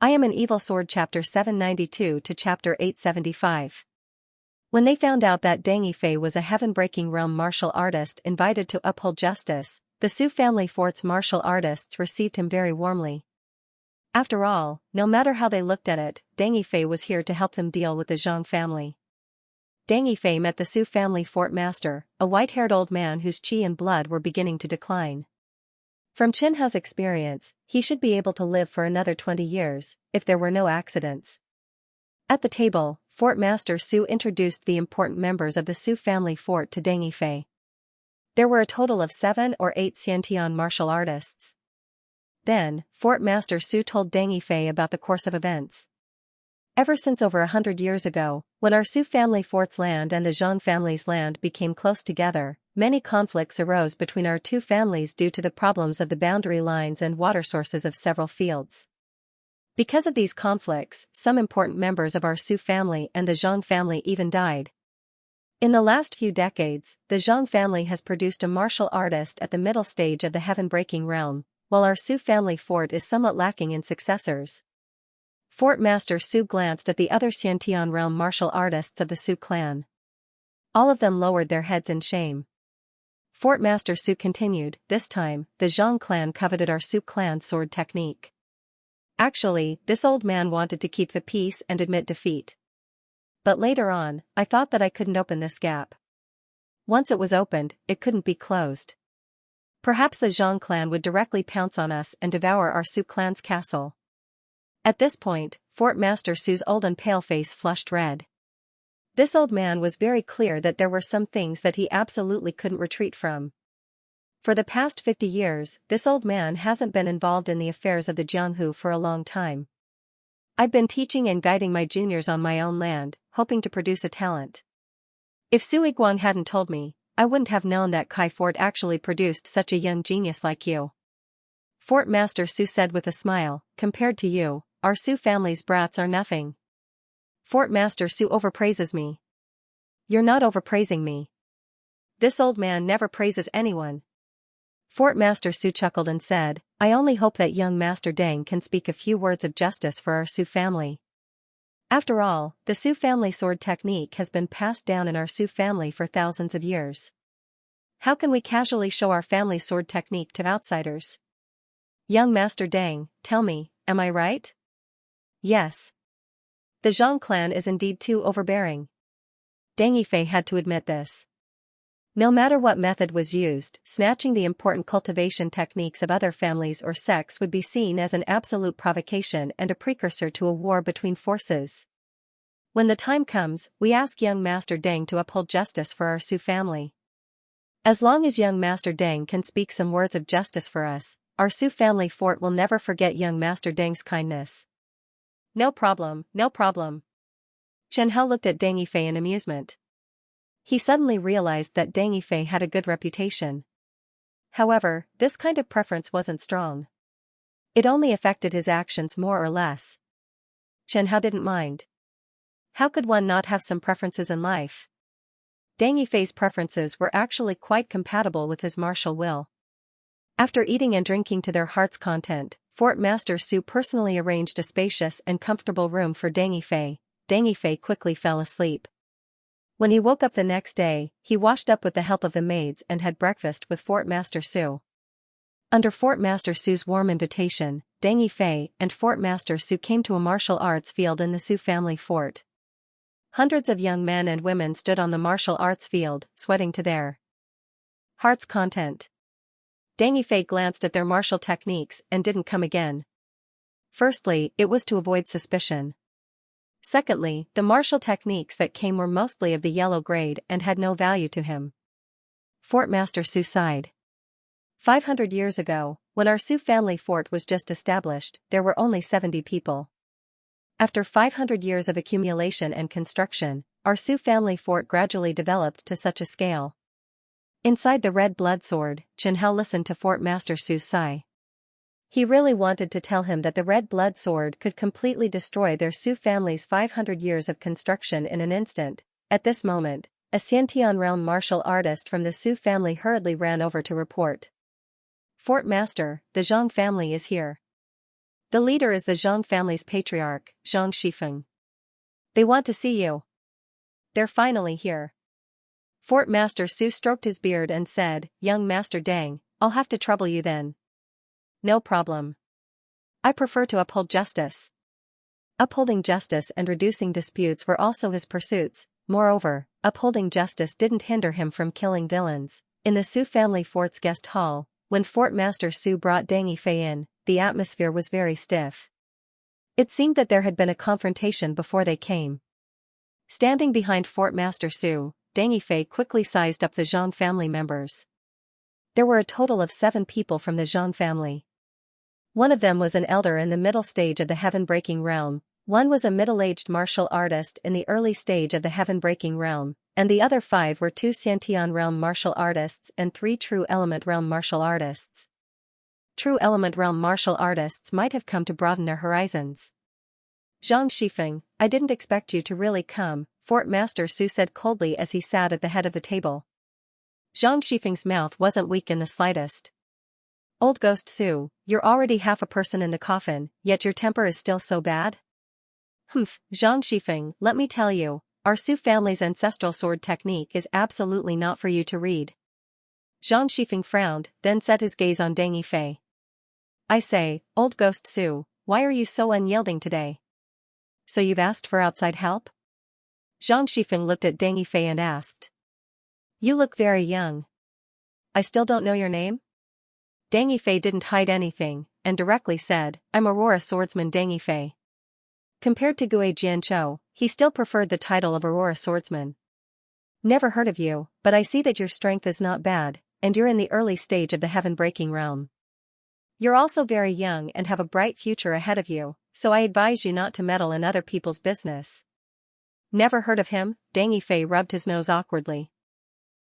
I Am an Evil Sword Chapter 792 to Chapter 875. When they found out that Deng Yifei was a heaven-breaking realm martial artist invited to uphold justice, the Su family fort's martial artists received him very warmly. After all, no matter how they looked at it, Deng Yifei was here to help them deal with the Zhang family. Deng Yifei met the Su family fort master, a white-haired old man whose qi and blood were beginning to decline. From Qianhao's experience, he should be able to live for another 20 years, if there were no accidents. At the table, Fort Master Su introduced the important members of the Su family fort to Deng Yifei. There were a total of 7 or 8 Xiantian martial artists. Then, Fort Master Su told Deng Yifei about the course of events. Ever since over 100 years ago, when our Su family fort's land and the Zhang family's land became close together, many conflicts arose between our two families due to the problems of the boundary lines and water sources of several fields. Because of these conflicts, some important members of our Su family and the Zhang family even died. In the last few decades, the Zhang family has produced a martial artist at the middle stage of the heaven-breaking realm, while our Su family fort is somewhat lacking in successors. Fort Master Su glanced at the other Xiantian realm martial artists of the Su clan. All of them lowered their heads in shame. Fort Master Su continued, "This time, the Zhang clan coveted our Su clan's sword technique. Actually, this old man wanted to keep the peace and admit defeat. But later on, I thought that I couldn't open this gap. Once it was opened, it couldn't be closed. Perhaps the Zhang clan would directly pounce on us and devour our Su clan's castle." At this point, Fort Master Su's old and pale face flushed red. This old man was very clear that there were some things that he absolutely couldn't retreat from. For the past 50 years, this old man hasn't been involved in the affairs of the Jianghu for a long time. "I've been teaching and guiding my juniors on my own land, hoping to produce a talent. If Su Yiguang hadn't told me, I wouldn't have known that Kai Fort actually produced such a young genius like you." Fort Master Su said with a smile, "Compared to you, our Su family's brats are nothing." Fort Master Su overpraises me. "You're not overpraising me. This old man never praises anyone." Fort Master Su chuckled and said, "I only hope that young Master Deng can speak a few words of justice for our Su family. After all, the Su family sword technique has been passed down in our Su family for thousands of years. How can we casually show our family sword technique to outsiders? Young Master Deng, tell me, am I right?" "Yes. The Zhang clan is indeed too overbearing." Deng Yifei had to admit this. No matter what method was used, snatching the important cultivation techniques of other families or sects would be seen as an absolute provocation and a precursor to a war between forces. When the time comes, we ask young Master Deng to uphold justice for our Su family. As long as young Master Deng can speak some words of justice for us, our Su family fort will never forget young Master Deng's kindness." "No problem, no problem." Chen looked at Deng Yifei in amusement. He suddenly realized that Deng Yifei had a good reputation. However, this kind of preference wasn't strong. It only affected his actions more or less. Chen didn't mind. How could one not have some preferences in life? Deng Yifei's preferences were actually quite compatible with his martial will. After eating and drinking to their heart's content, Fort Master Su personally arranged a spacious and comfortable room for Deng Yifei. Deng Yifei quickly fell asleep. When he woke up the next day, he washed up with the help of the maids and had breakfast with Fort Master Su. Under Fort Master Su's warm invitation, Deng Yifei and Fort Master Su came to a martial arts field in the Su family fort. Hundreds of young men and women stood on the martial arts field, sweating to their heart's content. Deng Yifei glanced at their martial techniques and didn't come again. Firstly, it was to avoid suspicion. Secondly, the martial techniques that came were mostly of the yellow grade and had no value to him. Fort Master Su sighed. 500 years ago, when our Su family fort was just established, there were only 70 people. After 500 years of accumulation and construction, our Su family fort gradually developed to such a scale. Inside the red blood sword, Chen listened to Fort Master Su's sigh. He really wanted to tell him that the red blood sword could completely destroy their Su family's 500 years of construction in an instant. At this moment, a Xiantian realm martial artist from the Su family hurriedly ran over to report. "Fort Master, the Zhang family is here." The leader is the Zhang family's patriarch, Zhang Shifeng. They want to see you. They're finally here. Fort Master Su stroked his beard and said, Young Master Deng, I'll have to trouble you then. No problem. I prefer to uphold justice. Upholding justice and reducing disputes were also his pursuits. Moreover, upholding justice didn't hinder him from killing villains. In the Su family fort's guest hall, when Fort Master Su brought Deng Yifei in, the atmosphere was very stiff. It seemed that there had been a confrontation before they came. Standing behind Fort Master Su, Deng Yifei quickly sized up the Zhang family members. There were a total of 7 people from the Zhang family. One of them was an elder in the middle stage of the heaven-breaking realm, one was a middle-aged martial artist in the early stage of the heaven-breaking realm, and the other 5 were 2 Xiantian realm martial artists and 3 true element realm martial artists. True element realm martial artists might have come to broaden their horizons. Zhang Shifeng, I didn't expect you to really come, Fort Master Su said coldly as he sat at the head of the table. Zhang Shifeng's mouth wasn't weak in the slightest. Old Ghost Su, you're already half a person in the coffin, yet your temper is still so bad? Humph, Zhang Shifeng, let me tell you, our Su family's ancestral sword technique is absolutely not for you to read. Zhang Shifeng frowned, then set his gaze on Deng Yifei. I say, Old Ghost Su, why are you so unyielding today? So you've asked for outside help? Zhang Shifeng looked at Deng Yifei and asked. You look very young. I still don't know your name? Deng Yifei didn't hide anything, and directly said, I'm Aurora Swordsman Deng Yifei. Compared to Gue Jianzhou, he still preferred the title of Aurora Swordsman. Never heard of you, but I see that your strength is not bad, and you're in the early stage of the heaven-breaking realm. You're also very young and have a bright future ahead of you, so I advise you not to meddle in other people's business. Never heard of him? Deng Yifei rubbed his nose awkwardly.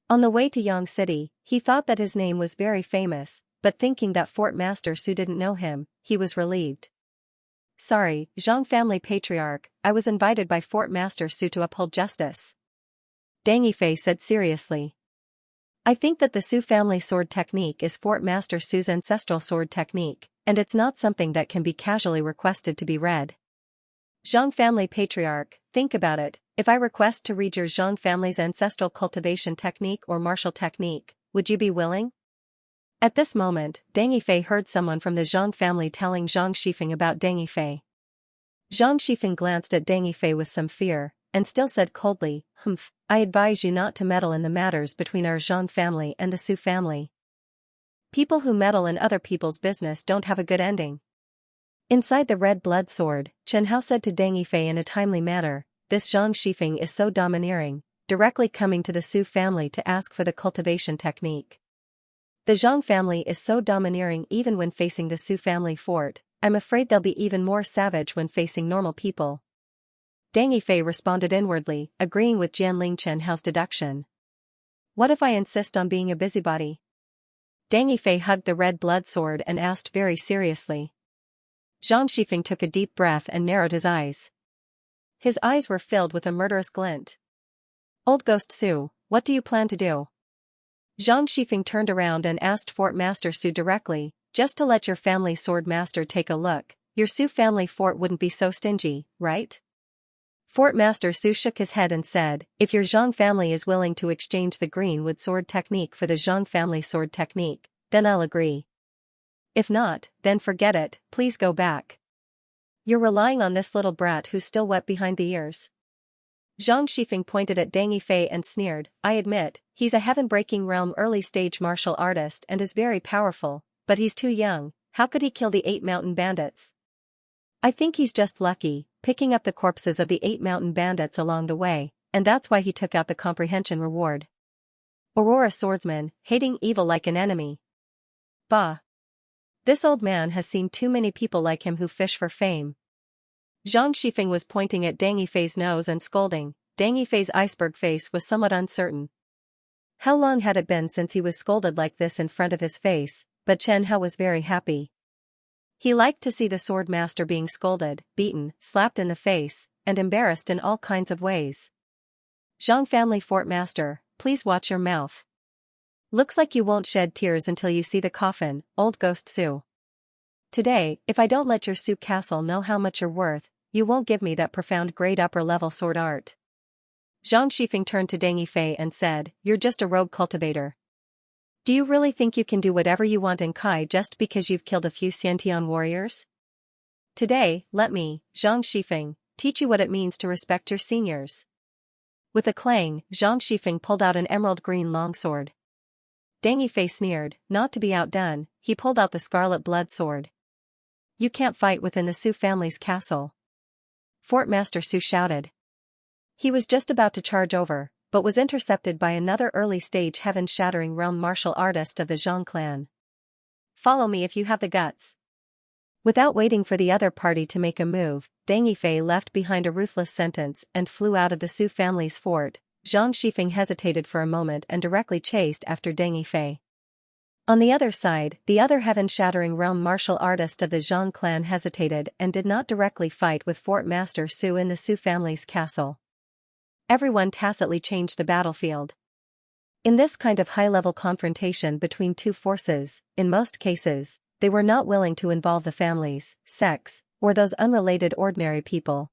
On the way to Yang City, he thought that his name was very famous, but thinking that Fort Master Su didn't know him, he was relieved. Sorry, Zhang family patriarch, I was invited by Fort Master Su to uphold justice. Deng Yifei said seriously. I think that the Su family sword technique is Fort Master Su's ancestral sword technique, and it's not something that can be casually requested to be read. Zhang family patriarch, think about it, if I request to read your Zhang family's ancestral cultivation technique or martial technique, would you be willing? At this moment, Deng Yifei heard someone from the Zhang family telling Zhang Shifeng about Deng Yifei. Zhang Shifeng glanced at Deng Yifei with some fear, and still said coldly, Humph, I advise you not to meddle in the matters between our Zhang family and the Su family. People who meddle in other people's business don't have a good ending. Inside the red blood sword, Chen Hao said to Deng Yifei in a timely manner, this Zhang Shifeng is so domineering, directly coming to the Su family to ask for the cultivation technique. The Zhang family is so domineering even when facing the Su family fort, I'm afraid they'll be even more savage when facing normal people. Deng Yifei responded inwardly, agreeing with Jianling Chen Hao's deduction. What if I insist on being a busybody? Deng Yifei hugged the red blood sword and asked very seriously. Zhang Shifeng took a deep breath and narrowed his eyes. His eyes were filled with a murderous glint. Old Ghost Su, what do you plan to do? Zhang Shifeng turned around and asked Fort Master Su directly, just to let your family sword master take a look, your Su family fort wouldn't be so stingy, right? Fort Master Su shook his head and said, if your Zhang family is willing to exchange the greenwood sword technique for the Zhang family sword technique, then I'll agree. If not, then forget it, please go back. You're relying on this little brat who's still wet behind the ears. Zhang Shifeng pointed at Deng Yifei and sneered, I admit, he's a heaven-breaking realm early-stage martial artist and is very powerful, but he's too young, how could he kill the 8 mountain bandits? I think he's just lucky, picking up the corpses of the 8 mountain bandits along the way, and that's why he took out the comprehension reward. Aurora Swordsman, hating evil like an enemy. Bah! This old man has seen too many people like him who fish for fame. Zhang Shifeng was pointing at Deng Yifei's nose and scolding. Deng Yifei's iceberg face was somewhat uncertain. How long had it been since he was scolded like this in front of his face, but Chen Hao was very happy. He liked to see the sword master being scolded, beaten, slapped in the face, and embarrassed in all kinds of ways. Zhang family fort master, please watch your mouth. Looks like you won't shed tears until you see the coffin, Old Ghost Su. Today, if I don't let your Su castle know how much you're worth, you won't give me that profound grade upper-level sword art. Zhang Shifeng turned to Deng Yifei and said, "You're just a rogue cultivator. Do you really think you can do whatever you want in Kai just because you've killed a few Xiantian warriors? Today, let me, Zhang Shifeng, teach you what it means to respect your seniors." With a clang, Zhang Shifeng pulled out an emerald-green longsword. Deng Yifei sneered, not to be outdone, he pulled out the scarlet blood sword. "You can't fight within the Su family's castle." Fort Master Su shouted. He was just about to charge over, but was intercepted by another early-stage heaven-shattering realm martial artist of the Zhang clan. "Follow me if you have the guts." Without waiting for the other party to make a move, Deng Yifei left behind a ruthless sentence and flew out of the Su family's fort. Zhang Shifeng hesitated for a moment and directly chased after Deng Yifei. On the other side, the other heaven-shattering realm martial artist of the Zhang clan hesitated and did not directly fight with Fort Master Su in the Su family's castle. Everyone tacitly changed the battlefield. In this kind of high-level confrontation between two forces, in most cases, they were not willing to involve the families, sects, or those unrelated ordinary people.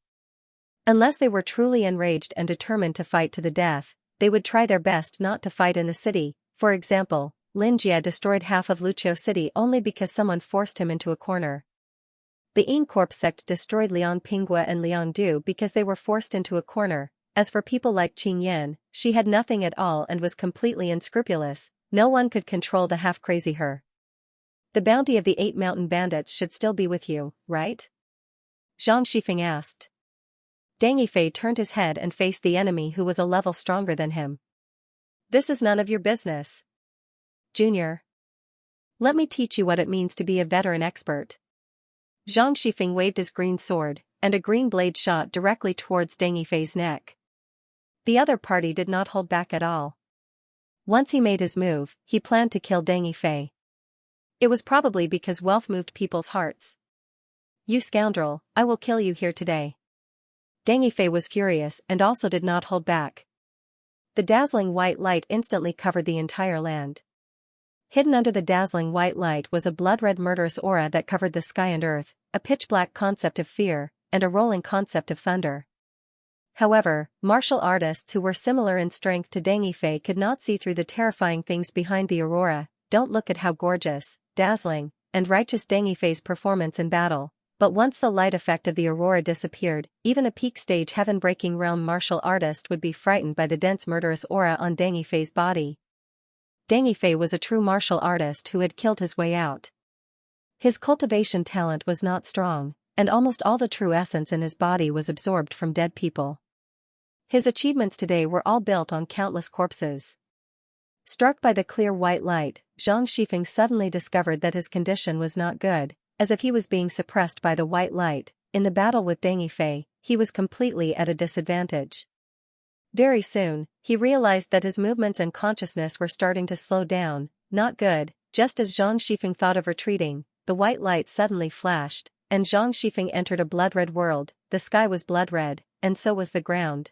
Unless they were truly enraged and determined to fight to the death, they would try their best not to fight in the city. For example, Lin Jie destroyed half of Luqiu City only because someone forced him into a corner. The Yin Corp sect destroyed Liang Pinghua and Liang Du because they were forced into a corner. As for people like Qing Yan, she had nothing at all and was completely unscrupulous, no one could control the half-crazy her. "The bounty of the 8 mountain bandits should still be with you, right?" Zhang Shifeng asked. Deng Yifei turned his head and faced the enemy who was a level stronger than him. "This is none of your business. Junior. Let me teach you what it means to be a veteran expert." Zhang Shifeng waved his green sword, and a green blade shot directly towards Deng Yifei's neck. The other party did not hold back at all. Once he made his move, he planned to kill Deng Yifei. It was probably because wealth moved people's hearts. "You scoundrel, I will kill you here today." Deng Yifei was furious and also did not hold back. The dazzling white light instantly covered the entire land. Hidden under the dazzling white light was a blood-red murderous aura that covered the sky and earth, a pitch-black concept of fear, and a rolling concept of thunder. However, martial artists who were similar in strength to Deng Yifei could not see through the terrifying things behind the aurora. Don't look at how gorgeous, dazzling, and righteous Deng Yifei's performance in battle. But once the light effect of the aurora disappeared, even a peak-stage heaven-breaking realm martial artist would be frightened by the dense murderous aura on Deng Yifei's body. Deng Yifei was a true martial artist who had killed his way out. His cultivation talent was not strong, and almost all the true essence in his body was absorbed from dead people. His achievements today were all built on countless corpses. Struck by the clear white light, Zhang Shifeng suddenly discovered that his condition was not good, as if he was being suppressed by the white light. In the battle with Deng Yifei, he was completely at a disadvantage. Very soon, he realized that his movements and consciousness were starting to slow down. Not good. Just as Zhang Shifeng thought of retreating, the white light suddenly flashed, and Zhang Shifeng entered a blood-red world. The sky was blood-red, and so was the ground.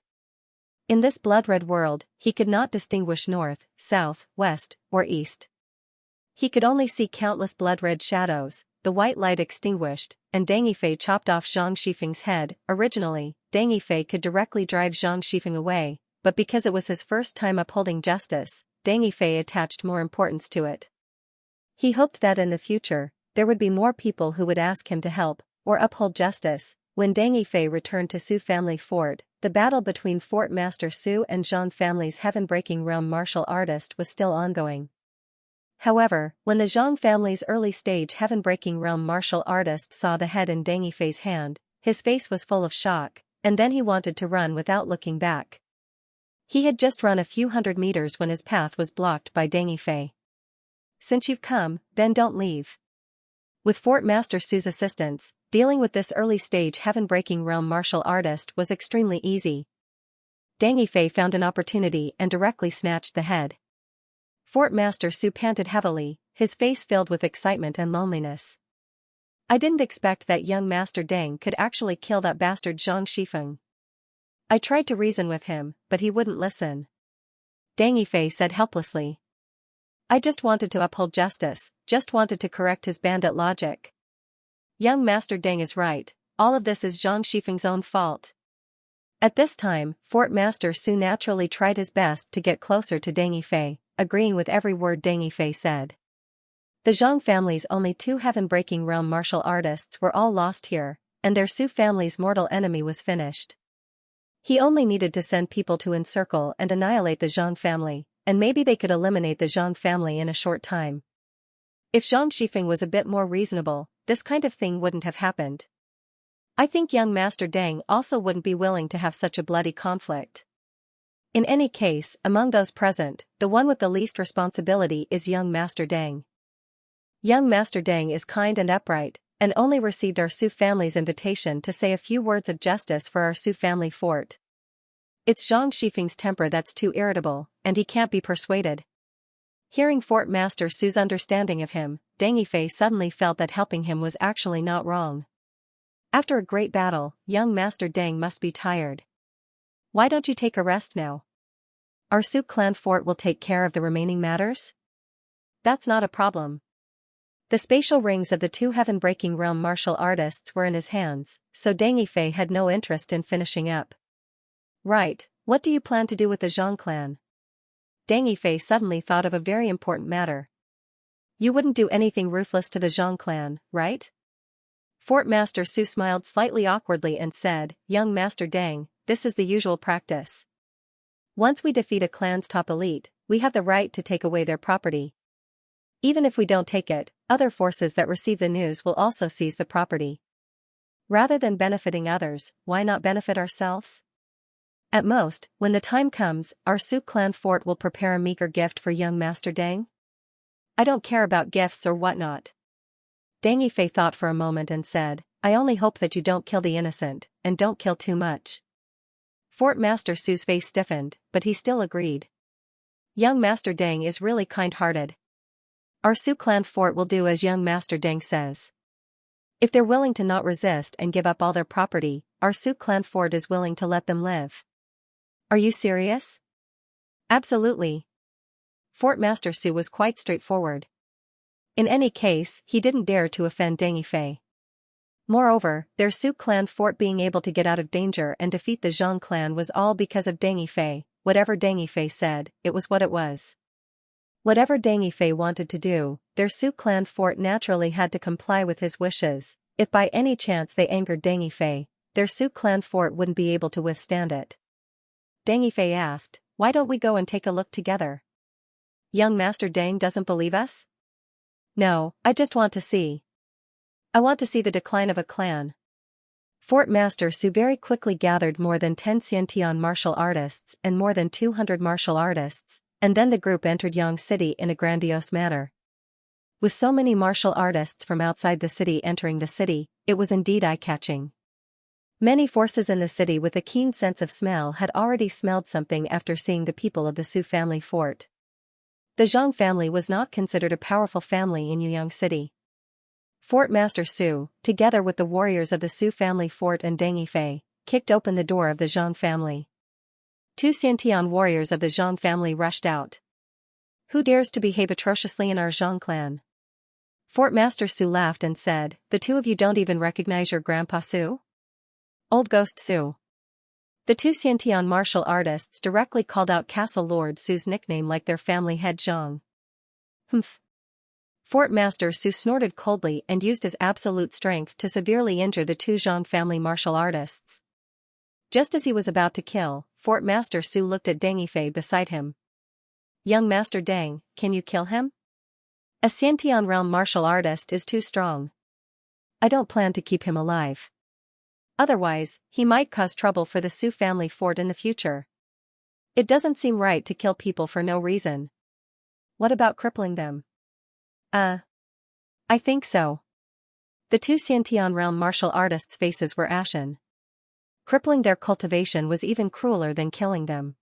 In this blood-red world, he could not distinguish north, south, west, or east. He could only see countless blood-red shadows. The white light extinguished, and Deng Yifei chopped off Zhang Shifeng's head. Originally, Deng Yifei could directly drive Zhang Shifeng away, but because it was his first time upholding justice, Deng Yifei attached more importance to it. He hoped that in the future, there would be more people who would ask him to help, or uphold justice. When Deng Yifei returned to Su family fort, the battle between Fort Master Su and Zhang family's heaven-breaking realm martial artist was still ongoing. However, when the Zhang family's early-stage heaven-breaking realm martial artist saw the head in Deng Yifei's hand, his face was full of shock, and then he wanted to run without looking back. He had just run a few hundred meters when his path was blocked by Deng Yifei. "Since you've come, then don't leave." With Fort Master Su's assistance, dealing with this early-stage heaven-breaking realm martial artist was extremely easy. Deng Yifei found an opportunity and directly snatched the head. Fort Master Su panted heavily, his face filled with excitement and loneliness. "I didn't expect that young Master Deng could actually kill that bastard Zhang Shifeng. I tried to reason with him, but he wouldn't listen." Deng Yifei said helplessly. "I just wanted to uphold justice, just wanted to correct his bandit logic." Young Master Deng is right, all of this is Zhang Shifeng's own fault. At this time, Fort Master Su naturally tried his best to get closer to Deng Yifei, agreeing with every word Deng Yifei said. The Zhang family's only two heaven-breaking realm martial artists were all lost here, and their Su family's mortal enemy was finished. He only needed to send people to encircle and annihilate the Zhang family, and maybe they could eliminate the Zhang family in a short time. If Zhang Shifeng was a bit more reasonable, this kind of thing wouldn't have happened. I think young Master Deng also wouldn't be willing to have such a bloody conflict. In any case, among those present, the one with the least responsibility is young Master Deng. Young Master Deng is kind and upright, and only received our Su family's invitation to say a few words of justice for our Su family fort. It's Zhang Shifeng's temper that's too irritable, and he can't be persuaded. Hearing Fort Master Su's understanding of him, Deng Yifei suddenly felt that helping him was actually not wrong. After a great battle, young Master Deng must be tired. Why don't you take a rest now? Our Su clan fort will take care of the remaining matters? That's not a problem. The spatial rings of the two heaven-breaking realm martial artists were in his hands, so Deng Yifei had no interest in finishing up. Right, what do you plan to do with the Zhang clan? Deng Yifei suddenly thought of a very important matter. You wouldn't do anything ruthless to the Zhang clan, right? Fort Master Su smiled slightly awkwardly and said, Young Master Deng, this is the usual practice. Once we defeat a clan's top elite, we have the right to take away their property. Even if we don't take it, other forces that receive the news will also seize the property. Rather than benefiting others, why not benefit ourselves? At most, when the time comes, our Su clan fort will prepare a meager gift for young Master Deng. I don't care about gifts or whatnot. Deng Yifei thought for a moment and said, I only hope that you don't kill the innocent, and don't kill too much. Fort Master Su's face stiffened, but he still agreed. Young Master Deng is really kind-hearted. Our Su clan fort will do as young Master Deng says. If they're willing to not resist and give up all their property, our Su clan fort is willing to let them live. Are you serious? Absolutely. Fort Master Su was quite straightforward. In any case, he didn't dare to offend Deng Yifei. Moreover, their Su clan fort being able to get out of danger and defeat the Zhang clan was all because of Deng Yifei. Whatever Deng Yifei said, it was what it was. Whatever Deng Yifei wanted to do, their Su clan fort naturally had to comply with his wishes. If by any chance they angered Deng Yifei, their Su clan fort wouldn't be able to withstand it. Deng Yifei asked, why don't we go and take a look together? Young Master Deng doesn't believe us? No, I just want to see. I want to see the decline of a clan. Fort Master Su very quickly gathered more than 10 Xianxia martial artists and more than 200 martial artists, and then the group entered Yang City in a grandiose manner. With so many martial artists from outside the city entering the city, it was indeed eye-catching. Many forces in the city with a keen sense of smell had already smelled something after seeing the people of the Su family fort. The Zhang family was not considered a powerful family in Yuyang City. Fort Master Su, together with the warriors of the Su family fort and Deng Yifei, kicked open the door of the Zhang family. 2 Xiantian warriors of the Zhang family rushed out. Who dares to behave atrociously in our Zhang clan? Fort Master Su laughed and said, the two of you don't even recognize your grandpa Su? Old Ghost Su. The 2 Xiantian martial artists directly called out Castle Lord Su's nickname like their family head Zhang. Humph. Fort Master Su snorted coldly and used his absolute strength to severely injure the 2 Zhang family martial artists. Just as he was about to kill, Fort Master Su looked at Deng Yifei beside him. Young Master Deng, can you kill him? A Xiantian realm martial artist is too strong. I don't plan to keep him alive. Otherwise, he might cause trouble for the Su family fort in the future. It doesn't seem right to kill people for no reason. What about crippling them? I think so. The 2 Xiantian realm martial artists' faces were ashen. Crippling their cultivation was even crueler than killing them.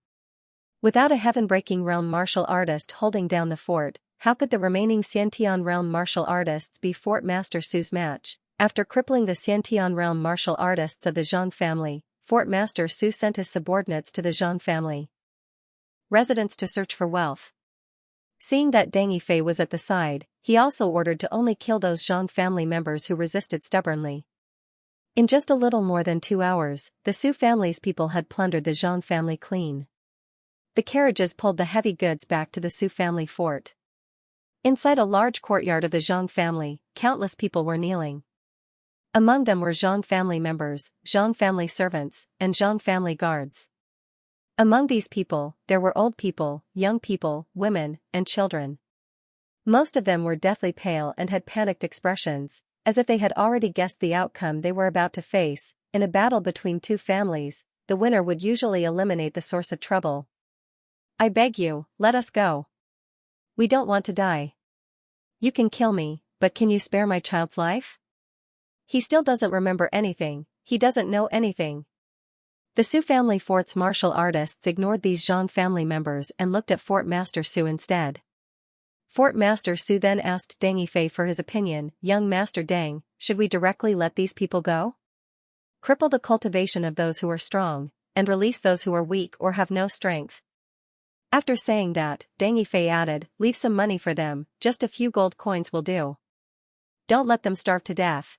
Without a heaven-breaking realm martial artist holding down the fort, how could the remaining Xiantian realm martial artists be Fort Master Su's match? After crippling the Xiantian realm martial artists of the Zhang family, Fort Master Su sent his subordinates to the Zhang family residence to search for wealth. Seeing that Deng Yifei was at the side, he also ordered to only kill those Zhang family members who resisted stubbornly. In just a little more than 2 hours, the Su family's people had plundered the Zhang family clean. The carriages pulled the heavy goods back to the Su family fort. Inside a large courtyard of the Zhang family, countless people were kneeling. Among them were Zhang family members, Zhang family servants, and Zhang family guards. Among these people, there were old people, young people, women, and children. Most of them were deathly pale and had panicked expressions, as if they had already guessed the outcome they were about to face. In a battle between two families, the winner would usually eliminate the source of trouble. "I beg you, let us go. We don't want to die. You can kill me, but can you spare my child's life? He still doesn't remember anything, he doesn't know anything." The Su family fort's martial artists ignored these Zhang family members and looked at Fort Master Su instead. Fort Master Su then asked Deng Yifei for his opinion. "Young Master Deng, should we directly let these people go? Cripple the cultivation of those who are strong, and release those who are weak or have no strength?" After saying that, Deng Yifei added, "Leave some money for them, just a few gold coins will do. Don't let them starve to death."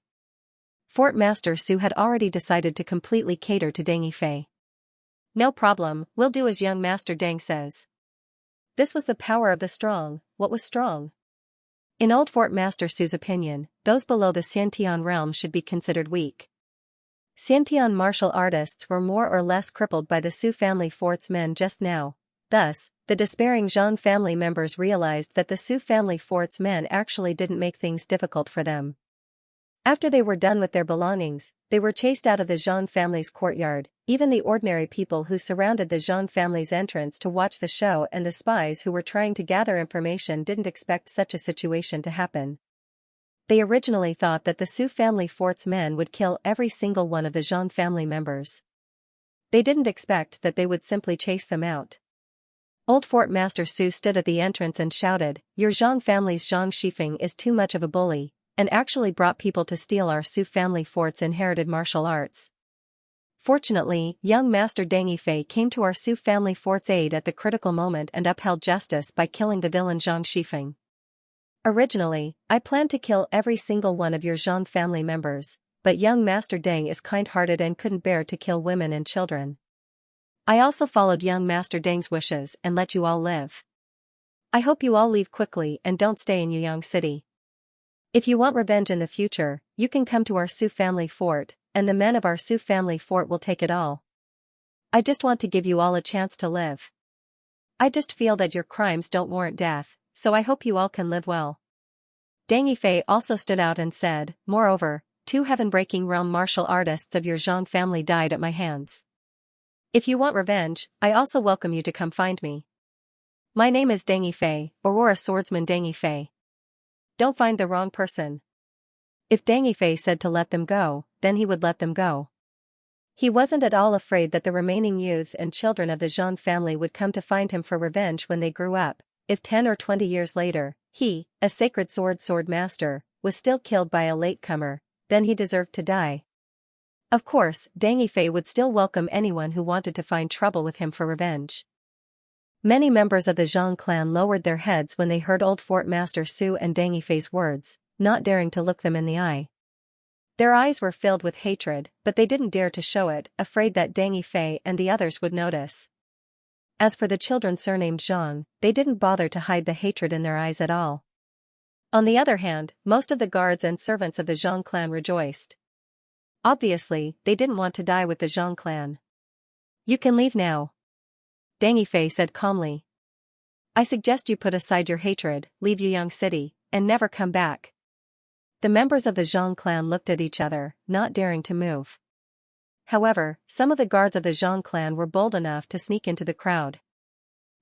Fort Master Su had already decided to completely cater to Deng Yifei. "No problem, we'll do as young Master Deng says." This was the power of the strong. What was strong? In old Fort Master Su's opinion, those below the Xiantian realm should be considered weak. Xiantian martial artists were more or less crippled by the Su family fort's men just now. Thus, the despairing Zhang family members realized that the Su family fort's men actually didn't make things difficult for them. After they were done with their belongings, they were chased out of the Zhang family's courtyard. Even the ordinary people who surrounded the Zhang family's entrance to watch the show and the spies who were trying to gather information didn't expect such a situation to happen. They originally thought that the Su family fort's men would kill every single one of the Zhang family members. They didn't expect that they would simply chase them out. Old Fort Master Su stood at the entrance and shouted, "Your Zhang family's Zhang Shifeng is too much of a bully, and actually brought people to steal our Su family fort's inherited martial arts." Fortunately, young Master Deng Yifei came to our Su family fort's aid at the critical moment and upheld justice by killing the villain Zhang Shifeng. "Originally, I planned to kill every single one of your Zhang family members, but young Master Deng is kind-hearted and couldn't bear to kill women and children. I also followed young Master Deng's wishes and let you all live. I hope you all leave quickly and don't stay in Yuyang City. If you want revenge in the future, you can come to our Su family fort, and the men of our Su family fort will take it all. I just want to give you all a chance to live. I just feel that your crimes don't warrant death, so I hope you all can live well." Deng Yifei also stood out and said, "Moreover, 2 heaven-breaking realm martial artists of your Zhang family died at my hands. If you want revenge, I also welcome you to come find me. My name is Deng Yifei, Aurora Swordsman Deng Yifei. Don't find the wrong person." If Deng Yifei said to let them go, then he would let them go. He wasn't at all afraid that the remaining youths and children of the Zhang family would come to find him for revenge when they grew up. If 10 or 20 years later, he, a sacred sword master, was still killed by a latecomer, then he deserved to die. Of course, Deng Yifei would still welcome anyone who wanted to find trouble with him for revenge. Many members of the Zhang clan lowered their heads when they heard old Fort Master Su and Deng Yifei's words, not daring to look them in the eye. Their eyes were filled with hatred, but they didn't dare to show it, afraid that Deng Yifei and the others would notice. As for the children surnamed Zhang, they didn't bother to hide the hatred in their eyes at all. On the other hand, most of the guards and servants of the Zhang clan rejoiced. Obviously, they didn't want to die with the Zhang clan. "You can leave now," Deng Yifei said calmly. "I suggest you put aside your hatred, leave Yuyang City, and never come back." The members of the Zhang clan looked at each other, not daring to move. However, some of the guards of the Zhang clan were bold enough to sneak into the crowd.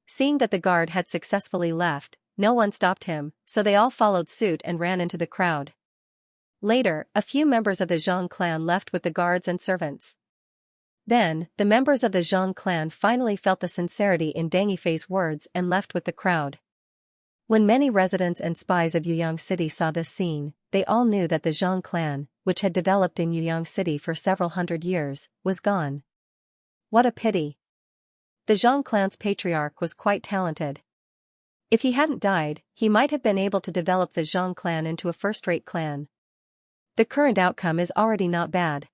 Seeing that the guard had successfully left, no one stopped him, so they all followed suit and ran into the crowd. Later, a few members of the Zhang clan left with the guards and servants. Then, the members of the Zhang clan finally felt the sincerity in Deng Yifei's words and left with the crowd. When many residents and spies of Yuyang City saw this scene, they all knew that the Zhang clan, which had developed in Yuyang City for several hundred years, was gone. What a pity. The Zhang clan's patriarch was quite talented. If he hadn't died, he might have been able to develop the Zhang clan into a first-rate clan. The current outcome is already not bad.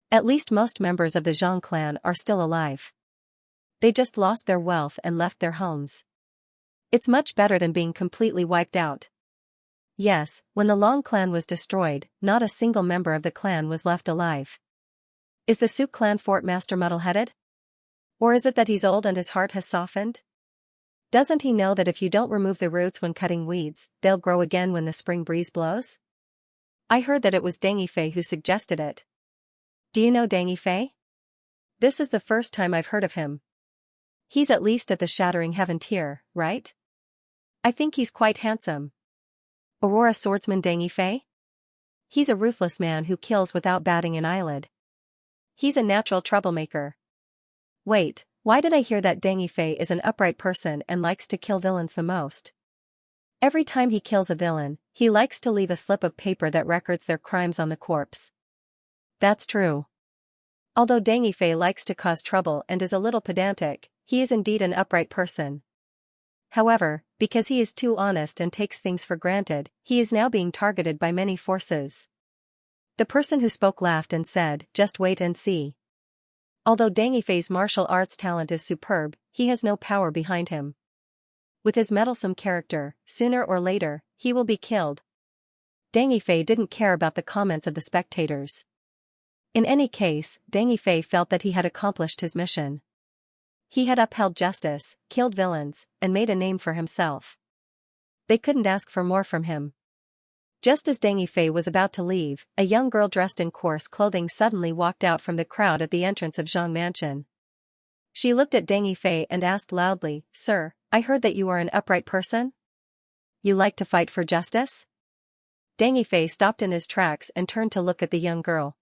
At least most members of the Zhang clan are still alive. They just lost their wealth and left their homes. It's much better than being completely wiped out. Yes, when the Long clan was destroyed, not a single member of the clan was left alive. Is the Su clan fort master muddle-headed? Or is it that he's old and his heart has softened? Doesn't he know that if you don't remove the roots when cutting weeds, they'll grow again when the spring breeze blows? I heard that it was Deng Yifei who suggested it. Do you know Deng Yifei? This is the first time I've heard of him. He's at least at the Shattering Heaven tier, right? I think he's quite handsome. Aurora swordsman Deng Yifei? He's a ruthless man who kills without batting an eyelid. He's a natural troublemaker. Wait, why did I hear that Deng Yifei is an upright person and likes to kill villains the most? Every time he kills a villain, he likes to leave a slip of paper that records their crimes on the corpse. That's true. Although Deng Yifei likes to cause trouble and is a little pedantic, he is indeed an upright person. However, because he is too honest and takes things for granted, he is now being targeted by many forces. The person who spoke laughed and said, "Just wait and see." Although Deng Yifei's martial arts talent is superb, he has no power behind him. With his meddlesome character, sooner or later, he will be killed. Deng Yifei didn't care about the comments of the spectators. In any case, Deng Yifei felt that he had accomplished his mission. He had upheld justice, killed villains, and made a name for himself. They couldn't ask for more from him. Just as Deng Yifei was about to leave, a young girl dressed in coarse clothing suddenly walked out from the crowd at the entrance of Zhang Mansion. She looked at Deng Yifei and asked loudly, "Sir, I heard that you are an upright person? You like to fight for justice?" Deng Yifei stopped in his tracks and turned to look at the young girl.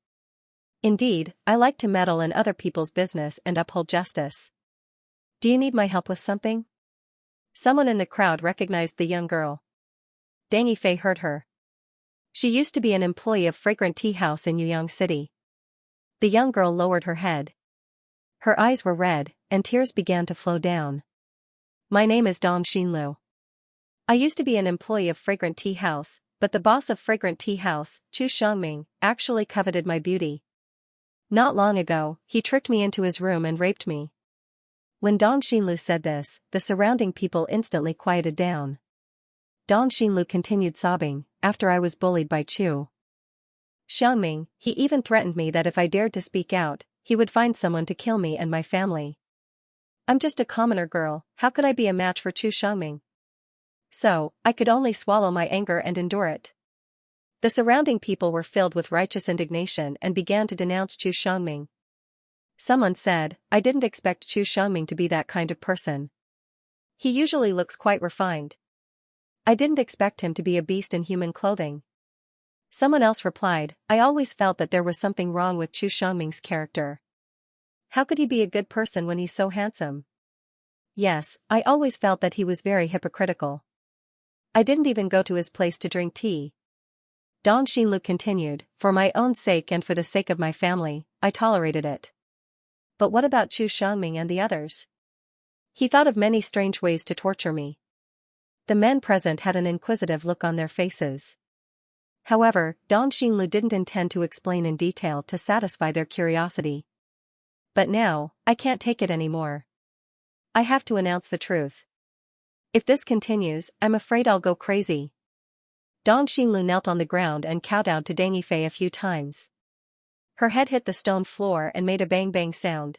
"Indeed, I like to meddle in other people's business and uphold justice. Do you need my help with something?" Someone in the crowd recognized the young girl. Deng Yifei heard her. She used to be an employee of Fragrant Tea House in Yuyang City. The young girl lowered her head. Her eyes were red, and tears began to flow down. "My name is Dong Xinlu. I used to be an employee of Fragrant Tea House, but the boss of Fragrant Tea House, Chu Xiangming, actually coveted my beauty. Not long ago, he tricked me into his room and raped me." When Dong Xinlu said this, the surrounding people instantly quieted down. Dong Xinlu continued sobbing, "After I was bullied by Chu Xiangming, he even threatened me that if I dared to speak out, he would find someone to kill me and my family. I'm just a commoner girl, how could I be a match for Chu Xiangming? So, I could only swallow my anger and endure it." The surrounding people were filled with righteous indignation and began to denounce Chu Xiangming. Someone said, "I didn't expect Chu Xiangming to be that kind of person. He usually looks quite refined. I didn't expect him to be a beast in human clothing." Someone else replied, "I always felt that there was something wrong with Chu Xiangming's character. How could he be a good person when he's so handsome? Yes, I always felt that he was very hypocritical. I didn't even go to his place to drink tea." Dong Xinlu continued, "For my own sake and for the sake of my family, I tolerated it. But what about Chu Xiangming and the others? He thought of many strange ways to torture me." The men present had an inquisitive look on their faces. However, Dong Xinlu didn't intend to explain in detail to satisfy their curiosity. "But now, I can't take it anymore. I have to announce the truth. If this continues, I'm afraid I'll go crazy." Dong Xinlu knelt on the ground and kowtowed to Deng Yifei a few times. Her head hit the stone floor and made a bang-bang sound.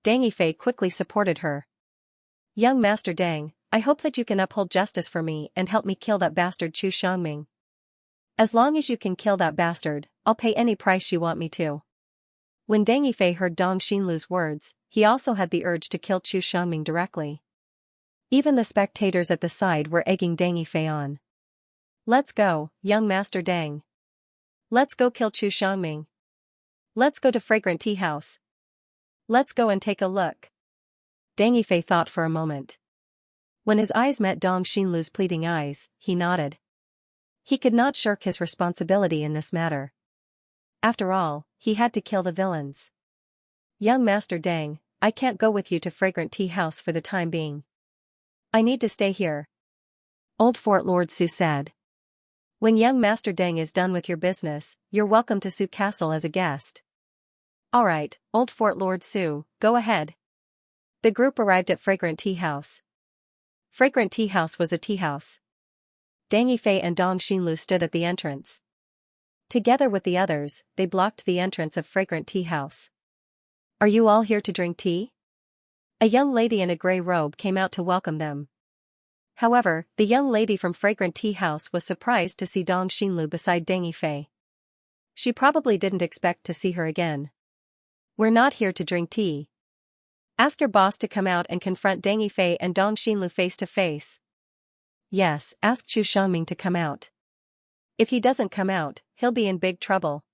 Deng Yifei quickly supported her. "Young Master Deng, I hope that you can uphold justice for me and help me kill that bastard Chu Xiangming. As long as you can kill that bastard, I'll pay any price you want me to." When Deng Yifei heard Dong Xinlu's words, he also had the urge to kill Chu Xiangming directly. Even the spectators at the side were egging Deng Yifei on. "Let's go, young Master Deng. Let's go kill Chu Xiangming. Let's go to Fragrant Tea House. Let's go and take a look." Deng Yifei thought for a moment. When his eyes met Dong Xinlu's pleading eyes, he nodded. He could not shirk his responsibility in this matter. After all, he had to kill the villains. "Young Master Deng, I can't go with you to Fragrant Tea House for the time being. I need to stay here. Old Fort Lord Su said. When young Master Deng is done with your business, you're welcome to Su Castle as a guest. Alright, Old Fort Lord Su, go ahead. The group arrived at Fragrant Tea House. Fragrant Tea House was a tea house. Deng Yifei and Dong Xinlu stood at the entrance. Together with the others, they blocked the entrance of Fragrant Tea House. Are you all here to drink tea? A young lady in a gray robe came out to welcome them. However, the young lady from Fragrant Tea House was surprised to see Dong Xinlu beside Deng Yifei. She probably didn't expect to see her again. We're not here to drink tea. Ask your boss to come out and confront Deng Yifei and Dong Xinlu face to face. Yes, ask Chu Shangming to come out. If he doesn't come out, he'll be in big trouble.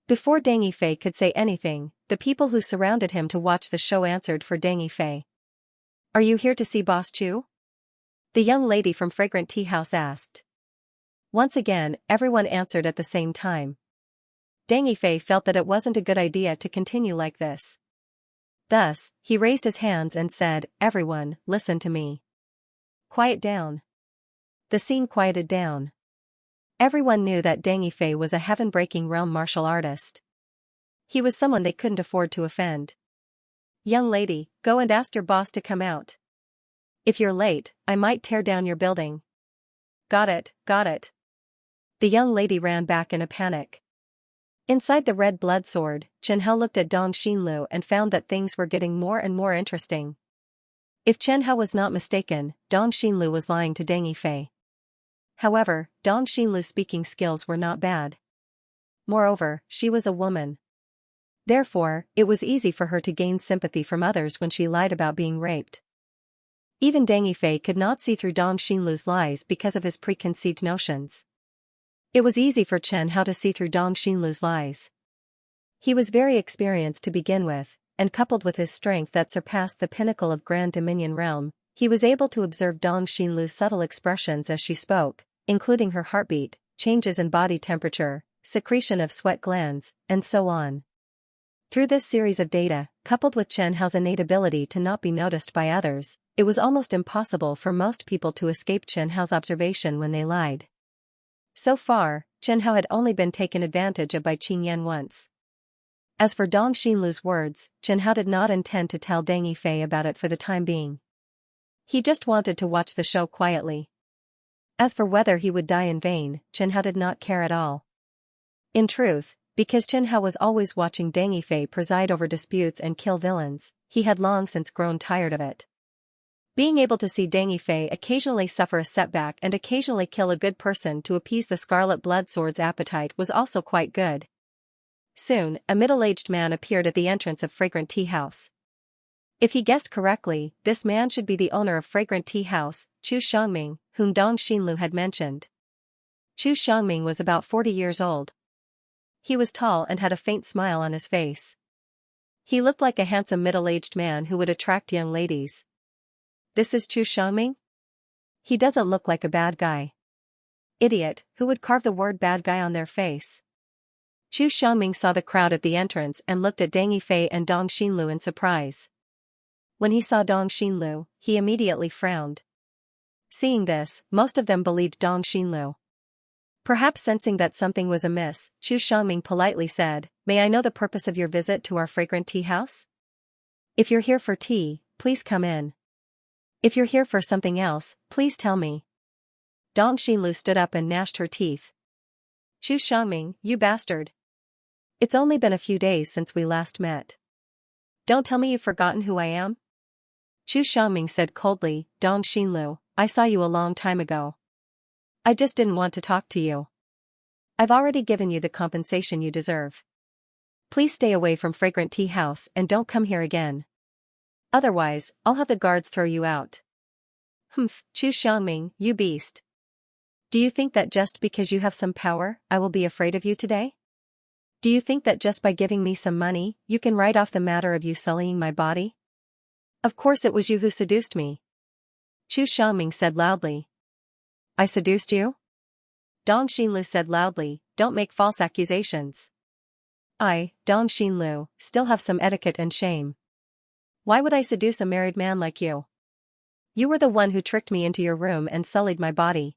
Before Deng Yifei could say anything, the people who surrounded him to watch the show answered for Deng Yifei. Are you here to see Boss Chu? The young lady from Fragrant Tea House asked. Once again, everyone answered at the same time. Deng Yifei felt that it wasn't a good idea to continue like this. Thus, he raised his hands and said, Everyone, listen to me. Quiet down. The scene quieted down. Everyone knew that Deng Yifei was a heaven-breaking realm martial artist. He was someone they couldn't afford to offend. Young lady, go and ask your boss to come out. If you're late, I might tear down your building. Got it, got it. The young lady ran back in a panic. Inside the red blood sword, Chen Hao looked at Dong Xinlu and found that things were getting more and more interesting. If Chen Hao was not mistaken, Dong Xinlu was lying to Deng Yifei. However, Dong Xinlu's speaking skills were not bad. Moreover, she was a woman. Therefore, it was easy for her to gain sympathy from others when she lied about being raped. Even Deng Yifei could not see through Dong Xinlu's lies because of his preconceived notions. It was easy for Chen Hao to see through Dong Xinlu's lies. He was very experienced to begin with, and coupled with his strength that surpassed the pinnacle of Grand Dominion realm, he was able to observe Dong Xinlu's subtle expressions as she spoke, including her heartbeat, changes in body temperature, secretion of sweat glands, and so on. Through this series of data, coupled with Chen Hao's innate ability to not be noticed by others, it was almost impossible for most people to escape Chen Hao's observation when they lied. So far, Chen Hao had only been taken advantage of by Qing Yan once. As for Dong Xinlu's words, Chen Hao did not intend to tell Deng Yifei about it for the time being. He just wanted to watch the show quietly. As for whether he would die in vain, Chen Hao did not care at all. In truth, because Chen Hao was always watching Deng Yifei preside over disputes and kill villains, he had long since grown tired of it. Being able to see Deng Yifei occasionally suffer a setback and occasionally kill a good person to appease the Scarlet Blood Sword's appetite was also quite good. Soon, a middle-aged man appeared at the entrance of Fragrant Tea House. If he guessed correctly, this man should be the owner of Fragrant Tea House, Chu Shangming, whom Dong Xinlu had mentioned. Chu Shangming was about 40 years old. He was tall and had a faint smile on his face. He looked like a handsome middle-aged man who would attract young ladies. This is Chu Shangming? He doesn't look like a bad guy. Idiot, who would carve the word bad guy on their face? Chu Shangming saw the crowd at the entrance and looked at Deng Yifei and Dong Xinlu in surprise. When he saw Dong Xinlu, he immediately frowned. Seeing this, most of them believed Dong Xinlu. Perhaps sensing that something was amiss, Chu Shangming politely said, May I know the purpose of your visit to our Fragrant Tea House? If you're here for tea, please come in. If you're here for something else, please tell me. Dong Xinlu stood up and gnashed her teeth. Chu Shangming, you bastard. It's only been a few days since we last met. Don't tell me you've forgotten who I am? Chu Shangming said coldly, Dong Xinlu, I saw you a long time ago. I just didn't want to talk to you. I've already given you the compensation you deserve. Please stay away from Fragrant Tea House and don't come here again. Otherwise, I'll have the guards throw you out. Humph, Chu Shangming, you beast. Do you think that just because you have some power, I will be afraid of you today? Do you think that just by giving me some money, you can write off the matter of you sullying my body? Of course it was you who seduced me. Chu Shangming said loudly. I seduced you? Dong Xinlu said loudly, don't make false accusations. I, Dong Xinlu, still have some etiquette and shame. Why would I seduce a married man like you? You were the one who tricked me into your room and sullied my body.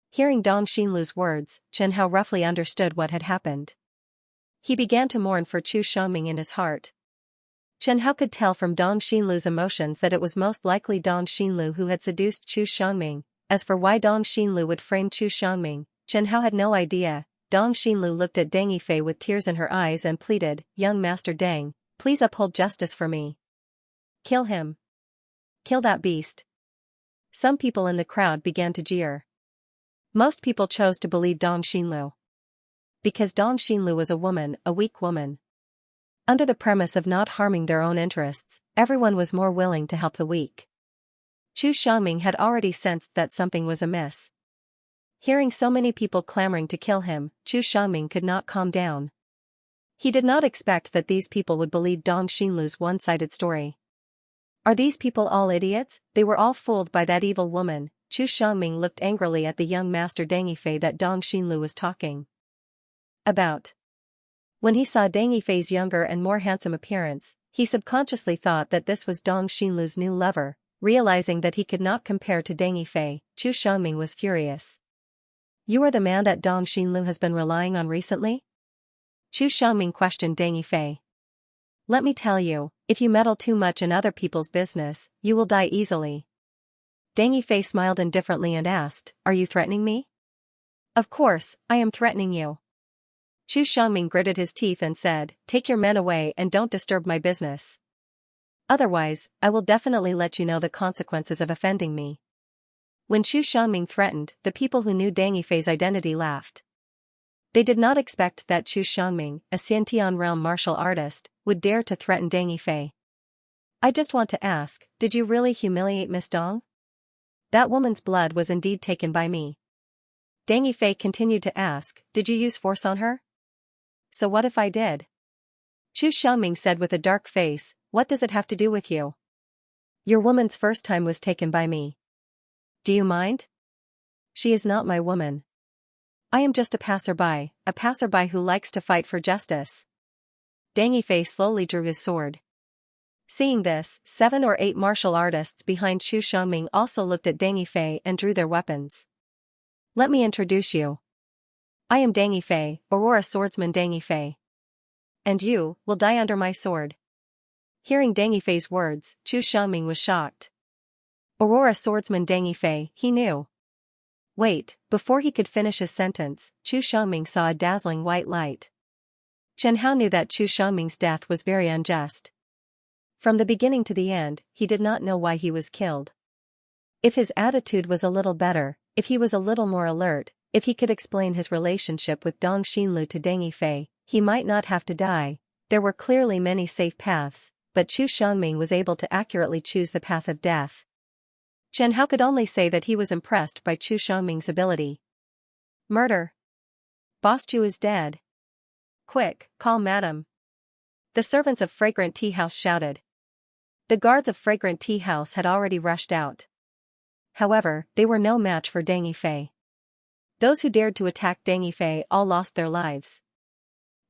Hearing Dong Xinlu's words, Chen Hao roughly understood what had happened. He began to mourn for Chu Xiangming in his heart. Chen Hao could tell from Dong Xinlu's emotions that it was most likely Dong Xinlu who had seduced Chu Xiangming. As for why Dong Xinlu would frame Chu Xiangming, Chen Hao had no idea. Dong Xinlu looked at Deng Yifei with tears in her eyes and pleaded, "Young Master Deng, please uphold justice for me. Kill him. Kill that beast." Some people in the crowd began to jeer. Most people chose to believe Dong Xinlu. Because Dong Xinlu was a woman, a weak woman. Under the premise of not harming their own interests, everyone was more willing to help the weak. Chu Xiangming had already sensed that something was amiss. Hearing so many people clamoring to kill him, Chu Xiangming could not calm down. He did not expect that these people would believe Dong Xinlu's one-sided story. Are these people all idiots? They were all fooled by that evil woman. Chu Xiangming looked angrily at the young master Deng Yifei that Dong Xinlu was talking about. When he saw Deng Yifei's younger and more handsome appearance, he subconsciously thought that this was Dong Xinlu's new lover. Realizing that he could not compare to Deng Yifei, Chu Xiangming was furious. "You are the man that Dong Xinlu has been relying on recently?" Chu Xiangming questioned Deng Yifei. "Let me tell you, if you meddle too much in other people's business, you will die easily." Deng Yifei smiled indifferently and asked, "Are you threatening me?" "Of course, I am threatening you." Chu Xiangming gritted his teeth and said, "Take your men away and don't disturb my business. Otherwise, I will definitely let you know the consequences of offending me." When Chu Xiangming threatened, the people who knew Deng Yifei's identity laughed. They did not expect that Chu Xiangming, a Xiantian realm martial artist, would dare to threaten Deng Yifei. "I just want to ask, did you really humiliate Miss Dong? That woman's blood was indeed taken by me." Deng Yifei continued to ask, "Did you use force on her?" "So what if I did?" Chu Xiangming said with a dark face, "What does it have to do with you? Your woman's first time was taken by me. Do you mind? She is not my woman. I am just a passerby who likes to fight for justice." Deng Yifei slowly drew his sword. Seeing this, 7 or 8 martial artists behind Chu Xiangming also looked at Deng Yifei and drew their weapons. "Let me introduce you. I am Deng Yifei, Aurora swordsman Deng Yifei. And you will die under my sword." Hearing Deng Yifei's words, Chu Xiangming was shocked. Aurora swordsman Deng Yifei, he knew. Wait, before he could finish his sentence, Chu Xiangming saw a dazzling white light. Chen Hao knew that Chu Xiangming's death was very unjust. From the beginning to the end, he did not know why he was killed. If his attitude was a little better, if he was a little more alert, if he could explain his relationship with Dong Xinlu to Deng Yifei, he might not have to die. There were clearly many safe paths, but Chu Xiangming was able to accurately choose the path of death. Chen Hao could only say that he was impressed by Chu Xiangming's ability. "Murder. Boss Chu is dead. Quick, call madam." The servants of Fragrant Tea House shouted. The guards of Fragrant Tea House had already rushed out. However, they were no match for Deng Yifei. Those who dared to attack Deng Yifei all lost their lives.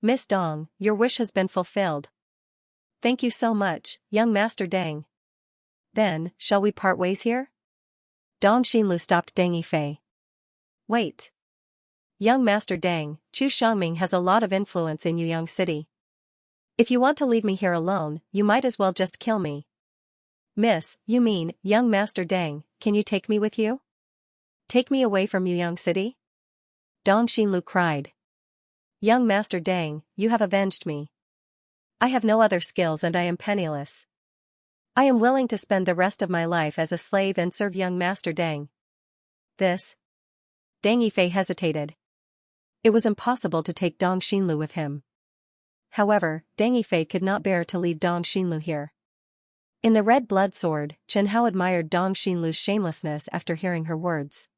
"Miss Dong, your wish has been fulfilled. Thank you so much, young Master Deng. Then, shall we part ways here?" Dong Xinlu stopped Deng Yifei. "Wait. Young Master Deng, Chu Xiangming has a lot of influence in Yuyang City. If you want to leave me here alone, you might as well just kill me." "Miss, you mean, young Master Deng, can you take me with you? Take me away from Yuyang City?" Dong Xinlu cried. "Young Master Deng, you have avenged me. I have no other skills and I am penniless. I am willing to spend the rest of my life as a slave and serve young Master Deng." This? Deng Yifei hesitated. It was impossible to take Dong Xinlu with him. However, Deng Yifei could not bear to leave Dong Xinlu here. In the Red Blood Sword, Chen Hao admired Dong Xinlu's shamelessness after hearing her words.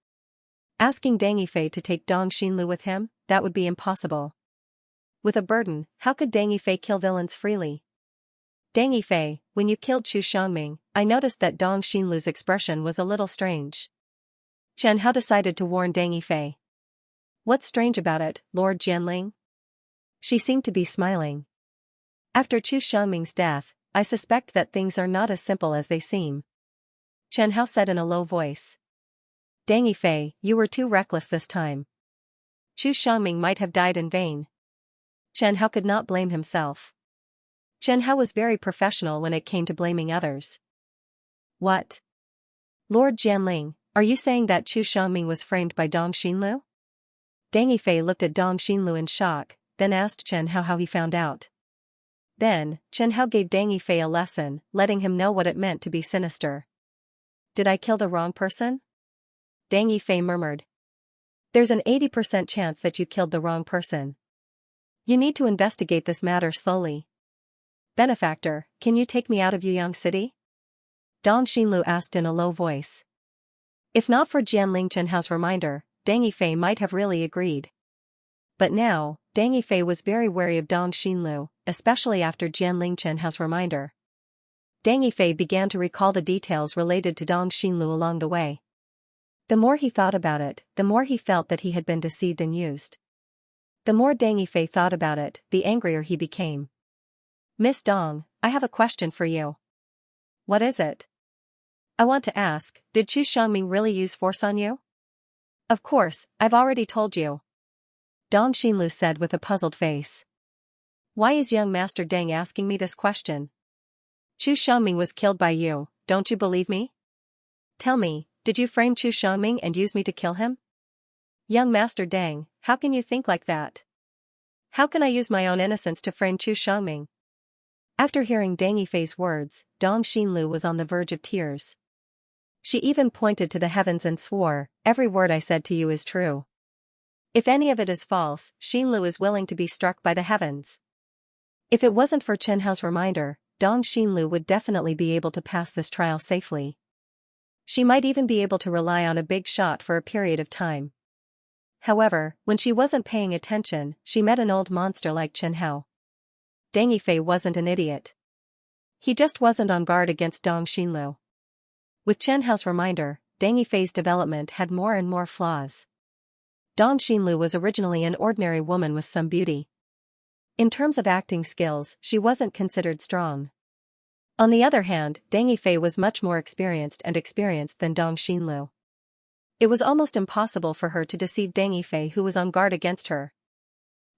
Asking Deng Yifei to take Dong Xinlu with him, that would be impossible. With a burden, how could Deng Yifei kill villains freely? "Deng Yifei, when you killed Chu Xiangming, I noticed that Dong Xinlu's expression was a little strange." Chen Hao decided to warn Deng Yifei. "What's strange about it, Lord Jianling?" She seemed to be smiling. "After Chu Xiangming's death, I suspect that things are not as simple as they seem." Chen Hao said in a low voice. Dang Yifei, you were too reckless this time. Chu Xiangming might have died in vain. Chen Hao could not blame himself. Chen Hao was very professional when it came to blaming others. What? Lord Jianling, are you saying that Chu Xiangming was framed by Dong Xinlu? Dang Yifei looked at Dong Xinlu in shock, then asked Chen Hao how he found out. Then, Chen Hao gave Dang Yifei a lesson, letting him know what it meant to be sinister. Did I kill the wrong person? Dang Yifei murmured. There's an 80% chance that you killed the wrong person. You need to investigate this matter slowly. Benefactor, can you take me out of Yuyang City? Dong Xinlu asked in a low voice. If not for Jianling Chen Hao's reminder, Dang Yifei might have really agreed. But now, Dang Yifei was very wary of Dong Xinlu, especially after Jianling Chen Hao's reminder. Dang Yifei began to recall the details related to Dong Xinlu along the way. The more he thought about it, the more he felt that he had been deceived and used. The more Dang Yifei thought about it, the angrier he became. Miss Dong, I have a question for you. What is it? I want to ask, did Chu Xiangming really use force on you? Of course, I've already told you. Dong Xinlu said with a puzzled face. Why is young Master Deng asking me this question? Chu Xiangming was killed by you, don't you believe me? Tell me, did you frame Chu Xiangming and use me to kill him? Young Master Deng, how can you think like that? How can I use my own innocence to frame Chu Xiangming? After hearing Dang Yifei's words, Dong Xinlu was on the verge of tears. She even pointed to the heavens and swore, every word I said to you is true. If any of it is false, Xinlu is willing to be struck by the heavens. If it wasn't for Chen Hao's reminder, Dong Xinlu would definitely be able to pass this trial safely. She might even be able to rely on a big shot for a period of time. However, when she wasn't paying attention, she met an old monster like Chen Hao. Dang Yifei wasn't an idiot. He just wasn't on guard against Dong Xinlu. With Chen Hao's reminder, Dang Yifei's development had more and more flaws. Dong Xinlu was originally an ordinary woman with some beauty. In terms of acting skills, she wasn't considered strong. On the other hand, Dang Yifei was much more experienced than Dong Xinlu. It was almost impossible for her to deceive Dang Yifei, who was on guard against her.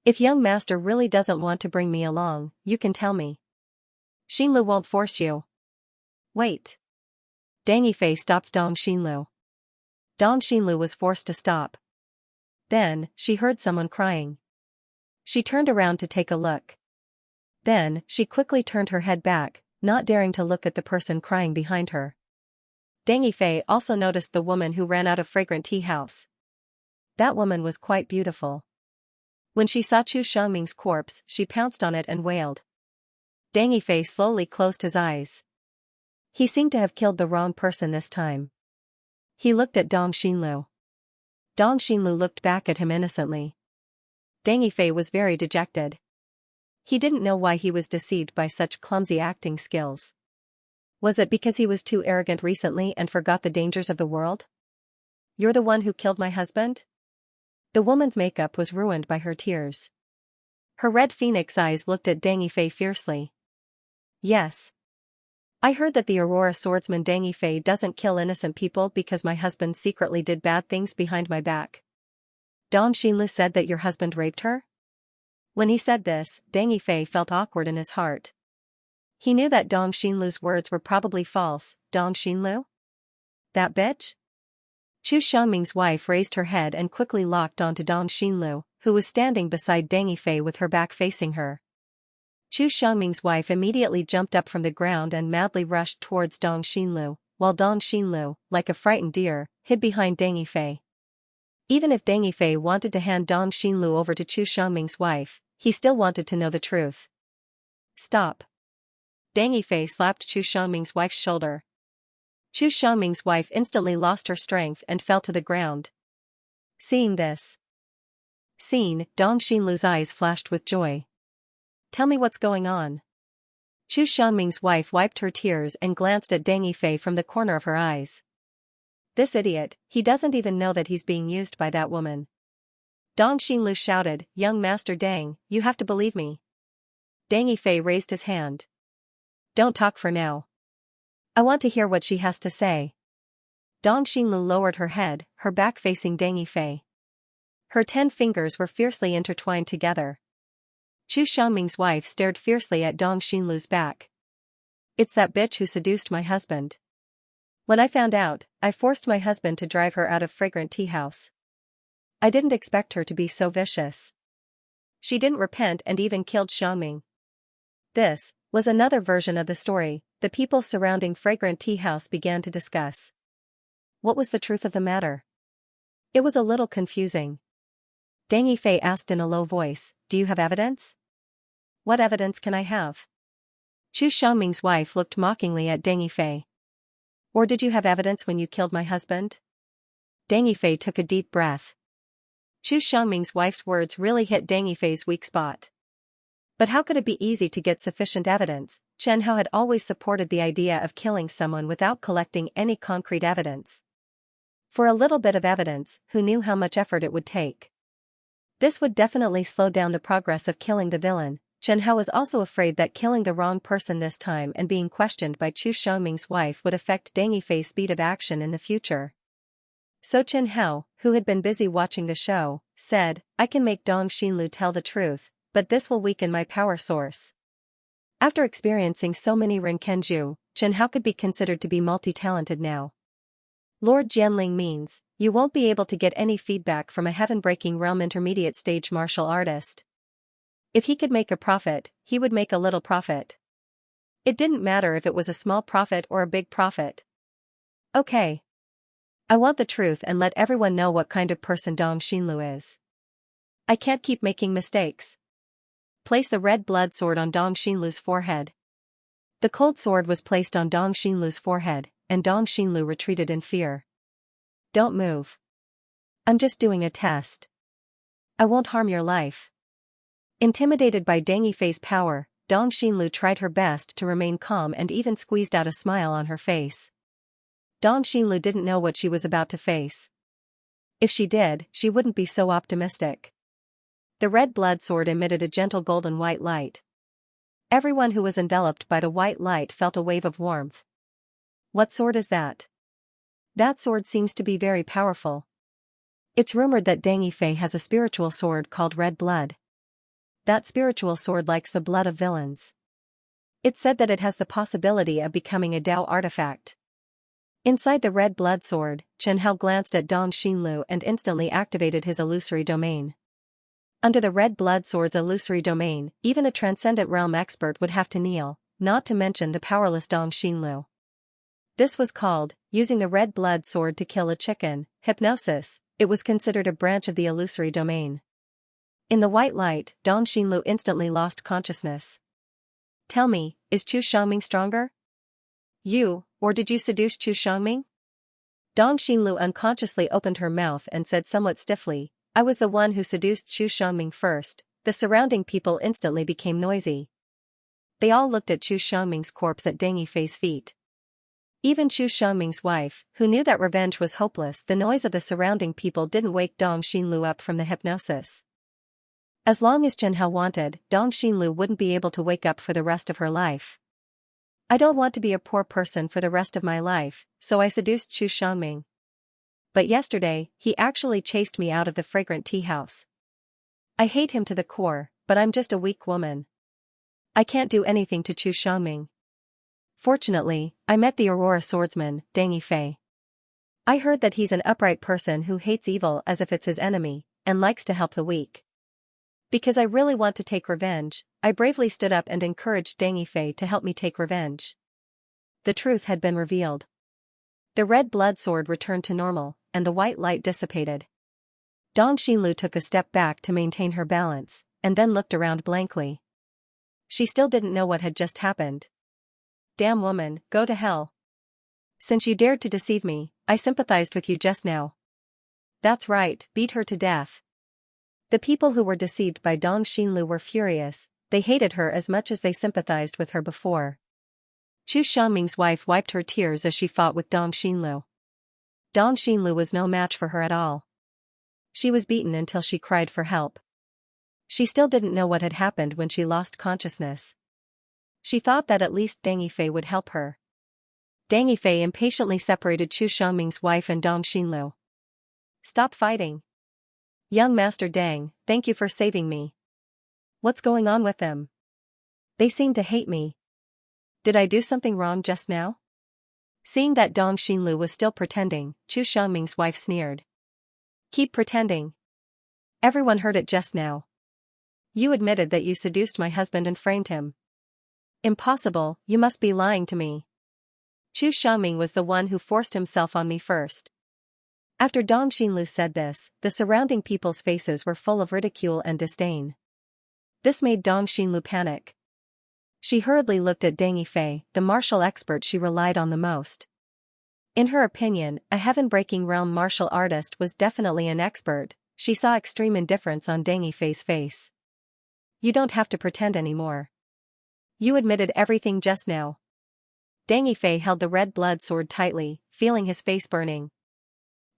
If young master really doesn't want to bring me along, you can tell me. Xinlu won't force you. Wait. Dang Yifei stopped Dong Xinlu. Dong Xinlu was forced to stop. Then, she heard someone crying. She turned around to take a look. Then, she quickly turned her head back, not daring to look at the person crying behind her. Dang Yifei also noticed the woman who ran out of fragrant tea house. That woman was quite beautiful. When she saw Chu Xiangming's corpse, she pounced on it and wailed. Dang Yifei slowly closed his eyes. He seemed to have killed the wrong person this time. He looked at Dong Xinlu. Dong Xinlu looked back at him innocently. Dang Yifei was very dejected. He didn't know why he was deceived by such clumsy acting skills. Was it because he was too arrogant recently and forgot the dangers of the world? You're the one who killed my husband? The woman's makeup was ruined by her tears. Her red phoenix eyes looked at Dang Yifei fiercely. Yes. I heard that the Aurora swordsman Dang Yifei doesn't kill innocent people because my husband secretly did bad things behind my back. Dong Xinlu said that your husband raped her? When he said this, Dang Yifei felt awkward in his heart. He knew that Dong Xinlu's words were probably false. Dong Xinlu? That bitch? Chu Xiangming's wife raised her head and quickly locked onto Dong Xinlu, who was standing beside Dang Yifei with her back facing her. Chu Xiangming's wife immediately jumped up from the ground and madly rushed towards Dong Xinlu, while Dong Xinlu, like a frightened deer, hid behind Dang Yifei. Even if Dang Yifei wanted to hand Dong Xinlu over to Chu Xiangming's wife, he still wanted to know the truth. Stop. Dang Yifei slapped Chu Xiangming's wife's shoulder. Chu Xiangming's wife instantly lost her strength and fell to the ground. Seeing this scene, Dong Xinlu's eyes flashed with joy. Tell me what's going on. Chu Xiangming's wife wiped her tears and glanced at Dang Yifei from the corner of her eyes. This idiot, he doesn't even know that he's being used by that woman. Dong Xinlu shouted, Young Master Dang, you have to believe me. Dang Yifei raised his hand. Don't talk for now. I want to hear what she has to say. Dong Xinlu lowered her head, her back facing Deng Yifei. Her 10 fingers were fiercely intertwined together. Chu Xiangming's wife stared fiercely at Dong Xinlu's back. "It's that bitch who seduced my husband. When I found out, I forced my husband to drive her out of Fragrant Tea House. I didn't expect her to be so vicious. She didn't repent and even killed Xiangming." This was another version of the story the people surrounding Fragrant Tea House began to discuss. What was the truth of the matter? It was a little confusing. Deng Yifei asked in a low voice, "Do you have evidence?" "What evidence can I have?" Chu Xiangming's wife looked mockingly at Deng Yifei. "Or did you have evidence when you killed my husband?" Deng Yifei took a deep breath. Chu Xiangming's wife's words really hit Deng Yifei's weak spot. But how could it be easy to get sufficient evidence? Chen Hao had always supported the idea of killing someone without collecting any concrete evidence. For a little bit of evidence, who knew how much effort it would take? This would definitely slow down the progress of killing the villain. Chen Hao was also afraid that killing the wrong person this time and being questioned by Chu Xiangming's wife would affect Deng Yifei's speed of action in the future. So Chen Hao, who had been busy watching the show, said, "I can make Dong Xinlu tell the truth, but this will weaken my power source." After experiencing so many Rinkenju, Chen Hao could be considered to be multi-talented now. Lord Jianling means, you won't be able to get any feedback from a heaven-breaking realm intermediate stage martial artist. If he could make a profit, he would make a little profit. It didn't matter if it was a small profit or a big profit. Okay. I want the truth and let everyone know what kind of person Dong Xinlu is. I can't keep making mistakes. Place the red blood sword on Dong Xinlu's forehead. The cold sword was placed on Dong Xinlu's forehead, and Dong Xinlu retreated in fear. "Don't move. I'm just doing a test. I won't harm your life." Intimidated by Deng Yifei's power, Dong Xinlu tried her best to remain calm and even squeezed out a smile on her face. Dong Xinlu didn't know what she was about to face. If she did, she wouldn't be so optimistic. The red blood sword emitted a gentle golden white light. Everyone who was enveloped by the white light felt a wave of warmth. "What sword is that?" "That sword seems to be very powerful. It's rumored that Deng Yifei has a spiritual sword called Red Blood. That spiritual sword likes the blood of villains. It's said that it has the possibility of becoming a Dao artifact." Inside the red blood sword, Chen Hao glanced at Dong Xinlu and instantly activated his illusory domain. Under the red blood sword's illusory domain, even a transcendent realm expert would have to kneel, not to mention the powerless Dong Xinlu. This was called, using the red blood sword to kill a chicken, hypnosis. It was considered a branch of the illusory domain. In the white light, Dong Xinlu instantly lost consciousness. "Tell me, is Chu Xiangming stronger? You, or did you seduce Chu Xiangming?" Dong Xinlu unconsciously opened her mouth and said somewhat stiffly, "I was the one who seduced Chu Xiangming first." The surrounding people instantly became noisy. They all looked at Chu Xiangming's corpse at Deng Yifei's feet. Even Chu Xiangming's wife, who knew that revenge was hopeless, the noise of the surrounding people didn't wake Dong Xinlu up from the hypnosis. As long as Chen Hao wanted, Dong Xinlu wouldn't be able to wake up for the rest of her life. "I don't want to be a poor person for the rest of my life, so I seduced Chu Xiangming. But yesterday, he actually chased me out of the Fragrant Tea House. I hate him to the core, but I'm just a weak woman. I can't do anything to Chu Xiangming. Fortunately, I met the Aurora swordsman, Deng Yifei. I heard that he's an upright person who hates evil as if it's his enemy, and likes to help the weak. Because I really want to take revenge, I bravely stood up and encouraged Deng Yifei to help me take revenge." The truth had been revealed. The red blood sword returned to normal, and the white light dissipated. Dong Xinlu took a step back to maintain her balance, and then looked around blankly. She still didn't know what had just happened. "Damn woman, go to hell. Since you dared to deceive me, I sympathized with you just now. That's right, beat her to death." The people who were deceived by Dong Xinlu were furious. They hated her as much as they sympathized with her before. Chu Xiangming's wife wiped her tears as she fought with Dong Xinlu. Dong Xinlu was no match for her at all. She was beaten until she cried for help. She still didn't know what had happened when she lost consciousness. She thought that at least Deng Yifei would help her. Dang Yifei impatiently separated Chu Xiangming's wife and Dong Xinlu. Stop fighting. Young Master Dang, thank you for saving me. What's going on with them? They seem to hate me. Did I do something wrong just now? Seeing that Dong Xinlu was still pretending, Chu Xiangming's wife sneered. Keep pretending. Everyone heard it just now. You admitted that you seduced my husband and framed him. Impossible, you must be lying to me. Chu Xiangming was the one who forced himself on me first. After Dong Xinlu said this, the surrounding people's faces were full of ridicule and disdain. This made Dong Xinlu panic. She hurriedly looked at Dang Yifei, the martial expert she relied on the most. In her opinion, a heaven-breaking realm martial artist was definitely an expert. She saw extreme indifference on Dang Yifei's face. You don't have to pretend anymore. You admitted everything just now. Dang Yifei held the red blood sword tightly, feeling his face burning.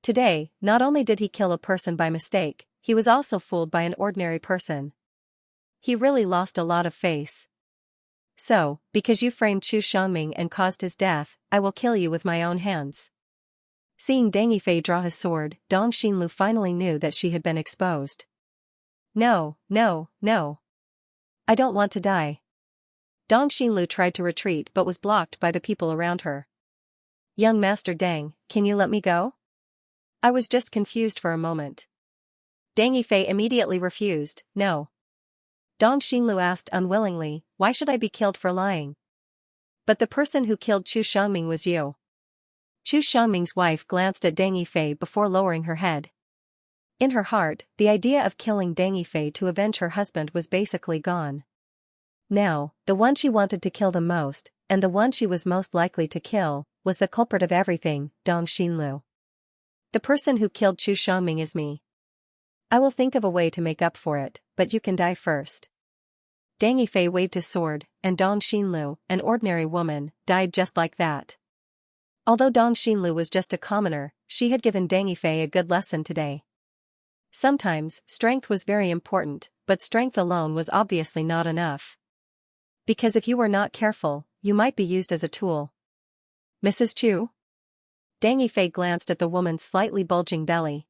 Today, not only did he kill a person by mistake, he was also fooled by an ordinary person. He really lost a lot of face. So, because you framed Chu Xiangming and caused his death, I will kill you with my own hands. Seeing Dang Yifei draw his sword, Dong Xinlu finally knew that she had been exposed. No, no, no. I don't want to die. Dong Xinlu tried to retreat but was blocked by the people around her. Young Master Dang, can you let me go? I was just confused for a moment. Dang Yifei immediately refused, no. Dong Xinlu asked unwillingly, why should I be killed for lying? But the person who killed Chu Xiangming was you. Chu Xiangming's wife glanced at Dang Yifei before lowering her head. In her heart, the idea of killing Dang Yifei to avenge her husband was basically gone. Now, the one she wanted to kill the most, and the one she was most likely to kill, was the culprit of everything, Dong Xinlu. The person who killed Chu Xiangming is me. I will think of a way to make up for it, but you can die first. Dang Yifei waved his sword, and Dong Xinlu, an ordinary woman, died just like that. Although Dong Xinlu was just a commoner, she had given Dang Yifei a good lesson today. Sometimes, strength was very important, but strength alone was obviously not enough. Because if you were not careful, you might be used as a tool. Mrs. Chu? Dang Yifei glanced at the woman's slightly bulging belly.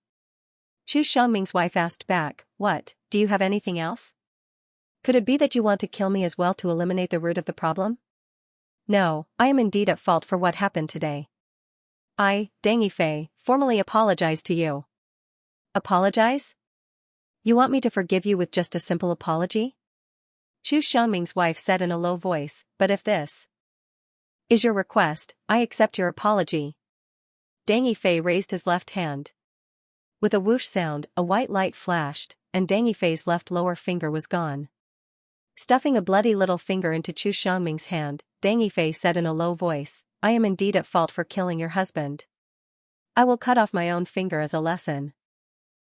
Chu Xiangming's wife asked back, what, do you have anything else? Could it be that you want to kill me as well to eliminate the root of the problem? No, I am indeed at fault for what happened today. I, Dang Yifei, formally apologize to you. Apologize? You want me to forgive you with just a simple apology? Chu Xiangming's wife said in a low voice, but if this is your request, I accept your apology. Dang Yifei raised his left hand. With a whoosh sound, a white light flashed, and Dang Yifei's left lower finger was gone. Stuffing a bloody little finger into Chu Xiangming's hand, Dang Yifei said in a low voice, I am indeed at fault for killing your husband. I will cut off my own finger as a lesson.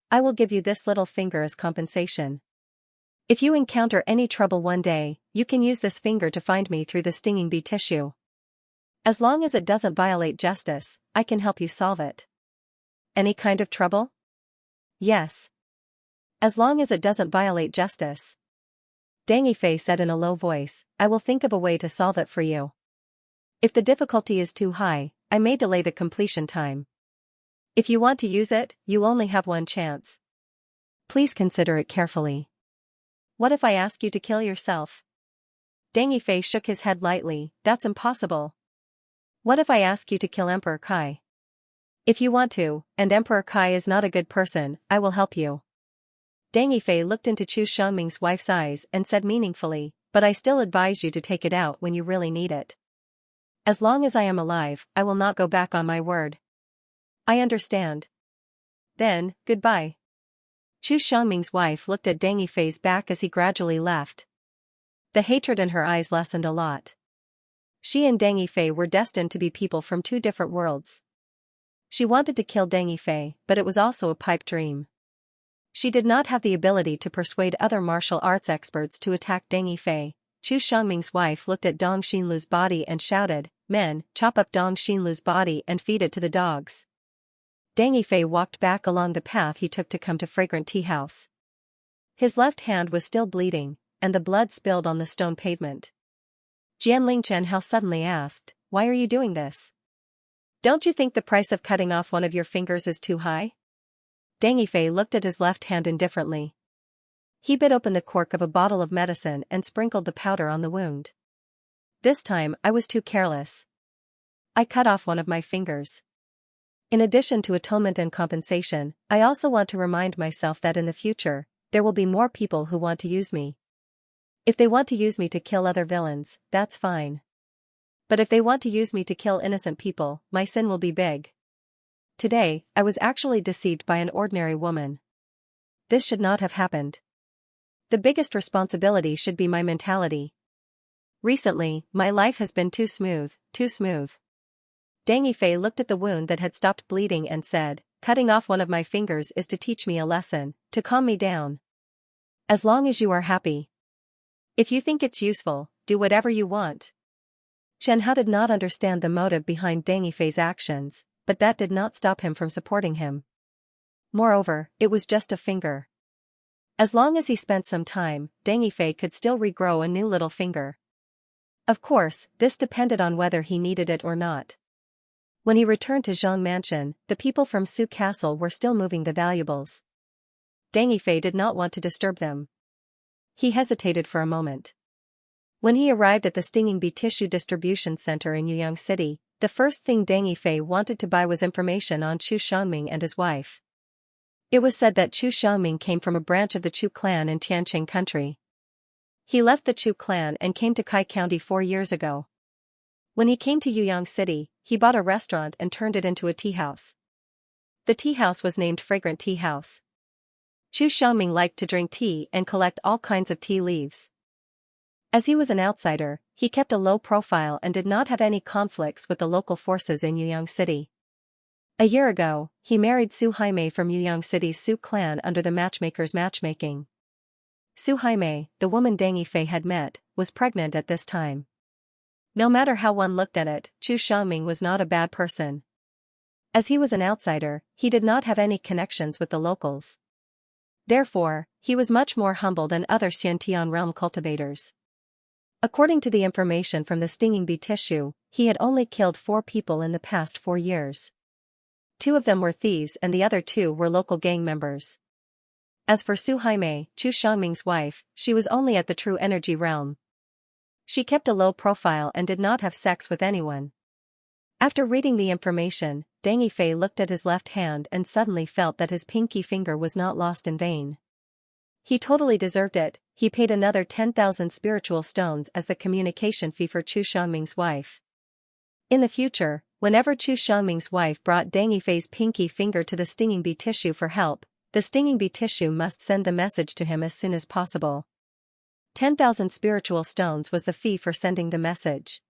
I will give you this little finger as compensation. If you encounter any trouble one day, you can use this finger to find me through the stinging bee tissue. As long as it doesn't violate justice, I can help you solve it. Any kind of trouble? Yes. As long as it doesn't violate justice. Dang Yifei said in a low voice, I will think of a way to solve it for you. If the difficulty is too high, I may delay the completion time. If you want to use it, you only have one chance. Please consider it carefully. What if I ask you to kill yourself? Dang Yifei shook his head lightly, that's impossible. What if I ask you to kill Emperor Kai? If you want to, and Emperor Kai is not a good person, I will help you. Dang Yifei looked into Chu Xiangming's wife's eyes and said meaningfully, but I still advise you to take it out when you really need it. As long as I am alive, I will not go back on my word. I understand. Then, goodbye. Chu Xiangming's wife looked at Dang Yifei's back as he gradually left. The hatred in her eyes lessened a lot. She and Dang Yifei were destined to be people from two different worlds. She wanted to kill Dang Yifei, but it was also a pipe dream. She did not have the ability to persuade other martial arts experts to attack Dang Yifei. Chu Xiangming's wife looked at Dong Xinlu's body and shouted, men, chop up Dong Xinlu's body and feed it to the dogs. Dang Yifei walked back along the path he took to come to Fragrant Tea House. His left hand was still bleeding, and the blood spilled on the stone pavement. Jian Lingchen Hao suddenly asked, why are you doing this? Don't you think the price of cutting off one of your fingers is too high? Deng Yifei looked at his left hand indifferently. He bit open the cork of a bottle of medicine and sprinkled the powder on the wound. This time I was too careless. I cut off one of my fingers. In addition to atonement and compensation, I also want to remind myself that in the future, there will be more people who want to use me. If they want to use me to kill other villains, that's fine. But if they want to use me to kill innocent people, my sin will be big. Today, I was actually deceived by an ordinary woman. This should not have happened. The biggest responsibility should be my mentality. Recently, my life has been too smooth, too smooth. Deng Yifei looked at the wound that had stopped bleeding and said, cutting off one of my fingers is to teach me a lesson, to calm me down. As long as you are happy. If you think it's useful, do whatever you want. Xianxia did not understand the motive behind Deng Yifei's actions, but that did not stop him from supporting him. Moreover, it was just a finger. As long as he spent some time, Deng Yifei could still regrow a new little finger. Of course, this depended on whether he needed it or not. When he returned to Zhang Mansion, the people from Su Castle were still moving the valuables. Deng Yifei did not want to disturb them. He hesitated for a moment. When he arrived at the Stinging Bee Tissue Distribution Center in Yuyang City, the first thing Deng Yifei wanted to buy was information on Chu Xiangming and his wife. It was said that Chu Xiangming came from a branch of the Chu clan in Tianqing country. He left the Chu clan and came to Kai County 4 years ago. When he came to Yuyang City, he bought a restaurant and turned it into a tea house. The tea house was named Fragrant Tea House. Chu Xiangming liked to drink tea and collect all kinds of tea leaves. As he was an outsider, he kept a low profile and did not have any conflicts with the local forces in Yuyang City. A year ago, he married Su Haimei from Yuyang City's Su clan under the matchmaker's matchmaking. Su Haimei, the woman Deng Yifei had met, was pregnant at this time. No matter how one looked at it, Chu Xiangming was not a bad person. As he was an outsider, he did not have any connections with the locals. Therefore, he was much more humble than other Xiantian realm cultivators. According to the information from the Stinging Bee Tissue, he had only killed 4 people in the past 4 years. 2 of them were thieves and the other 2 were local gang members. As for Su Haimei, Chu Xiangming's wife, she was only at the true energy realm. She kept a low profile and did not have sex with anyone. After reading the information, Deng Yifei looked at his left hand and suddenly felt that his pinky finger was not lost in vain. He totally deserved it. He paid another 10,000 spiritual stones as the communication fee for Chu Xiangming's wife. In the future, whenever Chu Xiangming's wife brought Deng Yifei's pinky finger to the Stinging Bee Tissue for help, the Stinging Bee Tissue must send the message to him as soon as possible. 10,000 spiritual stones was the fee for sending the message.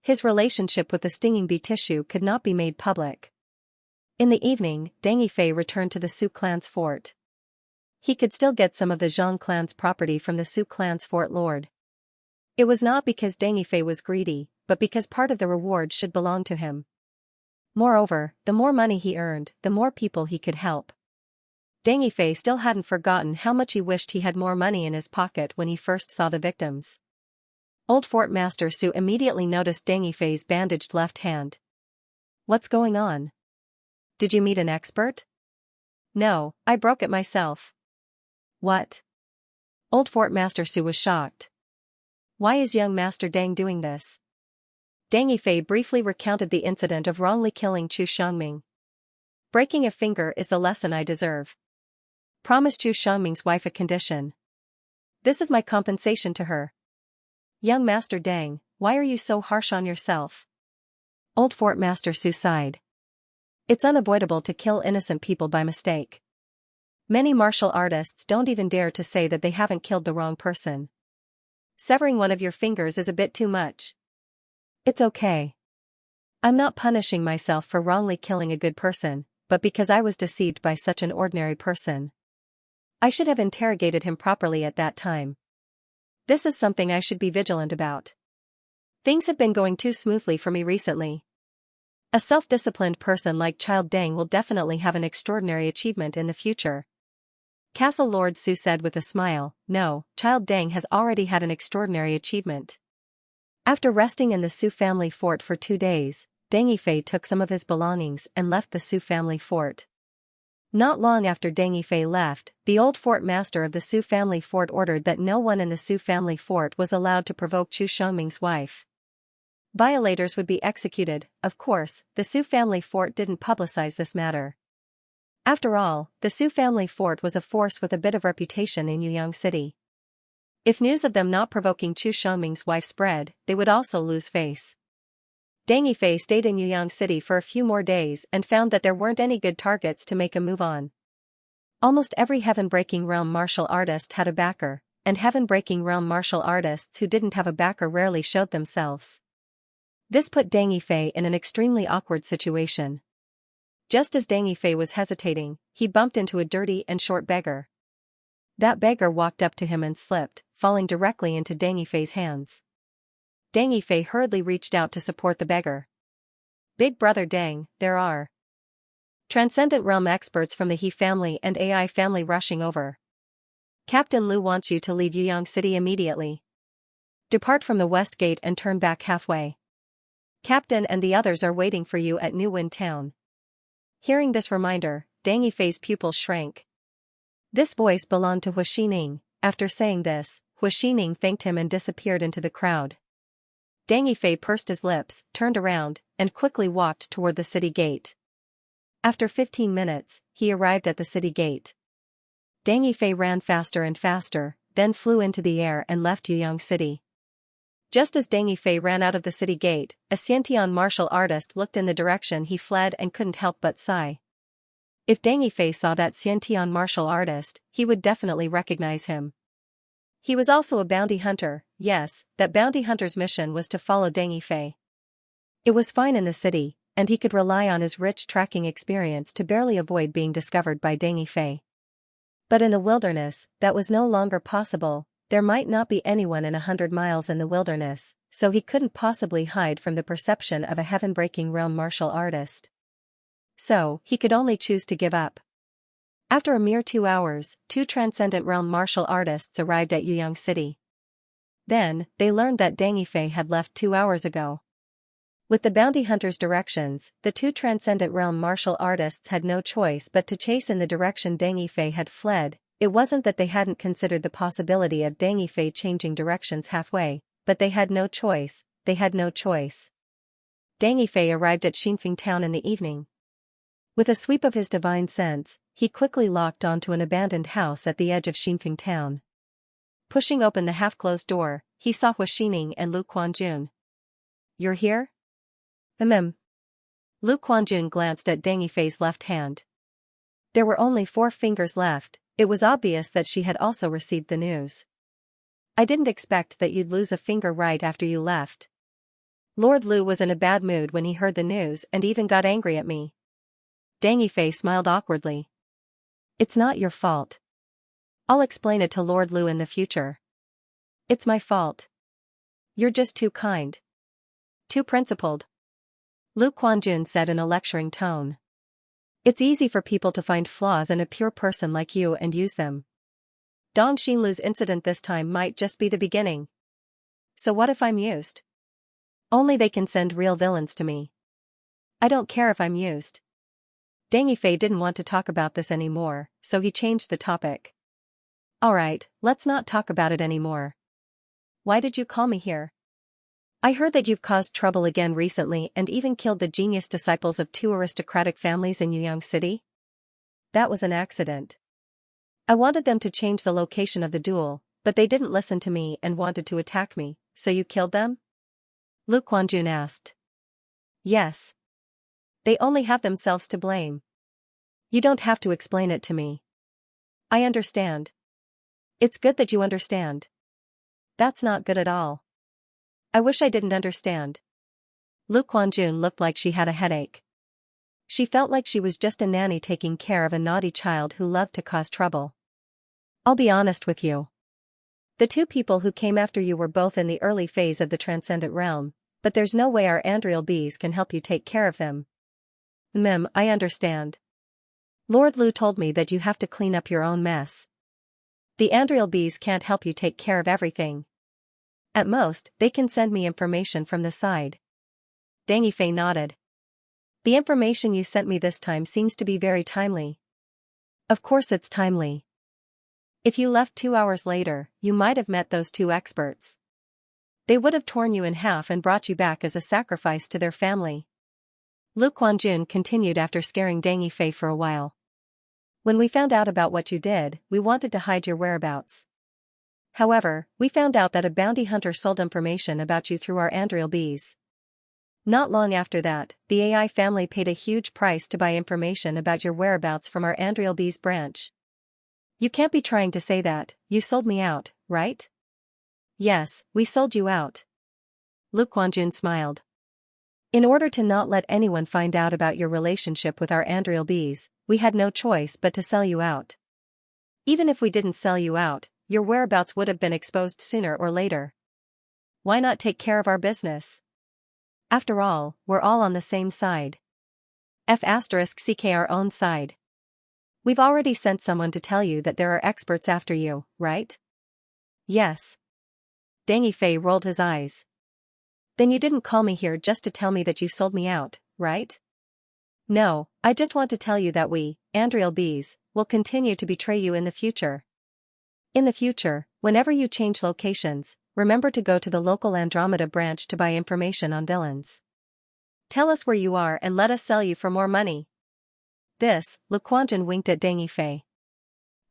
His relationship with the Stinging Bee Tissue could not be made public. In the evening, Deng Yifei returned to the Su clan's fort. He could still get some of the Zhang clan's property from the Su clan's fort lord. It was not because Deng Yifei was greedy, but because part of the reward should belong to him. Moreover, the more money he earned, the more people he could help. Deng Yifei still hadn't forgotten how much he wished he had more money in his pocket when he first saw the victims. Old Fort Master Su immediately noticed Deng Yifei's bandaged left hand. What's going on? Did you meet an expert? No, I broke it myself. What? Old Fort Master Su was shocked. Why is young Master Deng doing this? Deng Yifei briefly recounted the incident of wrongly killing Chu Xiangming. Breaking a finger is the lesson I deserve. Promise Chu Xiangming's wife a condition. This is my compensation to her. Young Master Deng, why are you so harsh on yourself? Old Fort Master Su sighed. It's unavoidable to kill innocent people by mistake. Many martial artists don't even dare to say that they haven't killed the wrong person. Severing one of your fingers is a bit too much. It's okay. I'm not punishing myself for wrongly killing a good person, but because I was deceived by such an ordinary person. I should have interrogated him properly at that time. This is something I should be vigilant about. Things have been going too smoothly for me recently. A self-disciplined person like Child Deng will definitely have an extraordinary achievement in the future. Castle Lord Su said with a smile, no, Child Deng has already had an extraordinary achievement. After resting in the Su family fort for 2 days, Deng Yifei took some of his belongings and left the Su family fort. Not long after Deng Yifei left, the old fort master of the Su family fort ordered that no one in the Su family fort was allowed to provoke Chu Shengming's wife. Violators would be executed. Of course, the Su family fort didn't publicize this matter. After all, the Su family fort was a force with a bit of reputation in Yuyang City. If news of them not provoking Chu Shengming's wife spread, they would also lose face. Deng Yifei stayed in Yuyang City for a few more days and found that there weren't any good targets to make a move on. Almost every heaven-breaking realm martial artist had a backer, and heaven-breaking realm martial artists who didn't have a backer rarely showed themselves. This put Deng Yifei in an extremely awkward situation. Just as Deng Yifei was hesitating, he bumped into a dirty and short beggar. That beggar walked up to him and slipped, falling directly into Deng Yifei's hands. Deng Yifei hurriedly reached out to support the beggar. "Big brother Deng, there are Transcendent Realm experts from the He family and AI family rushing over. Captain Lu wants you to leave Yuyang City immediately. Depart from the west gate and turn back halfway. Captain and the others are waiting for you at New Wind Town." Hearing this reminder, Deng Yifei's pupils shrank. This voice belonged to Hu Xining. After saying this, Hu Xining thanked him and disappeared into the crowd. Deng Yifei pursed his lips, turned around, and quickly walked toward the city gate. After 15 minutes, he arrived at the city gate. Deng Yifei ran faster and faster, then flew into the air and left Yuyang City. Just as Deng Yifei ran out of the city gate, a Xianxia martial artist looked in the direction he fled and couldn't help but sigh. If Deng Yifei saw that Xianxia martial artist, he would definitely recognize him. He was also a bounty hunter. Yes, that bounty hunter's mission was to follow Deng Yifei. It was fine in the city, and he could rely on his rich tracking experience to barely avoid being discovered by Deng Yifei. But in the wilderness, that was no longer possible. There might not be anyone in 100 miles in the wilderness, so he couldn't possibly hide from the perception of a heaven-breaking realm martial artist. So, he could only choose to give up. After a mere 2 hours, 2 Transcendent Realm martial artists arrived at Yuyang City. Then, they learned that Deng Yifei had left 2 hours ago. With the bounty hunter's directions, the 2 Transcendent Realm martial artists had no choice but to chase in the direction Deng Yifei had fled. It wasn't that they hadn't considered the possibility of Deng Yifei changing directions halfway, but they had no choice. Deng Yifei arrived at Xinfeng town in the evening. With a sweep of his divine sense, he quickly locked onto an abandoned house at the edge of Xinfeng town. Pushing open the half-closed door, he saw Hu Xining and Lu Quanjun. "You're here?" Lu Quanjun glanced at Deng Yifei's left hand. There were only 4 fingers left. It was obvious that she had also received the news. "I didn't expect that you'd lose a finger right after you left." Lord Lu was in a bad mood when he heard the news and even got angry at me. Deng Yifei smiled awkwardly. "It's not your fault. I'll explain it to Lord Lu in the future." "It's my fault. You're just too kind. Too principled," Lu Quanjun said in a lecturing tone. "It's easy for people to find flaws in a pure person like you and use them. Dong Xinlu's incident this time might just be the beginning. So what if I'm used? Only they can send real villains to me. I don't care if I'm used." Deng Yifei didn't want to talk about this anymore, so he changed the topic. "Alright, let's not talk about it anymore. Why did you call me here? I heard that you've caused trouble again recently and even killed the genius disciples of 2 aristocratic families in Yuyang City. That was an accident. I wanted them to change the location of the duel, but they didn't listen to me and wanted to attack me, so you killed them?" Lu Quanjun asked. "Yes. They only have themselves to blame. You don't have to explain it to me. I understand." "It's good that you understand." "That's not good at all. I wish I didn't understand." Lu Quanjun looked like she had a headache. She felt like she was just a nanny taking care of a naughty child who loved to cause trouble. "I'll be honest with you. The 2 people who came after you were both in the early phase of the Transcendent Realm, but there's no way our Andriel bees can help you take care of them." I understand. Lord Lu told me that you have to clean up your own mess. The Andriel bees can't help you take care of everything. At most, they can send me information from the side. Deng Yifei nodded. The information you sent me this time seems to be very timely. Of course it's timely. If you left 2 hours later, you might have met those two experts. They would have torn you in half and brought you back as a sacrifice to their family. Lu Quanjun continued after scaring Deng Yifei for a while. When we found out about what you did, we wanted to hide your whereabouts. However, we found out that a bounty hunter sold information about you through our Andriel bees. Not long after that, the AI family paid a huge price to buy information about your whereabouts from our Andriel bees branch. You can't be trying to say that you sold me out, right? Yes, we sold you out. Lu Quanjun smiled. In order to not let anyone find out about your relationship with our Andriel bees, we had no choice but to sell you out. Even if we didn't sell you out, your whereabouts would have been exposed sooner or later. Why not take care of our business? After all, we're all on the same side. *CK our own side. We've already sent someone to tell you that there are experts after you, right? Yes. Deng Yifei rolled his eyes. Then you didn't call me here just to tell me that you sold me out, right? No, I just want to tell you that we, Andriel bees, will continue to betray you in the future. In the future, whenever you change locations, remember to go to the local Andromeda branch to buy information on villains. Tell us where you are and let us sell you for more money. This, Lu Quanjun winked at Deng Yifei.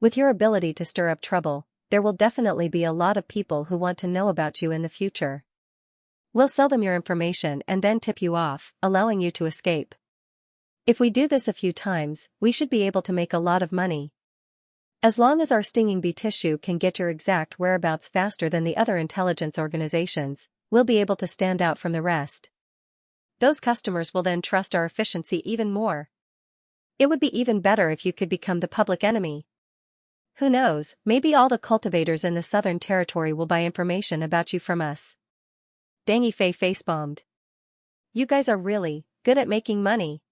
With your ability to stir up trouble, there will definitely be a lot of people who want to know about you in the future. We'll sell them your information and then tip you off, allowing you to escape. If we do this a few times, we should be able to make a lot of money. As long as our stinging bee tissue can get your exact whereabouts faster than the other intelligence organizations, we'll be able to stand out from the rest. Those customers will then trust our efficiency even more. It would be even better if you could become the public enemy. Who knows, maybe all the cultivators in the Southern Territory will buy information about you from us. Deng Yifei face-bombed. You guys are really good at making money.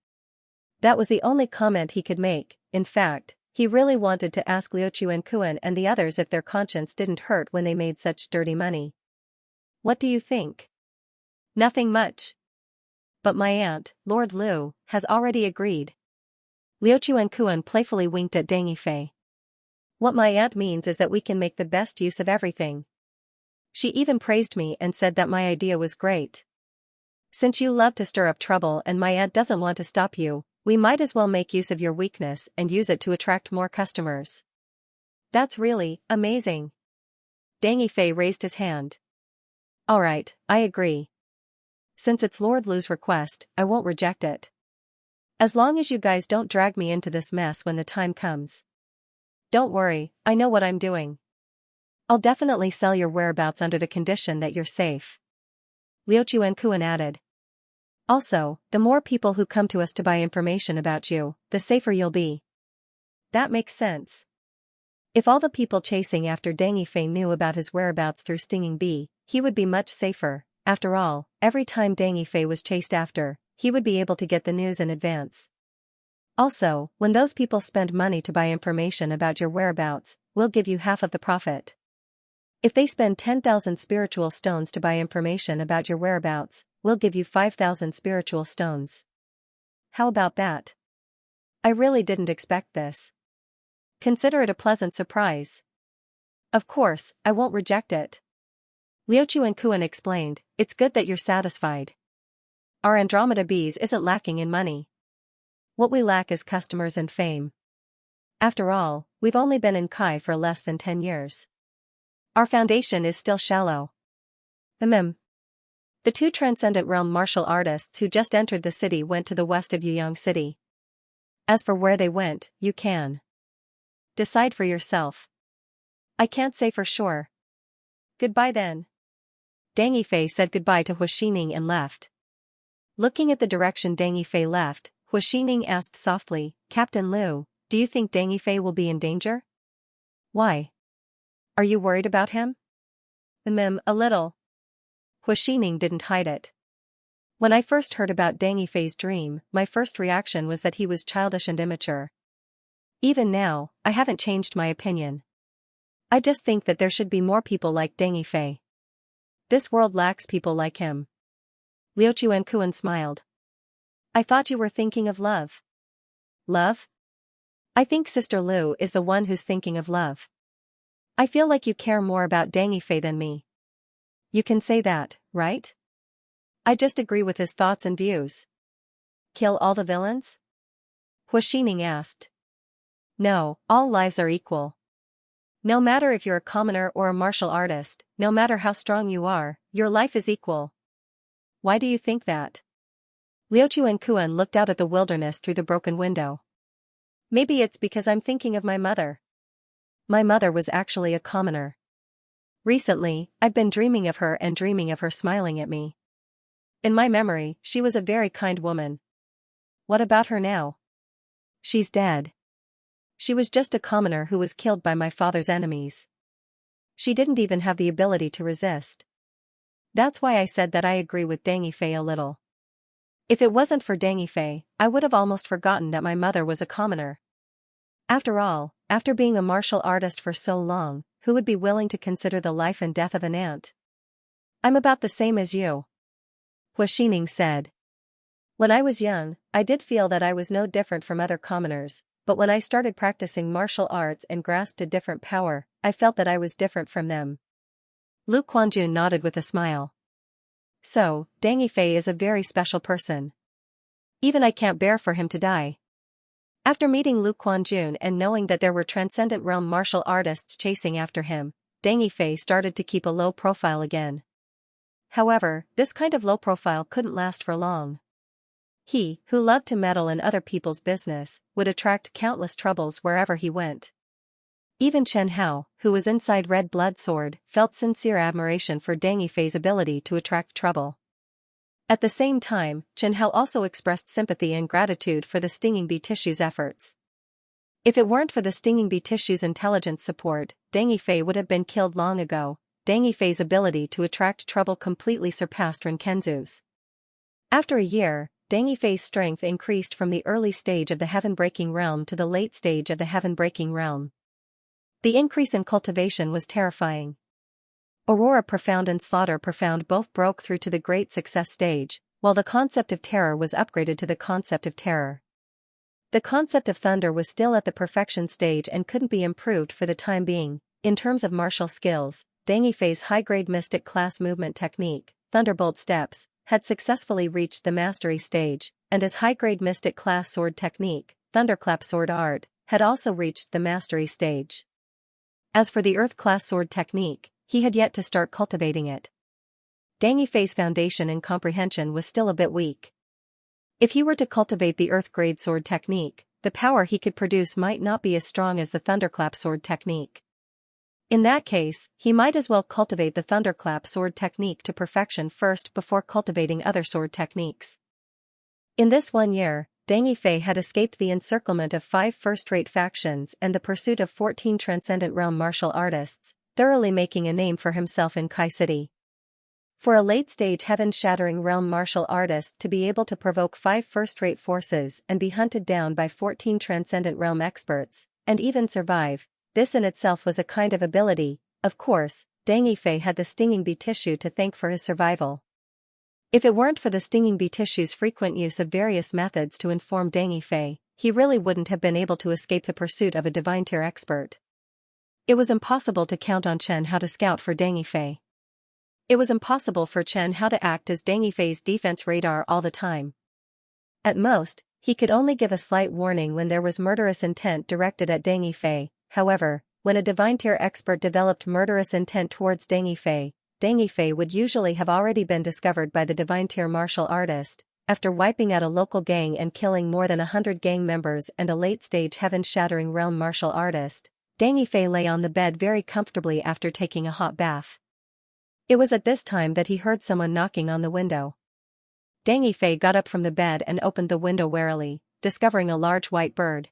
That was the only comment he could make. In fact, he really wanted to ask Liu Chuankuan and the others if their conscience didn't hurt when they made such dirty money. What do you think? Nothing much. But my aunt, Lord Liu, has already agreed. Liu Chuankuan playfully winked at Deng Yifei. What my aunt means is that we can make the best use of everything. She even praised me and said that my idea was great. Since you love to stir up trouble and my aunt doesn't want to stop you, we might as well make use of your weakness and use it to attract more customers. That's really amazing. Deng Yifei raised his hand. Alright, I agree. Since it's Lord Lu's request, I won't reject it. As long as you guys don't drag me into this mess when the time comes. Don't worry, I know what I'm doing. I'll definitely sell your whereabouts under the condition that you're safe. Liu Chuankuan added. Also, the more people who come to us to buy information about you, the safer you'll be. That makes sense. If all the people chasing after Deng Yifei knew about his whereabouts through Stinging Bee, he would be much safer. After all, every time Deng Yifei was chased after, he would be able to get the news in advance. Also, when those people spend money to buy information about your whereabouts, we'll give you half of the profit. If they spend 10,000 spiritual stones to buy information about your whereabouts, we'll give you 5,000 spiritual stones. How about that? I really didn't expect this. Consider it a pleasant surprise. Of course, I won't reject it. Liu Chuankuan explained, it's good that you're satisfied. Our Andromeda bees isn't lacking in money. What we lack is customers and fame. After all, we've only been in Kai for less than 10 years. Our foundation is still shallow. The two Transcendent Realm martial artists who just entered the city went to the west of Yuyang City. As for where they went, you can decide for yourself. I can't say for sure. Goodbye then. Deng Yifei said goodbye to Hu Xining and left. Looking at the direction Deng Yifei left, Hu Xining asked softly, Captain Liu, do you think Deng Yifei will be in danger? Why? Are you worried about him? A little. Hu Xining didn't hide it. When I first heard about Deng Yifei's dream, my first reaction was that he was childish and immature. Even now, I haven't changed my opinion. I just think that there should be more people like Deng Yifei. This world lacks people like him. Liu Chuankuan smiled. I thought you were thinking of love. Love? I think Sister Liu is the one who's thinking of love. I feel like you care more about Dang Yifei than me. You can say that, right? I just agree with his thoughts and views. Kill all the villains? Hua Xining asked. No, all lives are equal. No matter if you're a commoner or a martial artist, no matter how strong you are, your life is equal. Why do you think that? Liu Chuankuan looked out at the wilderness through the broken window. Maybe it's because I'm thinking of my mother. My mother was actually a commoner. Recently, I've been dreaming of her and dreaming of her smiling at me. In my memory, she was a very kind woman. What about her now? She's dead. She was just a commoner who was killed by my father's enemies. She didn't even have the ability to resist. That's why I said that I agree with Dang Yifei a little. If it wasn't for Dang Yifei, I would have almost forgotten that my mother was a commoner. After all, after being a martial artist for so long, who would be willing to consider the life and death of an ant? I'm about the same as you. Hua Xining said. When I was young, I did feel that I was no different from other commoners, but when I started practicing martial arts and grasped a different power, I felt that I was different from them. Lu Quanjun nodded with a smile. So, Dang Yifei is a very special person. Even I can't bear for him to die. After meeting Lu Quanjun and knowing that there were Transcendent Realm martial artists chasing after him, Dang Yifei started to keep a low profile again. However, this kind of low profile couldn't last for long. He, who loved to meddle in other people's business, would attract countless troubles wherever he went. Even Chen Hao, who was inside Red Blood Sword, felt sincere admiration for Dang Yifei's ability to attract trouble. At the same time, Chen Hao also expressed sympathy and gratitude for the Stinging Bee Tissue's efforts. If it weren't for the Stinging Bee Tissue's intelligence support, Dang Yifei would have been killed long ago. Dang Yifei's ability to attract trouble completely surpassed Ren Kenzu's. After a year, Dang Yifei's strength increased from the early stage of the Heaven-Breaking Realm to the late stage of the Heaven-Breaking Realm. The increase in cultivation was terrifying. Aurora Profound and Slaughter Profound both broke through to the Great Success stage, while the concept of terror was upgraded to the concept of terror. The concept of thunder was still at the perfection stage and couldn't be improved for the time being. In terms of martial skills, Dang Yifei's high-grade mystic class movement technique, Thunderbolt Steps, had successfully reached the mastery stage, and his high-grade mystic class sword technique, Thunderclap Sword Art, had also reached the mastery stage. As for the Earth class sword technique, he had yet to start cultivating it. Dang Yifei's foundation and comprehension was still a bit weak. If he were to cultivate the Earth grade sword technique, the power he could produce might not be as strong as the Thunderclap sword technique. In that case, he might as well cultivate the Thunderclap sword technique to perfection first before cultivating other sword techniques. In this 1 year, Dang Yifei had escaped the encirclement of 5 first-rate factions and the pursuit of 14 Transcendent Realm martial artists, thoroughly making a name for himself in Kai City. For a late-stage heaven-shattering realm martial artist to be able to provoke 5 first-rate forces and be hunted down by 14 Transcendent Realm experts, and even survive, this in itself was a kind of ability. Of course, Dang Yifei had the Stinging Bee Tissue to thank for his survival. If it weren't for the Stinging Bee Tissue's frequent use of various methods to inform Dang Yifei, he really wouldn't have been able to escape the pursuit of a divine tier expert. It was impossible to count on Chen Hao to scout for Dang Yifei. It was impossible for Chen Hao to act as Dang Yifei's defense radar all the time. At most, he could only give a slight warning when there was murderous intent directed at Dang Yifei. However, when a divine tier expert developed murderous intent towards Dang Yifei would usually have already been discovered by the divine tier martial artist. After wiping out a local gang and killing more than 100 gang members and a late-stage heaven-shattering realm martial artist, Dang Yifei lay on the bed very comfortably after taking a hot bath. It was at this time that he heard someone knocking on the window. Dang Yifei got up from the bed and opened the window warily, discovering a large white bird.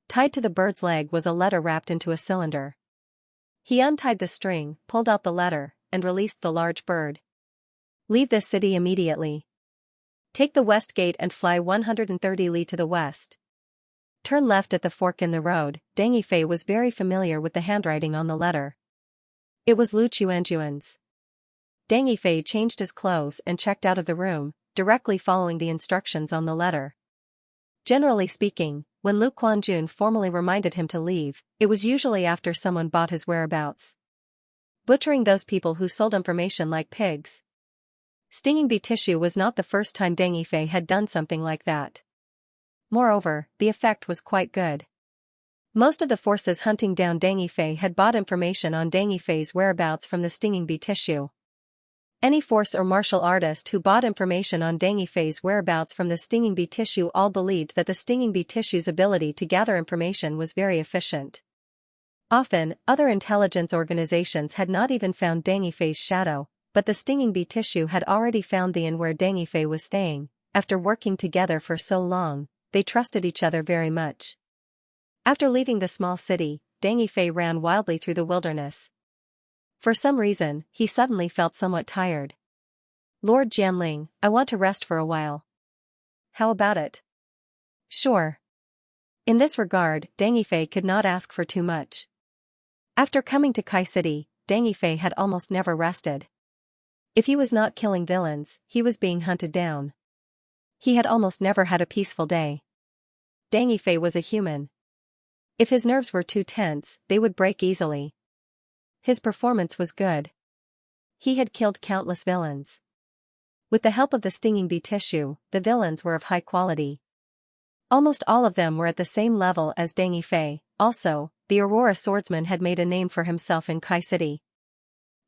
Tied to the bird's leg was a letter wrapped into a cylinder. He untied the string, pulled out the letter, and released the large bird. Leave this city immediately. Take the west gate and fly 130 li to the west. Turn left at the fork in the road. Dang Yifei was very familiar with the handwriting on the letter. It was Lu Chuanjuan's. Deng Yifei changed his clothes and checked out of the room, directly following the instructions on the letter. Generally speaking, when Lu Quanjun formally reminded him to leave, it was usually after someone bought his whereabouts. Butchering those people who sold information like pigs. Stinging bee tissue was not the first time Deng Yifei had done something like that. Moreover, the effect was quite good. Most of the forces hunting down Deng Yifei had bought information on Deng Yifei's whereabouts from the stinging bee tissue. Any force or martial artist who bought information on Deng Yifei's whereabouts from the stinging bee tissue all believed that the stinging bee tissue's ability to gather information was very efficient. Often, other intelligence organizations had not even found Deng Yifei's shadow, but the stinging bee tissue had already found the inn where Deng Yifei was staying. After working together for so long, they trusted each other very much. After leaving the small city, Deng Yifei ran wildly through the wilderness. For some reason, he suddenly felt somewhat tired. Lord Jianling, I want to rest for a while. How about it? Sure. In this regard, Deng Yifei could not ask for too much. After coming to Kai City, Deng Yifei had almost never rested. If he was not killing villains, he was being hunted down. He had almost never had a peaceful day. Deng Yifei was a human. If his nerves were too tense, they would break easily. His performance was good. He had killed countless villains. With the help of the stinging bee tissue, the villains were of high quality. Almost all of them were at the same level as Deng Yifei. Also, the Aurora swordsman had made a name for himself in Kai City.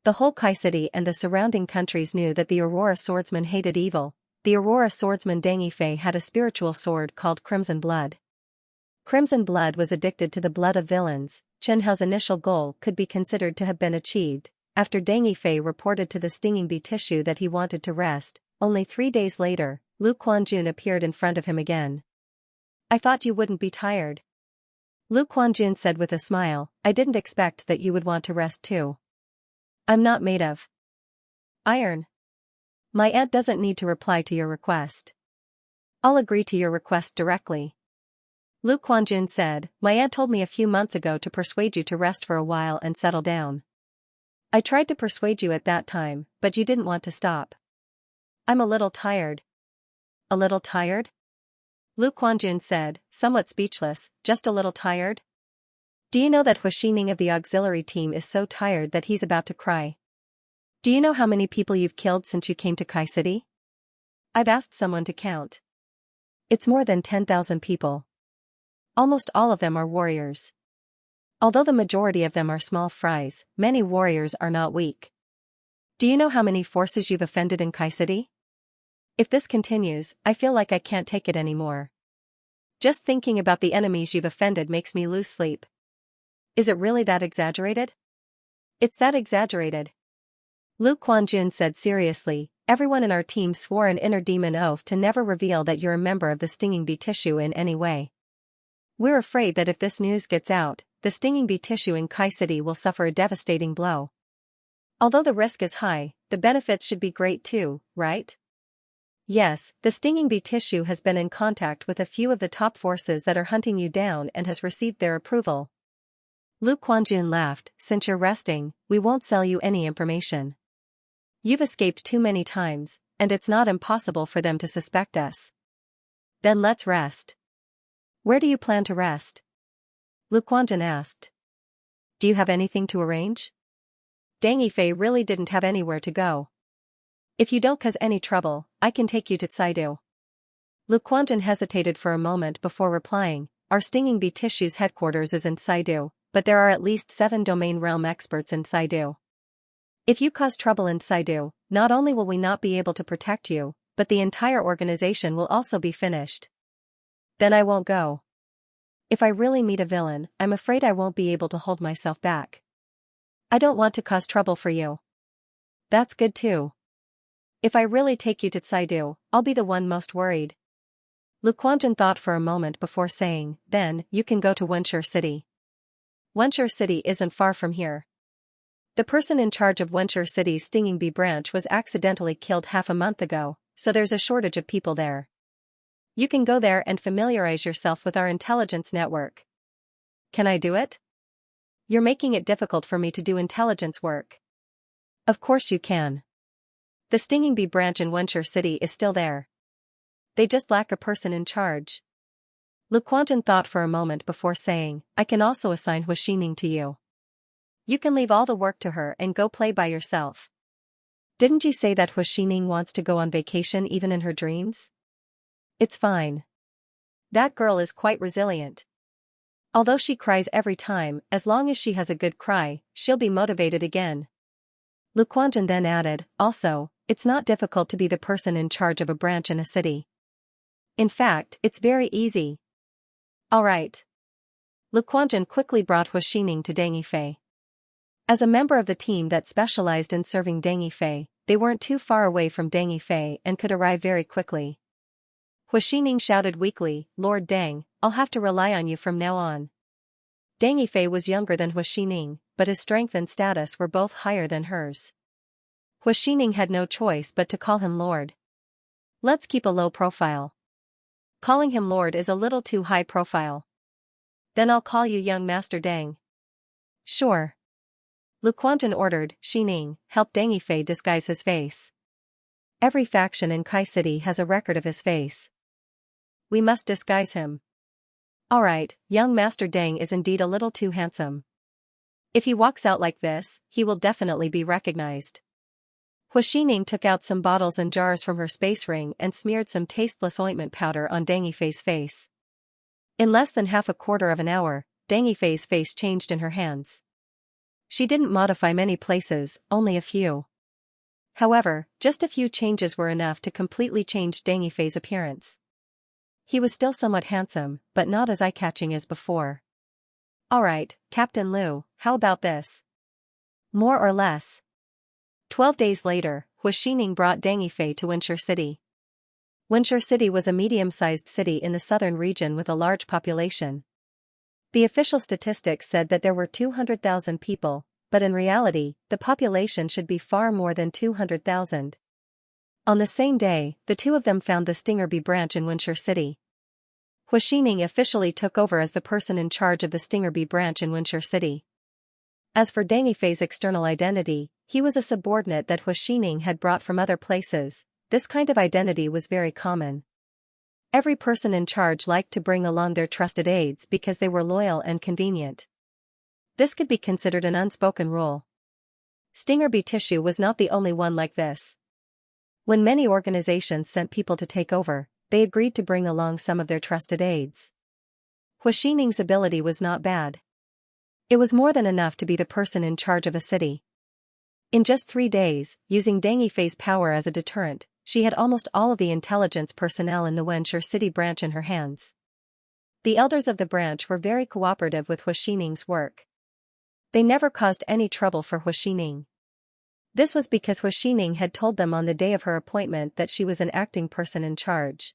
The whole Kai City and the surrounding countries knew that the Aurora swordsman hated evil. The Aurora swordsman Deng Yifei had a spiritual sword called Crimson Blood. Crimson Blood was addicted to the blood of villains. Chen Hao's initial goal could be considered to have been achieved. After Deng Yifei reported to the stinging bee tissue that he wanted to rest, only 3 days later, Lu Quanjun appeared in front of him again. I thought you wouldn't be tired. Lu Quanjun said with a smile, I didn't expect that you would want to rest too. I'm not made of iron. My aunt doesn't need to reply to your request. I'll agree to your request directly. Lu Quanjun said, my aunt told me a few months ago to persuade you to rest for a while and settle down. I tried to persuade you at that time, but you didn't want to stop. I'm a little tired. A little tired? Lu Quanjun said, somewhat speechless, just a little tired? Do you know that Hu Xining of the auxiliary team is so tired that he's about to cry? Do you know how many people you've killed since you came to Kai City? I've asked someone to count. It's more than 10,000 people. Almost all of them are warriors. Although the majority of them are small fries, many warriors are not weak. Do you know how many forces you've offended in Kai City? If this continues, I feel like I can't take it anymore. Just thinking about the enemies you've offended makes me lose sleep. Is it really that exaggerated? It's that exaggerated. Lu Quanjun said seriously, everyone in our team swore an inner demon oath to never reveal that you're a member of the stinging bee tissue in any way. We're afraid that if this news gets out, the stinging bee tissue in Kai City will suffer a devastating blow. Although the risk is high, the benefits should be great too, right? Yes, the stinging bee tissue has been in contact with a few of the top forces that are hunting you down and has received their approval. Lu Quanjun laughed, since you're resting, we won't sell you any information. You've escaped too many times, and it's not impossible for them to suspect us. Then let's rest. Where do you plan to rest? Lu Quanjun asked. Do you have anything to arrange? Deng Yifei really didn't have anywhere to go. If you don't cause any trouble, I can take you to Caidu. Lu Quanjun hesitated for a moment before replying, our stinging bee tissue's headquarters is in Caidu, but there are at least 7 domain realm experts in Caidu. If you cause trouble in Caidu, not only will we not be able to protect you, but the entire organization will also be finished. Then I won't go. If I really meet a villain, I'm afraid I won't be able to hold myself back. I don't want to cause trouble for you. That's good too. If I really take you to Caidu, I'll be the one most worried. Lu Quanjun thought for a moment before saying, then, you can go to Wenshur City. Wenshur City isn't far from here. The person in charge of Wenshur City's stinging bee branch was accidentally killed half a month ago, so there's a shortage of people there. You can go there and familiarize yourself with our intelligence network. Can I do it? You're making it difficult for me to do intelligence work. Of course you can. The stinging bee branch in Wenshur City is still there. They just lack a person in charge. Luquanjan thought for a moment before saying, I can also assign Huaxining to you. You can leave all the work to her and go play by yourself. Didn't you say that Huaxining wants to go on vacation even in her dreams? It's fine. That girl is quite resilient. Although she cries every time, as long as she has a good cry, she'll be motivated again. Luquanjan then added, also, it's not difficult to be the person in charge of a branch in a city. In fact, it's very easy. All right. Luquanjan quickly brought Huaxining to Deng Yifei. As a member of the team that specialized in serving Deng Yifei, they weren't too far away from Deng Yifei and could arrive very quickly. Huaxining shouted weakly, Lord Deng, I'll have to rely on you from now on. Deng Yifei was younger than Huaxining, but his strength and status were both higher than hers. Huaxining had no choice but to call him Lord. Let's keep a low profile. Calling him Lord is a little too high profile. Then I'll call you young Master Deng. Sure. Luquanjan ordered, Xining, help Deng Yifei disguise his face. Every faction in Kai City has a record of his face. We must disguise him. Alright, young Master Deng is indeed a little too handsome. If he walks out like this, he will definitely be recognized. Huaxining took out some bottles and jars from her space ring and smeared some tasteless ointment powder on Deng Yifei's face. In less than half a quarter of an hour, Deng Yifei's face changed in her hands. She didn't modify many places, only a few. However, just a few changes were enough to completely change Deng Yifei's appearance. He was still somewhat handsome, but not as eye-catching as before. Alright, Captain Liu, how about this? More or less. 12 days later, Huaxining brought Deng Yifei to Wenshur City. Wenshur City was a medium-sized city in the southern region with a large population. The official statistics said that there were 200,000 people, but in reality, the population should be far more than 200,000. On the same day, the two of them found the stinger bee branch in Wenshur City. Huaxining officially took over as the person in charge of the stinger bee branch in Wenshur City. As for Deng Yifei's external identity, he was a subordinate that Huaxining had brought from other places. This kind of identity was very common. Every person in charge liked to bring along their trusted aides because they were loyal and convenient. This could be considered an unspoken rule. Stinger bee tissue was not the only one like this. When many organizations sent people to take over, they agreed to bring along some of their trusted aides. Huaxining's ability was not bad. It was more than enough to be the person in charge of a city. In just 3 days, using Deng Yifei's power as a deterrent, she had almost all of the intelligence personnel in the Wenshur City branch in her hands. The elders of the branch were very cooperative with Huaxining's work. They never caused any trouble for Huaxining. This was because Huaxining had told them on the day of her appointment that she was an acting person in charge.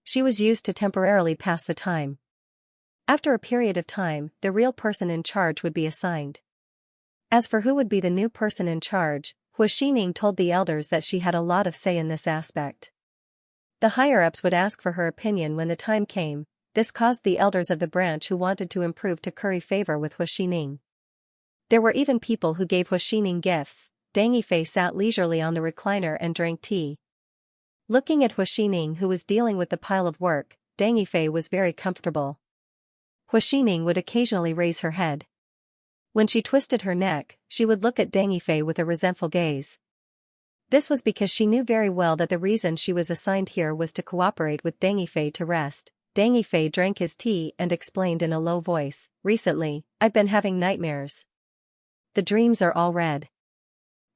She was used to temporarily pass the time. After a period of time, the real person in charge would be assigned. As for who would be the new person in charge, Huaxining told the elders that she had a lot of say in this aspect. The higher-ups would ask for her opinion when the time came. This caused the elders of the branch who wanted to improve to curry favor with Huaxining. There were even people who gave Huaxining gifts. Deng Yifei sat leisurely on the recliner and drank tea. Looking at Huaxining, who was dealing with the pile of work, Deng Yifei was very comfortable. Huaxining would occasionally raise her head. When she twisted her neck, she would look at Deng Yifei with a resentful gaze. This was because she knew very well that the reason she was assigned here was to cooperate with Deng Yifei to rest. Deng Yifei drank his tea and explained in a low voice, recently, I've been having nightmares. The dreams are all red.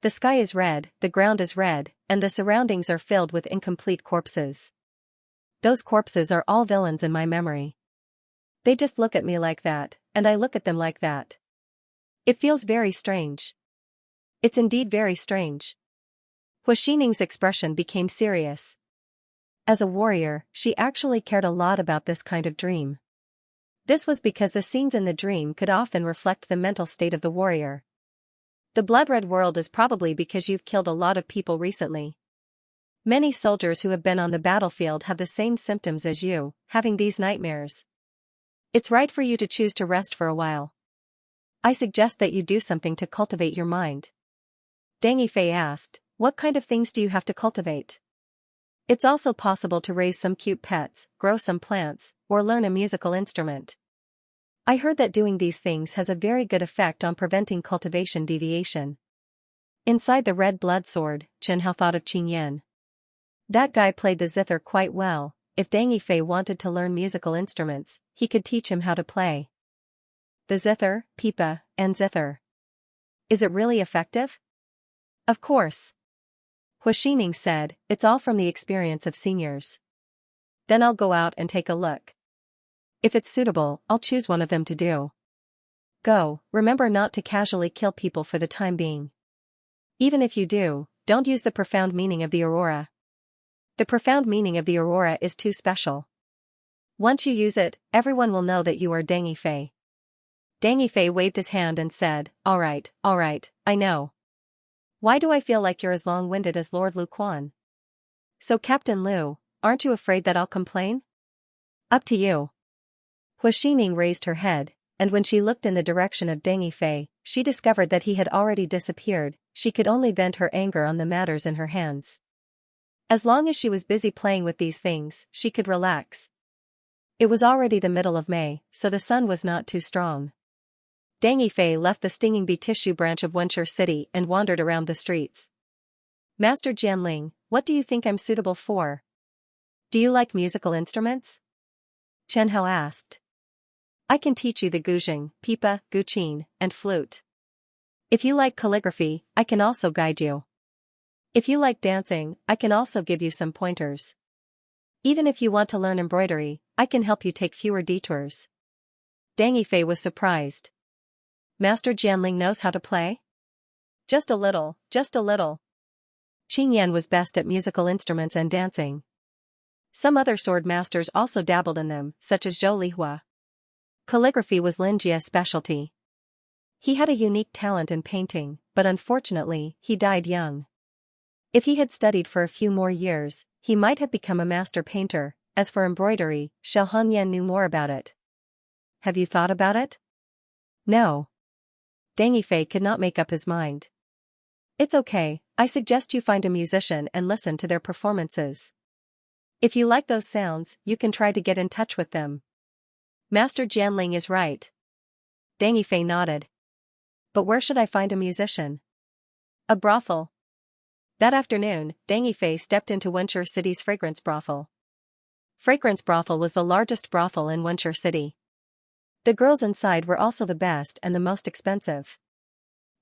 The sky is red, the ground is red, and the surroundings are filled with incomplete corpses. Those corpses are all villains in my memory. They just look at me like that, and I look at them like that. It feels very strange. It's indeed very strange. Huaxining's expression became serious. As a warrior, she actually cared a lot about this kind of dream. This was because the scenes in the dream could often reflect the mental state of the warrior. The blood-red world is probably because you've killed a lot of people recently. Many soldiers who have been on the battlefield have the same symptoms as you, having these nightmares. It's right for you to choose to rest for a while. I suggest that you do something to cultivate your mind. Deng Yifei asked, What kind of things do you have to cultivate? It's also possible to raise some cute pets, grow some plants, or learn a musical instrument. I heard that doing these things has a very good effect on preventing cultivation deviation. Inside the red blood sword, Xianxia thought of Qing Yan. That guy played the zither quite well. If Deng Yifei wanted to learn musical instruments, he could teach him how to play the zither, pipa, and zither. Is it really effective? Of course. Hua Xining said, it's all from the experience of seniors. Then I'll go out and take a look. If it's suitable, I'll choose one of them to do. Go, remember not to casually kill people for the time being. Even if you do, don't use the profound meaning of the aurora. The profound meaning of the aurora is too special. Once you use it, everyone will know that you are Deng Yifei. Deng Yifei waved his hand and said, all right, I know. Why do I feel like you're as long-winded as Lord Lu Quan? So Captain Lu, aren't you afraid that I'll complain? Up to you. Hua Xining raised her head, and when she looked in the direction of Deng Yifei, she discovered that he had already disappeared. She could only vent her anger on the matters in her hands. As long as she was busy playing with these things, she could relax. It was already the middle of May, so the sun was not too strong. Deng Yifei left the stinging bee tissue branch of Wenchur City and wandered around the streets. Master Jianling, what do you think I'm suitable for? Do you like musical instruments? Chen Hao asked. I can teach you the guzheng, pipa, guqin, and flute. If you like calligraphy, I can also guide you. If you like dancing, I can also give you some pointers. Even if you want to learn embroidery, I can help you take fewer detours. Deng Yifei was surprised. Master Jianling knows how to play? Just a little, just a little. Qing Yan was best at musical instruments and dancing. Some other sword masters also dabbled in them, such as Zhou Lihua. Calligraphy was Lin Jia's specialty. He had a unique talent in painting, but unfortunately, he died young. If he had studied for a few more years, he might have become a master painter. As for embroidery, Xiao Hongyan knew more about it. Have you thought about it? No. Deng Yifei could not make up his mind. It's okay, I suggest you find a musician and listen to their performances. If you like those sounds, you can try to get in touch with them. Master Jianling is right. Deng Yifei nodded. But where should I find a musician? A brothel. That afternoon, Deng Yifei stepped into Wenchur City's fragrance brothel. Fragrance brothel was the largest brothel in Wenchur City. The girls inside were also the best and the most expensive.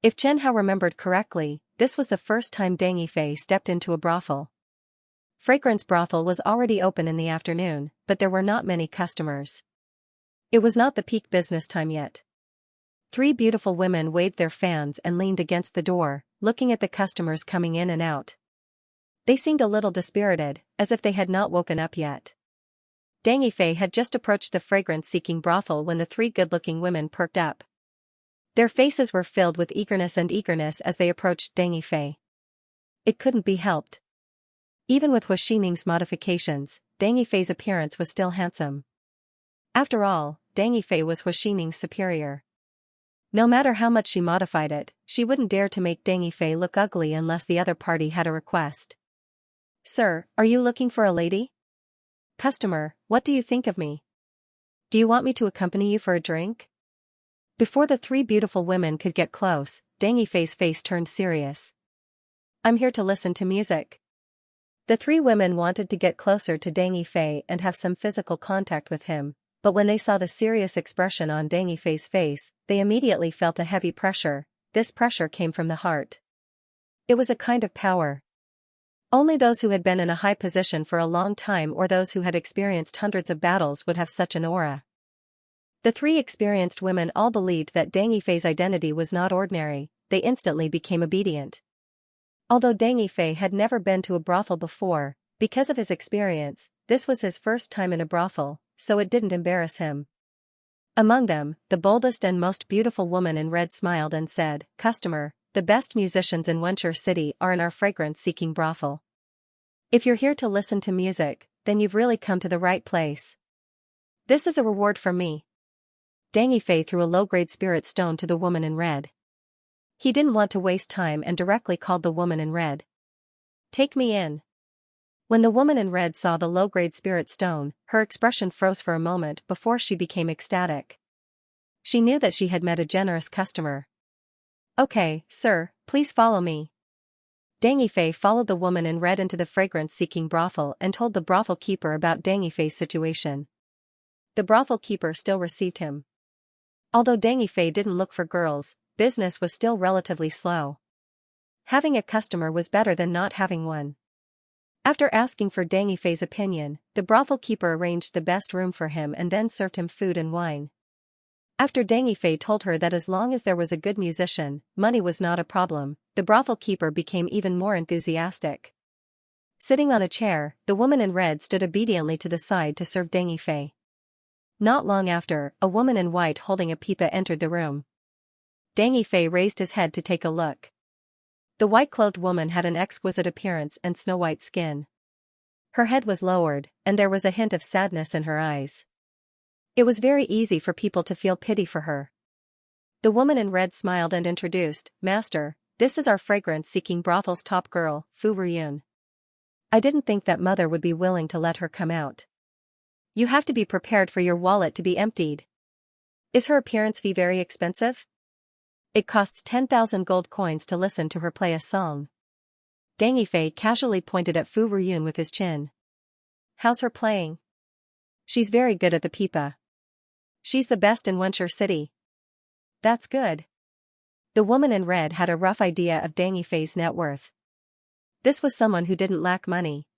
If Chen Hao remembered correctly, this was the first time Deng Yifei stepped into a brothel. Fragrance brothel was already open in the afternoon, but there were not many customers. It was not the peak business time yet. 3 beautiful women waved their fans and leaned against the door, looking at the customers coming in and out. They seemed a little dispirited, as if they had not woken up yet. Deng Yifei had just approached the fragrance-seeking brothel when the 3 good-looking women perked up. Their faces were filled with eagerness as they approached Deng Yifei. It couldn't be helped. Even with Hua Xining's modifications, Deng Yifei's appearance was still handsome. After all, Deng Yifei was Hua Xining's superior. No matter how much she modified it, she wouldn't dare to make Deng Yifei look ugly unless the other party had a request. Sir, are you looking for a lady? Customer, what do you think of me? Do you want me to accompany you for a drink? Before the 3 beautiful women could get close, Deng Yifei's face turned serious. I'm here to listen to music. The 3 women wanted to get closer to Deng Yifei and have some physical contact with him, but when they saw the serious expression on Deng Yifei's face, they immediately felt a heavy pressure. This pressure came from the heart. It was a kind of power. Only those who had been in a high position for a long time or those who had experienced hundreds of battles would have such an aura. The 3 experienced women all believed that Deng Yifei's identity was not ordinary. They instantly became obedient. Although Deng Yifei had never been to a brothel before, because of his experience, this was his first time in a brothel, so it didn't embarrass him. Among them, the boldest and most beautiful woman in red smiled and said, Customer, the best musicians in Wenchur City are in our fragrance-seeking brothel. If you're here to listen to music, then you've really come to the right place. This is a reward from me. Deng Yifei threw a low-grade spirit stone to the woman in red. He didn't want to waste time and directly called the woman in red. Take me in. When the woman in red saw the low-grade spirit stone, her expression froze for a moment before she became ecstatic. She knew that she had met a generous customer. Okay, sir, please follow me. Dang Fei followed the woman in red into the fragrance-seeking brothel and told the brothel keeper about Dang Fei's situation. The brothel keeper still received him. Although Dang Fei didn't look for girls, business was still relatively slow. Having a customer was better than not having one. After asking for Dang Fei's opinion, the brothel keeper arranged the best room for him and then served him food and wine. After Dang Fei told her that as long as there was a good musician, money was not a problem, the brothel keeper became even more enthusiastic. Sitting on a chair, the woman in red stood obediently to the side to serve Dang Fei. Not long after, a woman in white holding a pipa entered the room. Dang Fei raised his head to take a look. The white-clothed woman had an exquisite appearance and snow-white skin. Her head was lowered, and there was a hint of sadness in her eyes. It was very easy for people to feel pity for her. The woman in red smiled and introduced, "Master, this is our fragrance-seeking brothel's top girl, Fu Ruyun. I didn't think that mother would be willing to let her come out. You have to be prepared for your wallet to be emptied. Is her appearance fee very expensive? It costs 10,000 gold coins to listen to her play a song." Dang Fei casually pointed at Fu Ruyun with his chin. "How's her playing?" "She's very good at the pipa. She's the best in Wenshur City." "That's good." The woman in red had a rough idea of Dang Fei's net worth. This was someone who didn't lack money.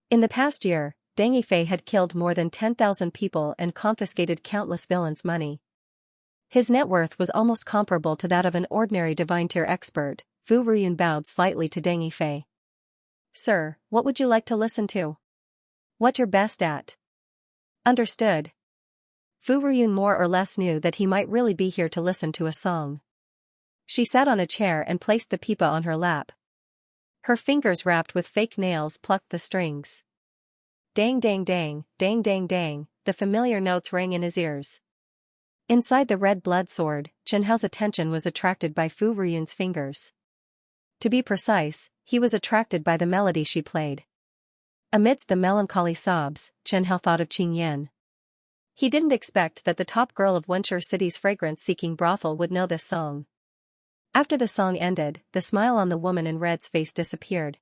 In the past year, Dang Fei had killed more than 10,000 people and confiscated countless villains' money. His net worth was almost comparable to that of an ordinary divine-tier expert. Fu Ruyun bowed slightly to Dang Fei. "Sir, what would you like to listen to? What you're best at?" "Understood." Fu Ruyun more or less knew that he might really be here to listen to a song. She sat on a chair and placed the pipa on her lap. Her fingers wrapped with fake nails plucked the strings. Dang dang dang, dang dang dang, the familiar notes rang in his ears. Inside the red blood sword, Xianxia's attention was attracted by Fu Ruyun's fingers. To be precise, he was attracted by the melody she played. Amidst the melancholy sobs, Xianxia thought of Qing Yan. He didn't expect that the top girl of Wenshur City's fragrance-seeking brothel would know this song. After the song ended, the smile on the woman in red's face disappeared.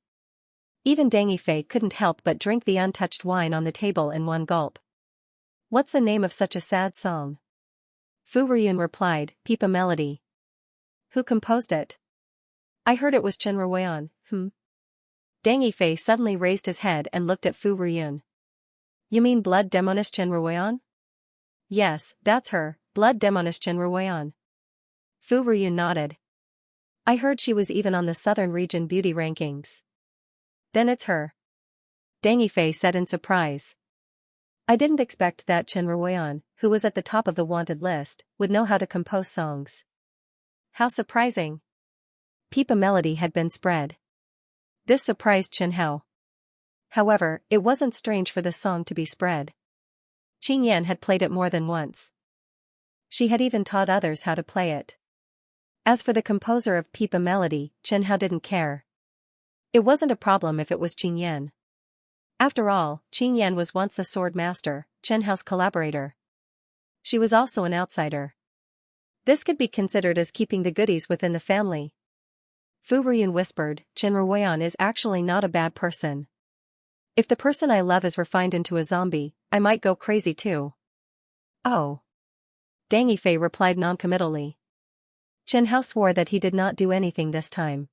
Even Dang Fei couldn't help but drink the untouched wine on the table in one gulp. "What's the name of such a sad song?" Fu Ruyun replied, "Pipa Melody." "Who composed it?" "I heard it was Chen Ruoyan." Dang Fei suddenly raised his head and looked at Fu Ruyun. "You mean blood demoness Chen Ruoyan?" "Yes, that's her, blood demoness Chen Ruoyan." Fu Ruyun nodded. "I heard she was even on the Southern Region beauty rankings." "Then it's her," Dang Fei said in surprise. "I didn't expect that Chen Ruoyan, who was at the top of the wanted list, would know how to compose songs." "How surprising." Pipa Melody had been spread. This surprised Xianxia. However, it wasn't strange for the song to be spread. Qing Yan had played it more than once. She had even taught others how to play it. As for the composer of Pipa Melody, Xianxia didn't care. It wasn't a problem if it was Qing Yan. After all, Qing Yan was once the sword master, Xianxia's collaborator. She was also an outsider. This could be considered as keeping the goodies within the family. Fu Ruyun whispered, "Chen Ruoyan is actually not a bad person. If the person I love is refined into a zombie, I might go crazy too." "Oh." Dang Fei replied noncommittally. Xianxia swore that he did not do anything this time.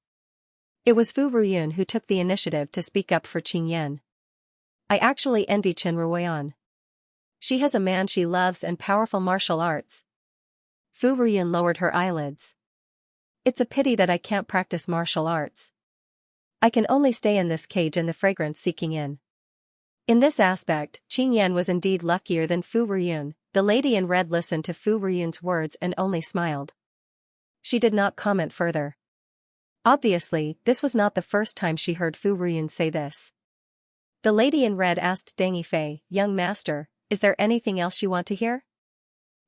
It was Fu Ruyun who took the initiative to speak up for Qing Yan. "I actually envy Chen Ruoyan. She has a man she loves and powerful martial arts." Fu Ruyun lowered her eyelids. "It's a pity that I can't practice martial arts. I can only stay in this cage in the fragrance-seeking inn." In this aspect, Qing Yan was indeed luckier than Fu Ruyun. The lady in red listened to Fu Ruyun's words and only smiled. She did not comment further. Obviously, this was not the first time she heard Fu Ruyun say this. The lady in red asked Dang Fei, "Young master, is there anything else you want to hear?"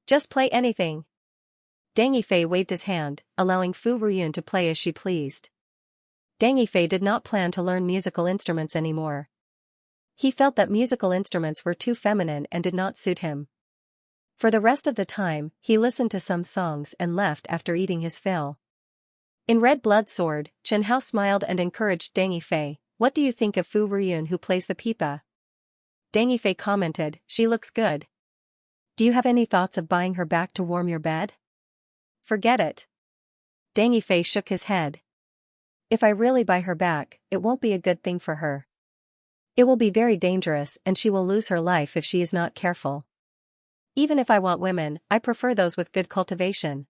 "Just play anything." Dang Fei waved his hand, allowing Fu Ruyun to play as she pleased. Deng Yifei did not plan to learn musical instruments anymore. He felt that musical instruments were too feminine and did not suit him. For the rest of the time, he listened to some songs and left after eating his fill. In Red Blood Sword, Chen Hao smiled and encouraged Deng Yifei. What do you think of Fu Ruyun who plays the pipa? Deng Yifei commented, she looks good. Do you have any thoughts of buying her back to warm your bed? Forget it. Deng Yifei shook his head. If I really buy her back, it won't be a good thing for her. It will be very dangerous and she will lose her life if she is not careful. Even if I want women, I prefer those with good cultivation.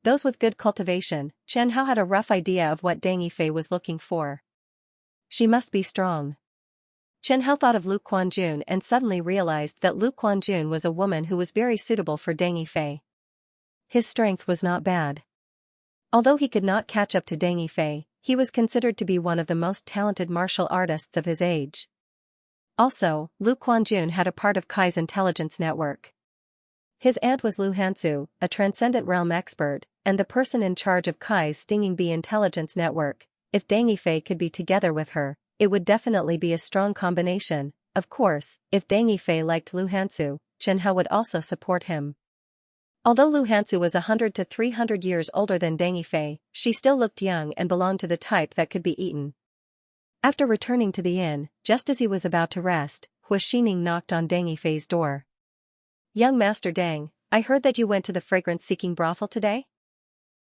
Those with good cultivation. Chen Hao had a rough idea of what Deng Yifei was looking for. She must be strong. Chen Hao thought of Lu Quanjun and suddenly realized that Lu Quanjun was a woman who was very suitable for Deng Yifei. His strength was not bad. Although he could not catch up to Deng Yifei, he was considered to be one of the most talented martial artists of his age. Also, Lu Quanjun had a part of Kai's intelligence network. His aunt was Lu Hansu, a transcendent realm expert, and the person in charge of Kai's stinging bee intelligence network. If Deng Yifei could be together with her, it would definitely be a strong combination. Of course, if Deng Yifei liked Lu Hansu, Chen Hao would also support him. Although Lu Hansu was 100 to 300 years older than Deng Yifei, she still looked young and belonged to the type that could be eaten. After returning to the inn, just as he was about to rest, Hu Xining knocked on Deng Yifei's door. Young Master Deng, I heard that you went to the fragrance-seeking brothel today?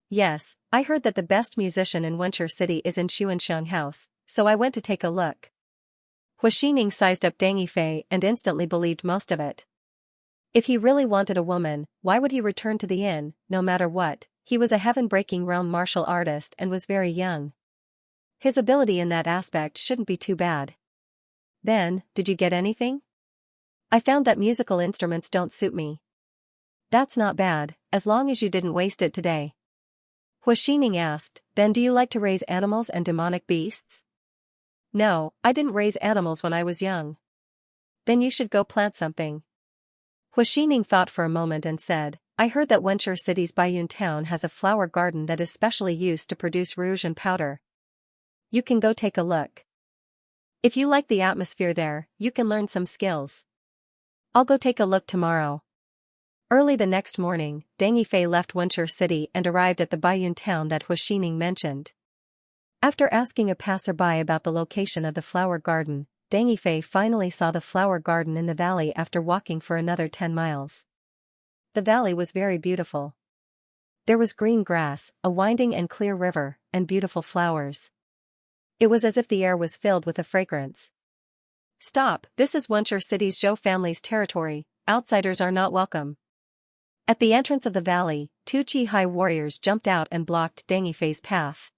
Yes, I heard that the best musician in Wenchur City is in Xuanxiang House, so I went to take a look. Hu Xining sized up Deng Yifei and instantly believed most of it. If he really wanted a woman, why would he return to the inn? No matter what, he was a heaven-breaking realm martial artist and was very young. His ability in that aspect shouldn't be too bad. Then, did you get anything? I found that musical instruments don't suit me. That's not bad, as long as you didn't waste it today. Hu Xining asked, then do you like to raise animals and demonic beasts? No, I didn't raise animals when I was young. Then you should go plant something. Hu Xining thought for a moment and said, I heard that Wenchur City's Baiyun town has a flower garden that is specially used to produce rouge and powder. You can go take a look. If you like the atmosphere there, you can learn some skills. I'll go take a look tomorrow. Early the next morning, Deng Yifei left Wenchur City and arrived at the Baiyun town that Hu Xining mentioned. After asking a passerby about the location of the flower garden, Deng Yifei finally saw the flower garden in the valley after walking for another 10 miles. The valley was very beautiful. There was green grass, a winding and clear river, and beautiful flowers. It was as if the air was filled with a fragrance. Stop, this is Wenchur City's Zhou family's territory, outsiders are not welcome. At the entrance of the valley, 2 Qi-Hai warriors jumped out and blocked Deng Yifei's path.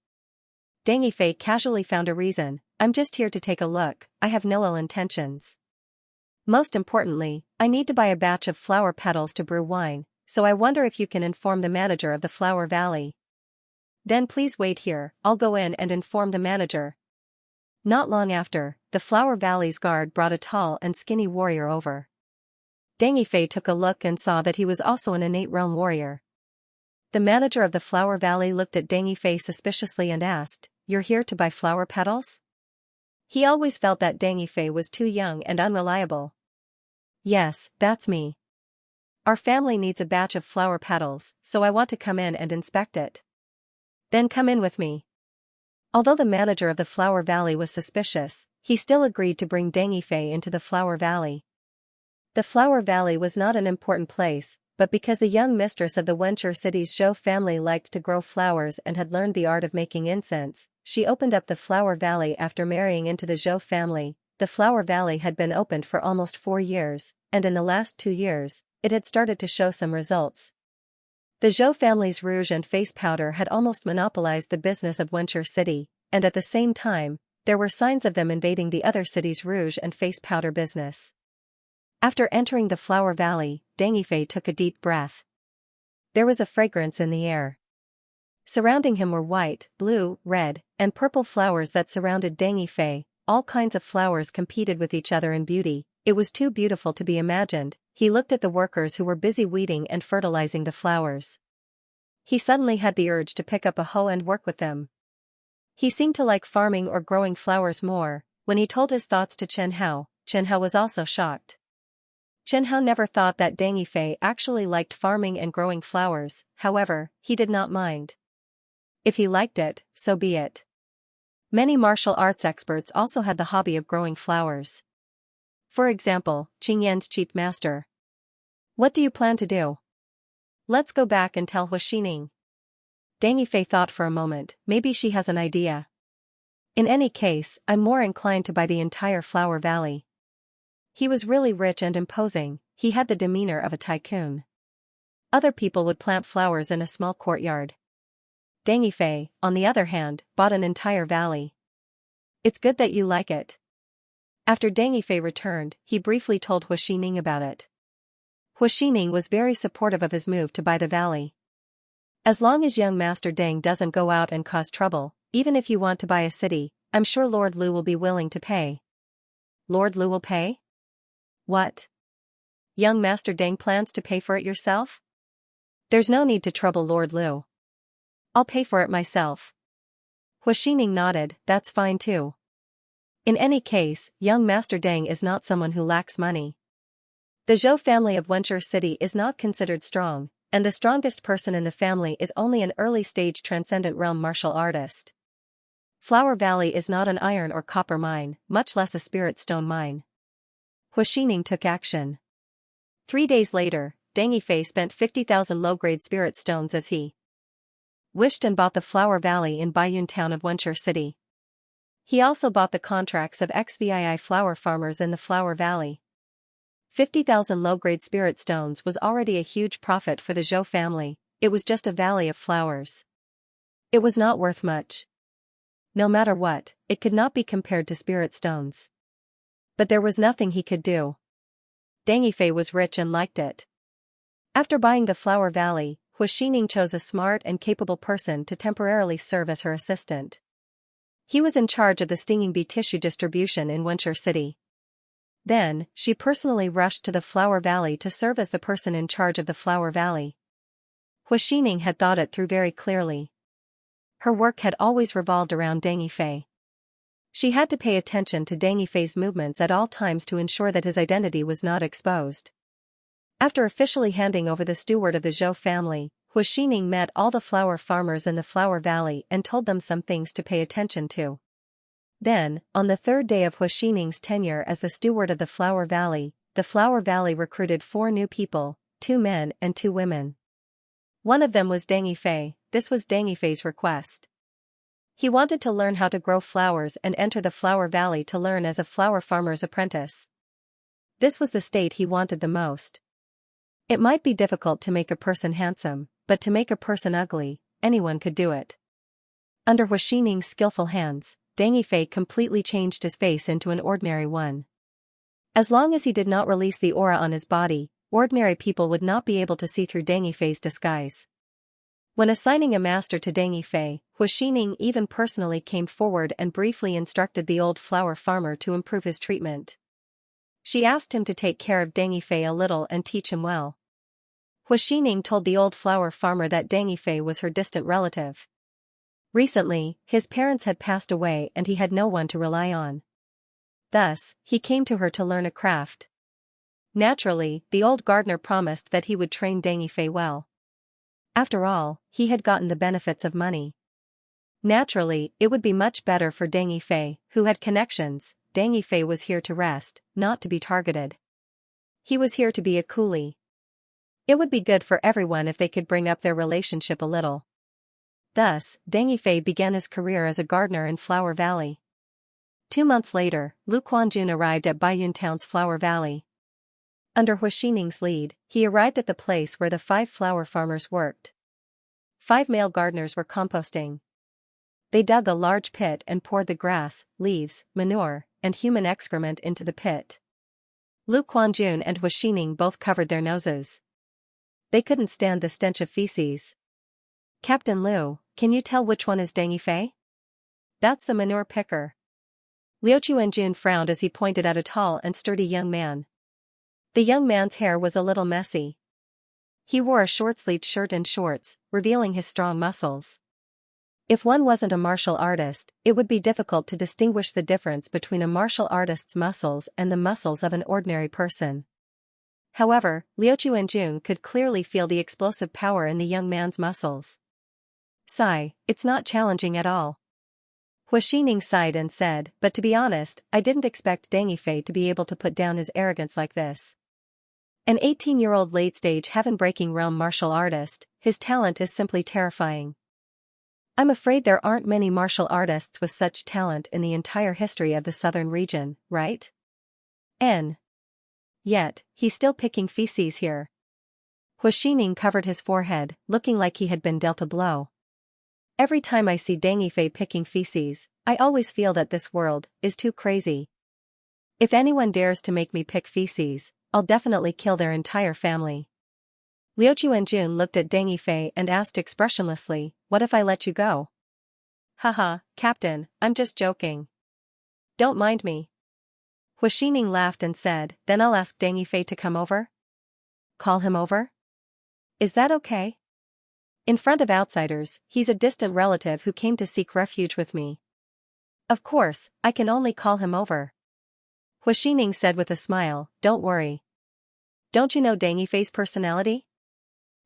Deng Yifei casually found a reason, I'm just here to take a look, I have no ill intentions. Most importantly, I need to buy a batch of flower petals to brew wine, so I wonder if you can inform the manager of the Flower Valley. Then please wait here, I'll go in and inform the manager. Not long after, the Flower Valley's guard brought a tall and skinny warrior over. Deng Yifei took a look and saw that he was also an innate realm warrior. The manager of the Flower Valley looked at Deng Yifei suspiciously and asked, You're here to buy flower petals? He always felt that Deng Yifei was too young and unreliable. Yes, that's me. Our family needs a batch of flower petals, so I want to come in and inspect it. Then come in with me. Although the manager of the Flower Valley was suspicious, he still agreed to bring Deng Yifei into the Flower Valley. The Flower Valley was not an important place, but because the young mistress of the Wenchur City's Zhou family liked to grow flowers and had learned the art of making incense, she opened up the Flower Valley after marrying into the Zhou family. The Flower Valley had been opened for almost 4 years, and in the last 2 years, it had started to show some results. The Zhou family's rouge and face powder had almost monopolized the business of Wenchur City, and at the same time, there were signs of them invading the other city's rouge and face powder business. After entering the Flower Valley, Deng Yifei took a deep breath. There was a fragrance in the air. Surrounding him were white, blue, red, and purple flowers that surrounded Deng Yifei. All kinds of flowers competed with each other in beauty. It was too beautiful to be imagined. He looked at the workers who were busy weeding and fertilizing the flowers. He suddenly had the urge to pick up a hoe and work with them. He seemed to like farming or growing flowers more. When he told his thoughts to Chen Hao was also shocked. Chen Hao never thought that Deng Yifei actually liked farming and growing flowers, however, he did not mind. If he liked it, so be it. Many martial arts experts also had the hobby of growing flowers. For example, Qing Yan's chief master. What do you plan to do? Let's go back and tell Hu Xining. Deng Yifei thought for a moment, maybe she has an idea. In any case, I'm more inclined to buy the entire Flower Valley. He was really rich and imposing, he had the demeanor of a tycoon. Other people would plant flowers in a small courtyard. Deng Yifei, on the other hand, bought an entire valley. It's good that you like it. After Deng Yifei returned, he briefly told Hu Xining about it. Hu Xining was very supportive of his move to buy the valley. As long as young Master Deng doesn't go out and cause trouble, even if you want to buy a city, I'm sure Lord Lu will be willing to pay. Lord Lu will pay? What? Young Master Deng plans to pay for it yourself? There's no need to trouble Lord Lu. I'll pay for it myself. Hu Xining nodded, that's fine too. In any case, young Master Deng is not someone who lacks money. The Zhou family of Wenchur City is not considered strong, and the strongest person in the family is only an early-stage transcendent realm martial artist. Flower Valley is not an iron or copper mine, much less a spirit stone mine. Hu Xining took action. 3 days later, Deng Yifei spent 50,000 low-grade spirit stones as he wished and bought the Flower Valley in Baiyun town of Wenchur City. He also bought the contracts of XVII flower farmers in the Flower Valley. 50,000 low-grade spirit stones was already a huge profit for the Zhou family, it was just a valley of flowers. It was not worth much. No matter what, it could not be compared to spirit stones. But there was nothing he could do. Deng Yifei was rich and liked it. After buying the Flower Valley, Hu Xining chose a smart and capable person to temporarily serve as her assistant. He was in charge of the stinging bee tissue distribution in Wenchur City. Then, she personally rushed to the Flower Valley to serve as the person in charge of the Flower Valley. Hu Xining had thought it through very clearly. Her work had always revolved around Deng Yifei. She had to pay attention to Deng Yifei's movements at all times to ensure that his identity was not exposed. After officially handing over the steward of the Zhou family, Hu Xining met all the flower farmers in the Flower Valley and told them some things to pay attention to. Then, on the 3rd day of Hu Xining's tenure as the steward of the Flower Valley recruited 4 new people, 2 men and 2 women. One of them was Deng Yifei. This was Deng Yifei's request. He wanted to learn how to grow flowers and enter the Flower Valley to learn as a flower farmer's apprentice. This was the state he wanted the most. It might be difficult to make a person handsome, but to make a person ugly, anyone could do it. Under Hu Xining's skillful hands, Deng Yifei completely changed his face into an ordinary one. As long as he did not release the aura on his body, ordinary people would not be able to see through Deng Yifei's disguise. When assigning a master to Deng Yifei, Hu Xining even personally came forward and briefly instructed the old flower farmer to improve his treatment. She asked him to take care of Deng Yifei a little and teach him well. Hu Xining told the old flower farmer that Deng Yifei was her distant relative. Recently, his parents had passed away and he had no one to rely on. Thus, he came to her to learn a craft. Naturally, the old gardener promised that he would train Deng Yifei well. After all, he had gotten the benefits of money. Naturally, it would be much better for Deng Yifei, who had connections. Deng Yifei was here to rest, not to be targeted. He was here to be a coolie. It would be good for everyone if they could bring up their relationship a little. Thus, Deng Yifei began his career as a gardener in Flower Valley. 2 months later, Lu Quanjun arrived at Baiyun town's Flower Valley. Under Hu Xining's lead, he arrived at the place where the 5 flower farmers worked. 5 male gardeners were composting. They dug a large pit and poured the grass, leaves, manure, and human excrement into the pit. Lu Quanjun and Hu Xining both covered their noses. They couldn't stand the stench of feces. Captain Liu, can you tell which one is Deng Yifei? That's the manure picker. Liu Chuanjun frowned as he pointed at a tall and sturdy young man. The young man's hair was a little messy. He wore a short-sleeved shirt and shorts, revealing his strong muscles. If one wasn't a martial artist, it would be difficult to distinguish the difference between a martial artist's muscles and the muscles of an ordinary person. However, Liu Chuanjun could clearly feel the explosive power in the young man's muscles. Sigh, it's not challenging at all. Hua Xining sighed and said, but to be honest, I didn't expect Deng Yifei to be able to put down his arrogance like this. An 18-year-old late-stage heaven-breaking realm martial artist, his talent is simply terrifying. I'm afraid there aren't many martial artists with such talent in the entire history of the southern region, right? Yet, he's still picking feces here. Hua Xining covered his forehead, looking like he had been dealt a blow. Every time I see Deng Yifei picking feces, I always feel that this world is too crazy. If anyone dares to make me pick feces, I'll definitely kill their entire family. Liu Chuanjun looked at Deng Yifei and asked expressionlessly, what if I let you go? Haha, Captain, I'm just joking. Don't mind me. Hua Xining laughed and said, then I'll ask Deng Yifei to come over? Call him over? Is that okay? In front of outsiders, he's a distant relative who came to seek refuge with me. Of course, I can only call him over. Hua Xining said with a smile, don't worry. Don't you know Deng Yifei's personality?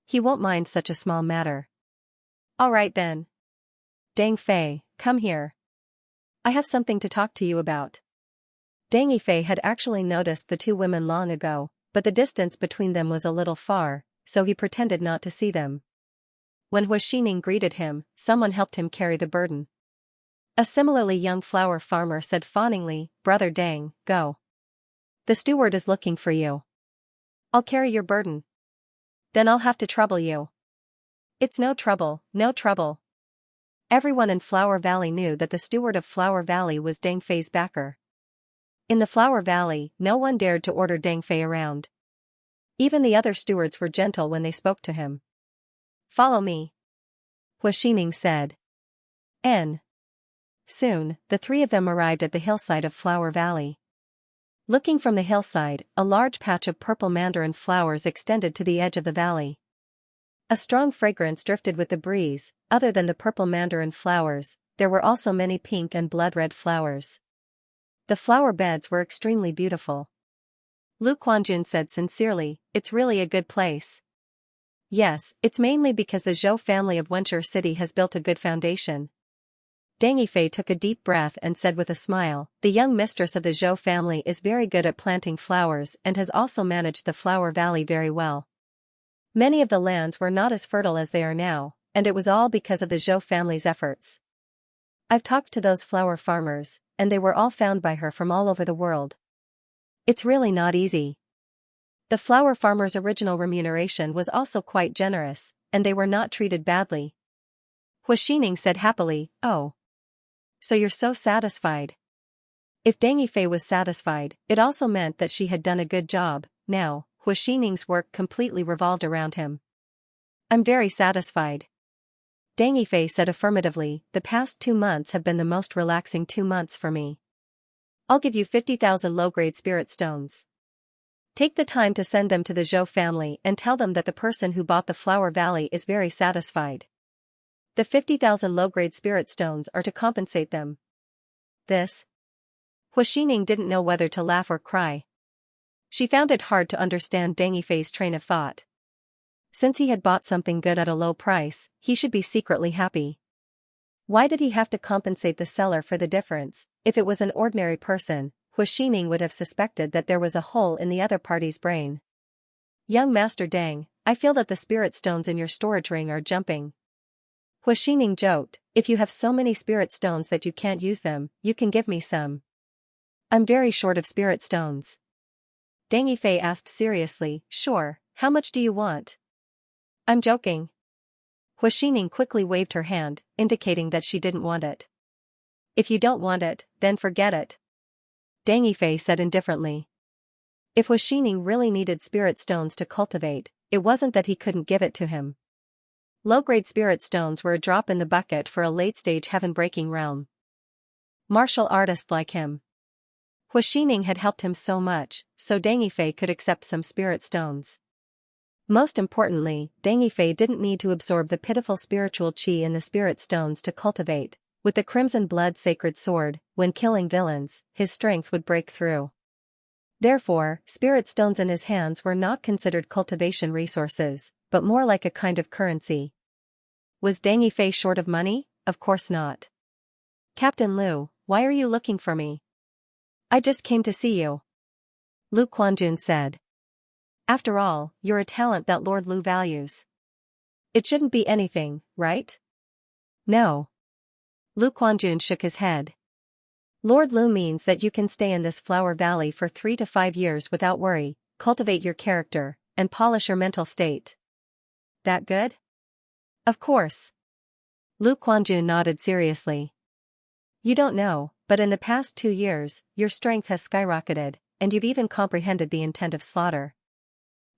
He won't mind such a small matter. All right then. Deng Fei, come here. I have something to talk to you about. Deng Yifei had actually noticed the two women long ago, but the distance between them was a little far, so he pretended not to see them. When Hua Xining greeted him, someone helped him carry the burden. A similarly young flower farmer said fawningly, Brother Deng, go. The steward is looking for you. I'll carry your burden. Then I'll have to trouble you. It's no trouble, no trouble. Everyone in Flower Valley knew that the steward of Flower Valley was Deng Fei's backer. In the Flower Valley, no one dared to order Deng Fei around. Even the other stewards were gentle when they spoke to him. Follow me. Hua Xining said. Soon, the three of them arrived at the hillside of Flower Valley. Looking from the hillside, a large patch of purple mandarin flowers extended to the edge of the valley. A strong fragrance drifted with the breeze. Other than the purple mandarin flowers, there were also many pink and blood-red flowers. The flower beds were extremely beautiful. Lu Quanjun said sincerely, it's really a good place. Yes, it's mainly because the Zhou family of Wenchur City has built a good foundation. Deng Yifei took a deep breath and said with a smile, the young mistress of the Zhou family is very good at planting flowers and has also managed the Flower Valley very well. Many of the lands were not as fertile as they are now, and it was all because of the Zhou family's efforts. I've talked to those flower farmers, and they were all found by her from all over the world. It's really not easy. The flower farmers' original remuneration was also quite generous, and they were not treated badly. Hua Xining said happily, oh. So you're so satisfied. If Deng Yifei was satisfied, it also meant that she had done a good job. Now, Hua Xining's work completely revolved around him. I'm very satisfied. Deng Yifei said affirmatively, the past 2 months have been the most relaxing 2 months for me. I'll give you 50,000 low-grade spirit stones. Take the time to send them to the Zhou family and tell them that the person who bought the Flower Valley is very satisfied. The 50,000 low-grade spirit stones are to compensate them. This? Hua Xining didn't know whether to laugh or cry. She found it hard to understand Deng Yifei's train of thought. Since he had bought something good at a low price, he should be secretly happy. Why did he have to compensate the seller for the difference? If it was an ordinary person, Hua Xining would have suspected that there was a hole in the other party's brain. Young Master Deng, I feel that the spirit stones in your storage ring are jumping. Hua Xining joked, if you have so many spirit stones that you can't use them, you can give me some. I'm very short of spirit stones. Deng Yifei asked seriously, sure, how much do you want? I'm joking. Hua Xining quickly waved her hand, indicating that she didn't want it. If you don't want it, then forget it. Deng Yifei said indifferently. If Hua Xining really needed spirit stones to cultivate, it wasn't that he couldn't give it to him. Low-grade spirit stones were a drop in the bucket for a late-stage heaven-breaking realm martial artist like him. Hua Xining had helped him so much, so Deng Yifei could accept some spirit stones. Most importantly, Deng Yifei didn't need to absorb the pitiful spiritual qi in the spirit stones to cultivate. With the crimson blood sacred sword, when killing villains, his strength would break through. Therefore, spirit stones in his hands were not considered cultivation resources, but more like a kind of currency. Was Deng Yifei short of money? Of course not. Captain Liu, why are you looking for me? I just came to see you. Lu Quanjun said. After all, you're a talent that Lord Liu values. It shouldn't be anything, right? No. Lu Quanjun shook his head. Lord Liu means that you can stay in this flower valley for 3 to 5 years without worry, cultivate your character, and polish your mental state. That good? Of course. Lu Quanjun nodded seriously. You don't know, but in the past 2 years, your strength has skyrocketed, and you've even comprehended the intent of slaughter.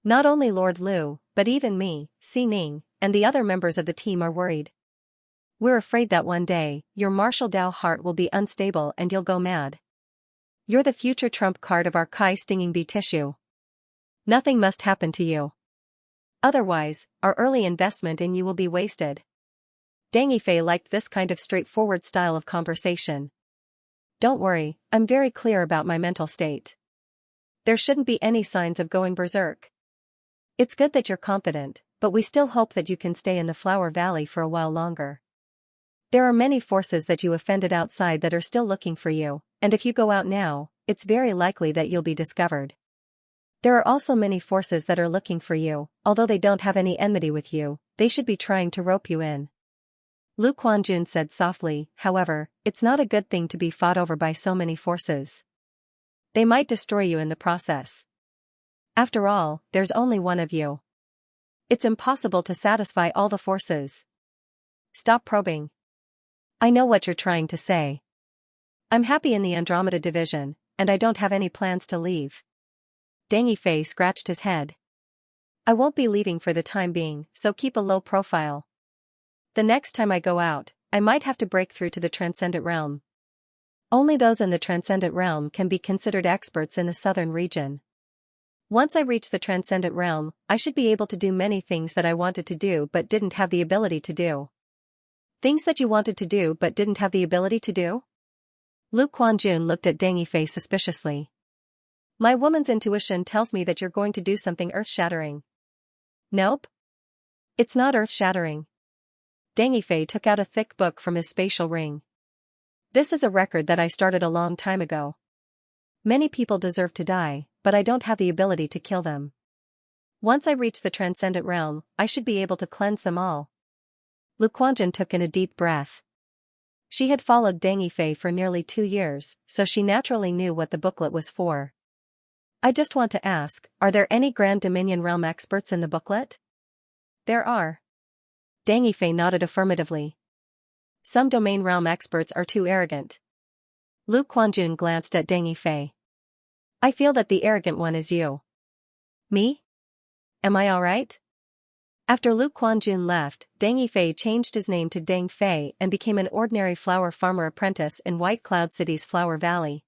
Not only Lord Liu, but even me, Si Ning, and the other members of the team are worried. We're afraid that one day, your martial Dao heart will be unstable and you'll go mad. You're the future trump card of our Kai stinging bee tissue. Nothing must happen to you. Otherwise, our early investment in you will be wasted. Deng Yifei liked this kind of straightforward style of conversation. Don't worry, I'm very clear about my mental state. There shouldn't be any signs of going berserk. It's good that you're confident, but we still hope that you can stay in the Flower Valley for a while longer. There are many forces that you offended outside that are still looking for you, and if you go out now, it's very likely that you'll be discovered. There are also many forces that are looking for you, although they don't have any enmity with you, they should be trying to rope you in. Lu Quanjun said softly, however, it's not a good thing to be fought over by so many forces. They might destroy you in the process. After all, there's only one of you. It's impossible to satisfy all the forces. Stop probing. I know what you're trying to say. I'm happy in the Andromeda division, and I don't have any plans to leave. Deng Yifei scratched his head. I won't be leaving for the time being, so keep a low profile. The next time I go out, I might have to break through to the Transcendent Realm. Only those in the Transcendent Realm can be considered experts in the southern region. Once I reach the Transcendent Realm, I should be able to do many things that I wanted to do but didn't have the ability to do. Things that you wanted to do but didn't have the ability to do? Lu Quanjun looked at Deng Yifei suspiciously. My woman's intuition tells me that you're going to do something earth-shattering. Nope. It's not earth-shattering. Deng Yifei took out a thick book from his spatial ring. This is a record that I started a long time ago. Many people deserve to die, but I don't have the ability to kill them. Once I reach the Transcendent Realm, I should be able to cleanse them all. Lu Quanjun took in a deep breath. She had followed Deng Yifei for nearly 2 years, so she naturally knew what the booklet was for. I just want to ask, are there any Grand Dominion Realm experts in the booklet? There are. Deng Yifei nodded affirmatively. Some domain realm experts are too arrogant. Lu Quanjun glanced at Deng Yifei. I feel that the arrogant one is you. Me? Am I alright? After Lu Quanjun left, Deng Yifei changed his name to Deng Fei and became an ordinary flower farmer apprentice in White Cloud City's Flower Valley.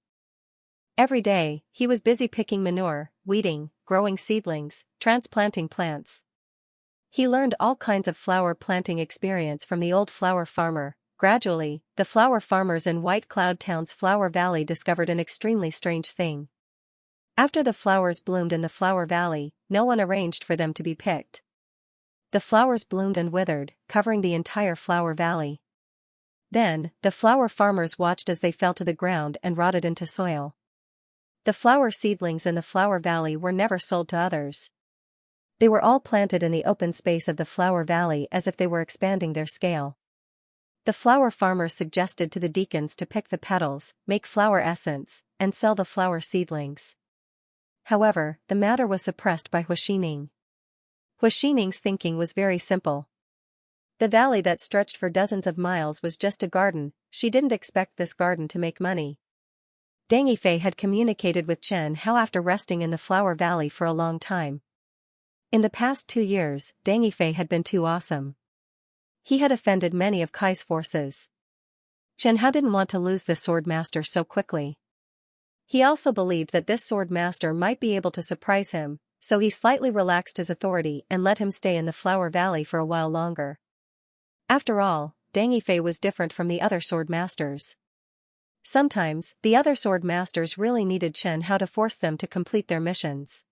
Every day, he was busy picking manure, weeding, growing seedlings, transplanting plants. He learned all kinds of flower planting experience from the old flower farmer. Gradually, the flower farmers in White Cloud Town's Flower Valley discovered an extremely strange thing. After the flowers bloomed in the Flower Valley, no one arranged for them to be picked. The flowers bloomed and withered, covering the entire Flower Valley. Then, the flower farmers watched as they fell to the ground and rotted into soil. The flower seedlings in the Flower Valley were never sold to others. They were all planted in the open space of the Flower Valley as if they were expanding their scale. The flower farmers suggested to the deacons to pick the petals, make flower essence, and sell the flower seedlings. However, the matter was suppressed by Huaxining. Huaxining's thinking was very simple. The valley that stretched for dozens of miles was just a garden, she didn't expect this garden to make money. Deng Yifei had communicated with Chen Hao after resting in the Flower Valley for a long time. In the past 2 years, Deng Yifei had been too awesome. He had offended many of Kai's forces. Chen Hao didn't want to lose this sword master so quickly. He also believed that this sword master might be able to surprise him, so he slightly relaxed his authority and let him stay in the Flower Valley for a while longer. After all, Deng Yifei was different from the other sword masters. Sometimes, the other sword masters really needed Chen Hao to force them to complete their missions.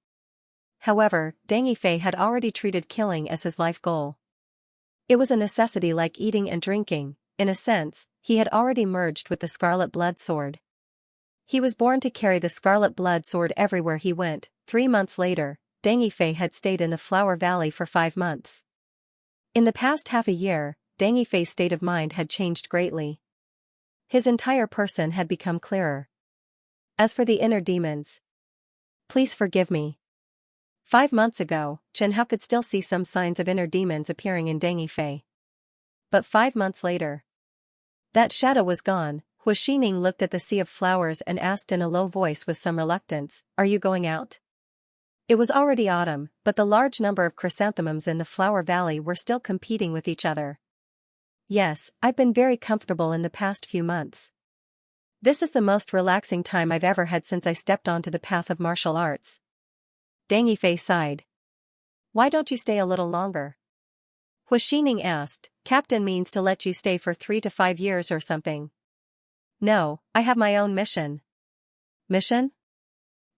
However, Deng Yifei had already treated killing as his life goal. It was a necessity like eating and drinking. In a sense, he had already merged with the Scarlet Blood Sword. He was born to carry the Scarlet Blood Sword everywhere he went. 3 months later, Deng Yifei had stayed in the Flower Valley for 5 months. In the past half a year, Deng Yifei's state of mind had changed greatly. His entire person had become clearer. As for the inner demons, please forgive me. 5 months ago, Chen Hao could still see some signs of inner demons appearing in Deng Yifei. But 5 months later, that shadow was gone. Hu Xining looked at the sea of flowers and asked in a low voice with some reluctance, "Are you going out?" It was already autumn, but the large number of chrysanthemums in the Flower Valley were still competing with each other. "Yes, I've been very comfortable in the past few months. This is the most relaxing time I've ever had since I stepped onto the path of martial arts." Deng Yifei sighed. "Why don't you stay a little longer?" Hu Xining asked. "Captain means to let you stay for 3 to 5 years or something." "No, I have my own mission." "Mission?"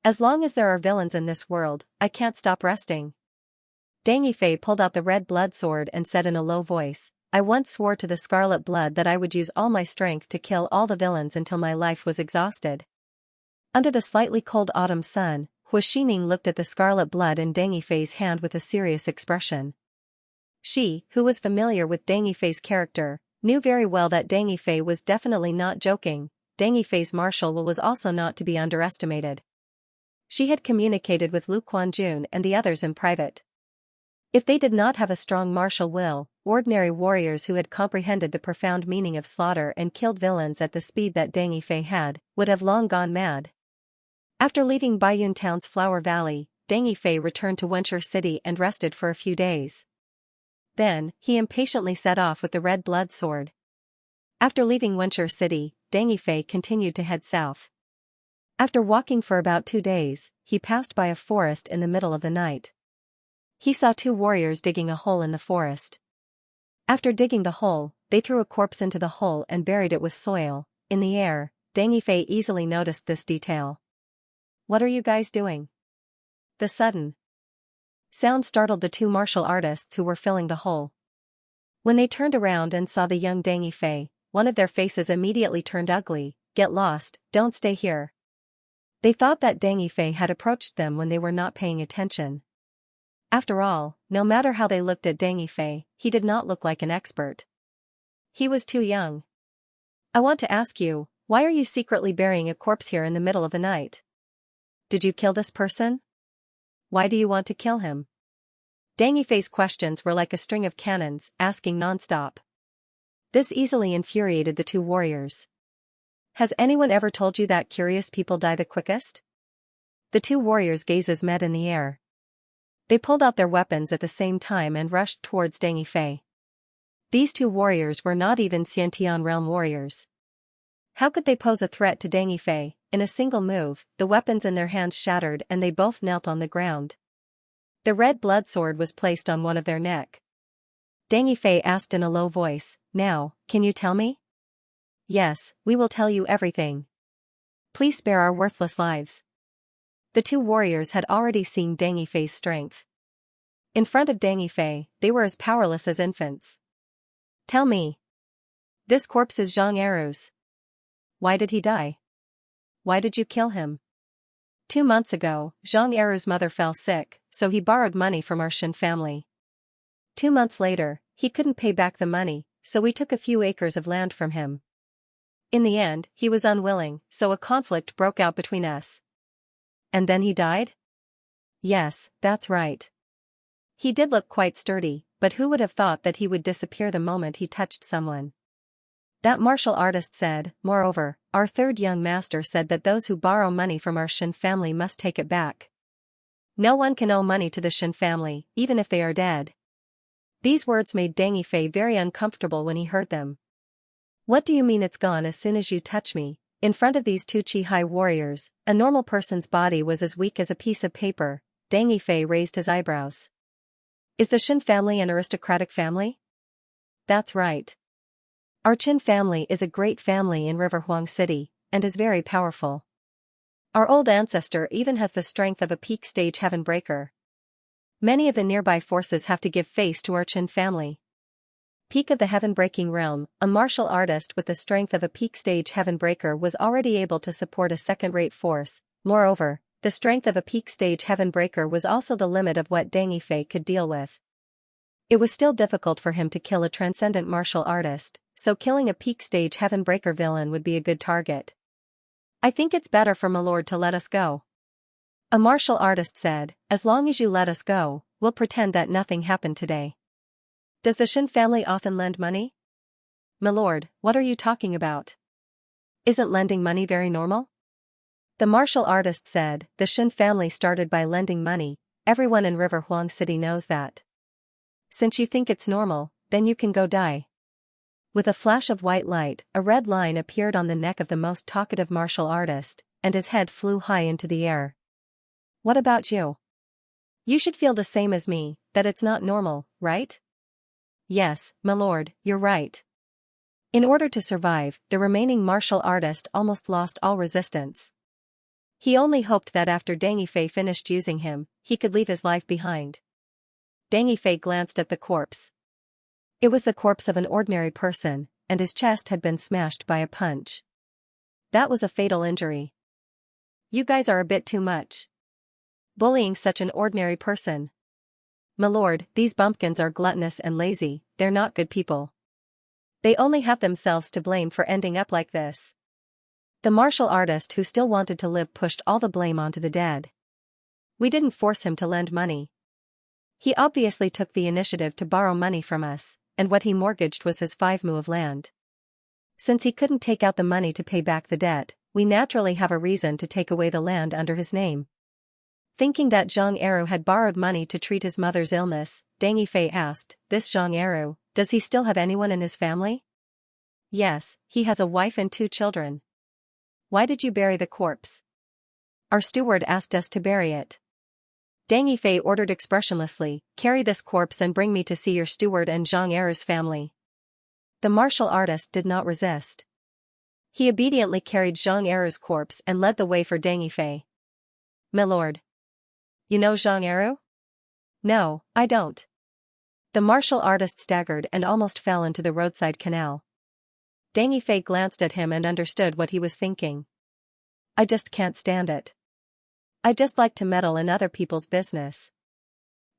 "As long as there are villains in this world, I can't stop resting." Deng Yifei pulled out the red blood sword and said in a low voice, "I once swore to the Scarlet Blood that I would use all my strength to kill all the villains until my life was exhausted." Under the slightly cold autumn sun, Hu Xining looked at the Scarlet Blood in Deng Yifei's hand with a serious expression. She, who was familiar with Deng Yifei's character, knew very well that Deng Yifei was definitely not joking. Deng Yifei's martial will was also not to be underestimated. She had communicated with Lu Quanjun and the others in private. If they did not have a strong martial will, ordinary warriors who had comprehended the profound meaning of slaughter and killed villains at the speed that Deng Yifei had, would have long gone mad. After leaving Baiyun Town's Flower Valley, Deng Yifei returned to Wenchur City and rested for a few days. Then, he impatiently set off with the red blood sword. After leaving Wenchur City, Deng Yifei continued to head south. After walking for about 2 days, he passed by a forest in the middle of the night. He saw 2 warriors digging a hole in the forest. After digging the hole, they threw a corpse into the hole and buried it with soil. In the air, Deng Yifei easily noticed this detail. "What are you guys doing?" The sudden sound startled the 2 martial artists who were filling the hole. When they turned around and saw the young Deng Yifei, one of their faces immediately turned ugly. "Get lost, don't stay here." They thought that Deng Yifei had approached them when they were not paying attention. After all, no matter how they looked at Deng Yifei, he did not look like an expert. He was too young. "I want to ask you, why are you secretly burying a corpse here in the middle of the night? Did you kill this person? Why do you want to kill him?" Deng Yifei's questions were like a string of cannons, asking non-stop. This easily infuriated the 2 warriors. "Has anyone ever told you that curious people die the quickest?" The 2 warriors' gazes met in the air. They pulled out their weapons at the same time and rushed towards Deng Yifei. These 2 warriors were not even Xianxia realm warriors. How could they pose a threat to Deng Yifei? In a single move, the weapons in their hands shattered and they both knelt on the ground. The red blood sword was placed on one of their neck. Deng Yifei asked in a low voice, "Now, can you tell me?" "Yes, we will tell you everything. Please spare our worthless lives." The 2 warriors had already seen Deng Yifei's strength. In front of Deng Yifei, they were as powerless as infants. "Tell me. This corpse is Zhang Eru's. Why did he die? Why did you kill him?" 2 months ago, Zhang Eru's mother fell sick, so he borrowed money from our Shin family. 2 months later, he couldn't pay back the money, so we took a few acres of land from him. In the end, he was unwilling, so a conflict broke out between us. And then he died? Yes, that's right. He did look quite sturdy, but who would have thought that he would disappear the moment he touched someone? That martial artist said. Moreover, our 3rd young master said that those who borrow money from our Shin family must take it back. No one can owe money to the Shin family, even if they are dead. These words made Deng Yifei very uncomfortable when he heard them. "What do you mean it's gone as soon as you touch me?" In front of these 2 Chi-Hai warriors, a normal person's body was as weak as a piece of paper. Deng Yifei raised his eyebrows. Is the Qin family an aristocratic family? That's right. Our Qin family is a great family in River Huang City, and is very powerful. Our old ancestor even has the strength of a peak stage heaven breaker. Many of the nearby forces have to give face to our Qin family. Peak of the heaven-breaking realm, a martial artist with the strength of a peak stage heaven breaker was already able to support a second-rate force. Moreover, the strength of a peak stage heaven breaker was also the limit of what Deng Yifei could deal with. It was still difficult for him to kill a transcendent martial artist, so killing a peak stage heaven breaker villain would be a good target. I think it's better for my lord to let us go. A martial artist said, as long as you let us go, we'll pretend that nothing happened today. Does the Qin family often lend money? My lord, what are you talking about? Isn't lending money very normal? The martial artist said, the Qin family started by lending money, everyone in River Huang City knows that. Since you think it's normal, then you can go die. With a flash of white light, a red line appeared on the neck of the most talkative martial artist, and his head flew high into the air. What about you? You should feel the same as me, that it's not normal, right? Yes, my lord, you're right. In order to survive, the remaining martial artist almost lost all resistance. He only hoped that after Deng Yifei finished using him, he could leave his life behind. Deng Yifei glanced at the corpse. It was the corpse of an ordinary person, and his chest had been smashed by a punch. That was a fatal injury. You guys are a bit too much. Bullying such an ordinary person. My lord, these bumpkins are gluttonous and lazy, they're not good people. They only have themselves to blame for ending up like this. The martial artist who still wanted to live pushed all the blame onto the dead. We didn't force him to lend money. He obviously took the initiative to borrow money from us, and what he mortgaged was his 5 mu of land. Since he couldn't take out the money to pay back the debt, we naturally have a reason to take away the land under his name. Thinking that Zhang Eru had borrowed money to treat his mother's illness, Deng Yifei asked, this Zhang Eru, does he still have anyone in his family? Yes, he has a wife and 2 children. Why did you bury the corpse? Our steward asked us to bury it. Deng Yifei ordered expressionlessly, carry this corpse and bring me to see your steward and Zhang Eru's family. The martial artist did not resist. He obediently carried Zhang Eru's corpse and led the way for Deng Yifei. My lord. You know Zhang Eru? No, I don't. The martial artist staggered and almost fell into the roadside canal. Deng Yifei glanced at him and understood what he was thinking. I just can't stand it. I just like to meddle in other people's business.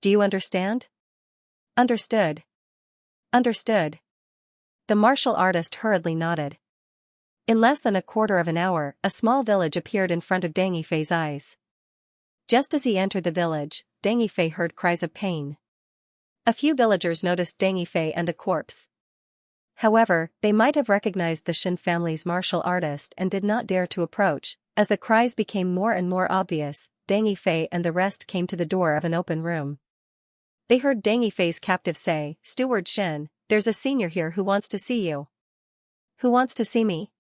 Do you understand? Understood. Understood. The martial artist hurriedly nodded. In less than a quarter of an hour, a small village appeared in front of Deng Yifei's eyes. Just as he entered the village, Deng Yifei heard cries of pain. A few villagers noticed Deng Yifei and the corpse. However, they might have recognized the Qin family's martial artist and did not dare to approach. As the cries became more and more obvious, Deng Yifei and the rest came to the door of an open room. They heard Deng Yifei's captive say, Steward Qin, there's a senior here who wants to see you. Who wants to see me?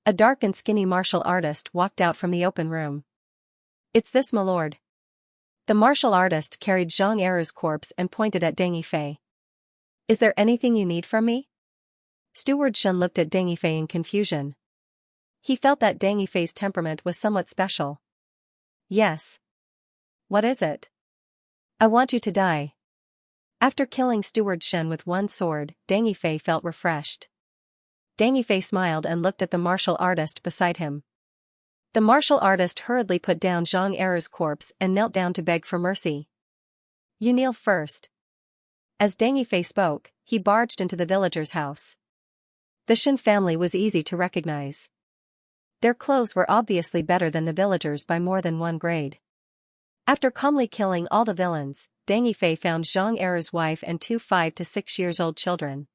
A dark and skinny martial artist walked out from the open room. It's this my lord. The martial artist carried Zhang Eru's corpse and pointed at Deng Yifei. Is there anything you need from me? Steward Qin looked at Deng Yifei in confusion. He felt that Deng Yifei's temperament was somewhat special. Yes. What is it? I want you to die. After killing Steward Qin with one sword, Deng Yifei felt refreshed. Deng Yifei smiled and looked at the martial artist beside him. The martial artist hurriedly put down Zhang Eru's corpse and knelt down to beg for mercy. You kneel first. As Deng Yifei spoke, he barged into the villager's house. The Qin family was easy to recognize. Their clothes were obviously better than the villagers by more than 1 grade. After calmly killing all the villains, Deng Yifei found Zhang Eru's wife and 2 5 to 6 years old children.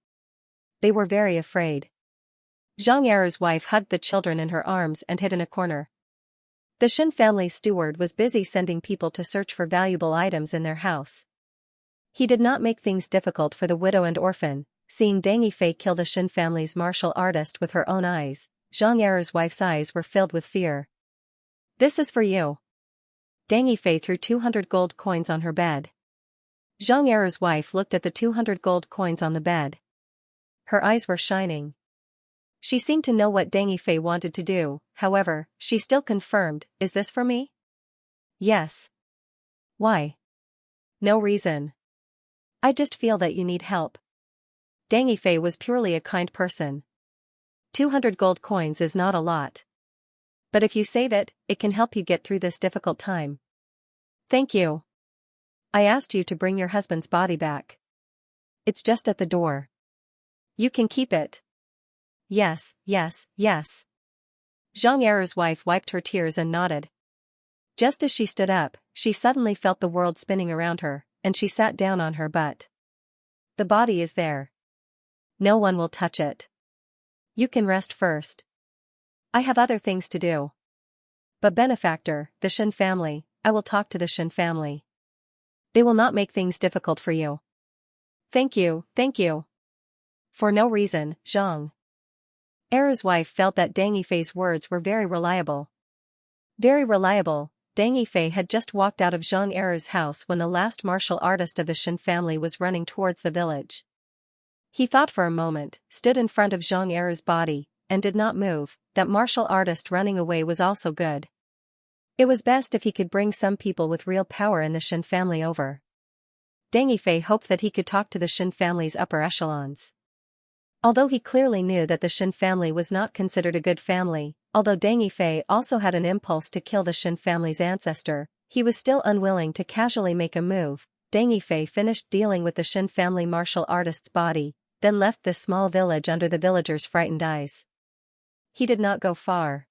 They were very afraid. Zhang Eru's wife hugged the children in her arms and hid in a corner. The Qin family's steward was busy sending people to search for valuable items in their house. He did not make things difficult for the widow and orphan. Seeing Deng Yifei kill the Qin family's martial artist with her own eyes, Zhang Eru's wife's eyes were filled with fear. This is for you. Deng Yifei threw 200 gold coins on her bed. Zhang Er's wife looked at the 200 gold coins on the bed. Her eyes were shining. She seemed to know what Deng Yifei wanted to do, however, she still confirmed, "Is this for me?" "Yes." "Why?" "No reason. I just feel that you need help." Deng Yifei was purely a kind person. 200 gold coins is not a lot. But if you save it, it can help you get through this difficult time. "Thank you. I asked you to bring your husband's body back. It's just at the door. You can keep it." "Yes, yes, yes." Zhang Er's wife wiped her tears and nodded. Just as she stood up, she suddenly felt the world spinning around her, and she sat down on her butt. "The body is there. No one will touch it. You can rest first. I have other things to do." "But benefactor, the Shen family, I will talk to the Shen family. They will not make things difficult for you." Thank you, thank you." For no reason, Zhang Er's wife felt that Deng Yifei's words were very reliable. Very reliable. Deng Yifei had just walked out of Zhang Er's house when the last martial artist of the Shen family was running towards the village. He thought for a moment, stood in front of Zhang Er's body, and did not move. That martial artist running away was also good. It was best if he could bring some people with real power in the Shen family over. Deng Yifei hoped that he could talk to the Shen family's upper echelons. Although he clearly knew that the Shen family was not considered a good family, although Deng Yifei also had an impulse to kill the Shen family's ancestor, he was still unwilling to casually make a move. Deng Yifei finished dealing with the Shen family martial artist's body, then left this small village under the villagers' frightened eyes. He did not go far.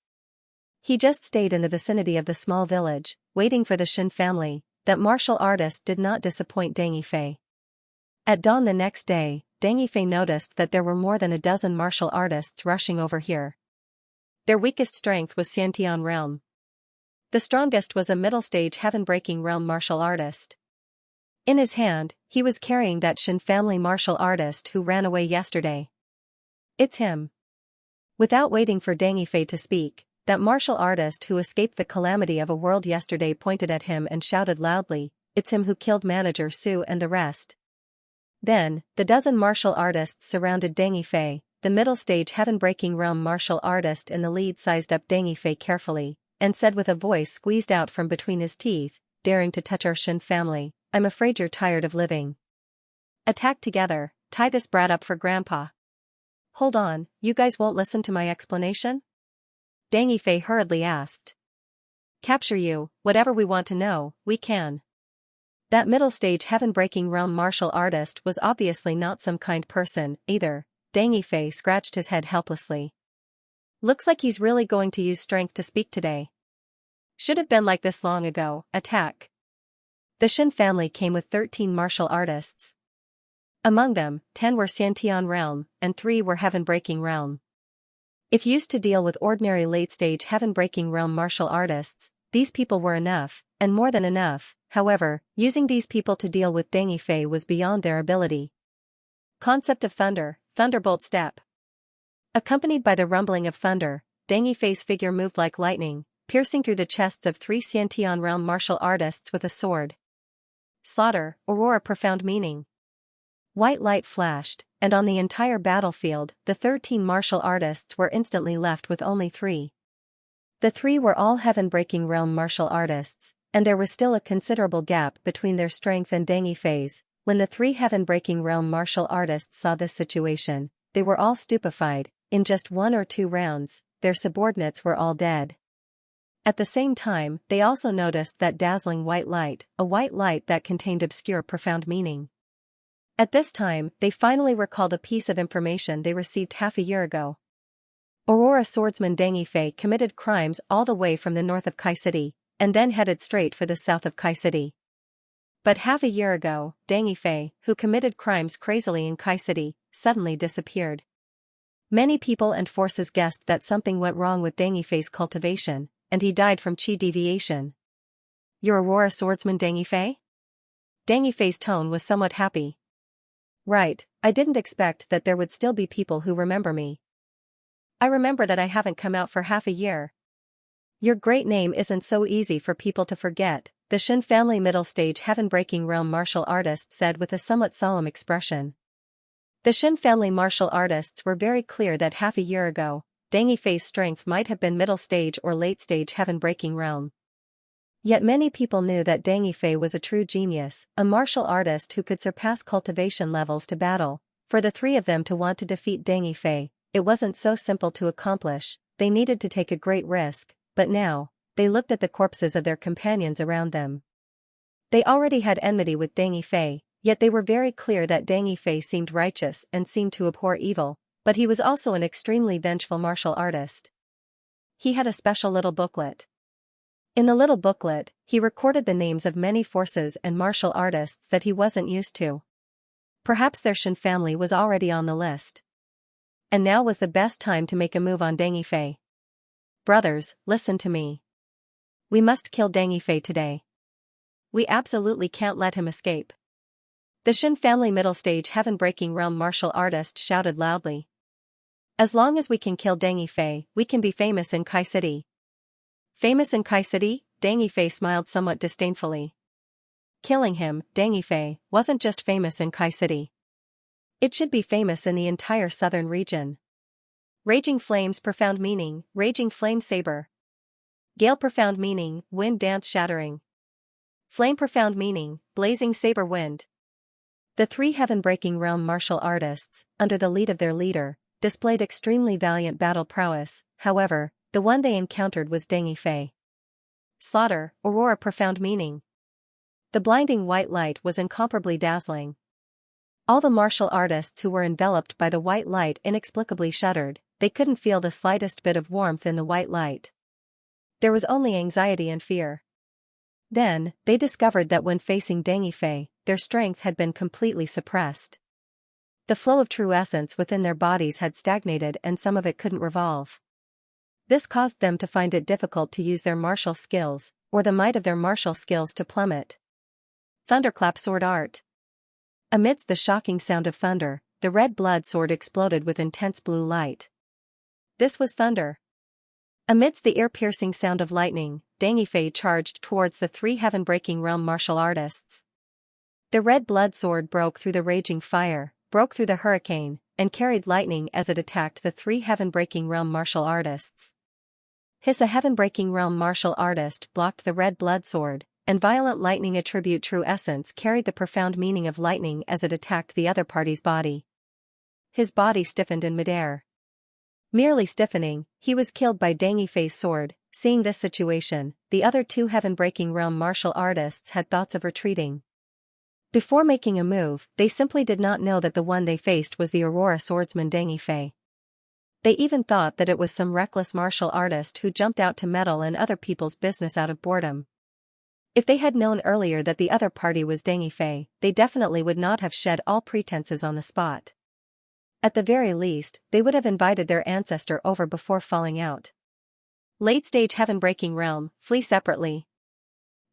He just stayed in the vicinity of the small village, waiting for the Shen family. That martial artist did not disappoint Deng Yifei. At dawn the next day, Deng Yifei noticed that there were more than a dozen martial artists rushing over here. Their weakest strength was Xianxia realm. The strongest was a middle-stage heaven-breaking realm martial artist. In his hand, he was carrying that Shen family martial artist who ran away yesterday. "It's him." Without waiting for Deng Yifei to speak, that martial artist who escaped the calamity of a world yesterday pointed at him and shouted loudly, "It's him who killed Manager Su and the rest." Then, the dozen martial artists surrounded Deng Yifei. The middle-stage heaven-breaking realm martial artist in the lead sized up Deng Yifei carefully, and said with a voice squeezed out from between his teeth, "Daring to touch our Shen family, I'm afraid you're tired of living. Attack together, tie this brat up for grandpa." "Hold on, you guys won't listen to my explanation?" Deng Yifei hurriedly asked. "Capture you, whatever we want to know, we can." That middle-stage heaven-breaking realm martial artist was obviously not some kind person, either. Deng Yifei scratched his head helplessly. Looks like he's really going to use strength to speak today. Should have been like this long ago. Attack. The Shen family came with 13 martial artists. Among them, 10 were Xiantian realm, and 3 were heaven-breaking realm. If used to deal with ordinary late-stage heaven-breaking realm martial artists, these people were enough, and more than enough. However, using these people to deal with Deng Yifei was beyond their ability. Concept of thunder, thunderbolt step. Accompanied by the rumbling of thunder, Deng Yifei's figure moved like lightning, piercing through the chests of 3 Xiantian realm martial artists with a sword. Slaughter, aurora profound meaning. White light flashed, and on the entire battlefield, the 13 martial artists were instantly left with only 3. The 3 were all heaven-breaking realm martial artists, and there was still a considerable gap between their strength and Deng Yifei's. When the 3 heaven-breaking realm martial artists saw this situation, they were all stupefied. In just 1 or 2 rounds, their subordinates were all dead. At the same time, they also noticed that dazzling white light, a white light that contained obscure profound meaning. At this time, they finally recalled a piece of information they received half a year ago. Aurora swordsman Deng Yifei committed crimes all the way from the north of Kai City, and then headed straight for the south of Kai City. But half a year ago, Deng Yifei, who committed crimes crazily in Kai City, suddenly disappeared. Many people and forces guessed that something went wrong with Deng Yifei's cultivation, and he died from qi deviation. "You're Aurora swordsman Deng Yifei?" Deng Yifei's tone was somewhat happy. "Right, I didn't expect that there would still be people who remember me. I remember that I haven't come out for half a year." Your great name isn't so easy for people to forget, the Shin family middle-stage heaven-breaking realm martial artist said with a somewhat solemn expression. The Shin family martial artists were very clear that half a year ago, Deng Yifei's strength might have been middle-stage or late-stage heaven-breaking realm. Yet many people knew that Deng Yifei was a true genius, a martial artist who could surpass cultivation levels to battle. For the three of them to want to defeat Deng Yifei, it wasn't so simple to accomplish, they needed to take a great risk, but now, they looked at the corpses of their companions around them. They already had enmity with Deng Yifei, yet they were very clear that Deng Yifei seemed righteous and seemed to abhor evil, but he was also an extremely vengeful martial artist. He had a special little booklet. In the little booklet, he recorded the names of many forces and martial artists that he wasn't used to. Perhaps their Shin family was already on the list. And now was the best time to make a move on Deng Yifei. Brothers, listen to me. We must kill Deng Yifei today. We absolutely can't let him escape. The Shin family middle-stage heaven-breaking realm martial artist shouted loudly. As long as we can kill Deng Yifei, we can be famous in Kai City. Famous in Kai City? Deng Yifei smiled somewhat disdainfully. Killing him, Deng Yifei, wasn't just famous in Kai City. It should be famous in the entire southern region. Raging flames profound meaning, raging flame saber. Gale profound meaning, wind dance shattering. Flame profound meaning, blazing saber wind. The three heaven-breaking realm martial artists, under the lead of their leader, displayed extremely valiant battle prowess. However, the one they encountered was Deng Yifei. Slaughter, aurora profound meaning. The blinding white light was incomparably dazzling. All the martial artists who were enveloped by the white light inexplicably shuddered, they couldn't feel the slightest bit of warmth in the white light. There was only anxiety and fear. Then, they discovered that when facing Deng Yifei, their strength had been completely suppressed. The flow of true essence within their bodies had stagnated and some of it couldn't revolve. This caused them to find it difficult to use their martial skills, or the might of their martial skills to plummet. Thunderclap sword art. Amidst the shocking sound of thunder, the red blood sword exploded with intense blue light. This was thunder. Amidst the ear-piercing sound of lightning, Deng Yifei charged towards the three heaven-breaking realm martial artists. The red blood sword broke through the raging fire, broke through the hurricane, and carried lightning as it attacked the three heaven-breaking realm martial artists. Hiss, a heaven-breaking realm martial artist blocked the red blood sword, and violent lightning attribute true essence carried the profound meaning of lightning as it attacked the other party's body. His body stiffened in midair. Merely stiffening, he was killed by Deng Yifei's sword. Seeing this situation, the other two heaven-breaking realm martial artists had thoughts of retreating. Before making a move, they simply did not know that the one they faced was the Aurora swordsman Deng Yifei. They even thought that it was some reckless martial artist who jumped out to meddle in other people's business out of boredom. If they had known earlier that the other party was Deng Yifei, they definitely would not have shed all pretenses on the spot. At the very least, they would have invited their ancestor over before falling out. Late-stage heaven-breaking realm, flee separately.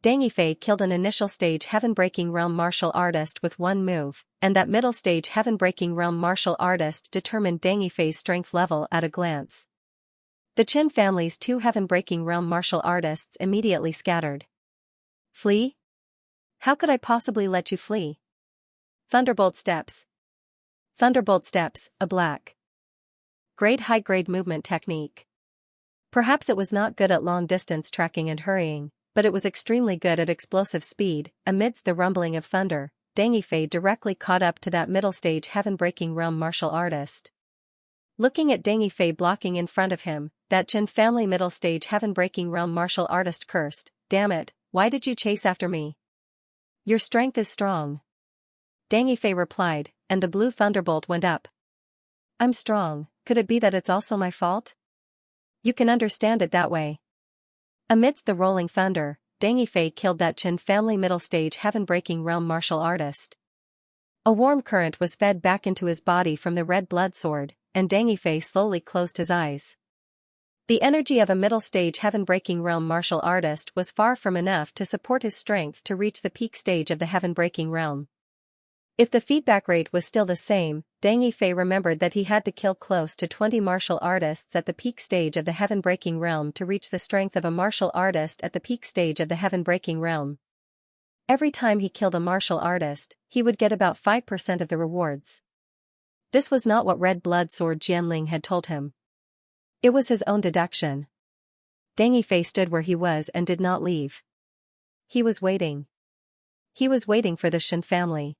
Deng Yifei killed an initial-stage heaven-breaking realm martial artist with one move, and that middle-stage heaven-breaking realm martial artist determined Deng Yifei's strength level at a glance. The Qin family's two heaven-breaking realm martial artists immediately scattered. Flee? How could I possibly let you flee? Thunderbolt steps. Thunderbolt steps, a black grade high-grade movement technique. Perhaps it was not good at long-distance tracking and hurrying, but it was extremely good at explosive speed. Amidst the rumbling of thunder, Deng Yifei directly caught up to that middle-stage heaven-breaking realm martial artist. Looking at Deng Yifei blocking in front of him, that Qin family middle-stage heaven-breaking realm martial artist cursed, "Damn it, why did you chase after me? Your strength is strong." Deng Yifei replied, and the blue thunderbolt went up. "I'm strong, could it be that it's also my fault? You can understand it that way." Amidst the rolling thunder, Deng Yifei killed that Qin family middle-stage heaven-breaking realm martial artist. A warm current was fed back into his body from the red blood sword, and Deng Yifei slowly closed his eyes. The energy of a middle-stage heaven-breaking realm martial artist was far from enough to support his strength to reach the peak stage of the heaven-breaking realm. If the feedback rate was still the same, Deng Yifei remembered that he had to kill close to 20 martial artists at the peak stage of the heaven-breaking realm to reach the strength of a martial artist at the peak stage of the heaven-breaking realm. Every time he killed a martial artist, he would get about 5% of the rewards. This was not what Red Blood Sword Jianling had told him. It was his own deduction. Deng Yifei stood where he was and did not leave. He was waiting. He was waiting for the Shen family.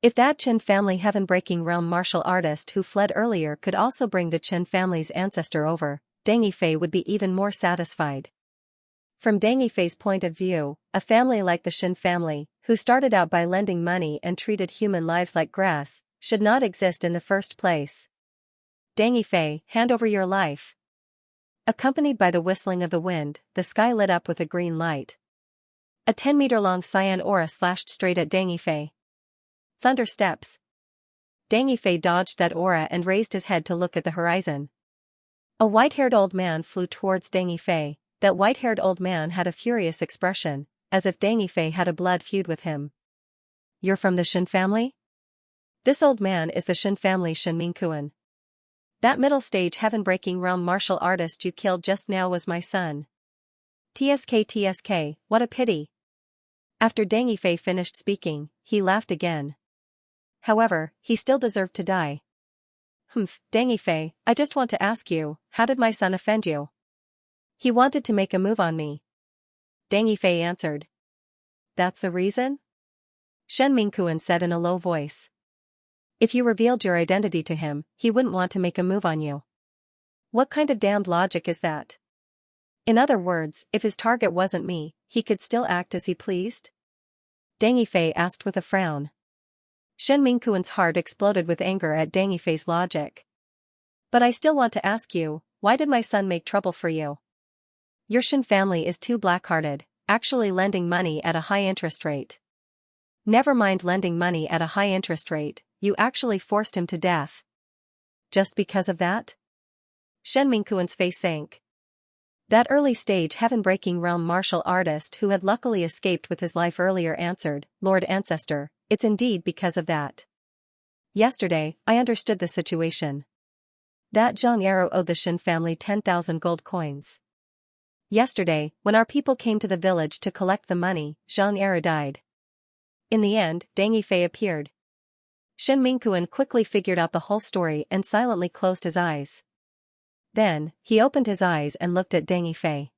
If that Chen family heaven-breaking realm martial artist who fled earlier could also bring the Chen family's ancestor over, Deng Yifei would be even more satisfied. From Deng Yifei's point of view, a family like the Shen family, who started out by lending money and treated human lives like grass, should not exist in the first place. Deng Yifei, hand over your life. Accompanied by the whistling of the wind, the sky lit up with a green light. A 10-meter-long cyan aura slashed straight at Deng Yifei. Thunder steps. Deng Yifei dodged that aura and raised his head to look at the horizon. A white-haired old man flew towards Deng Yifei. That white-haired old man had a furious expression, as if Deng Yifei had a blood feud with him. You're from the Shen family? This old man is the Shen family Shen Mingkuan. That middle-stage heaven-breaking realm martial artist you killed just now was my son. TSK, what a pity. After Deng Yifei finished speaking, he laughed again. However, he still deserved to die. Deng Yifei, I just want to ask you, how did my son offend you? He wanted to make a move on me. Deng Yifei answered. That's the reason? Shen Mingkuan said in a low voice. If you revealed your identity to him, he wouldn't want to make a move on you. What kind of damned logic is that? In other words, if his target wasn't me, he could still act as he pleased? Deng Yifei asked with a frown. Shen Mingkuan's heart exploded with anger at Deng Yifei's logic. But I still want to ask you, why did my son make trouble for you? Your Shen family is too black-hearted, actually lending money at a high interest rate. Never mind lending money at a high interest rate, you actually forced him to death. Just because of that? Shen Mingkuan's face sank. That early-stage heaven-breaking realm martial artist who had luckily escaped with his life earlier answered, Lord Ancestor, it's indeed because of that. Yesterday, I understood the situation. That Xianxia owed the Shen family 10,000 gold coins. Yesterday, when our people came to the village to collect the money, Xianxia died. In the end, Deng Yifei appeared. Shen Mingkuan quickly figured out the whole story and silently closed his eyes. Then, he opened his eyes and looked at Deng Yifei.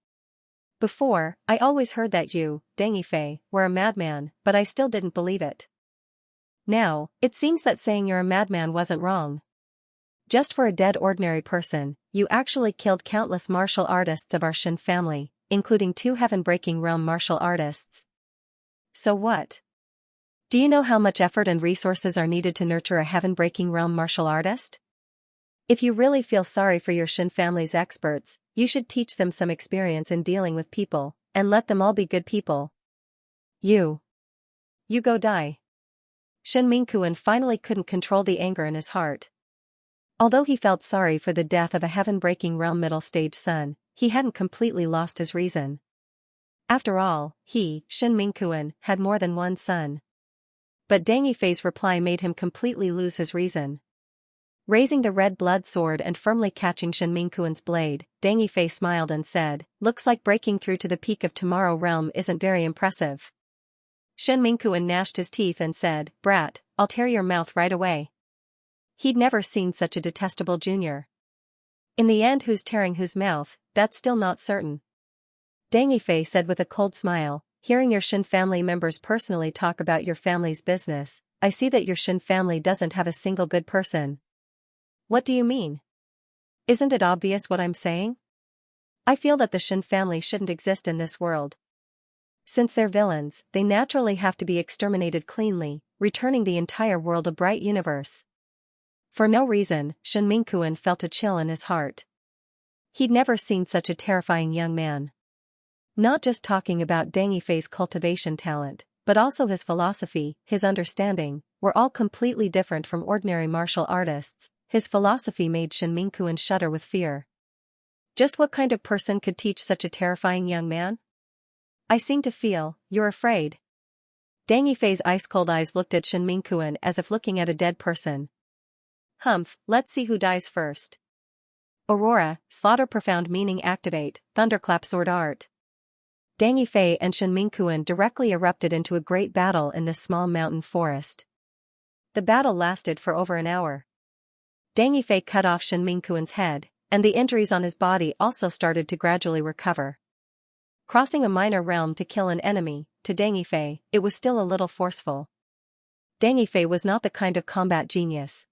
Before, I always heard that you, Deng Yifei, were a madman, but I still didn't believe it. Now, it seems that saying you're a madman wasn't wrong. Just for a dead ordinary person, you actually killed countless martial artists of our Shen family, including 2 heaven-breaking realm martial artists. So what? Do you know how much effort and resources are needed to nurture a heaven-breaking realm martial artist? If you really feel sorry for your Shen family's experts, you should teach them some experience in dealing with people, and let them all be good people. You go die. Shen Mingkuan finally couldn't control the anger in his heart. Although he felt sorry for the death of a heaven-breaking realm middle-stage son, he hadn't completely lost his reason. After all, he, Shen Mingkuan, had more than one son. But Deng Yifei's reply made him completely lose his reason. Raising the red blood sword and firmly catching Shen Mingkuan's blade, Deng Yifei smiled and said, looks like breaking through to the peak of Tomorrow Realm isn't very impressive. Shen Mingkuan gnashed his teeth and said, brat, I'll tear your mouth right away. He'd never seen such a detestable junior. In the end, who's tearing whose mouth, that's still not certain. Deng Yifei said with a cold smile, hearing your Shen family members personally talk about your family's business, I see that your Shen family doesn't have a single good person. What do you mean? Isn't it obvious what I'm saying? I feel that the Shen family shouldn't exist in this world. Since they're villains, they naturally have to be exterminated cleanly, returning the entire world a bright universe. For no reason, Shen Mingkuan felt a chill in his heart. He'd never seen such a terrifying young man. Not just talking about Deng Yifei's cultivation talent, but also his philosophy, his understanding, were all completely different from ordinary martial artists. His philosophy made Shen Mingkuan shudder with fear. Just what kind of person could teach such a terrifying young man? I seem to feel, you're afraid. Dang Yifei's ice-cold eyes looked at Shen Mingquan as if looking at a dead person. Humph, let's see who dies first. Aurora, slaughter profound meaning activate, thunderclap sword art. Dang Yifei and Shen Mingquan directly erupted into a great battle in this small mountain forest. The battle lasted for over an hour. Dang Yifei cut off Shen Mingquan's head, and the injuries on his body also started to gradually recover. Crossing a minor realm to kill an enemy, to Dang Yifei, it was still a little forceful. Dang Yifei was not the kind of combat genius.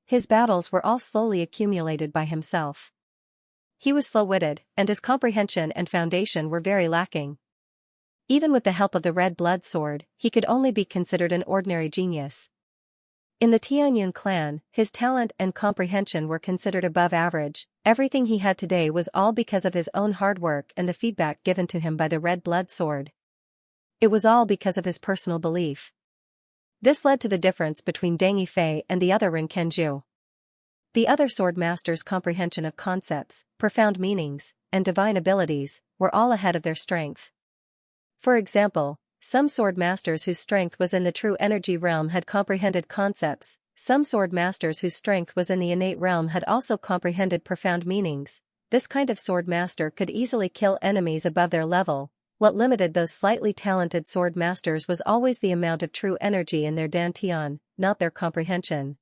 His battles were all slowly accumulated by himself. He was slow-witted, and his comprehension and foundation were very lacking. Even with the help of the red blood sword, he could only be considered an ordinary genius. In the Tianyun clan, his talent and comprehension were considered above average. Everything he had today was all because of his own hard work and the feedback given to him by the red blood sword. It was all because of his personal belief. This led to the difference between Dang Yifei and the other Rinkenju. The other sword masters' comprehension of concepts, profound meanings, and divine abilities were all ahead of their strength. For example, some sword masters whose strength was in the true energy realm had comprehended concepts. Some sword masters whose strength was in the innate realm had also comprehended profound meanings. This kind of sword master could easily kill enemies above their level. What limited those slightly talented sword masters was always the amount of true energy in their dantian, not their comprehension.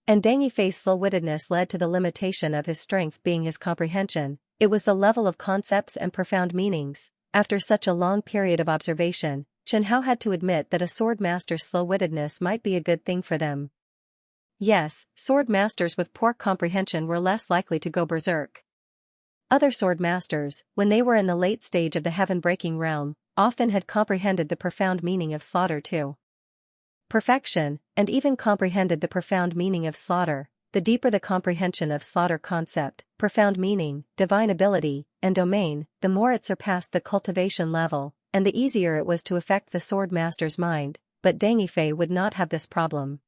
And Dang Yifei's slow-wittedness led to the limitation of his strength being his comprehension. It was the level of concepts and profound meanings. After such a long period of observation, Chen Hao had to admit that a sword master's slow-wittedness might be a good thing for them. Yes, sword masters with poor comprehension were less likely to go berserk. Other sword masters, when they were in the late stage of the heaven-breaking realm, often had comprehended the profound meaning of slaughter too. Perfection, and even comprehended the profound meaning of slaughter. The deeper the comprehension of slaughter concept, profound meaning, divine ability, and domain, the more it surpassed the cultivation level, and the easier it was to affect the sword master's mind. But Dang Yifei would not have this problem.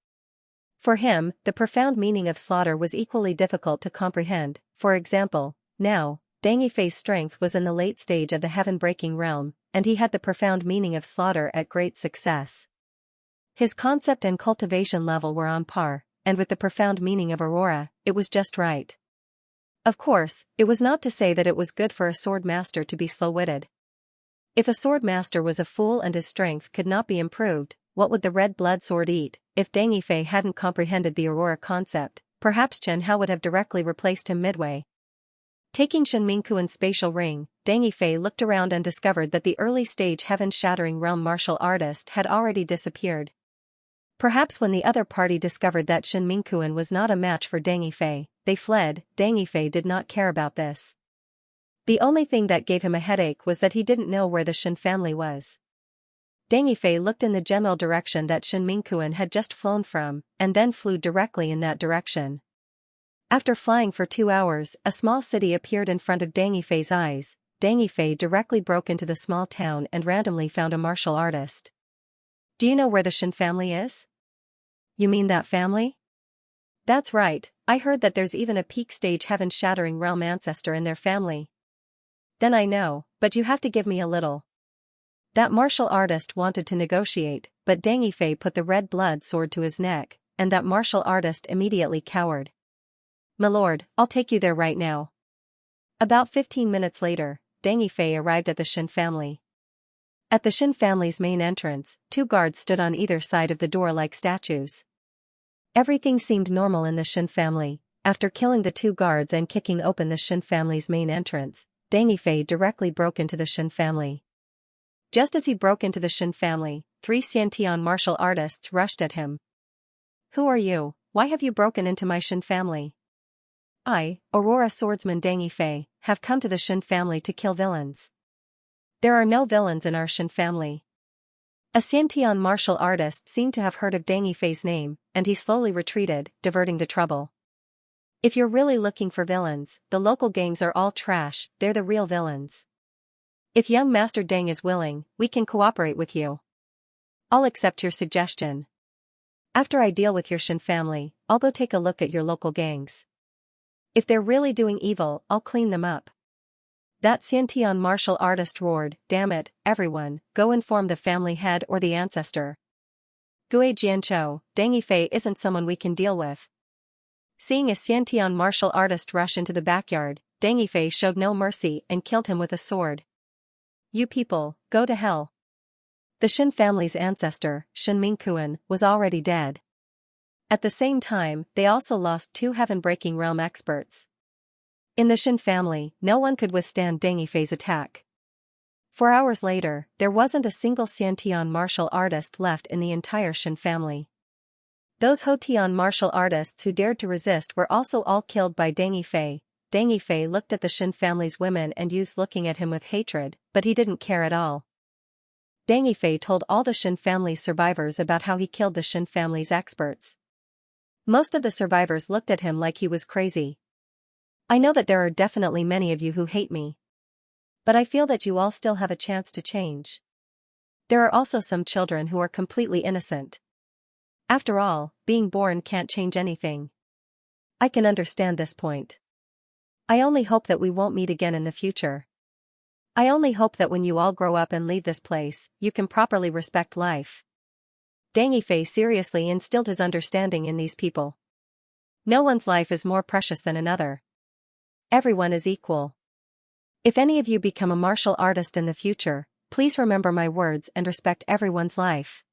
For him, the profound meaning of slaughter was equally difficult to comprehend. For example, now, Dang Yifei's strength was in the late stage of the heaven-breaking realm, and he had the profound meaning of slaughter at great success. His concept and cultivation level were on par, and with the profound meaning of Aurora, it was just right. Of course, it was not to say that it was good for a sword master to be slow-witted. If a sword master was a fool and his strength could not be improved, what would the red blood sword eat? If Dang Yifei hadn't comprehended the Aurora concept, perhaps Chen Hao would have directly replaced him midway. Taking Shen Mingquan's spatial ring, Dang Yifei looked around and discovered that the early-stage heaven-shattering realm martial artist had already disappeared. Perhaps when the other party discovered that Shen Mingquan was not a match for Dang Yifei, they fled. Dang Yifei did not care about this. The only thing that gave him a headache was that he didn't know where the Shen family was. Dang Yifei looked in the general direction that Shen Mingquan had just flown from, and then flew directly in that direction. After flying for 2 hours, a small city appeared in front of Dang Yifei's eyes. Dang Yifei directly broke into the small town and randomly found a martial artist. Do you know where the Shen family is? You mean that family? That's right, I heard that there's even a peak-stage heaven-shattering realm ancestor in their family. Then I know, but you have to give me a little. That martial artist wanted to negotiate, but Dang Yifei put the red blood sword to his neck, and that martial artist immediately cowered. My lord, I'll take you there right now. About 15 minutes later, Dang Yifei arrived at the Shen family. At the Shen family's main entrance, 2 guards stood on either side of the door like statues. Everything seemed normal in the Shen family. After killing the 2 guards and kicking open the Shen family's main entrance, Dang Yifei directly broke into the Shen family. Just as he broke into the Shen family, 3 Xianxia martial artists rushed at him. Who are you? Why have you broken into my Shen family? I, Aurora swordsman Dang Yifei, have come to the Shen family to kill villains. There are no villains in our Shen family. A Xianxia martial artist seemed to have heard of Dang Yifei's name, and he slowly retreated, diverting the trouble. If you're really looking for villains, the local gangs are all trash, they're the real villains. If young Master Dang is willing, we can cooperate with you. I'll accept your suggestion. After I deal with your Shen family, I'll go take a look at your local gangs. If they're really doing evil, I'll clean them up. That Xiantian martial artist roared, "Damn it, everyone, go inform the family head or the ancestor. Gui Jianzhou, Deng Yifei isn't someone we can deal with." Seeing a Xiantian martial artist rush into the backyard, Deng Yifei showed no mercy and killed him with a sword. "You people, go to hell." The Shin family's ancestor, Shin Mingkuan, was already dead. At the same time, they also lost 2 heaven-breaking realm experts. In the Shin family, no one could withstand Deng Yifei's attack. 4 hours later, there wasn't a single Xiantian martial artist left in the entire Shin family. Those Hotian martial artists who dared to resist were also all killed by Deng Yifei. Deng Yifei looked at the Shin family's women and youths looking at him with hatred, but he didn't care at all. Deng Yifei told all the Shin family's survivors about how he killed the Shin family's experts. Most of the survivors looked at him like he was crazy. "I know that there are definitely many of you who hate me. But I feel that you all still have a chance to change. There are also some children who are completely innocent. After all, being born can't change anything. I can understand this point. I only hope that we won't meet again in the future. I only hope that when you all grow up and leave this place, you can properly respect life." Deng Yifei seriously instilled his understanding in these people. No one's life is more precious than another. Everyone is equal. If any of you become a martial artist in the future, please remember my words and respect everyone's life.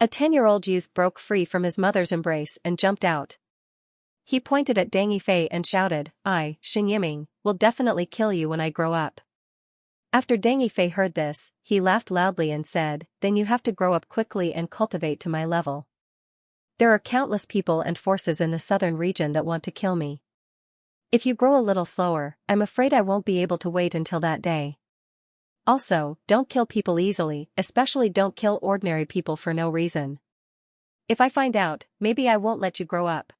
A 10-year-old youth broke free from his mother's embrace and jumped out. He pointed at Deng Yifei and shouted, "I, Xin Yiming, will definitely kill you when I grow up." After Deng Yifei heard this, he laughed loudly and said, "Then you have to grow up quickly and cultivate to my level. There are countless people and forces in the southern region that want to kill me. If you grow a little slower, I'm afraid I won't be able to wait until that day. Also, don't kill people easily, especially don't kill ordinary people for no reason. If I find out, maybe I won't let you grow up."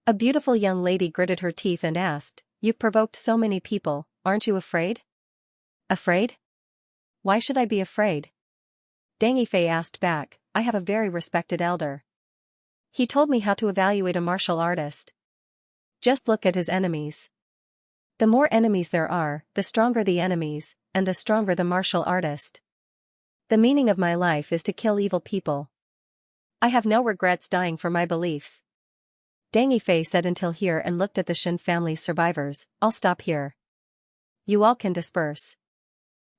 A beautiful young lady gritted her teeth and asked, "You've provoked so many people, aren't you afraid?" "Afraid? Why should I be afraid?" Deng Yifei asked back, "I have a very respected elder. He told me how to evaluate a martial artist. Just look at his enemies. The more enemies there are, the stronger the enemies, and the stronger the martial artist. The meaning of my life is to kill evil people. I have no regrets dying for my beliefs." Deng Yifei said until here and looked at the Shin family's survivors. "I'll stop here. You all can disperse.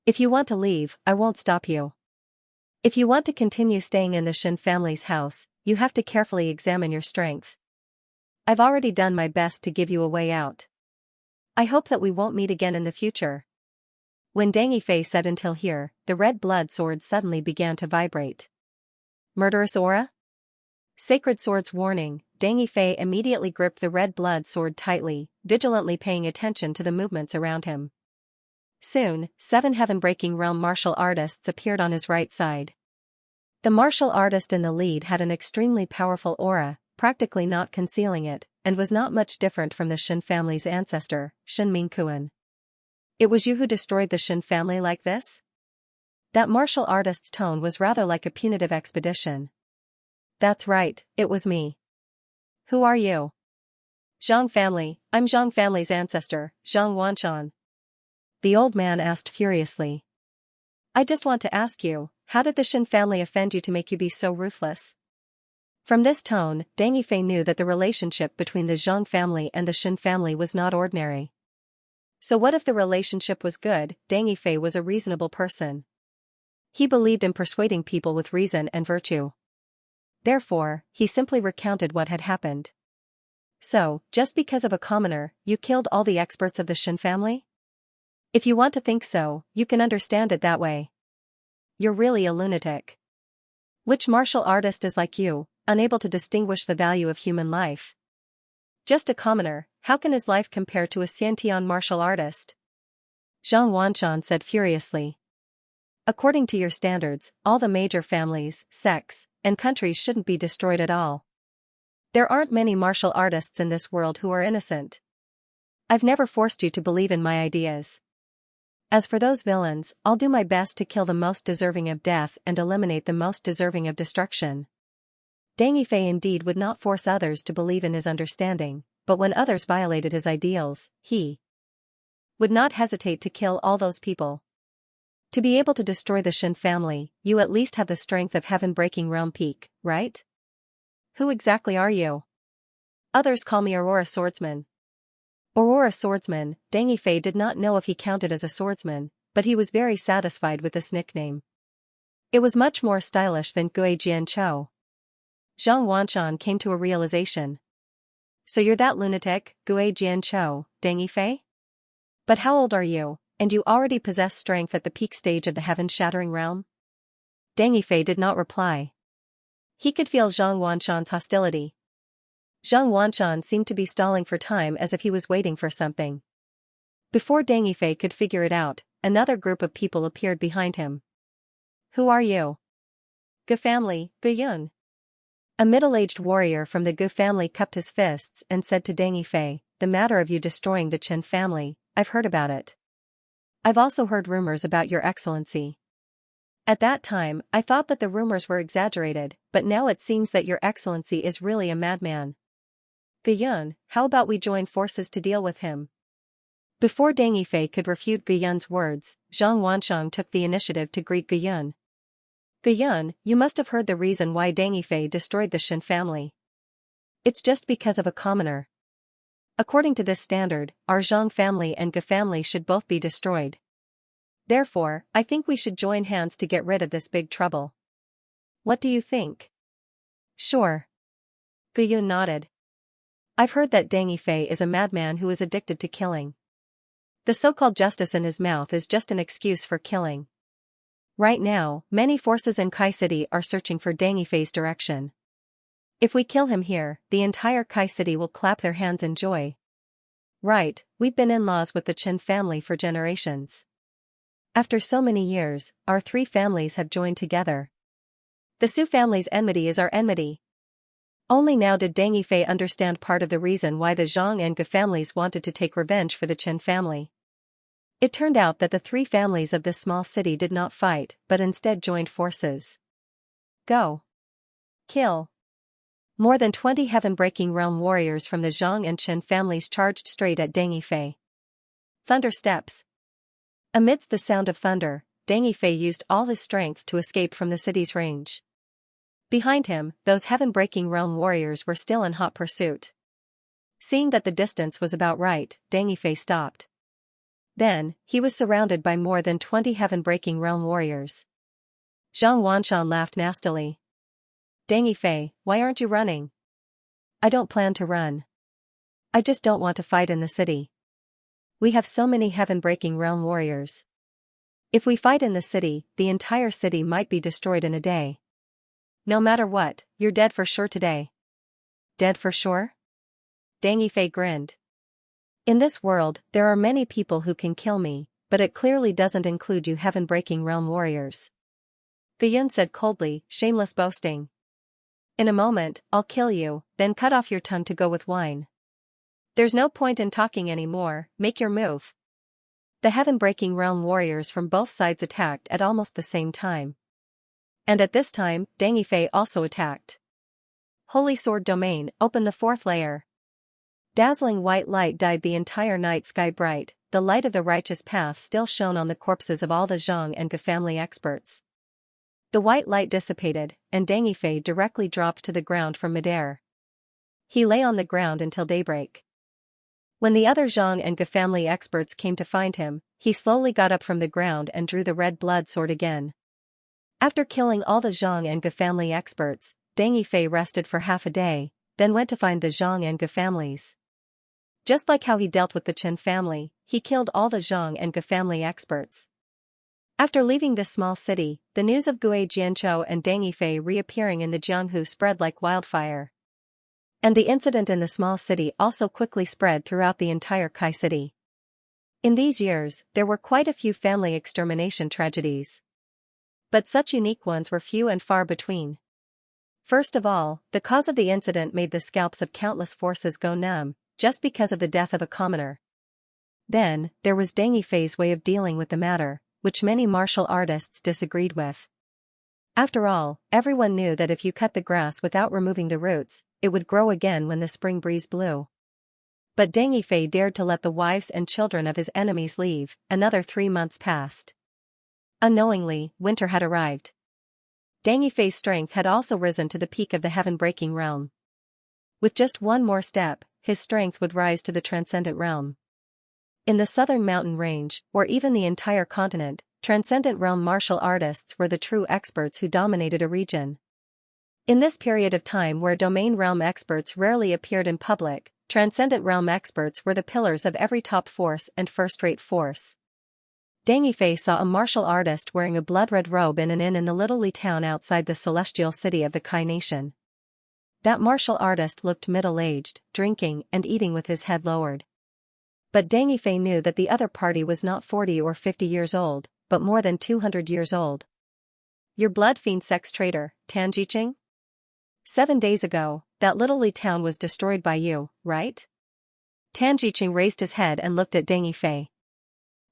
If you want to leave, I won't stop you. If you want to continue staying in the Shin family's house, you have to carefully examine your strength. I've already done my best to give you a way out. I hope that we won't meet again in the future." When Deng Yifei said until here, the red blood sword suddenly began to vibrate. Murderous aura? Sacred sword's warning. Deng Yifei immediately gripped the red blood sword tightly, vigilantly paying attention to the movements around him. Soon, 7 heaven-breaking realm martial artists appeared on his right side. The martial artist in the lead had an extremely powerful aura, practically not concealing it, and was not much different from the Shin family's ancestor, Shin Mingkuan. "It was you who destroyed the Shin family like this?" That martial artist's tone was rather like a punitive expedition. "That's right, it was me." "Who are you?" "Zhang family, I'm Zhang family's ancestor, Zhang Wanshan." The old man asked furiously. "I just want to ask you, how did the Shin family offend you to make you be so ruthless?" From this tone, Deng Yifei knew that the relationship between the Zhang family and the Shin family was not ordinary. So what if the relationship was good? Deng Yifei was a reasonable person. He believed in persuading people with reason and virtue. Therefore, he simply recounted what had happened. "So, just because of a commoner, you killed all the experts of the Shin family? If you want to think so, you can understand it that way. You're really a lunatic. Which martial artist is like you, unable to distinguish the value of human life? Just a commoner, how can his life compare to a Xiantian martial artist?" Zhang Wanshan said furiously. "According to your standards, all the major families, sects, and countries shouldn't be destroyed at all. There aren't many martial artists in this world who are innocent. I've never forced you to believe in my ideas. As for those villains, I'll do my best to kill the most deserving of death and eliminate the most deserving of destruction." Deng Yifei indeed would not force others to believe in his understanding, but when others violated his ideals, he would not hesitate to kill all those people. To be able to destroy the Shen family, you at least have the strength of heaven-breaking realm peak, right? Who exactly are you? Others call me Aurora Swordsman. Aurora Swordsman. Deng Yifei did not know if he counted as a swordsman, but he was very satisfied with this nickname. It was much more stylish than Gui Jianchou. Zhang Wanshan came to a realization. So you're that lunatic, Gui Jianchou, Deng Yifei? But how old are you, and you already possess strength at the peak stage of the heaven-shattering realm? Deng Yifei did not reply. He could feel Zhang Wanshan's hostility. Zhang Wanshan seemed to be stalling for time as if he was waiting for something. Before Deng Yifei could figure it out, another group of people appeared behind him. Who are you? Gu family, Gu Yun. A middle-aged warrior from the Gu family cupped his fists and said to Deng Yifei, the matter of you destroying the Chen family, I've heard about it. I've also heard rumors about your excellency. At that time, I thought that the rumors were exaggerated, but now it seems that your excellency is really a madman. Gu Yun, how about we join forces to deal with him? Before Deng Yifei could refute Gu Yun's words, Zhang Wanshang took the initiative to greet Gu Yun. Gu Yun, you must have heard the reason why Deng Yifei destroyed the Shen family. It's just because of a commoner. According to this standard, our Zhang family and Gu family should both be destroyed. Therefore, I think we should join hands to get rid of this big trouble. What do you think? Sure. Gu Yun nodded. I've heard that Deng Yifei is a madman who is addicted to killing. The so-called justice in his mouth is just an excuse for killing. Right now, many forces in Kai City are searching for Deng Yifei's direction. If we kill him here, the entire Kai City will clap their hands in joy. Right, we've been in-laws with the Chen family for generations. After so many years, our three families have joined together. The Su family's enmity is our enmity. Only now did Deng Yifei understand part of the reason why the Zhang and Gu families wanted to take revenge for the Chen family. It turned out that the three families of this small city did not fight, but instead joined forces. Go. Kill. More than 20 heaven-breaking realm warriors from the Zhang and Chen families charged straight at Deng Yifei. Thunder steps. Amidst the sound of thunder, Deng Yifei used all his strength to escape from the city's range. Behind him, those heaven-breaking realm warriors were still in hot pursuit. Seeing that the distance was about right, Deng Yifei stopped. Then, he was surrounded by more than 20 heaven-breaking realm warriors. Zhang Wanshan laughed nastily. Deng Yifei, why aren't you running? I don't plan to run. I just don't want to fight in the city. We have so many heaven-breaking realm warriors. If we fight in the city, the entire city might be destroyed in a day. No matter what, you're dead for sure today. Dead for sure? Deng Yifei grinned. In this world, there are many people who can kill me, but it clearly doesn't include you heaven-breaking realm warriors. Gu Yun said coldly, shameless boasting. In a moment, I'll kill you, then cut off your tongue to go with wine. There's no point in talking anymore, make your move. The heaven-breaking realm warriors from both sides attacked at almost the same time. And at this time, Deng Yifei also attacked. Holy Sword Domain, open the fourth layer. Dazzling white light dyed the entire night sky bright, the light of the righteous path still shone on the corpses of all the Zhang and Gu family experts. The white light dissipated, and Deng Yifei directly dropped to the ground from midair. He lay on the ground until daybreak. When the other Zhang and Gu family experts came to find him, he slowly got up from the ground and drew the red blood sword again. After killing all the Zhang and Gu family experts, Deng Yifei rested for half a day, then went to find the Zhang and Gu families. Just like how he dealt with the Chen family, he killed all the Zhang and Gu family experts. After leaving this small city, the news of Gui Jianchou and Deng Yifei reappearing in the Jianghu spread like wildfire. And the incident in the small city also quickly spread throughout the entire Kai city. In these years, there were quite a few family extermination tragedies. But such unique ones were few and far between. First of all, the cause of the incident made the scalps of countless forces go numb, just because of the death of a commoner. Then, there was Deng Yifei's way of dealing with the matter, which many martial artists disagreed with. After all, everyone knew that if you cut the grass without removing the roots, it would grow again when the spring breeze blew. But Deng Yifei dared to let the wives and children of his enemies leave. Another 3 months passed. Unknowingly, winter had arrived. Deng Yifei's strength had also risen to the peak of the heaven-breaking realm. With just one more step, his strength would rise to the transcendent realm. In the southern mountain range, or even the entire continent, transcendent realm martial artists were the true experts who dominated a region. In this period of time where domain realm experts rarely appeared in public, transcendent realm experts were the pillars of every top force and first-rate force. Deng Yifei saw a martial artist wearing a blood-red robe in an inn in the little Li town outside the celestial city of the Kai nation. That martial artist looked middle-aged, drinking and eating with his head lowered. But Deng Yifei knew that the other party was not 40 or 50 years old, but more than 200 years old. "Your blood fiend sex traitor, Tan Jiqing? 7 days ago, that little Li town was destroyed by you, right?" Tan Jiqing raised his head and looked at Deng Yifei.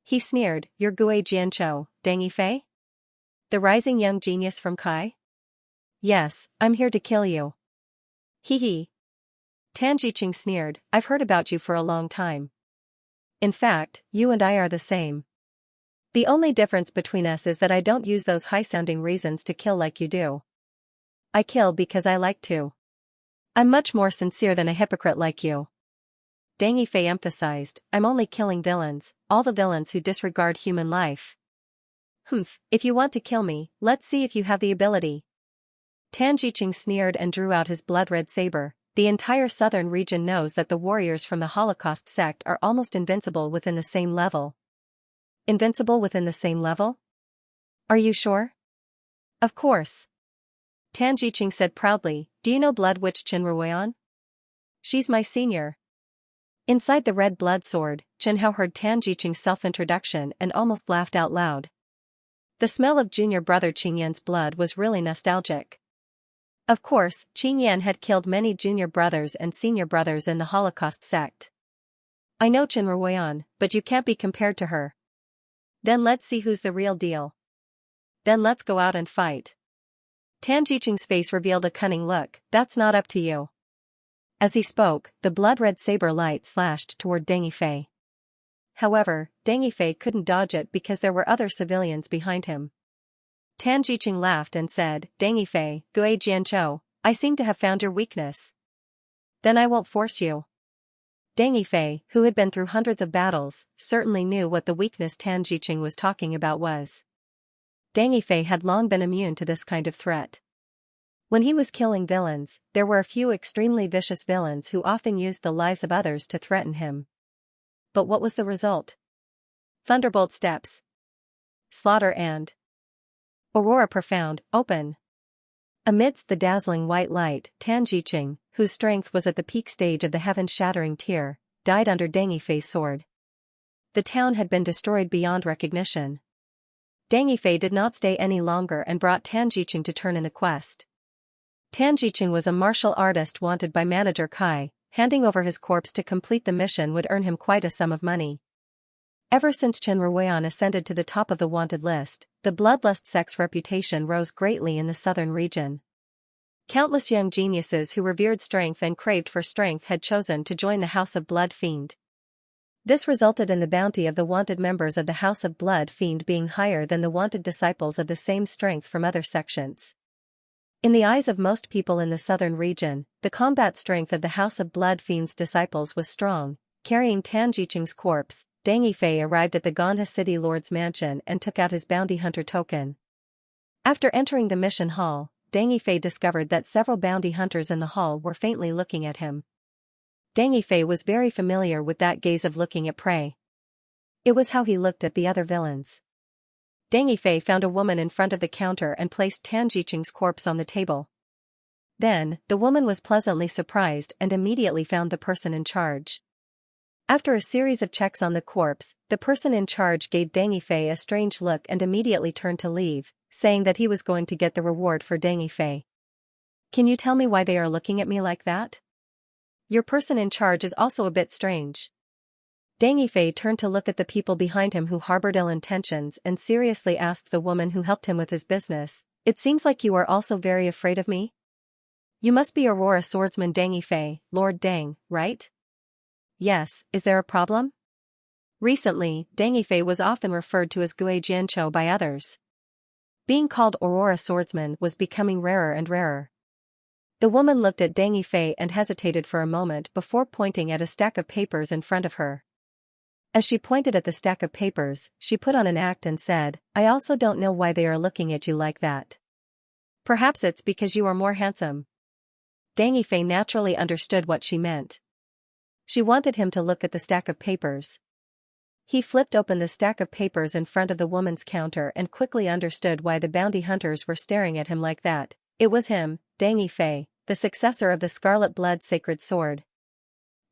He sneered, "You're Gui Jianzhou, Deng Yifei? The rising young genius from Kai? Yes, I'm here to kill you." "Hee hee." Tan Jiqing sneered, "I've heard about you for a long time. In fact, you and I are the same. The only difference between us is that I don't use those high-sounding reasons to kill like you do. I kill because I like to. I'm much more sincere than a hypocrite like you." Deng Yifei emphasized, "I'm only killing villains, all the villains who disregard human life." "Humph, if you want to kill me, let's see if you have the ability." Tan Jiqing sneered and drew out his blood-red saber. The entire southern region knows that the warriors from the Holocaust sect are almost invincible within the same level. Invincible within the same level? Are you sure? Of course. Tan Jiqing said proudly, "Do you know Blood Witch Chen Ruoyan? She's my senior." Inside the red blood sword, Chen Hao heard Tan Jiqing's self-introduction and almost laughed out loud. The smell of junior brother Qing Yan's blood was really nostalgic. Of course, Qing Yan had killed many junior brothers and senior brothers in the Holocaust sect. "I know Chen Ruoyan, but you can't be compared to her." "Then let's see who's the real deal. Then let's go out and fight." Tan Jiqing's face revealed a cunning look, "That's not up to you." As he spoke, the blood-red saber light slashed toward Deng Yifei. However, Deng Yifei couldn't dodge it because there were other civilians behind him. Tan Jiqing laughed and said, "Deng Yifei, Gui Jianzhou, I seem to have found your weakness. Then I won't force you." Deng Yifei, who had been through hundreds of battles, certainly knew what the weakness Tan Jiqing was talking about was. Deng Yifei had long been immune to this kind of threat. When he was killing villains, there were a few extremely vicious villains who often used the lives of others to threaten him. But what was the result? Thunderbolt steps. Slaughter and aurora profound, open. Amidst the dazzling white light, Tan Jiqing, whose strength was at the peak stage of the heaven-shattering tier, died under Deng Yifei's sword. The town had been destroyed beyond recognition. Deng Yifei did not stay any longer and brought Tan Jiqing to turn in the quest. Tan Jiqing was a martial artist wanted by Manager Kai. Handing over his corpse to complete the mission would earn him quite a sum of money. Ever since Chen Ruoyan ascended to the top of the wanted list, the bloodlust sect's reputation rose greatly in the southern region. Countless young geniuses who revered strength and craved for strength had chosen to join the House of Blood Fiend. This resulted in the bounty of the wanted members of the House of Blood Fiend being higher than the wanted disciples of the same strength from other sections. In the eyes of most people in the southern region, the combat strength of the House of Blood Fiend's disciples was strong. Carrying Tan Jiqing's corpse, Deng Yifei arrived at the Ganda city lord's mansion and took out his bounty hunter token. After entering the mission hall, Deng Yifei discovered that several bounty hunters in the hall were faintly looking at him. Deng Yifei was very familiar with that gaze of looking at prey. It was how he looked at the other villains. Deng Yifei found a woman in front of the counter and placed Tan Jiqing's corpse on the table. Then, the woman was pleasantly surprised and immediately found the person in charge. After a series of checks on the corpse, the person in charge gave Deng Yifei a strange look and immediately turned to leave, saying that he was going to get the reward for Deng Yifei. "Can you tell me why they are looking at me like that? Your person in charge is also a bit strange." Deng Yifei turned to look at the people behind him who harbored ill intentions and seriously asked the woman who helped him with his business, "It seems like you are also very afraid of me? You must be Aurora swordsman Deng Yifei, Lord Deng, right?" yes, is there a problem? Recently, Deng Yifei was often referred to as Gui Jianqiu by others. Being called Aurora Swordsman was becoming rarer and rarer. The woman looked at Deng Yifei and hesitated for a moment before pointing at a stack of papers in front of her. As she pointed at the stack of papers, she put on an act and said, I also don't know why they are looking at you like that. Perhaps it's because you are more handsome. Deng Yifei naturally understood what she meant. She wanted him to look at the stack of papers. He flipped open the stack of papers in front of the woman's counter and quickly understood why the bounty hunters were staring at him like that. It was him, Deng Yifei, the successor of the Scarlet Blood Sacred Sword.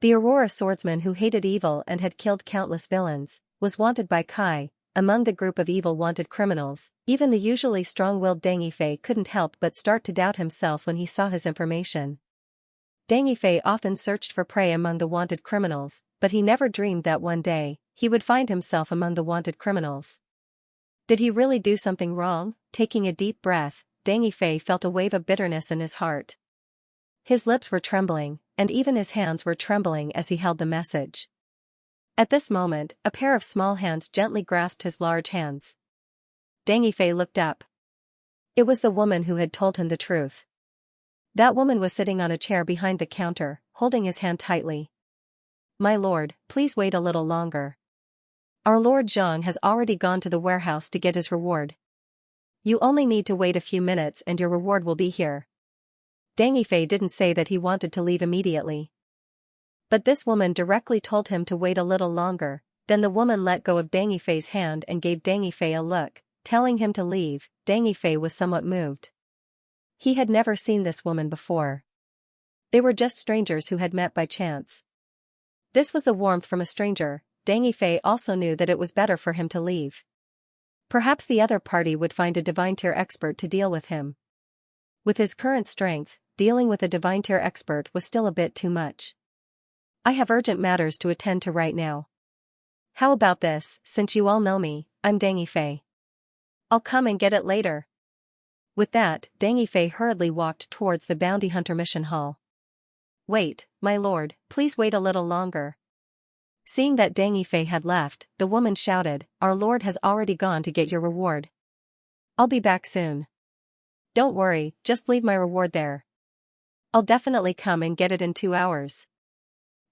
The Aurora swordsman who hated evil and had killed countless villains, was wanted by Kai. Among the group of evil wanted criminals, even the usually strong-willed Deng Yifei couldn't help but start to doubt himself when he saw his information. Deng Yifei often searched for prey among the wanted criminals, but he never dreamed that one day, he would find himself among the wanted criminals. Did he really do something wrong? Taking a deep breath, Deng Yifei felt a wave of bitterness in his heart. His lips were trembling, and even his hands were trembling as he held the message. At this moment, a pair of small hands gently grasped his large hands. Deng Yifei looked up. It was the woman who had told him the truth. That woman was sitting on a chair behind the counter, holding his hand tightly. My lord, please wait a little longer. Our Lord Zhang has already gone to the warehouse to get his reward. You only need to wait a few minutes and your reward will be here. Deng Yifei didn't say that he wanted to leave immediately. But this woman directly told him to wait a little longer. Then the woman let go of Deng Yifei's hand and gave Deng Yifei a look, telling him to leave. Deng Yifei was somewhat moved. He had never seen this woman before. They were just strangers who had met by chance. This was the warmth from a stranger. Deng Yifei also knew that it was better for him to leave. Perhaps the other party would find a divine tier expert to deal with him. With his current strength, dealing with a divine tier expert was still a bit too much. I have urgent matters to attend to right now. How about this? Since you all know me, I'm Deng Yifei. I'll come and get it later. With that, Deng Yifei hurriedly walked towards the bounty hunter mission hall. Wait, my lord, please wait a little longer. Seeing that Deng Yifei had left, the woman shouted, Our lord has already gone to get your reward. I'll be back soon. Don't worry, just leave my reward there. I'll definitely come and get it in 2 hours.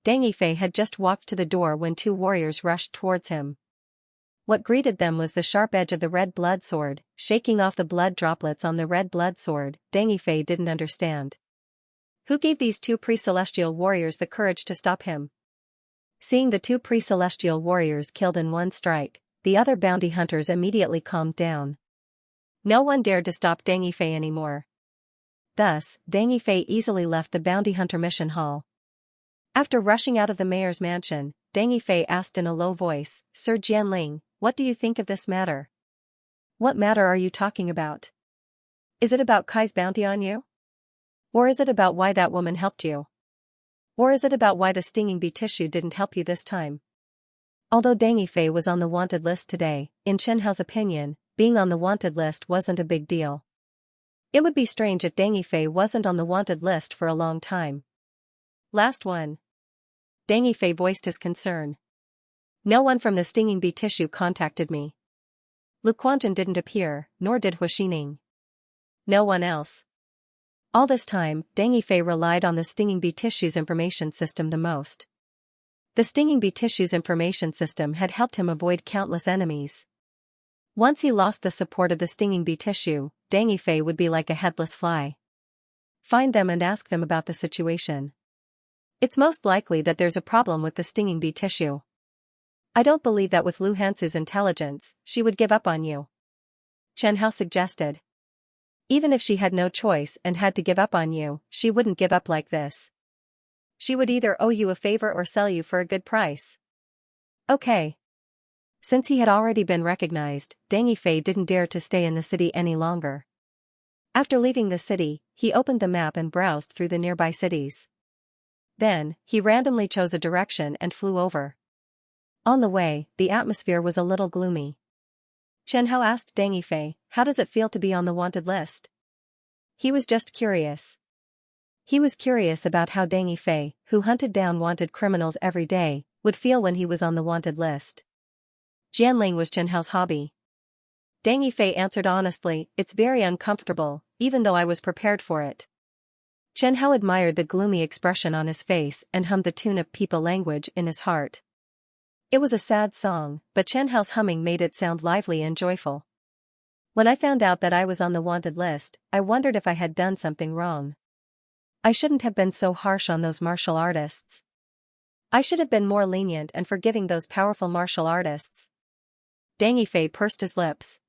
Deng Yifei had just walked to the door when 2 warriors rushed towards him. What greeted them was the sharp edge of the red blood sword, shaking off the blood droplets on the red blood sword. Deng Yifei didn't understand. Who gave these 2 pre-celestial warriors the courage to stop him? Seeing the 2 pre-celestial warriors killed in one strike, the other bounty hunters immediately calmed down. No one dared to stop Deng Yifei anymore. Thus, Deng Yifei easily left the bounty hunter mission hall. After rushing out of the mayor's mansion, Deng Yifei asked in a low voice, Sir Jianling, what do you think of this matter? What matter are you talking about? Is it about Kai's bounty on you? Or is it about why that woman helped you? Or is it about why the stinging bee tissue didn't help you this time? Although Deng Yifei was on the wanted list today, in Chen Hao's opinion, being on the wanted list wasn't a big deal. It would be strange if Deng Yifei wasn't on the wanted list for a long time. Last one. Deng Yifei voiced his concern. No one from the stinging bee tissue contacted me. Lu Quanjin didn't appear, nor did Hu Xining. No one else. All this time, Deng Yifei relied on the stinging bee tissue's information system the most. The stinging bee tissue's information system had helped him avoid countless enemies. Once he lost the support of the stinging bee tissue, Deng Yifei would be like a headless fly. Find them and ask them about the situation. It's most likely that there's a problem with the stinging bee tissue. I don't believe that with Lu Hansu's intelligence, she would give up on you. Chen Hao suggested. Even if she had no choice and had to give up on you, she wouldn't give up like this. She would either owe you a favor or sell you for a good price. Okay. Since he had already been recognized, Deng Yifei didn't dare to stay in the city any longer. After leaving the city, he opened the map and browsed through the nearby cities. Then, he randomly chose a direction and flew over. On the way, the atmosphere was a little gloomy. Chen Hao asked Deng Yifei, how does it feel to be on the wanted list? He was just curious. He was curious about how Deng Yifei, who hunted down wanted criminals every day, would feel when he was on the wanted list. Jianling was Chen Hao's hobby. Deng Yifei answered honestly, "It's very uncomfortable, even though I was prepared for it." Chen Hao admired the gloomy expression on his face and hummed the tune of people language in his heart. It was a sad song, but Chen Hao's humming made it sound lively and joyful. "When I found out that I was on the wanted list, I wondered if I had done something wrong. I shouldn't have been so harsh on those martial artists. I should have been more lenient and forgiving those powerful martial artists." Deng Yifei pursed his lips.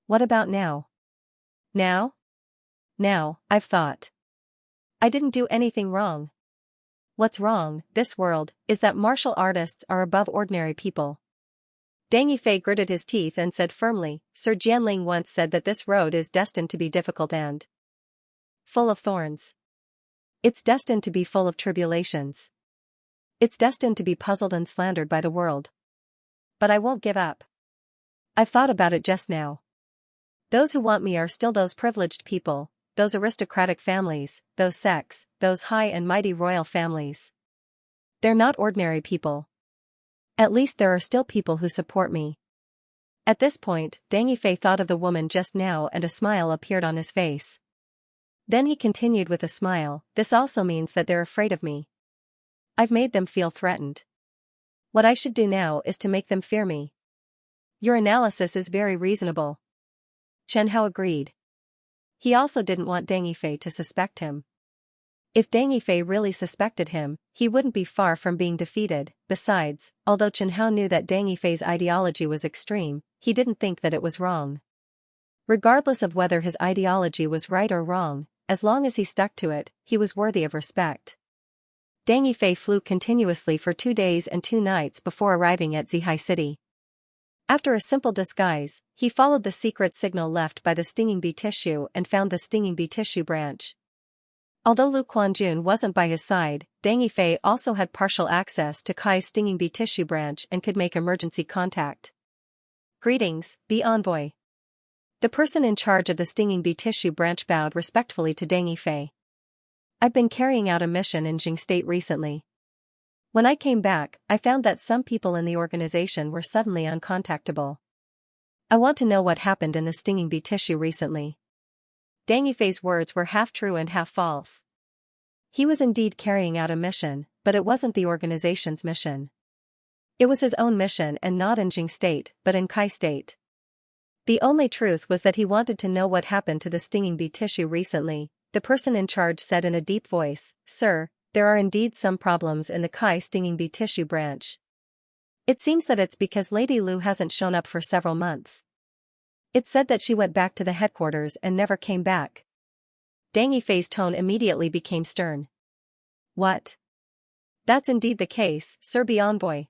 "What about now?" "Now? Now, I've thought. I didn't do anything wrong. What's wrong, this world, is that martial artists are above ordinary people." Deng Yifei gritted his teeth and said firmly, "Sir Jianling once said that this road is destined to be difficult and full of thorns. It's destined to be full of tribulations. It's destined to be puzzled and slandered by the world. But I won't give up. I've thought about it just now. Those who want me are still those privileged people, those aristocratic families, those sects, those high and mighty royal families. They're not ordinary people. At least there are still people who support me." At this point, Deng Yifei thought of the woman just now and a smile appeared on his face. Then he continued with a smile, "This also means that they're afraid of me. I've made them feel threatened. What I should do now is to make them fear me." "Your analysis is very reasonable." Chen Hao agreed. He also didn't want Deng Yifei to suspect him. If Deng Yifei really suspected him, he wouldn't be far from being defeated. Besides, although Chen Hao knew that Deng Yifei's ideology was extreme, he didn't think that it was wrong. Regardless of whether his ideology was right or wrong, as long as he stuck to it, he was worthy of respect. Deng Yifei flew continuously for 2 days and 2 nights before arriving at Zihai City. After a simple disguise, he followed the secret signal left by the stinging bee tissue and found the stinging bee tissue branch. Although Lu Quanjun wasn't by his side, Deng Yifei also had partial access to Kai's stinging bee tissue branch and could make emergency contact. "Greetings, Bee Envoy." The person in charge of the stinging bee tissue branch bowed respectfully to Deng Yifei. "I've been carrying out a mission in Jing State recently. When I came back, I found that some people in the organization were suddenly uncontactable. I want to know what happened in the stinging bee tissue recently." Deng Yifei's words were half true and half false. He was indeed carrying out a mission, but it wasn't the organization's mission. It was his own mission and not in Jing State, but in Kai State. The only truth was that he wanted to know what happened to the stinging bee tissue recently. The person in charge said in a deep voice, "Sir, there are indeed some problems in the Kai stinging bee tissue branch. It seems that it's because Lady Lu hasn't shown up for several months. It's said that she went back to the headquarters and never came back." Deng Yifei's tone immediately became stern. "What? That's indeed the case, Sir Bee Envoy."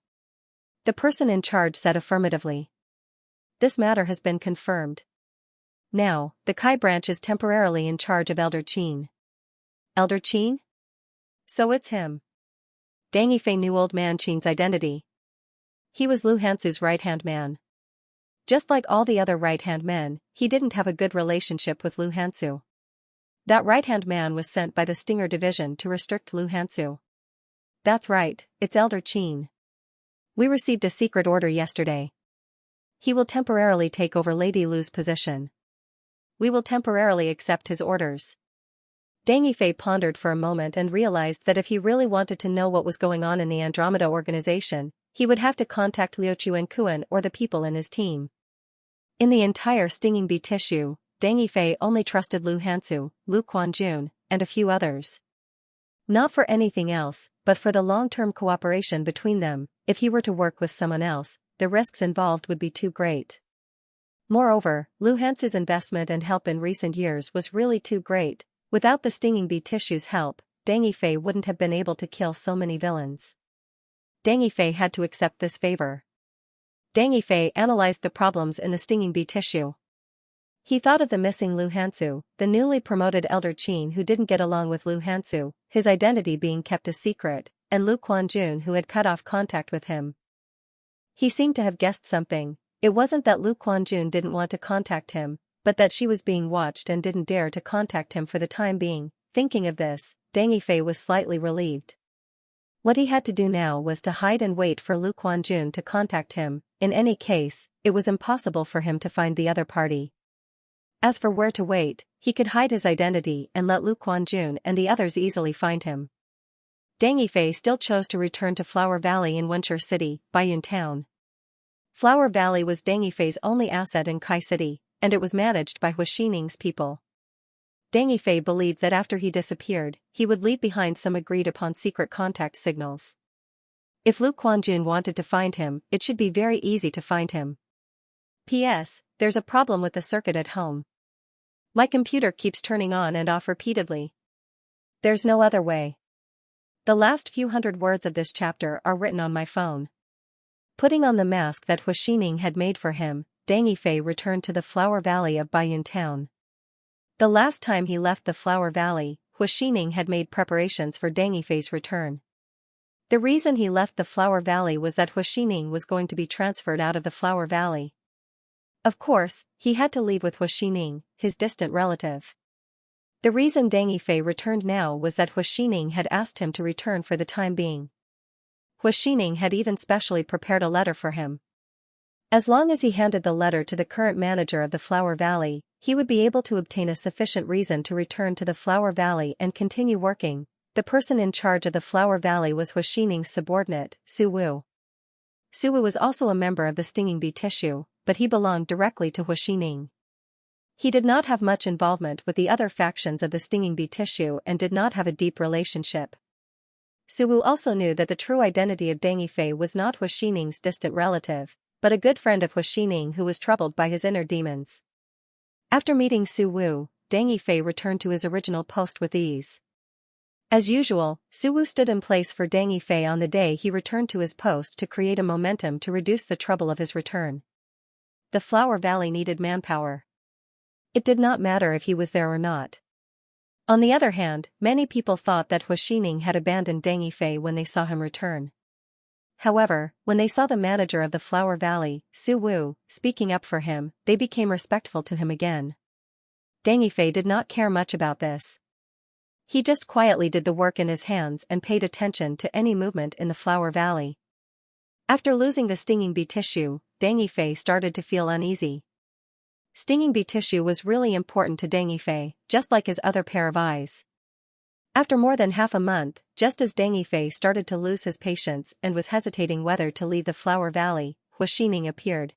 The person in charge said affirmatively. "This matter has been confirmed. Now, the Kai branch is temporarily in charge of Elder Qin." "Elder Qin? So it's him." Deng Yifei knew old man Qin's identity. He was Lu Hansu's right-hand man. Just like all the other right-hand men, he didn't have a good relationship with Lu Hansu. That right-hand man was sent by the Stinger Division to restrict Lu Hansu. "That's right, it's Elder Qin. We received a secret order yesterday. He will temporarily take over Lady Lu's position. We will temporarily accept his orders." Deng Yifei pondered for a moment and realized that if he really wanted to know what was going on in the Andromeda organization, he would have to contact Liu Chuan or the people in his team. In the entire stinging bee tissue, Deng Yifei only trusted Lu Hansu, Lu Quanjun, and a few others. Not for anything else, but for the long-term cooperation between them. If he were to work with someone else, the risks involved would be too great. Moreover, Lu Hansu's investment and help in recent years was really too great. Without the stinging bee tissue's help, Deng Yifei wouldn't have been able to kill so many villains. Deng Yifei had to accept this favor. Deng Yifei analyzed the problems in the stinging bee tissue. He thought of the missing Lu Hansu, the newly promoted Elder Qin who didn't get along with Lu Hansu, his identity being kept a secret, and Lu Quanjun who had cut off contact with him. He seemed to have guessed something. It wasn't that Lu Quanjun didn't want to contact him, but that she was being watched and didn't dare to contact him for the time being. Thinking of this, Deng Yifei was slightly relieved. What he had to do now was to hide and wait for Lu Quanjun to contact him. In any case, it was impossible for him to find the other party. As for where to wait, he could hide his identity and let Lu Quanjun and the others easily find him. Deng Yifei still chose to return to Flower Valley in Wenchur City, Baiyun Town. Flower Valley was Deng Yifei's only asset in Kai City, and it was managed by Hu Xining's people. Deng Yifei believed that after he disappeared, he would leave behind some agreed-upon secret contact signals. If Lu Quanjun wanted to find him, it should be very easy to find him. P.S. There's a problem with the circuit at home. My computer keeps turning on and off repeatedly. There's no other way. The last few hundred words of this chapter are written on my phone. Putting on the mask that Hu Xining had made for him, Deng Yifei returned to the Flower Valley of Baiyun Town. The last time he left the Flower Valley, Hu Xining had made preparations for Deng Yifei's return. The reason he left the Flower Valley was that Hu Xining was going to be transferred out of the Flower Valley. Of course, he had to leave with Hu Xining, his distant relative. The reason Deng Yifei returned now was that Hu Xining had asked him to return for the time being. Hu Xining had even specially prepared a letter for him. As long as he handed the letter to the current manager of the Flower Valley, he would be able to obtain a sufficient reason to return to the Flower Valley and continue working. The person in charge of the Flower Valley was Hu Xining's subordinate, Su Wu. Su Wu was also a member of the Stinging Bee Tissue, but he belonged directly to Hu Xining. He did not have much involvement with the other factions of the Stinging Bee Tissue and did not have a deep relationship. Su Wu also knew that the true identity of Deng Yifei was not Hu Xining's distant relative, but a good friend of Hu Xining who was troubled by his inner demons. After meeting Su Wu, Deng Yifei returned to his original post with ease. As usual, Su Wu stood in place for Deng Yifei on the day he returned to his post to create a momentum to reduce the trouble of his return. The Flower Valley needed manpower. It did not matter if he was there or not. On the other hand, many people thought that Hu Xining had abandoned Deng Yifei when they saw him return. However, when they saw the manager of the Flower Valley, Su Wu, speaking up for him, they became respectful to him again. Deng Yifei did not care much about this. He just quietly did the work in his hands and paid attention to any movement in the Flower Valley. After losing the Stinging Bee Tissue, Deng Yifei started to feel uneasy. Stinging Bee Tissue was really important to Deng Yifei, just like his other pair of eyes. After more than half a month, just as Deng Yifei started to lose his patience and was hesitating whether to leave the Flower Valley, Hu Xining appeared.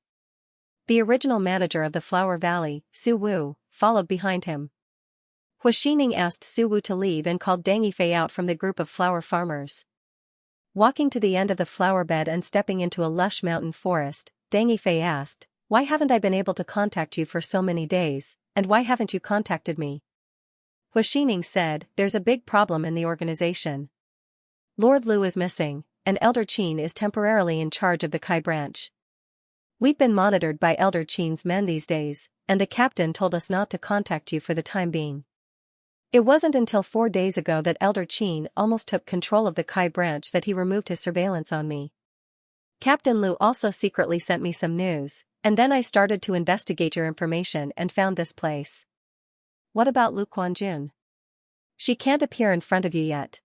The original manager of the Flower Valley, Su Wu, followed behind him. Hu Xining asked Su Wu to leave and called Deng Yifei out from the group of flower farmers. Walking to the end of the flower bed and stepping into a lush mountain forest, Deng Yifei asked, "Why haven't I been able to contact you for so many days, and why haven't you contacted me?" Hu Xining said, "There's a big problem in the organization. Lord Lu is missing, and Elder Qin is temporarily in charge of the Kai branch. We've been monitored by Elder Qin's men these days, and the captain told us not to contact you for the time being. It wasn't until 4 days ago that Elder Qin almost took control of the Kai branch that he removed his surveillance on me. Captain Lu also secretly sent me some news, and then I started to investigate your information and found this place. What about Lu Quanjun? She can't appear in front of you yet.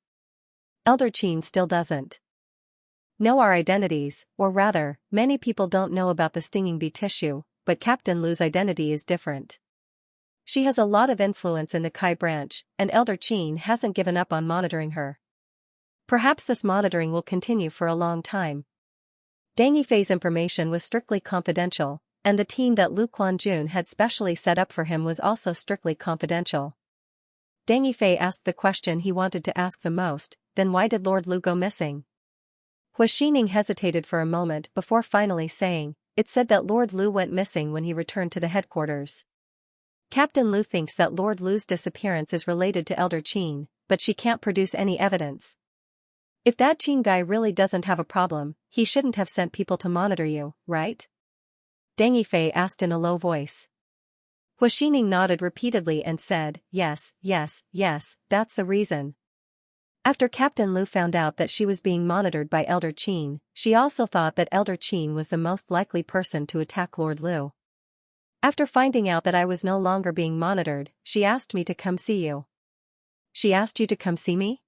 Elder Qin still doesn't know our identities, or rather, many people don't know about the Stinging Bee Tissue, but Captain Lu's identity is different. She has a lot of influence in the Kai branch, and Elder Qin hasn't given up on monitoring her. Perhaps this monitoring will continue for a long time." Deng Yifei's information was strictly confidential, and the team that Lu Quanjun had specially set up for him was also strictly confidential. Deng Yifei asked the question he wanted to ask the most, then why did Lord Lu go missing? Hu Xining hesitated for a moment before finally saying, "It said that Lord Lu went missing when he returned to the headquarters. Captain Lu thinks that Lord Lu's disappearance is related to Elder Qin, but she can't produce any evidence. If that Qin guy really doesn't have a problem, he shouldn't have sent people to monitor you, right?" Deng Yifei asked in a low voice. Hu Xining nodded repeatedly and said, "Yes, yes, yes, that's the reason." After Captain Lu found out that she was being monitored by Elder Qin, she also thought that Elder Qin was the most likely person to attack Lord Lu. "After finding out that I was no longer being monitored, she asked me to come see you." She asked you to come see me?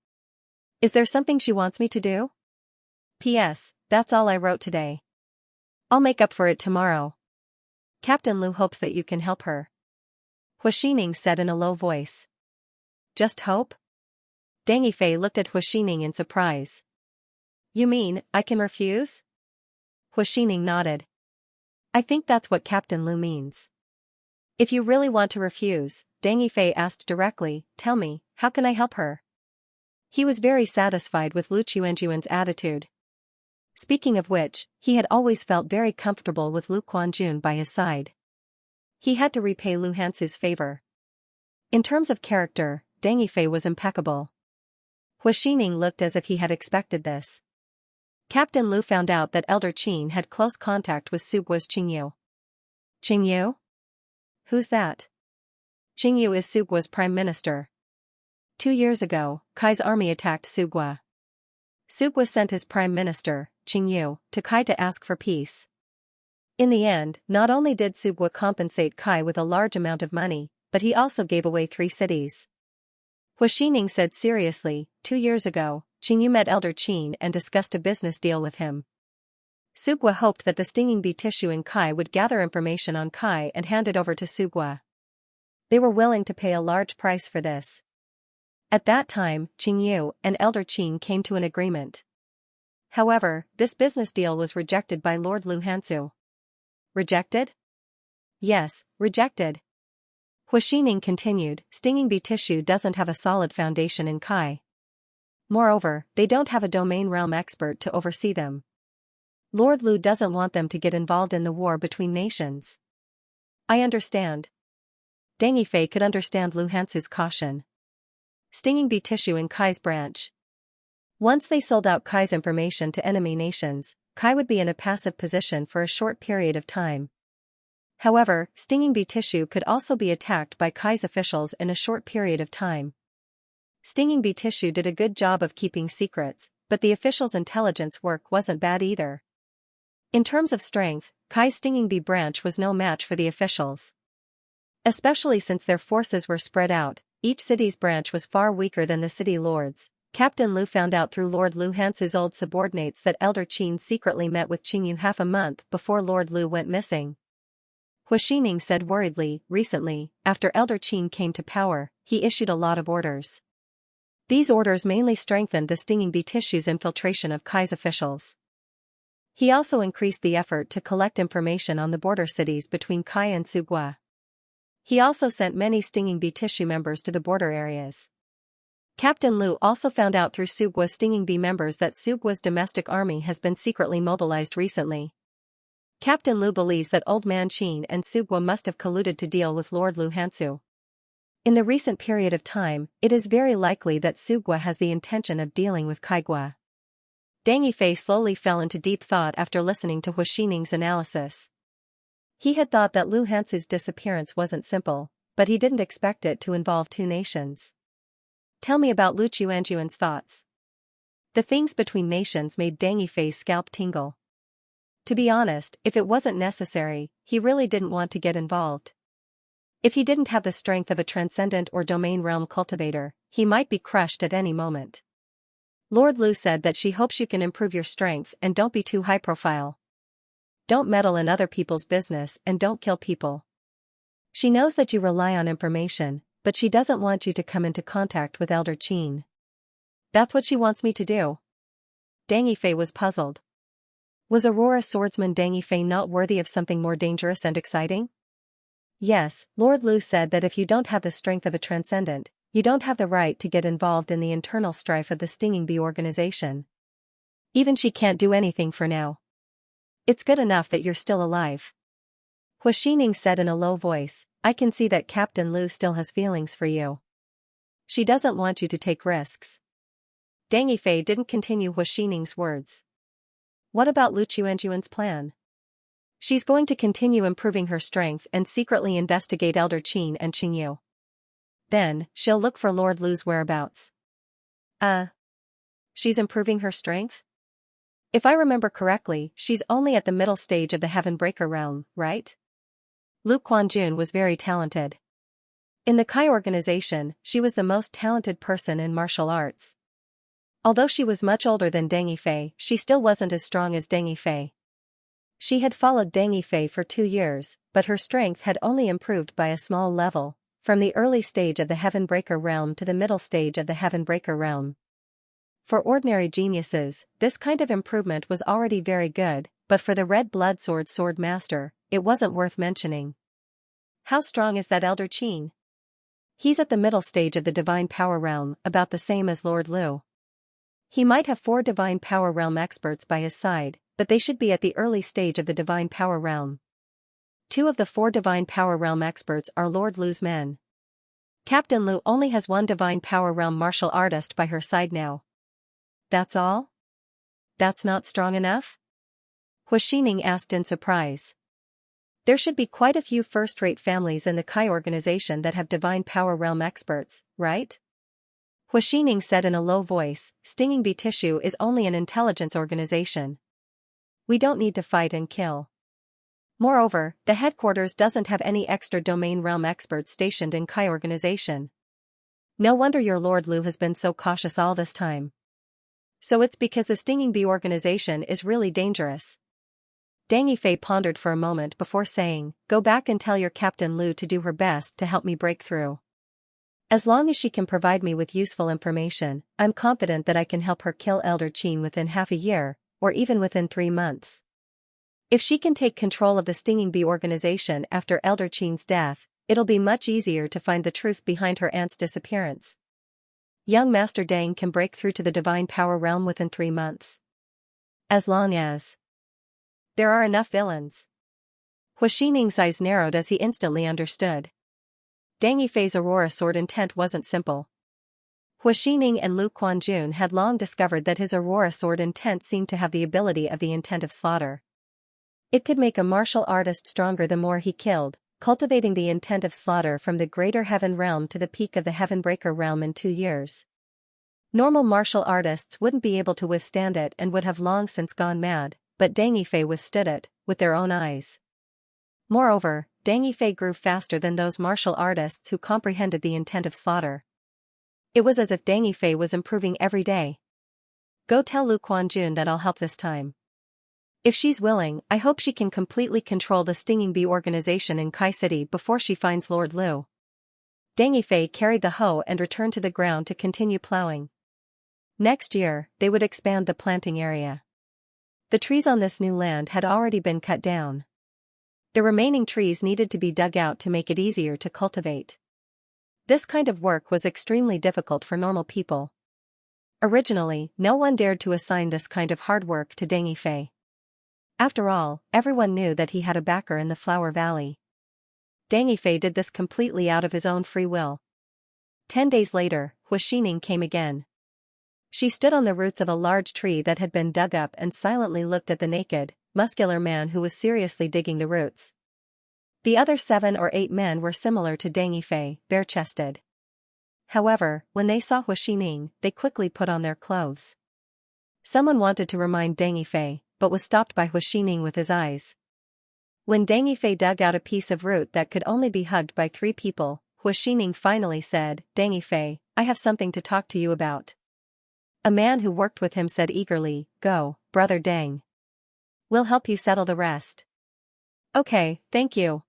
Is there something she wants me to do? P.S. That's all I wrote today. I'll make up for it tomorrow. Captain Lu hopes that you can help her. Hua Xining said in a low voice. Just hope? Deng Yifei looked at Hua Xining in surprise. You mean, I can refuse? Hua Xining nodded. I think that's what Captain Lu means. If you really want to refuse, Deng Yifei asked directly, tell me, how can I help her? He was very satisfied with Lu Quanjuan's attitude. Speaking of which, he had always felt very comfortable with Lu Quanjun by his side. He had to repay Lu Hansu's favor. In terms of character, Deng Yifei was impeccable. Hua Xining looked as if he had expected this. Captain Lu found out that Elder Qin had close contact with Sugua's Qingyu. Qingyu? Who's that? Qingyu is Sugua's prime minister. 2 years ago, Kai's army attacked Sugua. Sugua sent his prime minister, Qingyu, to Kai to ask for peace. In the end, not only did Sugua compensate Kai with a large amount of money, but he also gave away 3 cities. Hua Xining said seriously, 2 years ago, Qingyu met Elder Qin and discussed a business deal with him. Sugua hoped that the stinging bee tissue in Kai would gather information on Kai and hand it over to Sugua. They were willing to pay a large price for this. At that time, Qingyu and Elder Qin came to an agreement. However, this business deal was rejected by Lord Lu Hansu. Rejected? Yes, rejected. Hua Xining continued, stinging bee tissue doesn't have a solid foundation in Kai. Moreover, they don't have a domain realm expert to oversee them. Lord Lu doesn't want them to get involved in the war between nations. I understand. Deng Yifei could understand Lu Hansu's caution. Stinging bee tissue in Kai's branch. Once they sold out Kai's information to enemy nations, Kai would be in a passive position for a short period of time. However, stinging bee tissue could also be attacked by Kai's officials in a short period of time. Stinging bee tissue did a good job of keeping secrets, but the officials' intelligence work wasn't bad either. In terms of strength, Kai's stinging bee branch was no match for the officials. Especially since their forces were spread out, each city's branch was far weaker than the city lords. Captain Lu found out through Lord Lu Hansu's old subordinates that Elder Qin secretly met with Qingyu half a month before Lord Lu went missing. Hua Xining said worriedly, recently, after Elder Qin came to power, he issued a lot of orders. These orders mainly strengthened the stinging bee tissue's infiltration of Kai's officials. He also increased the effort to collect information on the border cities between Kai and Sugua. He also sent many stinging bee tissue members to the border areas. Captain Lu also found out through Sugua's stinging bee members that Sugua's domestic army has been secretly mobilized recently. Captain Lu believes that Old Man Qin and Sugua must have colluded to deal with Lord Lu Hansu. In the recent period of time, it is very likely that Sugua has the intention of dealing with Kaigua. Deng Yifei slowly fell into deep thought after listening to Hua Xining's analysis. He had thought that Lu Hansu's disappearance wasn't simple, but he didn't expect it to involve 2 nations. Tell me about Lu Quanjuan's thoughts. The things between nations made Deng Yifei's scalp tingle. To be honest, if it wasn't necessary, he really didn't want to get involved. If he didn't have the strength of a transcendent or domain realm cultivator, he might be crushed at any moment. Lord Lu said that she hopes you can improve your strength and don't be too high profile. Don't meddle in other people's business and don't kill people. She knows that you rely on information, but she doesn't want you to come into contact with Elder Qin. That's what she wants me to do. Deng Yifei was puzzled. Was Aurora swordsman Deng Yifei not worthy of something more dangerous and exciting? Yes, Lord Lu said that if you don't have the strength of a transcendent, you don't have the right to get involved in the internal strife of the stinging bee organization. Even she can't do anything for now. It's good enough that you're still alive. Hua Xining said in a low voice, I can see that Captain Lu still has feelings for you. She doesn't want you to take risks. Deng Yifei didn't continue Hua Xining's words. What about Lu Quanjuan's plan? She's going to continue improving her strength and secretly investigate Elder Qin and Qingyu. Then, she'll look for Lord Lu's whereabouts. She's improving her strength? If I remember correctly, she's only at the middle stage of the Heaven Breaker realm, right? Lu Quanjun was very talented. In the Kai organization, she was the most talented person in martial arts. Although she was much older than Deng Yifei, she still wasn't as strong as Deng Yifei. She had followed Deng Yifei for 2 years, but her strength had only improved by a small level, from the early stage of the Heaven Breaker realm to the middle stage of the Heaven Breaker realm. For ordinary geniuses, this kind of improvement was already very good, but for the Red Blood Sword Master, it wasn't worth mentioning. How strong is that Elder Qin? He's at the middle stage of the Divine Power realm, about the same as Lord Liu. He might have 4 Divine Power realm experts by his side, but they should be at the early stage of the Divine Power realm. 2 of the 4 Divine Power realm experts are Lord Liu's men. Captain Liu only has 1 Divine Power realm martial artist by her side now. That's all? That's not strong enough? Hua Xining asked in surprise. There should be quite a few first-rate families in the Kai organization that have Divine Power realm experts, right? Hua Xining said in a low voice, Stinging Bee Tissue is only an intelligence organization. We don't need to fight and kill. Moreover, the headquarters doesn't have any extra domain realm experts stationed in Kai organization. No wonder your Lord Liu has been so cautious all this time. So it's because the Stinging Bee organization is really dangerous. Deng Yifei pondered for a moment before saying, Go back and tell your Captain Liu to do her best to help me break through. As long as she can provide me with useful information, I'm confident that I can help her kill Elder Qin within half a year, or even within 3 months. If she can take control of the Stinging Bee organization after Elder Qin's death, it'll be much easier to find the truth behind her aunt's disappearance. Young Master Deng can break through to the Divine Power realm within 3 months. As long as there are enough villains. Hua Xining's eyes narrowed as he instantly understood. Deng Yifei's Aurora Sword intent wasn't simple. Hua Xining and Lu Quanjun had long discovered that his Aurora Sword intent seemed to have the ability of the intent of slaughter. It could make a martial artist stronger the more he killed, cultivating the intent of slaughter from the greater heaven realm to the peak of the Heaven Breaker realm in 2 years. Normal martial artists wouldn't be able to withstand it and would have long since gone mad, but Deng Yifei withstood it, with their own eyes. Moreover, Deng Yifei grew faster than those martial artists who comprehended the intent of slaughter. It was as if Deng Yifei was improving every day. Go tell Lu Quanjun that I'll help this time. If she's willing, I hope she can completely control the Stinging Bee organization in Kai City before she finds Lord Liu. Deng Yifei carried the hoe and returned to the ground to continue plowing. Next year, they would expand the planting area. The trees on this new land had already been cut down. The remaining trees needed to be dug out to make it easier to cultivate. This kind of work was extremely difficult for normal people. Originally, no one dared to assign this kind of hard work to Deng Yifei. After all, everyone knew that he had a backer in the Flower Valley. Deng Yifei did this completely out of his own free will. 10 days later, Hua Xining came again. She stood on the roots of a large tree that had been dug up and silently looked at the naked, muscular man who was seriously digging the roots. The other 7 or 8 men were similar to Deng Yifei, bare-chested. However, when they saw Hua Xining, they quickly put on their clothes. Someone wanted to remind Deng Yifei, but was stopped by Hua Xining with his eyes. When Deng Yifei dug out a piece of root that could only be hugged by 3 people, Hua Xining finally said, Deng Yifei, I have something to talk to you about. A man who worked with him said eagerly, Go, brother Deng. We'll help you settle the rest. Okay, thank you.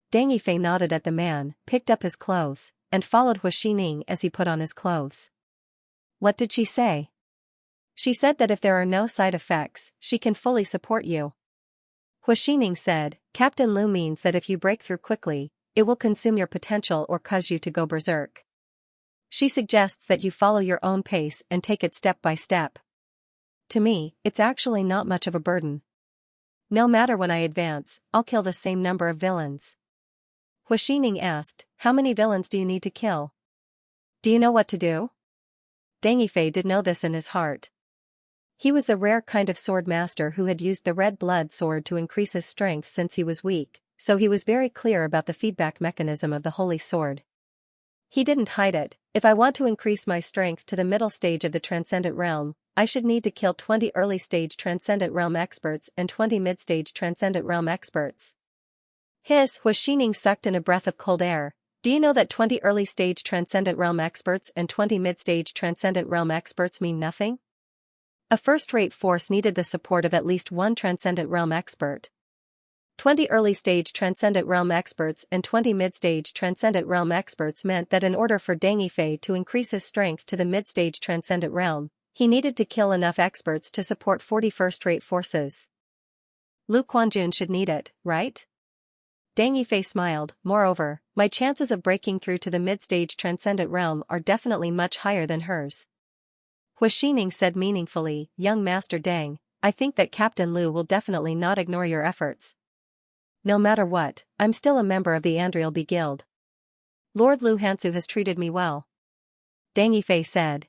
Deng Yifei nodded at the man, picked up his clothes, and followed Hua Xining as he put on his clothes. What did she say? She said that if there are no side effects, she can fully support you. Hua Xining said, Captain Liu means that if you break through quickly, it will consume your potential or cause you to go berserk. She suggests that you follow your own pace and take it step by step. To me, it's actually not much of a burden. No matter when I advance, I'll kill the same number of villains. Hua Xining asked, How many villains do you need to kill? Do you know what to do? Deng Yifei did know this in his heart. He was the rare kind of sword master who had used the red blood sword to increase his strength since he was weak, so he was very clear about the feedback mechanism of the holy sword. He didn't hide it. If I want to increase my strength to the middle stage of the Transcendent Realm, I should need to kill 20 early-stage Transcendent Realm experts and 20 mid-stage Transcendent Realm experts. Hua Xining sucked in a breath of cold air. Do you know that 20 early-stage Transcendent Realm experts and 20 mid-stage Transcendent Realm experts mean nothing? A first-rate force needed the support of at least one Transcendent Realm expert. 20 early-stage Transcendent Realm experts and 20 mid-stage Transcendent Realm experts meant that in order for Deng Yifei to increase his strength to the mid-stage Transcendent Realm, he needed to kill enough experts to support 40 first-rate forces. Lu Quanjun should need it, right? Deng Yifei smiled. Moreover, my chances of breaking through to the mid-stage Transcendent Realm are definitely much higher than hers. Hu Xining said meaningfully, Young Master Deng, I think that Captain Lu will definitely not ignore your efforts. No matter what, I'm still a member of the Andriel Guild. Lord Lu Hansu has treated me well. Deng Yifei said.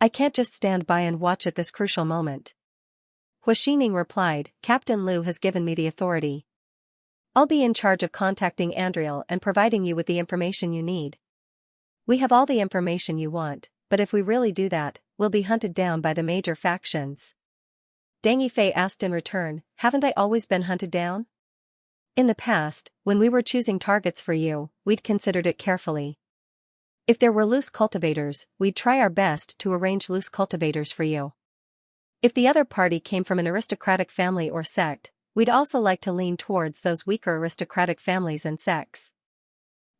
I can't just stand by and watch at this crucial moment. Hu Xining replied, Captain Lu has given me the authority. I'll be in charge of contacting Andriel and providing you with the information you need. We have all the information you want, but if we really do that, we'll be hunted down by the major factions. Deng Yifei asked in return, haven't I always been hunted down? In the past, when we were choosing targets for you, we'd considered it carefully. If there were loose cultivators, we'd try our best to arrange loose cultivators for you. If the other party came from an aristocratic family or sect, we'd also like to lean towards those weaker aristocratic families and sects.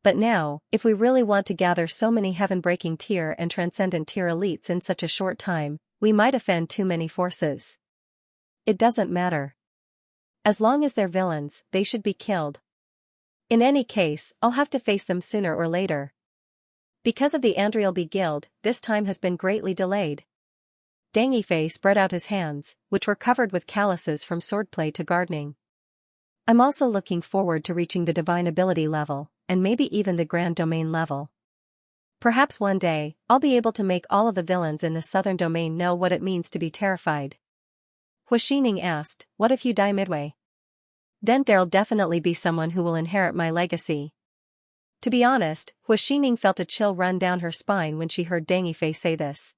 But now, if we really want to gather so many heaven-breaking tier and transcendent tier elites in such a short time, we might offend too many forces. It doesn't matter. As long as they're villains, they should be killed. In any case, I'll have to face them sooner or later. Because of the Andriel Guild, this time has been greatly delayed. Deng Yifei spread out his hands, which were covered with calluses from swordplay to gardening. I'm also looking forward to reaching the divine ability level, and maybe even the grand domain level. Perhaps one day, I'll be able to make all of the villains in the southern domain know what it means to be terrified. Hu Xining asked, what if you die midway? Then there'll definitely be someone who will inherit my legacy. To be honest, Hu Xining felt a chill run down her spine when she heard Deng Yifei say this.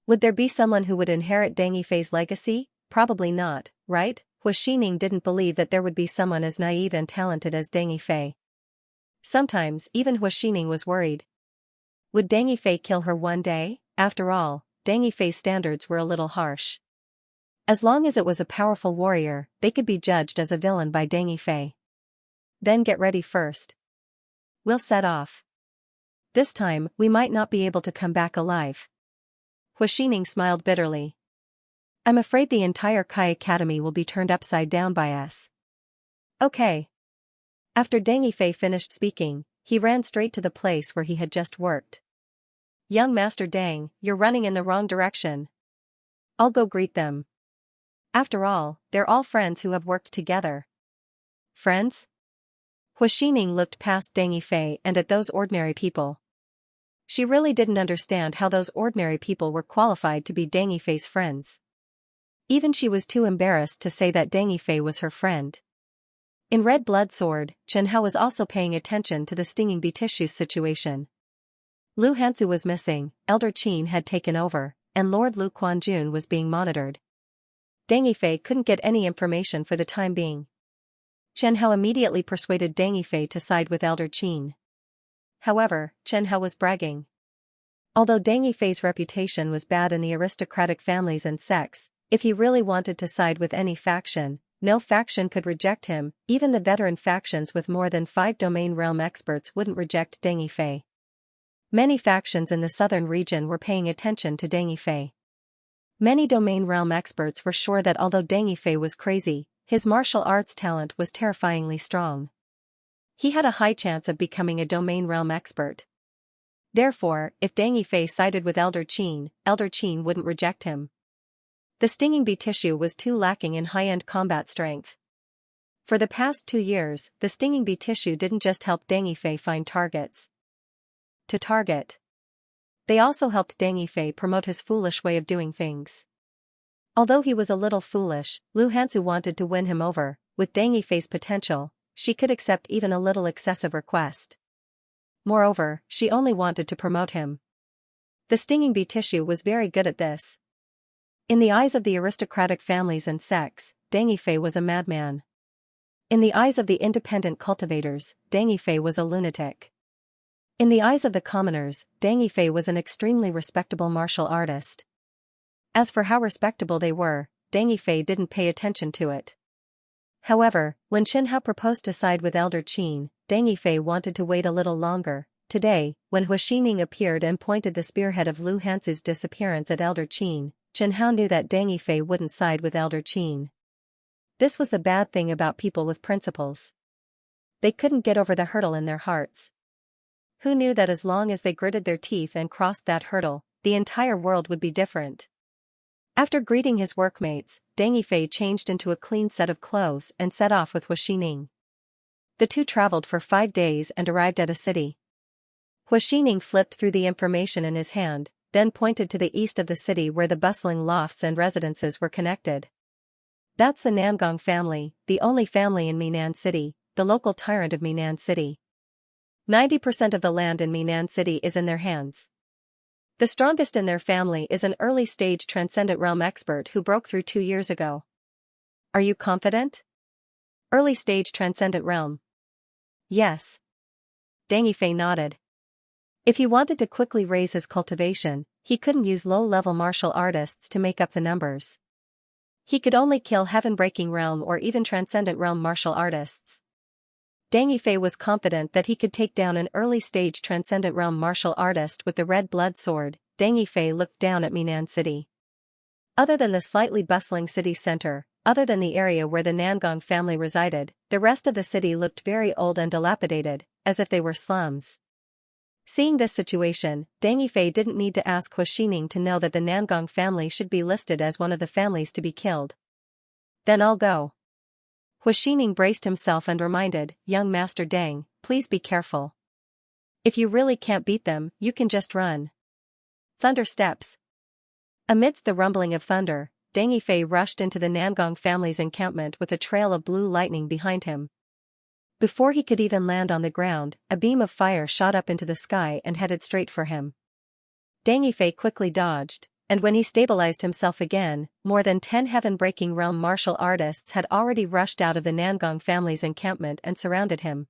Would there be someone who would inherit Deng Yifei's legacy? Probably not, right? Hu Xining didn't believe that there would be someone as naive and talented as Deng Yifei. Sometimes even Hu Xining was worried. Would Deng Yifei kill her one day? After all, Deng Yifei's standards were a little harsh. As long as it was a powerful warrior, they could be judged as a villain by Deng Yifei. Then get ready first. We'll set off. This time, we might not be able to come back alive. Hu Xining smiled bitterly. I'm afraid the entire Kai Academy will be turned upside down by us. Okay. After Deng Yifei finished speaking, he ran straight to the place where he had just worked. Young Master Deng, you're running in the wrong direction. I'll go greet them. After all, they're all friends who have worked together. Friends? Hu Xining looked past Deng Yifei and at those ordinary people. She really didn't understand how those ordinary people were qualified to be Deng Yifei's friends. Even she was too embarrassed to say that Deng Yifei was her friend. In Red Blood Sword, Chen Hao was also paying attention to the stinging bee tissues situation. Lu Hansu was missing, Elder Qin had taken over, and Lord Lu Quanjun was being monitored. Deng Yifei couldn't get any information for the time being. Chen Hao immediately persuaded Deng Yifei to side with Elder Qin. However, Chen Hao was bragging. Although Deng Yifei's reputation was bad in the aristocratic families and sects, if he really wanted to side with any faction, no faction could reject him. Even the veteran factions with more than 5 domain realm experts wouldn't reject Deng Yifei. Many factions in the southern region were paying attention to Deng Yifei. Many domain realm experts were sure that although Deng Yifei was crazy, his martial arts talent was terrifyingly strong. He had a high chance of becoming a domain realm expert. Therefore, if Deng Yifei sided with Elder Qin wouldn't reject him. The stinging bee tissue was too lacking in high-end combat strength. For the past 2 years, the stinging bee tissue didn't just help Deng Yifei find targets to target. They also helped Deng Yifei promote his foolish way of doing things. Although he was a little foolish, Lu Hansu wanted to win him over. With Deng Yifei's potential, she could accept even a little excessive request. Moreover, she only wanted to promote him. The stinging bee tissue was very good at this. In the eyes of the aristocratic families and sects, Deng Yifei was a madman. In the eyes of the independent cultivators, Deng Yifei was a lunatic. In the eyes of the commoners, Deng Yifei was an extremely respectable martial artist. As for how respectable they were, Deng Yifei didn't pay attention to it. However, when Xianxia proposed to side with Elder Qin, Deng Yifei wanted to wait a little longer. Today, when Hu Xining appeared and pointed the spearhead of Lu Hansu's disappearance at Elder Qin, Xianxia knew that Deng Yifei wouldn't side with Elder Qin. This was the bad thing about people with principles. They couldn't get over the hurdle in their hearts. Who knew that as long as they gritted their teeth and crossed that hurdle, the entire world would be different? After greeting his workmates, Deng Yifei changed into a clean set of clothes and set off with Hu Xining. The two traveled for 5 days and arrived at a city. Hu Xining flipped through the information in his hand, then pointed to the east of the city where the bustling lofts and residences were connected. That's the Nangong family, the only family in Minnan City, the local tyrant of Minnan City. 90% of the land in Minnan City is in their hands. The strongest in their family is an early-stage transcendent realm expert who broke through 2 years ago. Are you confident? Early-stage transcendent realm. Yes. Deng Yifei nodded. If he wanted to quickly raise his cultivation, he couldn't use low-level martial artists to make up the numbers. He could only kill heaven-breaking realm or even transcendent realm martial artists. Deng Yifei was confident that he could take down an early-stage transcendent realm martial artist with the red blood sword. Deng Yifei looked down at Minnan City. Other than the slightly bustling city center, other than the area where the Nangong family resided, the rest of the city looked very old and dilapidated, as if they were slums. Seeing this situation, Deng Yifei didn't need to ask Hu Xining to know that the Nangong family should be listed as one of the families to be killed. Then I'll go. Hu Xining braced himself and reminded, young Master Deng, please be careful. If you really can't beat them, you can just run. Thunder steps. Amidst the rumbling of thunder, Deng Yifei rushed into the Nangong family's encampment with a trail of blue lightning behind him. Before he could even land on the ground, a beam of fire shot up into the sky and headed straight for him. Deng Yifei quickly dodged, and when he stabilized himself again, more than 10 heaven-breaking realm martial artists had already rushed out of the Nangong family's encampment and surrounded him.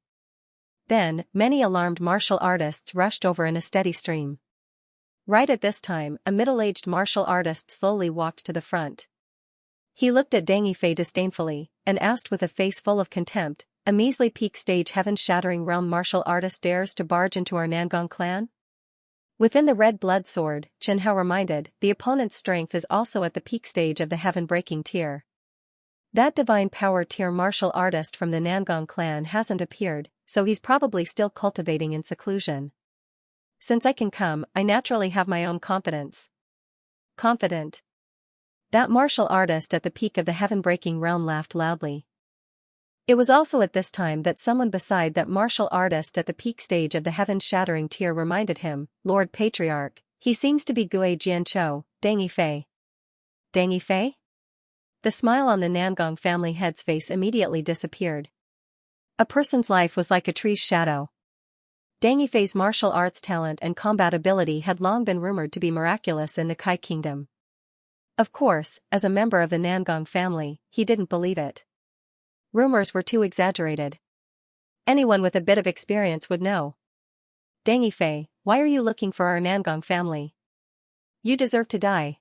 Then, many alarmed martial artists rushed over in a steady stream. Right at this time, a middle-aged martial artist slowly walked to the front. He looked at Deng Yifei disdainfully, and asked with a face full of contempt, a measly peak-stage heaven-shattering realm martial artist dares to barge into our Nangong clan? Within the red blood sword, Xianxia reminded, the opponent's strength is also at the peak stage of the heaven-breaking tier. That divine power tier martial artist from the Nangong clan hasn't appeared, so he's probably still cultivating in seclusion. Since I can come, I naturally have my own confidence. Confident. That martial artist at the peak of the heaven-breaking realm laughed loudly. It was also at this time that someone beside that martial artist at the peak stage of the heaven-shattering tier reminded him, Lord Patriarch, he seems to be Gui Jianqiu, Deng Yifei. Deng Yifei? The smile on the Nangong family head's face immediately disappeared. A person's life was like a tree's shadow. Deng Yifei's martial arts talent and combat ability had long been rumored to be miraculous in the Kai Kingdom. Of course, as a member of the Nangong family, he didn't believe it. Rumors were too exaggerated. Anyone with a bit of experience would know. Deng Yifei, why are you looking for our Nangong family? You deserve to die.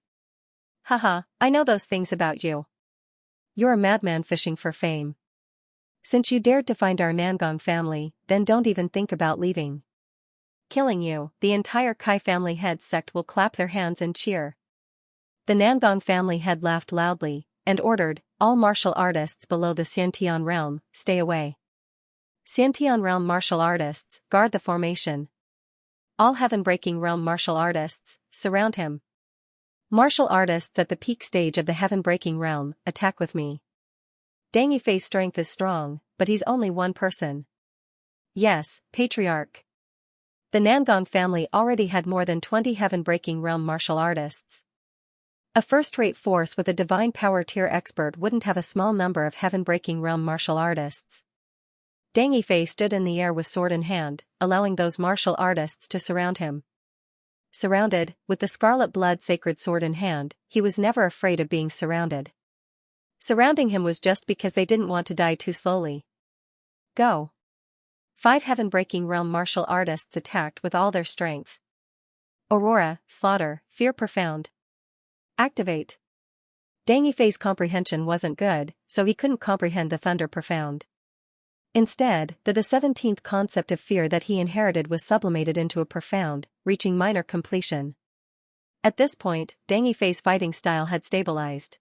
Haha, I know those things about you. You're a madman fishing for fame. Since you dared to find our Nangong family, then don't even think about leaving. Killing you, the entire Kai family head sect will clap their hands and cheer. The Nangong family head laughed loudly, and ordered, all martial artists below the Xiantian realm, stay away. Xiantian realm martial artists, guard the formation. All heaven-breaking realm martial artists, surround him. Martial artists at the peak stage of the heaven-breaking realm, attack with me. Deng Yifei's strength is strong, but he's only one person. Yes, Patriarch. The Nangong family already had more than 20 heaven-breaking realm martial artists. A first-rate force with a divine power tier expert wouldn't have a small number of heaven-breaking realm martial artists. Deng Yifei stood in the air with sword in hand, allowing those martial artists to surround him. Surrounded, with the scarlet blood sacred sword in hand, he was never afraid of being surrounded. Surrounding him was just because they didn't want to die too slowly. Go. 5 heaven-breaking realm martial artists attacked with all their strength. Aurora, slaughter, fear profound. Activate. Deng Yifei's comprehension wasn't good, so he couldn't comprehend the thunder profound. Instead, the 17th concept of fear that he inherited was sublimated into a profound, reaching minor completion. At this point, Deng Yifei's fighting style had stabilized.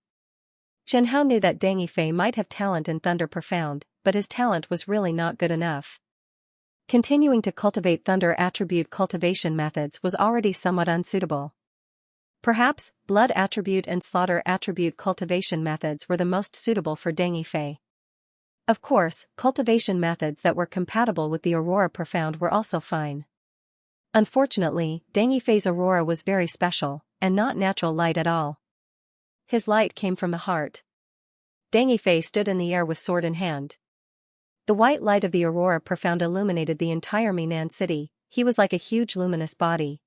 Chen Hao knew that Deng Yifei might have talent in Thunder Profound, but his talent was really not good enough. Continuing to cultivate Thunder attribute cultivation methods was already somewhat unsuitable. Perhaps, Blood attribute and Slaughter attribute cultivation methods were the most suitable for Deng Yifei. Of course, cultivation methods that were compatible with the Aurora Profound were also fine. Unfortunately, Deng Yifei's Aurora was very special, and not natural light at all. His light came from the heart. Deng Yifei stood in the air with sword in hand. The white light of the Aurora Profound illuminated the entire Minnan city. He was like a huge luminous body.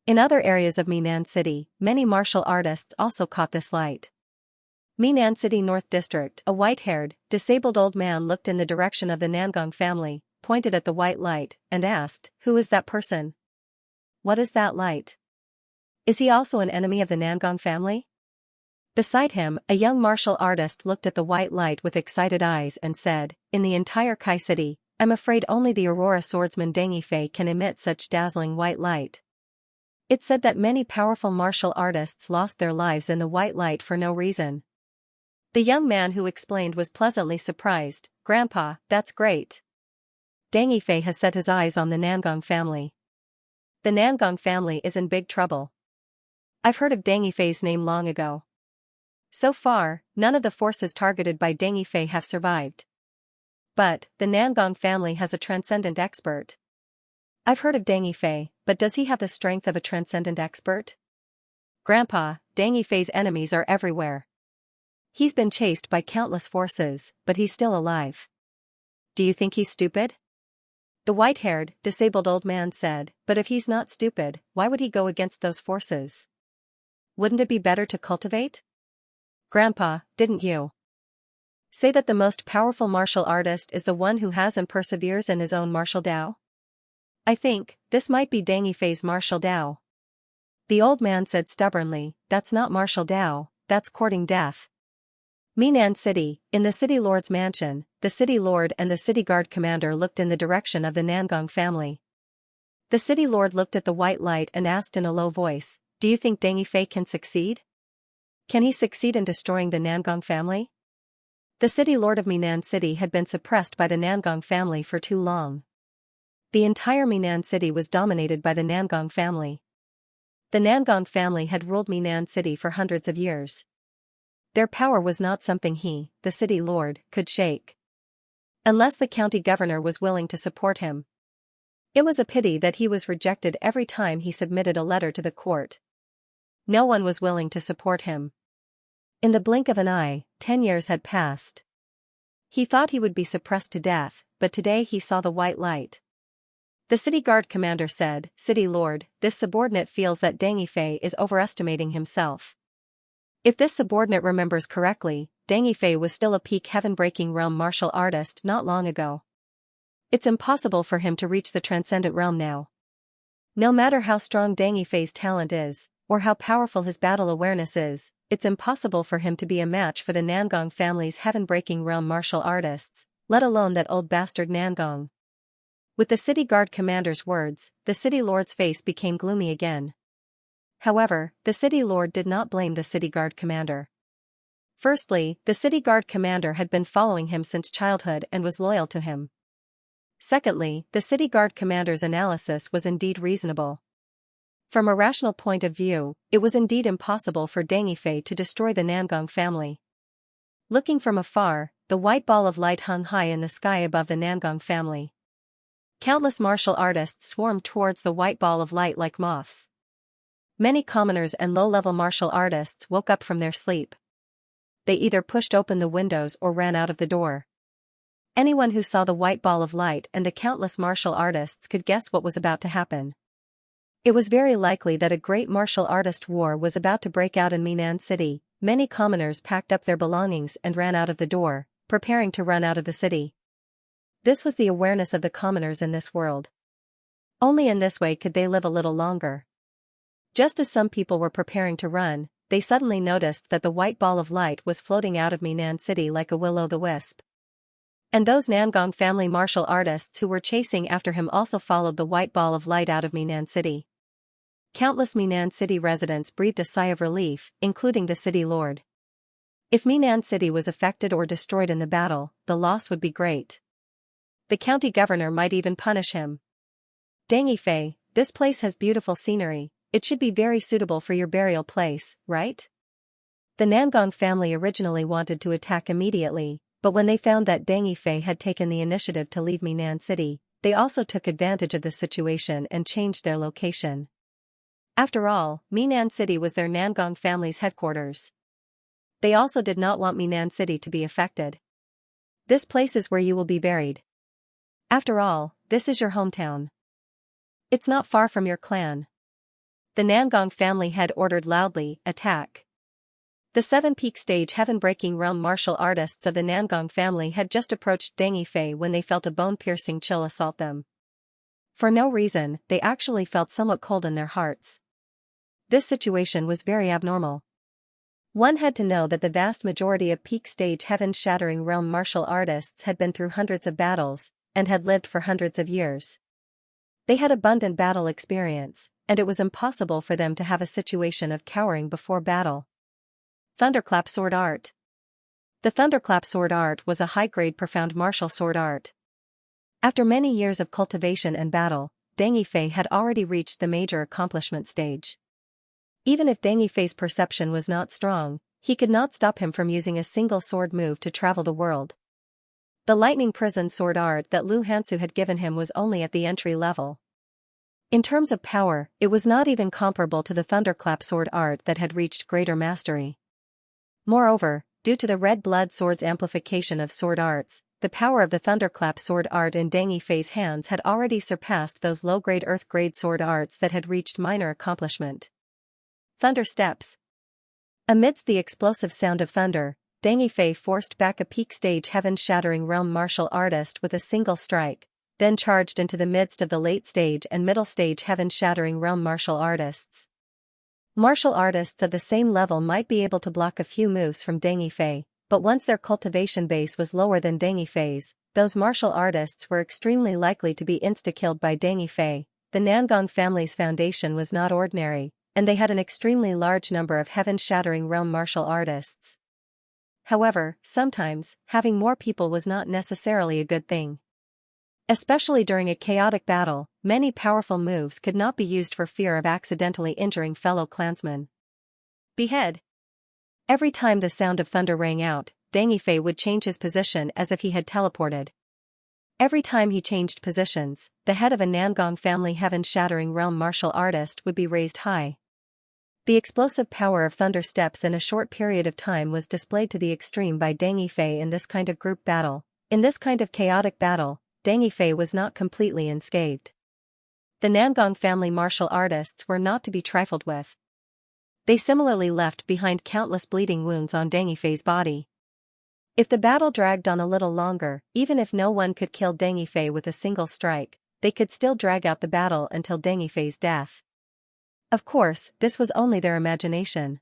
In other areas of Minnan City, many martial artists also caught this light. Minnan City North District, a white-haired, disabled old man looked in the direction of the Nangong family, pointed at the white light, and asked, "Who is that person? What is that light? Is he also an enemy of the Nangong family?" Beside him, a young martial artist looked at the white light with excited eyes and said, "In the entire Kai City, I'm afraid only the Aurora swordsman Deng Yifei can emit such dazzling white light." It's said that many powerful martial artists lost their lives in the white light for no reason. The young man who explained was pleasantly surprised. "Grandpa, that's great. Deng Yifei has set his eyes on the Nangong family. The Nangong family is in big trouble. I've heard of Deng Yifei's name long ago. So far, none of the forces targeted by Deng Yifei have survived. But, the Nangong family has a transcendent expert. I've heard of Deng Yifei, but does he have the strength of a transcendent expert?" "Grandpa, Deng Yifei's enemies are everywhere. He's been chased by countless forces, but he's still alive. Do you think he's stupid?" The white-haired, disabled old man said, "But if he's not stupid, why would he go against those forces? Wouldn't it be better to cultivate?" "Grandpa, didn't you say that the most powerful martial artist is the one who has and perseveres in his own martial Tao? I think, this might be Deng Yifei's martial Tao." The old man said stubbornly, "That's not martial Tao, that's courting death." Minnan City, in the city lord's mansion, the city lord and the city guard commander looked in the direction of the Nangong family. The city lord looked at the white light and asked in a low voice, "Do you think Deng Yifei can succeed? Can he succeed in destroying the Nangong family?" The city lord of Minnan City had been suppressed by the Nangong family for too long. The entire Minnan City was dominated by the Nangong family. The Nangong family had ruled Minnan City for hundreds of years. Their power was not something he, the city lord, could shake. Unless the county governor was willing to support him. It was a pity that he was rejected every time he submitted a letter to the court. No one was willing to support him. In the blink of an eye, 10 years had passed. He thought he would be suppressed to death, but today he saw the white light. The city guard commander said, "City lord, this subordinate feels that Deng Yifei is overestimating himself." If this subordinate remembers correctly, Deng Yifei was still a peak heaven-breaking realm martial artist not long ago. It's impossible for him to reach the transcendent realm now. No matter how strong Deng Yifei's talent is, or how powerful his battle awareness is, it's impossible for him to be a match for the Nangong family's heaven-breaking realm martial artists, let alone that old bastard Nangong. With the city guard commander's words, the city lord's face became gloomy again. However, the city lord did not blame the city guard commander. Firstly, the city guard commander had been following him since childhood and was loyal to him. Secondly, the city guard commander's analysis was indeed reasonable. From a rational point of view, it was indeed impossible for Deng Yifei to destroy the Nangong family. Looking from afar, the white ball of light hung high in the sky above the Nangong family. Countless martial artists swarmed towards the white ball of light like moths. Many commoners and low-level martial artists woke up from their sleep. They either pushed open the windows or ran out of the door. Anyone who saw the white ball of light and the countless martial artists could guess what was about to happen. It was very likely that a great martial artist war was about to break out in Minnan City. Many commoners packed up their belongings and ran out of the door, preparing to run out of the city. This was the awareness of the commoners in this world. Only in this way could they live a little longer. Just as some people were preparing to run, they suddenly noticed that the white ball of light was floating out of Minan City like a will-o'-the-wisp. And those Nangong family martial artists who were chasing after him also followed the white ball of light out of Minan City. Countless Minan City residents breathed a sigh of relief, including the city lord. If Minan City was affected or destroyed in the battle, the loss would be great. The county governor might even punish him. Deng Yifei, this place has beautiful scenery, it should be very suitable for your burial place, right? The Nangong family originally wanted to attack immediately, but when they found that Deng Yifei had taken the initiative to leave Minan City, they also took advantage of the situation and changed their location. After all, Minan City was their Nangong family's headquarters. They also did not want Minan City to be affected. This place is where you will be buried. After all, this is your hometown. It's not far from your clan. The Nangong family head ordered loudly, attack. The 7-peak stage heaven-breaking realm martial artists of the Nangong family had just approached Deng Yifei when they felt a bone-piercing chill assault them. For no reason, they actually felt somewhat cold in their hearts. This situation was very abnormal. One had to know that the vast majority of peak stage heaven-shattering realm martial artists had been through hundreds of battles, and had lived for hundreds of years. They had abundant battle experience, and it was impossible for them to have a situation of cowering before battle. Thunderclap Sword Art. The Thunderclap Sword Art was a high-grade profound martial sword art. After many years of cultivation and battle, Deng Yifei had already reached the major accomplishment stage. Even if Deng Yifei's perception was not strong, he could not stop him from using a single sword move to travel the world. The lightning prison sword art that Lu Hansu had given him was only at the entry level. In terms of power, it was not even comparable to the Thunderclap sword art that had reached greater mastery. Moreover, due to the red blood sword's amplification of sword arts, the power of the Thunderclap sword art in Deng Yifei's hands had already surpassed those low-grade earth-grade sword arts that had reached minor accomplishment. Thunder Steps. Amidst the explosive sound of thunder, Deng Yifei forced back a peak stage heaven-shattering realm martial artist with a single strike, then charged into the midst of the late stage and middle stage heaven-shattering realm martial artists. Martial artists of the same level might be able to block a few moves from Deng Yifei, but once their cultivation base was lower than Deng Yifei's, those martial artists were extremely likely to be insta-killed by Deng Yifei. The Nangong family's foundation was not ordinary, and they had an extremely large number of heaven-shattering realm martial artists. However, sometimes, having more people was not necessarily a good thing. Especially during a chaotic battle, many powerful moves could not be used for fear of accidentally injuring fellow clansmen. Behead. Every time the sound of thunder rang out, Deng Yifei would change his position as if he had teleported. Every time he changed positions, the head of a Nangong family heaven-shattering realm martial artist would be raised high. The explosive power of thunder steps in a short period of time was displayed to the extreme by Deng Yifei in this kind of group battle. In this kind of chaotic battle, Deng Yifei was not completely unscathed. The Nangong family martial artists were not to be trifled with. They similarly left behind countless bleeding wounds on Deng Yifei's body. If the battle dragged on a little longer, even if no one could kill Deng Yifei with a single strike, they could still drag out the battle until Deng Yifei's death. Of course, this was only their imagination.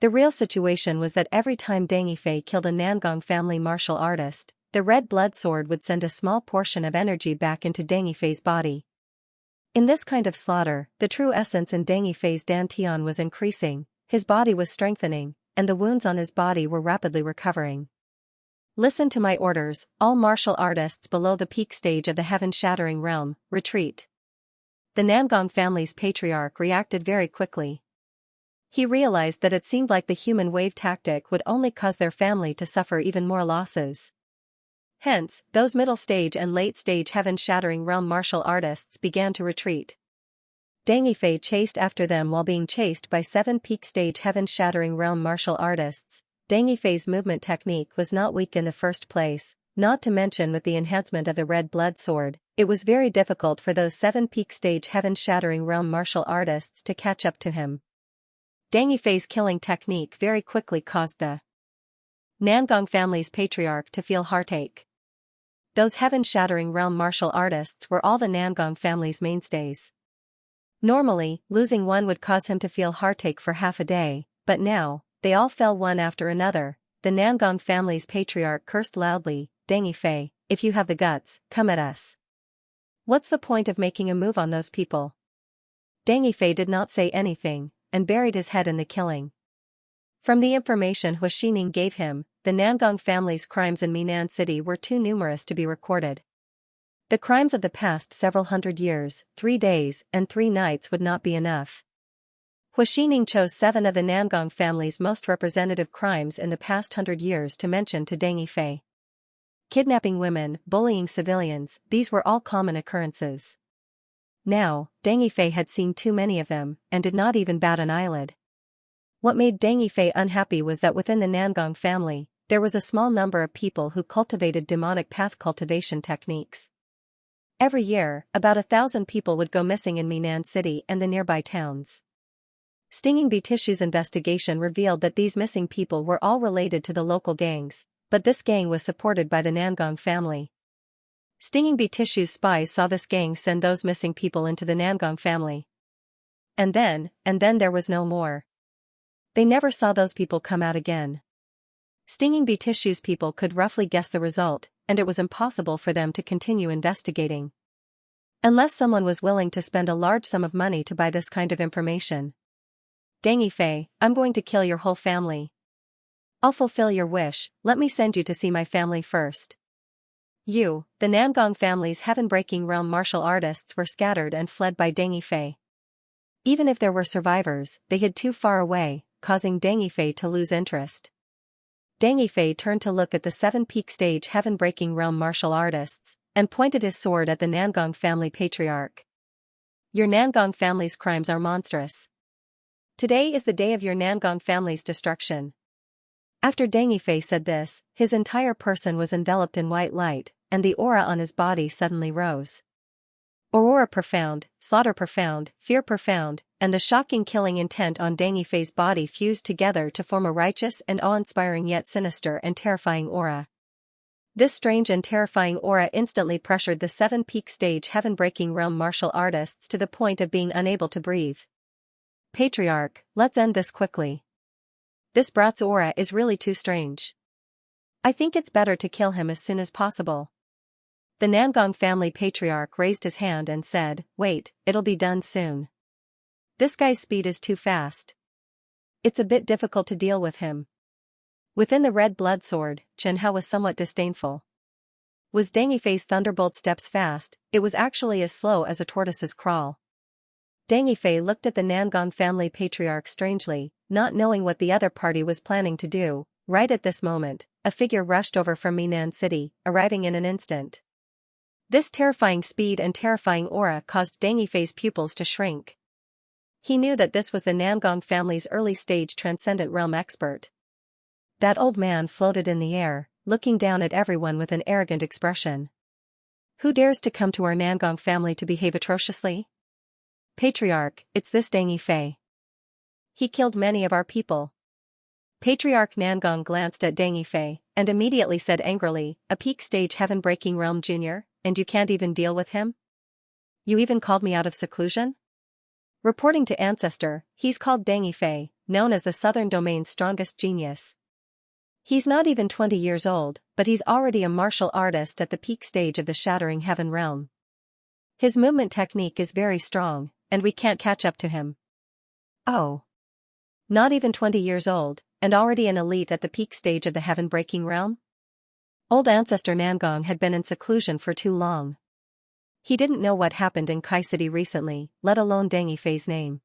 The real situation was that every time Deng Yifei killed a Nangong family martial artist, the red blood sword would send a small portion of energy back into Deng Yifei's body. In this kind of slaughter, the true essence in Deng Yifei's dantian was increasing, his body was strengthening, and the wounds on his body were rapidly recovering. Listen to my orders, all martial artists below the peak stage of the heaven-shattering realm, retreat. The Nangong family's patriarch reacted very quickly. He realized that it seemed like the human wave tactic would only cause their family to suffer even more losses. Hence, those middle stage and late stage heaven-shattering realm martial artists began to retreat. Deng Yifei chased after them while being chased by 7 peak stage heaven-shattering realm martial artists. Deng Yifei's movement technique was not weak in the first place, not to mention with the enhancement of the red blood sword, it was very difficult for those 7 peak stage heaven-shattering realm martial artists to catch up to him. Deng Yifei's killing technique very quickly caused the Nangong family's patriarch to feel heartache. Those heaven-shattering realm martial artists were all the Namgong family's mainstays. Normally, losing one would cause him to feel heartache for half a day, but now, they all fell one after another. The Namgong family's patriarch cursed loudly, "Deng Yifei, if you have the guts, come at us. What's the point of making a move on those people?" Deng Yifei did not say anything, and buried his head in the killing. From the information Hu Xining gave him, the Namgong family's crimes in Minnan City were too numerous to be recorded. The crimes of the past several hundred years, 3 days and 3 nights would not be enough. Hu Xining chose 7 of the Namgong family's most representative crimes in the past 100 years to mention to Deng Yifei. Kidnapping women, bullying civilians, these were all common occurrences. Now, Deng Yifei had seen too many of them, and did not even bat an eyelid. What made Deng Yifei unhappy was that within the Namgong family, there was a small number of people who cultivated demonic path cultivation techniques. Every year, about 1,000 people would go missing in Minnan City and the nearby towns. Stinging Bee Tissue's investigation revealed that these missing people were all related to the local gangs, but this gang was supported by the Namgong family. Stinging Bee Tissue's spies saw this gang send those missing people into the Namgong family. And then there was no more. They never saw those people come out again. Stinging Bee Tissue's people could roughly guess the result, and it was impossible for them to continue investigating. Unless someone was willing to spend a large sum of money to buy this kind of information. "Deng Yifei, I'm going to kill your whole family. I'll fulfill your wish, let me send you to see my family first." The Namgong family's heaven-breaking realm martial artists were scattered and fled by Deng Yifei. Even if there were survivors, they hid too far away, causing Deng Yifei to lose interest. Deng Yifei turned to look at the 7 peak stage heaven-breaking realm martial artists, and pointed his sword at the Namgong family patriarch. "Your Namgong family's crimes are monstrous. Today is the day of your Namgong family's destruction." After Deng Yifei said this, his entire person was enveloped in white light, and the aura on his body suddenly rose. Aurora profound, slaughter profound, fear profound, and the shocking killing intent on Deng Yifei's body fused together to form a righteous and awe-inspiring yet sinister and terrifying aura. This strange and terrifying aura instantly pressured the 7 peak stage heaven-breaking realm martial artists to the point of being unable to breathe. "Patriarch, let's end this quickly. This brat's aura is really too strange. I think it's better to kill him as soon as possible." The Namgong family patriarch raised his hand and said, "Wait, it'll be done soon. This guy's speed is too fast. It's a bit difficult to deal with him." Within the red blood sword, Chen Hao was somewhat disdainful. Was Deng Yifei's thunderbolt steps fast? It was actually as slow as a tortoise's crawl. Deng Yifei looked at the Namgong family patriarch strangely, not knowing what the other party was planning to do. Right at this moment, a figure rushed over from Minnan City, arriving in an instant. This terrifying speed and terrifying aura caused Deng Yifei's pupils to shrink. He knew that this was the Namgong family's early-stage transcendent realm expert. That old man floated in the air, looking down at everyone with an arrogant expression. "Who dares to come to our Namgong family to behave atrociously? Patriarch, it's this Deng Yifei. He killed many of our people." Patriarch Namgong glanced at Deng Yifei, and immediately said angrily, "A peak stage heaven-breaking realm junior, and you can't even deal with him? You even called me out of seclusion?" Reporting to Ancestor, he's called Deng Yifei, known as the Southern Domain's strongest genius. He's not even 20 years old, but he's already a martial artist at the peak stage of the Shattering Heaven realm. His movement technique is very strong, and we can't catch up to him. Oh. Not even 20 years old, and already an elite at the peak stage of the heaven-breaking realm? Old Ancestor Namgong had been in seclusion for too long. He didn't know what happened in Kai City recently, let alone Deng Yifei's name.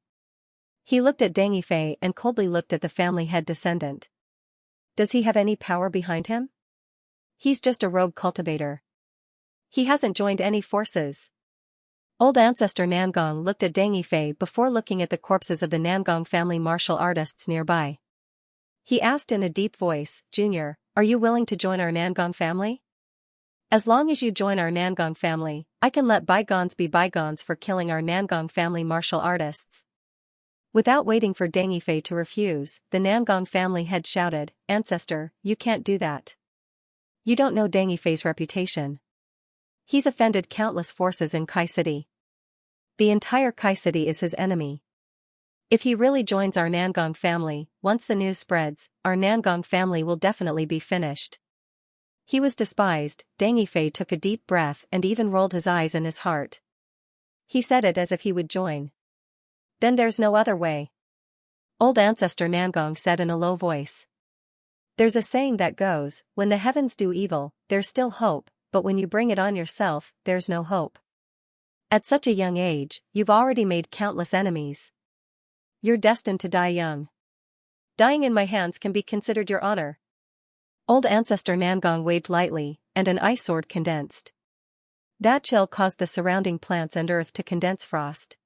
He looked at Deng Yifei and coldly looked at the family head descendant. Does he have any power behind him? He's just a rogue cultivator. He hasn't joined any forces. Old Ancestor Namgong looked at Deng Yifei before looking at the corpses of the Namgong family martial artists nearby. He asked in a deep voice, "Junior, are you willing to join our Namgong family? As long as you join our Namgong family, I can let bygones be bygones for killing our Namgong family martial artists." Without waiting for Deng Yifei to refuse, the Namgong family head shouted, "Ancestor, you can't do that. You don't know Deng Yifei's reputation. He's offended countless forces in Kai City. The entire Kai City is his enemy. If he really joins our Nangong family, once the news spreads, our Nangong family will definitely be finished. He was despised. Deng Yifei took a deep breath and even rolled his eyes in his heart. He said it as if he would join. Then there's no other way. Old Ancestor Nangong said in a low voice. There's a saying that goes, when the heavens do evil, there's still hope, but when you bring it on yourself, there's no hope. At such a young age, you've already made countless enemies. You're destined to die young. Dying in my hands can be considered your honor. Old Ancestor Nangong waved lightly, and an ice sword condensed. That chill caused the surrounding plants and earth to condense frost.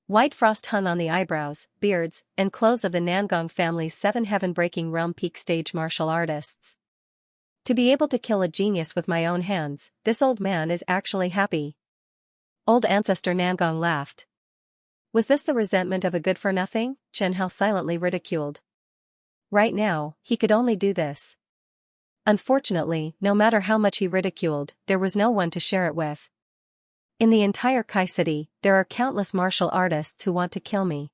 White frost hung on the eyebrows, beards, and clothes of the Nangong family's 7 heaven-breaking realm peak stage martial artists. To be able to kill a genius with my own hands, this old man is actually happy. Old Ancestor Nangong laughed. Was this the resentment of a good-for-nothing? Chen Hao silently ridiculed. Right now, he could only do this. Unfortunately, no matter how much he ridiculed, there was no one to share it with. In the entire Kai City, there are countless martial artists who want to kill me.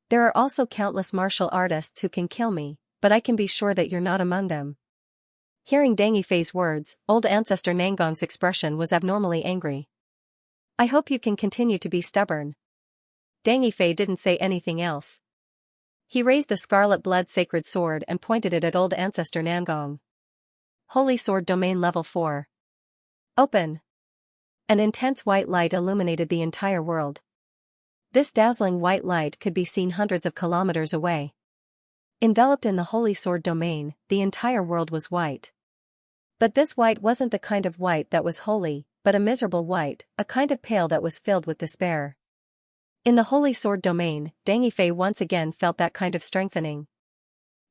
There are also countless martial artists who can kill me, but I can be sure that you're not among them. Hearing Deng Yifei's words, Old Ancestor Nangong's expression was abnormally angry. I hope you can continue to be stubborn. Deng Yifei didn't say anything else. He raised the scarlet blood sacred sword and pointed it at Old Ancestor Nangong. Holy Sword Domain Level 4. Open. An intense white light illuminated the entire world. This dazzling white light could be seen hundreds of kilometers away. Enveloped in the Holy Sword Domain, the entire world was white. But this white wasn't the kind of white that was holy, but a miserable white, a kind of pale that was filled with despair. In the Holy Sword Domain, Deng Yifei once again felt that kind of strengthening.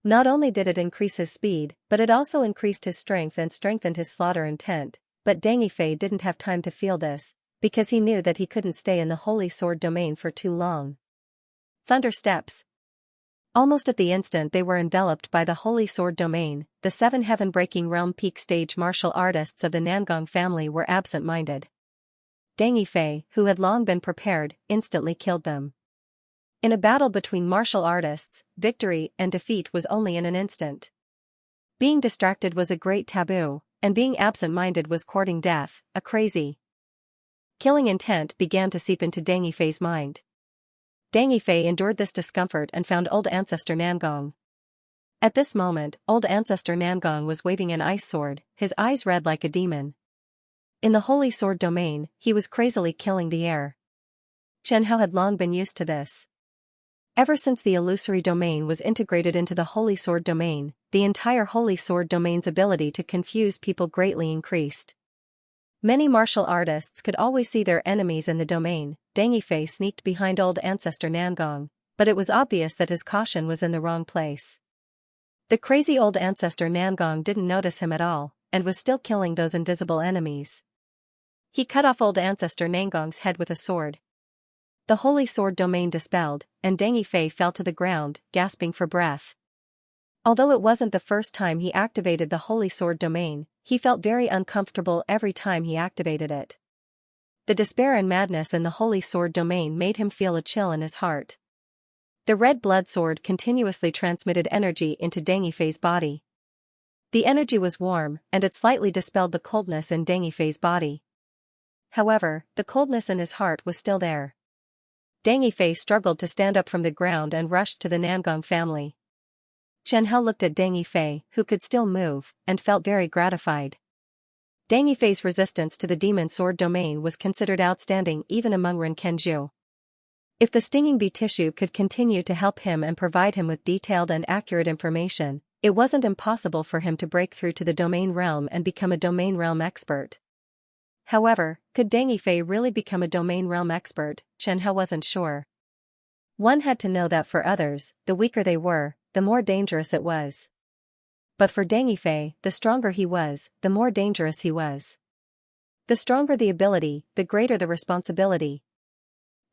Not only did it increase his speed, but it also increased his strength and strengthened his slaughter intent. But Deng Yifei didn't have time to feel this, because he knew that he couldn't stay in the Holy Sword Domain for too long. Thunder steps. Almost at the instant they were enveloped by the Holy Sword Domain, the 7 heaven-breaking realm peak stage martial artists of the Nangong family were absent-minded. Deng Yifei, who had long been prepared, instantly killed them. In a battle between martial artists, victory and defeat was only in an instant. Being distracted was a great taboo, and being absent-minded was courting death, a crazy killing intent began to seep into Deng Yifei's mind. Deng Yifei endured this discomfort and found Old Ancestor Nangong. At this moment, Old Ancestor Nangong was waving an ice sword, his eyes red like a demon. In the Holy Sword Domain, he was crazily killing the air. Chen Hao had long been used to this. Ever since the illusory domain was integrated into the Holy Sword Domain, the entire Holy Sword Domain's ability to confuse people greatly increased. Many martial artists could always see their enemies in the domain. Deng Yifei sneaked behind Old Ancestor Nangong, but it was obvious that his caution was in the wrong place. The crazy Old Ancestor Nangong didn't notice him at all, and was still killing those invisible enemies. He cut off Old Ancestor Nangong's head with a sword. The Holy Sword Domain dispelled, and Deng Yifei fell to the ground, gasping for breath. Although it wasn't the first time he activated the Holy Sword Domain, he felt very uncomfortable every time he activated it. The despair and madness in the Holy Sword Domain made him feel a chill in his heart. The red blood sword continuously transmitted energy into Deng Yifei's body. The energy was warm, and it slightly dispelled the coldness in Deng Yifei's body. However, the coldness in his heart was still there. Deng Yifei struggled to stand up from the ground and rushed to the Nangong family. Chen Hao looked at Deng Yifei, who could still move, and felt very gratified. Deng Yifei's resistance to the Demon Sword Domain was considered outstanding even among Renkenju. If the stinging bee tissue could continue to help him and provide him with detailed and accurate information, it wasn't impossible for him to break through to the domain realm and become a domain realm expert. However, could Deng Yifei really become a domain realm expert? Chen Hao wasn't sure. One had to know that for others, the weaker they were, the more dangerous it was. But for Deng Yifei, the stronger he was, the more dangerous he was. The stronger the ability, the greater the responsibility.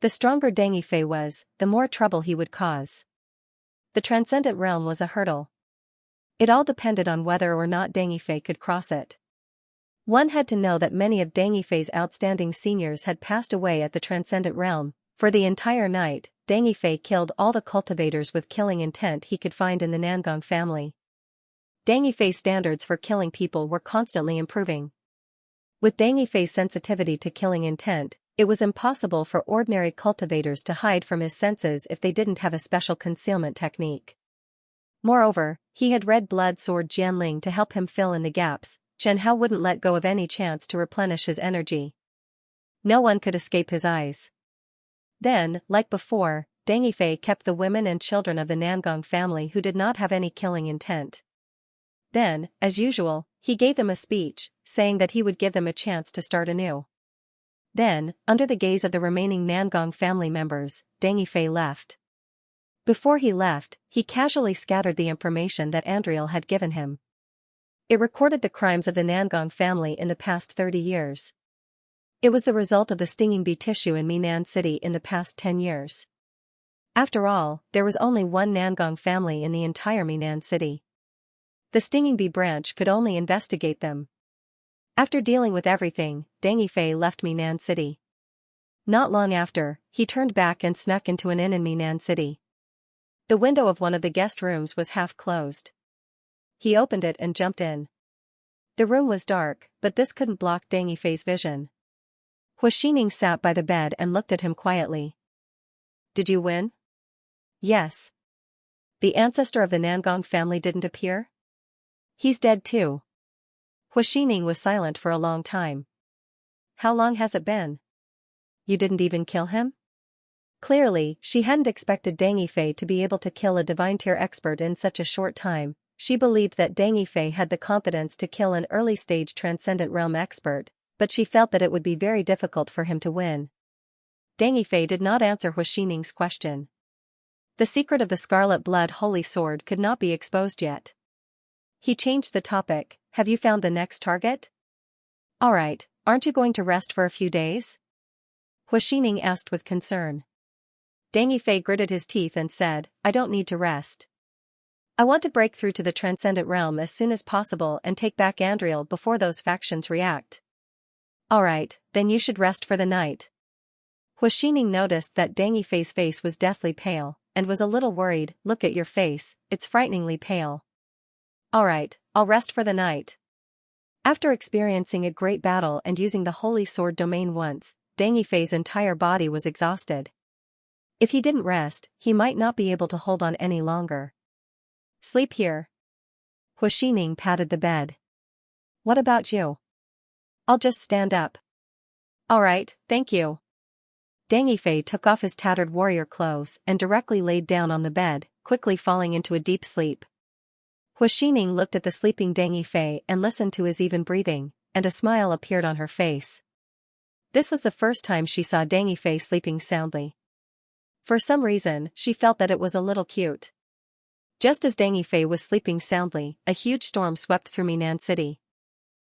The stronger Deng Yifei was, the more trouble he would cause. The transcendent realm was a hurdle. It all depended on whether or not Deng Yifei could cross it. One had to know that many of Deng Yifei's outstanding seniors had passed away at the Transcendent Realm. For the entire night, Deng Yifei killed all the cultivators with killing intent he could find in the Nangong family. Deng Yifei's standards for killing people were constantly improving. With Deng Yifei's sensitivity to killing intent, it was impossible for ordinary cultivators to hide from his senses if they didn't have a special concealment technique. Moreover, he had red blood sword Jianling to help him fill in the gaps. Chen Hao wouldn't let go of any chance to replenish his energy. No one could escape his eyes. Then, like before, Deng Yifei kept the women and children of the Nangong family who did not have any killing intent. Then, as usual, he gave them a speech, saying that he would give them a chance to start anew. Then, under the gaze of the remaining Nangong family members, Deng Yifei left. Before he left, he casually scattered the information that Andriel had given him. It recorded the crimes of the Nangong family in the past 30 years. It was the result of the stinging bee tissue in Minan City in the past 10 years. After all, there was only one Nangong family in the entire Minan City. The stinging bee branch could only investigate them. After dealing with everything, Deng Yifei left Minan City. Not long after, he turned back and snuck into an inn in Minan City. The window of one of the guest rooms was half closed. He opened it and jumped in. The room was dark, but this couldn't block Deng Yifei's vision. Hua Xining sat by the bed and looked at him quietly. Did you win? Yes. The ancestor of the Nangong family didn't appear? He's dead too. Hua Xining was silent for a long time. How long has it been? You didn't even kill him? Clearly, she hadn't expected Deng Yifei to be able to kill a divine tier expert in such a short time. She believed that Deng Yifei had the confidence to kill an early-stage Transcendent Realm expert, but she felt that it would be very difficult for him to win. Deng Yifei did not answer Hua Xining's question. The secret of the Scarlet Blood Holy Sword could not be exposed yet. He changed the topic. Have you found the next target? Alright, aren't you going to rest for a few days? Hua Xining asked with concern. Deng Yifei gritted his teeth and said, I don't need to rest. I want to break through to the Transcendent Realm as soon as possible and take back Andriel before those factions react. Alright, then you should rest for the night. Hua Xining noticed that Deng Yifei's face was deathly pale, and was a little worried. Look at your face, it's frighteningly pale. Alright, I'll rest for the night. After experiencing a great battle and using the Holy Sword domain once, Deng Yifei's entire body was exhausted. If he didn't rest, he might not be able to hold on any longer. Sleep here. Hua Xining patted the bed. What about you? I'll just stand up. Alright, thank you. Deng Yifei took off his tattered warrior clothes and directly laid down on the bed, quickly falling into a deep sleep. Hua Xining looked at the sleeping Deng Yifei and listened to his even breathing, and a smile appeared on her face. This was the first time she saw Deng Yifei sleeping soundly. For some reason, she felt that it was a little cute. Just as Deng Yifei was sleeping soundly, a huge storm swept through Minan City.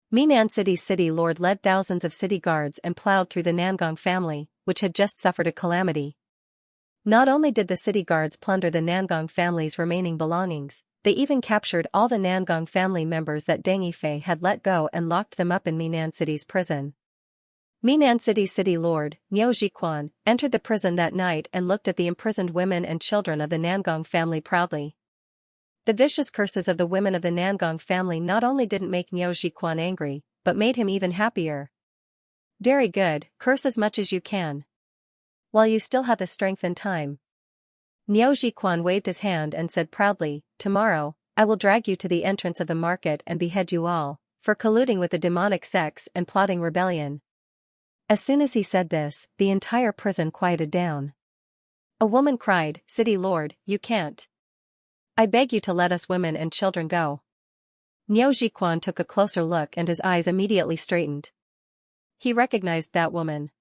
Minan City's city lord led thousands of city guards and plowed through the Nangong family, which had just suffered a calamity. Not only did the city guards plunder the Nangong family's remaining belongings, they even captured all the Nangong family members that Deng Yifei had let go and locked them up in Minan City's prison. Minan City's city lord, Niu Jiquan, entered the prison that night and looked at the imprisoned women and children of the Nangong family proudly. The vicious curses of the women of the Nangong family not only didn't make Niu Jiquan angry, but made him even happier. Very good, curse as much as you can. While you still have the strength and time. Niu Jiquan waved his hand and said proudly, tomorrow, I will drag you to the entrance of the market and behead you all, for colluding with the demonic sects and plotting rebellion. As soon as he said this, the entire prison quieted down. A woman cried, City Lord, you can't. I beg you to let us women and children go. Niu Jiquan took a closer look and his eyes immediately straightened. He recognized that woman.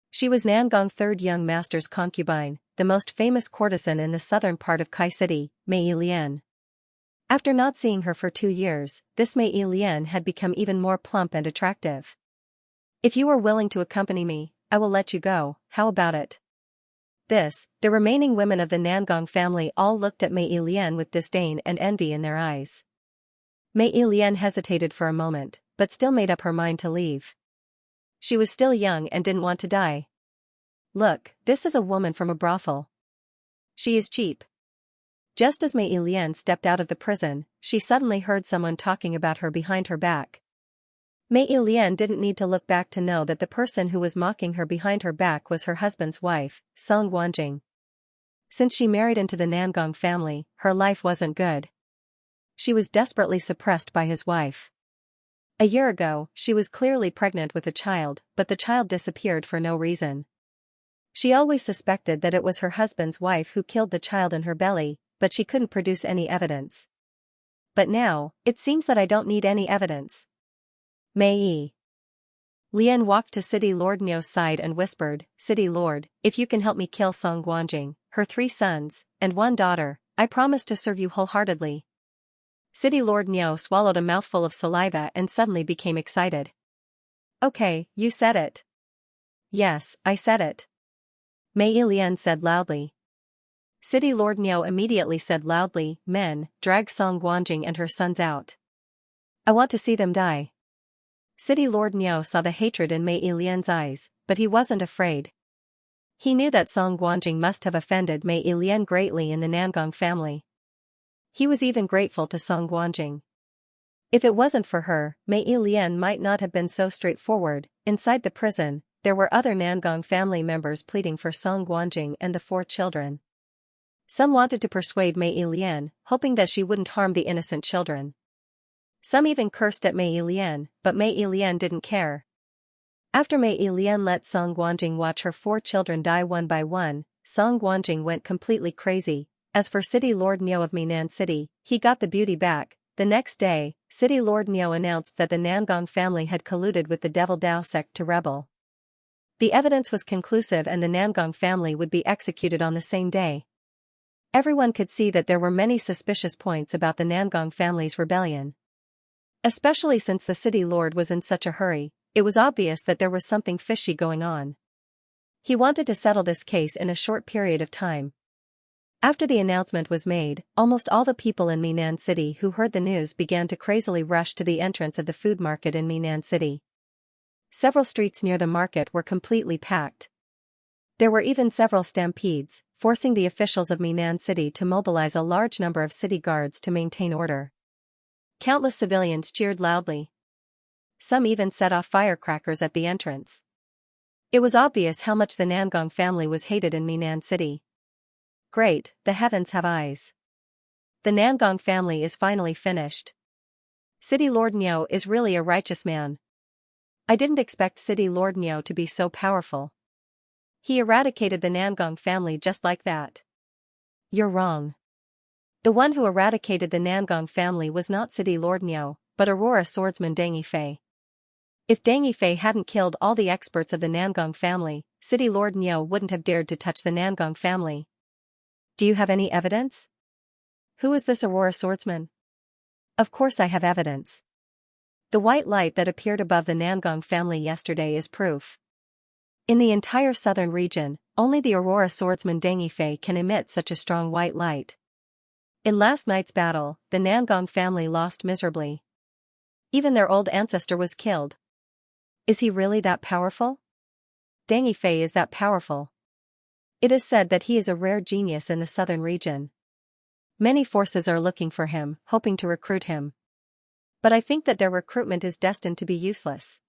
She was Nangong Third Young Master's concubine, the most famous courtesan in the southern part of Kai City, Mei Lian. After not seeing her for 2 years, this Mei Lian had become even more plump and attractive. If you are willing to accompany me, I will let you go, how about it? The remaining women of the Nangong family all looked at Mei Lian with disdain and envy in their eyes. Mei Lian hesitated for a moment, but still made up her mind to leave. She was still young and didn't want to die. Look, this is a woman from a brothel. She is cheap. Just as Mei Lian stepped out of the prison, she suddenly heard someone talking about her behind her back. Mei Lian didn't need to look back to know that the person who was mocking her behind her back was her husband's wife, Song Guanjing. Since she married into the Nangong family, her life wasn't good. She was desperately suppressed by his wife. A year ago, she was clearly pregnant with a child, but the child disappeared for no reason. She always suspected that it was her husband's wife who killed the child in her belly, but she couldn't produce any evidence. But now, it seems that I don't need any evidence. Mei Lian walked to City Lord Niu's side and whispered, "City Lord, if you can help me kill Song Guanjing, her 3 sons, and 1 daughter, I promise to serve you wholeheartedly." City Lord Niu swallowed a mouthful of saliva and suddenly became excited. "Okay, you said it." "Yes, I said it." Mei Lian said loudly. City Lord Niu immediately said loudly, "Men, drag Song Guanjing and her sons out. I want to see them die." City Lord Niu saw the hatred in Mei Lian's eyes, but he wasn't afraid. He knew that Song Guanjing must have offended Mei Lian greatly in the Nangong family. He was even grateful to Song Guanjing. If it wasn't for her, Mei Lian might not have been so straightforward. Inside the prison, there were other Nangong family members pleading for Song Guanjing and the 4 children. Some wanted to persuade Mei Lian, hoping that she wouldn't harm the innocent children. Some even cursed at Mei Lian, but Mei Lian didn't care. After Mei Lian let Song Guanjing watch her 4 children die one by one, Song Guanjing went completely crazy. As for City Lord Niu of Minnan City, he got the beauty back. The next day, City Lord Niu announced that the Nangong family had colluded with the Devil Dao sect to rebel. The evidence was conclusive and the Nangong family would be executed on the same day. Everyone could see that there were many suspicious points about the Nangong family's rebellion. Especially since the city lord was in such a hurry, it was obvious that there was something fishy going on. He wanted to settle this case in a short period of time. After the announcement was made, almost all the people in Minnan City who heard the news began to crazily rush to the entrance of the food market in Minnan City. Several streets near the market were completely packed. There were even several stampedes, forcing the officials of Minnan City to mobilize a large number of city guards to maintain order. Countless civilians cheered loudly. Some even set off firecrackers at the entrance. It was obvious how much the Nangong family was hated in Minnan City. Great, the heavens have eyes. The Nangong family is finally finished. City Lord Niu is really a righteous man. I didn't expect City Lord Niu to be so powerful. He eradicated the Nangong family just like that. You're wrong. The one who eradicated the Nangong family was not City Lord Niu, but Aurora swordsman Deng Yifei. If Deng Yifei hadn't killed all the experts of the Nangong family, City Lord Niu wouldn't have dared to touch the Nangong family. Do you have any evidence? Who is this Aurora swordsman? Of course I have evidence. The white light that appeared above the Nangong family yesterday is proof. In the entire southern region, only the Aurora swordsman Deng Yifei can emit such a strong white light. In last night's battle, the Nangong family lost miserably. Even their old ancestor was killed. Is he really that powerful? Deng Yifei is that powerful. It is said that he is a rare genius in the southern region. Many forces are looking for him, hoping to recruit him. But I think that their recruitment is destined to be useless.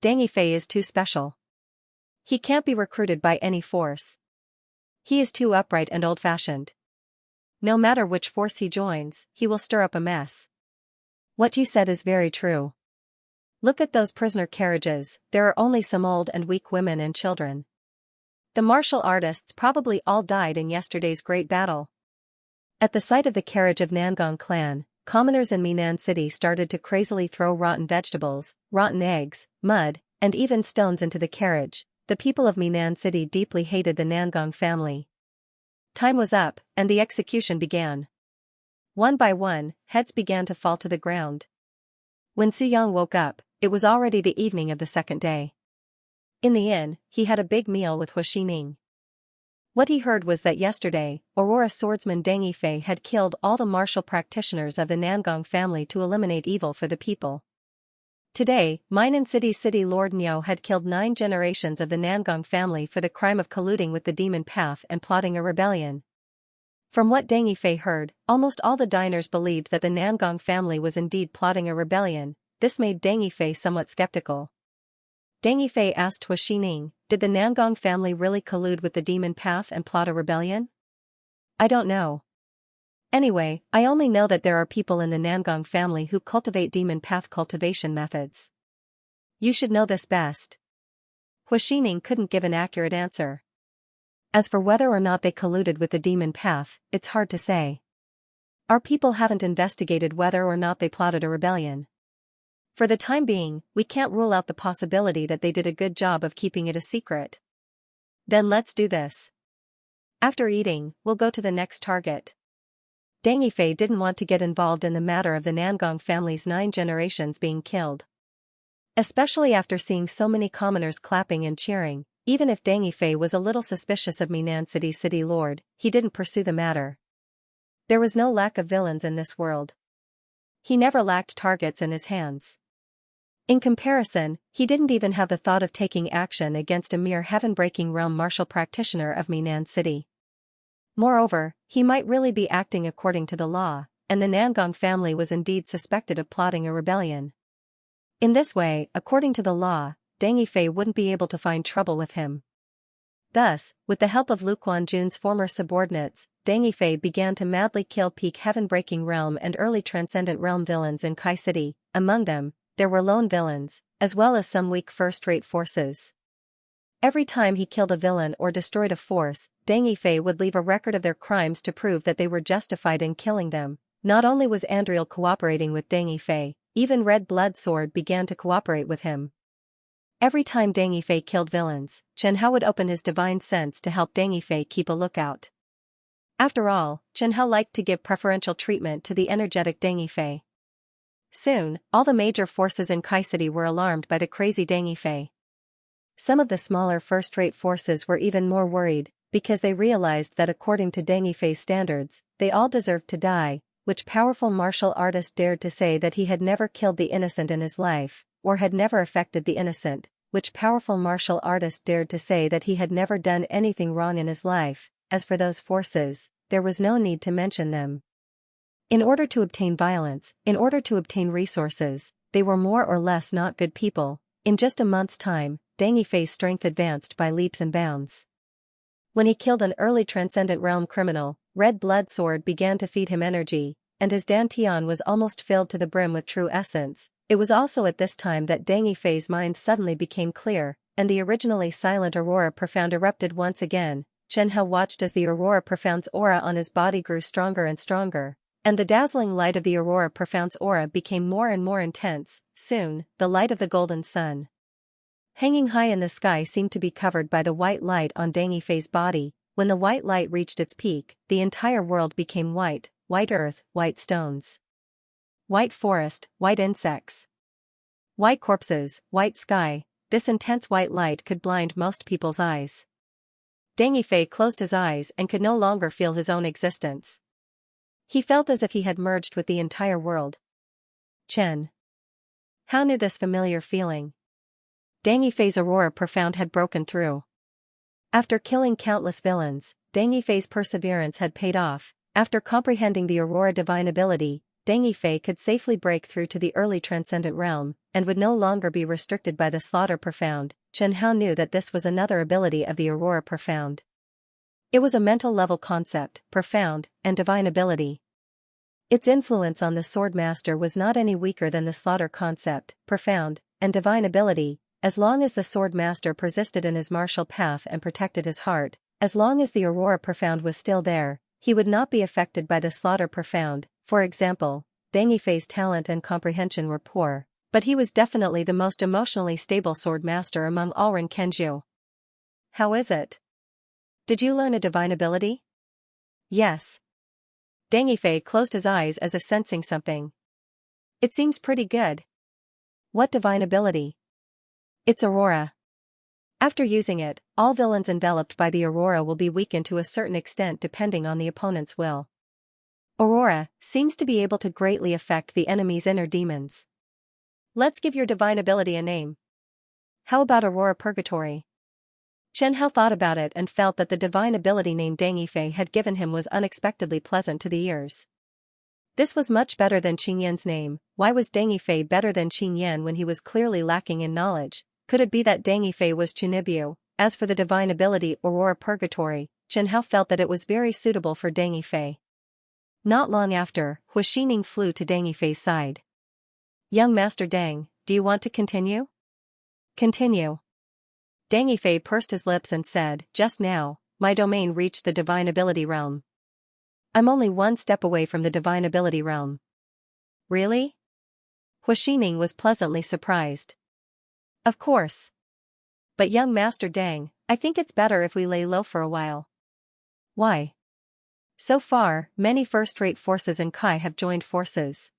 Deng Yifei is too special. He can't be recruited by any force. He is too upright and old-fashioned. No matter which force he joins, he will stir up a mess. What you said is very true. Look at those prisoner carriages, there are only some old and weak women and children. The martial artists probably all died in yesterday's great battle. At the sight of the carriage of Nangong clan, commoners in Minnan City started to crazily throw rotten vegetables, rotten eggs, mud, and even stones into the carriage. The people of Minnan City deeply hated the Nangong family. Time was up, and the execution began. One by one, heads began to fall to the ground. When Su Yang woke up, it was already the evening of the second day. In the inn, he had a big meal with Hu Xining. What he heard was that yesterday, Aurora swordsman Deng Yifei had killed all the martial practitioners of the Nangong family to eliminate evil for the people. Today, Minnan City Lord Niu had killed 9 generations of the Nangong family for the crime of colluding with the demon path and plotting a rebellion. From what Deng Yifei heard, almost all the diners believed that the Nangong family was indeed plotting a rebellion. This made Deng Yifei somewhat skeptical. Deng Yifei asked Hua Xining, "Did the Nangong family really collude with the demon path and plot a rebellion?" "I don't know. Anyway, I only know that there are people in the Nangong family who cultivate demon path cultivation methods. You should know this best." Hua Xining couldn't give an accurate answer. As for whether or not they colluded with the demon path, it's hard to say. Our people haven't investigated whether or not they plotted a rebellion. For the time being, we can't rule out the possibility that they did a good job of keeping it a secret. Then let's do this. After eating, we'll go to the next target. Deng Yifei didn't want to get involved in the matter of the Nangong family's 9 generations being killed. Especially after seeing so many commoners clapping and cheering, even if Deng Yifei was a little suspicious of Minnan City Lord, he didn't pursue the matter. There was no lack of villains in this world. He never lacked targets in his hands. In comparison, he didn't even have the thought of taking action against a mere heaven-breaking realm martial practitioner of Minnan City. Moreover, he might really be acting according to the law, and the Nangong family was indeed suspected of plotting a rebellion. In this way, according to the law, Deng Yifei wouldn't be able to find trouble with him. Thus, with the help of Lu Quanjun's former subordinates, Deng Yifei began to madly kill peak heaven-breaking realm and early transcendent realm villains in Kai City. Among them, there were lone villains, as well as some weak first-rate forces. Every time he killed a villain or destroyed a force, Deng Yifei would leave a record of their crimes to prove that they were justified in killing them. Not only was Andriel cooperating with Deng Yifei, even Red Blood Sword began to cooperate with him. Every time Deng Yifei killed villains, Chen Hao would open his divine sense to help Deng Yifei keep a lookout. After all, Chen Hao liked to give preferential treatment to the energetic Deng Yifei. Soon, all the major forces in Kai City were alarmed by the crazy Deng Yifei. Some of the smaller first-rate forces were even more worried, because they realized that according to Deng Yifei's standards, they all deserved to die. Which powerful martial artist dared to say that he had never killed the innocent in his life, or had never affected the innocent? Which powerful martial artist dared to say that he had never done anything wrong in his life? As for those forces, there was no need to mention them. In order to obtain violence, in order to obtain resources, they were more or less not good people. In just a month's time, Deng Yifei's strength advanced by leaps and bounds. When he killed an early transcendent realm criminal, Red Blood Sword began to feed him energy, and his dantian was almost filled to the brim with true essence. It was also at this time that Deng Yifei's mind suddenly became clear, and the originally silent Aurora Profound erupted once again. Chen Hao watched as the Aurora Profound's aura on his body grew stronger and stronger, and the dazzling light of the Aurora Profound's aura became more and more intense. Soon, the light of the golden sun, hanging high in the sky, seemed to be covered by the white light on Deng Yifei's body. When the white light reached its peak, the entire world became white: white earth, white stones, white forest, white insects, white corpses, white sky. This intense white light could blind most people's eyes. Deng Yifei closed his eyes and could no longer feel his own existence. He felt as if he had merged with the entire world. Chen Hao knew this familiar feeling. Deng Yifei's Aurora Profound had broken through. After killing countless villains, Deng Yifei's perseverance had paid off. After comprehending the Aurora Divine ability, Deng Yifei could safely break through to the early transcendent realm, and would no longer be restricted by the Slaughter Profound. Chen Hao knew that this was another ability of the Aurora Profound. It was a mental-level concept, profound, and divine ability. Its influence on the Sword Master was not any weaker than the Slaughter concept, profound, and divine ability. As long as the Sword Master persisted in his martial path and protected his heart, as long as the Aurora Profound was still there, he would not be affected by the Slaughter Profound. For example, Deng Yifei's talent and comprehension were poor, but he was definitely the most emotionally stable Sword Master among all Renkenju. How is it? Did you learn a divine ability? Yes. Deng Yifei closed his eyes as if sensing something. It seems pretty good. What divine ability? It's Aurora. After using it, all villains enveloped by the Aurora will be weakened to a certain extent depending on the opponent's will. Aurora seems to be able to greatly affect the enemy's inner demons. Let's give your divine ability a name. How about Aurora Purgatory? Chen Hao thought about it and felt that the divine ability name Dang Yifei had given him was unexpectedly pleasant to the ears. This was much better than Qing Yan's name. Why was Dang Yifei better than Qing Yan when he was clearly lacking in knowledge? Could it be that Dang Yifei was Chunibyu? As for the divine ability Aurora Purgatory, Chen Hao felt that it was very suitable for Dang Yifei. Not long after, Hu Xining flew to Dang Yifei's side. Young Master Dang, do you want to continue? Continue. Dang Yifei pursed his lips and said, just now, my domain reached the divine ability realm. I'm only one step away from the divine ability realm. Really? Hu Xining was pleasantly surprised. Of course. But young Master Dang, I think it's better if we lay low for a while. Why? So far, many first-rate forces in Kai have joined forces.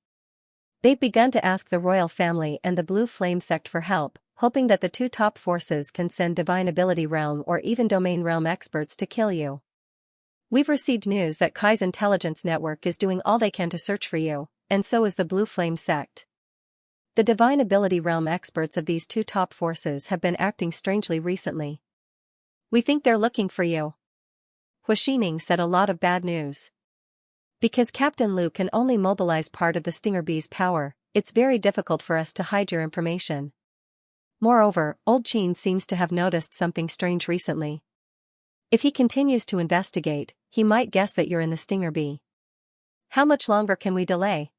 They've begun to ask the royal family and the Blue Flame sect for help, hoping that the two top forces can send divine ability realm or even domain realm experts to kill you. We've received news that Kai's intelligence network is doing all they can to search for you, and so is the Blue Flame sect. The divine ability realm experts of these two top forces have been acting strangely recently. We think they're looking for you. Hu Xining said a lot of bad news. Because Captain Lu can only mobilize part of the Stinger Bee's power, it's very difficult for us to hide your information. Moreover, Old Qin seems to have noticed something strange recently. If he continues to investigate, he might guess that you're in the Stinger Bee. How much longer can we delay?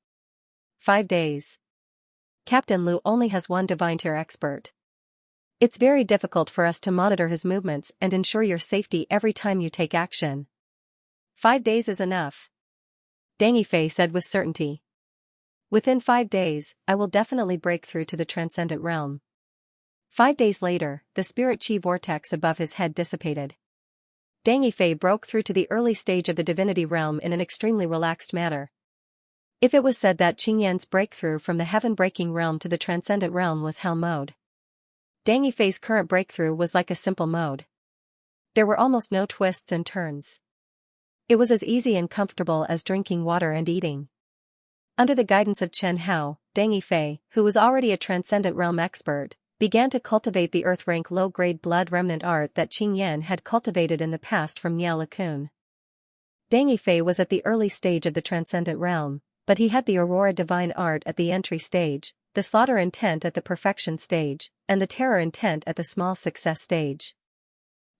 5 days. Captain Lu only has one divine tier expert. It's very difficult for us to monitor his movements and ensure your safety every time you take action. 5 days is enough. Dang Yifei said with certainty. Within 5 days, I will definitely break through to the transcendent realm. 5 days later, the spirit chi vortex above his head dissipated. Dang Yifei broke through to the early stage of the divinity realm in an extremely relaxed manner. If it was said that Qing Yan's breakthrough from the heaven-breaking realm to the transcendent realm was hell mode, Dang Yifei's current breakthrough was like a simple mode. There were almost no twists and turns. It was as easy and comfortable as drinking water and eating. Under the guidance of Chen Hao, Dang Yifei, who was already a transcendent realm expert, began to cultivate the earth-rank low-grade blood remnant art that Qing Yan had cultivated in the past from Miao Lakun. Dang Yifei was at the early stage of the transcendent realm, but he had the Aurora divine art at the entry stage, the slaughter intent at the perfection stage, and the terror intent at the small success stage.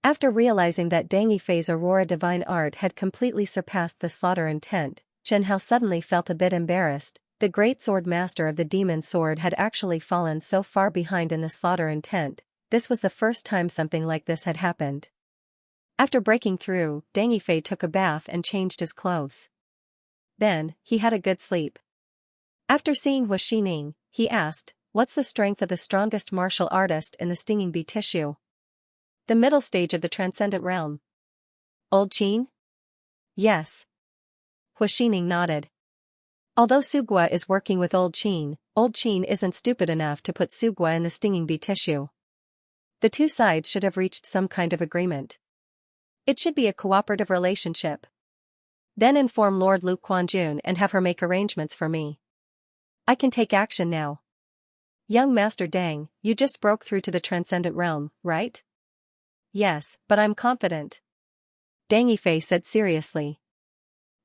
After realizing that Dang Yifei's Aurora divine art had completely surpassed the slaughter intent, Chen Hao suddenly felt a bit embarrassed. The great sword master of the demon sword had actually fallen so far behind in the slaughter intent. This was the first time something like this had happened. After breaking through, Dang Yifei took a bath and changed his clothes. Then, he had a good sleep. After seeing Hu Xining, he asked, what's the strength of the strongest martial artist in the stinging bee tissue? The middle stage of the transcendent realm. Old Qin? Yes. Hu Xining nodded. Although Sugua is working with Old Qin isn't stupid enough to put Sugua in the stinging bee tissue. The two sides should have reached some kind of agreement. It should be a cooperative relationship. Then inform Lord Lu Quanjun and have her make arrangements for me. I can take action now. Young Master Dang, you just broke through to the transcendent realm, right? Yes, but I'm confident. Dang Yifei said seriously.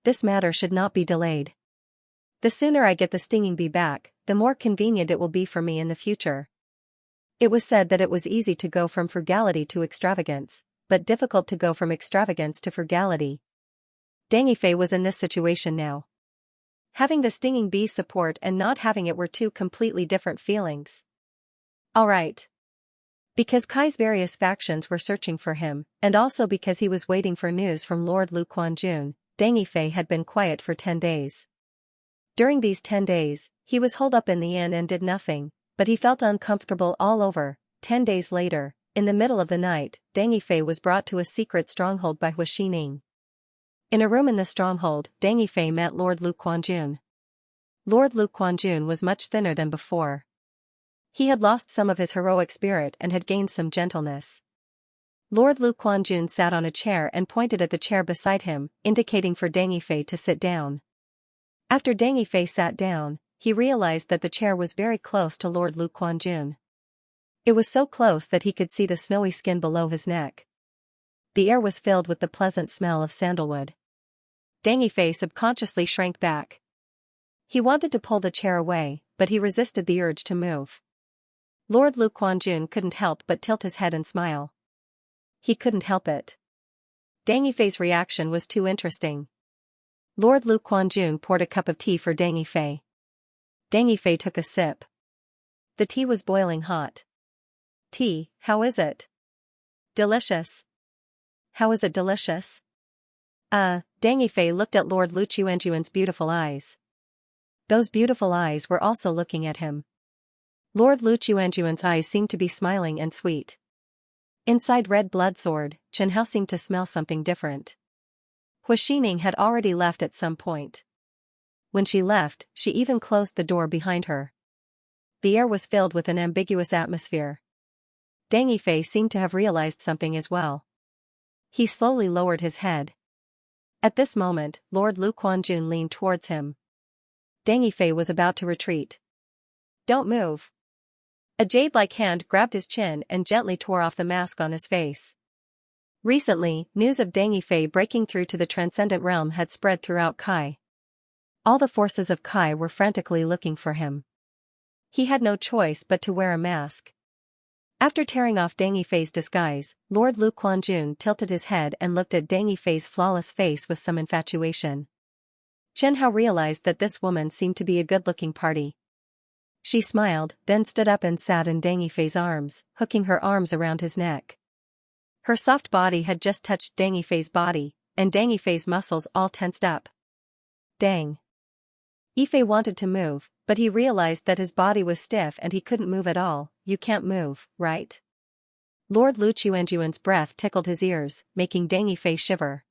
This matter should not be delayed. The sooner I get the stinging bee back, the more convenient it will be for me in the future. It was said that it was easy to go from frugality to extravagance, but difficult to go from extravagance to frugality. Dang Yifei was in this situation now. Having the stinging bee support and not having it were two completely different feelings. Alright. Because Kai's various factions were searching for him, and also because he was waiting for news from Lord Lu Quanjun, Dang Yifei had been quiet for 10 days. During these 10 days, he was holed up in the inn and did nothing, but he felt uncomfortable all over. 10 days later, in the middle of the night, Dang Yifei was brought to a secret stronghold by Hu Xining. In a room in the stronghold, Dang Yifei met Lord Lu Quanjun. Lord Lu Quanjun was much thinner than before. He had lost some of his heroic spirit and had gained some gentleness. Lord Lu Quanjun sat on a chair and pointed at the chair beside him, indicating for Dang Yifei to sit down. After Dang Yifei sat down, he realized that the chair was very close to Lord Lu Quanjun. It was so close that he could see the snowy skin below his neck. The air was filled with the pleasant smell of sandalwood. Deng Yifei subconsciously shrank back. He wanted to pull the chair away, but he resisted the urge to move. Lord Lu Quanjun couldn't help but tilt his head and smile. He couldn't help it. Deng Yifei's reaction was too interesting. Lord Lu Quanjun poured a cup of tea for Deng Yifei. Deng Yifei took a sip. The tea was boiling hot. Tea, how is it? Delicious. How is it delicious? Deng Yifei looked at Lord Lu Quanjun's beautiful eyes. Those beautiful eyes were also looking at him. Lord Lu Quanjun's eyes seemed to be smiling and sweet. Inside Red Blood Sword, Xianxia seemed to smell something different. Hua Xining had already left at some point. When she left, she even closed the door behind her. The air was filled with an ambiguous atmosphere. Deng Yifei seemed to have realized something as well. He slowly lowered his head. At this moment, Lord Lu Quanjun leaned towards him. Deng Yifei was about to retreat. Don't move. A jade-like hand grabbed his chin and gently tore off the mask on his face. Recently, news of Deng Yifei breaking through to the transcendent realm had spread throughout Kai. All the forces of Kai were frantically looking for him. He had no choice but to wear a mask. After tearing off Deng Yifei's disguise, Lord Lu Quanjun tilted his head and looked at Deng Yifei's flawless face with some infatuation. Xianxia realized that this woman seemed to be a good-looking party. She smiled, then stood up and sat in Deng Yifei's arms, hooking her arms around his neck. Her soft body had just touched Deng Yifei's body, and Deng Yifei's muscles all tensed up. Deng Yifei wanted to move, but he realized that his body was stiff and he couldn't move at all. You can't move, right? Lord Lu Quanjun's breath tickled his ears, making Deng Yifei shiver.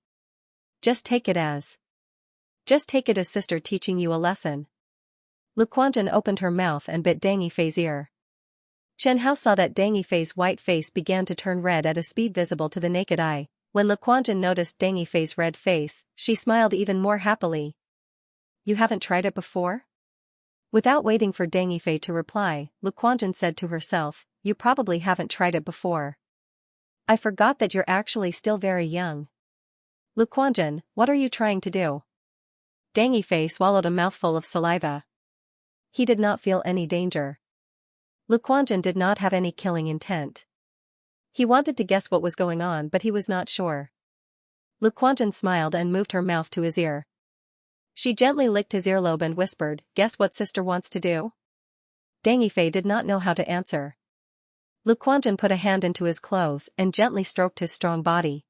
Just take it as sister teaching you a lesson. Lu Quanjun opened her mouth and bit Deng Yifei's ear. Xianxia saw that Deng Yifei's white face began to turn red at a speed visible to the naked eye. When Lu Quanjun noticed Deng Yifei's red face, she smiled even more happily. You haven't tried it before? Without waiting for Deng Yifei to reply, Lu Quanjun said to herself, you probably haven't tried it before. I forgot that you're actually still very young. Lu Quanjun, what are you trying to do? Deng Yifei swallowed a mouthful of saliva. He did not feel any danger. Lu Quanjun did not have any killing intent. He wanted to guess what was going on but he was not sure. Lu Quanjun smiled and moved her mouth to his ear. She gently licked his earlobe and whispered, guess what sister wants to do? Deng Yifei did not know how to answer. Lu Quanjun put a hand into his clothes and gently stroked his strong body.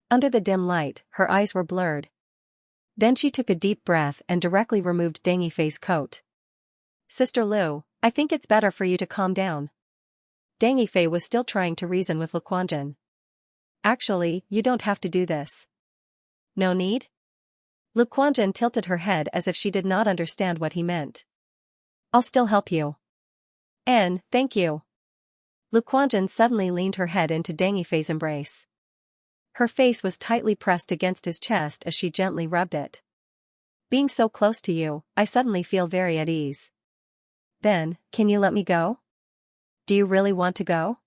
Under the dim light, her eyes were blurred. Then she took a deep breath and directly removed Deng Yifei's coat. Sister Lu, I think it's better for you to calm down. Deng Yifei was still trying to reason with Lu Quanjun. Actually, you don't have to do this. No need? Lu Quanjun tilted her head as if she did not understand what he meant. I'll still help you. Thank you. Lu Quanjun suddenly leaned her head into Deng Yifei's embrace. Her face was tightly pressed against his chest as she gently rubbed it. Being so close to you, I suddenly feel very at ease. Then, can you let me go? Do you really want to go?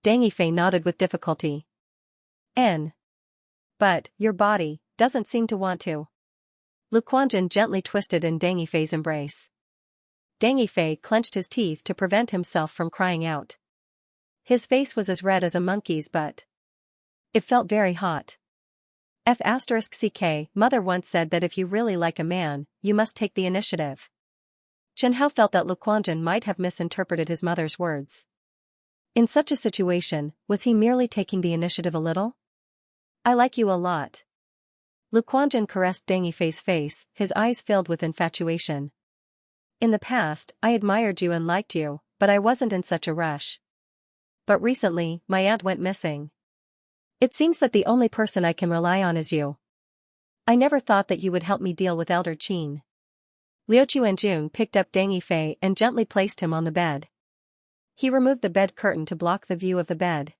Deng Yifei nodded with difficulty. But, your body doesn't seem to want to. Lu Quanjun gently twisted in Deng Yifei's embrace. Deng Yifei clenched his teeth to prevent himself from crying out. His face was as red as a monkey's but it felt very hot. F***ck, mother once said that if you really like a man, you must take the initiative. Xianxia felt that Lu Quanjun might have misinterpreted his mother's words. In such a situation, was he merely taking the initiative a little? I like you a lot. Lu Quanjun caressed Deng Yifei's face, his eyes filled with infatuation. In the past, I admired you and liked you, but I wasn't in such a rush. But recently, my aunt went missing. It seems that the only person I can rely on is you. I never thought that you would help me deal with Elder Qin. Liu Quanjun picked up Deng Yifei and gently placed him on the bed. He removed the bed curtain to block the view of the bed.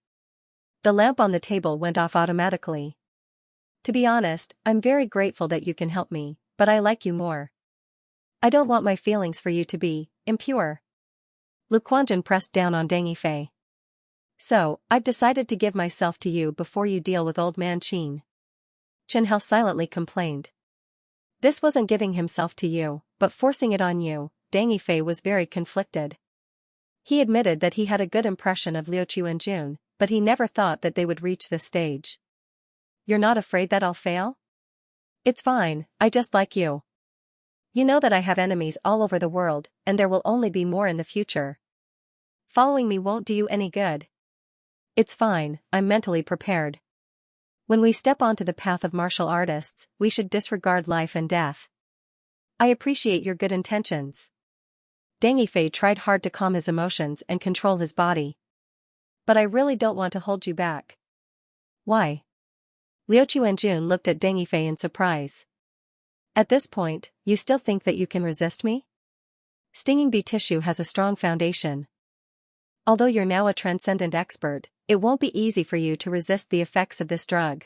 The lamp on the table went off automatically. To be honest, I'm very grateful that you can help me, but I like you more. I don't want my feelings for you to be impure. Lu Quanzhen pressed down on Deng Yifei. So, I've decided to give myself to you before you deal with old man Qin. Chen Hao silently complained. This wasn't giving himself to you, but forcing it on you. Deng Yifei was very conflicted. He admitted that he had a good impression of Liu Chuanjun, but he never thought that they would reach this stage. You're not afraid that I'll fail? It's fine, I just like you. You know that I have enemies all over the world, and there will only be more in the future. Following me won't do you any good. It's fine, I'm mentally prepared. When we step onto the path of martial artists, we should disregard life and death. I appreciate your good intentions. Deng Yifei tried hard to calm his emotions and control his body. But I really don't want to hold you back. Why? Liu Chuanjun looked at Deng Yifei in surprise. At this point, you still think that you can resist me? Stinging bee tissue has a strong foundation. Although you're now a transcendent expert, it won't be easy for you to resist the effects of this drug.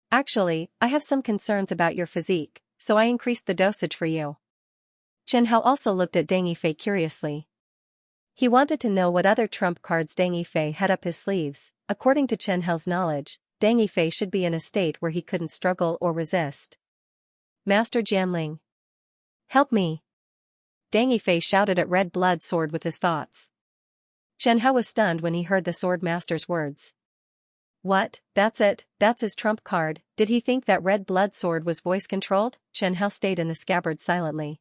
Actually, I have some concerns about your physique, so I increased the dosage for you. Chen Hao also looked at Deng Yifei curiously. He wanted to know what other trump cards Deng Yifei had up his sleeves. According to Chen Hao's knowledge, Deng Yifei should be in a state where he couldn't struggle or resist. Master Jianling. Help me. Deng Yifei shouted at Red Blood Sword with his thoughts. Chen Hao was stunned when he heard the Sword Master's words. What, that's it, that's his trump card. Did he think that Red Blood Sword was voice-controlled? Chen Hao stayed in the scabbard silently.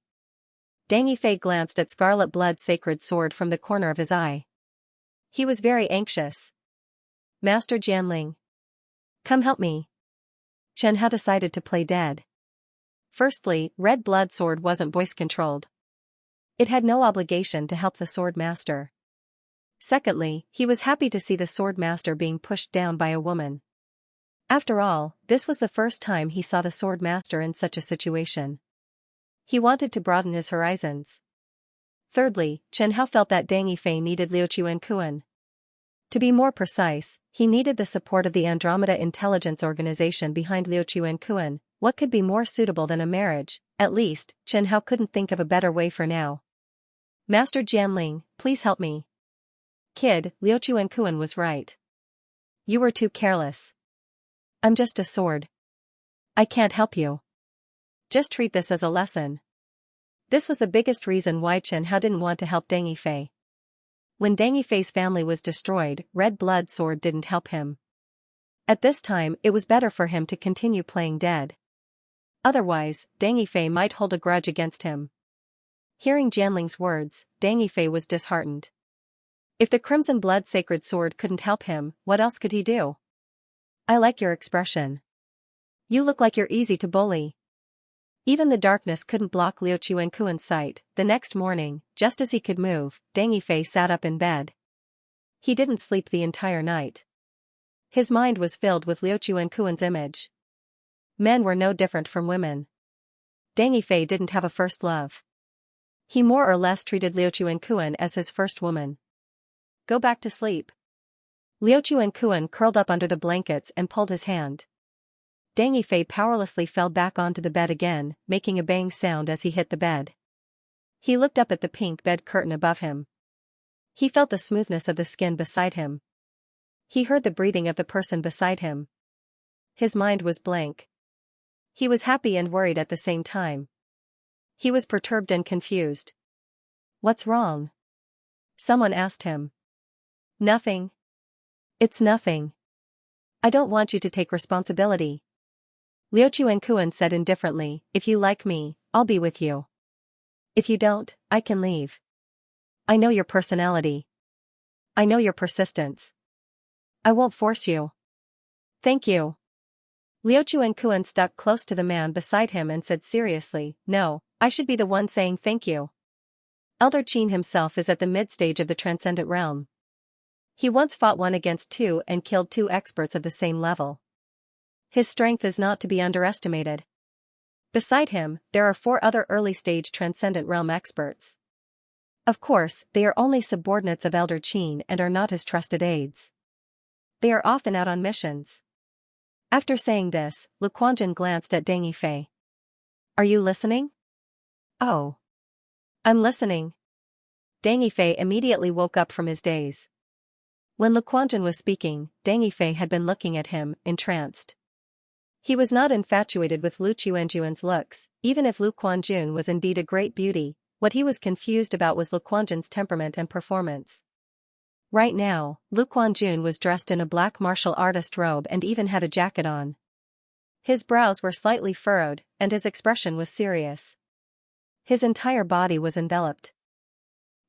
Deng Yifei glanced at Scarlet Blood Sacred Sword from the corner of his eye. He was very anxious. Master Jianling. Come help me. Chen Hao decided to play dead. Firstly, Red Blood Sword wasn't voice-controlled. It had no obligation to help the Sword Master. Secondly, he was happy to see the Sword Master being pushed down by a woman. After all, this was the first time he saw the Sword Master in such a situation. He wanted to broaden his horizons. Thirdly, Chen Hao felt that Deng Yifei needed Liu Chuankuan. To be more precise, he needed the support of the Andromeda Intelligence Organization behind Liu Chuankuan. What could be more suitable than a marriage? At least, Chen Hao couldn't think of a better way for now. Master Jianling, please help me. Kid, Liu Chuankuan was right. You were too careless. I'm just a sword. I can't help you. Just treat this as a lesson. This was the biggest reason why Chen Hao didn't want to help Deng Yifei. When Deng Yifei's family was destroyed, Red Blood Sword didn't help him. At this time, it was better for him to continue playing dead. Otherwise, Deng Yifei might hold a grudge against him. Hearing Jianling's words, Deng Yifei was disheartened. If the Crimson Blood Sacred Sword couldn't help him, what else could he do? I like your expression. You look like you're easy to bully. Even the darkness couldn't block Liu Chuankuan's sight. The next morning, just as he could move, Deng Yifei sat up in bed. He didn't sleep the entire night. His mind was filled with Liu Chuankuan's image. Men were no different from women. Deng Yifei didn't have a first love. He more or less treated Liu Chuankuan as his first woman. Go back to sleep. Liu Chuankuan curled up under the blankets and pulled his hand. Deng Yifei powerlessly fell back onto the bed again, making a bang sound as he hit the bed. He looked up at the pink bed curtain above him. He felt the smoothness of the skin beside him. He heard the breathing of the person beside him. His mind was blank. He was happy and worried at the same time. He was perturbed and confused. What's wrong? Someone asked him. Nothing. It's nothing. I don't want you to take responsibility. Liu Chuankuan said indifferently, if you like me, I'll be with you. If you don't, I can leave. I know your personality. I know your persistence. I won't force you. Thank you. Liu Chuankuan stuck close to the man beside him and said seriously, no, I should be the one saying thank you. Elder Qin himself is at the mid-stage of the transcendent realm. He once fought 1 against 2 and killed 2 experts of the same level. His strength is not to be underestimated. Beside him, there are 4 other early-stage transcendent realm experts. Of course, they are only subordinates of Elder Qin and are not his trusted aides. They are often out on missions. After saying this, Lu Quanzhen glanced at Deng Yifei. Are you listening? Oh. I'm listening. Deng Yifei immediately woke up from his daze. When Lu Quanjun was speaking, Deng Yifei had been looking at him, entranced. He was not infatuated with Lu Quanjun's looks, even if Lu Quanjun was indeed a great beauty. What he was confused about was Lu Quanjun's temperament and performance. Right now, Lu Quanjun was dressed in a black martial artist robe and even had a jacket on. His brows were slightly furrowed, and his expression was serious. His entire body was enveloped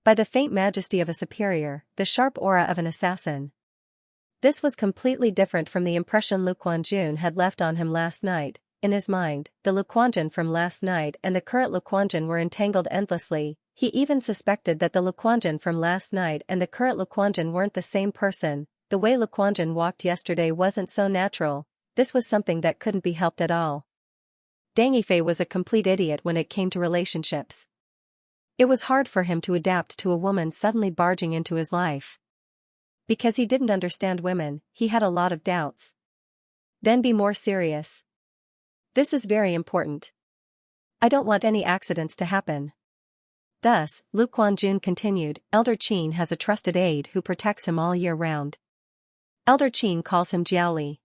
by the faint majesty of a superior, the sharp aura of an assassin. This was completely different from the impression Lu Quanjun had left on him last night. In his mind, the Lu Quanjun from last night and the current Lu Quanjun were entangled endlessly. He even suspected that the Lu Quanjun from last night and the current Lu Quanjun weren't the same person. The way Lu Quanjun walked yesterday wasn't so natural. This was something that couldn't be helped at all. Deng Yifei was a complete idiot when it came to relationships. It was hard for him to adapt to a woman suddenly barging into his life. Because he didn't understand women, he had a lot of doubts. Then be more serious. This is very important. I don't want any accidents to happen. Thus, Lu Quanjun continued, Elder Qin has a trusted aide who protects him all year round. Elder Qin calls him Jiaoli.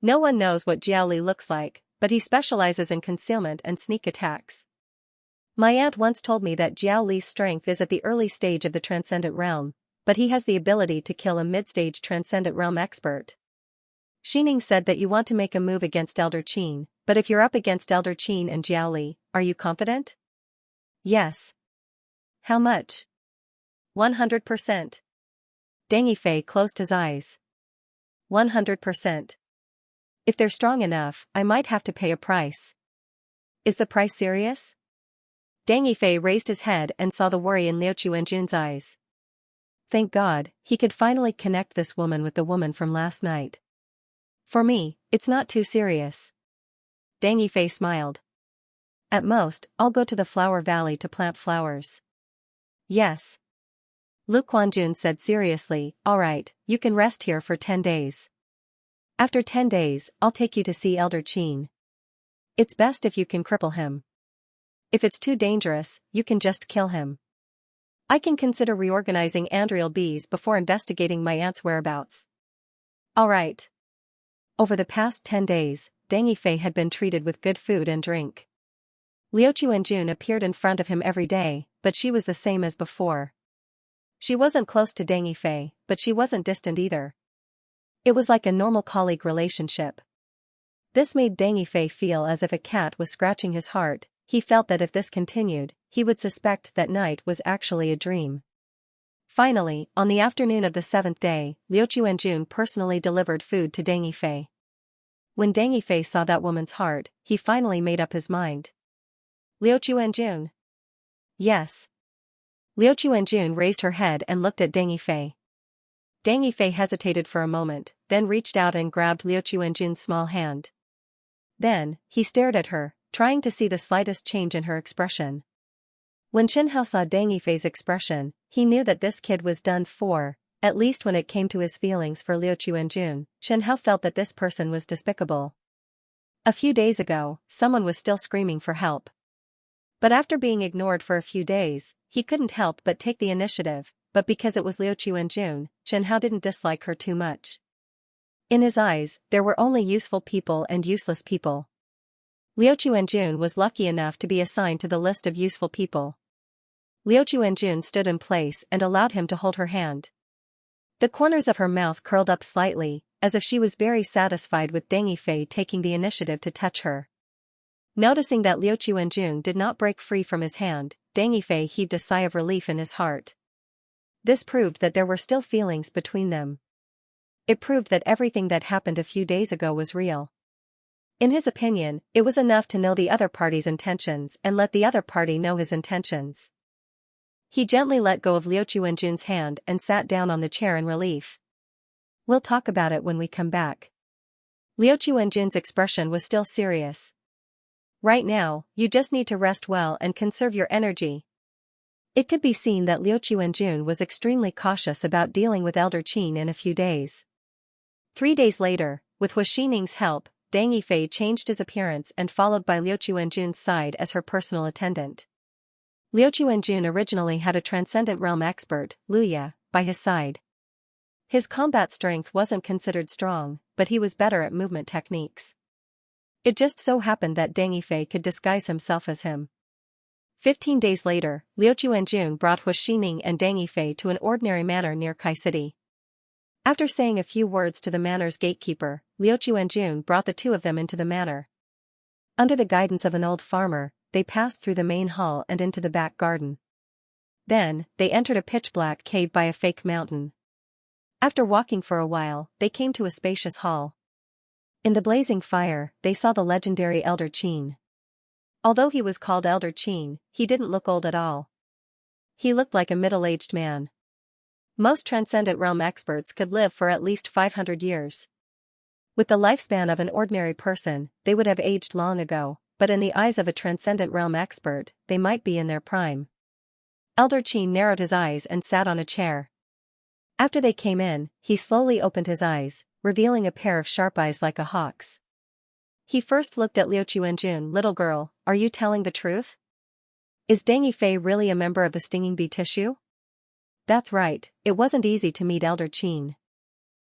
No one knows what Jiaoli looks like, but he specializes in concealment and sneak attacks. My aunt once told me that Jiaoli's strength is at the early stage of the Transcendent Realm, but he has the ability to kill a mid-stage Transcendent Realm expert. Xining said that you want to make a move against Elder Qin, but if you're up against Elder Qin and Jiaoli, are you confident? Yes. How much? 100%. Deng Yifei closed his eyes. 100%. If they're strong enough, I might have to pay a price. Is the price serious? Deng Yifei raised his head and saw the worry in Liu Quanjun's eyes. Thank God, he could finally connect this woman with the woman from last night. For me, it's not too serious. Deng Yifei smiled. At most, I'll go to the flower valley to plant flowers. Yes. Lu Quanjun said seriously, all right, you can rest here for 10 days. After 10 days, I'll take you to see Elder Qin. It's best if you can cripple him. If it's too dangerous, you can just kill him. I can consider reorganizing Andriel bees before investigating my aunt's whereabouts. All right. Over the past 10 days, Deng Yifei had been treated with good food and drink. Liu Quanjun appeared in front of him every day, but she was the same as before. She wasn't close to Deng Yifei, but she wasn't distant either. It was like a normal colleague relationship. This made Deng Yifei feel as if a cat was scratching his heart. He felt that if this continued, he would suspect that night was actually a dream. Finally, on the afternoon of the 7th day, Liu Quanjun personally delivered food to Deng Yifei. When Deng Yifei saw that woman's heart, he finally made up his mind. Liu Quanjun? Yes. Liu Quanjun raised her head and looked at Deng Yifei. Deng Yifei hesitated for a moment, then reached out and grabbed Liu Quanjun's small hand. Then, he stared at her, trying to see the slightest change in her expression. When Xianxia saw Deng Yifei's expression, he knew that this kid was done for, at least when it came to his feelings for Liu Quanjun. Xianxia felt that this person was despicable. A few days ago, someone was still screaming for help. But after being ignored for a few days, he couldn't help but take the initiative, but because it was Liu Quanjun, Xianxia didn't dislike her too much. In his eyes, there were only useful people and useless people. Liu Quanjun was lucky enough to be assigned to the list of useful people. Liu Quanjun stood in place and allowed him to hold her hand. The corners of her mouth curled up slightly, as if she was very satisfied with Deng Yifei taking the initiative to touch her. Noticing that Liu Quanjun did not break free from his hand, Deng Yifei heaved a sigh of relief in his heart. This proved that there were still feelings between them. It proved that everything that happened a few days ago was real. In his opinion, it was enough to know the other party's intentions and let the other party know his intentions. He gently let go of Liu Quanjun's hand and sat down on the chair in relief. We'll talk about it when we come back. Liu Quanjun's expression was still serious. Right now, you just need to rest well and conserve your energy. It could be seen that Liu Quanjun was extremely cautious about dealing with Elder Qin in a few days. 3 days later, with Xining's help, Deng Yifei changed his appearance and followed by Liu Quanjun's side as her personal attendant. Liu Chuanjun originally had a transcendent realm expert, Luya, by his side. His combat strength wasn't considered strong, but he was better at movement techniques. It just so happened that Deng Yifei could disguise himself as him. 15 days later, Liu Chuanjun brought Hu Xining and Deng Yifei to an ordinary manor near Kai City. After saying a few words to the manor's gatekeeper, Liu Chuanjun brought the two of them into the manor. Under the guidance of an old farmer, they passed through the main hall and into the back garden. Then, they entered a pitch-black cave by a fake mountain. After walking for a while, they came to a spacious hall. In the blazing fire, they saw the legendary Elder Qin. Although he was called Elder Qin, he didn't look old at all. He looked like a middle-aged man. Most Transcendent Realm experts could live for at least 500 years. With the lifespan of an ordinary person, they would have aged long ago, but in the eyes of a Transcendent Realm expert, they might be in their prime. Elder Qin narrowed his eyes and sat on a chair. After they came in, he slowly opened his eyes, revealing a pair of sharp eyes like a hawk's. He first looked at Liu Chuanjun. "Little girl, are you telling the truth? Is Deng Yifei really a member of the Stinging Bee Tissue?" "That's right, it wasn't easy to meet Elder Qin."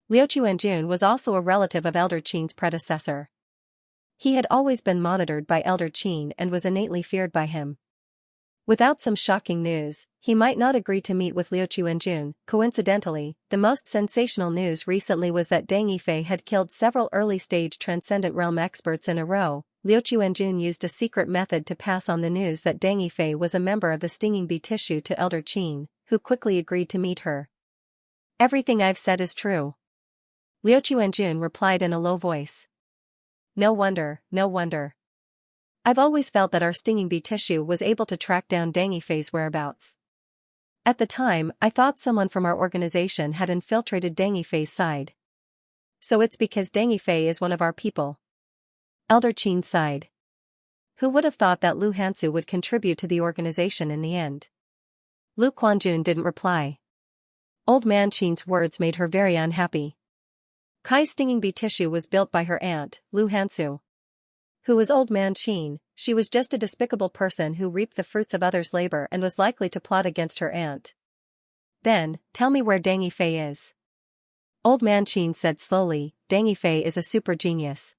Liu Chuanjun was also a relative of Elder Qin's predecessor. He had always been monitored by Elder Qin and was innately feared by him. Without some shocking news, he might not agree to meet with Liu Chuanjun. Coincidentally, the most sensational news recently was that Deng Yifei had killed several early-stage Transcendent Realm experts in a row. Liu Chuanjun used a secret method to pass on the news that Deng Yifei was a member of the Stinging Bee Tissue to Elder Qin, who quickly agreed to meet her. "Everything I've said is true," Liu Chuanjun replied in a low voice. No wonder, no wonder. I've always felt that our Stinging Bee Tissue was able to track down Deng Yifei's whereabouts. At the time, I thought someone from our organization had infiltrated Deng Yifei's side. So it's because Deng Yifei is one of our people. Elder Qin sighed. Who would have thought that Lu Hansu would contribute to the organization in the end? Lu Quanjun didn't reply. Old Man Qin's words made her very unhappy. Kai's Stinging Bee Tissue was built by her aunt, Lu Hansu. Who was Old Man Qin? She was just a despicable person who reaped the fruits of others' labor and was likely to plot against her aunt. Then, tell me where Deng Yifei is. Old Man Qin said slowly, Deng Yifei is a super genius.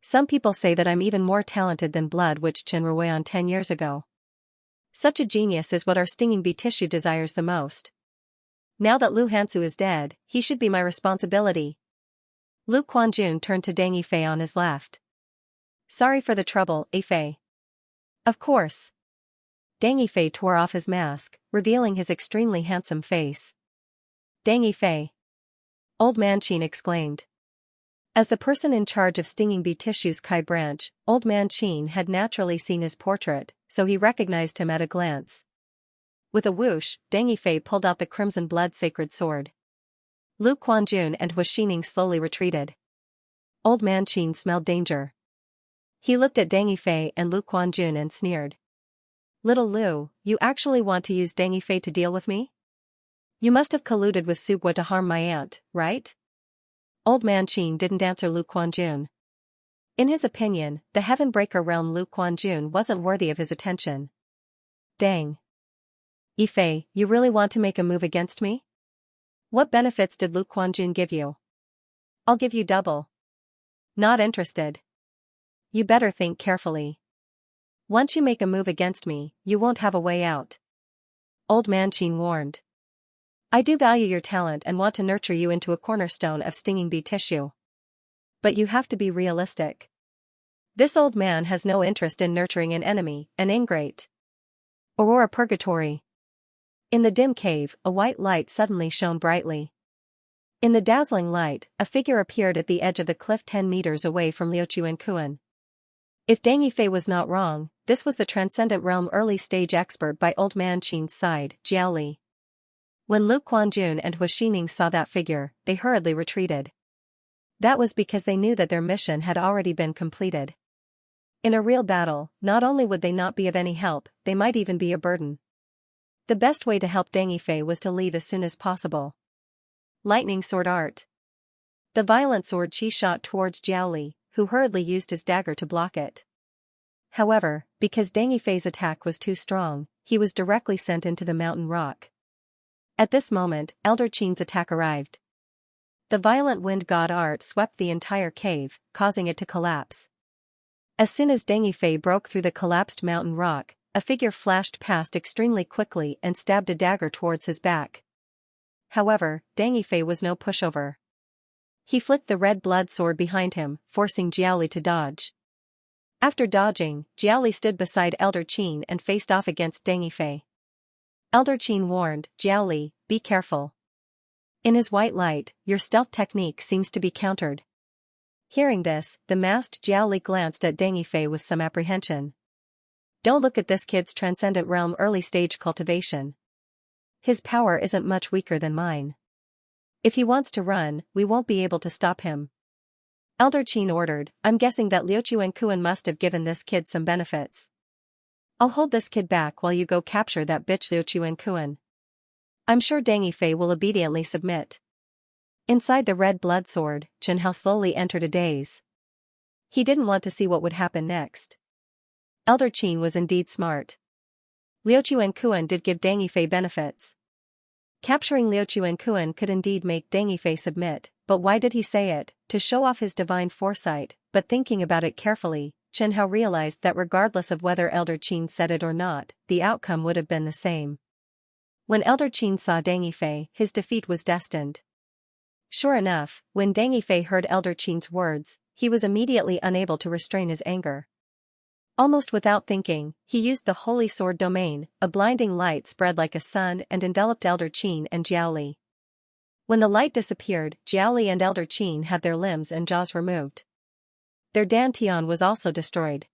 Some people say that I'm even more talented than Blood Witch Chen Ruoyan 10 years ago. Such a genius is what our Stinging Bee Tissue desires the most. Now that Lu Hansu is dead, he should be my responsibility. Lu Quanjun turned to Deng Yifei on his left. Sorry for the trouble, Yifei. Of course. Deng Yifei tore off his mask, revealing his extremely handsome face. Deng Yifei. Old Man Qin exclaimed. As the person in charge of Stinging Bee Tissue's Kai branch, Old Man Qin had naturally seen his portrait, so he recognized him at a glance. With a whoosh, Deng Yifei pulled out the crimson blood sacred sword. Lu Quanjun and Hu Xining slowly retreated. Old Man Qin smelled danger. He looked at Deng Yifei and Lu Quanjun and sneered. Little Lu, you actually want to use Deng Yifei to deal with me? You must have colluded with Sugua to harm my aunt, right? Old Man Qin didn't answer Lu Quanjun. In his opinion, the Heavenbreaker realm Lu Quanjun wasn't worthy of his attention. Dang. Yifei, you really want to make a move against me? What benefits did Lu Quanjun give you? I'll give you double. Not interested. You better think carefully. Once you make a move against me, you won't have a way out. Old Man Qin warned. I do value your talent and want to nurture you into a cornerstone of Stinging Bee Tissue. But you have to be realistic. This old man has no interest in nurturing an enemy, an ingrate. Aurora Purgatory. In the dim cave, a white light suddenly shone brightly. In the dazzling light, a figure appeared at the edge of the cliff 10 meters away from Liu Chuankuan. If Deng Yifei was not wrong, this was the Transcendent Realm early-stage expert by Old Man Qin's side, Jiao Li. When Lu Quanjun and Hu Xining saw that figure, they hurriedly retreated. That was because they knew that their mission had already been completed. In a real battle, not only would they not be of any help, they might even be a burden. The best way to help Deng Yifei was to leave as soon as possible. Lightning Sword Art. The violent sword Qi shot towards Jiao Li, who hurriedly used his dagger to block it. However, because Deng Yifei's attack was too strong, he was directly sent into the mountain rock. At this moment, Elder Qin's attack arrived. The violent wind god art swept the entire cave, causing it to collapse. As soon as Deng Yifei broke through the collapsed mountain rock, a figure flashed past extremely quickly and stabbed a dagger towards his back. However, Deng Yifei was no pushover. He flicked the red blood sword behind him, forcing Jiaoli to dodge. After dodging, Jiaoli stood beside Elder Qin and faced off against Deng Yifei. Elder Qin warned, "Jiaoli, be careful. In his white light, your stealth technique seems to be countered." Hearing this, the masked Jiaoli glanced at Deng Yifei with some apprehension. "Don't look at this kid's transcendent realm early-stage cultivation. His power isn't much weaker than mine. If he wants to run, we won't be able to stop him." Elder Qin ordered, "I'm guessing that Liu Chuankuan must have given this kid some benefits. I'll hold this kid back while you go capture that bitch Liu Chuankuan." I'm sure Deng Yifei will obediently submit. Inside the red blood sword, Chen Hao slowly entered a daze. He didn't want to see what would happen next. Elder Qin was indeed smart. Liu Chuankuan did give Deng Yifei benefits. Capturing Liu Chuankuan could indeed make Deng Yifei submit, but why did he say it? To show off his divine foresight, but thinking about it carefully, Chen Hao realized that regardless of whether Elder Qin said it or not, the outcome would have been the same. When Elder Qin saw Deng Yifei, his defeat was destined. Sure enough, when Deng Yifei heard Elder Qin's words, he was immediately unable to restrain his anger. Almost without thinking, he used the Holy Sword domain, a blinding light spread like a sun and enveloped Elder Qin and Jiaoli. When the light disappeared, Jiaoli and Elder Qin had their limbs and jaws removed. Their dantian was also destroyed.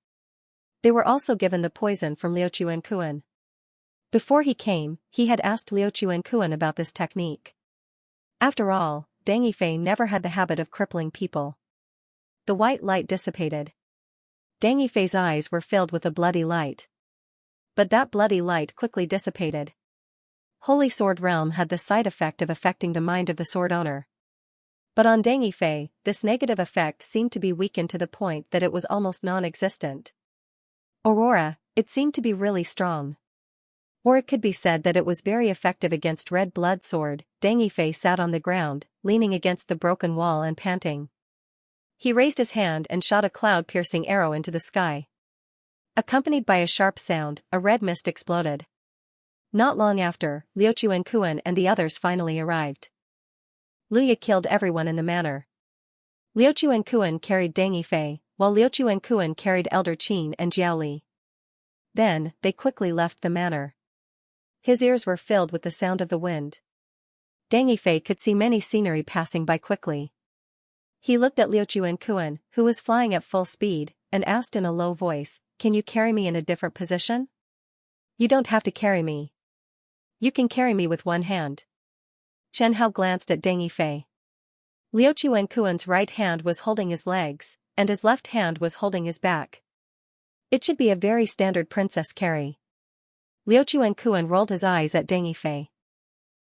They were also given the poison from Liu Chuankuan. Before he came, he had asked Liu Chuankuan about this technique. After all, Deng Yifei never had the habit of crippling people. The white light dissipated. Deng Yifei's eyes were filled with a bloody light. But that bloody light quickly dissipated. Holy Sword Realm had the side effect of affecting the mind of the sword owner. But on Deng Yifei, this negative effect seemed to be weakened to the point that it was almost non-existent. Aurora, it seemed to be really strong. Or it could be said that it was very effective against red blood sword. Deng Yifei sat on the ground, leaning against the broken wall and panting. He raised his hand and shot a cloud-piercing arrow into the sky. Accompanied by a sharp sound, a red mist exploded. Not long after, Liu Chuankuan and the others finally arrived. Luya killed everyone in the manor. Liu Chuankuan carried Deng Yifei, while Liu Chuankuan carried Elder Qin and Jiaoli. Then, they quickly left the manor. His ears were filled with the sound of the wind. Deng Yifei could see many scenery passing by quickly. He looked at Liu Chuankuan, who was flying at full speed, and asked in a low voice, "Can you carry me in a different position?" "You don't have to carry me. You can carry me with one hand." Chen Hao glanced at Deng Yifei. Liu Chuankuan's right hand was holding his legs, and his left hand was holding his back. It should be a very standard princess carry. Liu Chuankuan rolled his eyes at Deng Yifei.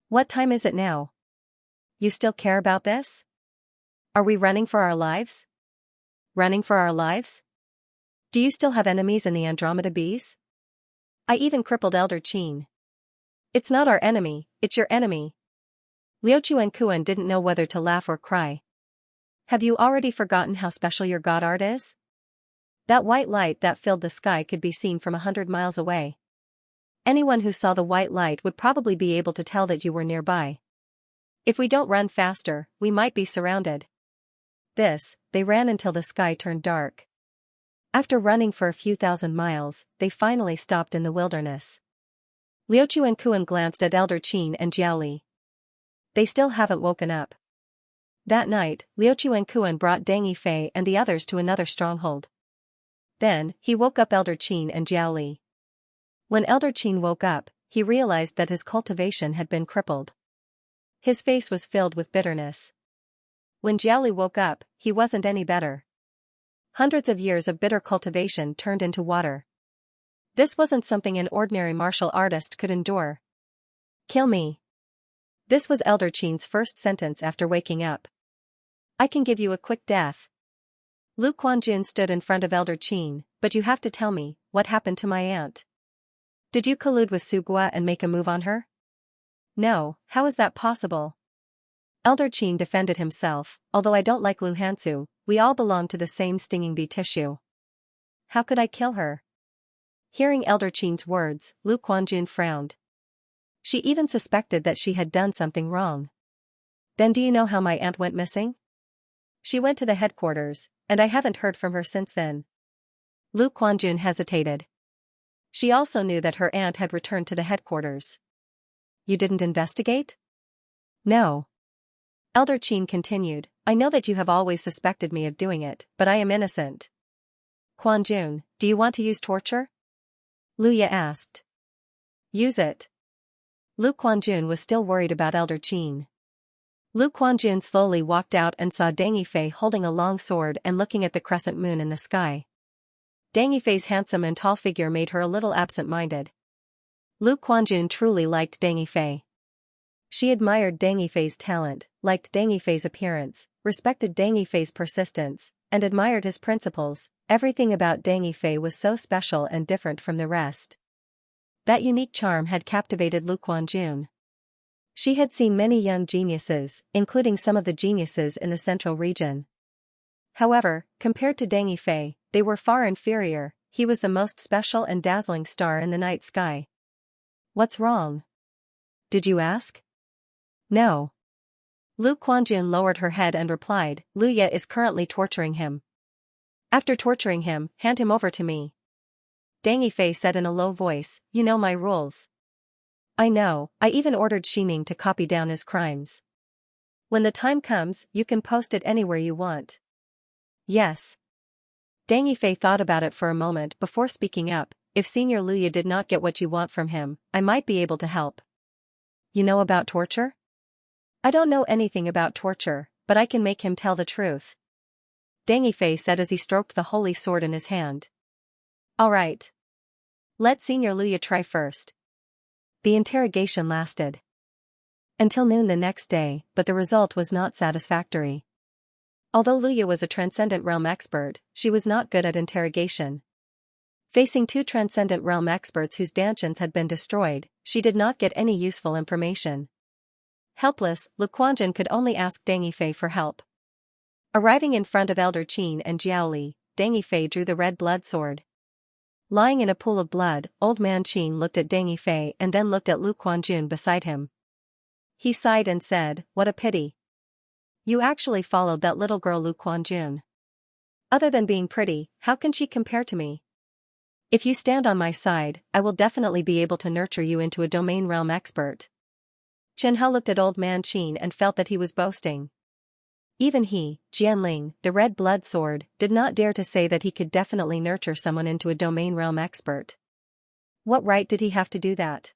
"What time is it now? You still care about this? Are we running for our lives? Running for our lives? Do you still have enemies in the Andromeda bees? I even crippled Elder Qin. It's not our enemy, it's your enemy." Liu Chuankuan didn't know whether to laugh or cry. "Have you already forgotten how special your god art is? That white light that filled the sky could be seen from 100 miles away. Anyone who saw the white light would probably be able to tell that you were nearby. If we don't run faster, we might be surrounded." They ran until the sky turned dark. After running for a few thousand miles, they finally stopped in the wilderness. Liu Chuankuan glanced at Elder Qin and Jiaoli. They still haven't woken up. That night, Liu Chuankuan brought Deng Yifei and the others to another stronghold. Then, he woke up Elder Qin and Jiaoli. When Elder Qin woke up, he realized that his cultivation had been crippled. His face was filled with bitterness. When Jiaoli woke up, he wasn't any better. Hundreds of years of bitter cultivation turned into water. This wasn't something an ordinary martial artist could endure. "Kill me." This was Elder Qin's first sentence after waking up. "I can give you a quick death." Lu Quanjun stood in front of Elder Qin, but you have to tell me, what happened to my aunt? Did you collude with Sugua and make a move on her? No, how is that possible? Elder Qin defended himself, although I don't like Lu Hansu, we all belong to the same stinging bee tissue. How could I kill her? Hearing Elder Qin's words, Lu Quanjun frowned. She even suspected that she had done something wrong. Then do you know how my aunt went missing? She went to the headquarters, and I haven't heard from her since then. Lu Quanjun hesitated. She also knew that her aunt had returned to the headquarters. You didn't investigate? No. Elder Qin continued, I know that you have always suspected me of doing it, but I am innocent. Quanjun, do you want to use torture? Luya asked. Use it. Lu Quanjun was still worried about Elder Qin. Lu Quanjun slowly walked out and saw Deng Yifei holding a long sword and looking at the crescent moon in the sky. Deng Yifei's handsome and tall figure made her a little absent-minded. Lu Quanjun truly liked Deng Yifei. She admired Deng Yifei's talent, liked Deng Yifei's appearance, respected Deng Yifei's persistence, and admired his principles. Everything about Deng Yifei was so special and different from the rest. That unique charm had captivated Lu Quanjun. She had seen many young geniuses, including some of the geniuses in the central region. However, compared to Deng Yifei, they were far inferior. He was the most special and dazzling star in the night sky. What's wrong? Did you ask? No. Lu Quanjun lowered her head and replied, Luya is currently torturing him. After torturing him, hand him over to me. Deng Yifei said in a low voice, you know my rules. I know, I even ordered Xining to copy down his crimes. When the time comes, you can post it anywhere you want. Yes. Deng Yifei thought about it for a moment before speaking up, if Senior Luya did not get what you want from him, I might be able to help. You know about torture? I don't know anything about torture, but I can make him tell the truth. Deng Yifei said as he stroked the holy sword in his hand. All right. Let Senior Luya try first. The interrogation lasted until noon the next day, but the result was not satisfactory. Although Luya was a Transcendent Realm expert, she was not good at interrogation. Facing two Transcendent Realm experts whose dantians had been destroyed, she did not get any useful information. Helpless, Lu Quanjun could only ask Deng Yifei for help. Arriving in front of Elder Qin and Jiaoli, Deng Yifei drew the red blood sword. Lying in a pool of blood, Old Man Qin looked at Deng Yifei and then looked at Lu Quanjun beside him. He sighed and said, what a pity. You actually followed that little girl Lu Quanjun. Other than being pretty, how can she compare to me? If you stand on my side, I will definitely be able to nurture you into a domain realm expert. Chen He looked at Old Man Qin and felt that he was boasting. Even he, Jianling, the red blood sword, did not dare to say that he could definitely nurture someone into a domain realm expert. What right did he have to do that?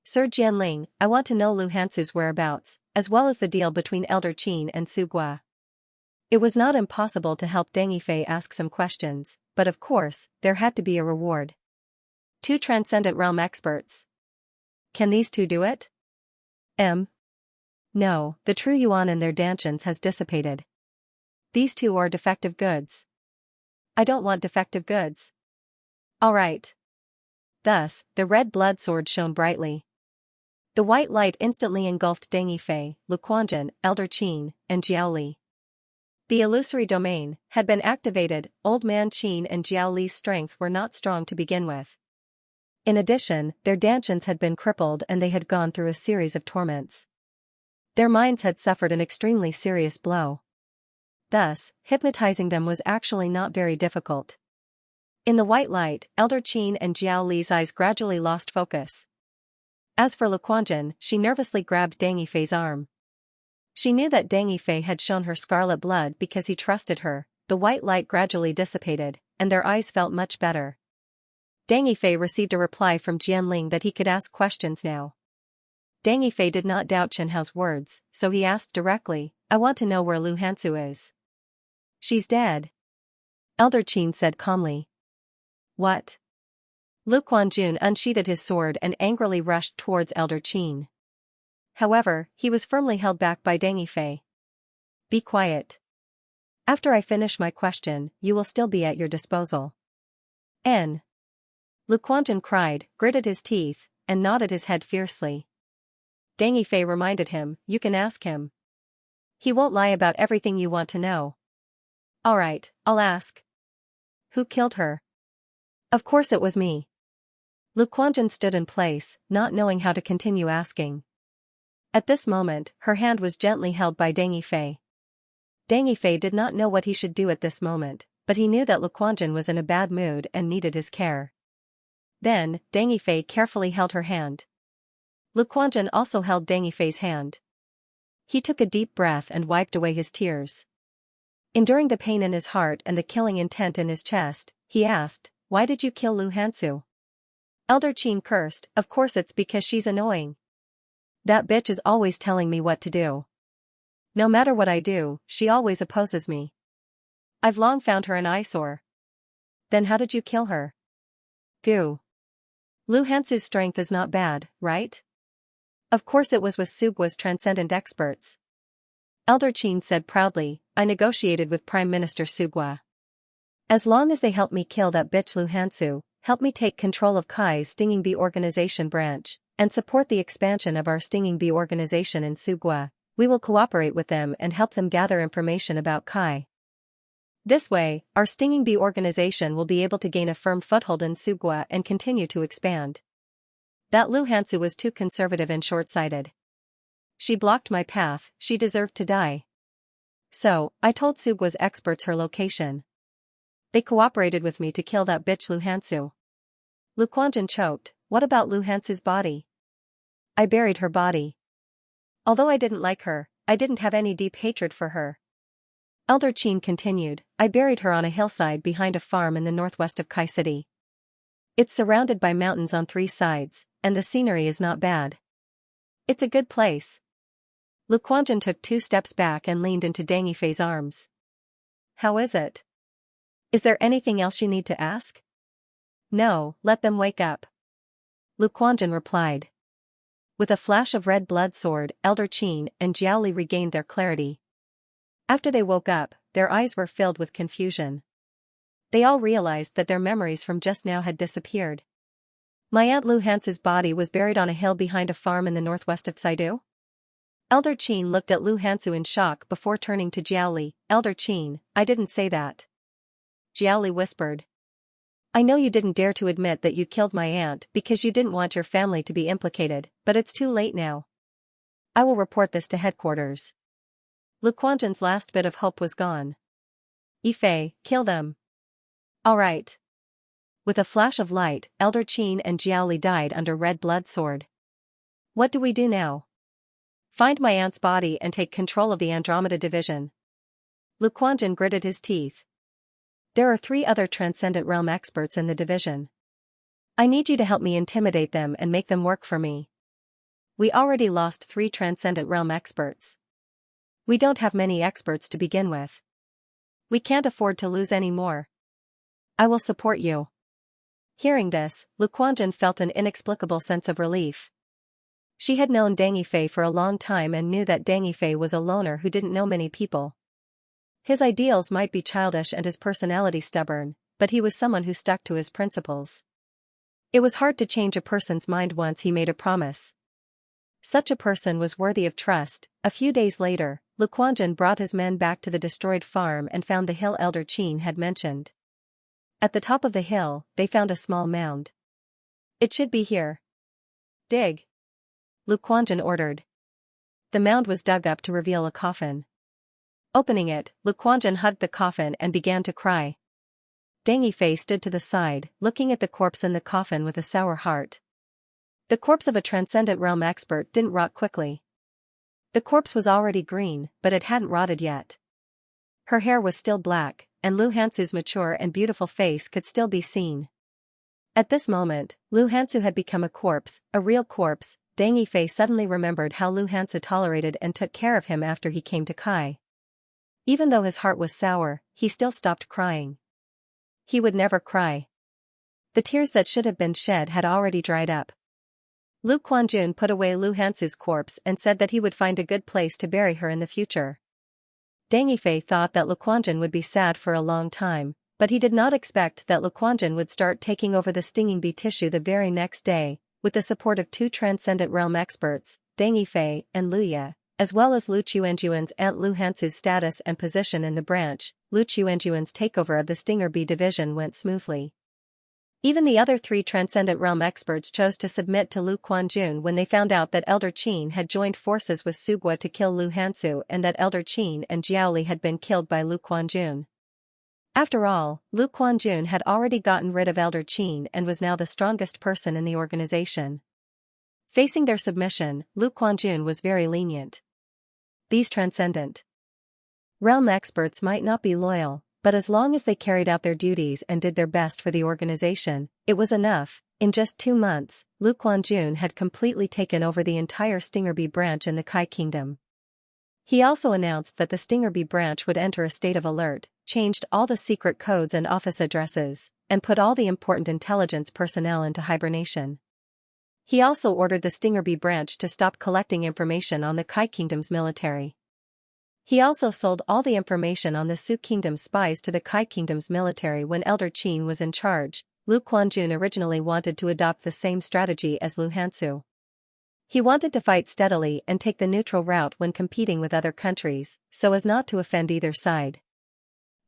Sir Jianling, I want to know Lu Hansu's whereabouts, as well as the deal between Elder Qin and Sugua. It was not impossible to help Deng Yifei ask some questions, but of course, there had to be a reward. Two Transcendent Realm experts. Can these two do it? No, the true yuan in their dantians has dissipated. These two are defective goods. I don't want defective goods. All right. Thus, the red blood sword shone brightly. The white light instantly engulfed Deng Yifei, Lu Quanjun, Elder Qin, and Jiaoli. The illusory domain had been activated. Old Man Qin and Jiaoli's strength were not strong to begin with. In addition, their dantians had been crippled and they had gone through a series of torments. Their minds had suffered an extremely serious blow. Thus, hypnotizing them was actually not very difficult. In the white light, Elder Qin and Jiaoli's eyes gradually lost focus. As for Lu Quanjun, she nervously grabbed Deng Yifei's arm. She knew that Deng Yifei had shown her scarlet blood because he trusted her. The white light gradually dissipated, and their eyes felt much better. Deng Yifei received a reply from Jianling that he could ask questions now. Deng Yifei did not doubt Chen Hao's words, so he asked directly, I want to know where Lu Hansu is. She's dead. Elder Qin said calmly. What? Lu Quanjun unsheathed his sword and angrily rushed towards Elder Qin. However, he was firmly held back by Deng Yifei. Be quiet. After I finish my question, you will still be at your disposal. N. Lu Quanzhen cried, gritted his teeth, and nodded his head fiercely. Deng Yifei reminded him, you can ask him. He won't lie about everything you want to know. Alright, I'll ask. Who killed her? Of course it was me. Lu Quanzhen stood in place, not knowing how to continue asking. At this moment, her hand was gently held by Deng Yifei. Deng Yifei did not know what he should do at this moment, but he knew that Lu Quanzhen was in a bad mood and needed his care. Then, Deng Yifei carefully held her hand. Lu Quanzhen also held Deng Yifei's hand. He took a deep breath and wiped away his tears. Enduring the pain in his heart and the killing intent in his chest, he asked, why did you kill Lu Hansu? Elder Qin cursed, of course it's because she's annoying. That bitch is always telling me what to do. No matter what I do, she always opposes me. I've long found her an eyesore. Then how did you kill her? Goo. Lu Hansu's strength is not bad, right? Of course it was with Sugua's transcendent experts. Elder Qin said proudly, I negotiated with Prime Minister Sugua. As long as they help me kill that bitch Lu Hansu, help me take control of Kai's Stinging Bee organization branch, and support the expansion of our Stinging Bee organization in Sugua, we will cooperate with them and help them gather information about Kai. This way, our Stinging Bee organization will be able to gain a firm foothold in Sugua and continue to expand. That Lu Hansu was too conservative and short-sighted. She blocked my path, she deserved to die. So, I told Sugua's experts her location. They cooperated with me to kill that bitch Lu Hansu. Lu Quanzhen choked, what about Lu Hansu's body? I buried her body. Although I didn't like her, I didn't have any deep hatred for her. Elder Qin continued, I buried her on a hillside behind a farm in the northwest of Kai City. It's surrounded by mountains on 3 sides, and the scenery is not bad. It's a good place. Lu Quanzhen took 2 steps back and leaned into Deng Yifei's arms. How is it? Is there anything else you need to ask? No, let them wake up. Lu Quanzhen replied. With a flash of red blood sword, Elder Qin and Jiaoli regained their clarity. After they woke up, their eyes were filled with confusion. They all realized that their memories from just now had disappeared. My aunt Lu Hansu's body was buried on a hill behind a farm in the northwest of Saidu? Elder Qin looked at Lu Hansu in shock before turning to Jiaoli. Elder Qin, I didn't say that. Jiaoli whispered. I know you didn't dare to admit that you killed my aunt because you didn't want your family to be implicated, but it's too late now. I will report this to headquarters. Lu Quanzhen's last bit of hope was gone. Yifei, kill them. All right. With a flash of light, Elder Qin and Jiaoli died under red blood sword. What do we do now? Find my aunt's body and take control of the Andromeda division. Lu Quanzhen gritted his teeth. There are 3 other Transcendent Realm experts in the division. I need you to help me intimidate them and make them work for me. We already lost 3 Transcendent Realm experts. We don't have many experts to begin with. We can't afford to lose any more. I will support you. Hearing this, Lu Quanzhen felt an inexplicable sense of relief. She had known Deng Yifei for a long time and knew that Deng Yifei was a loner who didn't know many people. His ideals might be childish and his personality stubborn, but he was someone who stuck to his principles. It was hard to change a person's mind once he made a promise. Such a person was worthy of trust. A few days later, Lu Quanzhen brought his men back to the destroyed farm and found the hill Elder Qin had mentioned. At the top of the hill, they found a small mound. It should be here. Dig. Lu Quanzhen ordered. The mound was dug up to reveal a coffin. Opening it, Lu Quanzhen hugged the coffin and began to cry. Deng Yifei stood to the side, looking at the corpse in the coffin with a sour heart. The corpse of a Transcendent Realm expert didn't rot quickly. The corpse was already green, but it hadn't rotted yet. Her hair was still black, and Lu Hansu's mature and beautiful face could still be seen. At this moment, Lu Hansu had become a corpse, a real corpse. Deng Yifei suddenly remembered how Lu Hansu tolerated and took care of him after he came to Kai. Even though his heart was sour, he still stopped crying. He would never cry. The tears that should have been shed had already dried up. Lu Quanzhen put away Lu Hansu's corpse and said that he would find a good place to bury her in the future. Deng Yifei thought that Lu Quanzhen would be sad for a long time, But he did not expect that Lu Quanjun would start taking over the stinging bee tissue the very next day, with the support of two transcendent realm experts, Deng Yifei and Lu Ye, as well as Lu Quanjun's aunt Lu Hansu's status and position in the branch. Lu Quanjun's takeover of the stinger bee division went smoothly. Even the other three Transcendent Realm experts chose to submit to Lu Quanjun when they found out that Elder Qin had joined forces with Sugua to kill Lu Hansu and that Elder Qin and Jiaoli had been killed by Lu Quanjun. After all, Lu Quanjun had already gotten rid of Elder Qin and was now the strongest person in the organization. Facing their submission, Lu Quanjun was very lenient. These Transcendent Realm experts might not be loyal, but as long as they carried out their duties and did their best for the organization, it was enough. In just 2 months, Lu Quanjun had completely taken over the entire Stinger Bee branch in the Kai Kingdom. He also announced that the Stinger Bee branch would enter a state of alert, changed all the secret codes and office addresses, and put all the important intelligence personnel into hibernation. He also ordered the Stinger Bee branch to stop collecting information on the Kai Kingdom's military. He also sold all the information on the Su Kingdom's spies to the Kai Kingdom's military when Elder Qin was in charge. Lu Quanjun originally wanted to adopt the same strategy as Lu Hansu. He wanted to fight steadily and take the neutral route when competing with other countries, so as not to offend either side.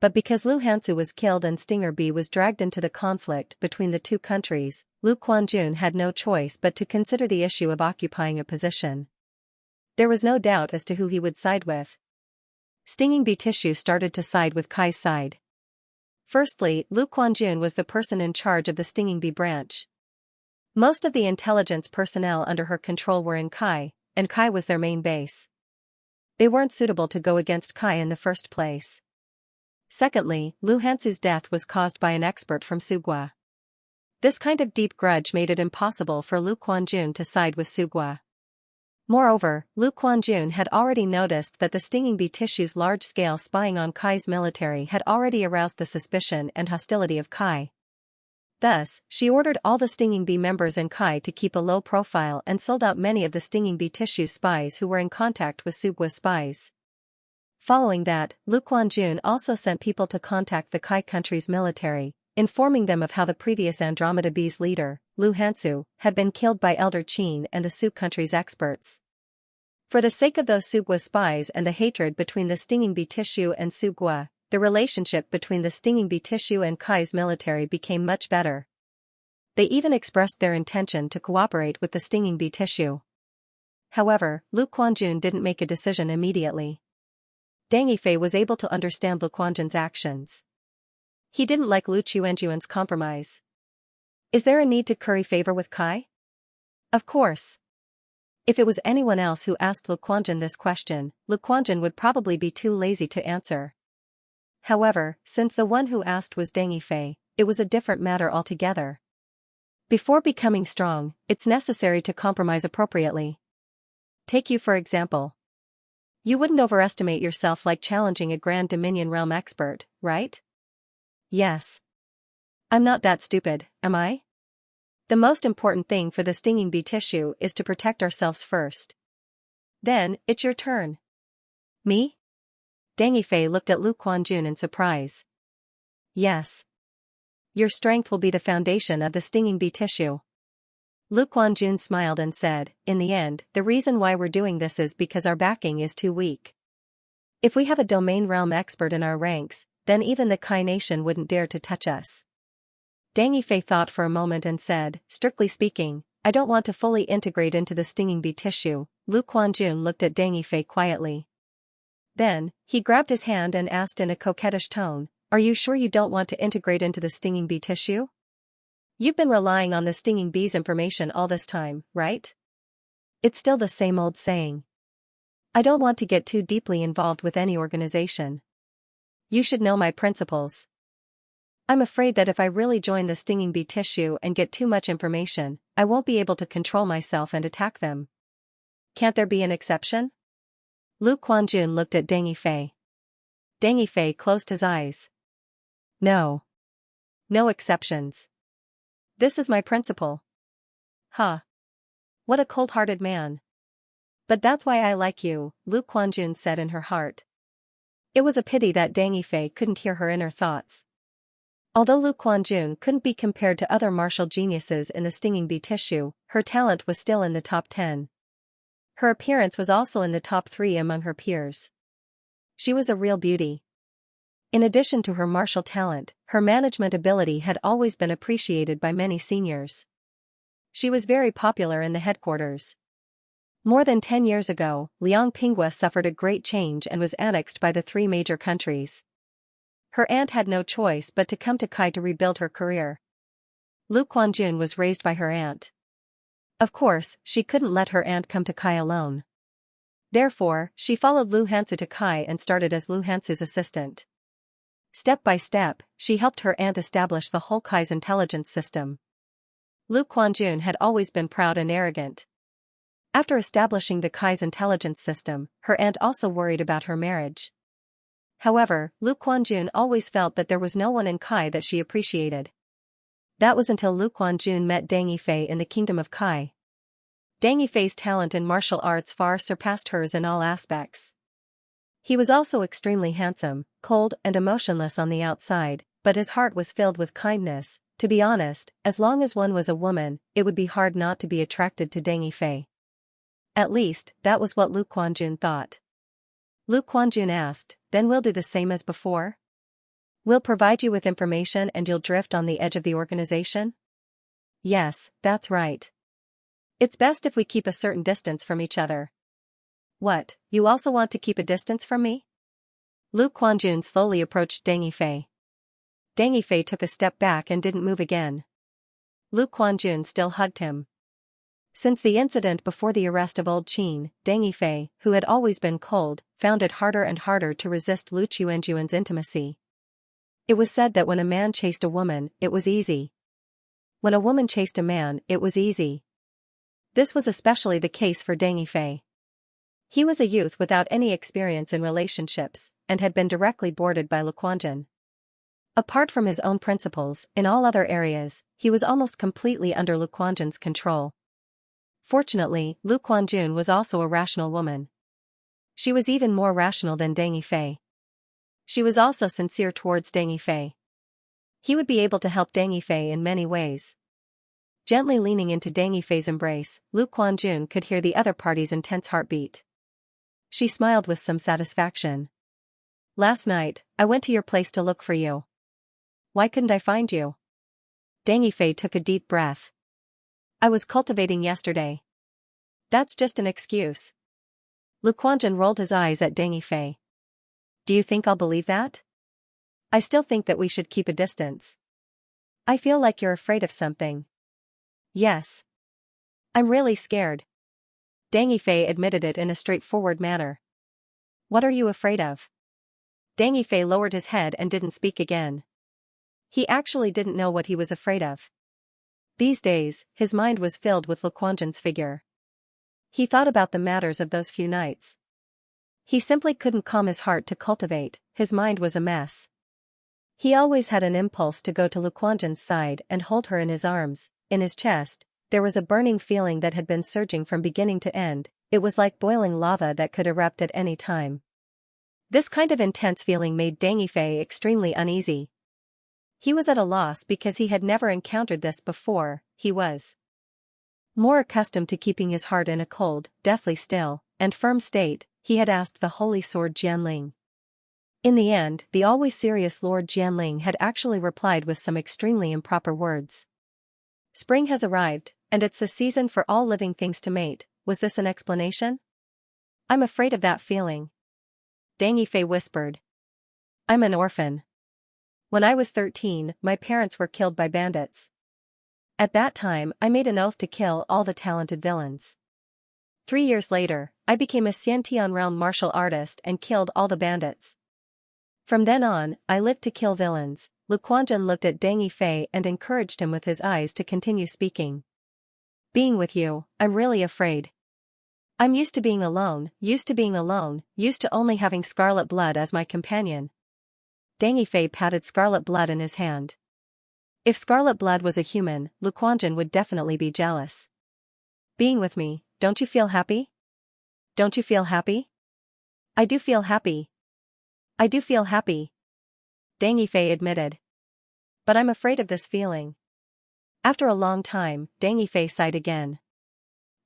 But because Lu Hansu was killed and Stinger Bee was dragged into the conflict between the two countries, Lu Quanjun had no choice but to consider the issue of occupying a position. There was no doubt as to who he would side with. Stinging Bee tissue started to side with Kai's side. Firstly, Lu Quanjun was the person in charge of the Stinging Bee branch. Most of the intelligence personnel under her control were in Kai, and Kai was their main base. They weren't suitable to go against Kai in the first place. Secondly, Lu Hansu's death was caused by an expert from Sugua. This kind of deep grudge made it impossible for Lu Quanjun to side with Sugua. Moreover, Lu Quanjun had already noticed that the Stinging Bee tissue's large-scale spying on Kai's military had already aroused the suspicion and hostility of Kai. Thus, she ordered all the Stinging Bee members in Kai to keep a low profile and sold out many of the Stinging Bee tissue spies who were in contact with Sugua's spies. Following that, Lu Quanjun also sent people to contact the Kai country's military, informing them of how the previous Andromeda Bee's leader, Lu Hansu, had been killed by Elder Qin and the Su country's experts. For the sake of those Sugua spies and the hatred between the Stinging Bee tissue and Sugua, the relationship between the Stinging Bee tissue and Kai's military became much better. They even expressed their intention to cooperate with the Stinging Bee tissue. However, Lu Quanjun didn't make a decision immediately. Deng Yifei was able to understand Lu Quanjun's actions. He didn't like Lu Quanjun's compromise. Is there a need to curry favor with Kai? Of course. If it was anyone else who asked Lu Quanjun this question, Lu Quanjun would probably be too lazy to answer. However, since the one who asked was Deng Yifei, it was a different matter altogether. Before becoming strong, it's necessary to compromise appropriately. Take you for example. You wouldn't overestimate yourself like challenging a Grand Dominion Realm expert, right? Yes. I'm not that stupid, am I? The most important thing for the Stinging Bee tissue is to protect ourselves first. Then, it's your turn. Me? Deng Yifei looked at Lu Quanjun in surprise. Yes. Your strength will be the foundation of the Stinging Bee tissue. Lu Quanjun smiled and said, in the end, the reason why we're doing this is because our backing is too weak. If we have a domain realm expert in our ranks, then even the Kai nation wouldn't dare to touch us. Deng Yifei thought for a moment and said, strictly speaking, I don't want to fully integrate into the Stinging Bee tissue. Lu Quanjun looked at Deng Yifei quietly. Then, he grabbed his hand and asked in a coquettish tone, are you sure you don't want to integrate into the Stinging Bee tissue? You've been relying on the Stinging Bee's information all this time, right? It's still the same old saying. I don't want to get too deeply involved with any organization. You should know my principles. I'm afraid that if I really join the Stinging Bee tissue and get too much information, I won't be able to control myself and attack them. Can't there be an exception? Lu Quanjun looked at Deng Yifei. Deng Yifei closed his eyes. No. No exceptions. This is my principle. Huh. What a cold-hearted man. But that's why I like you, Lu Quanjun said in her heart. It was a pity that Deng Yifei couldn't hear her inner thoughts. Although Lu Quanjun couldn't be compared to other martial geniuses in the stinging bee tissue, her talent was still in the top 10. Her appearance was also in the top 3 among her peers. She was a real beauty. In addition to her martial talent, her management ability had always been appreciated by many seniors. She was very popular in the headquarters. More than 10 years ago, Liangpingua suffered a great change and was annexed by the 3 major countries. Her aunt had no choice but to come to Kai to rebuild her career. Lu Quanjun was raised by her aunt. Of course, she couldn't let her aunt come to Kai alone. Therefore, she followed Lu Hansu to Kai and started as Lu Hansu's assistant. Step by step, she helped her aunt establish the whole Kai's intelligence system. Lu Quanjun had always been proud and arrogant. After establishing the Kai's intelligence system, her aunt also worried about her marriage. However, Lu Quanjun always felt that there was no one in Kai that she appreciated. That was until Lu Quanjun met Deng Yifei in the kingdom of Kai. Deng Yifei's talent in martial arts far surpassed hers in all aspects. He was also extremely handsome, cold and emotionless on the outside, but his heart was filled with kindness. To be honest, as long as one was a woman, it would be hard not to be attracted to Deng Yifei. At least, that was what Lu Quanjun thought. Lu Quanjun asked, "Then we'll do the same as before? We'll provide you with information and you'll drift on the edge of the organization?" "Yes, that's right. It's best if we keep a certain distance from each other." "What, you also want to keep a distance from me?" Lu Quanjun slowly approached Deng Yifei. Deng Yifei took a step back and didn't move again. Lu Quanjun still hugged him. Since the incident before the arrest of Old Qin, Deng Yifei, who had always been cold, found it harder and harder to resist Lu Quanjun's intimacy. It was said that when a man chased a woman, it was easy. When a woman chased a man, it was easy. This was especially the case for Deng Yifei. He was a youth without any experience in relationships, and had been directly boarded by Lu Quanjun. Apart from his own principles, in all other areas, he was almost completely under Lu Quanjun's control. Fortunately, Lu Quanjun was also a rational woman. She was even more rational than Deng Yifei. She was also sincere towards Deng Yifei. He would be able to help Deng Yifei in many ways. Gently leaning into Deng Yifei's embrace, Lu Quanjun could hear the other party's intense heartbeat. She smiled with some satisfaction. "Last night, I went to your place to look for you. Why couldn't I find you?" Deng Yifei took a deep breath. "I was cultivating yesterday." "That's just an excuse." Lu Quanjun rolled his eyes at Deng Yifei. "Do you think I'll believe that? I still think that we should keep a distance. I feel like you're afraid of something." "Yes. I'm really scared." Deng Yifei admitted it in a straightforward manner. "What are you afraid of?" Deng Yifei lowered his head and didn't speak again. He actually didn't know what he was afraid of. These days, his mind was filled with Lu Quanjun's figure. He thought about the matters of those few nights. He simply couldn't calm his heart to cultivate, his mind was a mess. He always had an impulse to go to Lu Quanjun's side and hold her in his arms. In his chest, there was a burning feeling that had been surging from beginning to end. It was like boiling lava that could erupt at any time. This kind of intense feeling made Deng Yifei extremely uneasy. He was at a loss because he had never encountered this before. He was more accustomed to keeping his heart in a cold, deathly still, and firm state. He had asked the holy sword Jianling. In the end, the always serious Lord Jianling had actually replied with some extremely improper words. "Spring has arrived, and it's the season for all living things to mate." Was this an explanation? "I'm afraid of that feeling." Deng Yifei whispered. "I'm an orphan. When I was 13, my parents were killed by bandits. At that time, I made an oath to kill all the talented villains. 3 years later, I became a Xianxia realm martial artist and killed all the bandits. From then on, I lived to kill villains." Lu Quanjun looked at Deng Yifei and encouraged him with his eyes to continue speaking. "Being with you, I'm really afraid. I'm used to being alone, used to only having Scarlet Blood as my companion." Deng Yifei patted Scarlet Blood in his hand. If Scarlet Blood was a human, Lu Quanjun would definitely be jealous. "Being with me, don't you feel happy? Don't you feel happy?" "I do feel happy. I do feel happy," Deng Yifei admitted. But I'm afraid of this feeling. After a long time, Deng Yifei sighed again.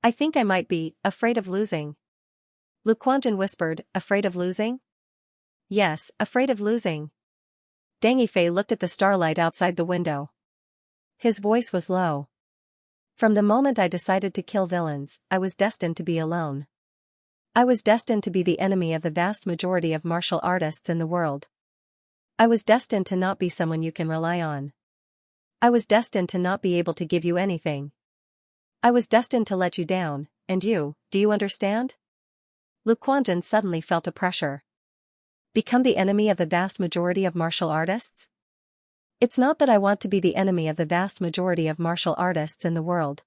I think I might be afraid of losing. Lu Quanjin whispered, afraid of losing? Yes, afraid of losing. Deng Yifei looked at the starlight outside the window. His voice was low. From the moment I decided to kill villains, I was destined to be alone. I was destined to be the enemy of the vast majority of martial artists in the world. I was destined to not be someone you can rely on. I was destined to not be able to give you anything. I was destined to let you down, and do you understand? Lu Quanjin suddenly felt a pressure. Become the enemy of the vast majority of martial artists? It's not that I want to be the enemy of the vast majority of martial artists in the world.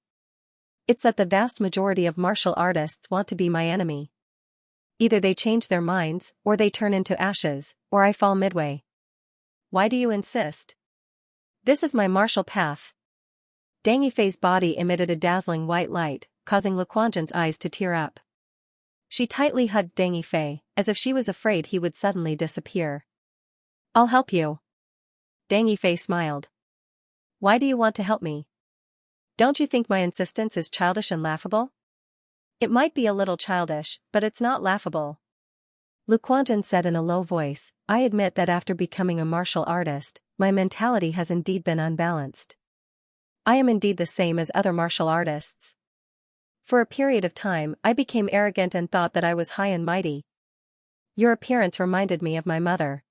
It's that the vast majority of martial artists want to be my enemy. Either they change their minds, or they turn into ashes, or I fall midway. Why do you insist? This is my martial path. Deng Yifei's body emitted a dazzling white light, causing Lu Quanjin's eyes to tear up. She tightly hugged Deng Yifei, as if she was afraid he would suddenly disappear. I'll help you. Deng Yifei smiled. Why do you want to help me? Don't you think my insistence is childish and laughable? It might be a little childish, but it's not laughable. Lu Quanjin said in a low voice, I admit that after becoming a martial artist, my mentality has indeed been unbalanced. I am indeed the same as other martial artists. For a period of time, I became arrogant and thought that I was high and mighty. Your appearance reminded me of my mother.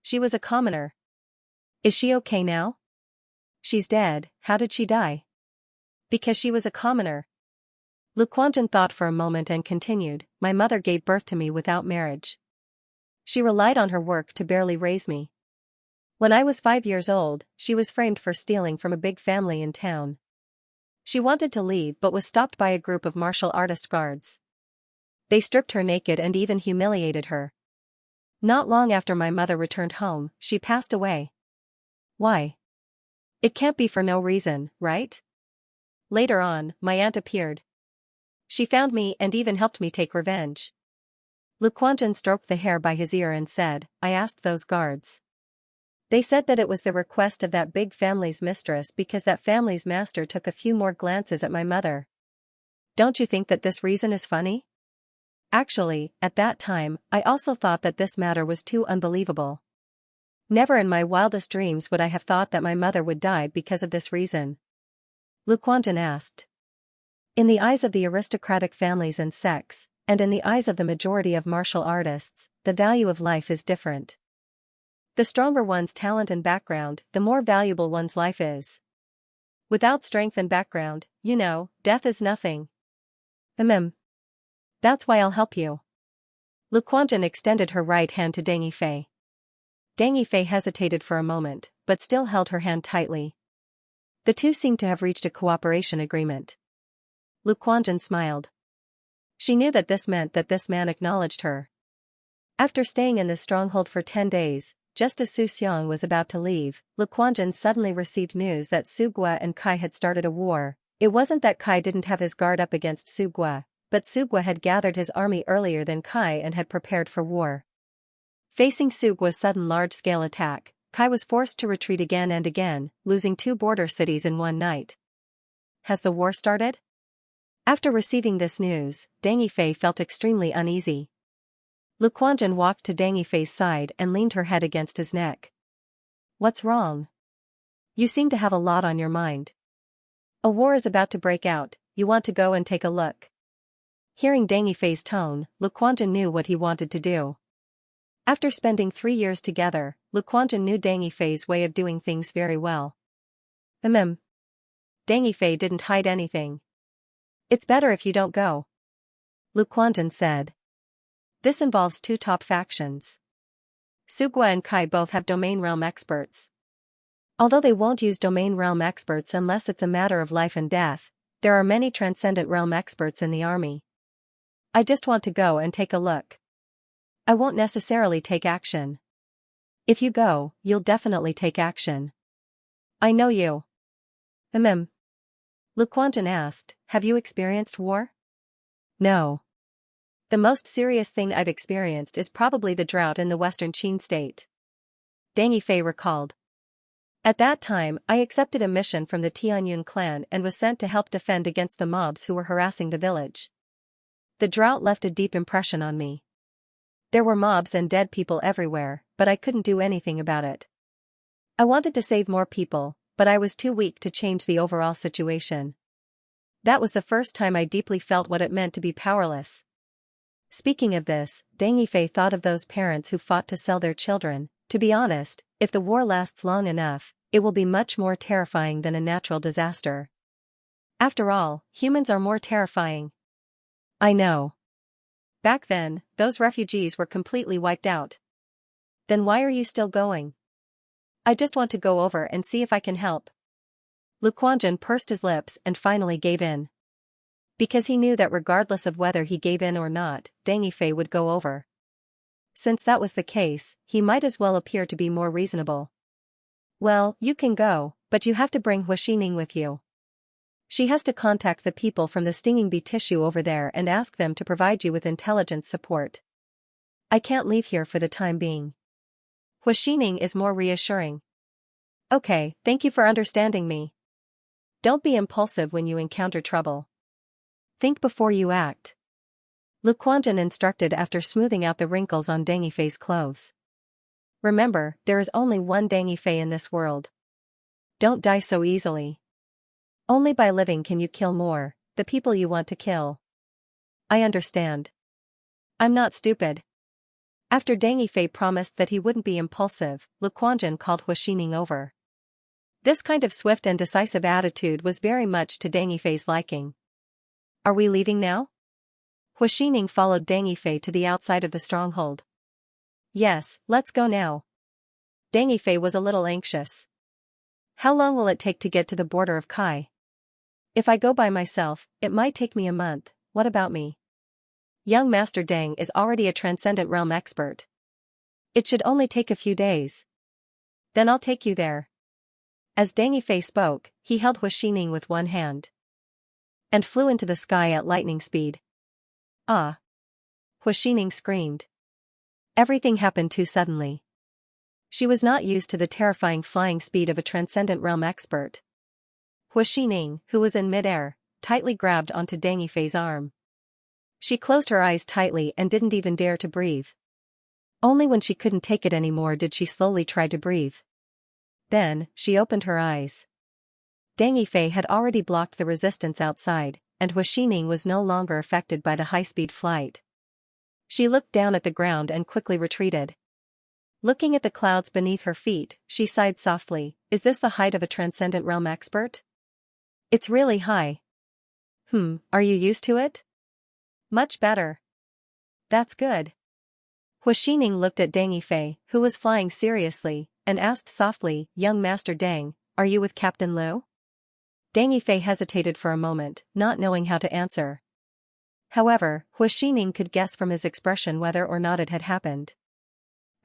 She was a commoner. Is she okay now? She's dead. How did she die? Because she was a commoner. Lu Quanjin thought for a moment and continued, my mother gave birth to me without marriage. She relied on her work to barely raise me. When I was 5 years old, she was framed for stealing from a big family in town. She wanted to leave but was stopped by a group of martial artist guards. They stripped her naked and even humiliated her. Not long after my mother returned home, she passed away. Why? It can't be for no reason, right? Later on, my aunt appeared. She found me and even helped me take revenge. Lu Quanjin stroked the hair by his ear and said, I asked those guards. They said that it was the request of that big family's mistress because that family's master took a few more glances at my mother. Don't you think that this reason is funny? Actually, at that time, I also thought that this matter was too unbelievable. Never in my wildest dreams would I have thought that my mother would die because of this reason. Lu Quanjin asked. In the eyes of the aristocratic families and sects, and in the eyes of the majority of martial artists, the value of life is different. The stronger one's talent and background, the more valuable one's life is. Without strength and background, death is nothing. That's why I'll help you. Lu Quanjin extended her right hand to Deng Yifei. Deng Yifei hesitated for a moment, but still held her hand tightly. The two seemed to have reached a cooperation agreement. Lu Quanjin smiled. She knew that this meant that this man acknowledged her. After staying in the stronghold for 10 days, just as Su Xiang was about to leave, Lu Quanjin suddenly received news that Su Gua and Kai had started a war. It wasn't that Kai didn't have his guard up against Su Gua, but Su Gua had gathered his army earlier than Kai and had prepared for war. Facing Su Gua's sudden large-scale attack, Kai was forced to retreat again and again, losing 2 border cities in one night. Has the war started? After receiving this news, Deng Yifei felt extremely uneasy. Lu Quanjin walked to Deng Yifei's side and leaned her head against his neck. What's wrong? You seem to have a lot on your mind. A war is about to break out, you want to go and take a look. Hearing Deng Yifei's tone, Lu Quanjin knew what he wanted to do. After spending 3 years together, Lu Quanjin knew Deng Yifei's way of doing things very well. Deng Yifei didn't hide anything. It's better if you don't go. Lu Quanjin said. This involves 2 top factions. Su Gua and Kai both have domain realm experts. Although they won't use domain realm experts unless it's a matter of life and death, there are many transcendent realm experts in the army. I just want to go and take a look. I won't necessarily take action. If you go, you'll definitely take action. I know you. Lu Quanjin asked, have you experienced war? No. The most serious thing I've experienced is probably the drought in the western Qin state. Deng Yifei recalled. At that time, I accepted a mission from the Tianyun clan and was sent to help defend against the mobs who were harassing the village. The drought left a deep impression on me. There were mobs and dead people everywhere, but I couldn't do anything about it. I wanted to save more people, but I was too weak to change the overall situation. That was the first time I deeply felt what it meant to be powerless. Speaking of this, Deng Yifei thought of those parents who fought to sell their children. To be honest, if the war lasts long enough, it will be much more terrifying than a natural disaster. After all, humans are more terrifying. I know. Back then, those refugees were completely wiped out. Then why are you still going? I just want to go over and see if I can help. Lu Quanjun pursed his lips and finally gave in. Because he knew that regardless of whether he gave in or not, Deng Yifei would go over. Since that was the case, he might as well appear to be more reasonable. Well, you can go, but you have to bring Huaxining with you. She has to contact the people from the stinging bee tissue over there and ask them to provide you with intelligence support. I can't leave here for the time being. Huaxining is more reassuring. Okay, thank you for understanding me. Don't be impulsive when you encounter trouble. Think before you act. Lu Quanjun instructed after smoothing out the wrinkles on Deng Yifei's clothes. Remember, there is only one Deng Yifei in this world. Don't die so easily. Only by living can you kill more, the people you want to kill. I understand. I'm not stupid. After Deng Yifei promised that he wouldn't be impulsive, Lu Quanjun called Huaxining over. This kind of swift and decisive attitude was very much to Deng Yifei's liking. Are we leaving now? Huaxining followed Deng Yifei to the outside of the stronghold. Yes, let's go now. Deng Yifei was a little anxious. How long will it take to get to the border of Kai? If I go by myself, it might take me a month. What about me? Young Master Deng is already a Transcendent Realm expert. It should only take a few days. Then I'll take you there. As Deng Yifei spoke, he held Huaxining with one hand and flew into the sky at lightning speed. Ah! Huaxining screamed. Everything happened too suddenly. She was not used to the terrifying flying speed of a Transcendent Realm expert. Huaxining, who was in midair, tightly grabbed onto Deng Yifei's arm. She closed her eyes tightly and didn't even dare to breathe. Only when she couldn't take it anymore did she slowly try to breathe. Then, she opened her eyes. Deng Yifei had already blocked the resistance outside, and Huaxining was no longer affected by the high-speed flight. She looked down at the ground and quickly retreated. Looking at the clouds beneath her feet, she sighed softly. Is this the height of a Transcendent Realm expert? It's really high. Are you used to it? Much better. That's good. Huaxining looked at Deng Yifei, who was flying seriously, and asked softly, Young Master Deng, are you with Captain Liu? Deng Yifei hesitated for a moment, not knowing how to answer. However, Huaxining could guess from his expression whether or not it had happened.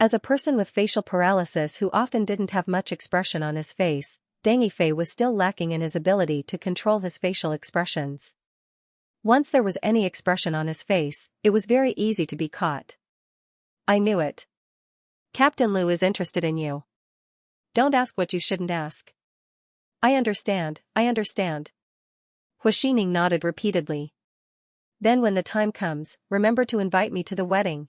As a person with facial paralysis who often didn't have much expression on his face, Deng Yifei was still lacking in his ability to control his facial expressions. Once there was any expression on his face, it was very easy to be caught. I knew it. Captain Liu is interested in you. Don't ask what you shouldn't ask. I understand. Huaxining nodded repeatedly. Then when the time comes, remember to invite me to the wedding.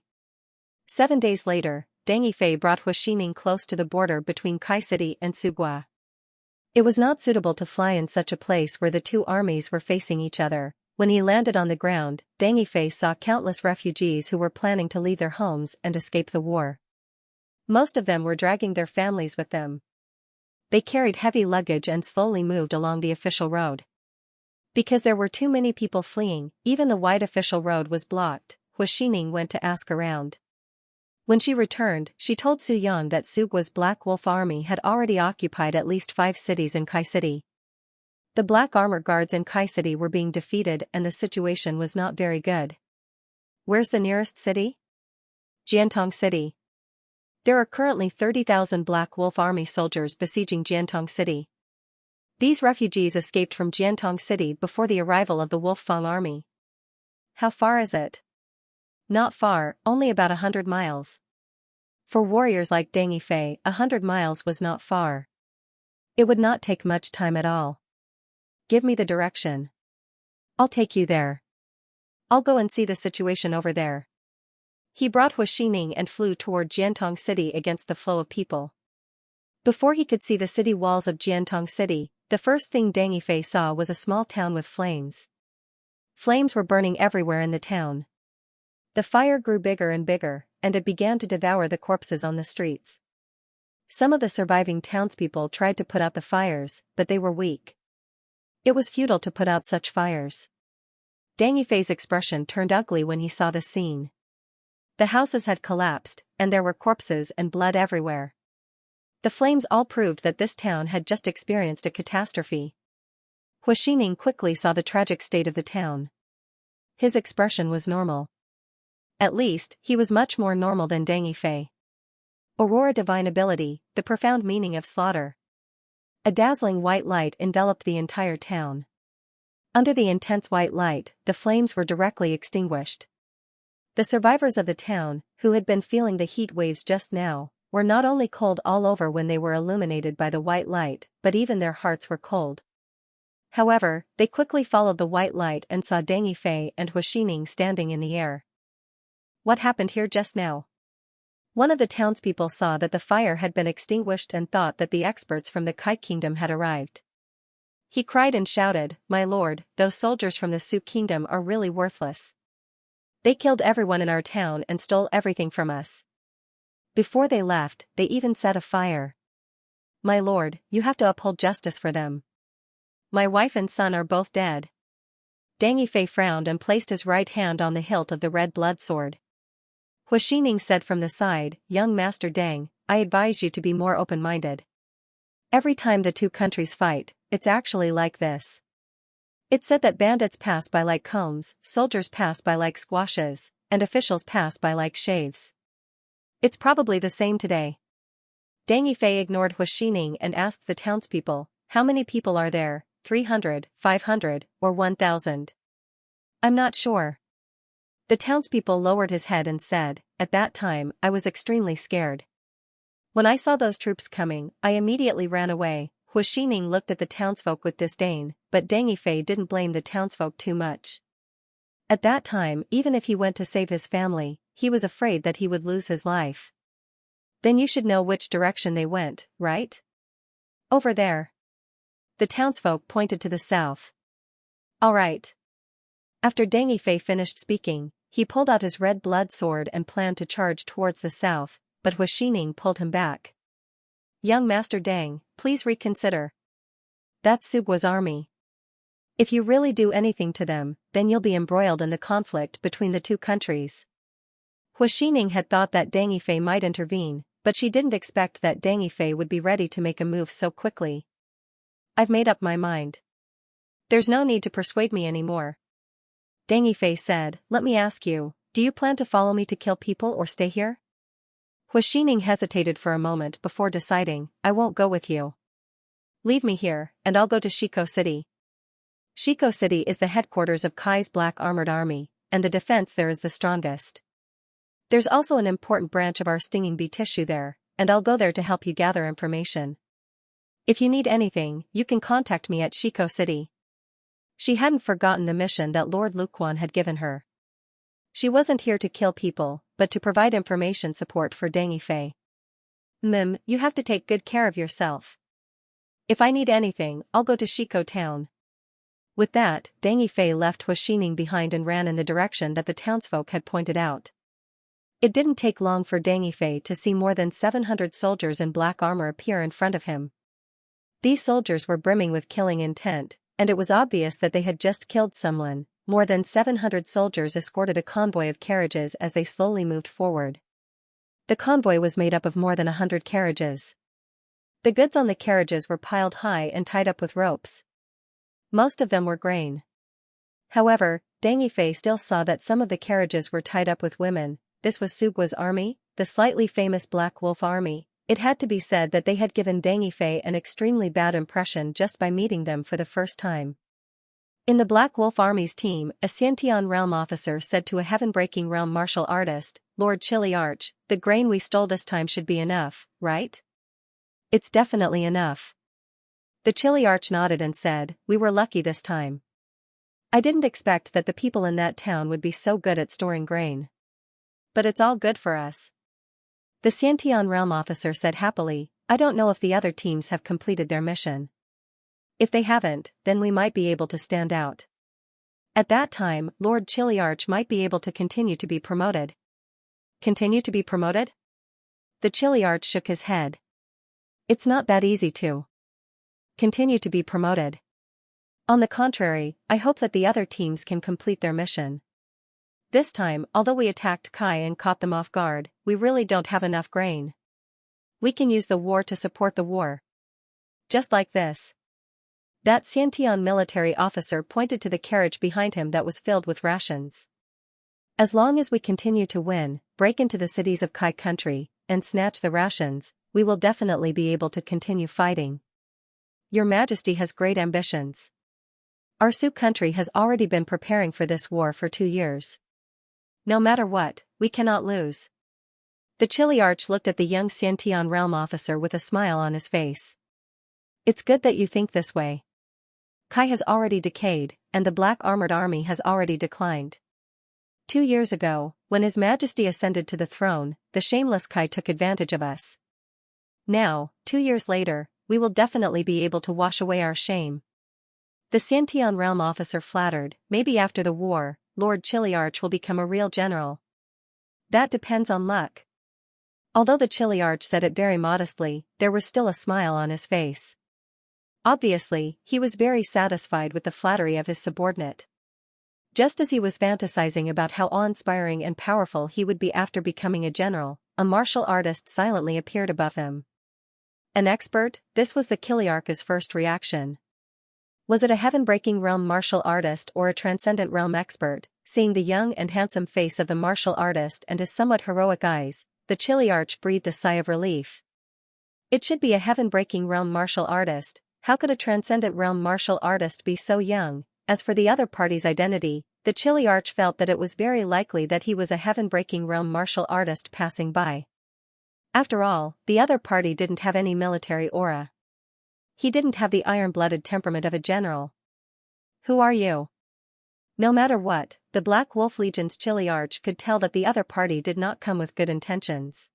7 days later, Deng Yifei brought Huaxining close to the border between Kai City and Sugua. It was not suitable to fly in such a place where the two armies were facing each other. When he landed on the ground, Deng Yifei saw countless refugees who were planning to leave their homes and escape the war. Most of them were dragging their families with them. They carried heavy luggage and slowly moved along the official road. Because there were too many people fleeing, even the wide official road was blocked. Huaxining went to ask around. When she returned, she told Su Yang that Sugua's Black Wolf army had already occupied at least 5 cities in Kai City. The Black Armor Guards in Kai City were being defeated and the situation was not very good. Where's the nearest city? Jiantong City. There are currently 30,000 Black Wolf Army soldiers besieging Jiantong City. These refugees escaped from Jiantong City before the arrival of the Wolf-Fang army. How far is it? Not far, only about 100 miles. For warriors like Deng Yifei, 100 miles was not far. It would not take much time at all. Give me the direction. I'll take you there. I'll go and see the situation over there. He brought Huaxining and flew toward Jiantong City against the flow of people. Before he could see the city walls of Jiantong City, the first thing Deng Yifei saw was a small town with flames. Flames were burning everywhere in the town. The fire grew bigger and bigger, and it began to devour the corpses on the streets. Some of the surviving townspeople tried to put out the fires, but they were weak. It was futile to put out such fires. Deng Yifei's expression turned ugly when he saw the scene. The houses had collapsed, and there were corpses and blood everywhere. The flames all proved that this town had just experienced a catastrophe. Huaxining quickly saw the tragic state of the town. His expression was normal. At least, he was much more normal than Deng Yifei. Aurora divine ability, the profound meaning of slaughter. A dazzling white light enveloped the entire town. Under the intense white light, the flames were directly extinguished. The survivors of the town, who had been feeling the heat waves just now, were not only cold all over when they were illuminated by the white light, but even their hearts were cold. However, they quickly followed the white light and saw Deng Yifei and Huaxining standing in the air. What happened here just now? One of the townspeople saw that the fire had been extinguished and thought that the experts from the Kite Kingdom had arrived. He cried and shouted, "My lord, those soldiers from the Su Kingdom are really worthless. They killed everyone in our town and stole everything from us. Before they left, they even set a fire. My lord, you have to uphold justice for them. My wife and son are both dead." Deng Yifei frowned and placed his right hand on the hilt of the red blood sword. Huaxining said from the side, "Young Master Deng, I advise you to be more open-minded. Every time the two countries fight, it's actually like this. It's said that bandits pass by like combs, soldiers pass by like squashes, and officials pass by like shaves. It's probably the same today." Deng Yifei ignored Huaxining and asked the townspeople, "How many people are there, 300, 500, or 1,000? I'm not sure." The townspeople lowered his head and said, "At that time, I was extremely scared. When I saw those troops coming, I immediately ran away." Huaxining looked at the townsfolk with disdain, but Deng Yifei didn't blame the townsfolk too much. At that time, even if he went to save his family, he was afraid that he would lose his life. "Then you should know which direction they went, right? Over there." The townsfolk pointed to the south. "All right." After Deng Yifei finished speaking, he pulled out his red blood sword and planned to charge towards the south, but Huaxining pulled him back. "Young Master Deng, please reconsider. That's Sugua's army. If you really do anything to them, then you'll be embroiled in the conflict between the two countries." Huaxining had thought that Deng Yifei might intervene, but she didn't expect that Deng Yifei would be ready to make a move so quickly. "I've made up my mind. There's no need to persuade me anymore." Deng Yifei said, "Let me ask you, do you plan to follow me to kill people or stay here?" Huaxining hesitated for a moment before deciding, "I won't go with you. Leave me here, and I'll go to Shiko City." Shiko City is the headquarters of Kai's Black Armored Army, and the defense there is the strongest. There's also an important branch of our stinging bee tissue there, and I'll go there to help you gather information. If you need anything, you can contact me at Shiko City. She hadn't forgotten the mission that Lord Luquan had given her. She wasn't here to kill people, but to provide information support for Deng Yifei. You have to take good care of yourself. If I need anything, I'll go to Shiko town." With that, Deng Yifei left Huaxining behind and ran in the direction that the townsfolk had pointed out. It didn't take long for Deng Yifei to see more than 700 soldiers in black armor appear in front of him. These soldiers were brimming with killing intent, and it was obvious that they had just killed someone. More than 700 soldiers escorted a convoy of carriages as they slowly moved forward. The convoy was made up of more than 100 carriages. The goods on the carriages were piled high and tied up with ropes. Most of them were grain. However, Deng Yifei still saw that some of the carriages were tied up with women. This was Sugua's army, the slightly famous Black Wolf Army. It had to be said that they had given Deng Yifei an extremely bad impression just by meeting them for the first time. In the Black Wolf Army's team, a Xianxia realm officer said to a heaven-breaking realm martial artist, "Lord Chili Arch, the grain we stole this time should be enough, right?" "It's definitely enough. The Chiliarch nodded and said, "We were lucky this time. I didn't expect that the people in that town would be so good at storing grain. But it's all good for us." The Xiantian realm officer said happily, "I don't know if the other teams have completed their mission. If they haven't, then we might be able to stand out. At that time, Lord Chiliarch might be able to continue to be promoted." "Continue to be promoted?" The Chiliarch shook his head. "It's not that easy to continue to be promoted. On the contrary, I hope that the other teams can complete their mission. This time, although we attacked Kai and caught them off guard, we really don't have enough grain. We can use the war to support the war. Just like this." That Xiantian military officer pointed to the carriage behind him that was filled with rations. "As long as we continue to win, break into the cities of Kai country, and snatch the rations, we will definitely be able to continue fighting. Your Majesty has great ambitions. Our Sioux country has already been preparing for this war for 2 years. No matter what, we cannot lose." The Chiliarch looked at the young Xiantian realm officer with a smile on his face. "It's good that you think this way. Kai has already decayed, and the black armored army has already declined. 2 years ago, when His Majesty ascended to the throne, the shameless Kai took advantage of us. Now, 2 years later, we will definitely be able to wash away our shame." The Xiantian realm officer flattered, "Maybe after the war, Lord Chiliarch will become a real general." "That depends on luck." Although the Chiliarch said it very modestly, there was still a smile on his face. Obviously, he was very satisfied with the flattery of his subordinate. Just as he was fantasizing about how awe-inspiring and powerful he would be after becoming a general, a martial artist silently appeared above him. An expert? This was the Chiliarch's first reaction. Was it a heaven-breaking realm martial artist or a transcendent realm expert? Seeing the young and handsome face of the martial artist and his somewhat heroic eyes, the Chiliarch breathed a sigh of relief. It should be a heaven-breaking realm martial artist. How could a transcendent realm martial artist be so young? As for the other party's identity, the Chiliarch felt that it was very likely that he was a heaven-breaking realm martial artist passing by. After all, the other party didn't have any military aura. He didn't have the iron-blooded temperament of a general. "Who are you?" No matter what, the Black Wolf Legion's Chiliarch could tell that the other party did not come with good intentions.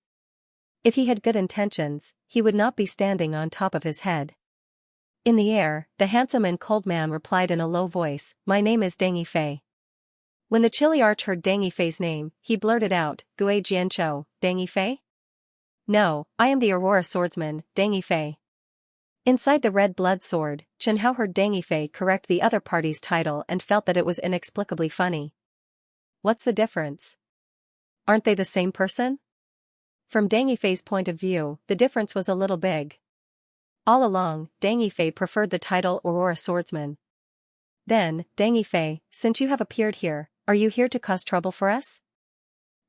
If he had good intentions, he would not be standing on top of his head. In the air, the handsome and cold man replied in a low voice, "My name is Dangy Fei." When the Chiliarch heard Dangy Fei's name, he blurted out, "Gui Jianchou, Dangy Fei?" "No, I am the Aurora swordsman, Dangy Fei." Inside the red blood sword, Chen Hao heard Dangy Fei correct the other party's title and felt that it was inexplicably funny. What's the difference? Aren't they the same person? From Dangy Fei's point of view, the difference was a little big. All along, Dangy Fei preferred the title Aurora swordsman. Then, Dangy Fei, since you have appeared here, are you here to cause trouble for us?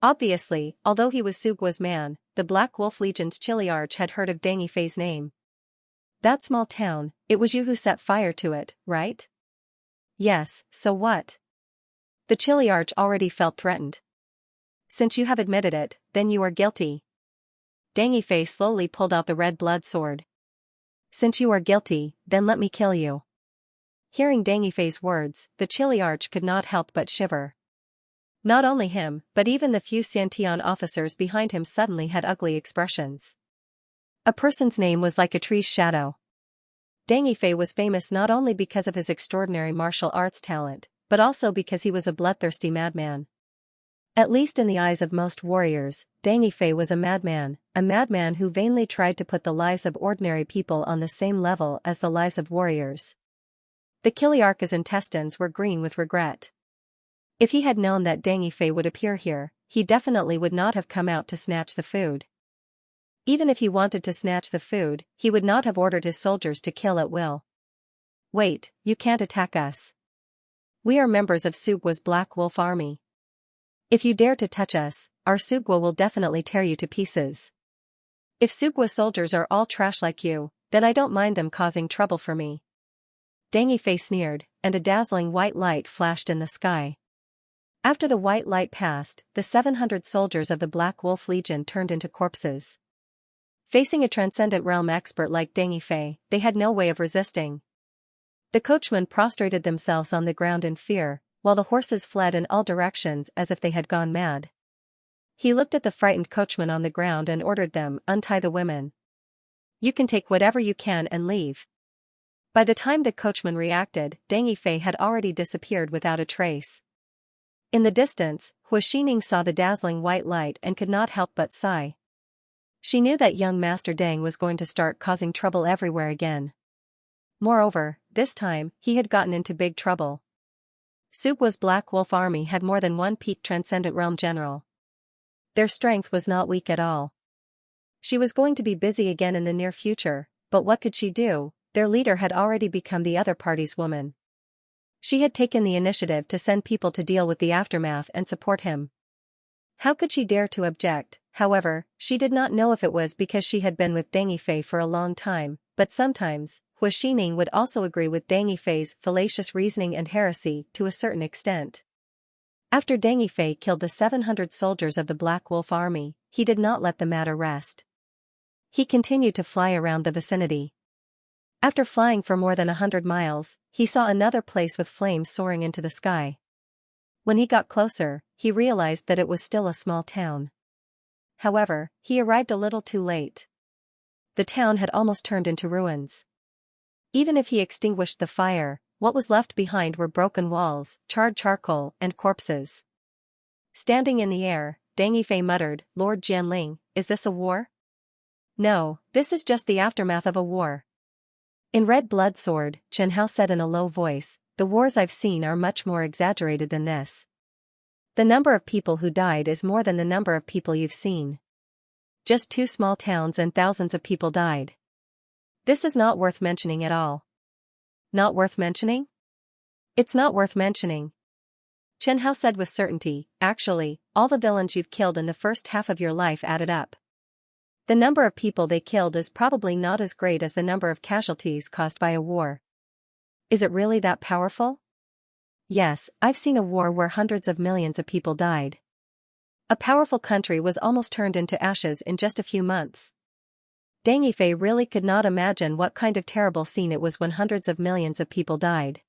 Obviously, although he was Sugua's man, the Black Wolf Legion's Chiliarch had heard of Dangy Fei's name. "That small town, it was you who set fire to it, right?" "Yes, so what?" The Chiliarch already felt threatened. "Since you have admitted it, then you are guilty." Dangy Fei slowly pulled out the red blood sword. "Since you are guilty, then let me kill you." Hearing Dangy Fei's words, the Chiliarch could not help but shiver. Not only him, but even the few Xiantian officers behind him suddenly had ugly expressions. A person's name was like a tree's shadow. Dangy Fei was famous not only because of his extraordinary martial arts talent, but also because he was a bloodthirsty madman. At least in the eyes of most warriors, Dangy Fei was a madman who vainly tried to put the lives of ordinary people on the same level as the lives of warriors. The Chiliarch's intestines were green with regret. If he had known that Dangy Fei would appear here, he definitely would not have come out to snatch the food. Even if he wanted to snatch the food, he would not have ordered his soldiers to kill at will. "Wait, you can't attack us. We are members of Sugua's Black Wolf Army. If you dare to touch us, our Sugua will definitely tear you to pieces. If Sugua soldiers are all trash like you, then I don't mind them causing trouble for me." Dangy Fei sneered, and a dazzling white light flashed in the sky. After the white light passed, the 700 soldiers of the Black Wolf Legion turned into corpses. Facing a transcendent realm expert like Deng Yifei, they had no way of resisting. The coachmen prostrated themselves on the ground in fear, while the horses fled in all directions as if they had gone mad. He looked at the frightened coachmen on the ground and ordered them, "Untie the women. You can take whatever you can and leave." By the time the coachman reacted, Deng Yifei had already disappeared without a trace. In the distance, Xianxia saw the dazzling white light and could not help but sigh. She knew that young Master Deng was going to start causing trouble everywhere again. Moreover, this time, he had gotten into big trouble. Sugua's Black Wolf army had more than one peak transcendent realm general. Their strength was not weak at all. She was going to be busy again in the near future, but what could she do? Their leader had already become the other party's woman. She had taken the initiative to send people to deal with the aftermath and support him. How could she dare to object? However, she did not know if it was because she had been with Deng Yifei for a long time, but sometimes, Xianxia would also agree with Deng Yifei's fallacious reasoning and heresy to a certain extent. After Deng Yifei killed the 700 soldiers of the Black Wolf army, he did not let the matter rest. He continued to fly around the vicinity. After flying for more than 100 miles, he saw another place with flames soaring into the sky. When he got closer, he realized that it was still a small town. However, he arrived a little too late. The town had almost turned into ruins. Even if he extinguished the fire, what was left behind were broken walls, charred charcoal, and corpses. Standing in the air, Deng Yifei muttered, "Lord Jianling, is this a war?" "No, this is just the aftermath of a war." In Red Blood Sword, Xianxia said in a low voice, "The wars I've seen are much more exaggerated than this. The number of people who died is more than the number of people you've seen. Just 2 small towns and thousands of people died. This is not worth mentioning at all." "Not worth mentioning?" "It's not worth mentioning," Xianxia said with certainty. "Actually, all the villains you've killed in the first half of your life added up. The number of people they killed is probably not as great as the number of casualties caused by a war." "Is it really that powerful?" "Yes, I've seen a war where hundreds of millions of people died. A powerful country was almost turned into ashes in just a few months." Deng Yifei really could not imagine what kind of terrible scene it was when hundreds of millions of people died.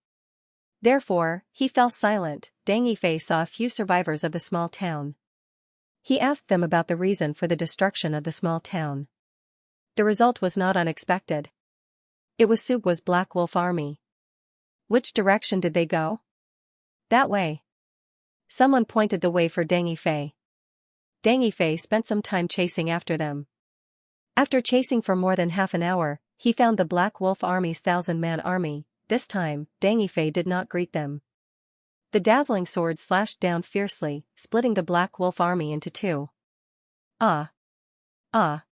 Therefore, he fell silent. Deng Yifei saw a few survivors of the small town. He asked them about the reason for the destruction of the small town. The result was not unexpected. It was Sugua's Black Wolf army. "Which direction did they go?" "That way." Someone pointed the way for Deng Yifei. Deng Yifei spent some time chasing after them. After chasing for more than half an hour, he found the Black Wolf army's 1,000-man army. This time, Deng Yifei did not greet them. The dazzling sword slashed down fiercely, splitting the Black Wolf army into 2. "Ah! Ah!"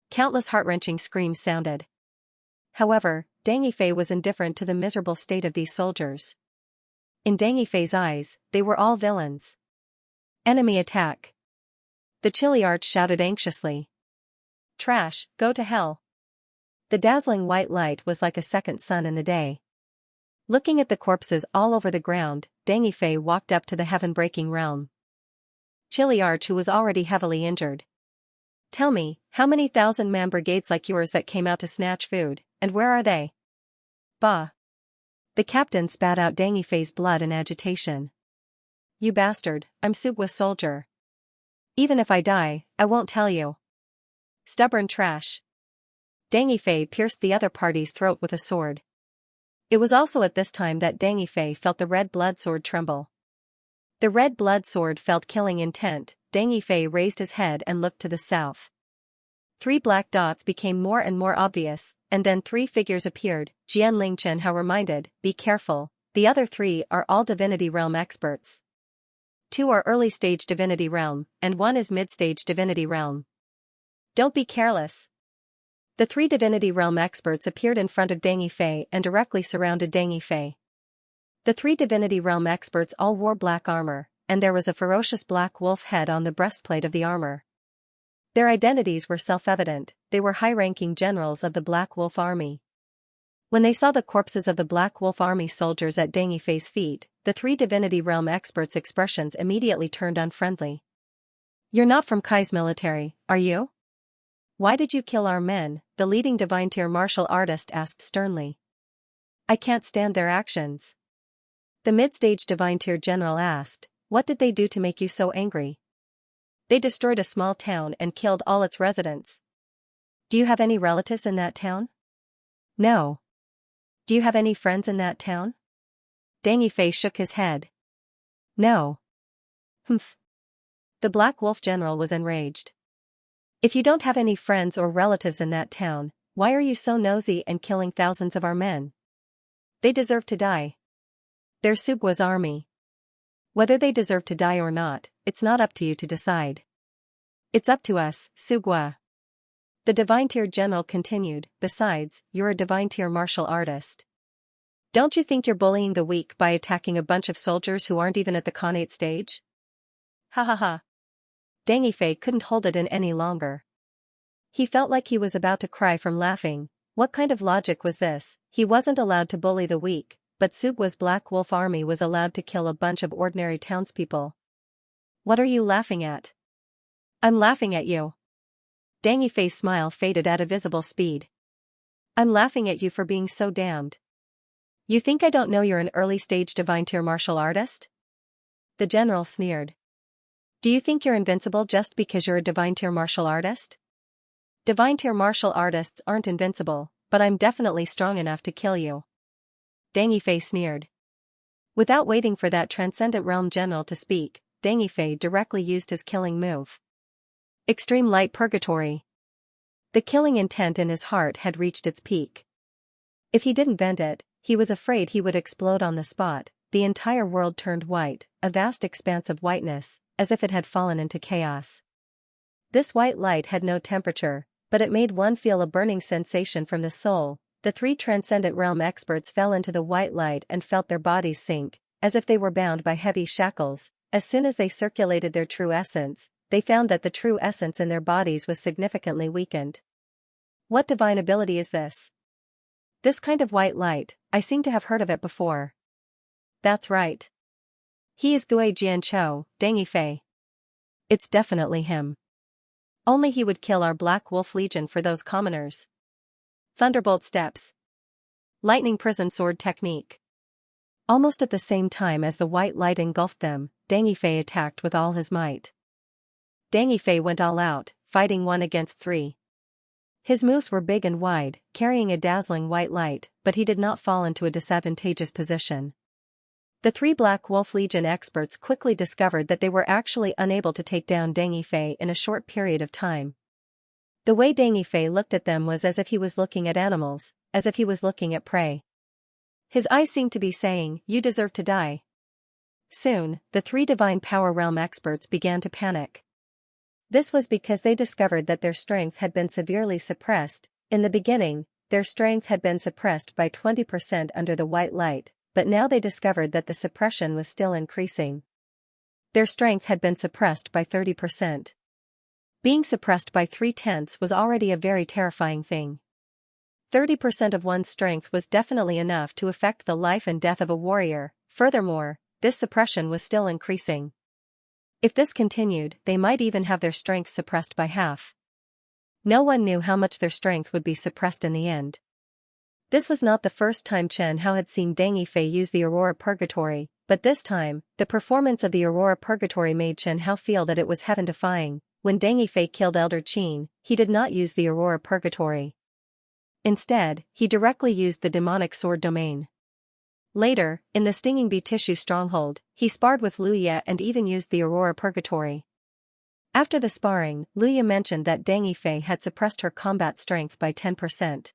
Countless heart-wrenching screams sounded. However, Deng Yifei was indifferent to the miserable state of these soldiers. In Deng Yifei's eyes, they were all villains. "Enemy attack!" The Chiliarch shouted anxiously. "Trash, go to hell." The dazzling white light was like a second sun in the day. Looking at the corpses all over the ground, Deng Yifei walked up to the heaven-breaking realm. Chiliarch, who was already heavily injured. "Tell me, how many 1,000-man brigades like yours that came out to snatch food, and where are they?" "Bah!" The captain spat out Deng Yifei's blood in agitation. "You bastard, I'm Sugua's soldier. Even if I die, I won't tell you." "Stubborn trash." Deng Yifei pierced the other party's throat with a sword. It was also at this time that Deng Yifei felt the red blood sword tremble. The red blood sword felt killing intent. Deng Yifei raised his head and looked to the south. 3 black dots became more and more obvious, and then 3 figures appeared. Jianling Xianxia reminded, "Be careful, the other 3 are all Divinity Realm experts. 2 are early-stage Divinity Realm, and 1 is mid-stage Divinity Realm. Don't be careless." The 3 Divinity Realm experts appeared in front of Deng Yifei and directly surrounded Deng Yifei. The 3 Divinity Realm experts all wore black armor, and there was a ferocious black wolf head on the breastplate of the armor. Their identities were self-evident. They were high-ranking generals of the Black Wolf army. When they saw the corpses of the Black Wolf army soldiers at Deng Yifei's feet, the 3 Divinity Realm experts' expressions immediately turned unfriendly. "You're not from Kai's military, are you?" Why did you kill our men? The leading divine tier martial artist asked sternly. I can't stand their actions. The mid-stage divine tier general asked, what did they do to make you so angry? They destroyed a small town and killed all its residents. Do you have any relatives in that town? No. Do you have any friends in that town? Deng Yifei shook his head. No. Humph. The Black Wolf general was enraged. If you don't have any friends or relatives in that town, why are you so nosy and killing thousands of our men? They deserve to die. They're Sugua's army. Whether they deserve to die or not, it's not up to you to decide. It's up to us, Sugua. The divine tier general continued, besides, you're a divine tier martial artist. Don't you think you're bullying the weak by attacking a bunch of soldiers who aren't even at the Khanate stage? Ha ha ha. Deng Yifei couldn't hold it in any longer. He felt like he was about to cry from laughing. What kind of logic was this? He wasn't allowed to bully the weak, but Sugua's Black Wolf army was allowed to kill a bunch of ordinary townspeople. What are you laughing at? I'm laughing at you. Deng Yifei's smile faded at a visible speed. I'm laughing at you for being so damned. You think I don't know you're an early-stage divine tier martial artist? The general sneered. Do you think you're invincible just because you're a divine tier martial artist? Divine tier martial artists aren't invincible, but I'm definitely strong enough to kill you. Deng Yifei sneered. Without waiting for that transcendent realm general to speak, Deng Yifei directly used his killing move. Extreme Light Purgatory. The killing intent in his heart had reached its peak. If he didn't vent it, he was afraid he would explode on the spot. The entire world turned white, a vast expanse of whiteness, as if it had fallen into chaos. This white light had no temperature, but it made one feel a burning sensation from the soul. The three transcendent realm experts fell into the white light and felt their bodies sink, as if they were bound by heavy shackles. As soon as they circulated their true essence, they found that the true essence in their bodies was significantly weakened. What divine ability is this? This kind of white light, I seem to have heard of it before. That's right. He is Gui Jianqiu, Deng Yifei. It's definitely him. Only he would kill our Black Wolf Legion for those commoners. Thunderbolt steps. Lightning prison sword technique. Almost at the same time as the white light engulfed them, Deng Yifei attacked with all his might. Deng Yifei went all out, fighting 1 against 3. His moves were big and wide, carrying a dazzling white light, but he did not fall into a disadvantageous position. The 3 Black Wolf Legion experts quickly discovered that they were actually unable to take down Deng Yifei in a short period of time. The way Deng Yifei looked at them was as if he was looking at animals, as if he was looking at prey. His eyes seemed to be saying, "You deserve to die." Soon, the 3 Divine Power Realm experts began to panic. This was because they discovered that their strength had been severely suppressed. In the beginning, their strength had been suppressed by 20% under the white light, but now they discovered that the suppression was still increasing. Their strength had been suppressed by 30%. Being suppressed by 3/10 was already a very terrifying thing. 30% of one's strength was definitely enough to affect the life and death of a warrior. Furthermore, this suppression was still increasing. If this continued, they might even have their strength suppressed by half. No one knew how much their strength would be suppressed in the end. This was not the first time Chen Hao had seen Deng Yifei use the Aurora Purgatory, but this time, the performance of the Aurora Purgatory made Chen Hao feel that it was heaven-defying. When Deng Yifei killed Elder Qin, he did not use the Aurora Purgatory. Instead, he directly used the demonic sword domain. Later, in the Stinging Bee Tissue Stronghold, he sparred with Luya and even used the Aurora Purgatory. After the sparring, Luya mentioned that Deng Yifei had suppressed her combat strength by 10%.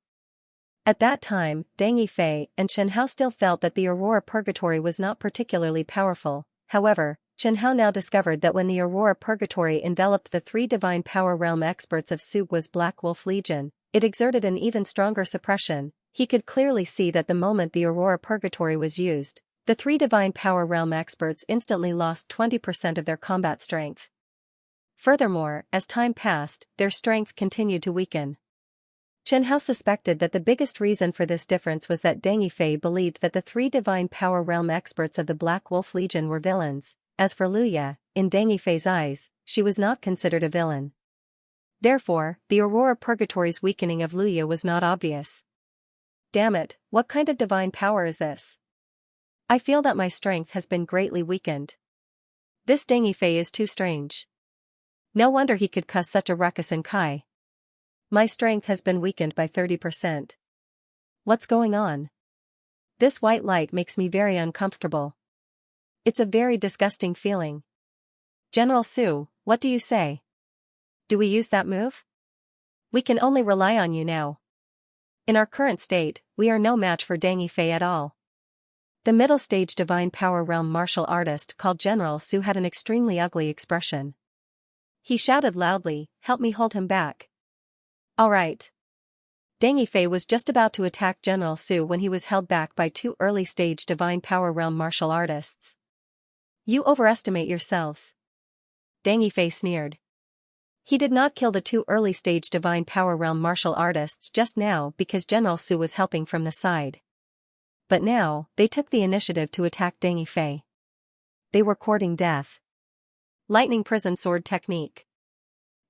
At that time, Deng Yifei and Chen Hao still felt that the Aurora Purgatory was not particularly powerful. However, Chen Hao now discovered that when the Aurora Purgatory enveloped the 3 Divine Power Realm experts of Sugua's Black Wolf Legion, it exerted an even stronger suppression. He could clearly see that the moment the Aurora Purgatory was used, the 3 Divine Power Realm experts instantly lost 20% of their combat strength. Furthermore, as time passed, their strength continued to weaken. Chen Hao suspected that the biggest reason for this difference was that Deng Yifei believed that the 3 Divine Power Realm experts of the Black Wolf Legion were villains. As for Luya, in Deng Yifei's eyes, she was not considered a villain. Therefore, the Aurora Purgatory's weakening of Luya was not obvious. Damn it, what kind of divine power is this? I feel that my strength has been greatly weakened. This Dangy Fei is too strange. No wonder he could cause such a ruckus in Kai. My strength has been weakened by 30%. What's going on? This white light makes me very uncomfortable. It's a very disgusting feeling. General Su, what do you say? Do we use that move? We can only rely on you now. In our current state, we are no match for Dangy Fei at all. The middle stage divine power realm martial artist called General Su had an extremely ugly expression. He shouted loudly, "Help me hold him back." Alright. Dangy Fei was just about to attack General Su when he was held back by two early stage divine power realm martial artists. You overestimate yourselves. Dangy Fei sneered. He did not kill the two early stage divine power realm martial artists just now because General Su was helping from the side. But now, they took the initiative to attack Dangy Fei. They were courting death. Lightning prison sword technique.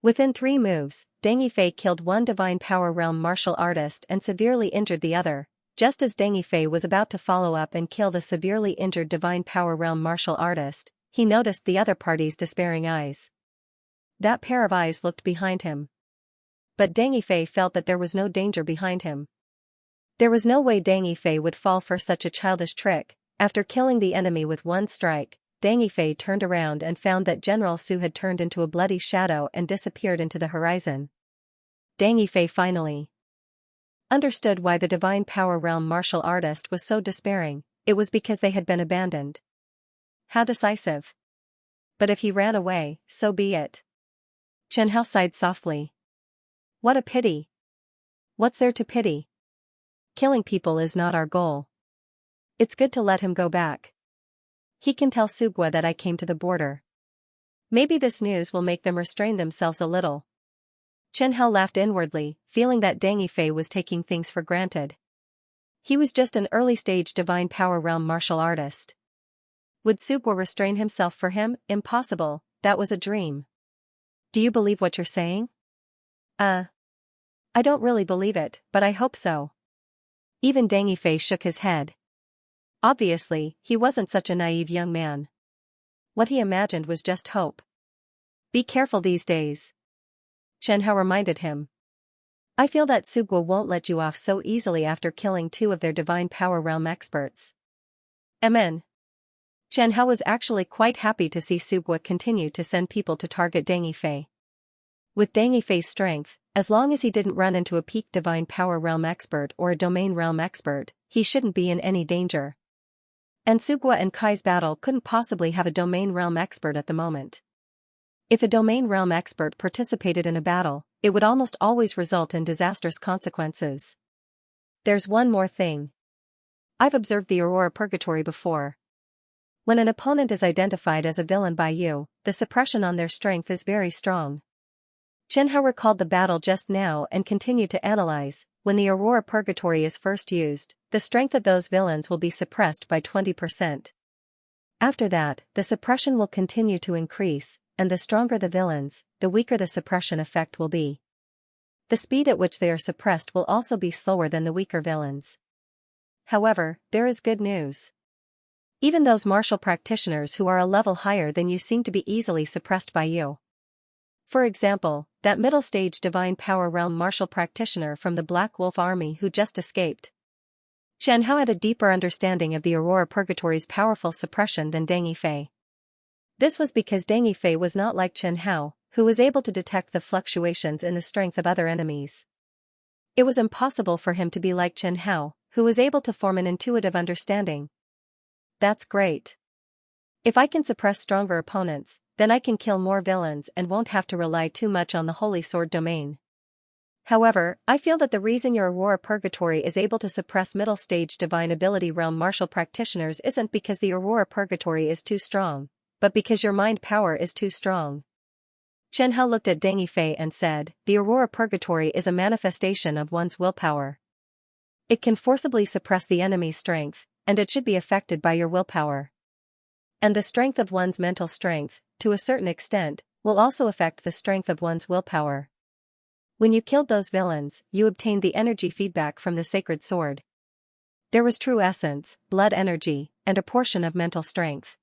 Within 3 moves, Dangy Fei killed one divine power realm martial artist and severely injured the other. Just as Dangy Fei was about to follow up and kill the severely injured divine power realm martial artist, he noticed the other party's despairing eyes. That pair of eyes looked behind him. But Dangy Fei felt that there was no danger behind him. There was no way Dangy Fei would fall for such a childish trick. After killing the enemy with one strike, Dangy Fei turned around and found that General Su had turned into a bloody shadow and disappeared into the horizon. Dangy Fei finally understood why the divine power realm martial artist was so despairing. It was because they had been abandoned. How decisive. But if he ran away, so be it. Chen Hao sighed softly. What a pity. What's there to pity? Killing people is not our goal. It's good to let him go back. He can tell Sugwa that I came to the border. Maybe this news will make them restrain themselves a little. Chen Hao laughed inwardly, feeling that Dangy Fei was taking things for granted. He was just an early-stage divine power realm martial artist. Would Sugwa restrain himself for him? Impossible, that was a dream. Do you believe what you're saying? I don't really believe it, but I hope so. Even Dangy Fei shook his head. Obviously, he wasn't such a naive young man. What he imagined was just hope. Be careful these days. Chen Hao reminded him. I feel that Sugwa won't let you off so easily after killing 2 of their divine power realm experts. Amen. Chen Hao was actually quite happy to see Sugwa continue to send people to target Dangy Fei. With Dangy Fei's strength, as long as he didn't run into a peak divine power realm expert or a domain realm expert, he shouldn't be in any danger. And Sugwa and Kai's battle couldn't possibly have a domain realm expert at the moment. If a domain realm expert participated in a battle, it would almost always result in disastrous consequences. There's one more thing. I've observed the Aurora Purgatory before. When an opponent is identified as a villain by you, the suppression on their strength is very strong. Chen Hao recalled the battle just now and continued to analyze. When the Aurora Purgatory is first used, the strength of those villains will be suppressed by 20%. After that, the suppression will continue to increase, and the stronger the villains, the weaker the suppression effect will be. The speed at which they are suppressed will also be slower than the weaker villains. However, there is good news. Even those martial practitioners who are a level higher than you seem to be easily suppressed by you. For example, that middle-stage divine power realm martial practitioner from the Black Wolf Army who just escaped. Chen Hao had a deeper understanding of the Aurora Purgatory's powerful suppression than Dangy Fei. This was because Dangy Fei was not like Chen Hao, who was able to detect the fluctuations in the strength of other enemies. It was impossible for him to be like Chen Hao, who was able to form an intuitive understanding. That's great. If I can suppress stronger opponents, then I can kill more villains and won't have to rely too much on the Holy Sword domain. However, I feel that the reason your Aurora Purgatory is able to suppress middle-stage divine ability realm martial practitioners isn't because the Aurora Purgatory is too strong, but because your mind power is too strong. Chen Hao looked at Dangy Fei and said, the Aurora Purgatory is a manifestation of one's willpower. It can forcibly suppress the enemy's strength, and it should be affected by your willpower. And the strength of one's mental strength, to a certain extent, will also affect the strength of one's willpower. When you killed those villains, you obtained the energy feedback from the sacred sword. There was true essence, blood energy, and a portion of mental strength.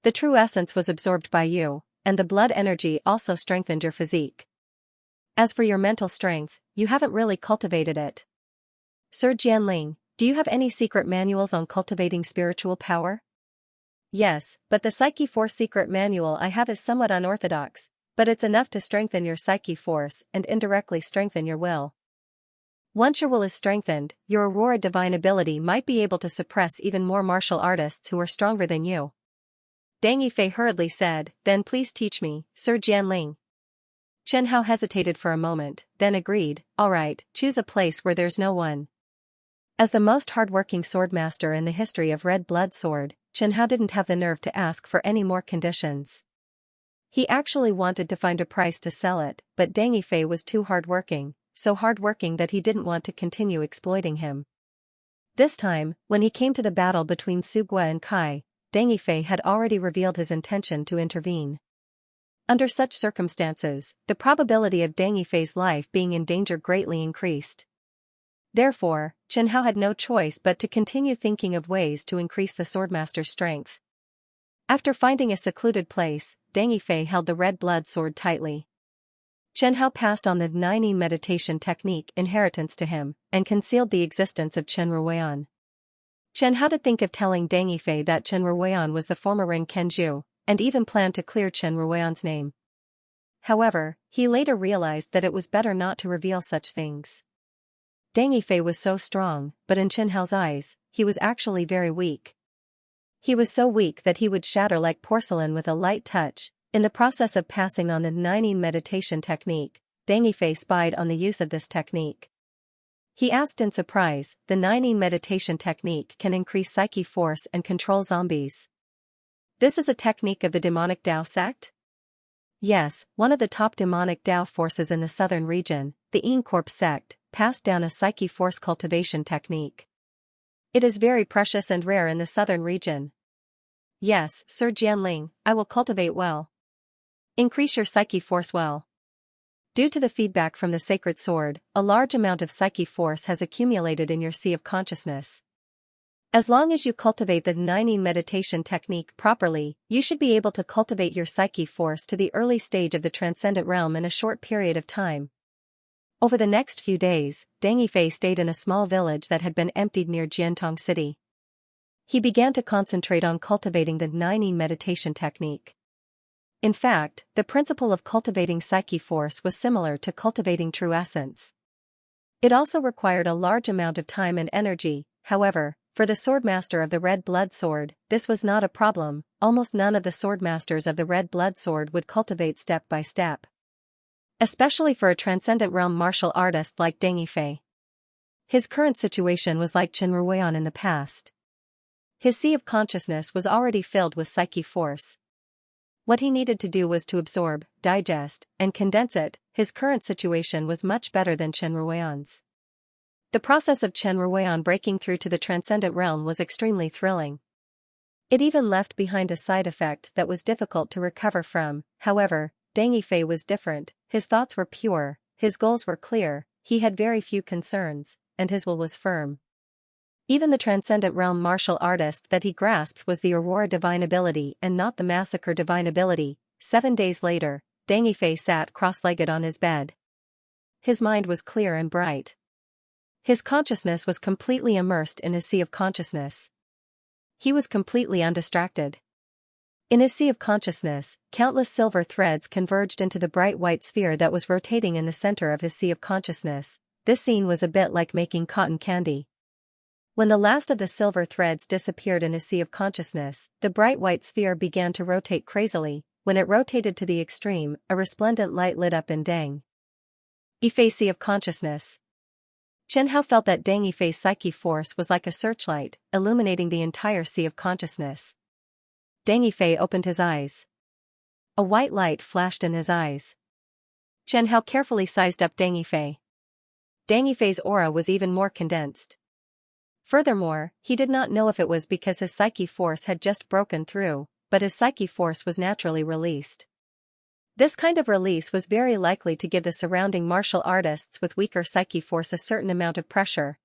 The true essence was absorbed by you, and the blood energy also strengthened your physique. As for your mental strength, you haven't really cultivated it. Sir Jianling, do you have any secret manuals on cultivating spiritual power? Yes, but the Psyche Force secret manual I have is somewhat unorthodox, but it's enough to strengthen your psyche force and indirectly strengthen your will. Once your will is strengthened, your Aurora divine ability might be able to suppress even more martial artists who are stronger than you. Deng Yifei hurriedly said, then please teach me, Sir Jianling. Chen Hao hesitated for a moment, then agreed, alright, choose a place where there's no one. As the most hard-working swordmaster in the history of Red Blood Sword, Chen Hao didn't have the nerve to ask for any more conditions. He actually wanted to find a price to sell it, but Deng Yifei was too hard-working, so hard-working that he didn't want to continue exploiting him. This time, when he came to the battle between Su Gua and Kai, Deng Yifei had already revealed his intention to intervene. Under such circumstances, the probability of Deng Yifei's life being in danger greatly increased. Therefore, Chen Hao had no choice but to continue thinking of ways to increase the swordmaster's strength. After finding a secluded place, Deng Yifei held the red blood sword tightly. Chen Hao passed on the Nine meditation technique inheritance to him, and concealed the existence of Chen Ruoyan. Chen Hao did think of telling Deng Yifei that Chen Ruoyan was the former Ren Kenju, and even planned to clear Chen Ruoyan's name. However, he later realized that it was better not to reveal such things. Deng Yifei was so strong, but in Chen Hao's eyes, he was actually very weak. He was so weak that he would shatter like porcelain with a light touch. In the process of passing on the Nine meditation technique, Deng Yifei spied on the use of this technique. He asked in surprise, the Nine meditation technique can increase psyche force and control zombies. This is a technique of the demonic Dao sect? Yes, one of the top demonic Dao forces in the southern region, the Incorp sect, passed down a psyche force cultivation technique. It is very precious and rare in the southern region. Yes, Sir Jianling, I will cultivate well. Increase your psyche force well. Due to the feedback from the sacred sword, a large amount of psyche force has accumulated in your sea of consciousness. As long as you cultivate the Nine meditation technique properly, you should be able to cultivate your psyche force to the early stage of the transcendent realm in a short period of time. Over the next few days, Deng Yifei stayed in a small village that had been emptied near Jiantong City. He began to concentrate on cultivating the Nine meditation technique. In fact, the principle of cultivating psyche force was similar to cultivating true essence. It also required a large amount of time and energy, however, for the swordmaster of the Red Blood Sword, this was not a problem. Almost none of the swordmasters of the Red Blood Sword would cultivate step by step. Especially for a transcendent realm martial artist like Deng Yifei. His current situation was like Chen Ruoyan in the past. His sea of consciousness was already filled with psyche force. What he needed to do was to absorb, digest, and condense it. His current situation was much better than Chen Ruoyan's. The process of Chen Ruoyan breaking through to the transcendent realm was extremely thrilling. It even left behind a side effect that was difficult to recover from. However, Deng Yifei was different. His thoughts were pure, his goals were clear, he had very few concerns, and his will was firm. Even the transcendent realm martial artist that he grasped was the Aurora divine ability and not the Massacre divine ability. 7 days later, Deng Yifei sat cross-legged on his bed. His mind was clear and bright. His consciousness was completely immersed in his sea of consciousness. He was completely undistracted. In his sea of consciousness, countless silver threads converged into the bright white sphere that was rotating in the center of his sea of consciousness. This scene was a bit like making cotton candy. When the last of the silver threads disappeared in his sea of consciousness, the bright white sphere began to rotate crazily. When it rotated to the extreme, a resplendent light lit up in Deng Yifei's sea of consciousness. Chen Hao felt that Deng Yifei's psyche force was like a searchlight, illuminating the entire sea of consciousness. Deng Yifei opened his eyes. A white light flashed in his eyes. Chen Hao carefully sized up Deng Yifei. Deng Yifei's aura was even more condensed. Furthermore, he did not know if it was because his psyche force had just broken through, but his psyche force was naturally released. This kind of release was very likely to give the surrounding martial artists with weaker psyche force a certain amount of pressure.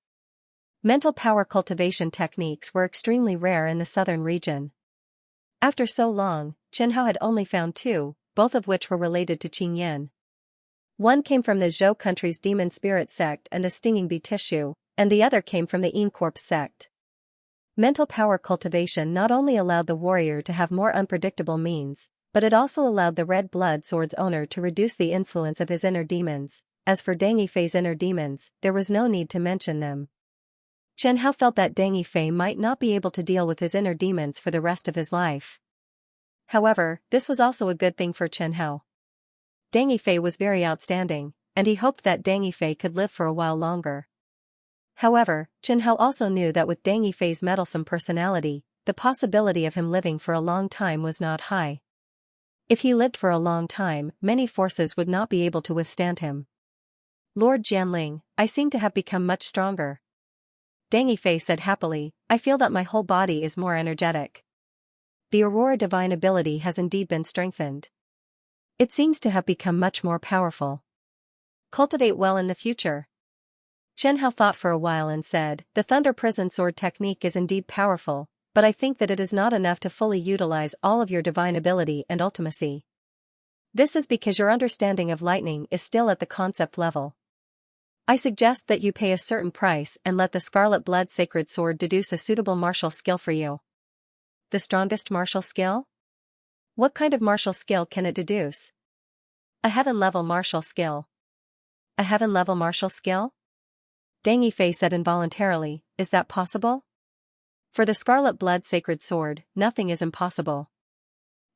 Mental power cultivation techniques were extremely rare in the southern region. After so long, Chen Hao had only found two, both of which were related to Qing Yin. One came from the Zhou country's demon spirit sect and the stinging bee tissue, and the other came from the Yin corpse sect. Mental power cultivation not only allowed the warrior to have more unpredictable means, but it also allowed the red blood sword's owner to reduce the influence of his inner demons. As for Deng Yifei's inner demons, there was no need to mention them. Chen Hao felt that Deng Yifei might not be able to deal with his inner demons for the rest of his life. However, this was also a good thing for Chen Hao. Deng Yifei was very outstanding, and he hoped that Deng Yifei could live for a while longer. However, Chen Hao also knew that with Deng Yifei's meddlesome personality, the possibility of him living for a long time was not high. If he lived for a long time, many forces would not be able to withstand him. Lord Jianling, I seem to have become much stronger. Deng Yifei said happily, I feel that my whole body is more energetic. The Aurora divine ability has indeed been strengthened. It seems to have become much more powerful. Cultivate well in the future. Chen Hao thought for a while and said, the Thunder Prison Sword technique is indeed powerful, but I think that it is not enough to fully utilize all of your divine ability and ultimacy. This is because your understanding of lightning is still at the concept level. I suggest that you pay a certain price and let the Scarlet Blood Sacred Sword deduce a suitable martial skill for you. The strongest martial skill? What kind of martial skill can it deduce? A heaven-level martial skill. A heaven-level martial skill? Deng Yifei said involuntarily, is that possible? For the Scarlet Blood Sacred Sword, nothing is impossible.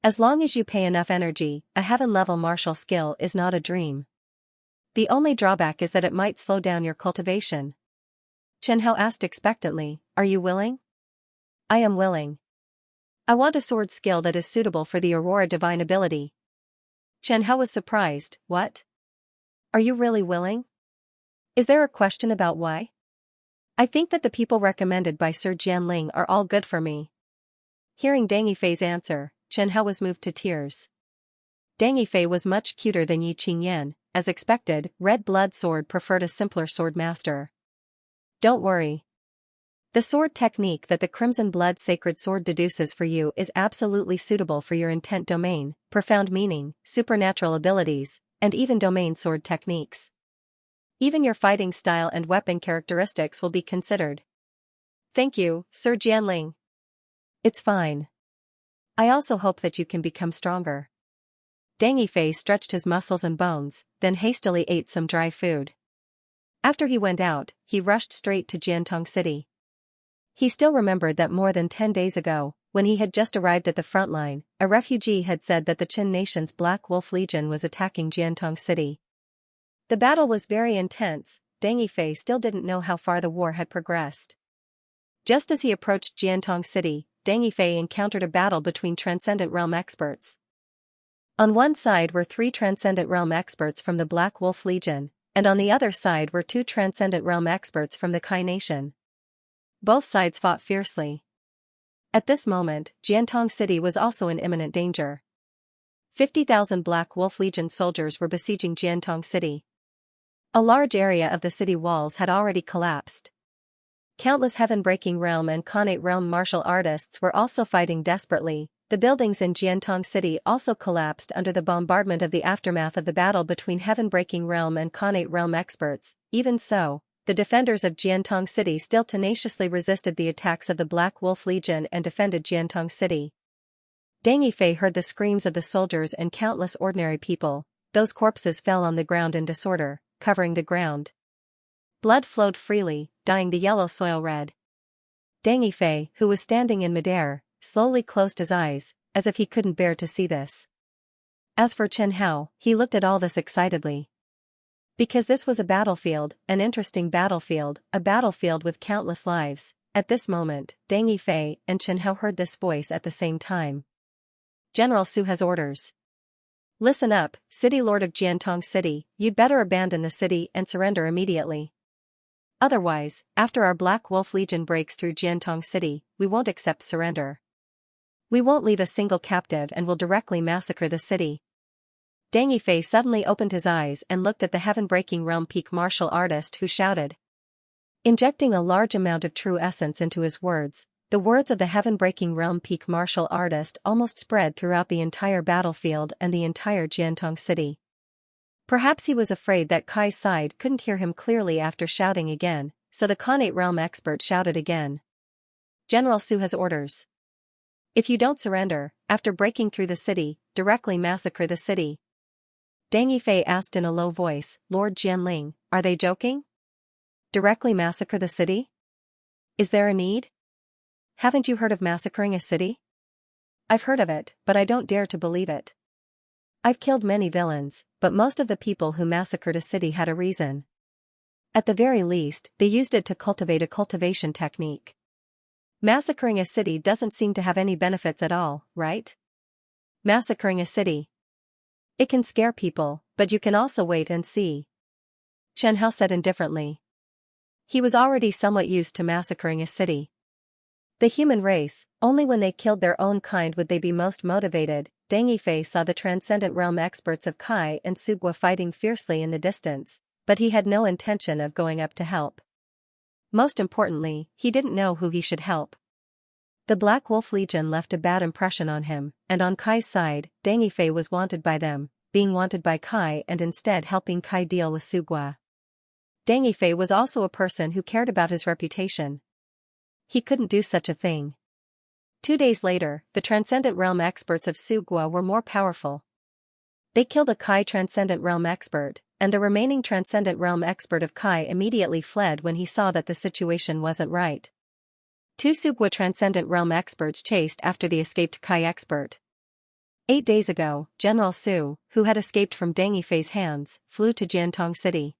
As long as you pay enough energy, a heaven-level martial skill is not a dream. The only drawback is that it might slow down your cultivation. Chen Hao asked expectantly, are you willing? I am willing. I want a sword skill that is suitable for the Aurora divine ability. Chen Hao was surprised, what? Are you really willing? Is there a question about why? I think that the people recommended by Sir Jianling are all good for me. Hearing Deng Yifei's answer, Chen Hao was moved to tears. Deng Yifei was much cuter than Yi Qingyan. As expected, Red Blood Sword preferred a simpler sword master. Don't worry. The sword technique that the Crimson Blood Sacred Sword deduces for you is absolutely suitable for your intent domain, profound meaning, supernatural abilities, and even domain sword techniques. Even your fighting style and weapon characteristics will be considered. Thank you, Sir Jianling. It's fine. I also hope that you can become stronger. Deng Yifei stretched his muscles and bones, then hastily ate some dry food. After he went out, he rushed straight to Jiantong City. He still remembered that more than 10 days ago, when he had just arrived at the front line, a refugee had said that the Qin nation's Black Wolf Legion was attacking Jiantong City. The battle was very intense. Deng Yifei still didn't know how far the war had progressed. Just as he approached Jiantong City, Deng Yifei encountered a battle between Transcendent Realm experts. On one side were 3 Transcendent Realm experts from the Black Wolf Legion, and on the other side were 2 Transcendent Realm experts from the Kai Nation. Both sides fought fiercely. At this moment, Jiantong City was also in imminent danger. 50,000 Black Wolf Legion soldiers were besieging Jiantong City. A large area of the city walls had already collapsed. Countless Heaven-Breaking Realm and Khanate Realm martial artists were also fighting desperately. The buildings in Jiantong City also collapsed under the bombardment of the aftermath of the battle between Heaven-Breaking Realm and Khanate Realm experts. Even so, the defenders of Jiantong City still tenaciously resisted the attacks of the Black Wolf Legion and defended Jiantong City. Deng Yifei heard the screams of the soldiers and countless ordinary people. Those corpses fell on the ground in disorder, covering the ground. Blood flowed freely, dyeing the yellow soil red. Deng Yifei, who was standing in midair, slowly closed his eyes, as if he couldn't bear to see this. As for Chen Hao, he looked at all this excitedly. Because this was a battlefield, an interesting battlefield, a battlefield with countless lives. At this moment, Deng Yifei and Chen Hao heard this voice at the same time. General Su has orders. Listen up, City Lord of Jiantong City, you'd better abandon the city and surrender immediately. Otherwise, after our Black Wolf Legion breaks through Jiantong City, we won't accept surrender. We won't leave a single captive and will directly massacre the city. Dang Yifei suddenly opened his eyes and looked at the heaven-breaking realm peak martial artist who shouted. Injecting a large amount of true essence into his words, the words of the heaven-breaking realm peak martial artist almost spread throughout the entire battlefield and the entire Jiantong city. Perhaps he was afraid that Kai's side couldn't hear him clearly after shouting again, so the Khanate realm expert shouted again. General Su has orders. If you don't surrender, after breaking through the city, directly massacre the city. Dang Yifei asked in a low voice, Lord Jianling, are they joking? Directly massacre the city? Is there a need? Haven't you heard of massacring a city? I've heard of it, but I don't dare to believe it. I've killed many villains, but most of the people who massacred a city had a reason. At the very least, they used it to cultivate a cultivation technique. Massacring a city doesn't seem to have any benefits at all, right? Massacring a city. It can scare people, but you can also wait and see. Chen Hao said indifferently. He was already somewhat used to massacring a city. The human race, only when they killed their own kind would they be most motivated. Dang Yifei saw the transcendent realm experts of Kai and Sugua fighting fiercely in the distance, but he had no intention of going up to help. Most importantly, he didn't know who he should help. The Black Wolf Legion left a bad impression on him, and on Kai's side, Dang Yifei was wanted by them, being wanted by Kai and instead helping Kai deal with Sugua. Dang Yifei was also a person who cared about his reputation. He couldn't do such a thing. 2 days later, the Transcendent Realm experts of Sugua were more powerful. They killed a Kai Transcendent Realm expert, and the remaining Transcendent Realm expert of Kai immediately fled when he saw that the situation wasn't right. 2 Sugua Transcendent Realm experts chased after the escaped Kai expert. 8 days ago, General Su, who had escaped from Dang Yifei's hands, flew to Jiantong City.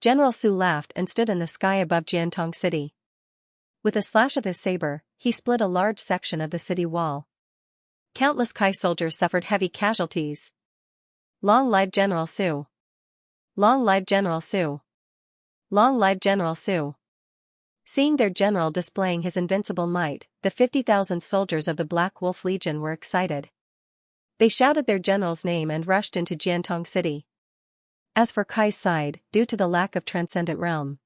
General Su laughed and stood in the sky above Jiantong City. With a slash of his saber, he split a large section of the city wall. Countless Kai soldiers suffered heavy casualties. Long live General Su! Long live General Su! Long live General Su! Seeing their general displaying his invincible might, the 50,000 soldiers of the Black Wolf Legion were excited. They shouted their general's name and rushed into Jiantong City. As for Kai's side, due to the lack of Transcendent Realm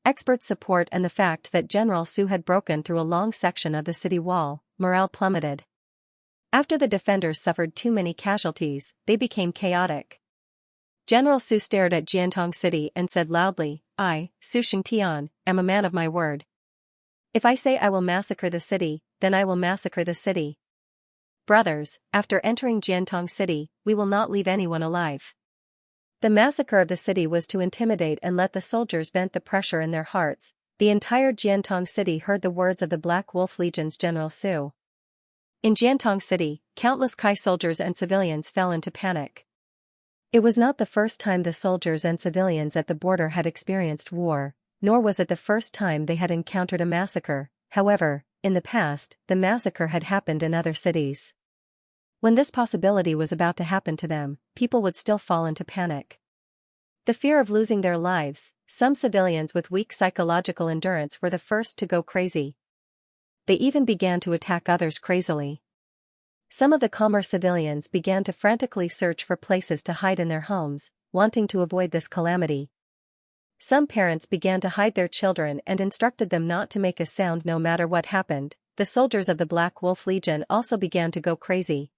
expert support and the fact that General Su had broken through a long section of the city wall, morale plummeted. After the defenders suffered too many casualties, they became chaotic. General Su stared at Jiantong City and said loudly, I, Su Xingtian, am a man of my word. If I say I will massacre the city, then I will massacre the city. Brothers, after entering Jiantong City, we will not leave anyone alive. The massacre of the city was to intimidate and let the soldiers vent the pressure in their hearts. The entire Jiantong City heard the words of the Black Wolf Legion's General Su. In Jiantong City, countless Kai soldiers and civilians fell into panic. It was not the first time the soldiers and civilians at the border had experienced war, nor was it the first time they had encountered a massacre. However, in the past, the massacre had happened in other cities. When this possibility was about to happen to them, people would still fall into panic. The fear of losing their lives, some civilians with weak psychological endurance were the first to go crazy. They even began to attack others crazily. Some of the calmer civilians began to frantically search for places to hide in their homes, wanting to avoid this calamity. Some parents began to hide their children and instructed them not to make a sound no matter what happened. The soldiers of the Black Wolf Legion also began to go crazy.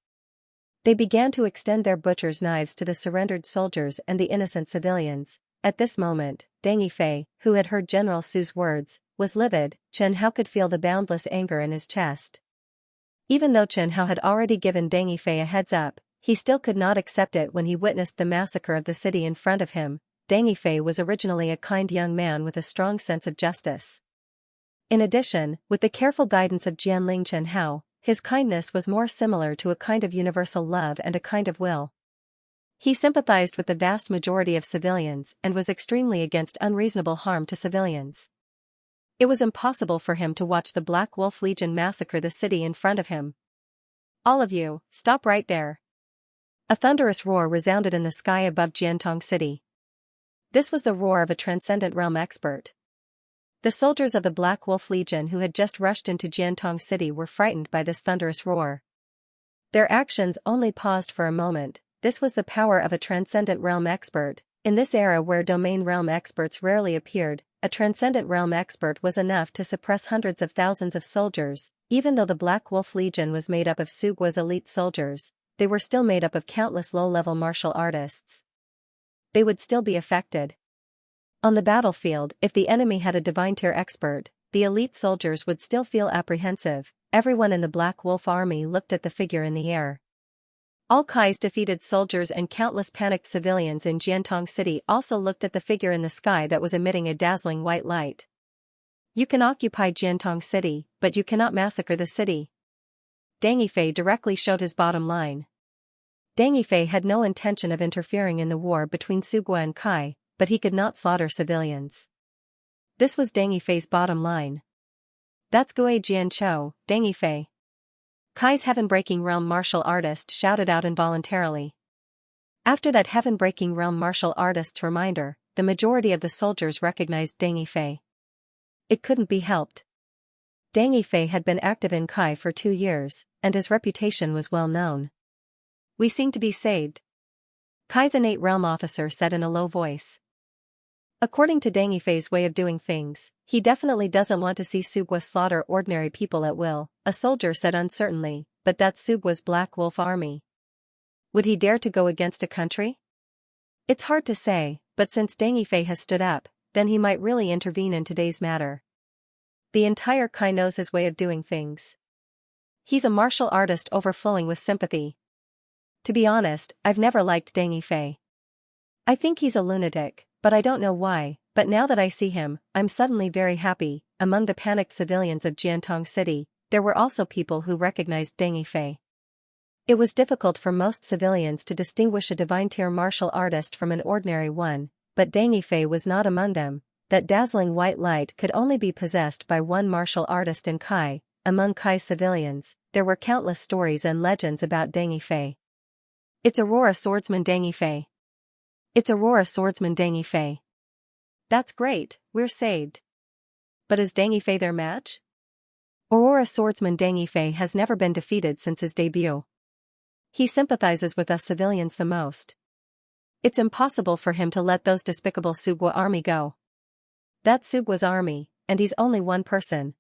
They began to extend their butcher's knives to the surrendered soldiers and the innocent civilians. At this moment, Dang Yifei, who had heard General Su's words, was livid. Chen Hao could feel the boundless anger in his chest. Even though Chen Hao had already given Dang Yifei a heads up, he still could not accept it when he witnessed the massacre of the city in front of him. Dang Yifei was originally a kind young man with a strong sense of justice. In addition, with the careful guidance of Jianling Chen Hao, his kindness was more similar to a kind of universal love and a kind of will. He sympathized with the vast majority of civilians and was extremely against unreasonable harm to civilians. It was impossible for him to watch the Black Wolf Legion massacre the city in front of him. All of you, stop right there. A thunderous roar resounded in the sky above Jiantong City. This was the roar of a Transcendent Realm expert. The soldiers of the Black Wolf Legion who had just rushed into Jiantong City were frightened by this thunderous roar. Their actions only paused for a moment, this was the power of a transcendent realm expert. In this era where domain realm experts rarely appeared, a transcendent realm expert was enough to suppress hundreds of thousands of soldiers. Even though the Black Wolf Legion was made up of Sugua's elite soldiers, they were still made up of countless low-level martial artists. They would still be affected. On the battlefield, if the enemy had a divine tier expert, the elite soldiers would still feel apprehensive. Everyone in the Black Wolf army looked at the figure in the air. All Kai's defeated soldiers and countless panicked civilians in Jiantong City also looked at the figure in the sky that was emitting a dazzling white light. You can occupy Jiantong City, but you cannot massacre the city. Deng Yifei directly showed his bottom line. Deng Yifei had no intention of interfering in the war between Sugua and Kai, but he could not slaughter civilians. This was Deng Yifei's bottom line. That's Gui Jianchou, Deng Yifei. Kai's heaven-breaking realm martial artist shouted out involuntarily. After that heaven-breaking realm martial artist's reminder, the majority of the soldiers recognized Deng Yifei. It couldn't be helped. Deng Yifei had been active in Kai for 2 years, and his reputation was well known. We seem to be saved, Kai's innate realm officer said in a low voice. According to Deng Yifei's way of doing things, he definitely doesn't want to see Sugua slaughter ordinary people at will, a soldier said uncertainly, but that's Sugua's Black Wolf army. Would he dare to go against a country? It's hard to say, but since Deng Yifei has stood up, then he might really intervene in today's matter. The entire Kai knows his way of doing things. He's a martial artist overflowing with sympathy. To be honest, I've never liked Deng Yifei. I think he's a lunatic, but I don't know why, but now that I see him, I'm suddenly very happy. Among the panicked civilians of Jiantong City, there were also people who recognized Deng Yifei. It was difficult for most civilians to distinguish a divine-tier martial artist from an ordinary one, but Deng Yifei was not among them. That dazzling white light could only be possessed by one martial artist in Kai. Among Kai's civilians, there were countless stories and legends about Deng Yifei. It's Aurora Swordsman Deng Yifei. It's Aurora Swordsman Deng Yifei. That's great, we're saved. But is Deng Yifei their match? Aurora Swordsman Deng Yifei has never been defeated since his debut. He sympathizes with us civilians the most. It's impossible for him to let those despicable Sugua army go. That's Sugua's army, and he's only one person.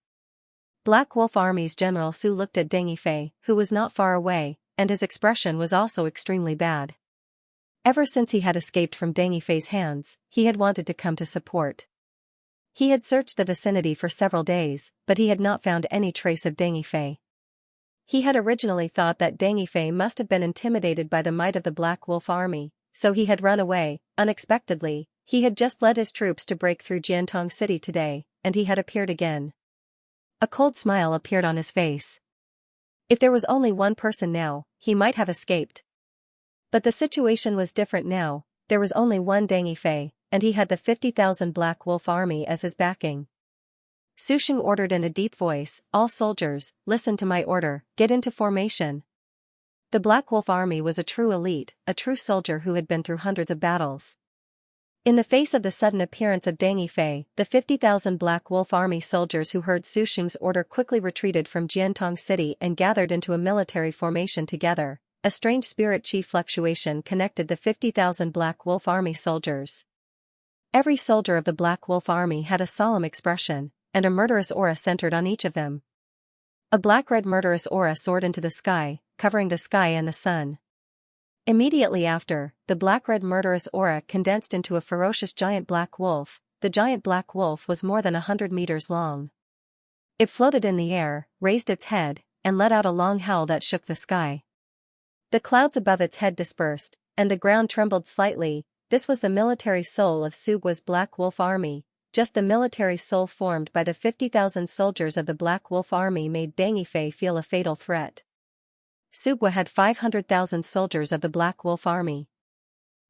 Black Wolf Army's General Su looked at Deng Yifei, who was not far away, and his expression was also extremely bad. Ever since he had escaped from Deng Yifei's hands, he had wanted to come to support. He had searched the vicinity for several days, but he had not found any trace of Deng Yifei. He had originally thought that Deng Yifei must have been intimidated by the might of the Black Wolf Army, so he had run away. Unexpectedly, he had just led his troops to break through Jiantong City today, and he had appeared again. A cold smile appeared on his face. If there was only one person now, he might have escaped. But the situation was different now. There was only one Deng Yifei, and he had the 50,000 Black Wolf Army as his backing. Su Sheng ordered in a deep voice, "All soldiers, listen to my order, get into formation." The Black Wolf Army was a true elite, a true soldier who had been through hundreds of battles. In the face of the sudden appearance of Deng Yifei, the 50,000 Black Wolf Army soldiers who heard Su Sheng's order quickly retreated from Jiantong City and gathered into a military formation together. A strange spirit chi fluctuation connected the 50,000 Black Wolf Army soldiers. Every soldier of the Black Wolf Army had a solemn expression, and a murderous aura centered on each of them. A black-red murderous aura soared into the sky, covering the sky and the sun. Immediately after, the black-red murderous aura condensed into a ferocious giant black wolf. The giant black wolf was more than 100 meters long. It floated in the air, raised its head, and let out a long howl that shook the sky. The clouds above its head dispersed, and the ground trembled slightly. This was the military soul of Sugua's Black Wolf Army. Just the military soul formed by the 50,000 soldiers of the Black Wolf Army made Deng Yifei feel a fatal threat. Sugua had 500,000 soldiers of the Black Wolf Army.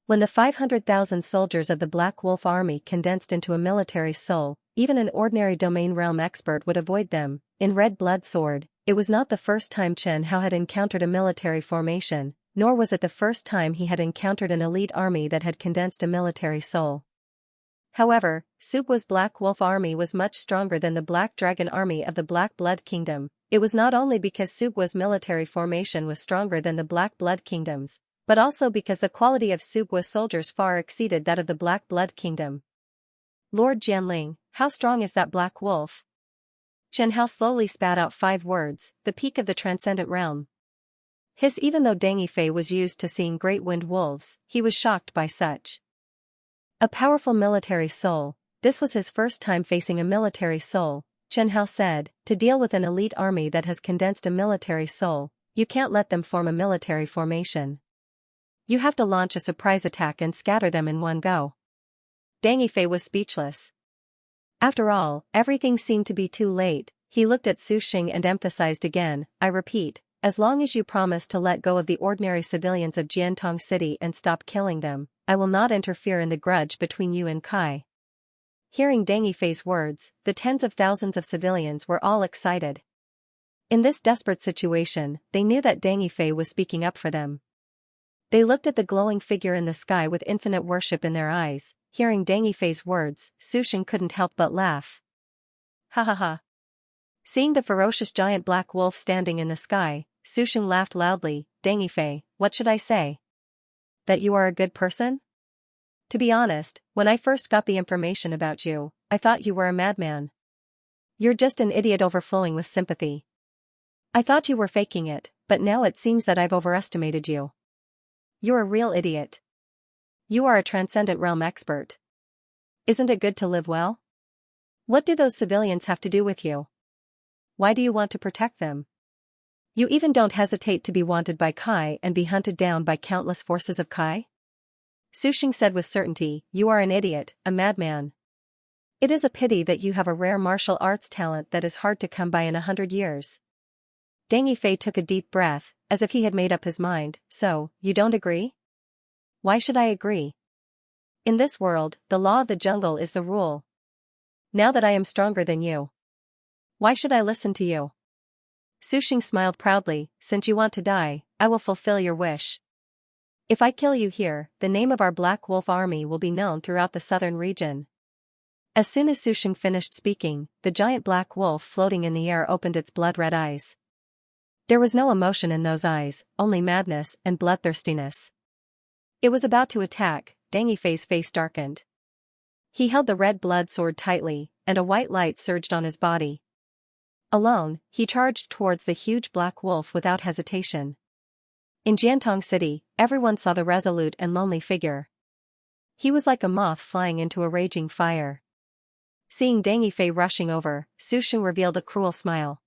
When the 500,000 soldiers of the Black Wolf Army condensed into a military soul, even an ordinary domain realm expert would avoid them. In Red Blood Sword, it was not the first time Chen Hao had encountered a military formation, nor was it the first time he had encountered an elite army that had condensed a military soul. However, Sugua's Black Wolf Army was much stronger than the Black Dragon Army of the Black Blood Kingdom. It was not only because Sugua's military formation was stronger than the Black Blood Kingdom's, but also because the quality of Subwa's soldiers far exceeded that of the Black Blood Kingdom. Lord Jianling, how strong is that black wolf? Xianxia slowly spat out 5 words, the peak of the transcendent realm. Hiss. Even though Deng Yifei was used to seeing great wind wolves, he was shocked by such a powerful military soul. This was his first time facing a military soul, Xianxia said. To deal with an elite army that has condensed a military soul, you can't let them form a military formation. You have to launch a surprise attack and scatter them in one go. Deng Yifei was speechless. After all, everything seemed to be too late. He looked at Su Xing and emphasized again, I repeat, as long as you promise to let go of the ordinary civilians of Jiantong City and stop killing them, I will not interfere in the grudge between you and Kai. Hearing Deng Yifei's words, the tens of thousands of civilians were all excited. In this desperate situation, they knew that Deng Yifei was speaking up for them. They looked at the glowing figure in the sky with infinite worship in their eyes. Hearing Deng Yifei's words, Su Xing couldn't help but laugh. Ha ha ha. Seeing the ferocious giant black wolf standing in the sky, Su Xing laughed loudly. Deng Yifei, what should I say? That you are a good person? To be honest, when I first got the information about you, I thought you were a madman. You're just an idiot overflowing with sympathy. I thought you were faking it, but now it seems that I've overestimated you. You're a real idiot. You are a transcendent realm expert. Isn't it good to live well? What do those civilians have to do with you? Why do you want to protect them? You even don't hesitate to be wanted by Kai and be hunted down by countless forces of Kai? Su Xing said with certainty, you are an idiot, a madman. It is a pity that you have a rare martial arts talent that is hard to come by in 100 years. Deng Yifei took a deep breath, as if he had made up his mind. So, you don't agree? Why should I agree? In this world, the law of the jungle is the rule. Now that I am stronger than you, why should I listen to you? Su Xing smiled proudly, since you want to die, I will fulfill your wish. If I kill you here, the name of our Black Wolf army will be known throughout the southern region. As soon as Su Xing finished speaking, the giant black wolf floating in the air opened its blood-red eyes. There was no emotion in those eyes, only madness and bloodthirstiness. It was about to attack. Deng Yifei's face darkened. He held the red blood sword tightly, and a white light surged on his body. Alone, he charged towards the huge black wolf without hesitation. In Jiantong City, everyone saw the resolute and lonely figure. He was like a moth flying into a raging fire. Seeing Deng Yifei rushing over, Su Xing revealed a cruel smile.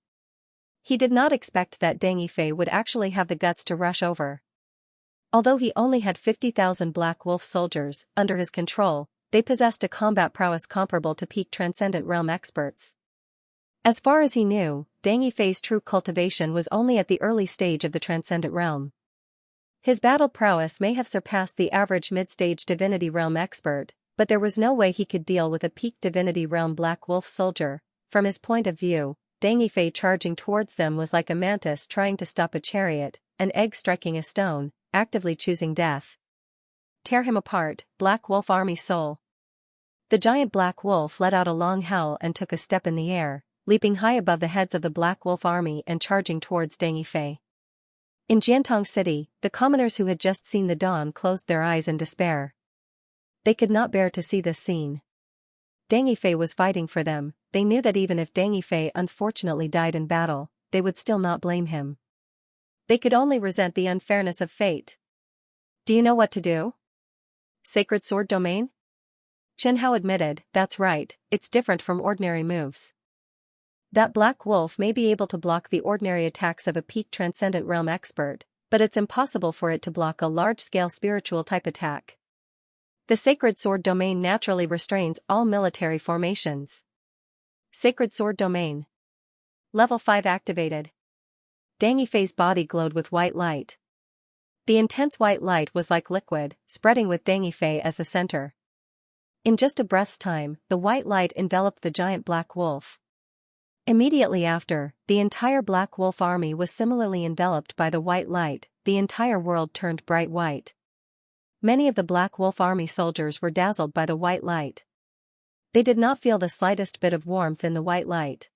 He did not expect that Deng Yifei would actually have the guts to rush over. Although he only had 50,000 Black Wolf soldiers under his control, they possessed a combat prowess comparable to peak Transcendent Realm experts. As far as he knew, Deng Yifei's true cultivation was only at the early stage of the Transcendent Realm. His battle prowess may have surpassed the average mid-stage Divinity Realm expert, but there was no way he could deal with a peak Divinity Realm Black Wolf soldier. From his point of view, Deng Yifei charging towards them was like a mantis trying to stop a chariot, an egg striking a stone, actively choosing death. Tear him apart, Black Wolf Army soul. The giant Black Wolf let out a long howl and took a step in the air, leaping high above the heads of the Black Wolf Army and charging towards Deng Yifei. In Jiantong City, the commoners who had just seen the dawn closed their eyes in despair. They could not bear to see this scene. Deng Yifei was fighting for them. They knew that even if Deng Yifei unfortunately died in battle, they would still not blame him. They could only resent the unfairness of fate. Do you know what to do? Sacred Sword Domain? Chen Hao admitted, that's right, it's different from ordinary moves. That Black Wolf may be able to block the ordinary attacks of a peak Transcendent Realm expert, but it's impossible for it to block a large-scale spiritual type attack. The Sacred Sword Domain naturally restrains all military formations. Sacred Sword Domain. Level 5 activated. Deng Yifei's body glowed with white light. The intense white light was like liquid, spreading with Deng Yifei as the center. In just a breath's time, the white light enveloped the giant Black Wolf. Immediately after, the entire Black Wolf army was similarly enveloped by the white light. The entire world turned bright white. Many of the Black Wolf army soldiers were dazzled by the white light. They did not feel the slightest bit of warmth in the white light.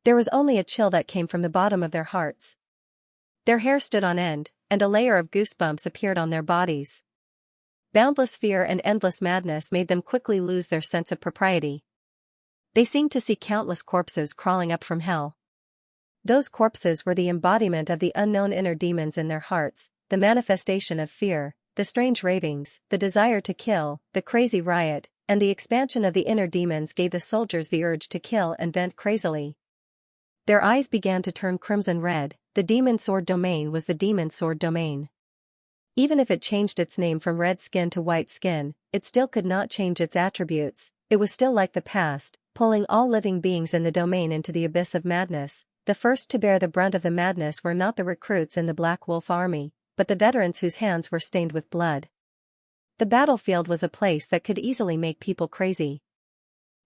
There was only a chill that came from the bottom of their hearts. Their hair stood on end, and a layer of goosebumps appeared on their bodies. Boundless fear and endless madness made them quickly lose their sense of propriety. They seemed to see countless corpses crawling up from hell. Those corpses were the embodiment of the unknown inner demons in their hearts, the manifestation of fear, the strange ravings, the desire to kill, the crazy riot, and the expansion of the inner demons gave the soldiers the urge to kill and vent crazily. Their eyes began to turn crimson red. The demon sword domain was the demon sword domain. Even if it changed its name from red skin to white skin, it still could not change its attributes. It was still like the past, pulling all living beings in the domain into the abyss of madness. The first to bear the brunt of the madness were not the recruits in the Black Wolf army, but the veterans whose hands were stained with blood. The battlefield was a place that could easily make people crazy.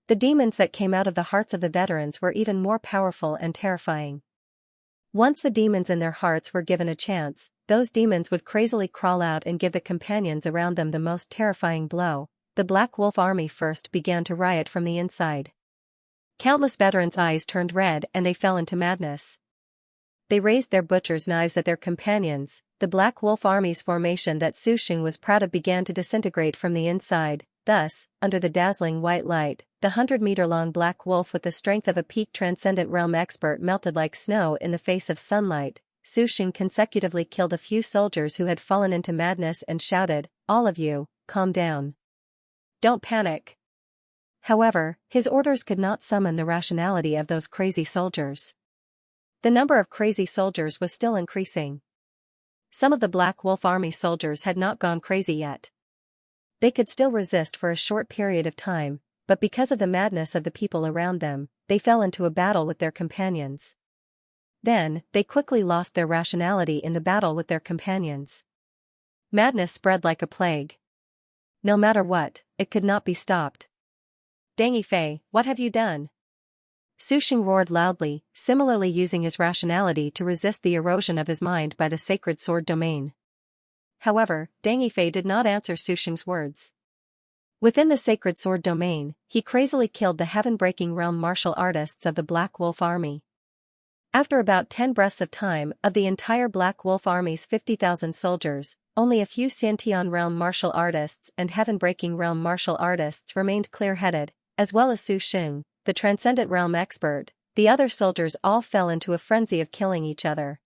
The demons that came out of the hearts of the veterans were even more powerful and terrifying. Once the demons in their hearts were given a chance, those demons would crazily crawl out and give the companions around them the most terrifying blow. The Black Wolf army first began to riot from the inside. Countless veterans' eyes turned red and they fell into madness. They raised their butcher's knives at their companions. The Black Wolf army's formation that Su Xing was proud of began to disintegrate from the inside. Thus, under the dazzling white light, the 100-meter-long Black Wolf with the strength of a peak transcendent realm expert melted like snow in the face of sunlight. Su Xing consecutively killed a few soldiers who had fallen into madness and shouted, "All of you, calm down. Don't panic." However, his orders could not summon the rationality of those crazy soldiers. The number of crazy soldiers was still increasing. Some of the Black Wolf army soldiers had not gone crazy yet. They could still resist for a short period of time, but because of the madness of the people around them, they fell into a battle with their companions. Then, they quickly lost their rationality in the battle with their companions. Madness spread like a plague. No matter what, it could not be stopped. "Deng Yifei, what have you done?" Su Xing roared loudly, similarly using his rationality to resist the erosion of his mind by the sacred sword domain. However, Deng Yifei did not answer Su Xing's words. Within the sacred sword domain, he crazily killed the heaven-breaking realm martial artists of the Black Wolf army. After about 10 breaths of time, of the entire Black Wolf army's 50,000 soldiers, only a few Xianxia realm martial artists and heaven-breaking realm martial artists remained clear-headed, as well as Su Xing, the transcendent realm expert. The other soldiers all fell into a frenzy of killing each other.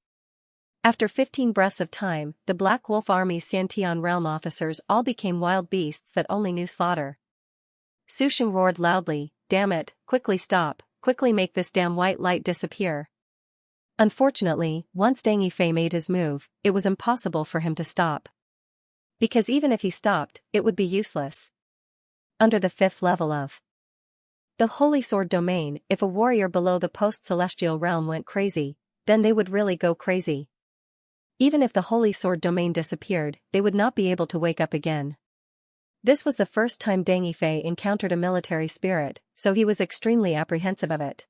After 15 breaths of time, the Black Wolf army's Xiantian realm officers all became wild beasts that only knew slaughter. Su Xing roared loudly, "Damn it, quickly stop, quickly make this damn white light disappear." Unfortunately, once Deng Yifei made his move, it was impossible for him to stop. Because even if he stopped, it would be useless. Under the 5th level of the Holy Sword domain, if a warrior below the post-celestial realm went crazy, then they would really go crazy. Even if the Holy Sword domain disappeared, they would not be able to wake up again. This was the first time Deng Yifei encountered a military spirit, so he was extremely apprehensive of it.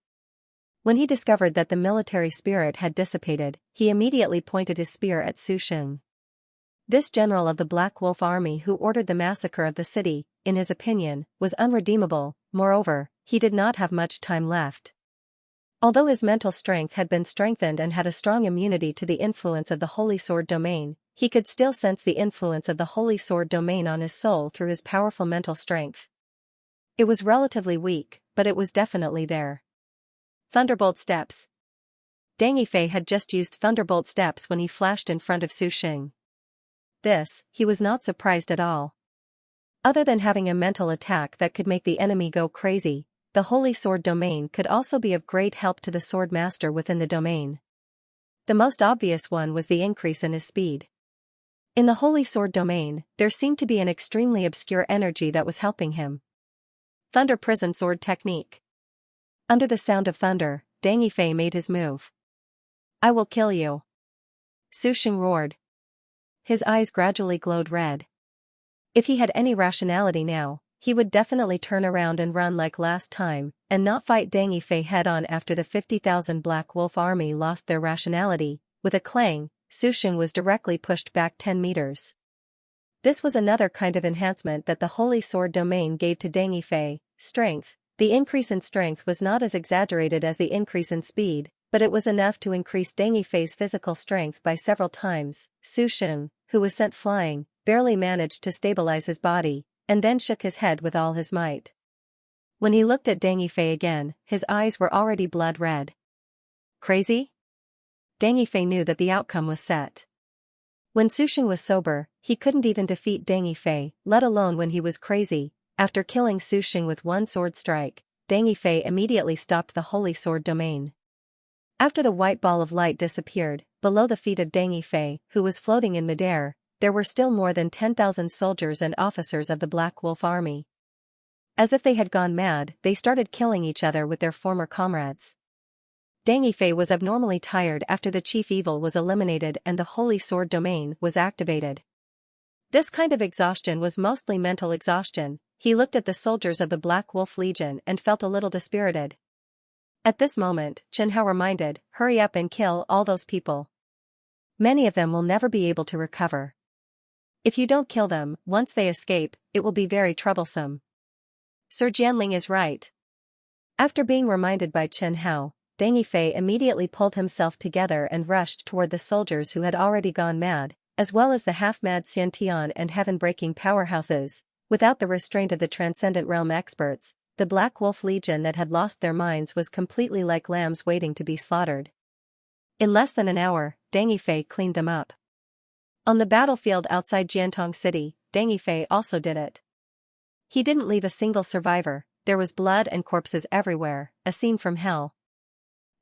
When he discovered that the military spirit had dissipated, he immediately pointed his spear at Su Xing. This general of the Black Wolf army who ordered the massacre of the city, in his opinion, was unredeemable. Moreover, he did not have much time left. Although his mental strength had been strengthened and had a strong immunity to the influence of the Holy Sword domain, he could still sense the influence of the Holy Sword domain on his soul through his powerful mental strength. It was relatively weak, but it was definitely there. Thunderbolt steps. Deng Yifei had just used Thunderbolt steps when he flashed in front of Su Xing. This, he was not surprised at all. Other than having a mental attack that could make the enemy go crazy, the Holy Sword domain could also be of great help to the sword master within the domain. The most obvious one was the increase in his speed. In the Holy Sword domain, there seemed to be an extremely obscure energy that was helping him. Thunder Prison Sword Technique. Under the sound of thunder, Deng Yifei made his move. "I will kill you." Su Xing roared. His eyes gradually glowed red. If he had any rationality now, he would definitely turn around and run like last time, and not fight Deng Yifei head-on after the 50,000 Black Wolf army lost their rationality. With a clang, Su Xing was directly pushed back 10 meters. This was another kind of enhancement that the Holy Sword domain gave to Deng Yifei, strength. The increase in strength was not as exaggerated as the increase in speed. But it was enough to increase Deng Yifei's physical strength by several times. Su Sheng, who was sent flying, barely managed to stabilize his body, and then shook his head with all his might. When he looked at Deng Yifei again, his eyes were already blood red. Crazy? Deng Yifei knew that the outcome was set. When Su Sheng was sober, he couldn't even defeat Deng Yifei, let alone when he was crazy. After killing Su Sheng with one sword strike, Deng Yifei immediately stopped the holy sword domain. After the white ball of light disappeared, below the feet of Deng Yifei, who was floating in midair, there were still more than 10,000 soldiers and officers of the Black Wolf Army. As if they had gone mad, they started killing each other with their former comrades. Deng Yifei was abnormally tired after the chief evil was eliminated and the holy sword domain was activated. This kind of exhaustion was mostly mental exhaustion. He looked at the soldiers of the Black Wolf Legion and felt a little dispirited. At this moment, Chen Hao reminded, hurry up and kill all those people. Many of them will never be able to recover. If you don't kill them, once they escape, it will be very troublesome. Sir Jianling is right. After being reminded by Chen Hao, Deng Yifei immediately pulled himself together and rushed toward the soldiers who had already gone mad, as well as the half-mad Xiantian and heaven-breaking powerhouses. Without the restraint of the Transcendent Realm experts, the Black Wolf Legion that had lost their minds was completely like lambs waiting to be slaughtered. In less than an hour, Deng Yifei cleaned them up. On the battlefield outside Jiantong City, Deng Yifei also did it. He didn't leave a single survivor. There was blood and corpses everywhere, a scene from hell.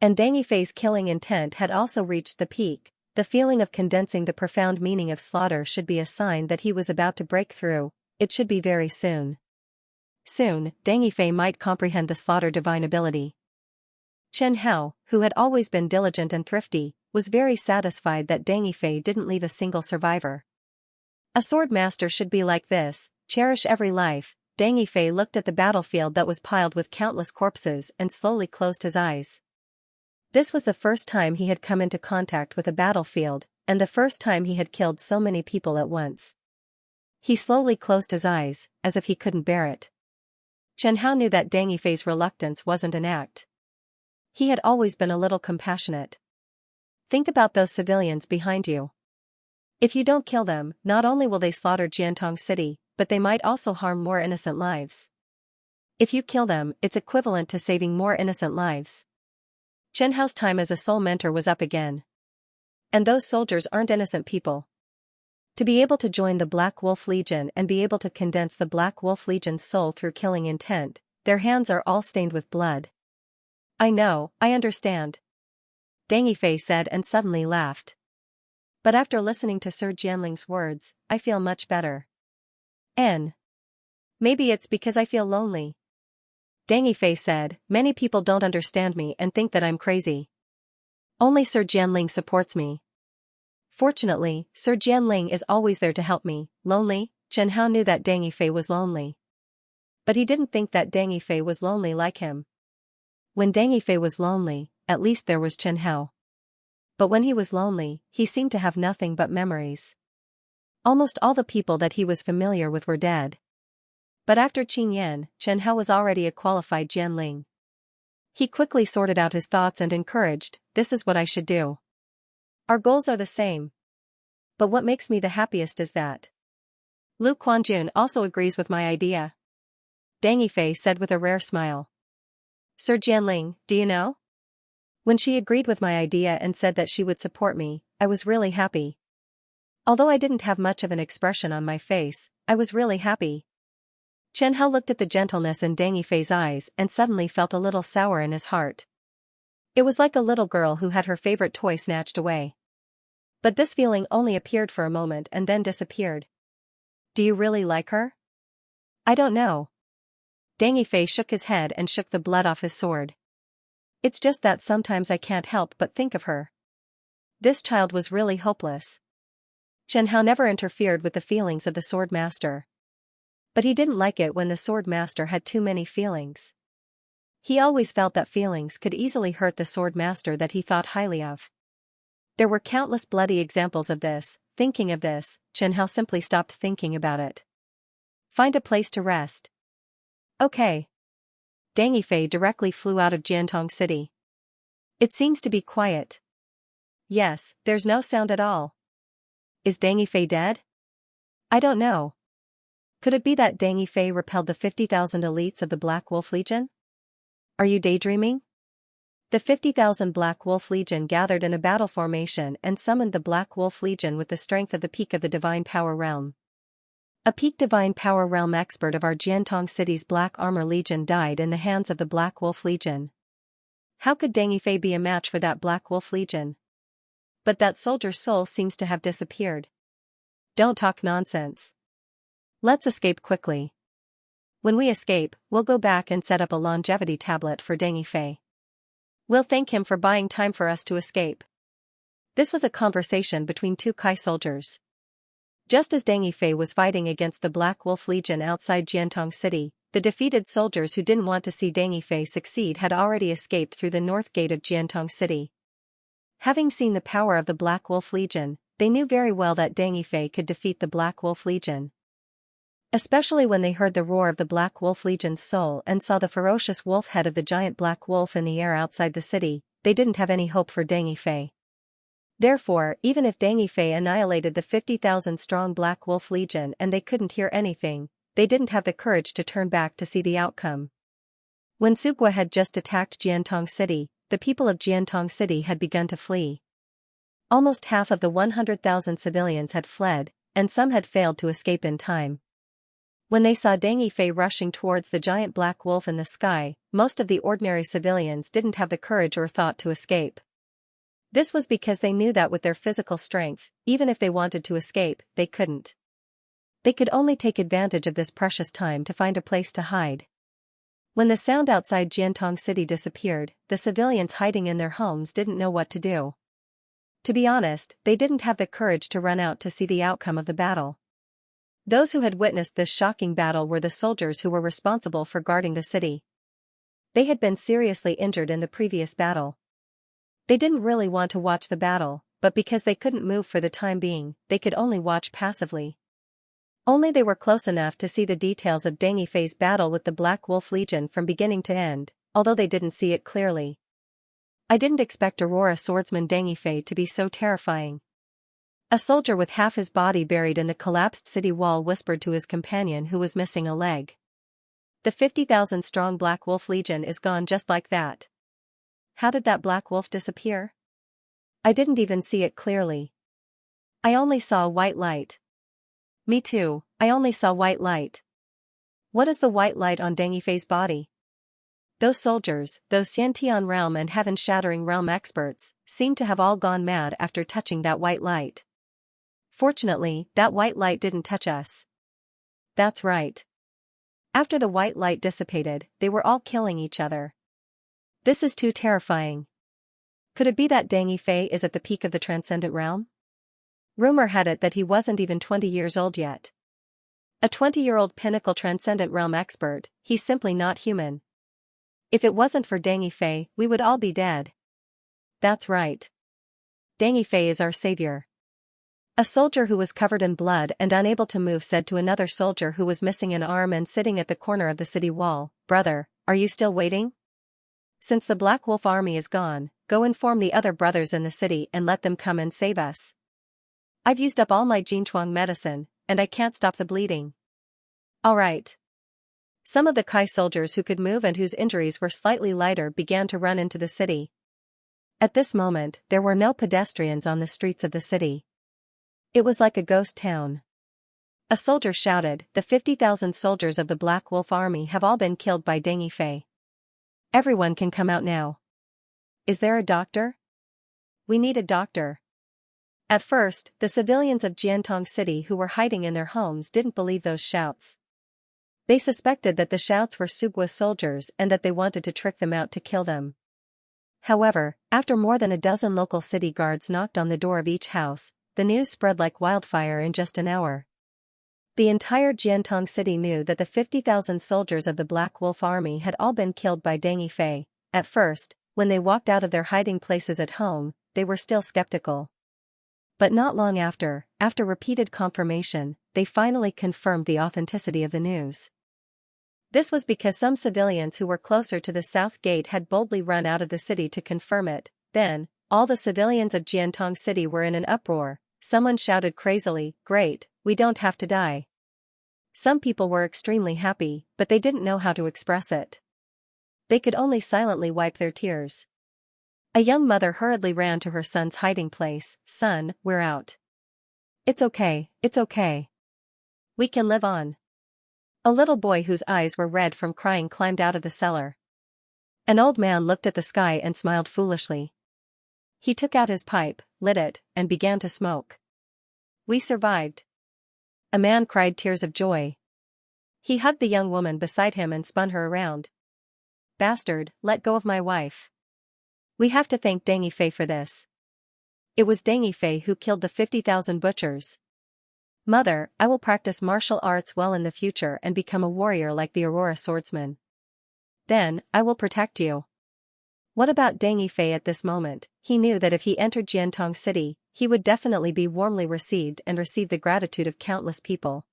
And Deng Yifei's killing intent had also reached the peak. The feeling of condensing the profound meaning of slaughter should be a sign that he was about to break through. It should be very soon. Soon, Deng Yifei might comprehend the slaughter divine ability. Chen Hao, who had always been diligent and thrifty, was very satisfied that Deng Yifei didn't leave a single survivor. A sword master should be like this, cherish every life. Deng Yifei looked at the battlefield that was piled with countless corpses and slowly closed his eyes. This was the first time he had come into contact with a battlefield, and the first time he had killed so many people at once. He slowly closed his eyes, as if he couldn't bear it. Chen Hao knew that Deng Yifei's reluctance wasn't an act. He had always been a little compassionate. Think about those civilians behind you. If you don't kill them, not only will they slaughter Jiantong City, but they might also harm more innocent lives. If you kill them, it's equivalent to saving more innocent lives. Chen Hao's time as a soul mentor was up again. And those soldiers aren't innocent people. To be able to join the Black Wolf Legion and be able to condense the Black Wolf Legion's soul through killing intent, their hands are all stained with blood. I know, I understand. Deng Yifei said and suddenly laughed. But after listening to Sir Jianling's words, I feel much better. Maybe it's because I feel lonely. Deng Yifei said, many people don't understand me and think that I'm crazy. Only Sir Jianling supports me. Fortunately, Sir Jianling is always there to help me. Lonely? Chen Hao knew that Deng Yifei was lonely. But he didn't think that Deng Yifei was lonely like him. When Deng Yifei was lonely, at least there was Chen Hao. But when he was lonely, he seemed to have nothing but memories. Almost all the people that he was familiar with were dead. But after Qin Yan, Chen Hao was already a qualified Jianling. He quickly sorted out his thoughts and encouraged, this is what I should do. Our goals are the same. But what makes me the happiest is that Lu Quanjun also agrees with my idea. Deng Yifei said with a rare smile. Sir Jianling, do you know? When she agreed with my idea and said that she would support me, I was really happy. Although I didn't have much of an expression on my face, I was really happy. Chen Hao looked at the gentleness in Deng Yifei's eyes and suddenly felt a little sour in his heart. It was like a little girl who had her favorite toy snatched away. But this feeling only appeared for a moment and then disappeared. Do you really like her? I don't know. Deng Yifei shook his head and shook the blood off his sword. It's just that sometimes I can't help but think of her. This child was really hopeless. Chen Hao never interfered with the feelings of the sword master. But he didn't like it when the sword master had too many feelings. He always felt that feelings could easily hurt the sword master that he thought highly of. There were countless bloody examples of this. Thinking of this, Chen Hao simply stopped thinking about it. Find a place to rest. Okay. Deng Yifei directly flew out of Jiantong City. It seems to be quiet. Yes, there's no sound at all. Is Deng Yifei dead? I don't know. Could it be that Deng Yifei repelled the 50,000 elites of the Black Wolf Legion? Are you daydreaming? The 50,000 Black Wolf Legion gathered in a battle formation and summoned the Black Wolf Legion with the strength of the peak of the Divine Power Realm. A peak Divine Power Realm expert of our Jiantong City's Black Armor Legion died in the hands of the Black Wolf Legion. How could Deng Yifei be a match for that Black Wolf Legion? But that soldier's soul seems to have disappeared. Don't talk nonsense. Let's escape quickly. When we escape, we'll go back and set up a longevity tablet for Deng Yifei. We'll thank him for buying time for us to escape. This was a conversation between two Kai soldiers. Just as Deng Yifei was fighting against the Black Wolf Legion outside Jiantong City, the defeated soldiers who didn't want to see Deng Yifei succeed had already escaped through the north gate of Jiantong City. Having seen the power of the Black Wolf Legion, they knew very well that Deng Yifei could defeat the Black Wolf Legion. Especially when they heard the roar of the Black Wolf Legion's soul and saw the ferocious wolf head of the giant black wolf in the air outside the city, they didn't have any hope for Deng Yifei. Therefore, even if Deng Yifei annihilated the 50,000-strong Black Wolf Legion and they couldn't hear anything, they didn't have the courage to turn back to see the outcome. When Sugwa had just attacked Jiantong City, the people of Jiantong City had begun to flee. Almost half of the 100,000 civilians had fled, and some had failed to escape in time. When they saw Deng Yifei rushing towards the giant black wolf in the sky, most of the ordinary civilians didn't have the courage or thought to escape. This was because they knew that with their physical strength, even if they wanted to escape, they couldn't. They could only take advantage of this precious time to find a place to hide. When the sound outside Jiantong City disappeared, the civilians hiding in their homes didn't know what to do. To be honest, they didn't have the courage to run out to see the outcome of the battle. Those who had witnessed this shocking battle were the soldiers who were responsible for guarding the city. They had been seriously injured in the previous battle. They didn't really want to watch the battle, but because they couldn't move for the time being, they could only watch passively. Only they were close enough to see the details of Deng Yifei's battle with the Black Wolf Legion from beginning to end, although they didn't see it clearly. I didn't expect Aurora swordsman Deng Yifei to be so terrifying. A soldier with half his body buried in the collapsed city wall whispered to his companion who was missing a leg. The 50,000-strong Black Wolf Legion is gone just like that. How did that black wolf disappear? I didn't even see it clearly. I only saw a white light. Me too, I only saw white light. What is the white light on Deng Yifei's body? Those soldiers, those Xiantian realm and heaven-shattering realm experts, seemed to have all gone mad after touching that white light. Fortunately, that white light didn't touch us. That's right. After the white light dissipated, they were all killing each other. This is too terrifying. Could it be that Deng Yifei is at the peak of the transcendent realm? Rumor had it that he wasn't even 20 years old yet. A 20-year-old pinnacle transcendent realm expert, he's simply not human. If it wasn't for Deng Yifei, we would all be dead. That's right. Deng Yifei is our savior. A soldier who was covered in blood and unable to move said to another soldier who was missing an arm and sitting at the corner of the city wall, "Brother, are you still waiting? Since the Black Wolf army is gone, go inform the other brothers in the city and let them come and save us. I've used up all my Jinchuang medicine, and I can't stop the bleeding." All right. Some of the Kai soldiers who could move and whose injuries were slightly lighter began to run into the city. At this moment, there were no pedestrians on the streets of the city. It was like a ghost town. A soldier shouted, "The 50,000 soldiers of the Black Wolf army have all been killed by Deng Yifei. Everyone can come out now. Is there a doctor? We need a doctor." At first, the civilians of Jiantong City who were hiding in their homes didn't believe those shouts. They suspected that the shouts were Sugwa soldiers and that they wanted to trick them out to kill them. However, after more than a dozen local city guards knocked on the door of each house, the news spread like wildfire in just an hour. The entire Jiantong City knew that the 50,000 soldiers of the Black Wolf army had all been killed by Deng Yifei. At first, when they walked out of their hiding places at home, they were still skeptical. But not long after repeated confirmation, they finally confirmed the authenticity of the news. This was because some civilians who were closer to the south gate had boldly run out of the city to confirm it. Then, all the civilians of Jiantong City were in an uproar. Someone shouted crazily, "Great, we don't have to die." Some people were extremely happy, but they didn't know how to express it. They could only silently wipe their tears. A young mother hurriedly ran to her son's hiding place. "Son, we're out. It's okay, it's okay. We can live on." A little boy whose eyes were red from crying climbed out of the cellar. An old man looked at the sky and smiled foolishly. He took out his pipe, lit it, and began to smoke. "We survived." A man cried tears of joy. He hugged the young woman beside him and spun her around. "Bastard, let go of my wife. We have to thank Deng Yifei for this. It was Deng Yifei who killed the 50,000 butchers. Mother, I will practice martial arts well in the future and become a warrior like the Aurora swordsman. Then, I will protect you." What about Deng Yifei at this moment? He knew that if he entered Jiantong City, he would definitely be warmly received and receive the gratitude of countless people.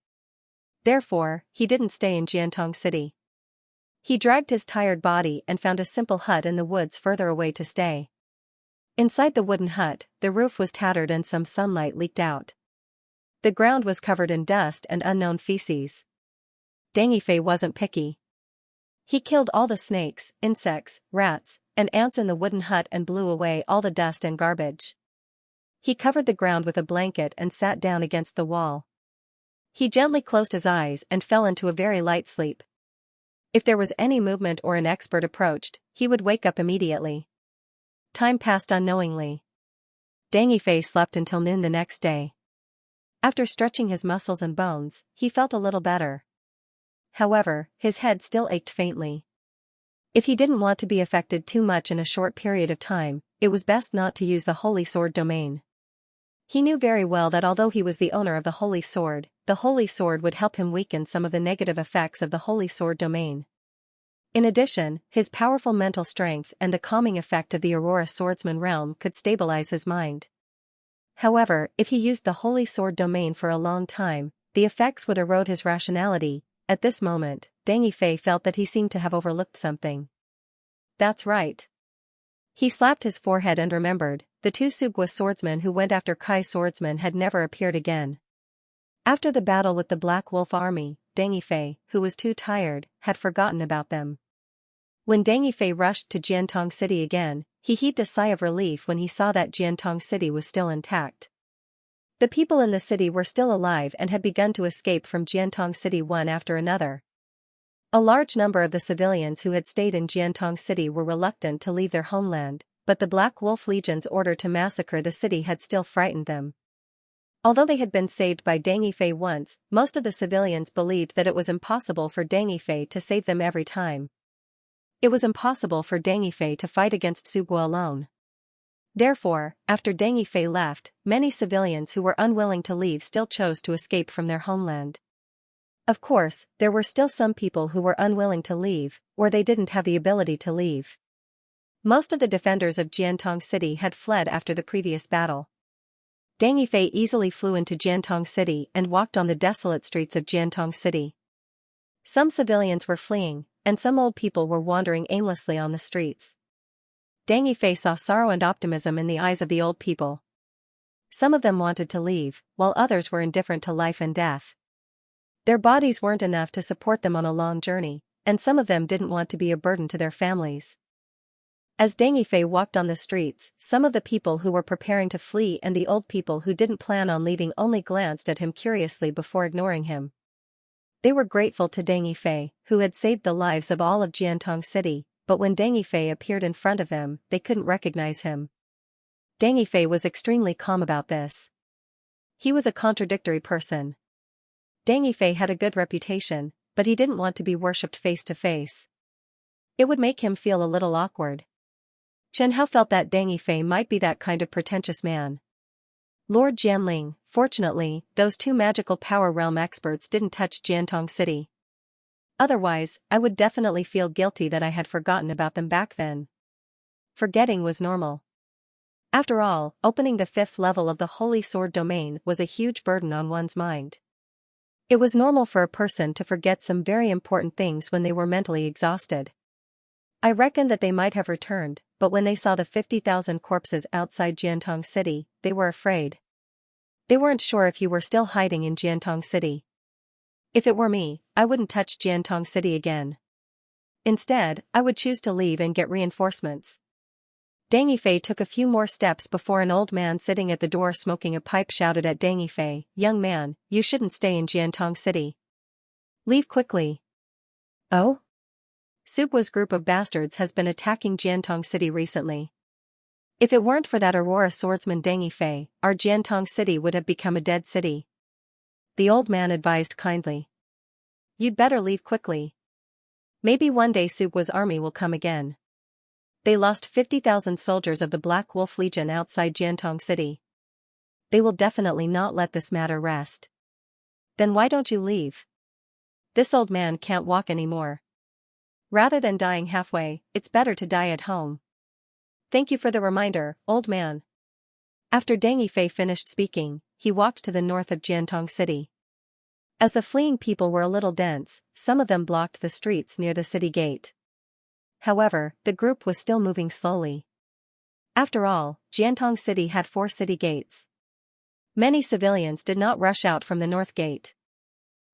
Therefore, he didn't stay in Jiantong City. He dragged his tired body and found a simple hut in the woods further away to stay. Inside the wooden hut, the roof was tattered and some sunlight leaked out. The ground was covered in dust and unknown feces. Deng Yifei wasn't picky. He killed all the snakes, insects, rats, and ants in the wooden hut and blew away all the dust and garbage. He covered the ground with a blanket and sat down against the wall. He gently closed his eyes and fell into a very light sleep. If there was any movement or an expert approached, he would wake up immediately. Time passed unknowingly. Deng Yifei slept until noon the next day. After stretching his muscles and bones, he felt a little better. However, his head still ached faintly. If he didn't want to be affected too much in a short period of time, it was best not to use the Holy Sword domain. He knew very well that although he was the owner of the Holy Sword would help him weaken some of the negative effects of the Holy Sword domain. In addition, his powerful mental strength and the calming effect of the Aurora Swordsman realm could stabilize his mind. However, if he used the Holy Sword domain for a long time, the effects would erode his rationality. At this moment, Deng Yifei felt that he seemed to have overlooked something. That's right. He slapped his forehead and remembered, the two Sugwa swordsmen who went after Kai swordsman had never appeared again. After the battle with the Black Wolf army, Deng Yifei, who was too tired, had forgotten about them. When Deng Yifei rushed to Jiantong City again, he heaved a sigh of relief when he saw that Jiantong City was still intact. The people in the city were still alive and had begun to escape from Jiantong City one after another. A large number of the civilians who had stayed in Jiantong City were reluctant to leave their homeland, but the Black Wolf Legion's order to massacre the city had still frightened them. Although they had been saved by Deng Yifei once, most of the civilians believed that it was impossible for Deng Yifei to save them every time. It was impossible for Deng Yifei to fight against Sugwa alone. Therefore, after Deng Yifei left, many civilians who were unwilling to leave still chose to escape from their homeland. Of course, there were still some people who were unwilling to leave, or they didn't have the ability to leave. Most of the defenders of Jiantong City had fled after the previous battle. Deng Yifei easily flew into Jiantong City and walked on the desolate streets of Jiantong City. Some civilians were fleeing, and some old people were wandering aimlessly on the streets. Deng Yifei saw sorrow and optimism in the eyes of the old people. Some of them wanted to leave, while others were indifferent to life and death. Their bodies weren't enough to support them on a long journey, and some of them didn't want to be a burden to their families. As Deng Yifei walked on the streets, some of the people who were preparing to flee and the old people who didn't plan on leaving only glanced at him curiously before ignoring him. They were grateful to Deng Yifei, who had saved the lives of all of Jiantong City, but when Deng Yifei appeared in front of them, they couldn't recognize him. Deng Yifei was extremely calm about this. He was a contradictory person. Deng Yifei had a good reputation, but he didn't want to be worshipped face to face. It would make him feel a little awkward. Chen Hao felt that Deng Yifei might be that kind of pretentious man. Lord Jianling, fortunately, those two magical power realm experts didn't touch Jiantong City. Otherwise, I would definitely feel guilty that I had forgotten about them back then. Forgetting was normal. After all, opening the 5th level of the Holy Sword domain was a huge burden on one's mind. It was normal for a person to forget some very important things when they were mentally exhausted. I reckon that they might have returned, but when they saw the 50,000 corpses outside Jiantong City, they were afraid. They weren't sure if you were still hiding in Jiantong City. If it were me, I wouldn't touch Jiantong City again. Instead, I would choose to leave and get reinforcements. Deng Yifei took a few more steps before an old man sitting at the door smoking a pipe shouted at Deng Yifei, "Young man, you shouldn't stay in Jiantong City. Leave quickly." "Oh? Subwa's group of bastards has been attacking Jiantong City recently. If it weren't for that Aurora swordsman Deng Yifei, our Jiantong City would have become a dead city," the old man advised kindly. "You'd better leave quickly. Maybe one day Subwa's army will come again. They lost 50,000 soldiers of the Black Wolf Legion outside Jiantong City. They will definitely not let this matter rest." "Then why don't you leave? This old man can't walk anymore. Rather than dying halfway, it's better to die at home." "Thank you for the reminder, old man." After Deng Yifei finished speaking, he walked to the north of Jiantong City. As the fleeing people were a little dense, some of them blocked the streets near the city gate. However, the group was still moving slowly. After all, Jiantong City had 4 city gates. Many civilians did not rush out from the north gate.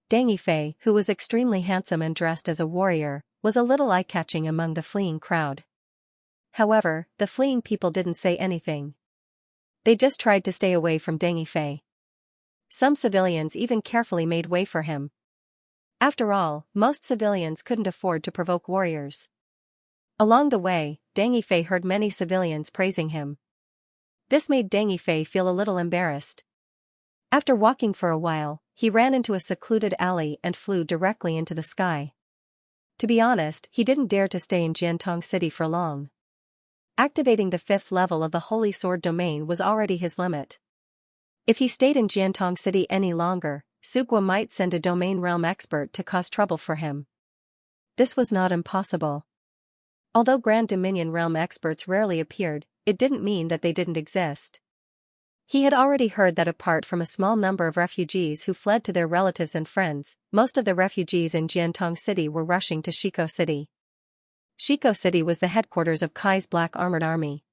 Deng Yifei, who was extremely handsome and dressed as a warrior, was a little eye-catching among the fleeing crowd. However, the fleeing people didn't say anything. They just tried to stay away from Deng Yifei. Some civilians even carefully made way for him. After all, most civilians couldn't afford to provoke warriors. Along the way, Deng Yifei heard many civilians praising him. This made Deng Yifei feel a little embarrassed. After walking for a while, he ran into a secluded alley and flew directly into the sky. To be honest, he didn't dare to stay in Jiantong City for long. Activating the 5th level of the Holy Sword domain was already his limit. If he stayed in Jiantong City any longer, Sugwa might send a domain realm expert to cause trouble for him. This was not impossible. Although Grand Dominion realm experts rarely appeared, it didn't mean that they didn't exist. He had already heard that apart from a small number of refugees who fled to their relatives and friends, most of the refugees in Jiantong City were rushing to Shiko City. Shiko City was the headquarters of Kai's Black Armored Army.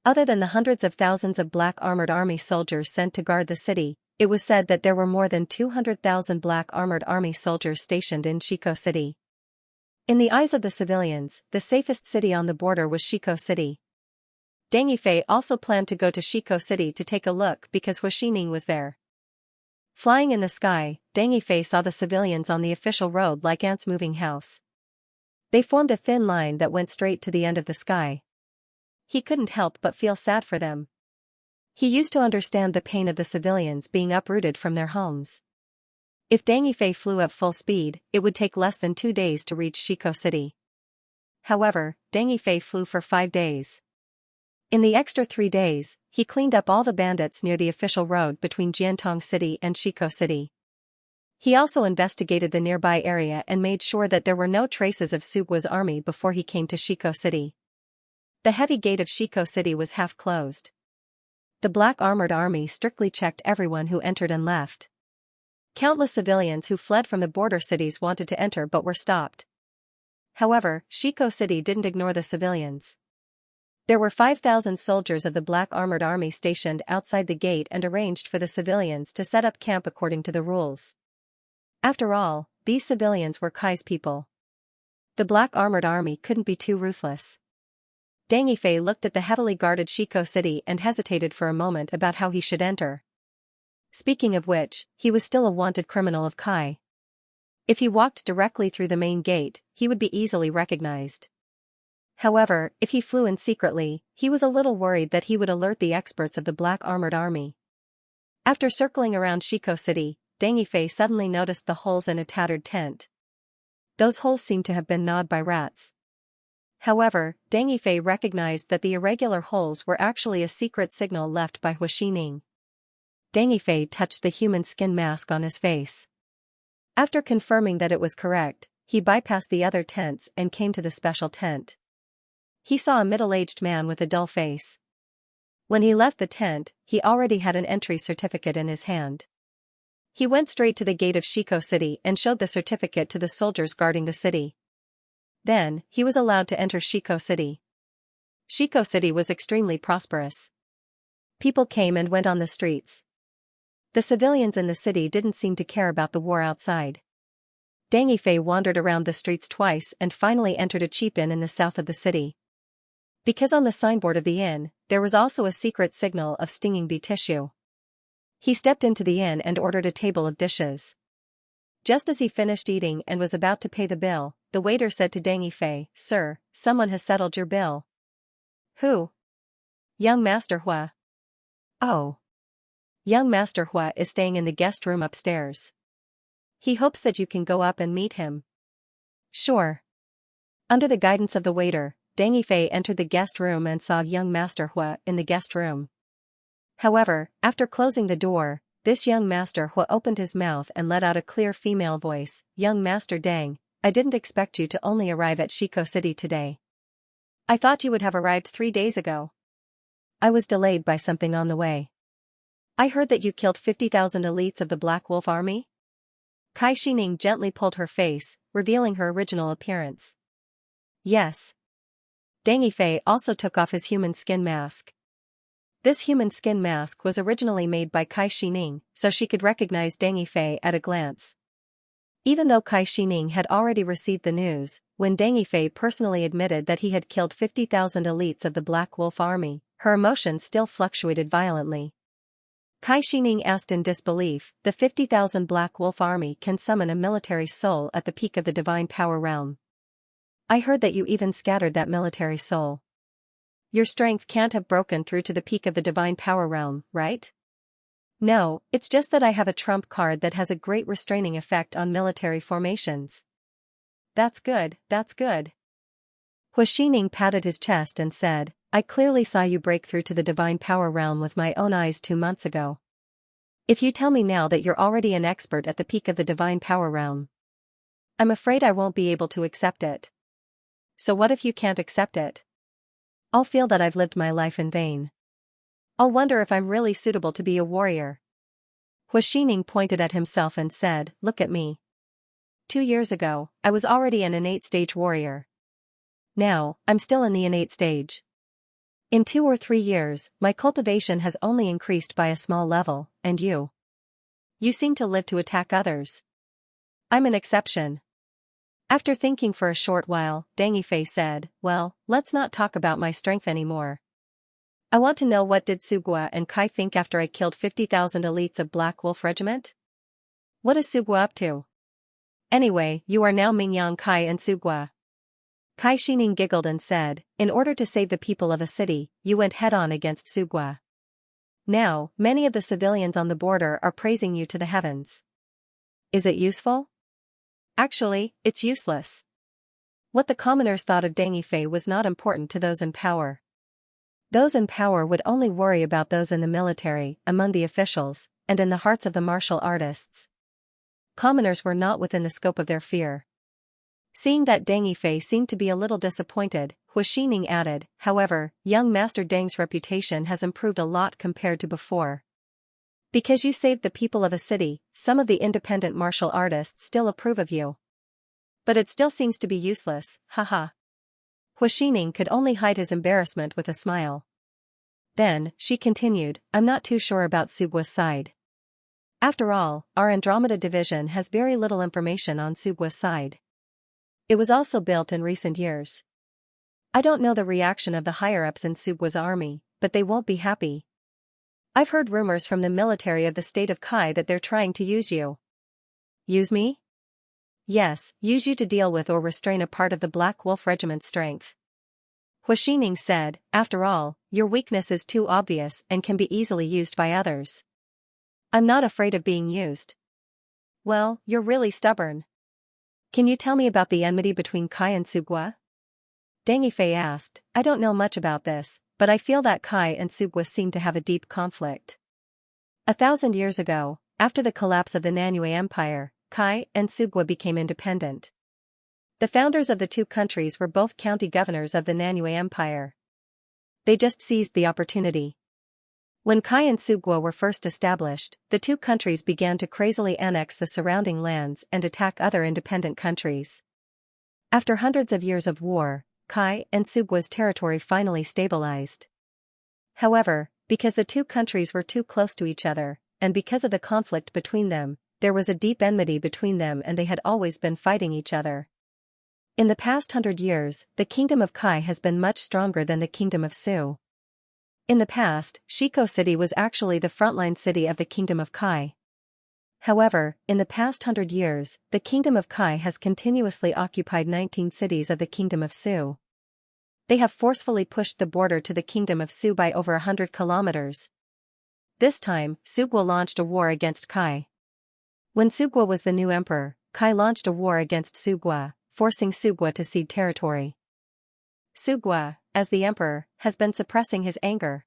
Other than the hundreds of thousands of Black Armored Army soldiers sent to guard the city, it was said that there were more than 200,000 Black Armored Army soldiers stationed in Shiko City. In the eyes of the civilians, the safest city on the border was Shiko City. Deng Yifei also planned to go to Shiko City to take a look because Hu Xining was there. Flying in the sky, Deng Yifei saw the civilians on the official road like ants moving house. They formed a thin line that went straight to the end of the sky. He couldn't help but feel sad for them. He used to understand the pain of the civilians being uprooted from their homes. If Deng Yifei flew at full speed, it would take less than 2 days to reach Shiko City. However, Deng Yifei flew for 5 days. In the extra 3 days, he cleaned up all the bandits near the official road between Jiantong City and Shiko City. He also investigated the nearby area and made sure that there were no traces of Sugwa's army before he came to Shiko City. The heavy gate of Shiko City was half closed. The Black Armored Army strictly checked everyone who entered and left. Countless civilians who fled from the border cities wanted to enter but were stopped. However, Shiko City didn't ignore the civilians. There were 5,000 soldiers of the Black Armored Army stationed outside the gate and arranged for the civilians to set up camp according to the rules. After all, these civilians were Kai's people. The Black Armored Army couldn't be too ruthless. Deng Yifei looked at the heavily guarded Shiko City and hesitated for a moment about how he should enter. Speaking of which, he was still a wanted criminal of Kai. If he walked directly through the main gate, he would be easily recognized. However, if he flew in secretly, he was a little worried that he would alert the experts of the Black Armored Army. After circling around Shiko City, Deng Yifei suddenly noticed the holes in a tattered tent. Those holes seemed to have been gnawed by rats. However, Deng Yifei recognized that the irregular holes were actually a secret signal left by Hu Xining. Deng Yifei touched the human skin mask on his face. After confirming that it was correct, he bypassed the other tents and came to the special tent. He saw a middle-aged man with a dull face. When he left the tent, he already had an entry certificate in his hand. He went straight to the gate of Shiko City and showed the certificate to the soldiers guarding the city. Then, he was allowed to enter Shiko City. Shiko City was extremely prosperous. People came and went on the streets. The civilians in the city didn't seem to care about the war outside. Deng Yifei wandered around the streets twice and finally entered a cheap inn in the south of the city. Because on the signboard of the inn, there was also a secret signal of stinging bee tissue. He stepped into the inn and ordered a table of dishes. Just as he finished eating and was about to pay the bill, the waiter said to Deng Yifei, "Sir, someone has settled your bill." "Who?" "Young Master Hua." "Oh. Young Master Hua is staying in the guest room upstairs. He hopes that you can go up and meet him." "Sure." Under the guidance of the waiter, Deng Yifei entered the guest room and saw young Master Hua in the guest room. However, after closing the door, this young Master Hua opened his mouth and let out a clear female voice, "Young Master Deng, I didn't expect you to only arrive at Shiko City today. I thought you would have arrived 3 days ago. I was delayed by something on the way. I heard that you killed 50,000 elites of the Black Wolf Army?" Kai Shining gently pulled her face, revealing her original appearance. "Yes." Deng Yifei also took off his human skin mask. This human skin mask was originally made by Kai Shining, so she could recognize Deng Yifei at a glance. Even though Kai Shining had already received the news, when Deng Yifei personally admitted that he had killed 50,000 elites of the Black Wolf Army, her emotions still fluctuated violently. Kai Shining asked in disbelief, "The 50,000 Black Wolf Army can summon a military soul at the peak of the divine power realm. I heard that you even scattered that military soul. Your strength can't have broken through to the peak of the divine power realm, right?" "No, it's just that I have a trump card that has a great restraining effect on military formations." That's good, that's good." Hua Xining patted his chest and said, "I clearly saw you break through to the divine power realm with my own eyes 2 months ago. If you tell me now that you're already an expert at the peak of the divine power realm, I'm afraid I won't be able to accept it." "So what if you can't accept it?" "I'll feel that I've lived my life in vain. I'll wonder if I'm really suitable to be a warrior." Hua Xining pointed at himself and said, "Look at me. 2 years ago, I was already an innate stage warrior. Now, I'm still in the innate stage. In 2 or 3 years, my cultivation has only increased by a small level, and you? You seem to live to attack others. I'm an exception." After thinking for a short while, Deng Yifei said, "Well, let's not talk about my strength anymore. I want to know, what did Sugua and Kai think after I killed 50,000 elites of Black Wolf Regiment? What is Sugua up to? Anyway, you are now Mingyang Kai and Sugua." Kai Shining giggled and said, "In order to save the people of a city, you went head-on against Sugua. Now, many of the civilians on the border are praising you to the heavens. Is it useful?" "Actually, it's useless." What the commoners thought of Deng Yifei was not important to those in power. Those in power would only worry about those in the military, among the officials, and in the hearts of the martial artists. Commoners were not within the scope of their fear. Seeing that Deng Yifei seemed to be a little disappointed, Hua Xining added, "However, young Master Deng's reputation has improved a lot compared to before. Because you saved the people of a city, some of the independent martial artists still approve of you. But it still seems to be useless, haha." Hua Xining could only hide his embarrassment with a smile. Then, she continued, "I'm not too sure about Sugua's side. After all, our Andromeda division has very little information on Sugua's side. It was also built in recent years. I don't know the reaction of the higher-ups in Sugua's army, but they won't be happy. I've heard rumors from the military of the state of Kai that they're trying to use you." "Use me?" "Yes, use you to deal with or restrain a part of the Black Wolf Regiment's strength." Hua Xining said, "After all, your weakness is too obvious and can be easily used by others. I'm not afraid of being used." "Well, you're really stubborn. Can you tell me about the enmity between Kai and Sugua?" Deng Yifei asked, "I don't know much about this, but I feel that Kai and Sugua seem to have a deep conflict. 1,000 years ago, after the collapse of the Nanyue Empire, Kai and Sugua became independent. The founders of the 2 countries were both county governors of the Nanyue Empire. They just seized the opportunity. When Kai and Sugwa were first established, the two countries began to crazily annex the surrounding lands and attack other independent countries. After hundreds of years of war, Kai and Sugwa's territory finally stabilized. However, because the two countries were too close to each other, and because of the conflict between them, there was a deep enmity between them and they had always been fighting each other. In the past 100 years, the kingdom of Kai has been much stronger than the kingdom of Su. In the past, Shiko City was actually the frontline city of the kingdom of Kai. However, in the past 100 years, the kingdom of Kai has continuously occupied 19 cities of the kingdom of Su. They have forcefully pushed the border to the kingdom of Su by over 100 kilometers. This time, Sugwa launched a war against Kai. When Sugwa was the new emperor, Kai launched a war against Sugwa, forcing Sugwa to cede territory. Sugwa, as the emperor, has been suppressing his anger.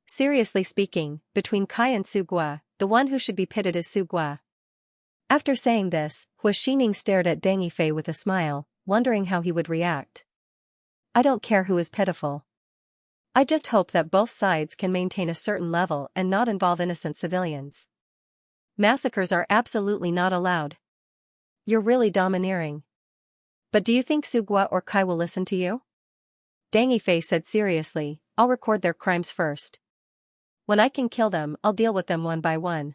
Seriously speaking, between Kai and Sugwa, the one who should be pitted is Sugwa. After saying this, Hua Xining stared at Deng Yifei with a smile, wondering how he would react. I don't care who is pitiful. I just hope that both sides can maintain a certain level and not involve innocent civilians. Massacres are absolutely not allowed. You're really domineering. But do you think Sugwa or Kai will listen to you? Deng Yifei said seriously, I'll record their crimes first. When I can kill them, I'll deal with them one by one.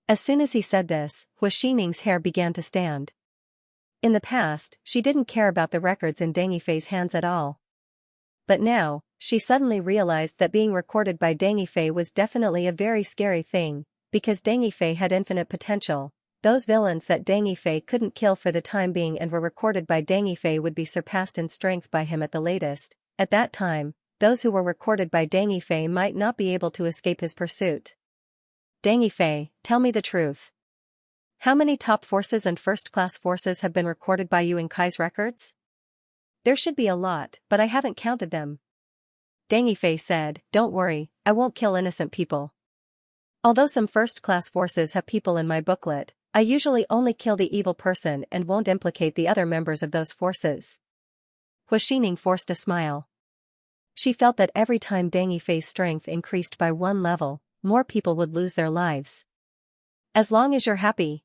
As soon as he said this, Hua Xining's hair began to stand. In the past, she didn't care about the records in Deng Yifei's hands at all. But now, she suddenly realized that being recorded by Deng Yifei was definitely a very scary thing, because Deng Yifei had infinite potential. Those villains that Deng Yifei couldn't kill for the time being and were recorded by Deng Yifei would be surpassed in strength by him at the latest. At that time, those who were recorded by Deng Yifei might not be able to escape his pursuit. Deng Yifei, tell me the truth. How many top forces and first-class forces have been recorded by you in Kai's records? There should be a lot, but I haven't counted them. Deng Yifei said, don't worry, I won't kill innocent people. Although some first-class forces have people in my booklet, I usually only kill the evil person and won't implicate the other members of those forces. Hua Xining forced a smile. She felt that every time Deng Yifei's strength increased by one level, more people would lose their lives. As long as you're happy.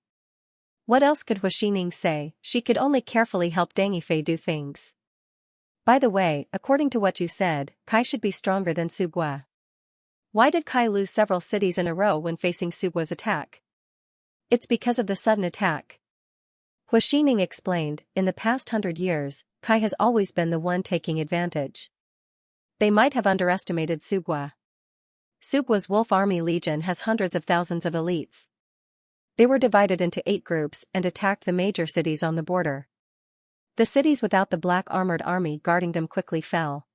What else could Hua Xining say? She could only carefully help Deng Yifei do things. By the way, according to what you said, Kai should be stronger than Sugwa. Why did Kai lose several cities in a row when facing Sugwa's attack? It's because of the sudden attack. Hua Xining explained, in the past 100 years, Kai has always been the one taking advantage. They might have underestimated Sugwa. Sugwa's Wolf Army Legion has hundreds of thousands of elites. They were divided into 8 groups and attacked the major cities on the border. The cities without the black armored army guarding them quickly fell.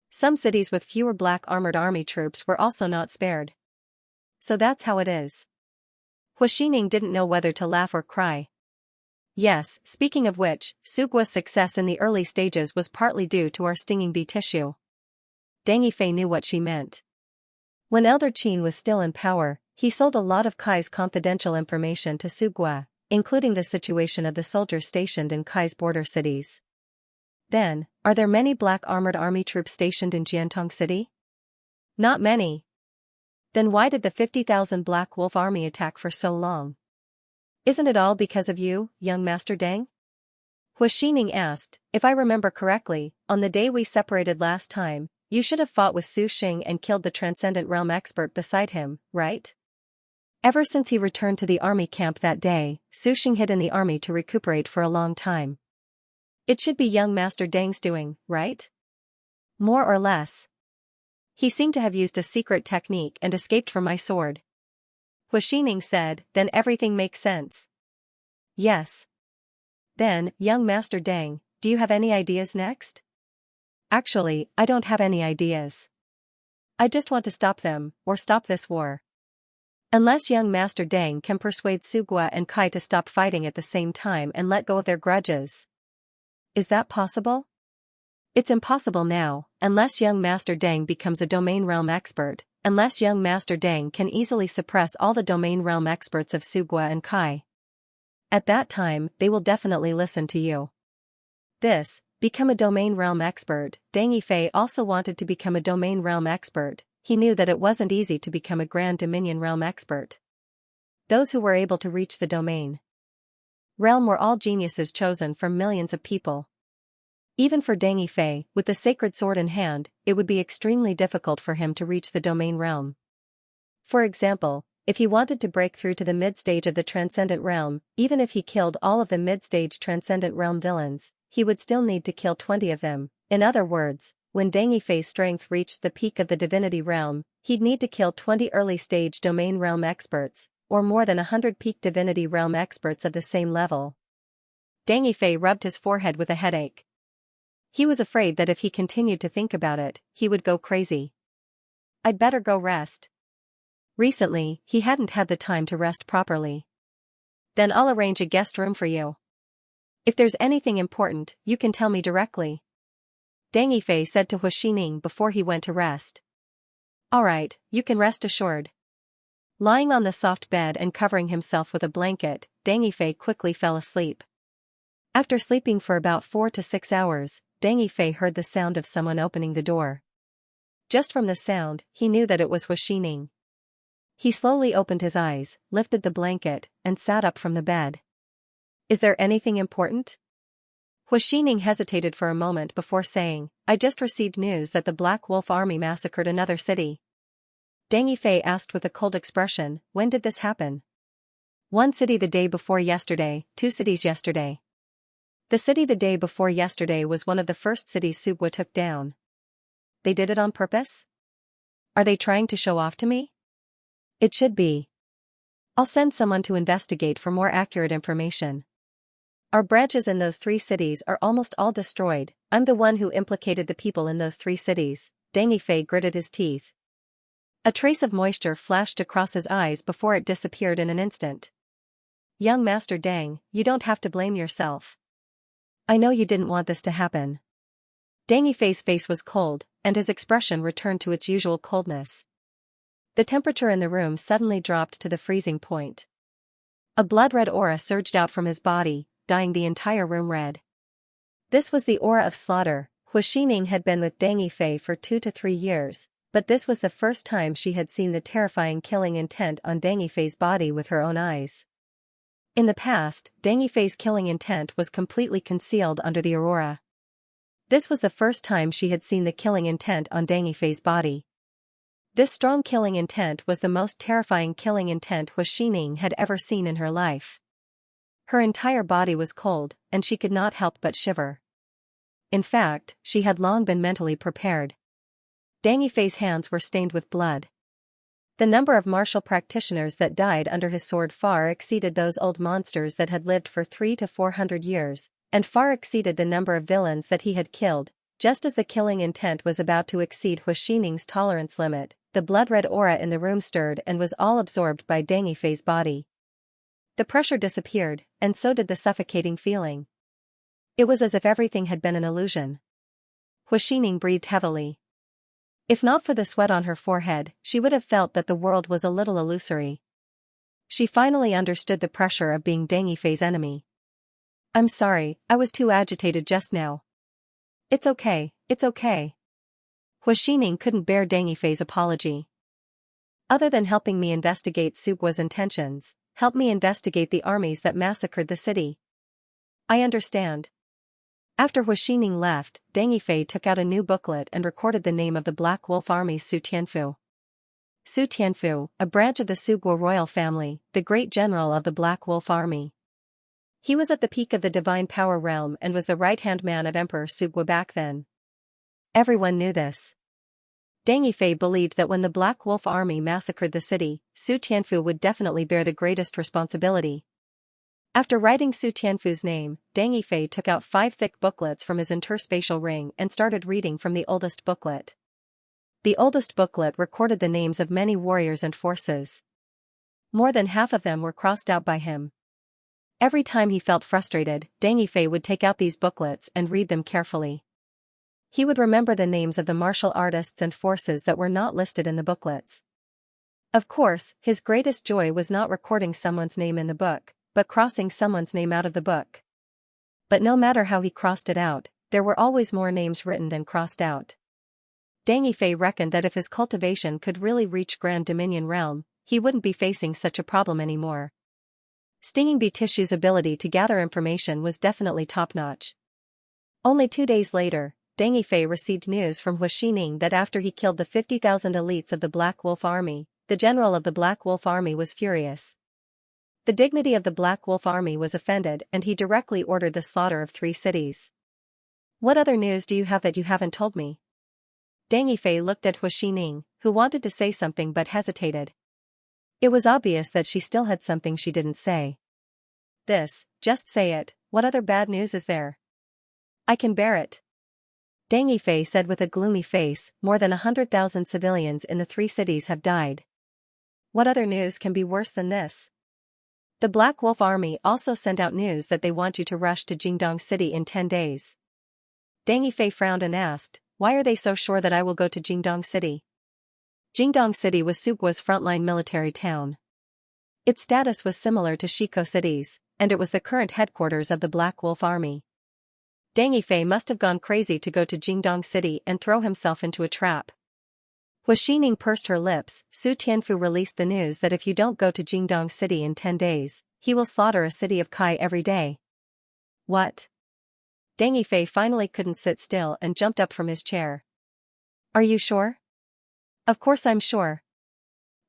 Some cities with fewer black armored army troops were also not spared. So that's how it is. Hua Xining didn't know whether to laugh or cry. Yes, speaking of which, Sugwa's success in the early stages was partly due to our stinging bee tissue. Deng Yifei knew what she meant. When Elder Qin was still in power, he sold a lot of Kai's confidential information to Sugwa, including the situation of the soldiers stationed in Kai's border cities. Then, are there many black armored army troops stationed in Jiantong City? Not many. Then why did the 50,000 Black Wolf Army attack for so long? Isn't it all because of you, young Master Deng? Hua Xining asked, if I remember correctly, on the day we separated last time, you should have fought with Su Xing and killed the Transcendent Realm expert beside him, right? Ever since he returned to the army camp that day, Su Xing hid in the army to recuperate for a long time. It should be young Master Deng's doing, right? More or less. He seemed to have used a secret technique and escaped from my sword. Hua Xining said, then everything makes sense. Yes. Then, young Master Deng, do you have any ideas next? Actually, I don't have any ideas. I just want to stop them, or stop this war. Unless young Master Deng can persuade Sugwa and Kai to stop fighting at the same time and let go of their grudges. Is that possible? It's impossible now, unless young Master Deng becomes a domain realm expert, unless young Master Deng can easily suppress all the domain realm experts of Sugwa and Kai. At that time, they will definitely listen to you. Become a domain realm expert. Deng Yifei also wanted to become a domain realm expert, he knew that it wasn't easy to become a Grand Dominion realm expert. Those who were able to reach the domain realm were all geniuses chosen from millions of people. Even for Deng Yifei, with the sacred sword in hand, it would be extremely difficult for him to reach the domain realm. For example, if he wanted to break through to the mid-stage of the Transcendent Realm, even if he killed all of the mid-stage Transcendent Realm villains, he would still need to kill 20 of them. In other words, when Deng Yifei's strength reached the peak of the Divinity Realm, he'd need to kill 20 early-stage Domain Realm experts, or more than 100 peak Divinity Realm experts of the same level. Deng Yifei rubbed his forehead with a headache. He was afraid that if he continued to think about it, he would go crazy. I'd better go rest. Recently, he hadn't had the time to rest properly. Then I'll arrange a guest room for you. If there's anything important, you can tell me directly. Deng Yifei said to Hu Xining before he went to rest. Alright, you can rest assured. Lying on the soft bed and covering himself with a blanket, Deng Yifei quickly fell asleep. After sleeping for about 4 to 6 hours, Deng Yifei heard the sound of someone opening the door. Just from the sound, he knew that it was Hu Xining. He slowly opened his eyes, lifted the blanket, and sat up from the bed. Is there anything important? Hu Xining hesitated for a moment before saying, I just received news that the Black Wolf Army massacred another city. Deng Yifei asked with a cold expression, when did this happen? 1 city the day before yesterday, 2 cities yesterday. The city the day before yesterday was one of the first cities Subwa took down. They did it on purpose? Are they trying to show off to me? It should be. I'll send someone to investigate for more accurate information. Our branches in those 3 cities are almost all destroyed. I'm the one who implicated the people in those 3 cities. Deng Yifei gritted his teeth. A trace of moisture flashed across his eyes before it disappeared in an instant. Young Master Deng, you don't have to blame yourself. I know you didn't want this to happen. Deng Yifei's face was cold, and his expression returned to its usual coldness. The temperature in the room suddenly dropped to the freezing point. A blood-red aura surged out from his body, dyeing the entire room red. This was the aura of slaughter. Hu Xining had been with Deng Yifei for 2 to 3 years, but this was the first time she had seen the terrifying killing intent on Deng Yifei's body with her own eyes. In the past, Deng Yifei's killing intent was completely concealed under the aurora. This was the first time she had seen the killing intent on Deng Yifei's body. This strong killing intent was the most terrifying killing intent Hu Xining had ever seen in her life. Her entire body was cold, and she could not help but shiver. In fact, she had long been mentally prepared. Deng Yifei's hands were stained with blood. The number of martial practitioners that died under his sword far exceeded those old monsters that had lived for 300 to 400 years, and far exceeded the number of villains that he had killed. Just as the killing intent was about to exceed Hu Xining's tolerance limit, the blood-red aura in the room stirred and was all absorbed by Deng Yifei's body. The pressure disappeared, and so did the suffocating feeling. It was as if everything had been an illusion. Hu Xining breathed heavily. If not for the sweat on her forehead, she would have felt that the world was a little illusory. She finally understood the pressure of being Deng Yifei's enemy. I'm sorry, I was too agitated just now. It's okay, it's okay. Hu Xining couldn't bear Deng Yifei's apology. Other than helping me investigate Subwa's intentions, help me investigate the armies that massacred the city. I understand. After Hu Xining left, Deng Yifei took out a new booklet and recorded the name of the Black Wolf Army Su Tianfu. Su Tianfu, a branch of the Subwa royal family, the great general of the Black Wolf Army. He was at the peak of the divine power realm and was the right-hand man of Emperor Subwa back then. Everyone knew this. Deng Yifei believed that when the Black Wolf Army massacred the city, Su Tianfu would definitely bear the greatest responsibility. After writing Su Tianfu's name, Deng Yifei took out 5 thick booklets from his interspatial ring and started reading from the oldest booklet. The oldest booklet recorded the names of many warriors and forces. More than half of them were crossed out by him. Every time he felt frustrated, Deng Yifei would take out these booklets and read them carefully. He would remember the names of the martial artists and forces that were not listed in the booklets. Of course, his greatest joy was not recording someone's name in the book, but crossing someone's name out of the book. But no matter how he crossed it out, there were always more names written than crossed out. Deng Yifei reckoned that if his cultivation could really reach Grand Dominion realm, he wouldn't be facing such a problem anymore. Stinging Bee Tissue's ability to gather information was definitely top-notch. Only 2 days later, Deng Yifei received news from Hua Xining that after he killed the 50,000 elites of the Black Wolf Army, the general of the Black Wolf Army was furious. The dignity of the Black Wolf Army was offended and he directly ordered the slaughter of 3 cities. What other news do you have that you haven't told me? Deng Yifei looked at Hua Xining, who wanted to say something but hesitated. It was obvious that she still had something she didn't say. Just say it, what other bad news is there? I can bear it. Deng Yifei said with a gloomy face, more than 100,000 civilians in the 3 cities have died. What other news can be worse than this? The Black Wolf Army also sent out news that they want you to rush to Jingdong City in 10 days. Deng Yifei frowned and asked, why are they so sure that I will go to Jingdong City? Jingdong City was Sugua's frontline military town. Its status was similar to Shiko City's, and it was the current headquarters of the Black Wolf Army. Deng Yifei must have gone crazy to go to Jingdong City and throw himself into a trap. Hua Xining pursed her lips. Su Tianfu released the news that if you don't go to Jingdong City in 10 days, he will slaughter a city of Kai every day. What? Deng Yifei finally couldn't sit still and jumped up from his chair. Are you sure? Of course I'm sure.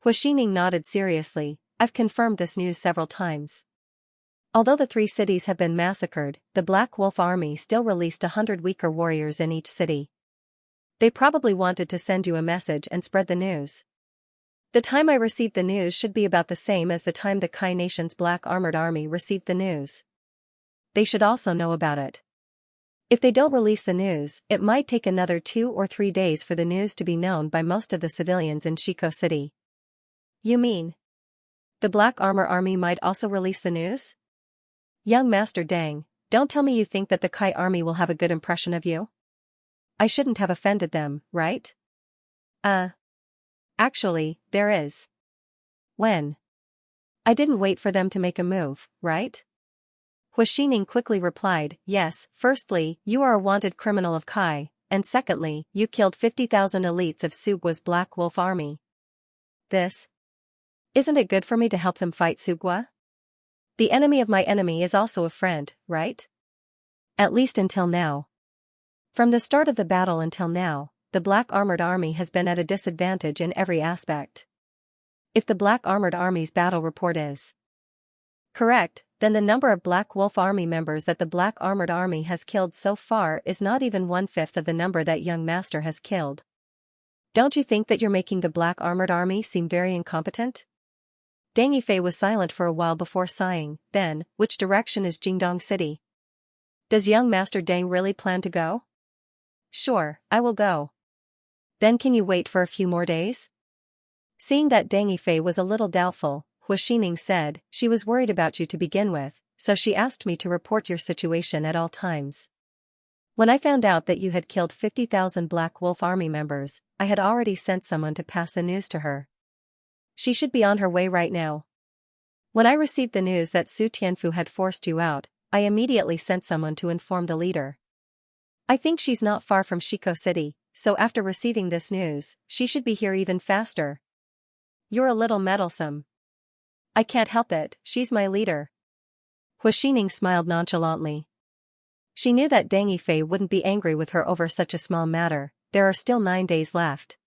Hua Xining nodded seriously. I've confirmed this news several times. Although the 3 cities have been massacred, the Black Wolf Army still released 100 weaker warriors in each city. They probably wanted to send you a message and spread the news. The time I received the news should be about the same as the time the Kai Nation's Black Armored Army received the news. They should also know about it. If they don't release the news, it might take another 2 or 3 days for the news to be known by most of the civilians in Shiko City. You mean the Black Armor Army might also release the news? Young Master Deng, don't tell me you think that the Kai Army will have a good impression of you? I shouldn't have offended them, right? Actually, there is. When? I didn't wait for them to make a move, right? Hua Xining quickly replied, yes, firstly, you are a wanted criminal of Kai, and secondly, you killed 50,000 elites of Sugua's Black Wolf Army. Isn't it good for me to help them fight Sugua? The enemy of my enemy is also a friend, right? At least until now. From the start of the battle until now, the Black Armored Army has been at a disadvantage in every aspect. If the Black Armored Army's battle report is correct, then the number of Black Wolf Army members that the Black Armored Army has killed so far is not even 1/5 of the number that young master has killed. Don't you think that you're making the Black Armored Army seem very incompetent? Deng Yifei was silent for a while before sighing. Then, which direction is Jingdong City? Does young Master Deng really plan to go? Sure, I will go. Then can you wait for a few more days? Seeing that Deng Yifei was a little doubtful, Hua Xining said, she was worried about you to begin with, so she asked me to report your situation at all times. When I found out that you had killed 50,000 Black Wolf Army members, I had already sent someone to pass the news to her. She should be on her way right now. When I received the news that Su Tianfu had forced you out, I immediately sent someone to inform the leader. I think she's not far from Shiko City, so after receiving this news, she should be here even faster. You're a little meddlesome. I can't help it, she's my leader. Hua Xining smiled nonchalantly. She knew that Deng Yifei wouldn't be angry with her over such a small matter. There are still 9 days left.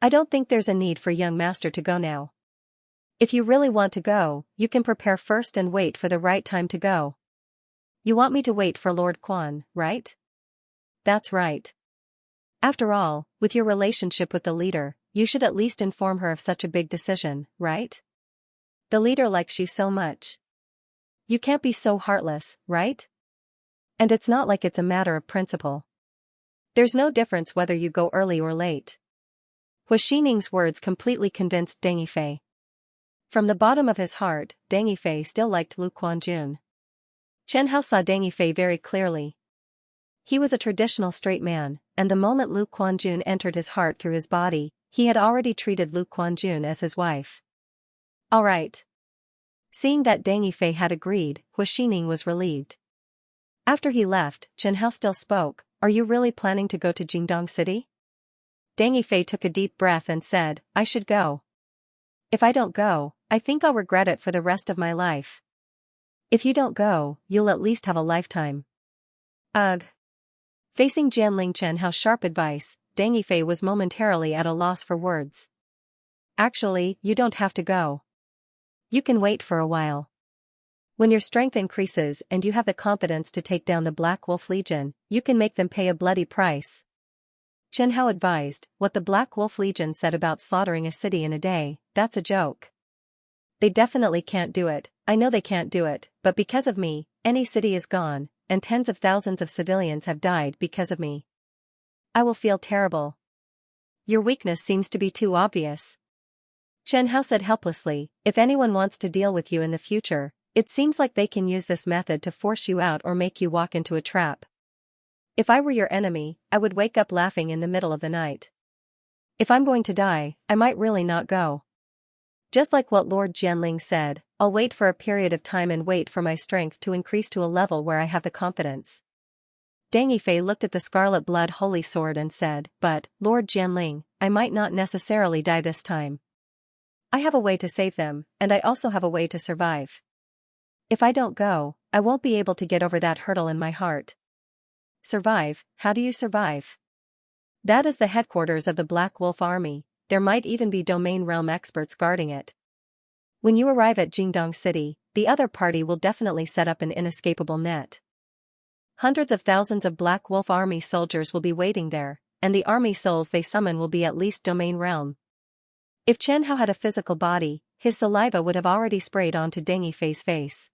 I don't think there's a need for young master to go now. If you really want to go, you can prepare first and wait for the right time to go. You want me to wait for Lord Quan, right? That's right. After all, with your relationship with the leader, you should at least inform her of such a big decision, right? The leader likes you so much. You can't be so heartless, right? And it's not like it's a matter of principle. There's no difference whether you go early or late. Hua Xining's words completely convinced Deng Yifei. From the bottom of his heart, Deng Yifei still liked Lu Quanjun. Chen Hao saw Deng Yifei very clearly. He was a traditional straight man, and the moment Lu Quanjun entered his heart through his body, he had already treated Lu Quanjun as his wife. All right. Seeing that Deng Yifei had agreed, Hua Xining was relieved. After he left, Chen Hao still spoke, are you really planning to go to Jingdong City? Deng Yifei took a deep breath and said, I should go. If I don't go, I think I'll regret it for the rest of my life. If you don't go, you'll at least have a lifetime. Ugh. Facing Jianling Chenhao's sharp advice, Deng Yifei was momentarily at a loss for words. Actually, you don't have to go. You can wait for a while. When your strength increases and you have the confidence to take down the Black Wolf Legion, you can make them pay a bloody price. Chen Hao advised, what the Black Wolf Legion said about slaughtering a city in a day, that's a joke. They definitely can't do it, I know they can't do it, but because of me, any city is gone, and tens of thousands of civilians have died because of me. I will feel terrible. Your weakness seems to be too obvious. Chen Hao said helplessly, if anyone wants to deal with you in the future, it seems like they can use this method to force you out or make you walk into a trap. If I were your enemy, I would wake up laughing in the middle of the night. If I'm going to die, I might really not go. Just like what Lord Jianling said, I'll wait for a period of time and wait for my strength to increase to a level where I have the confidence. Deng Yifei looked at the scarlet blood holy sword and said, but, Lord Jianling, I might not necessarily die this time. I have a way to save them, and I also have a way to survive. If I don't go, I won't be able to get over that hurdle in my heart. Survive, how do you survive? That is the headquarters of the Black Wolf Army, there might even be domain realm experts guarding it. When you arrive at Jingdong City, the other party will definitely set up an inescapable net. Hundreds of thousands of Black Wolf Army soldiers will be waiting there, and the army souls they summon will be at least domain realm. If Chen Hao had a physical body, his saliva would have already sprayed onto Deng Yifei's face.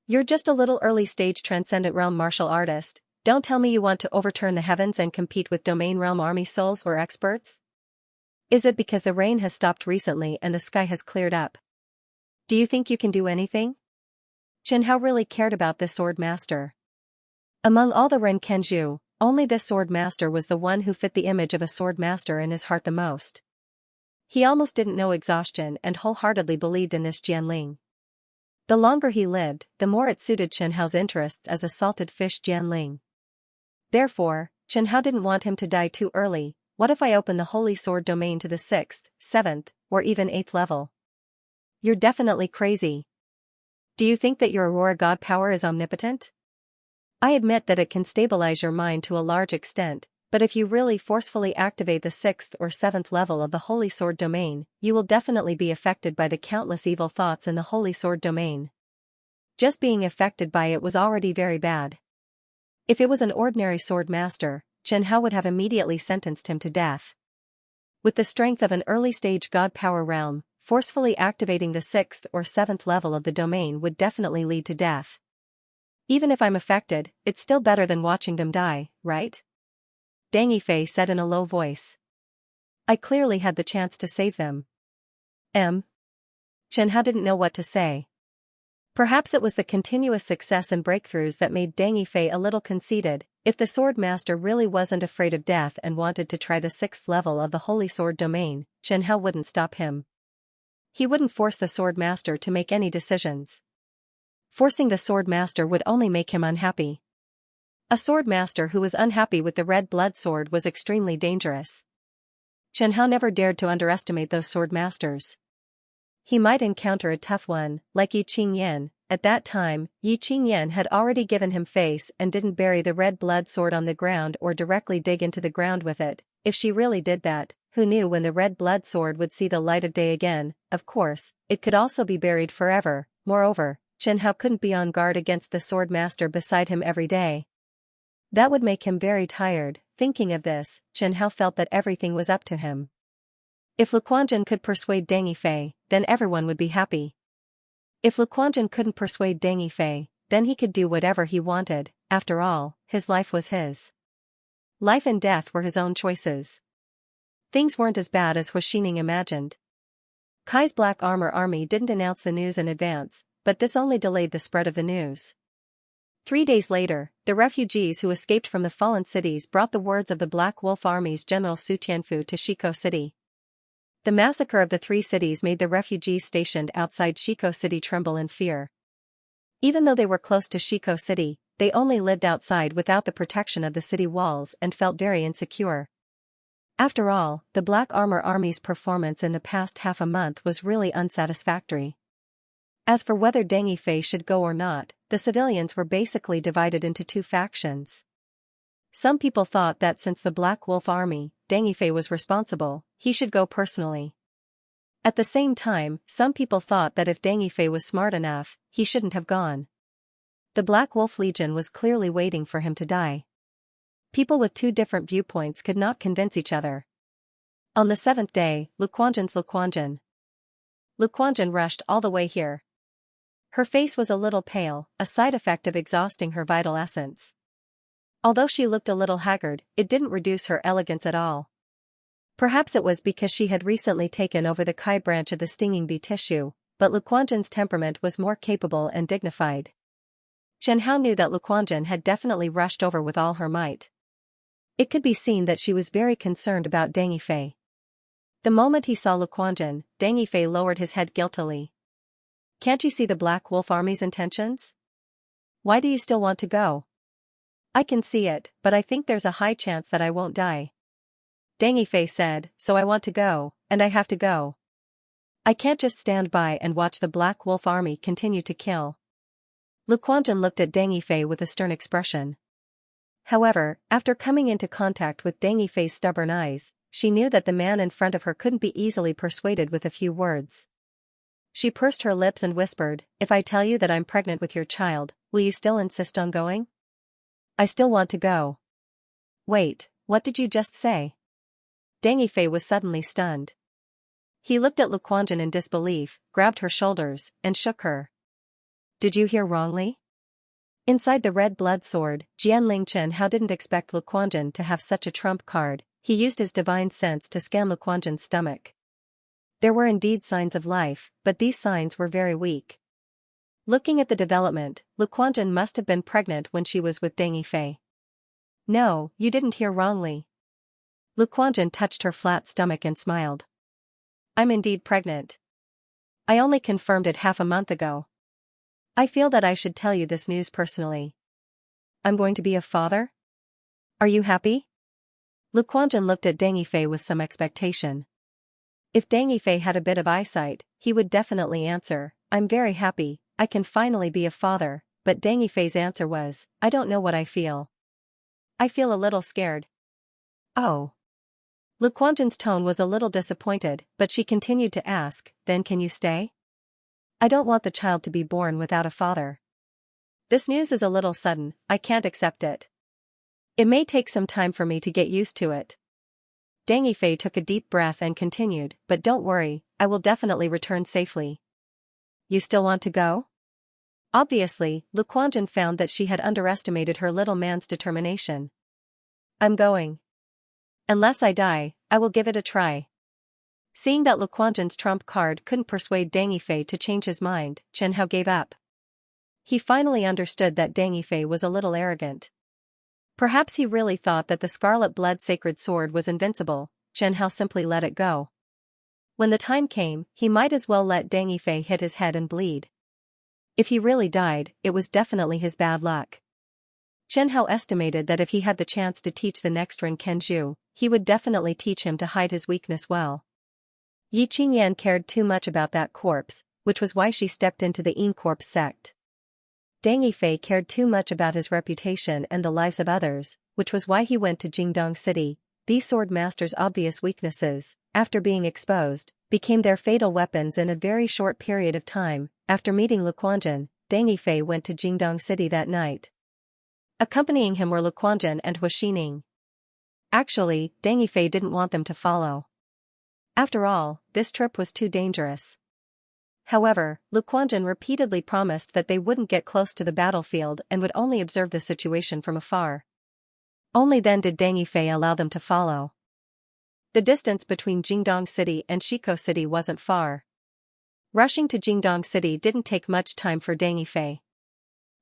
You're just a little early-stage transcendent realm martial artist, don't tell me you want to overturn the heavens and compete with domain realm army souls or experts? Is it because the rain has stopped recently and the sky has cleared up? Do you think you can do anything? Chen Hao really cared about this sword master. Among all the Ren Kenju, only this sword master was the one who fit the image of a sword master in his heart the most. He almost didn't know exhaustion and wholeheartedly believed in this Jianling. The longer he lived, the more it suited Chen Hao's interests as a salted fish Jianling. Therefore, Chen Hao didn't want him to die too early. What if I open the holy sword domain to the 6th, 7th, or even 8th level? You're definitely crazy. Do you think that your Aurora God power is omnipotent? I admit that it can stabilize your mind to a large extent, but if you really forcefully activate the 6th or 7th level of the Holy Sword domain, you will definitely be affected by the countless evil thoughts in the Holy Sword domain. Just being affected by it was already very bad. If it was an ordinary sword master, Chen Hao would have immediately sentenced him to death. With the strength of an early-stage god power realm, forcefully activating the 6th or 7th level of the domain would definitely lead to death. Even if I'm affected, it's still better than watching them die, right? Deng Yifei said in a low voice. I clearly had the chance to save them. Chen Hao didn't know what to say. Perhaps it was the continuous success and breakthroughs that made Deng Yifei a little conceited. If the sword master really wasn't afraid of death and wanted to try the 6th level of the Holy Sword domain, Chen Hao wouldn't stop him. He wouldn't force the sword master to make any decisions. Forcing the sword master would only make him unhappy. A sword master who was unhappy with the red blood sword was extremely dangerous. Chen Hao never dared to underestimate those sword masters. He might encounter a tough one, like Yi Qingyan. At that time, Yi Qingyan had already given him face and didn't bury the red blood sword on the ground or directly dig into the ground with it. If she really did that, who knew when the red blood sword would see the light of day again? Of course, it could also be buried forever. Moreover, Chen Hao couldn't be on guard against the sword master beside him every day. That would make him very tired. Thinking of this, Chen Hao felt that everything was up to him. If Lu Quanjun could persuade Deng Yifei, then everyone would be happy. If Lu Quanjun couldn't persuade Deng Yifei, then he could do whatever he wanted. After all, his life was his. Life and death were his own choices. Things weren't as bad as Hu Xining imagined. Kai's Black Armor Army didn't announce the news in advance, but this only delayed the spread of the news. 3 days later, the refugees who escaped from the fallen cities brought the words of the Black Wolf Army's General Su Tianfu to Shiko City. The massacre of the 3 cities made the refugees stationed outside Shiko City tremble in fear. Even though they were close to Shiko City, they only lived outside without the protection of the city walls and felt very insecure. After all, the Black Armor Army's performance in the past half a month was really unsatisfactory. As for whether Deng Yifei should go or not, the civilians were basically divided into two factions. Some people thought that since the Black Wolf Army, Deng Yifei was responsible, he should go personally. At the same time, some people thought that if Deng Yifei was smart enough, he shouldn't have gone. The Black Wolf Legion was clearly waiting for him to die. People with two different viewpoints could not convince each other. On the seventh day, Luquanjin rushed all the way here. Her face was a little pale, a side effect of exhausting her vital essence. Although she looked a little haggard, it didn't reduce her elegance at all. Perhaps it was because she had recently taken over the Kai branch of the stinging bee tissue, but Luquanjin's temperament was more capable and dignified. Chen Hao knew that Luquanjin had definitely rushed over with all her might. It could be seen that she was very concerned about Deng Yifei. The moment he saw Luquanjin, Deng Yifei lowered his head guiltily. "Can't you see the Black Wolf Army's intentions? Why do you still want to go?" "I can see it, but I think there's a high chance that I won't die," Deng Yifei said, "so I want to go, and I have to go. I can't just stand by and watch the Black Wolf Army continue to kill." Luquanjin looked at Deng Yifei with a stern expression. However, after coming into contact with Deng Yifei's stubborn eyes, she knew that the man in front of her couldn't be easily persuaded with a few words. She pursed her lips and whispered, "If I tell you that I'm pregnant with your child, will you still insist on going?" "I still want to go." "Wait, what did you just say?" Deng Yifei was suddenly stunned. He looked at Luquanjin in disbelief, grabbed her shoulders, and shook her. "Did you hear wrongly?" Inside the red blood sword, Jianling Chen Hao didn't expect Luquanjin to have such a trump card. He used his divine sense to scan Luquanjin's stomach. There were indeed signs of life, but these signs were very weak. Looking at the development, Luquanjin must have been pregnant when she was with Deng Yifei. "No, you didn't hear wrongly." Luquanjin touched her flat stomach and smiled. "I'm indeed pregnant. I only confirmed it half a month ago. I feel that I should tell you this news personally. I'm going to be a father? Are you happy?" Luquanjin looked at Deng Yifei with some expectation. If Deng Yifei had a bit of eyesight, he would definitely answer, "I'm very happy, I can finally be a father," but Deng Yifei's answer was, "I don't know what I feel. I feel a little scared." "Oh." Luquanjin's tone was a little disappointed, but she continued to ask, "Then can you stay?" "I don't want the child to be born without a father. This news is a little sudden, I can't accept it. It may take some time for me to get used to it." Deng Yifei took a deep breath and continued, "But don't worry, I will definitely return safely." "You still want to go?" Obviously, Luquanjin found that she had underestimated her little man's determination. "I'm going. Unless I die, I will give it a try." Seeing that Luquanjin's trump card couldn't persuade Deng Yifei to change his mind, Chen Hao gave up. He finally understood that Deng Yifei was a little arrogant. Perhaps he really thought that the scarlet blood sacred sword was invincible. Chen Hao simply let it go. When the time came, he might as well let Deng Yifei hit his head and bleed. If he really died, it was definitely his bad luck. Chen Hao estimated that if he had the chance to teach the next Ren Kenju, he would definitely teach him to hide his weakness well. Yi Qingyan cared too much about that corpse, which was why she stepped into the Yin Corpse sect. Deng Yifei cared too much about his reputation and the lives of others, which was why he went to Jingdong City. These sword masters' obvious weaknesses, after being exposed, became their fatal weapons in a very short period of time. After meeting Luquanjin, Deng Yifei went to Jingdong City that night. Accompanying him were Luquanjin and Huaxining. Actually, Deng Yifei didn't want them to follow. After all, this trip was too dangerous. However, Luquanjin repeatedly promised that they wouldn't get close to the battlefield and would only observe the situation from afar. Only then did Deng Yifei allow them to follow. The distance between Jingdong City and Shiko City wasn't far. Rushing to Jingdong City didn't take much time for Deng Yifei.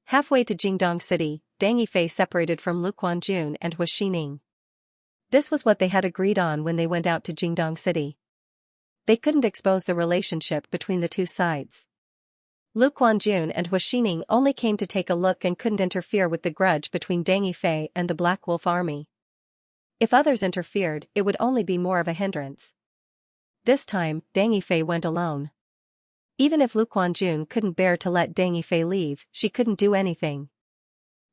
Halfway to Jingdong City, Deng Yifei separated from Luquanjun and Huaxining. This was what they had agreed on when they went out to Jingdong City. They couldn't expose the relationship between the two sides. Luquanjun and Huaxining only came to take a look and couldn't interfere with the grudge between Deng Yifei and the Black Wolf Army. If others interfered, it would only be more of a hindrance. This time, Deng Yifei went alone. Even if Lu Quanjun couldn't bear to let Deng Yifei leave, she couldn't do anything.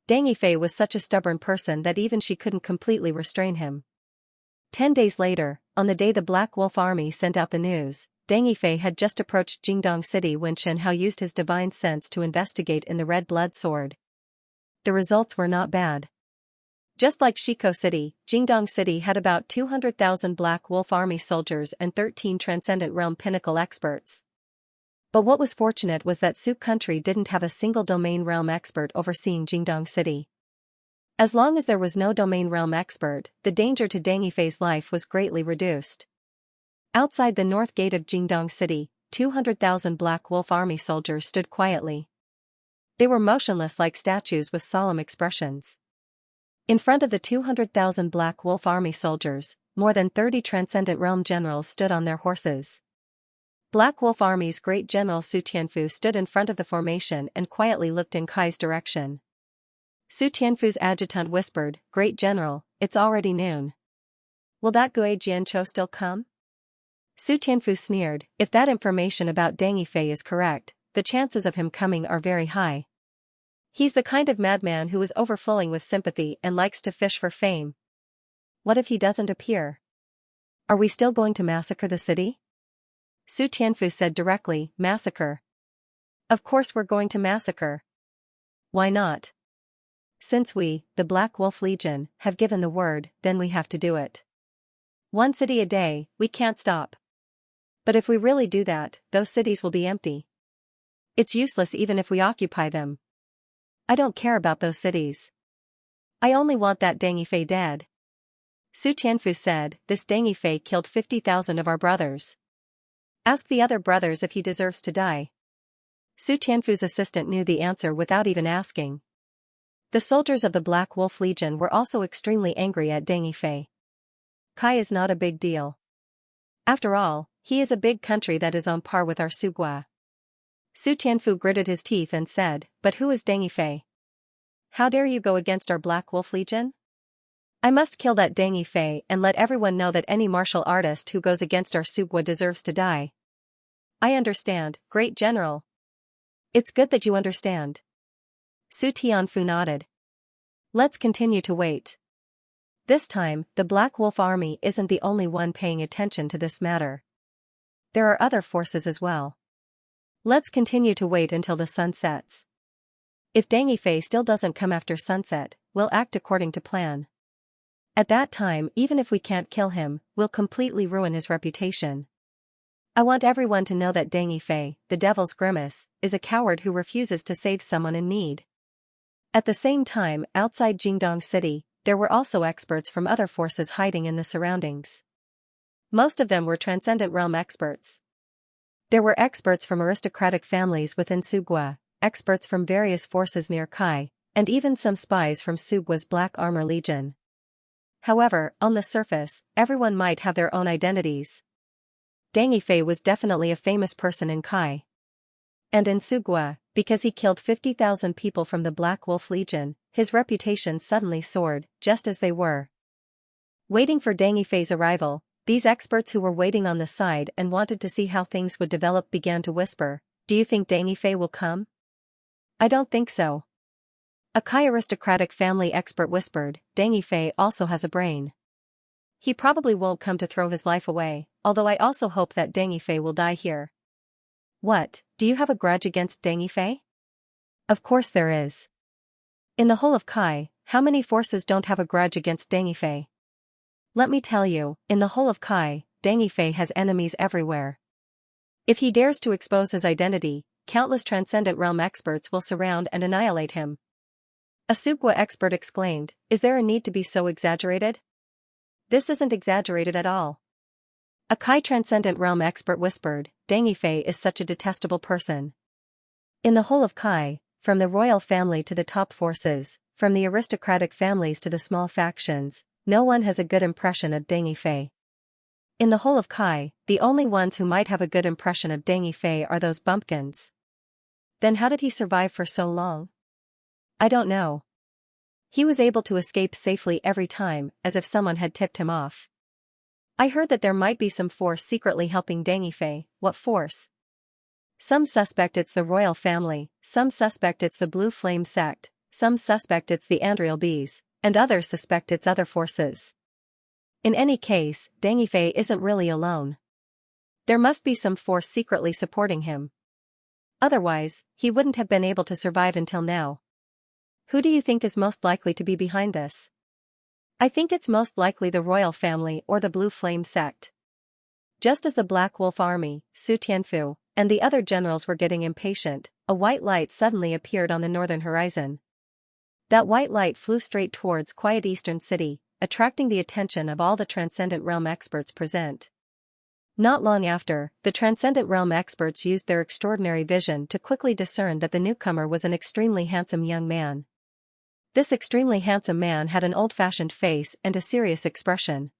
Deng Yifei was such a stubborn person that even she couldn't completely restrain him. 10 days later, on the day the Black Wolf Army sent out the news, Deng Yifei had just approached Jingdong City when Chen Hao used his divine sense to investigate in the Red Blood Sword. The results were not bad. Just like Shiko City, Jingdong City had about 200,000 Black Wolf Army soldiers and 13 Transcendent Realm Pinnacle experts. But what was fortunate was that Su country didn't have a single domain realm expert overseeing Jingdong City. As long as there was no domain realm expert, the danger to Deng Yifei's life was greatly reduced. Outside the north gate of Jingdong City, 200,000 Black Wolf Army soldiers stood quietly. They were motionless like statues with solemn expressions. In front of the 200,000 Black Wolf Army soldiers, more than 30 Transcendent Realm generals stood on their horses. Black Wolf Army's great general Su Tianfu stood in front of the formation and quietly looked in Kai's direction. Su Tianfu's adjutant whispered, "Great General, it's already noon. Will that Gui Jianchou still come?" Su Tianfu sneered, "If that information about Deng Yifei is correct, the chances of him coming are very high. He's the kind of madman who is overflowing with sympathy and likes to fish for fame. What if he doesn't appear? Are we still going to massacre the city?" Su Tianfu said directly, "Massacre? Of course we're going to massacre. Why not? Since we, the Black Wolf Legion, have given the word, then we have to do it. One city a day, we can't stop. But if we really do that, those cities will be empty. It's useless even if we occupy them. I don't care about those cities. I only want that Deng Yifei dead." Su Tianfu said, "This Deng Yifei killed 50,000 of our brothers. Ask the other brothers if he deserves to die." Su Tianfu's assistant knew the answer without even asking. The soldiers of the Black Wolf Legion were also extremely angry at Deng Yifei. Kai is not a big deal. After all, he is a big country that is on par with our Sugua. Su Tianfu gritted his teeth and said, "But who is Deng Yifei? How dare you go against our Black Wolf Legion? I must kill that Deng Yifei and let everyone know that any martial artist who goes against our Sugua deserves to die." "I understand, Great General. It's good that you understand." Su Tianfu nodded. "Let's continue to wait." This time, the Black Wolf Army isn't the only one paying attention to this matter. There are other forces as well. Let's continue to wait until the sun sets. If Deng Yifei still doesn't come after sunset, we'll act according to plan. At that time, even if we can't kill him, we'll completely ruin his reputation. I want everyone to know that Deng Yifei, the Devil's Grimace, is a coward who refuses to save someone in need. At the same time, outside Jingdong City, there were also experts from other forces hiding in the surroundings. Most of them were Transcendent Realm experts. There were experts from aristocratic families within Sugua, experts from various forces near Kai, and even some spies from Sugua's Black Armor Legion. However, on the surface, everyone might have their own identities. Deng Yifei was definitely a famous person in Kai. And in Sugua, because he killed 50,000 people from the Black Wolf Legion, his reputation suddenly soared, just as they were. Waiting for Deng Yifei's arrival, these experts who were waiting on the side and wanted to see how things would develop began to whisper, "Do you think Deng Yifei will come?" "I don't think so." A Kai aristocratic family expert whispered, "Deng Yifei also has a brain. He probably won't come to throw his life away, although I also hope that Deng Yifei will die here." "What, do you have a grudge against Deng Yifei?" "Of course there is. In the whole of Kai, how many forces don't have a grudge against Deng Yifei? Let me tell you, in the whole of Kai, Deng Yifei has enemies everywhere. If he dares to expose his identity, countless Transcendent Realm experts will surround and annihilate him." A Sugua expert exclaimed, "Is there a need to be so exaggerated?" "This isn't exaggerated at all." A Kai Transcendent Realm expert whispered, "Deng Yifei is such a detestable person. In the whole of Kai, from the royal family to the top forces, from the aristocratic families to the small factions, no one has a good impression of Deng Yifei. In the whole of Kai, the only ones who might have a good impression of Deng Yifei are those bumpkins. Then how did he survive for so long? I don't know. He was able to escape safely every time, as if someone had tipped him off. I heard that there might be some force secretly helping Deng Fei. What force? Some suspect it's the royal family, some suspect it's the Blue Flame sect, some suspect it's the Andriel bees, and others suspect it's other forces. In any case, Deng Fei isn't really alone. There must be some force secretly supporting him. Otherwise, he wouldn't have been able to survive until now. Who do you think is most likely to be behind this? I think it's most likely the royal family or the Blue Flame sect. Just as the Black Wolf Army, Su Tianfu, and the other generals were getting impatient, a white light suddenly appeared on the northern horizon. That white light flew straight towards quiet eastern city, attracting the attention of all the Transcendent Realm experts present. Not long after, the Transcendent Realm experts used their extraordinary vision to quickly discern that the newcomer was an extremely handsome young man. This extremely handsome man had an old-fashioned face and a serious expression.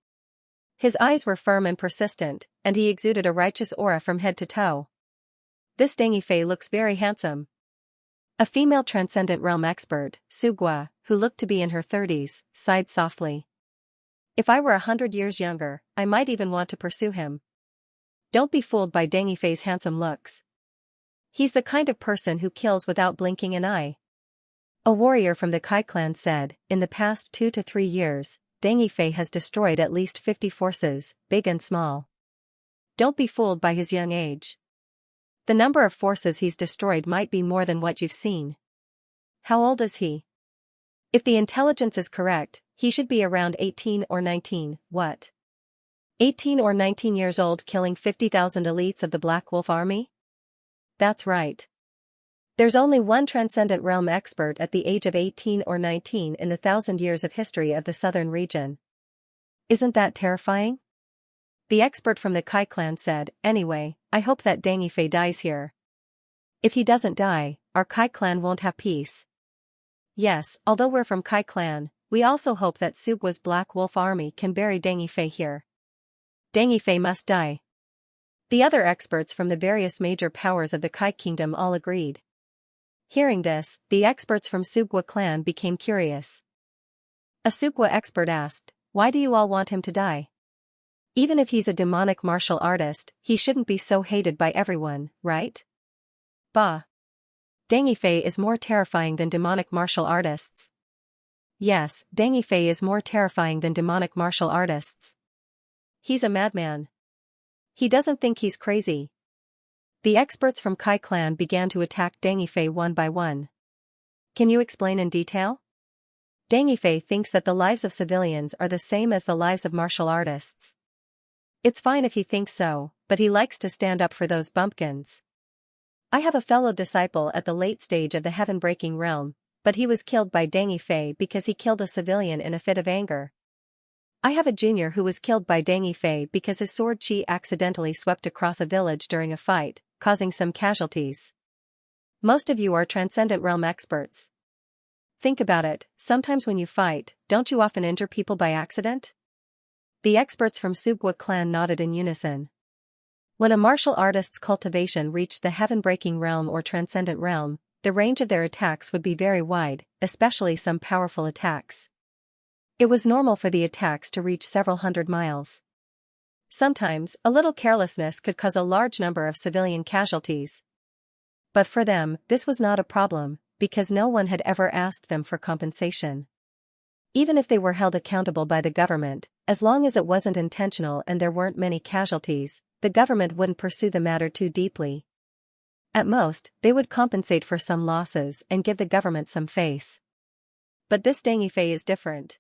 His eyes were firm and persistent, and he exuded a righteous aura from head to toe. This Deng Fei looks very handsome. A female Transcendent Realm expert, Su Gua, who looked to be in her 30s, sighed softly. If I were 100 years younger, I might even want to pursue him. Don't be fooled by Deng Fei's handsome looks. He's the kind of person who kills without blinking an eye. A warrior from the Kai clan said, in the past 2 to 3 years, Deng Fei has destroyed at least 50 forces, big and small. Don't be fooled by his young age. The number of forces he's destroyed might be more than what you've seen. How old is he? If the intelligence is correct, he should be around 18 or 19, what? 18 or 19 years old killing 50,000 elites of the Black Wolf Army? That's right. There's only one Transcendent Realm expert at the age of 18 or 19 in the 1,000 years of history of the southern region. Isn't that terrifying? The expert from the Kai clan said, anyway, I hope that Deng Fei dies here. If he doesn't die, our Kai clan won't have peace. Yes, although we're from Kai clan, we also hope that Su Gua's Black Wolf Army can bury Deng Fei here. Deng Fei must die. The other experts from the various major powers of the Kai kingdom all agreed. Hearing this, the experts from Su Gua clan became curious. A Su Gua expert asked, why do you all want him to die? Even if he's a demonic martial artist, he shouldn't be so hated by everyone, right? Bah! Deng Fei is more terrifying than demonic martial artists. Yes, Deng Fei is more terrifying than demonic martial artists. He's a madman. He doesn't think he's crazy. The experts from Kai clan began to attack Deng Fei one by one. Can you explain in detail? Deng Fei thinks that the lives of civilians are the same as the lives of martial artists. It's fine if he thinks so, but he likes to stand up for those bumpkins. I have a fellow disciple at the late stage of the heaven-breaking realm, but he was killed by Deng Fei because he killed a civilian in a fit of anger. I have a junior who was killed by Deng Fei because his sword chi accidentally swept across a village during a fight, causing some casualties. Most of you are Transcendent Realm experts. Think about it, sometimes when you fight, don't you often injure people by accident? The experts from Su Gua clan nodded in unison. When a martial artist's cultivation reached the heaven-breaking realm or transcendent realm, the range of their attacks would be very wide, especially some powerful attacks. It was normal for the attacks to reach several hundred miles. Sometimes, a little carelessness could cause a large number of civilian casualties. But for them, this was not a problem, because no one had ever asked them for compensation. Even if they were held accountable by the government, as long as it wasn't intentional and there weren't many casualties, the government wouldn't pursue the matter too deeply. At most, they would compensate for some losses and give the government some face. But this Deng Fei is different.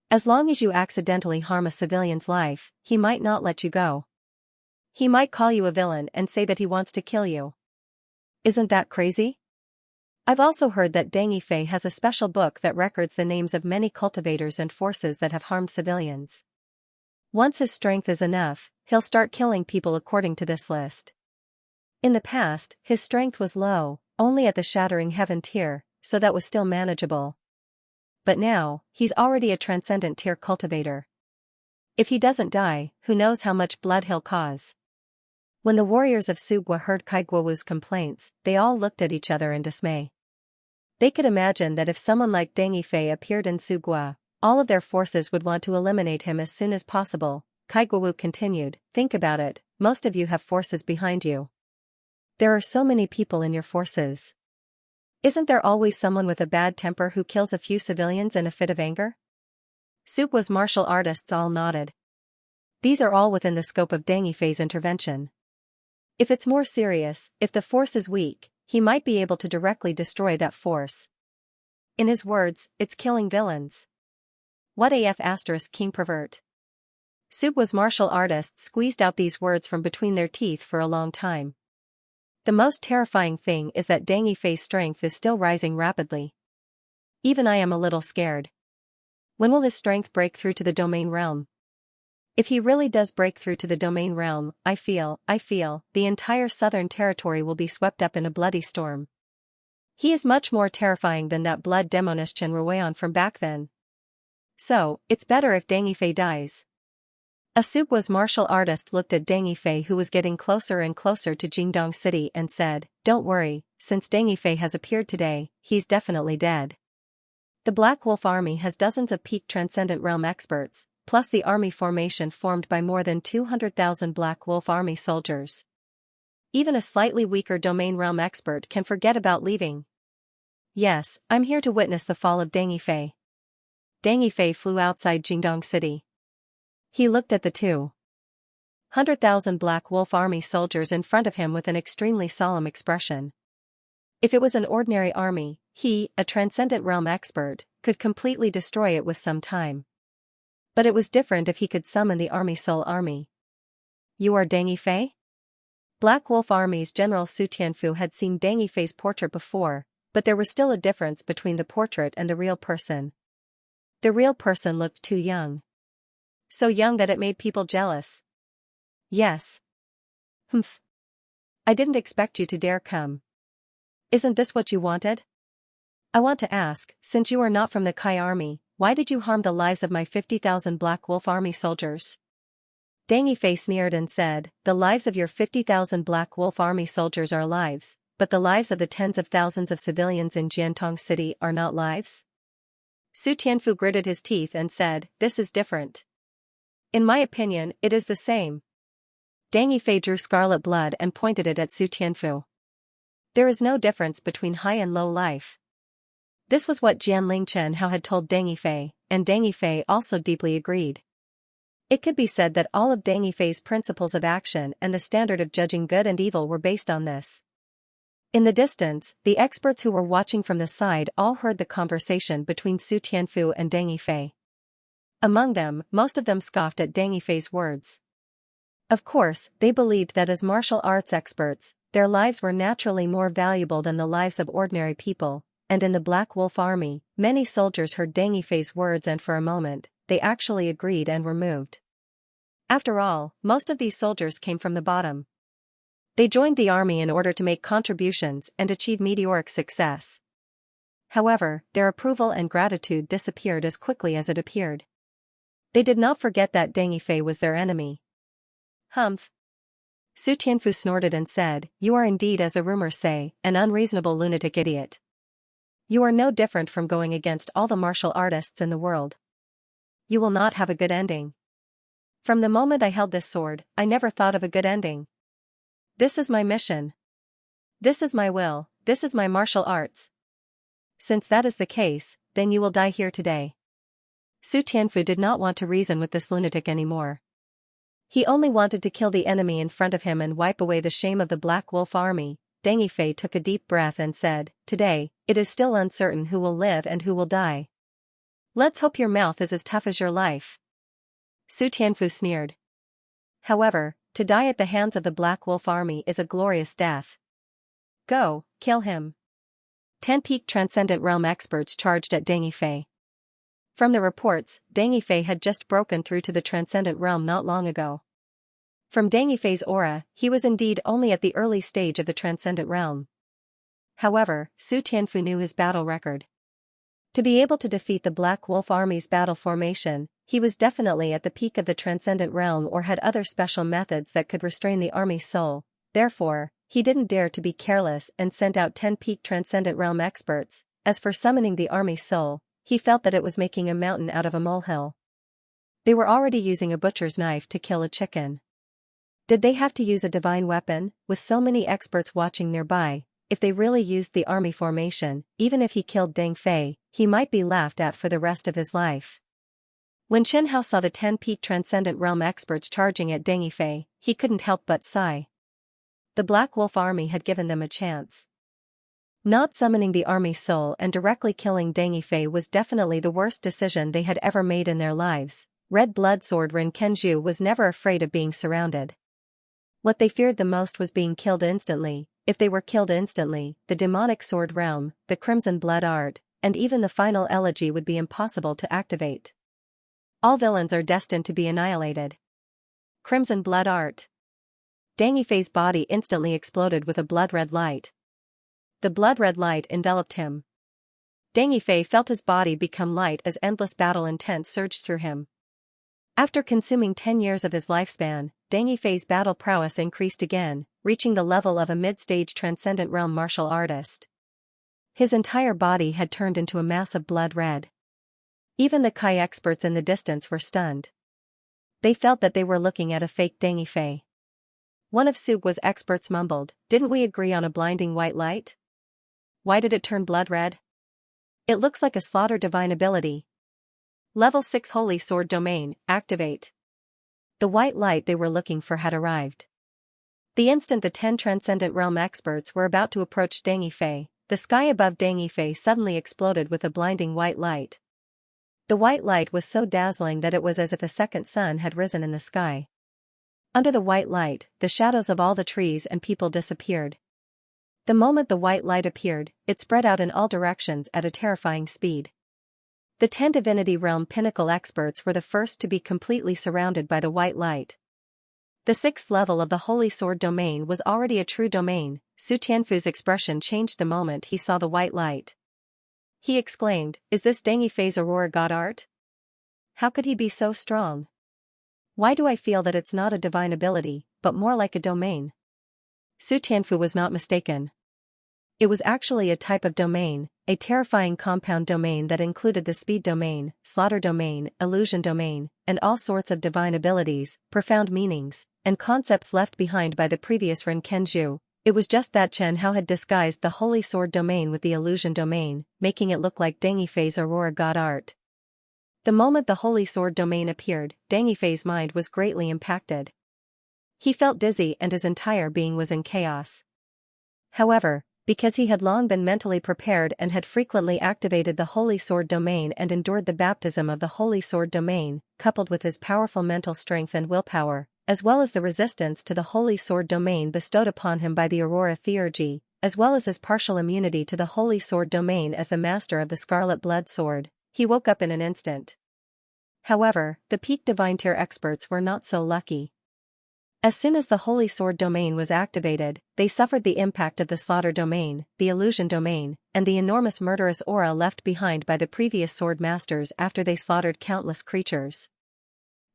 As long as you accidentally harm a civilian's life, he might not let you go. He might call you a villain and say that he wants to kill you. Isn't that crazy? I've also heard that Deng Fei has a special book that records the names of many cultivators and forces that have harmed civilians. Once his strength is enough, he'll start killing people according to this list. In the past, his strength was low, only at the Shattering Heaven tier, so that was still manageable. But now, he's already a Transcendent tier cultivator. If he doesn't die, who knows how much blood he'll cause. When the warriors of Su Gua heard Kai Guowu's complaints, they all looked at each other in dismay. They could imagine that if someone like Deng Yifei appeared in Sugua, all of their forces would want to eliminate him as soon as possible. Kai Guowu continued, think about it, most of you have forces behind you. There are so many people in your forces. Isn't there always someone with a bad temper who kills a few civilians in a fit of anger? Sugua's martial artists all nodded. These are all within the scope of Deng Yifei's intervention. If it's more serious, if the force is weak, he might be able to directly destroy that force. In his words, it's killing villains. What af asterisk king pervert. Sugua's martial artists squeezed out these words from between their teeth for a long time. The most terrifying thing is that Deng Yifei's strength is still rising rapidly. Even I am a little scared. When will his strength break through to the domain realm? If he really does break through to the domain realm, I feel, the entire southern territory will be swept up in a bloody storm. He is much more terrifying than that blood demonist Chen Ruoyan from back then. So, it's better if Deng Yifei dies. Sugua's martial artist looked at Deng Yifei, who was getting closer and closer to Jingdong City, and said, don't worry, since Deng Yifei has appeared today, he's definitely dead. The Black Wolf Army has dozens of peak Transcendent Realm experts, plus the army formation formed by more than 200,000 Black Wolf Army soldiers. Even a slightly weaker Domain Realm expert can forget about leaving. Yes, I'm here to witness the fall of Deng Yifei. Deng Yifei flew outside Jingdong City. He looked at the 200,000 Black Wolf Army soldiers in front of him with an extremely solemn expression. If it was an ordinary army, he, a Transcendent Realm expert, could completely destroy it with some time. But it was different if he could summon the Army Soul Army. You are Deng Yifei? Black Wolf Army's General Su Tianfu had seen Deng Yifei's portrait before, but there was still a difference between the portrait and the real person. The real person looked too young. So young that it made people jealous. Yes. Humph. I didn't expect you to dare come. Isn't this what you wanted? I want to ask, since you are not from the Kai army, why did you harm the lives of my 50,000 Black Wolf Army soldiers? Deng Yifei sneered and said, the lives of your 50,000 Black Wolf Army soldiers are lives, but the lives of the tens of thousands of civilians in Jiantong City are not lives? Su Tianfu gritted his teeth and said, this is different. In my opinion, it is the same. Deng Yifei drew scarlet blood and pointed it at Su Tianfu. There is no difference between high and low life. This was what Jian Lingchen Hao had told Deng Yifei, and Deng Yifei also deeply agreed. It could be said that all of Deng Yifei's principles of action and the standard of judging good and evil were based on this. In the distance, the experts who were watching from the side all heard the conversation between Su Tianfu and Deng Yifei. Among them, most of them scoffed at Deng Yifei's words. Of course, they believed that as martial arts experts, their lives were naturally more valuable than the lives of ordinary people, and in the Black Wolf Army, many soldiers heard Deng Yifei's words and for a moment, they actually agreed and were moved. After all, most of these soldiers came from the bottom. They joined the army in order to make contributions and achieve meteoric success. However, their approval and gratitude disappeared as quickly as it appeared. They did not forget that Deng Yifei was their enemy. Humph. Su Tianfu snorted and said, you are indeed, as the rumors say, an unreasonable lunatic idiot. You are no different from going against all the martial artists in the world. You will not have a good ending. From the moment I held this sword, I never thought of a good ending. This is my mission. This is my will, this is my martial arts. Since that is the case, then you will die here today. Su Tianfu did not want to reason with this lunatic anymore. He only wanted to kill the enemy in front of him and wipe away the shame of the Black Wolf Army. Deng Yifei took a deep breath and said, today, it is still uncertain who will live and who will die. Let's hope your mouth is as tough as your life. Su Tianfu sneered. However, to die at the hands of the Black Wolf Army is a glorious death. Go, kill him. 10 peak Transcendent Realm experts charged at Deng Yifei. From the reports, Deng Yifei had just broken through to the Transcendent Realm not long ago. From Deng Yifei's aura, he was indeed only at the early stage of the Transcendent Realm. However, Su Tianfu knew his battle record. To be able to defeat the Black Wolf Army's battle formation, he was definitely at the peak of the Transcendent Realm or had other special methods that could restrain the army's soul. Therefore, he didn't dare to be careless and sent out 10 peak Transcendent Realm experts, As for summoning the army's soul, he felt that it was making a mountain out of a molehill. They were already using a butcher's knife to kill a chicken. Did they have to use a divine weapon? With so many experts watching nearby, if they really used the army formation, even if he killed Deng Fei, he might be laughed at for the rest of his life. When Chen Hao saw the 10 peak Transcendent Realm experts charging at Deng Fei, he couldn't help but sigh. The Black Wolf army had given them a chance. Not summoning the army's soul and directly killing Deng Fei was definitely the worst decision they had ever made in their lives. Red Blood Sword Ren Kenju was never afraid of being surrounded. What they feared the most was being killed instantly. If they were killed instantly, the demonic sword realm, the Crimson Blood Art, and even the final elegy would be impossible to activate. All villains are destined to be annihilated. Crimson Blood Art. Deng Fei's body instantly exploded with a blood-red light. The blood-red light enveloped him. Deng Fei felt his body become light as endless battle intent surged through him. After consuming 10 years of his lifespan, Deng Fei's battle prowess increased again, reaching the level of a mid-stage Transcendent Realm martial artist. His entire body had turned into a mass of blood red. Even the Kai experts in the distance were stunned. They felt that they were looking at a fake Deng Fei. One of Sugwa's experts mumbled, "Didn't we agree on a blinding white light? Why did it turn blood red? It looks like a slaughter divine ability." Level 6 Holy Sword Domain, activate. The white light they were looking for had arrived. The instant the 10 Transcendent Realm experts were about to approach Deng Fei, the sky above Deng Fei suddenly exploded with a blinding white light. The white light was so dazzling that it was as if a second sun had risen in the sky. Under the white light, the shadows of all the trees and people disappeared. The moment the white light appeared, it spread out in all directions at a terrifying speed. The 10 Divinity Realm Pinnacle experts were the first to be completely surrounded by the white light. The 6th level of the Holy Sword Domain was already a true domain. Su Tianfu's expression changed the moment he saw the white light. He exclaimed, "Is this Deng Fei's Aurora God Art? How could he be so strong? Why do I feel that it's not a divine ability, but more like a domain?" Su Tianfu was not mistaken. It was actually a type of domain, a terrifying compound domain that included the speed domain, slaughter domain, illusion domain, and all sorts of divine abilities, profound meanings, and concepts left behind by the previous Ren Kenju. It was just that Chen Hao had disguised the Holy Sword Domain with the illusion domain, making it look like Deng Fei's Aurora God Art. The moment the Holy Sword Domain appeared, Deng Fei's mind was greatly impacted. He felt dizzy and his entire being was in chaos. However, because he had long been mentally prepared and had frequently activated the Holy Sword Domain and endured the baptism of the Holy Sword Domain, coupled with his powerful mental strength and willpower, as well as the resistance to the Holy Sword Domain bestowed upon him by the Aurora Theurgy, as well as his partial immunity to the Holy Sword Domain as the master of the Scarlet Blood Sword, he woke up in an instant. However, the peak divine tier experts were not so lucky. As soon as the Holy Sword Domain was activated, they suffered the impact of the Slaughter Domain, the Illusion Domain, and the enormous murderous aura left behind by the previous Sword Masters after they slaughtered countless creatures.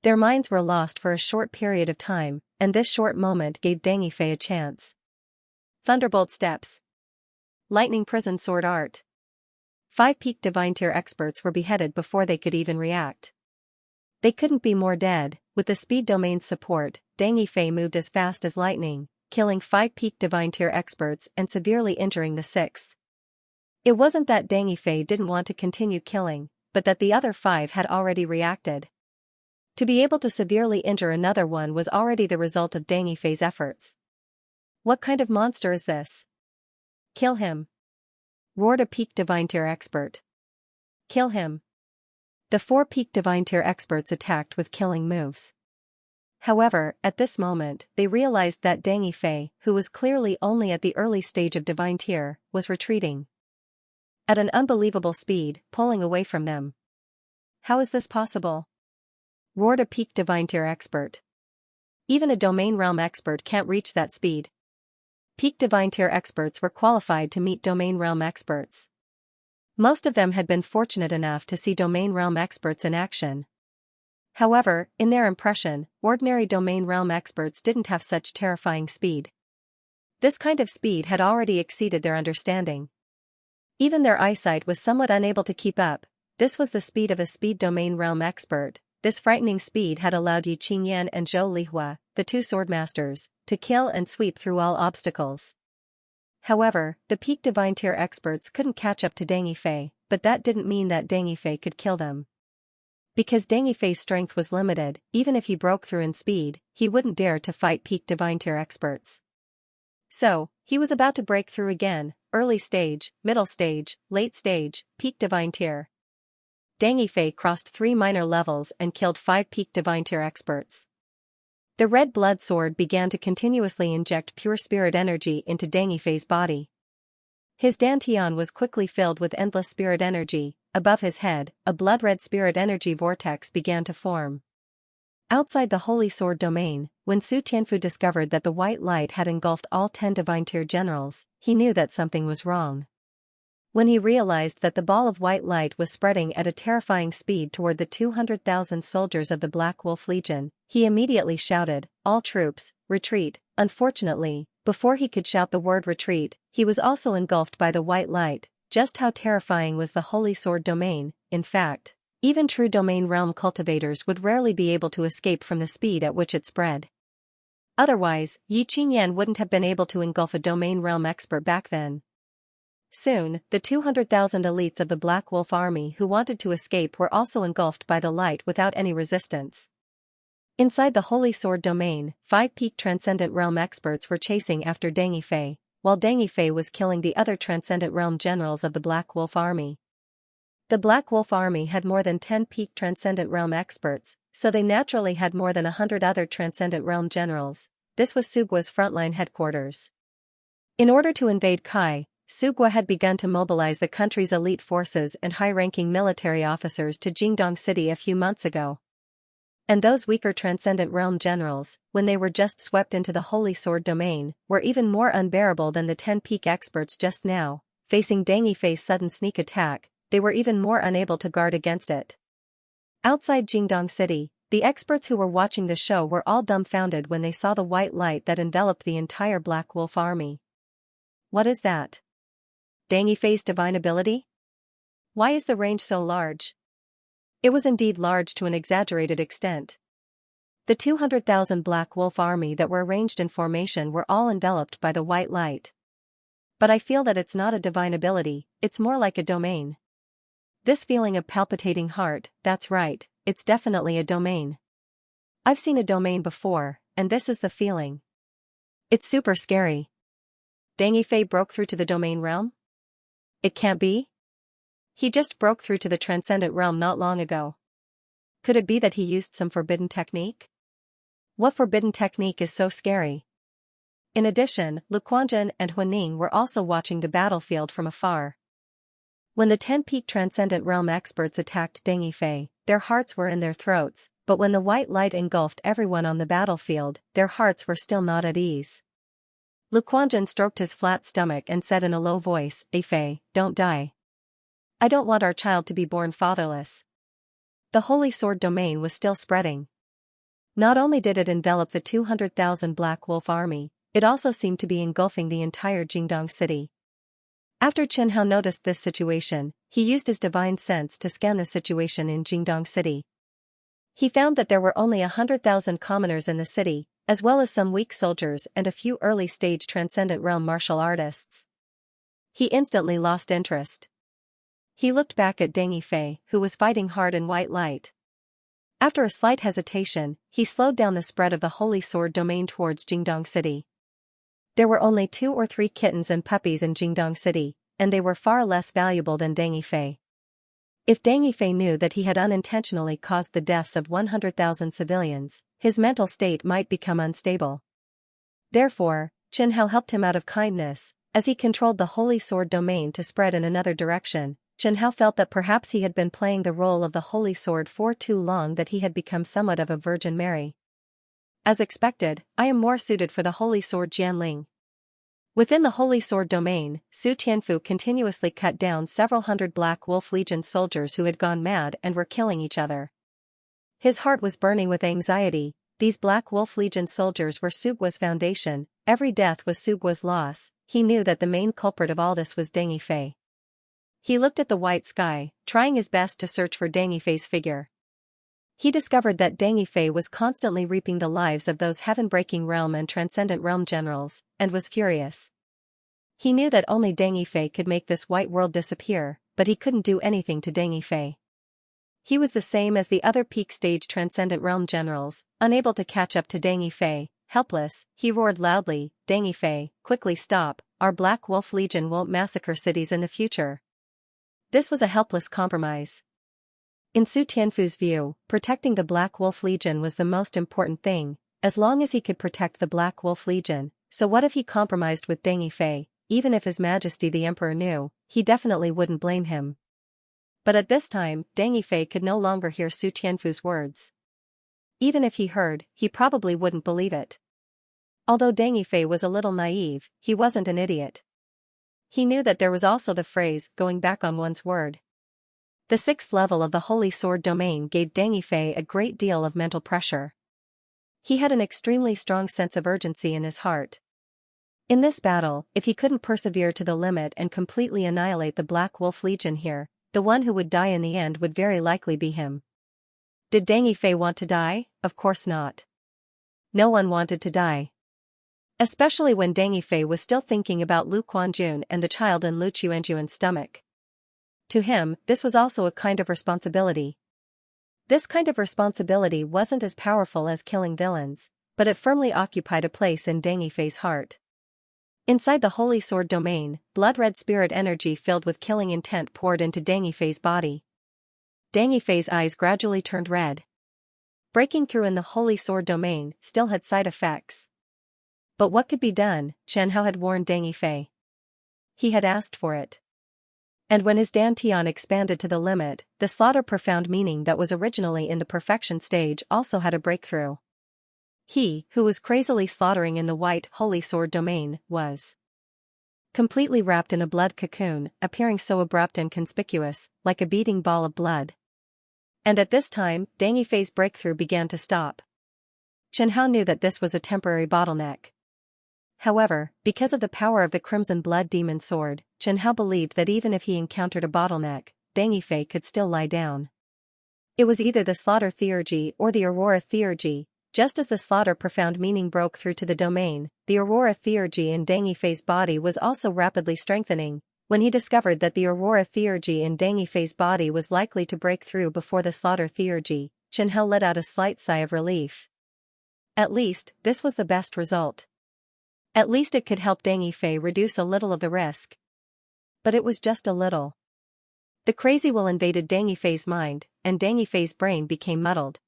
Their minds were lost for a short period of time, and this short moment gave Deng Fei a chance. Thunderbolt Steps. Lightning Prison Sword Art. 5 peak divine tier experts were beheaded before they could even react. They couldn't be more dead. With the speed domain's support, Deng Fei moved as fast as lightning, killing 5 peak divine tier experts and severely injuring the 6th. It wasn't that Deng Fei didn't want to continue killing, but that the other 5 had already reacted. To be able to severely injure another one was already the result of Deng Fei's efforts. What kind of monster is this? Kill him! Roared a peak divine tier expert. Kill him! The 4 peak divine tier experts attacked with killing moves. However, at this moment, they realized that Deng Fei, who was clearly only at the early stage of divine tier, was retreating at an unbelievable speed, pulling away from them. How is this possible? Roared a peak divine tier expert. Even a domain realm expert can't reach that speed. Peak divine tier experts were qualified to meet domain realm experts. Most of them had been fortunate enough to see domain realm experts in action. However, in their impression, ordinary domain realm experts didn't have such terrifying speed. This kind of speed had already exceeded their understanding. Even their eyesight was somewhat unable to keep up. This was the speed of a speed domain realm expert. This frightening speed had allowed Yi Qingyan and Zhou Lihua, the two swordmasters, to kill and sweep through all obstacles. However, the peak divine tier experts couldn't catch up to Deng Yifei, but that didn't mean that Deng Yifei could kill them. Because Deng Yifei's strength was limited, even if he broke through in speed, he wouldn't dare to fight peak divine tier experts. So, he was about to break through again: early stage, middle stage, late stage, peak divine tier. Deng Yifei crossed 3 minor levels and killed 5 peak divine tier experts. The red blood sword began to continuously inject pure spirit energy into Deng Yifei's body. His dantian was quickly filled with endless spirit energy. Above his head, a blood-red spirit energy vortex began to form. Outside the Holy Sword domain, when Su Tianfu discovered that the white light had engulfed all 10 divine tier generals, he knew that something was wrong. When he realized that the ball of white light was spreading at a terrifying speed toward the 200,000 soldiers of the Black Wolf Legion, he immediately shouted, "All troops, retreat!" Unfortunately, before he could shout the word retreat, he was also engulfed by the white light. Just how terrifying was the Holy Sword domain? In fact, even true domain realm cultivators would rarely be able to escape from the speed at which it spread. Otherwise, Yi Qingyan wouldn't have been able to engulf a domain realm expert back then. Soon, the 200,000 elites of the Black Wolf army who wanted to escape were also engulfed by the light without any resistance. Inside the Holy Sword domain, 5 peak Transcendent Realm experts were chasing after Deng Yifei, while Deng Yifei was killing the other Transcendent Realm generals of the Black Wolf army. The Black Wolf army had more than 10 peak Transcendent Realm experts, so they naturally had more than 100 other Transcendent Realm generals. This was Sugua's frontline headquarters. In order to invade Kai, Sugua had begun to mobilize the country's elite forces and high-ranking military officers to Jingdong City a few months ago. And those weaker Transcendent Realm generals, when they were just swept into the Holy Sword domain, were even more unbearable than the 10 peak experts just now. Facing Deng Yifei's sudden sneak attack, they were even more unable to guard against it. Outside Jingdong City, the experts who were watching the show were all dumbfounded when they saw the white light that enveloped the entire Black Wolf army. What is that? Deng Yifei's divine ability? Why is the range so large? It was indeed large to an exaggerated extent. The 200,000 Black Wolf army that were arranged in formation were all enveloped by the white light. But I feel that it's not a divine ability, it's more like a domain. This feeling of palpitating heart, that's right, it's definitely a domain. I've seen a domain before, and this is the feeling. It's super scary. Deng Yifei broke through to the domain realm? It can't be? He just broke through to the Transcendent Realm not long ago. Could it be that he used some forbidden technique? What forbidden technique is so scary? In addition, Lu Quanjun and Huaning were also watching the battlefield from afar. When the 10 peak Transcendent Realm experts attacked Deng Yifei, their hearts were in their throats, but when the white light engulfed everyone on the battlefield, their hearts were still not at ease. Lu Quanjun stroked his flat stomach and said in a low voice, "Yifei, don't die. I don't want our child to be born fatherless." The Holy Sword domain was still spreading. Not only did it envelop the 200,000 Black Wolf army, it also seemed to be engulfing the entire Jingdong city. After Chen Hao noticed this situation, he used his divine sense to scan the situation in Jingdong city. He found that there were only 100,000 commoners in the city, as well as some weak soldiers and a few early-stage Transcendent Realm martial artists. He instantly lost interest. He looked back at Deng Yifei, who was fighting hard in white light. After a slight hesitation, he slowed down the spread of the Holy Sword domain towards Jingdong city. There were only 2 or 3 kittens and puppies in Jingdong city, and they were far less valuable than Deng Yifei. If Deng Yifei knew that he had unintentionally caused the deaths of 100,000 civilians, his mental state might become unstable. Therefore, Chen Hao helped him out of kindness. As he controlled the Holy Sword domain to spread in another direction, Chen Hao felt that perhaps he had been playing the role of the Holy Sword for too long, that he had become somewhat of a Virgin Mary. As expected, I am more suited for the Holy Sword Jianling. Within the Holy Sword domain, Su Tianfu continuously cut down several hundred Black Wolf Legion soldiers who had gone mad and were killing each other. His heart was burning with anxiety. These Black Wolf Legion soldiers were Sugua's foundation, every death was Sugua's loss. He knew that the main culprit of all this was Deng Yifei. He looked at the white sky, trying his best to search for Deng Yifei's figure. He discovered that Deng Yifei was constantly reaping the lives of those heaven-breaking realm and transcendent realm generals, and was furious. He knew that only Deng Yifei could make this white world disappear, but he couldn't do anything to Deng Yifei. He was the same as the other peak stage transcendent realm generals, unable to catch up to Deng Yifei. Helpless, he roared loudly, "Deng Yifei, quickly stop, our Black Wolf Legion won't massacre cities in the future." This was a helpless compromise. In Su Tianfu's view, protecting the Black Wolf Legion was the most important thing, as long as he could protect the Black Wolf Legion. So what if he compromised with Deng Yifei? Even if His Majesty the Emperor knew, he definitely wouldn't blame him. But at this time, Deng Yifei could no longer hear Su Tianfu's words. Even if he heard, he probably wouldn't believe it. Although Deng Yifei was a little naive, he wasn't an idiot. He knew that there was also the phrase, going back on one's word. The 6th level of the Holy Sword domain gave Deng Yifei a great deal of mental pressure. He had an extremely strong sense of urgency in his heart. In this battle, if he couldn't persevere to the limit and completely annihilate the Black Wolf Legion here, the one who would die in the end would very likely be him. Did Deng Yifei want to die? Of course not. No one wanted to die. Especially when Deng Yifei was still thinking about Lu Quanjun and the child in Lu Quanjun's stomach. To him, this was also a kind of responsibility. This kind of responsibility wasn't as powerful as killing villains, but it firmly occupied a place in Deng Yifei's heart. Inside the Holy Sword domain, blood-red spirit energy filled with killing intent poured into Deng Yifei's body. Deng Yifei's eyes gradually turned red. Breaking through in the Holy Sword domain still had side effects. But what could be done? Chen Hao had warned Deng Yifei. He had asked for it. And when his dantian expanded to the limit, the slaughter profound meaning that was originally in the perfection stage also had a breakthrough. He, who was crazily slaughtering in the white Holy Sword domain, was completely wrapped in a blood cocoon, appearing so abrupt and conspicuous, like a beating ball of blood. And at this time, Deng Yifei's breakthrough began to stop. Chen Hao knew that this was a temporary bottleneck. However, because of the power of the Crimson Blood Demon Sword, Chen Hao believed that even if he encountered a bottleneck, Deng Yifei could still lie down. It was either the Slaughter Theurgy or the Aurora Theurgy. Just as the slaughter profound meaning broke through to the domain, the Aurora Theurgy in Deng Yifei's body was also rapidly strengthening. When he discovered that the Aurora Theurgy in Deng Yifei's body was likely to break through before the Slaughter Theurgy, Chen Hao let out a slight sigh of relief. At least, this was the best result. At least it could help Deng Yifei reduce a little of the risk. But it was just a little. The crazy will invaded Deng Yifei's mind, and Deng Yifei's brain became muddled.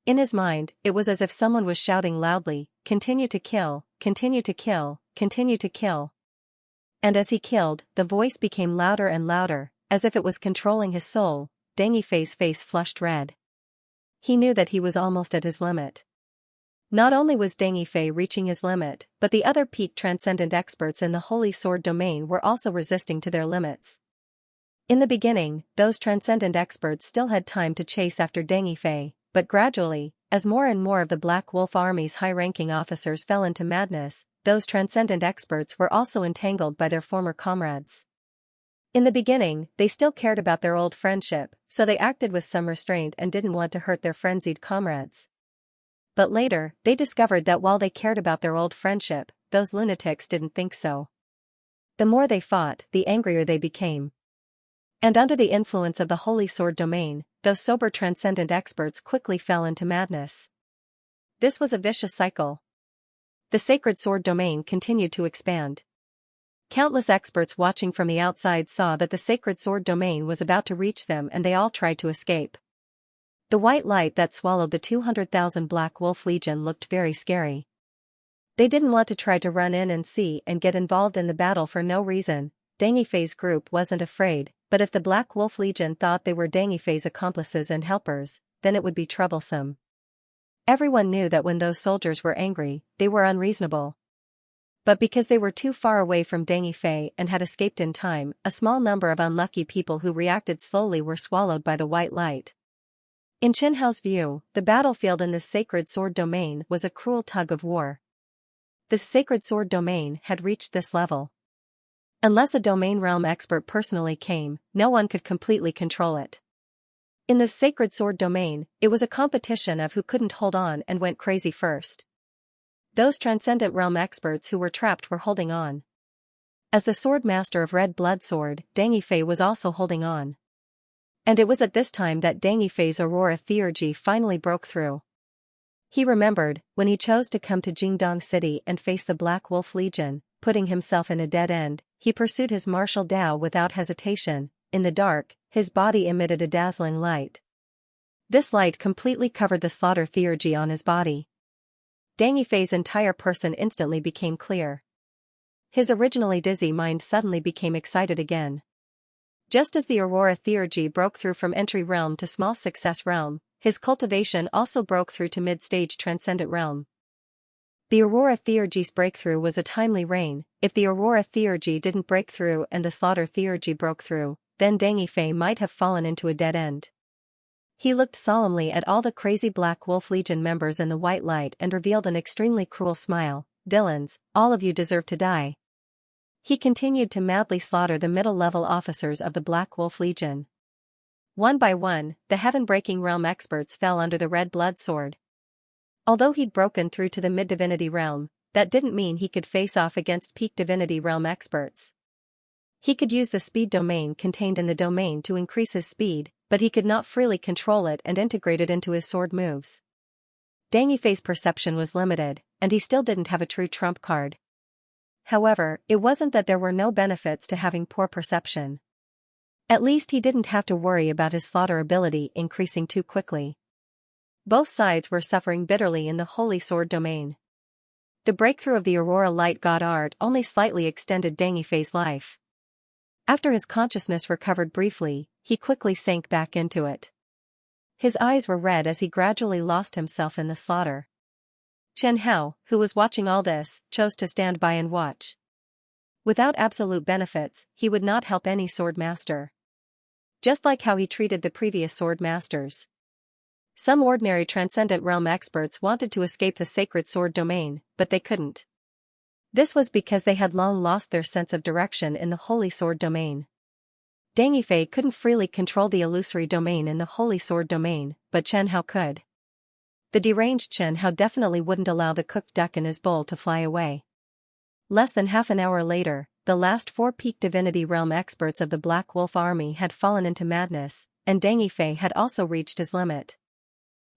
In his mind, it was as if someone was shouting loudly, "Continue to kill, continue to kill, continue to kill." And as he killed, the voice became louder and louder, as if it was controlling his soul. Deng Yifei's face flushed red. He knew that he was almost at his limit. Not only was Deng Yifei reaching his limit, but the other peak transcendent experts in the Holy Sword domain were also resisting to their limits. In the beginning, those transcendent experts still had time to chase after Deng Yifei, but gradually, as more and more of the Black Wolf Army's high-ranking officers fell into madness, those transcendent experts were also entangled by their former comrades. In the beginning, they still cared about their old friendship, so they acted with some restraint and didn't want to hurt their frenzied comrades. But later, they discovered that while they cared about their old friendship, those lunatics didn't think so. The more they fought, the angrier they became. And under the influence of the Holy Sword domain, those sober transcendent experts quickly fell into madness. This was a vicious cycle. The Sacred Sword domain continued to expand. Countless experts watching from the outside saw that the Sacred Sword domain was about to reach them and they all tried to escape. The white light that swallowed the 200,000 Black Wolf Legion looked very scary. They didn't want to try to run in and see and get involved in the battle for no reason. Deng Yifei's group wasn't afraid, but if the Black Wolf Legion thought they were Deng Yifei's accomplices and helpers, then it would be troublesome. Everyone knew that when those soldiers were angry, they were unreasonable. But because they were too far away from Deng Yifei and had escaped in time, a small number of unlucky people who reacted slowly were swallowed by the white light. In Chen Hao's view, the battlefield in the Sacred Sword domain was a cruel tug of war. The Sacred Sword domain had reached this level. Unless a domain realm expert personally came, no one could completely control it. In the sacred sword domain, it was a competition of who couldn't hold on and went crazy first. Those transcendent realm experts who were trapped were holding on. As the sword master of Red Blood Sword, Deng Yifei was also holding on. And it was at this time that Deng Yifei's aurora theurgy finally broke through. He remembered, when he chose to come to Jingdong City and face the Black Wolf Legion, putting himself in a dead end, he pursued his martial Tao without hesitation. In the dark, his body emitted a dazzling light. This light completely covered the slaughter theurgy on his body. Deng Yifei's entire person instantly became clear. His originally dizzy mind suddenly became excited again. Just as the aurora theurgy broke through from entry realm to small success realm, his cultivation also broke through to mid-stage transcendent realm. The aurora theurgy's breakthrough was a timely rain. If the aurora theurgy didn't break through and the slaughter theurgy broke through, then Deng Yifei might have fallen into a dead end. He looked solemnly at all the crazy Black Wolf Legion members in the white light and revealed an extremely cruel smile. "Dillons, all of you deserve to die." He continued to madly slaughter the middle-level officers of the Black Wolf Legion. One by one, the heaven-breaking realm experts fell under the Red Blood Sword. Although he'd broken through to the mid-divinity realm, that didn't mean he could face off against peak divinity realm experts. He could use the speed domain contained in the domain to increase his speed, but he could not freely control it and integrate it into his sword moves. Deng Yifei's perception was limited, and he still didn't have a true trump card. However, it wasn't that there were no benefits to having poor perception. At least he didn't have to worry about his slaughter ability increasing too quickly. Both sides were suffering bitterly in the Holy Sword domain. The breakthrough of the Aurora Light God Art only slightly extended Deng Yifei's life. After his consciousness recovered briefly, he quickly sank back into it. His eyes were red as he gradually lost himself in the slaughter. Chen Hao, who was watching all this, chose to stand by and watch. Without absolute benefits, he would not help any sword master. Just like how he treated the previous sword masters. Some ordinary transcendent realm experts wanted to escape the sacred sword domain, but they couldn't. This was because they had long lost their sense of direction in the Holy Sword domain. Deng Yifei couldn't freely control the illusory domain in the Holy Sword domain, but Chen Hao could. The deranged Chen Hao definitely wouldn't allow the cooked duck in his bowl to fly away. Less than half an hour later, the last 4 peak divinity realm experts of the Black Wolf army had fallen into madness, and Deng Yifei had also reached his limit.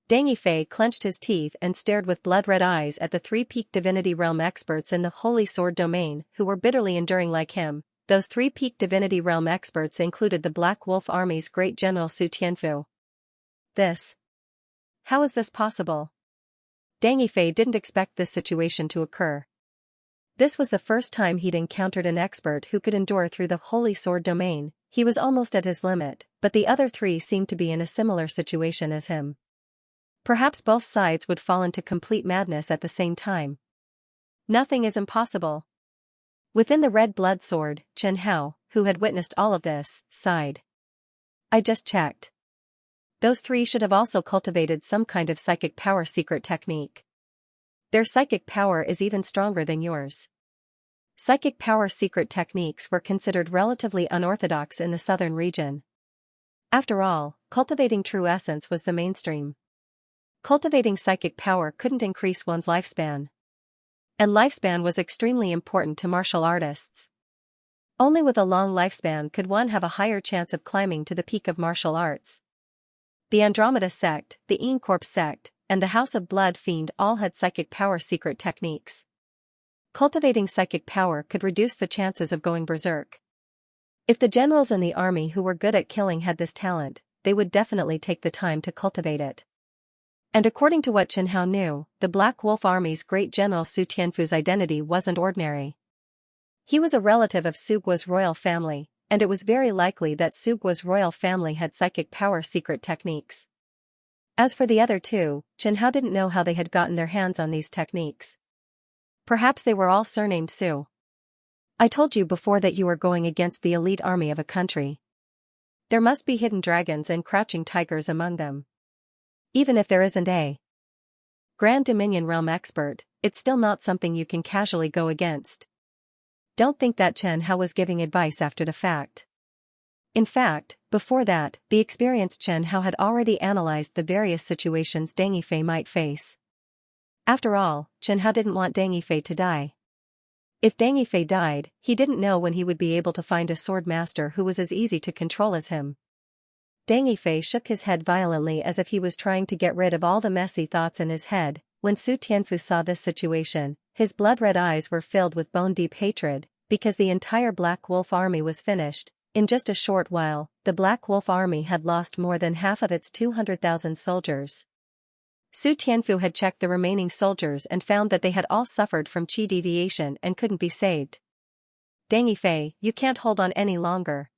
Deng Yifei clenched his teeth and stared with blood-red eyes at the 3 peak divinity realm experts in the Holy Sword domain who were bitterly enduring like him. Those 3 peak divinity realm experts included the Black Wolf army's great general Su Tianfu. How is this possible? Deng Yifei didn't expect this situation to occur. This was the first time he'd encountered an expert who could endure through the Holy Sword domain. He was almost at his limit, but the other 3 seemed to be in a similar situation as him. Perhaps both sides would fall into complete madness at the same time. Nothing is impossible. Within the Red Blood Sword, Chen Hao, who had witnessed all of this, sighed. I just checked. Those 3 should have also cultivated some kind of psychic power secret technique. Their psychic power is even stronger than yours. Psychic power secret techniques were considered relatively unorthodox in the southern region. After all, cultivating true essence was the mainstream. Cultivating psychic power couldn't increase one's lifespan. And lifespan was extremely important to martial artists. Only with a long lifespan could one have a higher chance of climbing to the peak of martial arts. The Andromeda sect, the Incorp sect, and the House of Blood Fiend all had psychic power secret techniques. Cultivating psychic power could reduce the chances of going berserk. If the generals in the army who were good at killing had this talent, they would definitely take the time to cultivate it. And according to what Chen Hao knew, the Black Wolf Army's great general Su Tianfu's identity wasn't ordinary. He was a relative of Su Guo's royal family, and it was very likely that Su Guo's royal family had psychic power secret techniques. As for the other 2, Chen Hao didn't know how they had gotten their hands on these techniques. Perhaps they were all surnamed Su. I told you before that you were going against the elite army of a country. There must be hidden dragons and crouching tigers among them. Even if there isn't a Grand Dominion realm expert, it's still not something you can casually go against. Don't think that Chen Hao was giving advice after the fact. In fact, before that, the experienced Chen Hao had already analyzed the various situations Deng Yifei might face. After all, Chen Hao didn't want Deng Yifei to die. If Deng Yifei died, he didn't know when he would be able to find a sword master who was as easy to control as him. Deng Yifei shook his head violently as if he was trying to get rid of all the messy thoughts in his head. When Su Tianfu saw this situation, his blood-red eyes were filled with bone-deep hatred, because the entire Black Wolf army was finished. In just a short while, the Black Wolf army had lost more than half of its 200,000 soldiers. Su Tianfu had checked the remaining soldiers and found that they had all suffered from qi deviation and couldn't be saved. Deng Yifei, you can't hold on any longer.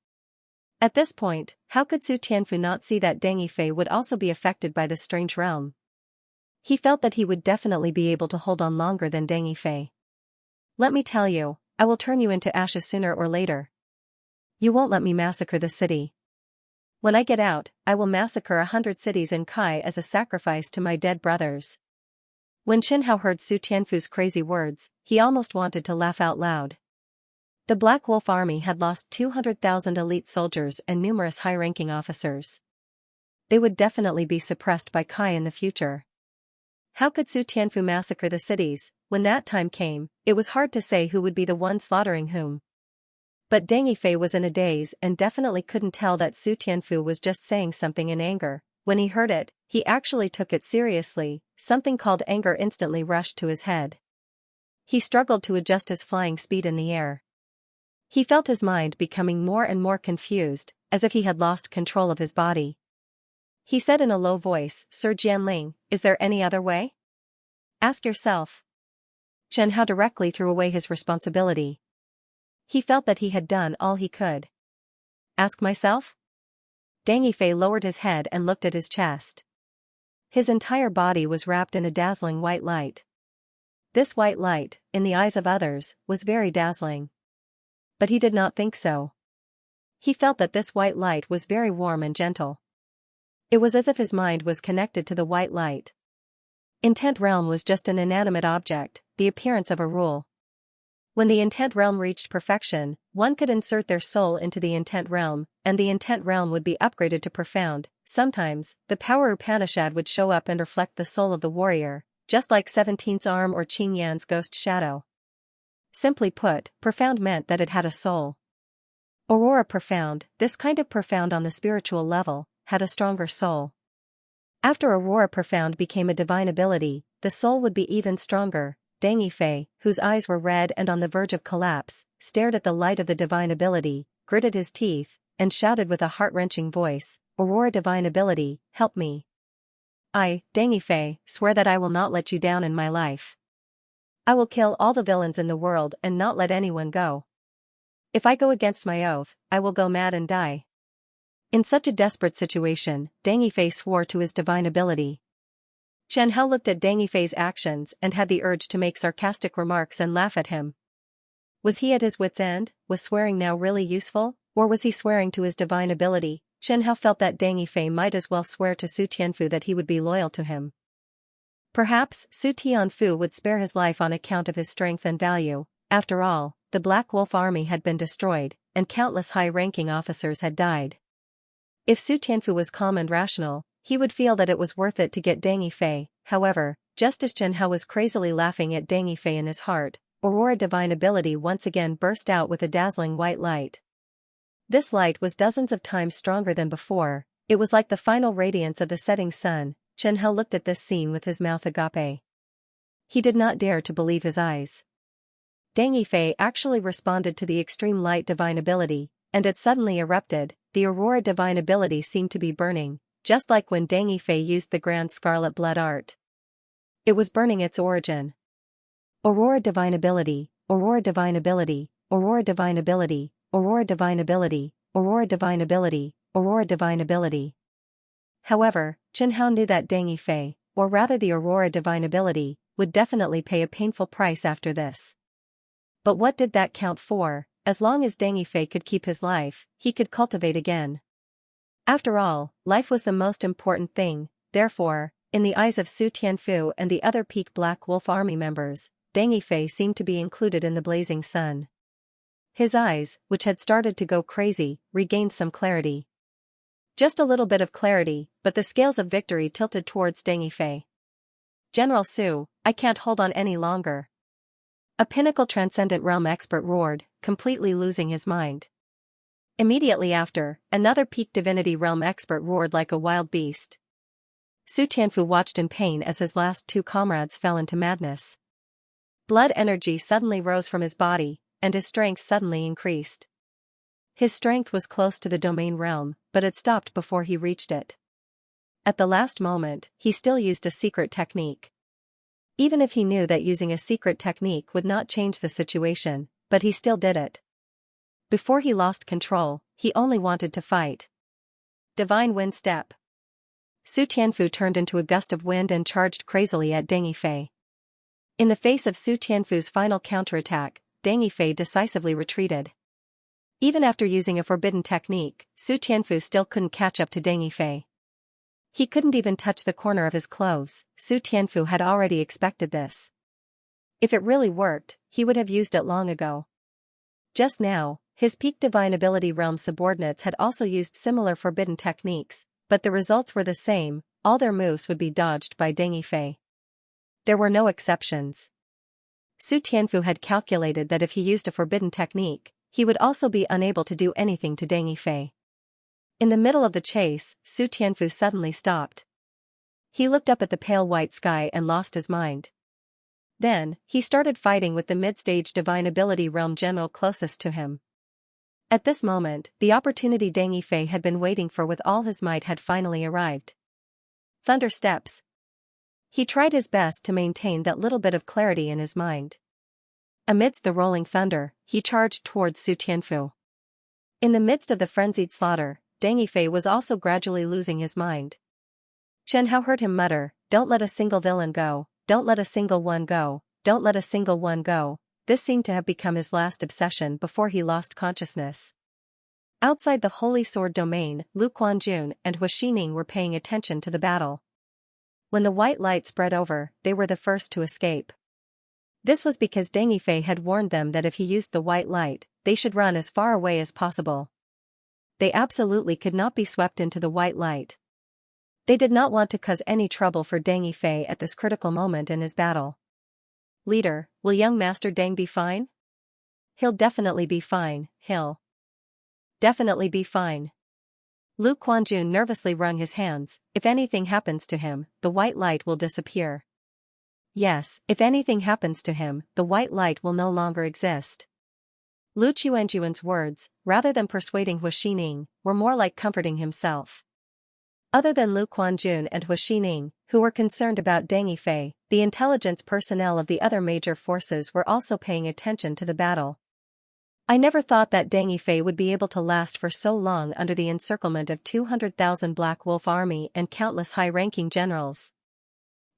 At this point, how could Su Tianfu not see that Deng Yifei would also be affected by this strange realm? He felt that he would definitely be able to hold on longer than Deng Yifei. Let me tell you, I will turn you into ashes sooner or later. You won't let me massacre the city. When I get out, I will massacre 100 cities in Kai as a sacrifice to my dead brothers. When Chen Hao heard Su Tianfu's crazy words, he almost wanted to laugh out loud. The Black Wolf army had lost 200,000 elite soldiers and numerous high-ranking officers. They would definitely be suppressed by Kai in the future. How could Su Tianfu massacre the cities? When that time came, it was hard to say who would be the one slaughtering whom. But Deng Yifei was in a daze and definitely couldn't tell that Su Tianfu was just saying something in anger. When he heard it, he actually took it seriously. Something called anger instantly rushed to his head. He struggled to adjust his flying speed in the air. He felt his mind becoming more and more confused, as if he had lost control of his body. He said in a low voice, Sir Jianling, is there any other way? Ask yourself. Chen Hao directly threw away his responsibility. He felt that he had done all he could. Ask myself? Deng Yifei lowered his head and looked at his chest. His entire body was wrapped in a dazzling white light. This white light, in the eyes of others, was very dazzling. But he did not think so. He felt that this white light was very warm and gentle. It was as if his mind was connected to the white light. Intent realm was just an inanimate object, the appearance of a rule. When the intent realm reached perfection, one could insert their soul into the intent realm, and the intent realm would be upgraded to profound. Sometimes, the power Upanishad would show up and reflect the soul of the warrior, just like 17th arm or Qing Yan's ghost shadow. Simply put, profound meant that it had a soul. Aurora profound, this kind of profound on the spiritual level, had a stronger soul. After Aurora profound became a divine ability, the soul would be even stronger. Deng Yifei, whose eyes were red and on the verge of collapse, stared at the light of the divine ability, gritted his teeth, and shouted with a heart-wrenching voice, Aurora divine ability, help me. I, Deng Yifei, swear that I will not let you down in my life. I will kill all the villains in the world and not let anyone go. If I go against my oath, I will go mad and die. In such a desperate situation, Deng Yifei swore to his divine ability. Chen Hao looked at Deng Yifei's actions and had the urge to make sarcastic remarks and laugh at him. Was he at his wit's end? Was swearing now really useful, or was he swearing to his divine ability? Chen Hao felt that Deng Yifei might as well swear to Su Tianfu that he would be loyal to him. Perhaps Su Tianfu would spare his life on account of his strength and value. After all, the Black Wolf army had been destroyed, and countless high-ranking officers had died. If Su Tianfu was calm and rational, he would feel that it was worth it to get Deng Yifei. However, just as Chen Hao was crazily laughing at Deng Yifei in his heart, Aurora divine ability once again burst out with a dazzling white light. This light was dozens of times stronger than before. It was like the final radiance of the setting sun. Chen Hao looked at this scene with his mouth agape. He did not dare to believe his eyes. Deng Yifei actually responded to the extreme light divine ability, and it suddenly erupted. The Aurora divine ability seemed to be burning, just like when Deng Yifei used the Grand Scarlet Blood art. It was burning its origin. Aurora divine ability, Aurora divine ability, Aurora divine ability, Aurora divine ability, Aurora divine ability, Aurora divine ability. However, Chen Hao knew that Deng Yifei, or rather the Aurora divine ability, would definitely pay a painful price after this. But what did that count for? As long as Deng Yifei could keep his life, he could cultivate again. After all, life was the most important thing. Therefore, in the eyes of Su Tianfu and the other peak Black Wolf army members, Deng Yifei seemed to be included in the blazing sun. His eyes, which had started to go crazy, regained some clarity. Just a little bit of clarity, but the scales of victory tilted towards Deng Yifei. General Su, I can't hold on any longer. A pinnacle transcendent realm expert roared, completely losing his mind. Immediately after, another peak divinity realm expert roared like a wild beast. Su Tianfu watched in pain as his last two comrades fell into madness. Blood energy suddenly rose from his body, and his strength suddenly increased. His strength was close to the domain realm, but it stopped before he reached it. At the last moment, he still used a secret technique. Even if he knew that using a secret technique would not change the situation, but he still did it. Before he lost control, he only wanted to fight. Divine Wind Step. Su Tianfu turned into a gust of wind and charged crazily at Deng Yifei. In the face of Su Tianfu's final counterattack, Deng Yifei decisively retreated. Even after using a forbidden technique, Su Tianfu still couldn't catch up to Deng Yifei. He couldn't even touch the corner of his clothes. Su Tianfu had already expected this. If it really worked, he would have used it long ago. Just now, his peak divine ability realm subordinates had also used similar forbidden techniques, but the results were the same. All their moves would be dodged by Deng Yifei. There were no exceptions. Su Tianfu had calculated that if he used a forbidden technique, he would also be unable to do anything to Deng Yifei. In the middle of the chase, Su Tianfu suddenly stopped. He looked up at the pale white sky and lost his mind. Then, he started fighting with the mid-stage divine ability realm general closest to him. At this moment, the opportunity Deng Yifei had been waiting for with all his might had finally arrived. Thunder steps. He tried his best to maintain that little bit of clarity in his mind. Amidst the rolling thunder, he charged towards Su Tianfu. In the midst of the frenzied slaughter, Deng Yifei was also gradually losing his mind. Chen Hao heard him mutter, "Don't let a single villain go, don't let a single one go, don't let a single one go." This seemed to have become his last obsession before he lost consciousness. Outside the Holy Sword domain, Lu Quanjun and Hua Xining were paying attention to the battle. When the white light spread over, they were the first to escape. This was because Deng Yifei had warned them that if he used the white light, they should run as far away as possible. They absolutely could not be swept into the white light. They did not want to cause any trouble for Deng Yifei at this critical moment in his battle. Leader, will young Master Deng be fine? He'll definitely be fine, he'll definitely be fine. Lu Quanjun nervously wrung his hands. If anything happens to him, the white light will disappear. Yes, if anything happens to him, the white light will no longer exist. Lu Quanjun's words, rather than persuading Hua Xining, were more like comforting himself. Other than Lu Quanjun and Hua Xining, who were concerned about Deng Yifei, the intelligence personnel of the other major forces were also paying attention to the battle. I never thought that Deng Yifei would be able to last for so long under the encirclement of 200,000 Black Wolf army and countless high-ranking generals.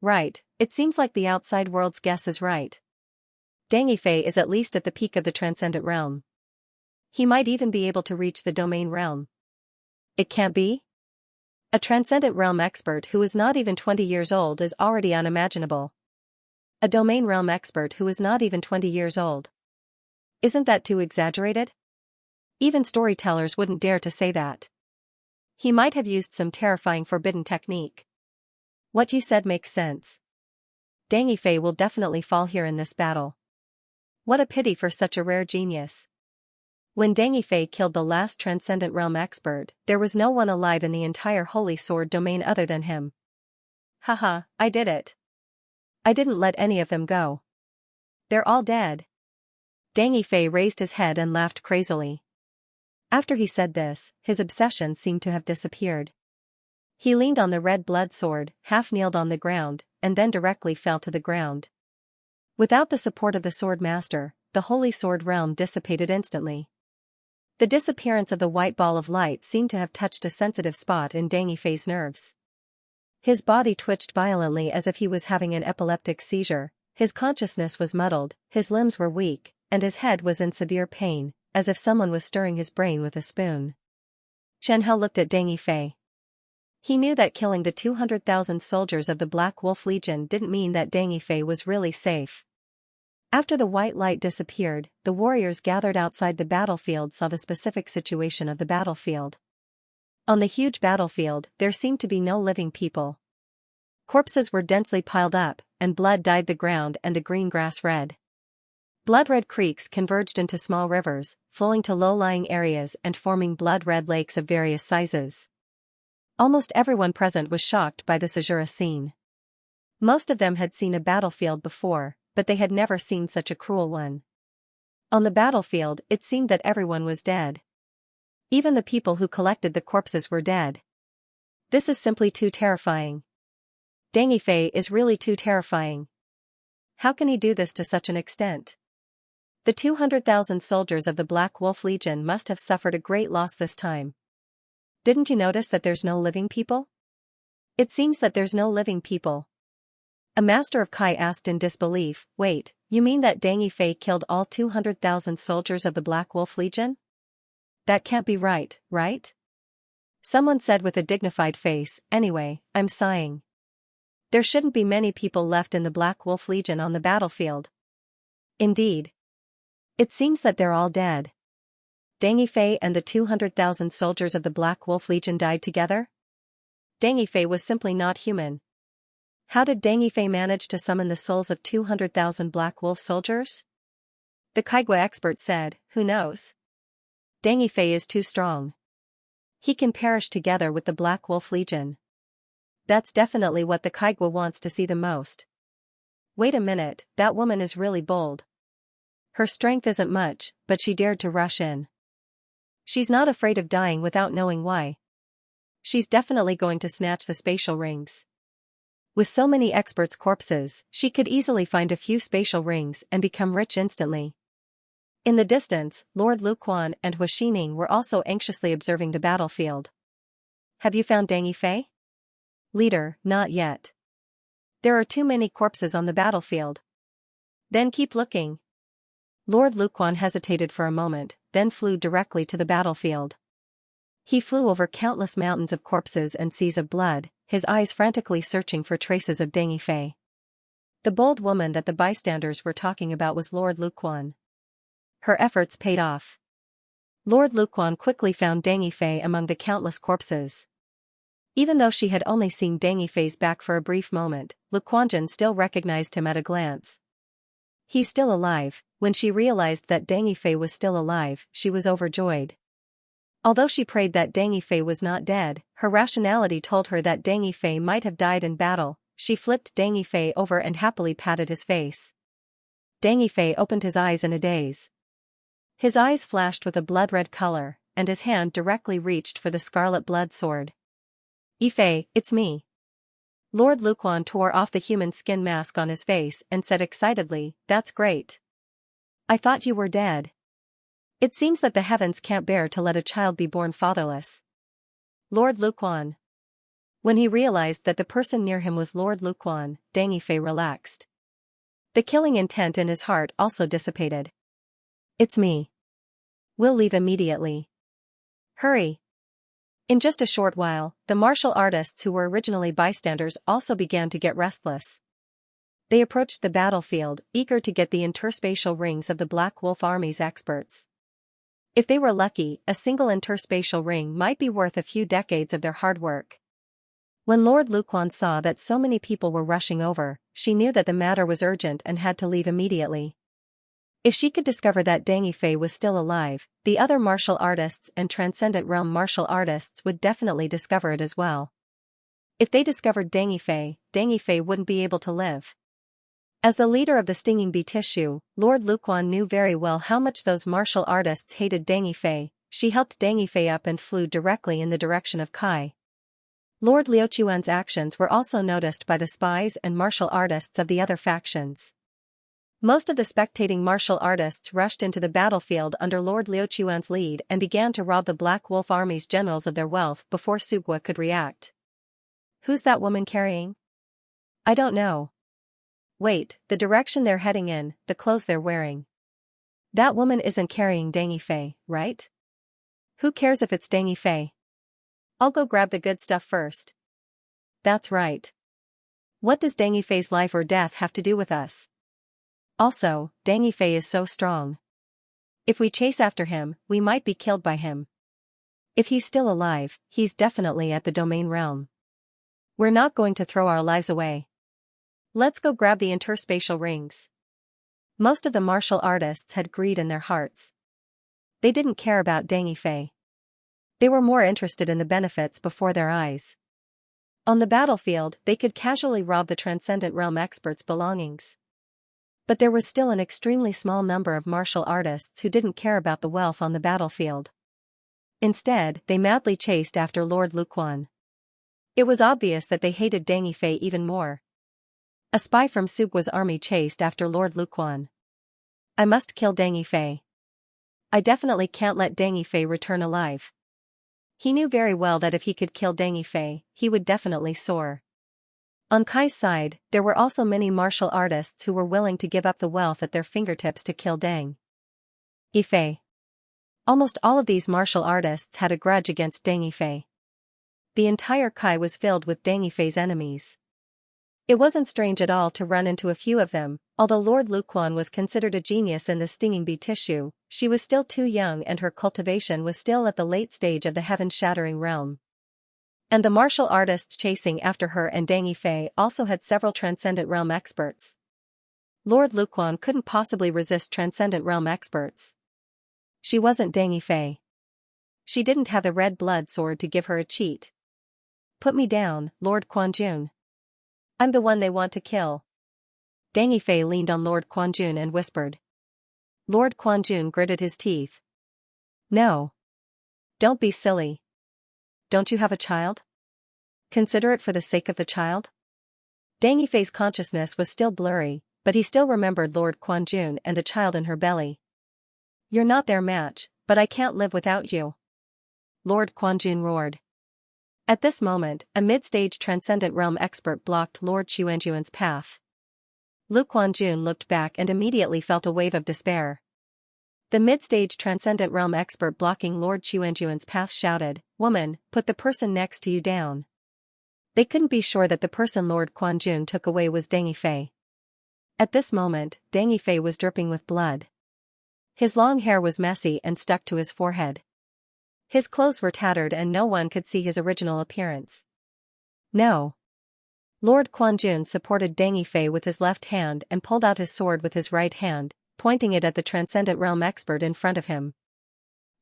Right, it seems like the outside world's guess is right. Deng Yifei is at least at the peak of the transcendent realm. He might even be able to reach the domain realm. It can't be? A transcendent realm expert who is not even 20 years old is already unimaginable. A domain realm expert who is not even 20 years old. Isn't that too exaggerated? Even storytellers wouldn't dare to say that. He might have used some terrifying forbidden technique. What you said makes sense. Deng Yifei will definitely fall here in this battle. What a pity for such a rare genius. When Deng Yifei killed the last transcendent realm expert, there was no one alive in the entire Holy Sword domain other than him. Haha, I did it. I didn't let any of them go. They're all dead. Deng Yifei raised his head and laughed crazily. After he said this, his obsession seemed to have disappeared. He leaned on the red blood sword, half-kneeled on the ground, and then directly fell to the ground. Without the support of the Sword Master, the Holy Sword realm dissipated instantly. The disappearance of the white ball of light seemed to have touched a sensitive spot in Deng Yifei's nerves. His body twitched violently as if he was having an epileptic seizure, his consciousness was muddled, his limbs were weak, and his head was in severe pain, as if someone was stirring his brain with a spoon. Chen Hao looked at Deng Yifei. He knew that killing the 200,000 soldiers of the Black Wolf Legion didn't mean that Deng Yifei was really safe. After the white light disappeared, the warriors gathered outside the battlefield saw the specific situation of the battlefield. On the huge battlefield, there seemed to be no living people. Corpses were densely piled up, and blood dyed the ground and the green grass red. Blood-red creeks converged into small rivers, flowing to low-lying areas and forming blood-red lakes of various sizes. Almost everyone present was shocked by this azure scene. Most of them had seen a battlefield before, but they had never seen such a cruel one. On the battlefield, it seemed that everyone was dead. Even the people who collected the corpses were dead. This is simply too terrifying. Deng Yifei is really too terrifying. How can he do this to such an extent? The 200,000 soldiers of the Black Wolf Legion must have suffered a great loss this time. Didn't you notice that there's no living people? It seems that there's no living people. A master of Kai asked in disbelief, wait, you mean that Deng Yifei killed all 200,000 soldiers of the Black Wolf Legion? That can't be right, right? Someone said with a dignified face, anyway, I'm sighing. There shouldn't be many people left in the Black Wolf Legion on the battlefield. Indeed. It seems that they're all dead. Deng Yifei and the 200,000 soldiers of the Black Wolf Legion died together? Deng Yifei was simply not human. How did Deng Yifei manage to summon the souls of 200,000 Black Wolf soldiers? The Kaigwa expert said, who knows? Deng Yifei is too strong. He can perish together with the Black Wolf Legion. That's definitely what the Kaigwa wants to see the most. Wait a minute, that woman is really bold. Her strength isn't much, but she dared to rush in. She's not afraid of dying without knowing why. She's definitely going to snatch the spatial rings. With so many experts' corpses, she could easily find a few spatial rings and become rich instantly. In the distance, Lord Luquan and Hua Xining were also anxiously observing the battlefield. Have you found Deng Yifei? Leader, not yet. There are too many corpses on the battlefield. Then keep looking. Lord Luquan hesitated for a moment, then flew directly to the battlefield. He flew over countless mountains of corpses and seas of blood, his eyes frantically searching for traces of Deng Yifei. The bold woman that the bystanders were talking about was Lord Luquan. Her efforts paid off. Lord Luquan quickly found Deng Yifei among the countless corpses. Even though she had only seen Deng Yifei's back for a brief moment, Luquanjin still recognized him at a glance. He's still alive. When she realized that Deng Yifei was still alive, she was overjoyed. Although she prayed that Deng Yifei was not dead, her rationality told her that Deng Yifei might have died in battle. She flipped Deng Yifei over and happily patted his face. Deng Yifei opened his eyes in a daze. His eyes flashed with a blood-red color, and his hand directly reached for the scarlet blood sword. Yifei, it's me. Lord Luquan tore off the human skin mask on his face and said excitedly, that's great. I thought you were dead. It seems that the heavens can't bear to let a child be born fatherless. Lord Luquan. When he realized that the person near him was Lord Luquan, Deng Yifei relaxed. The killing intent in his heart also dissipated. It's me. We'll leave immediately. Hurry. In just a short while, the martial artists who were originally bystanders also began to get restless. They approached the battlefield, eager to get the interspatial rings of the Black Wolf Army's experts. If they were lucky, a single interspatial ring might be worth a few decades of their hard work. When Lord Luquan saw that so many people were rushing over, she knew that the matter was urgent and had to leave immediately. If she could discover that Deng Yifei was still alive, the other martial artists and Transcendent Realm martial artists would definitely discover it as well. If they discovered Deng Yifei wouldn't be able to live. As the leader of the Stinging Bee Tissue, Lord Luquan knew very well how much those martial artists hated Deng Yifei. She helped Deng Yifei up and flew directly in the direction of Kai. Lord Liuchuan's actions were also noticed by the spies and martial artists of the other factions. Most of the spectating martial artists rushed into the battlefield under Lord Liuchuan's lead and began to rob the Black Wolf Army's generals of their wealth before Sugwa could react. Who's that woman carrying? I don't know. Wait, the direction they're heading in, the clothes they're wearing. That woman isn't carrying Deng Yifei, right? Who cares if it's Deng Yifei? I'll go grab the good stuff first. That's right. What does Deng Yifei's life or death have to do with us? Also, Deng Yifei is so strong. If we chase after him, we might be killed by him. If he's still alive, he's definitely at the domain realm. We're not going to throw our lives away. Let's go grab the interspatial rings. Most of the martial artists had greed in their hearts. They didn't care about Deng Yifei. They were more interested in the benefits before their eyes. On the battlefield, they could casually rob the Transcendent Realm experts' belongings. But there was still an extremely small number of martial artists who didn't care about the wealth on the battlefield. Instead, they madly chased after Lord Luquan. It was obvious that they hated Deng Yifei even more. A spy from Sugua's army chased after Lord Luquan. I must kill Deng Yifei. I definitely can't let Deng Yifei return alive. He knew very well that if he could kill Deng Yifei, he would definitely soar. On Kai's side, there were also many martial artists who were willing to give up the wealth at their fingertips to kill Deng Yifei. Almost all of these martial artists had a grudge against Deng Yifei. The entire Kai was filled with Deng Yifei's enemies. It wasn't strange at all to run into a few of them. Although Lord Luquan was considered a genius in the stinging bee tissue, she was still too young and her cultivation was still at the late stage of the heaven-shattering realm. And the martial artists chasing after her and Deng Yifei also had several Transcendent Realm experts. Lord Luquan couldn't possibly resist Transcendent Realm experts. She wasn't Deng Yifei. She didn't have the red blood sword to give her a cheat. Put me down, Lord Quanjun. I'm the one they want to kill. Deng Yifei leaned on Lord Quanjun and whispered. Lord Quanjun gritted his teeth. No. Don't be silly. Don't you have a child? Consider it for the sake of the child? Deng Yifei's consciousness was still blurry, but he still remembered Lord Quanjun and the child in her belly. You're not their match, but I can't live without you. Lord Quanjun roared. At this moment, a mid-stage Transcendent Realm expert blocked Lord Xuanjuan's path. Lu Quanjun looked back and immediately felt a wave of despair. The mid-stage Transcendent Realm expert blocking Lord Xuanjuan's path shouted, Woman, put the person next to you down. They couldn't be sure that the person Lord Quanjun took away was Deng Yifei. At this moment, Deng Yifei was dripping with blood. His long hair was messy and stuck to his forehead. His clothes were tattered and no one could see his original appearance. No. Lord Quanjun supported Deng Yifei with his left hand and pulled out his sword with his right hand, pointing it at the Transcendent Realm expert in front of him.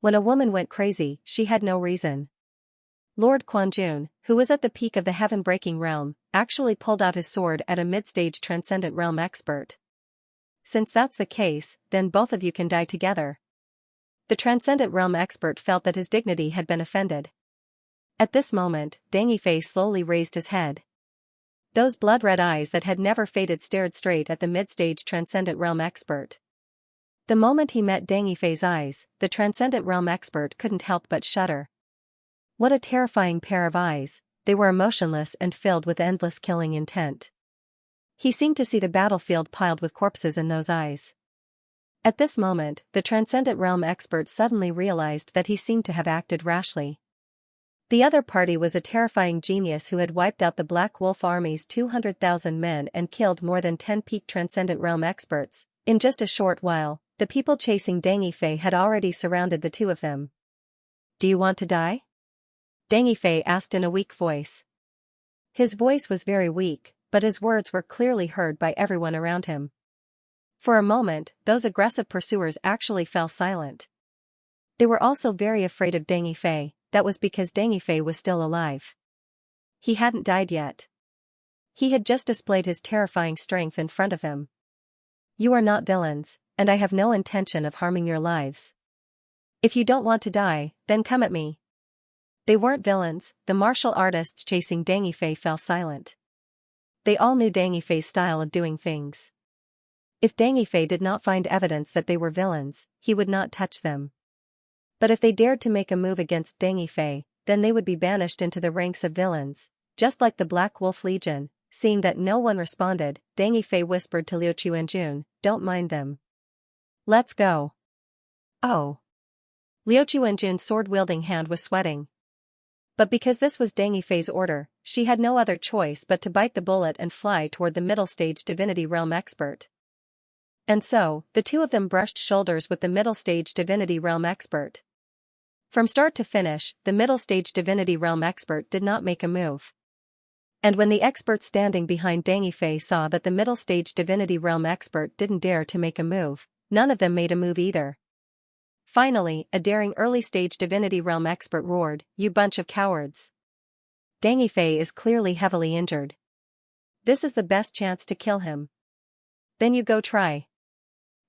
When a woman went crazy, she had no reason. Lord Quanjun, who was at the peak of the heaven-breaking realm, actually pulled out his sword at a mid-stage Transcendent Realm expert. Since that's the case, then both of you can die together. The Transcendent Realm expert felt that his dignity had been offended. At this moment, Deng Yifei slowly raised his head. Those blood-red eyes that had never faded stared straight at the mid-stage Transcendent Realm expert. The moment he met Deng Yifei's eyes, the Transcendent Realm expert couldn't help but shudder. What a terrifying pair of eyes, they were emotionless and filled with endless killing intent. He seemed to see the battlefield piled with corpses in those eyes. At this moment, the Transcendent Realm expert suddenly realized that he seemed to have acted rashly. The other party was a terrifying genius who had wiped out the Black Wolf Army's 200,000 men and killed more than 10 peak Transcendent Realm experts. In just a short while, the people chasing Deng Yifei had already surrounded the two of them. Do you want to die? Deng Yifei asked in a weak voice. His voice was very weak, but his words were clearly heard by everyone around him. For a moment, those aggressive pursuers actually fell silent. They were also very afraid of Deng Yifei. That was because Deng Yifei was still alive. He hadn't died yet. He had just displayed his terrifying strength in front of them. You are not villains, and I have no intention of harming your lives. If you don't want to die, then come at me. They weren't villains. The martial artists chasing Deng Yifei fell silent. They all knew Deng Yifei's style of doing things. If Deng Yifei did not find evidence that they were villains, he would not touch them. But if they dared to make a move against Deng Yifei, then they would be banished into the ranks of villains, just like the Black Wolf Legion. Seeing that no one responded, Deng Yifei whispered to Liu Quanjun, Don't mind them. Let's go. Oh. Liu Quanjun's sword-wielding hand was sweating. But because this was Deng Yifei's order, she had no other choice but to bite the bullet and fly toward the middle-stage Divinity Realm expert. And so, the two of them brushed shoulders with the middle-stage divinity realm expert. From start to finish, the middle-stage divinity realm expert did not make a move. And when the expert standing behind Deng Yifei saw that the middle-stage divinity realm expert didn't dare to make a move, none of them made a move either. Finally, a daring early-stage divinity realm expert roared, "You bunch of cowards! Deng Yifei is clearly heavily injured. This is the best chance to kill him. Then you go try,"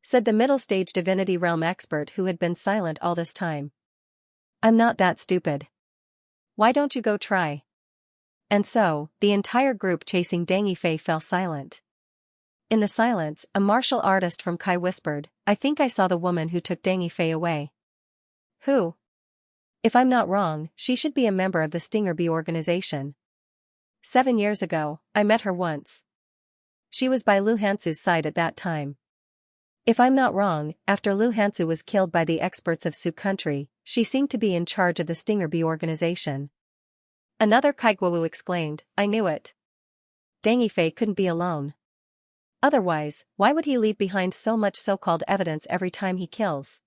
said the middle-stage divinity realm expert who had been silent all this time. "I'm not that stupid. Why don't you go try?" And so, the entire group chasing Deng Yifei fell silent. In the silence, a martial artist from Kai whispered, "I think I saw the woman who took Deng Yifei away." "Who?" "If I'm not wrong, she should be a member of the Stinger Bee organization. 7 years ago, I met her once. She was by Lu Hansu's side at that time. If I'm not wrong, after Lu Hansu was killed by the experts of Su country, she seemed to be in charge of the Stinger Bee organization." Another Kaiguawu exclaimed, "I knew it. Deng Yifei couldn't be alone. Otherwise, why would he leave behind so much so-called evidence every time he kills?"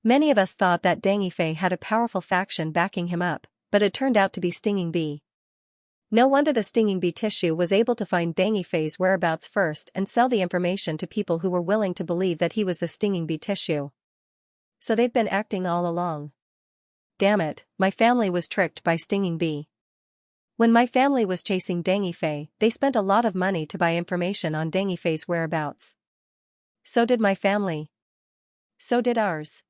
Many of us thought that Deng Yifei had a powerful faction backing him up, but it turned out to be Stinging Bee. No wonder the Stinging Bee tissue was able to find Deng Yifei's whereabouts first and sell the information to people who were willing to believe that he was the Stinging Bee tissue. So they've been acting all along. Damn it, my family was tricked by Stinging Bee. When my family was chasing Deng Yifei, they spent a lot of money to buy information on Deng Yifei's whereabouts. So did my family. So did ours.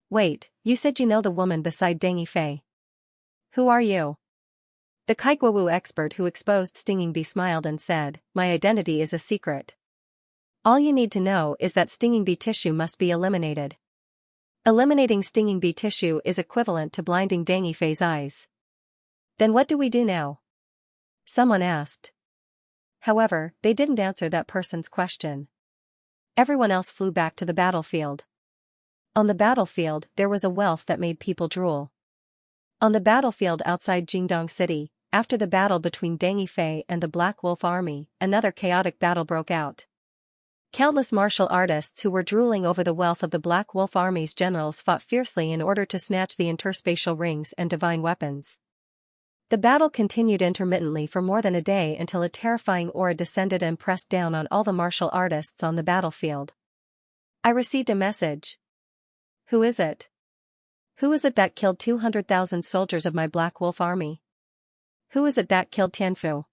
Wait, you said you know the woman beside Deng Yifei. Who are you? The Kaiguawu expert who exposed Stinging Bee smiled and said, "My identity is a secret. All you need to know is that Stinging Bee tissue must be eliminated. Eliminating Stinging Bee tissue is equivalent to blinding Deng Yifei's eyes." "Then what do we do now?" someone asked. However, they didn't answer that person's question. Everyone else flew back to the battlefield. On the battlefield, there was a wealth that made people drool. On the battlefield outside Jingdong City, after the battle between Deng Yifei and the Black Wolf Army, another chaotic battle broke out. Countless martial artists who were drooling over the wealth of the Black Wolf Army's generals fought fiercely in order to snatch the interspatial rings and divine weapons. The battle continued intermittently for more than a day until a terrifying aura descended and pressed down on all the martial artists on the battlefield. "I received a message. Who is it? Who is it that killed 200,000 soldiers of my Black Wolf Army? Who is it that killed Tianfu?"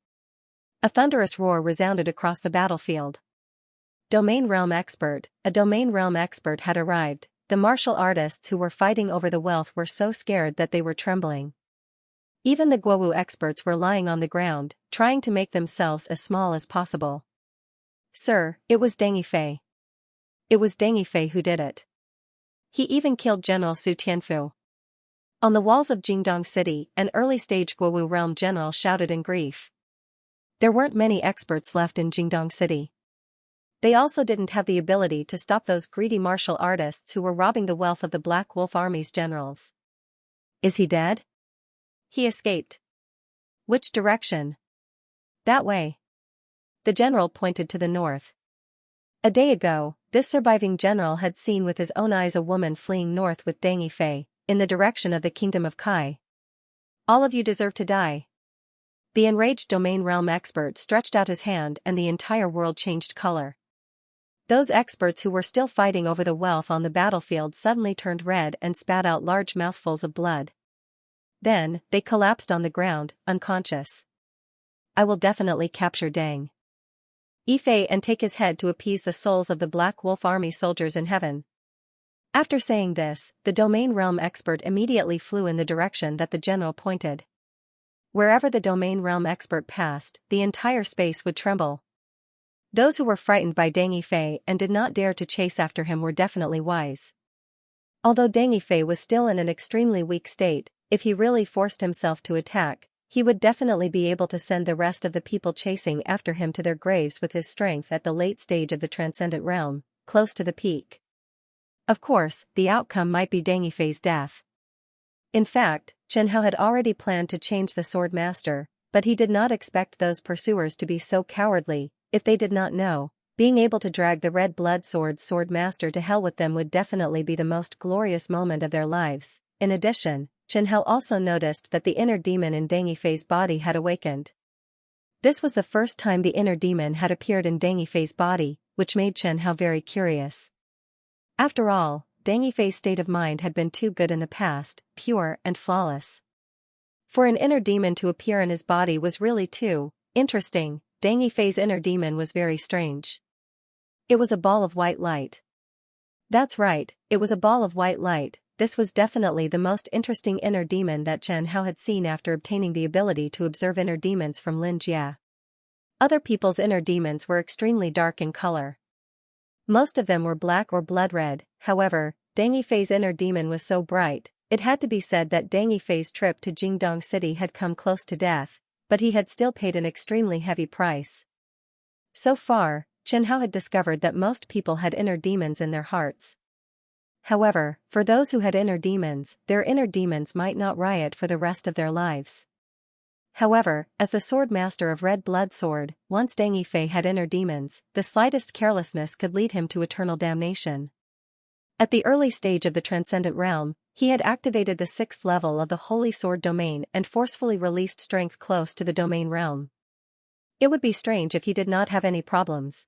A thunderous roar resounded across the battlefield. Domain Realm Expert. A Domain Realm Expert had arrived. The martial artists who were fighting over the wealth were so scared that they were trembling. Even the Guowu experts were lying on the ground, trying to make themselves as small as possible. "Sir, it was Deng Yifei. It was Deng Yifei who did it. He even killed General Su Tianfu." On the walls of Jingdong City, an early-stage Guowu realm general shouted in grief. There weren't many experts left in Jingdong City. They also didn't have the ability to stop those greedy martial artists who were robbing the wealth of the Black Wolf Army's generals. "Is he dead?" "He escaped." "Which direction?" "That way." The general pointed to the north. A day ago, this surviving general had seen with his own eyes a woman fleeing north with Deng Yifei, in the direction of the kingdom of Kai. "All of you deserve to die." The enraged Domain Realm expert stretched out his hand and the entire world changed color. Those experts who were still fighting over the wealth on the battlefield suddenly turned red and spat out large mouthfuls of blood. Then, they collapsed on the ground, unconscious. "I will definitely capture Deng Yifei and take his head to appease the souls of the Black Wolf Army soldiers in heaven." After saying this, the Domain Realm expert immediately flew in the direction that the general pointed. Wherever the Domain Realm expert passed, the entire space would tremble. Those who were frightened by Deng Yifei and did not dare to chase after him were definitely wise. Although Deng Yifei was still in an extremely weak state, if he really forced himself to attack, he would definitely be able to send the rest of the people chasing after him to their graves with his strength at the late stage of the transcendent realm, close to the peak. Of course, the outcome might be Deng Yifei's death. In fact, Chen Hao had already planned to change the sword master, but he did not expect those pursuers to be so cowardly. If they did not know, Being able to drag the red blood sword master to hell with them would definitely be the most glorious moment of their lives. In addition, Chen Hao also noticed that the inner demon in Deng Yifei's body had awakened. This was the first time the inner demon had appeared in Deng Yifei's body, which made Chen Hao very curious. After all, Deng Yifei's state of mind had been too good in the past, pure and flawless. For an inner demon to appear in his body was really too interesting. Deng Yifei's inner demon was very strange. It was a ball of white light. That's right, it was a ball of white light. This was definitely the most interesting inner demon that Chen Hao had seen after obtaining the ability to observe inner demons from Lin Jia. Other people's inner demons were extremely dark in color. Most of them were black or blood red. However, Deng Yifei's inner demon was so bright, it had to be said that Deng Yifei's trip to Jingdong City had come close to death, but he had still paid an extremely heavy price. So far, Chen Hao had discovered that most people had inner demons in their hearts. However, for those who had inner demons, their inner demons might not riot for the rest of their lives. However, as the sword master of Red Blood Sword, once Deng Yifei had inner demons, the slightest carelessness could lead him to eternal damnation. At the early stage of the Transcendent Realm, he had activated the 6th level of the Holy Sword Domain and forcefully released strength close to the Domain Realm. It would be strange if he did not have any problems.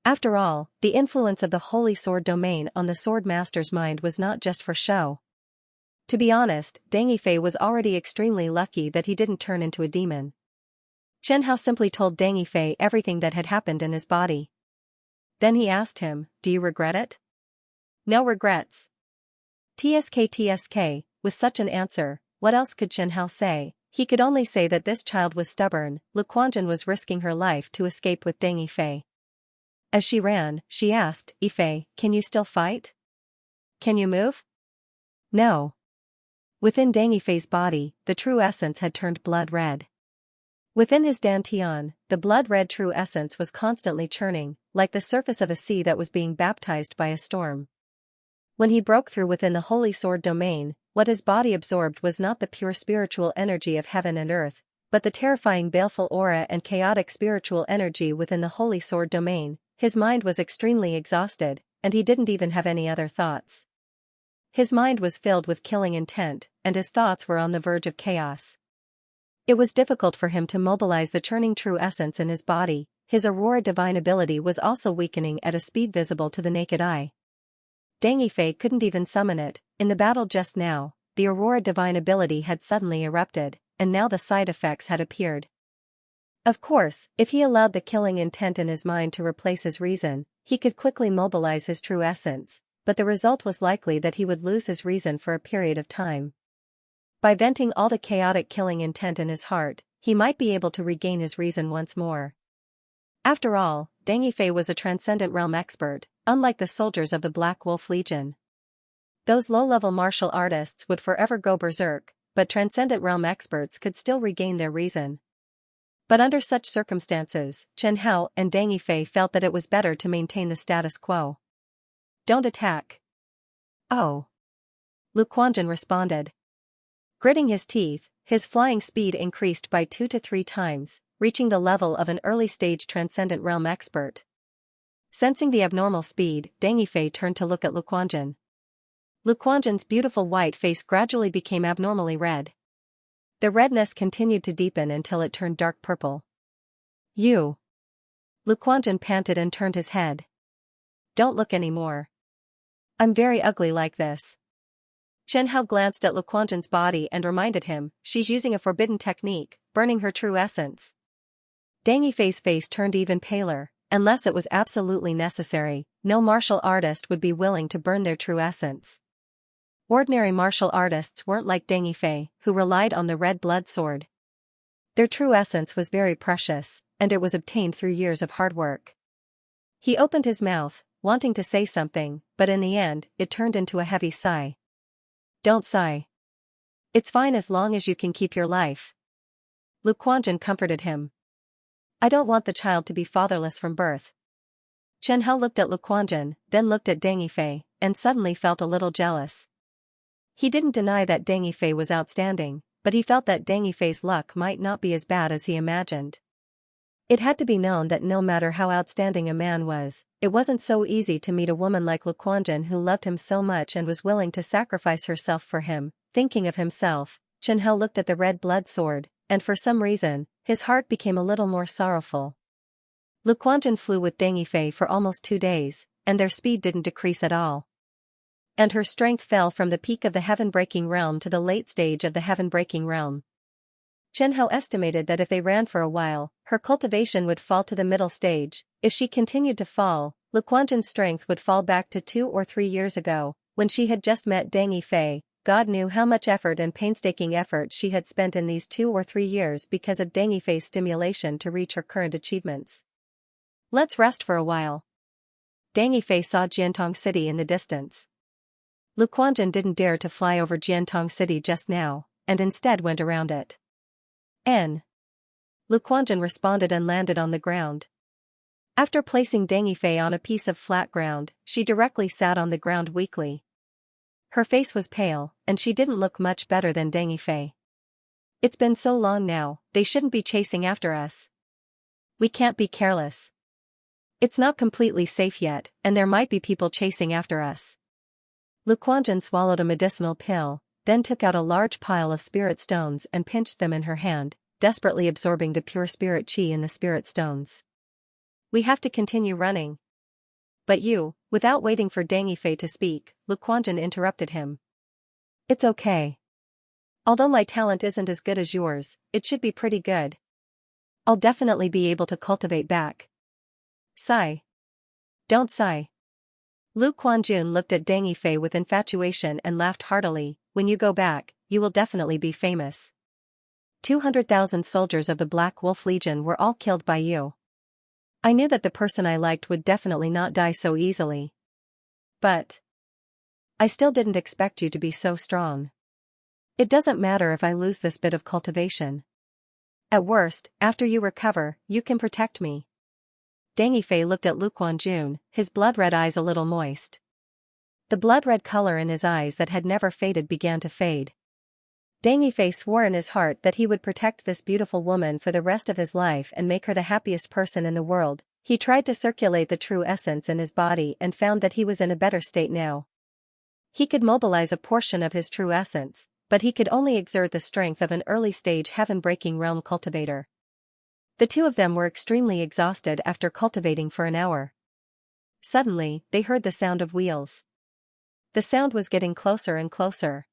After all, the influence of the Holy Sword Domain on the Sword Master's mind was not just for show. To be honest, Deng Yifei was already extremely lucky that he didn't turn into a demon. Chen Hao simply told Deng Yifei everything that had happened in his body. Then he asked him, "Do you regret it?" "No regrets." TSK. With such an answer, what else could Chen Hao say? He could only say that this child was stubborn. Lu Quanjun was risking her life to escape with Deng Yifei. As she ran, she asked, "Yifei, can you still fight? Can you move?" "No." Within Deng Yifei's body, the true essence had turned blood red. Within his dantian, the blood-red true essence was constantly churning, like the surface of a sea that was being baptized by a storm. When he broke through within the Holy Sword Domain, what his body absorbed was not the pure spiritual energy of heaven and earth, but the terrifying baleful aura and chaotic spiritual energy within the Holy Sword Domain. His mind was extremely exhausted, and he didn't even have any other thoughts. His mind was filled with killing intent, and his thoughts were on the verge of chaos. It was difficult for him to mobilize the churning true essence in his body. His Aurora Divine ability was also weakening at a speed visible to the naked eye. Deng Yifei couldn't even summon it. In the battle just now, the Aurora Divine ability had suddenly erupted, and now the side effects had appeared. Of course, if he allowed the killing intent in his mind to replace his reason, he could quickly mobilize his true essence, but the result was likely that he would lose his reason for a period of time. By venting all the chaotic killing intent in his heart, he might be able to regain his reason once more. After all, Deng Yifei was a Transcendent Realm expert, unlike the soldiers of the Black Wolf Legion. Those low-level martial artists would forever go berserk, but Transcendent Realm experts could still regain their reason. But under such circumstances, Chen Hao and Deng Yifei felt that it was better to maintain the status quo. "Don't attack." "Oh." Lu Quanjun responded. Gritting his teeth, his flying speed increased by 2 to 3 times, reaching the level of an early-stage Transcendent Realm expert. Sensing the abnormal speed, Deng Yifei turned to look at Lu Quanjun. Lu Quanjun's beautiful white face gradually became abnormally red. The redness continued to deepen until it turned dark purple. "You." Lu Quanjun panted and turned his head. "Don't look anymore. I'm very ugly like this." Chen Hao glanced at Lu Quanjun's body and reminded him, "She's using a forbidden technique, burning her true essence." Deng Yifei's face turned even paler. Unless it was absolutely necessary, no martial artist would be willing to burn their true essence. Ordinary martial artists weren't like Deng Yifei, who relied on the red blood sword. Their true essence was very precious, and it was obtained through years of hard work. He opened his mouth, wanting to say something, but in the end, it turned into a heavy sigh. "Don't sigh. It's fine as long as you can keep your life." Lu Quanjun comforted him. "I don't want the child to be fatherless from birth." Chen Hao looked at Lu Quanjun, then looked at Deng Yifei, and suddenly felt a little jealous. He didn't deny that Deng Yifei was outstanding, but he felt that Deng Yifei's luck might not be as bad as he imagined. It had to be known that no matter how outstanding a man was, it wasn't so easy to meet a woman like Luquanjun who loved him so much and was willing to sacrifice herself for him. Thinking of himself, Chen Hao looked at the red blood sword, and for some reason, his heart became a little more sorrowful. Luquanjun flew with Deng Yifei for almost 2 days, and their speed didn't decrease at all. And her strength fell from the peak of the heaven-breaking realm to the late stage of the heaven-breaking realm. Chen Hao estimated that if they ran for a while, her cultivation would fall to the middle stage. If she continued to fall, Luquanjun's strength would fall back to 2 or 3 years ago, when she had just met Deng Yifei. God knew how much effort and painstaking effort she had spent in these 2 or 3 years because of Deng Yifei's stimulation to reach her current achievements. Let's rest for a while. Deng Yifei saw Jiantong City in the distance. Luquanjun didn't dare to fly over Jiantong City just now, and instead went around it. Luquanjun responded and landed on the ground. After placing Deng Yifei on a piece of flat ground, she directly sat on the ground weakly. Her face was pale, and she didn't look much better than Deng Yifei. It's been so long now, they shouldn't be chasing after us. We can't be careless. It's not completely safe yet, and there might be people chasing after us. Luquanjun swallowed a medicinal pill, then took out a large pile of spirit stones and pinched them in her hand, desperately absorbing the pure spirit qi in the spirit stones. We have to continue running. But you, without waiting for Deng Yifei to speak, Luquanjun interrupted him. It's okay. Although my talent isn't as good as yours, it should be pretty good. I'll definitely be able to cultivate back. Sigh. Don't sigh. Luquanjun looked at Deng Yifei with infatuation and laughed heartily. When you go back, you will definitely be famous. 200,000 soldiers of the Black Wolf Legion were all killed by you. I knew that the person I liked would definitely not die so easily. But I still didn't expect you to be so strong. It doesn't matter if I lose this bit of cultivation. At worst, after you recover, you can protect me. Deng Yifei looked at Luquanjun, his blood-red eyes a little moist. The blood-red color in his eyes that had never faded began to fade. Deng Yifei swore in his heart that he would protect this beautiful woman for the rest of his life and make her the happiest person in the world. He tried to circulate the true essence in his body and found that he was in a better state now. He could mobilize a portion of his true essence, but he could only exert the strength of an early-stage heaven-breaking realm cultivator. The two of them were extremely exhausted after cultivating for an hour. Suddenly, they heard the sound of wheels. The sound was getting closer and closer.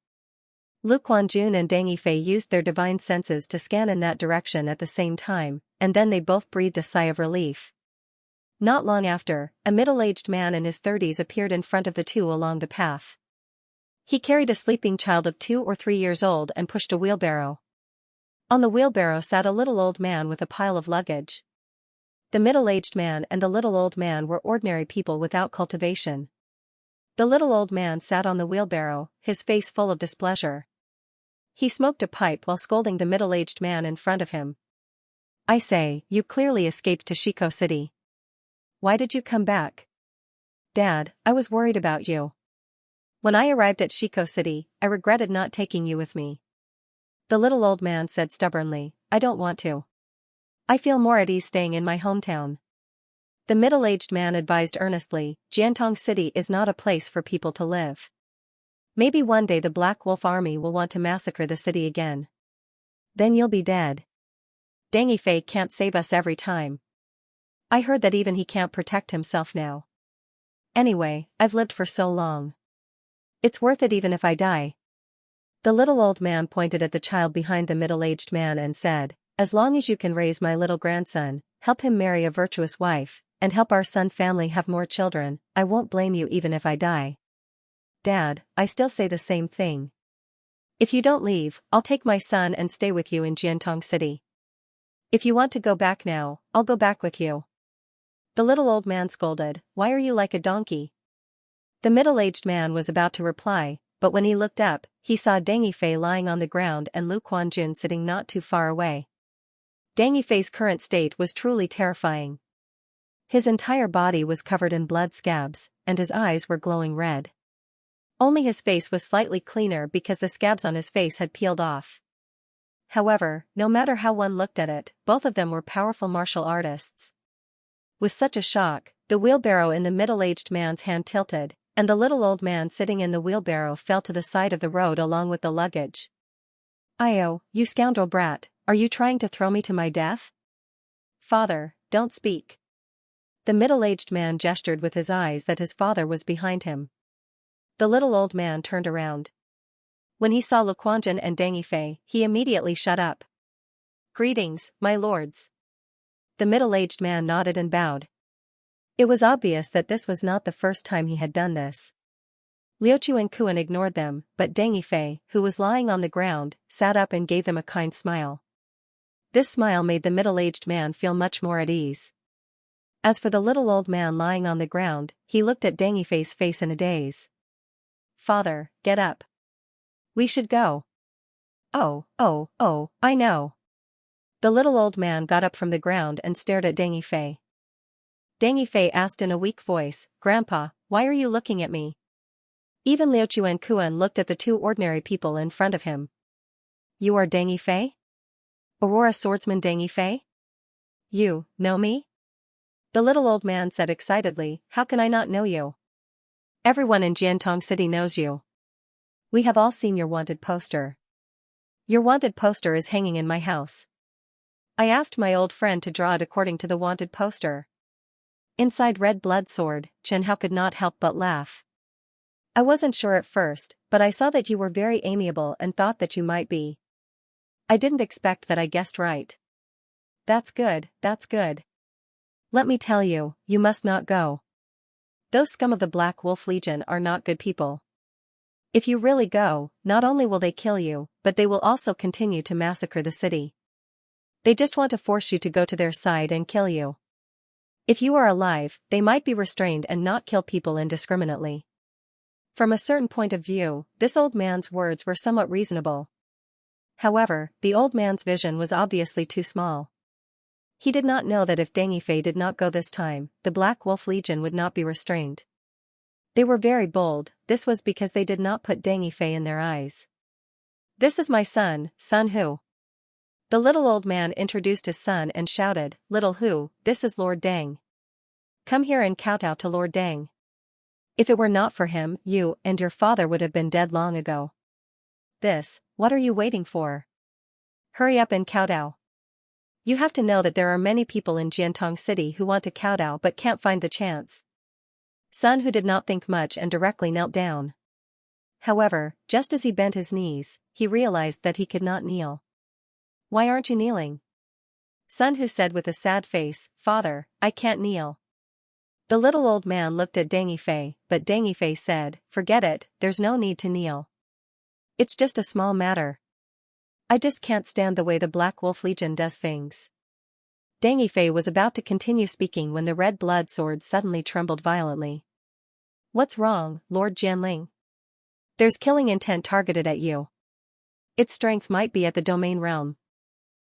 Luquanjun and Deng Yifei used their divine senses to scan in that direction at the same time, and then they both breathed a sigh of relief. Not long after, a middle-aged man in his 30s appeared in front of the two along the path. He carried a sleeping child of 2 or 3 years old and pushed a wheelbarrow. On the wheelbarrow sat a little old man with a pile of luggage. The middle-aged man and the little old man were ordinary people without cultivation. The little old man sat on the wheelbarrow, his face full of displeasure. He smoked a pipe while scolding the middle-aged man in front of him. I say, you clearly escaped to Shiko City. Why did you come back? Dad, I was worried about you. When I arrived at Shiko City, I regretted not taking you with me. The little old man said stubbornly, I don't want to. I feel more at ease staying in my hometown. The middle-aged man advised earnestly, Jiantong City is not a place for people to live. Maybe one day the Black Wolf Army will want to massacre the city again. Then you'll be dead. Deng Yifei can't save us every time. I heard that even he can't protect himself now. Anyway, I've lived for so long. It's worth it even if I die. The little old man pointed at the child behind the middle-aged man and said, as long as you can raise my little grandson, help him marry a virtuous wife, and help our son family have more children, I won't blame you even if I die. Dad, I still say the same thing. If you don't leave, I'll take my son and stay with you in Jiantong City. If you want to go back now, I'll go back with you. The little old man scolded, why are you like a donkey? The middle-aged man was about to reply, but when he looked up, he saw Deng Yifei lying on the ground and Luquanjun sitting not too far away. Deng Yifei's current state was truly terrifying. His entire body was covered in blood scabs, and his eyes were glowing red. Only his face was slightly cleaner because the scabs on his face had peeled off. However, no matter how one looked at it, both of them were powerful martial artists. With such a shock, the wheelbarrow in the middle-aged man's hand tilted, and the little old man sitting in the wheelbarrow fell to the side of the road along with the luggage. "Io, you scoundrel brat, are you trying to throw me to my death?" "Father, don't speak." The middle-aged man gestured with his eyes that his father was behind him. The little old man turned around. When he saw Luquanjian and Deng Yifei, he immediately shut up. "Greetings, my lords." The middle-aged man nodded and bowed. It was obvious that this was not the first time he had done this. Liu Chu and Kuan ignored them, but Deng Yifei, who was lying on the ground, sat up and gave them a kind smile. This smile made the middle-aged man feel much more at ease. As for the little old man lying on the ground, he looked at Deng Yifei's face in a daze. "Father, get up. We should go." Oh, I know." The little old man got up from the ground and stared at Deng Yifei. Deng Yifei asked in a weak voice, "Grandpa, why are you looking at me?" Even Liu Chu and Kuan looked at the two ordinary people in front of him. "You are Deng Yifei? Aurora swordsman Deng Yifei? You know me?" The little old man said excitedly, "How can I not know you? Everyone in Jiantong City knows you. We have all seen your wanted poster. Your wanted poster is hanging in my house. I asked my old friend to draw it according to the wanted poster." Inside Red Blood Sword, Chen Hao could not help but laugh. "I wasn't sure at first, but I saw that you were very amiable and thought that you might be. I didn't expect that I guessed right." That's good, that's good. Let me tell you, you must not go. Those scum of the Black Wolf Legion are not good people. If you really go, not only will they kill you, but they will also continue to massacre the city. They just want to force you to go to their side and kill you. If you are alive, they might be restrained and not kill people indiscriminately. From a certain point of view, this old man's words were somewhat reasonable. However, the old man's vision was obviously too small. He did not know that if Deng Yifei did not go this time, the Black Wolf Legion would not be restrained. They were very bold, this was because they did not put Deng Yifei in their eyes. "This is my son, Sun Hu." The little old man introduced his son and shouted, "Little Hu, this is Lord Deng. Come here and kowtow to Lord Deng. If it were not for him, you and your father would have been dead long ago. What are you waiting for? Hurry up and kowtow. You have to know that there are many people in Jiantong City who want to kowtow but can't find the chance." Sun Hu did not think much and directly knelt down. However, just as he bent his knees, he realized that he could not kneel. "Why aren't you kneeling?" Sun Hu said with a sad face, "Father, I can't kneel." The little old man looked at Deng Yifei, but Deng Yifei said, "Forget it, there's no need to kneel. It's just a small matter. I just can't stand the way the Black Wolf Legion does things." Deng Yifei was about to continue speaking when the red blood sword suddenly trembled violently. "What's wrong, Lord Jianling? There's killing intent targeted at you. Its strength might be at the domain realm."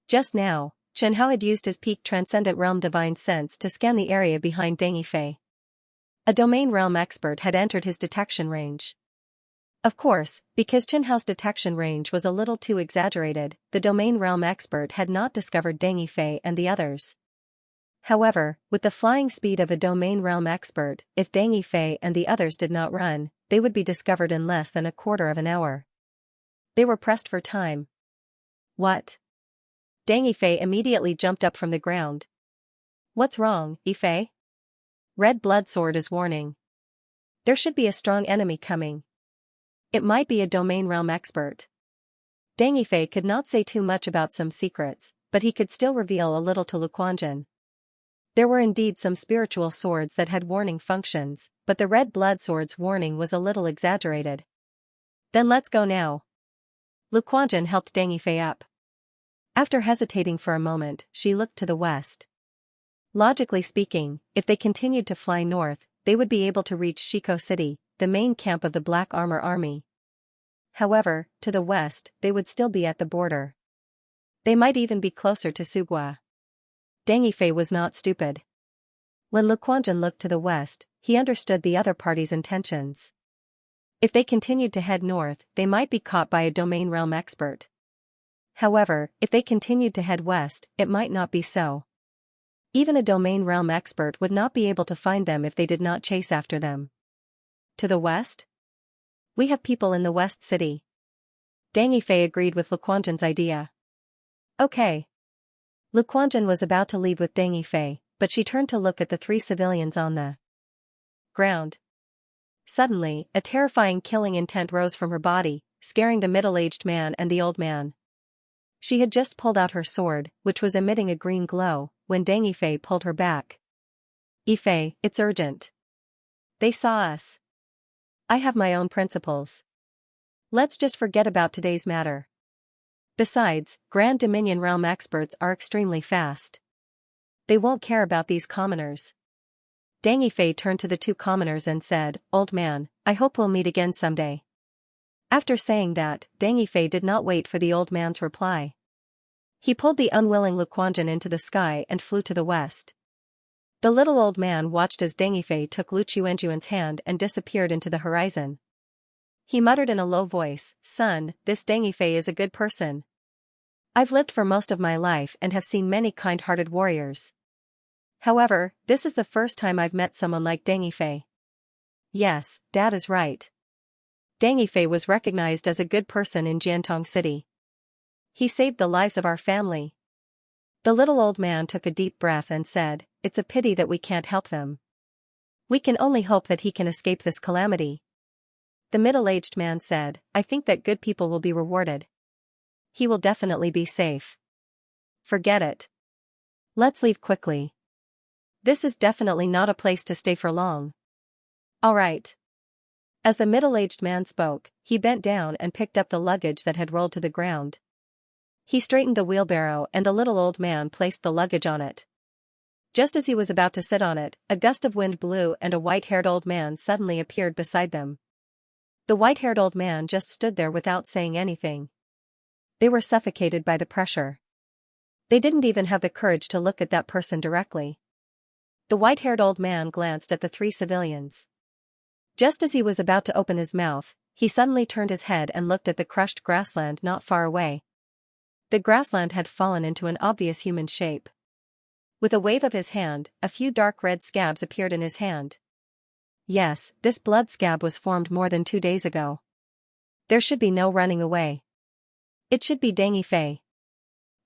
Just now, Chen Hao had used his peak transcendent realm divine sense to scan the area behind Deng Yifei. A domain realm expert had entered his detection range. Of course, because Chen Hao's detection range was a little too exaggerated, the domain realm expert had not discovered Deng Yifei and the others. However, with the flying speed of a domain realm expert, if Deng Yifei and the others did not run, they would be discovered in less than a quarter of an hour. They were pressed for time. "What?" Deng Yifei immediately jumped up from the ground. "What's wrong, Yifei? Red Blood Sword is warning. There should be a strong enemy coming. It might be a domain realm expert." Deng Yifei could not say too much about some secrets, but he could still reveal a little to Luquanjian. There were indeed some spiritual swords that had warning functions, but the Red Blood Sword's warning was a little exaggerated. "Then let's go now." Luquanjian helped Deng Yifei up. After hesitating for a moment, she looked to the west. Logically speaking, if they continued to fly north, they would be able to reach Shiko City, the main camp of the Black Armor Army. However, to the west, they would still be at the border. They might even be closer to Sugua. Deng Yifei was not stupid. When Luquanjian looked to the west, he understood the other party's intentions. If they continued to head north, they might be caught by a domain realm expert. However, if they continued to head west, it might not be so. Even a domain realm expert would not be able to find them if they did not chase after them. To the west? We have people in the west city. Deng Yifei agreed with Luquanzhen's idea. Okay. Luquanzhen was about to leave with Deng Yifei, but she turned to look at the three civilians on the ground. Suddenly, a terrifying killing intent rose from her body, scaring the middle-aged man and the old man. She had just pulled out her sword, which was emitting a green glow, when Deng Yifei pulled her back. Yifei, it's urgent. They saw us. I have my own principles. Let's just forget about today's matter. Besides, Grand Dominion realm experts are extremely fast. They won't care about these commoners. Deng Yifei turned to the two commoners and said, "Old man, I hope we'll meet again someday." After saying that, Deng Yifei did not wait for the old man's reply. He pulled the unwilling Luquanzhen into the sky and flew to the west. The little old man watched as Deng Yifei took Lu Chuanjuan's hand and disappeared into the horizon. He muttered in a low voice, "Son, this Deng Yifei is a good person. I've lived for most of my life and have seen many kind-hearted warriors. However, this is the first time I've met someone like Deng Yifei." Yes, Dad is right. Deng Yifei was recognized as a good person in Jiantong City. He saved the lives of our family. The little old man took a deep breath and said, "It's a pity that we can't help them. We can only hope that he can escape this calamity." The middle-aged man said, "I think that good people will be rewarded. He will definitely be safe. Forget it. Let's leave quickly. This is definitely not a place to stay for long." All right. As the middle-aged man spoke, he bent down and picked up the luggage that had rolled to the ground. He straightened the wheelbarrow and the little old man placed the luggage on it. Just as he was about to sit on it, a gust of wind blew and a white-haired old man suddenly appeared beside them. The white-haired old man just stood there without saying anything. They were suffocated by the pressure. They didn't even have the courage to look at that person directly. The white-haired old man glanced at the three civilians. Just as he was about to open his mouth, he suddenly turned his head and looked at the crushed grassland not far away. The grassland had fallen into an obvious human shape. With a wave of his hand, a few dark red scabs appeared in his hand. Yes, this blood scab was formed more than 2 days ago. There should be no running away. It should be Deng Yifei.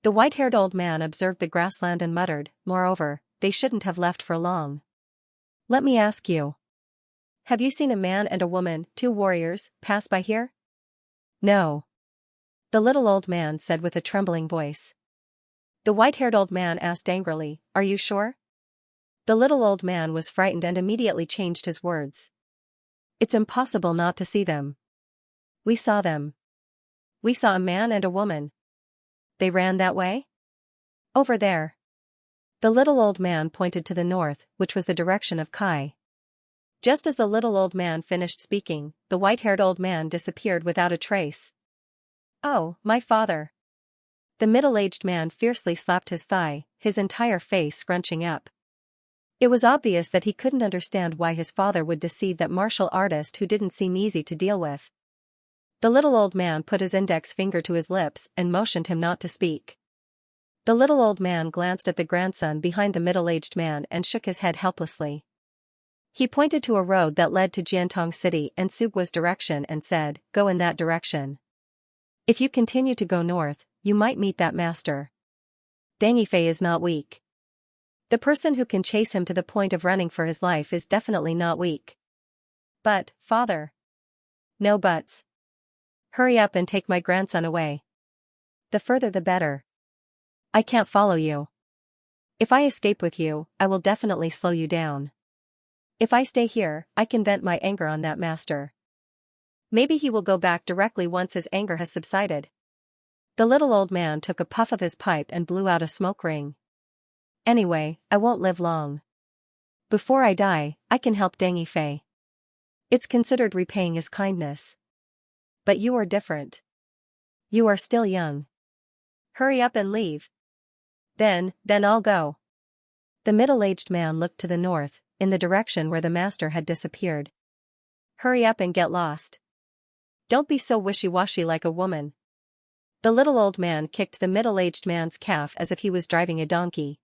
The white-haired old man observed the grassland and muttered, "Moreover, they shouldn't have left for long. Let me ask you. Have you seen a man and a woman, 2 warriors, pass by here?" "No." The little old man said with a trembling voice. The white-haired old man asked angrily, "Are you sure?" The little old man was frightened and immediately changed his words. "It's impossible not to see them. We saw them. We saw a man and a woman. They ran that way? Over there." The little old man pointed to the north, which was the direction of Kai. Just as the little old man finished speaking, the white-haired old man disappeared without a trace. "Oh, my father." The middle-aged man fiercely slapped his thigh, his entire face scrunching up. It was obvious that he couldn't understand why his father would deceive that martial artist who didn't seem easy to deal with. The little old man put his index finger to his lips and motioned him not to speak. The little old man glanced at the grandson behind the middle-aged man and shook his head helplessly. He pointed to a road that led to Jiantong City and Sugua's direction and said, "Go in that direction. If you continue to go north, you might meet that master. Deng Yifei is not weak. The person who can chase him to the point of running for his life is definitely not weak." "But, father." "No buts. Hurry up and take my grandson away. The further the better. I can't follow you. If I escape with you, I will definitely slow you down. If I stay here, I can vent my anger on that master. Maybe he will go back directly once his anger has subsided." The little old man took a puff of his pipe and blew out a smoke ring. "Anyway, I won't live long. Before I die, I can help Deng Yifei. It's considered repaying his kindness. But you are different. You are still young. Hurry up and leave. Then I'll go." The middle-aged man looked to the north, in the direction where the master had disappeared. "Hurry up and get lost. Don't be so wishy-washy like a woman." The little old man kicked the middle-aged man's calf as if he was driving a donkey.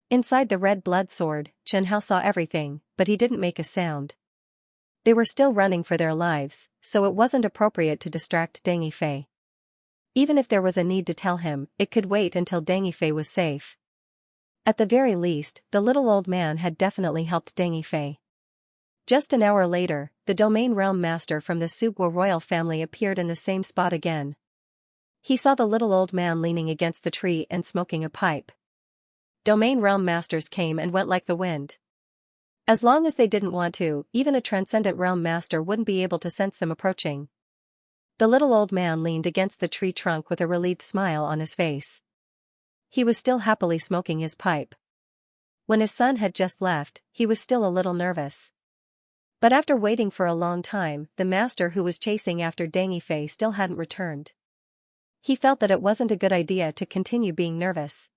Inside the red blood sword, Xianxia saw everything, but he didn't make a sound. They were still running for their lives, so it wasn't appropriate to distract Deng Yifei. Even if there was a need to tell him, it could wait until Deng Yifei was safe. At the very least, the little old man had definitely helped Deng Yifei. Just an hour later, the domain realm master from the Sugwa royal family appeared in the same spot again. He saw the little old man leaning against the tree and smoking a pipe. Domain realm masters came and went like the wind. As long as they didn't want to, even a transcendent realm master wouldn't be able to sense them approaching. The little old man leaned against the tree trunk with a relieved smile on his face. He was still happily smoking his pipe. When his son had just left, he was still a little nervous. But after waiting for a long time, the master who was chasing after Deng Yifei still hadn't returned. He felt that it wasn't a good idea to continue being nervous.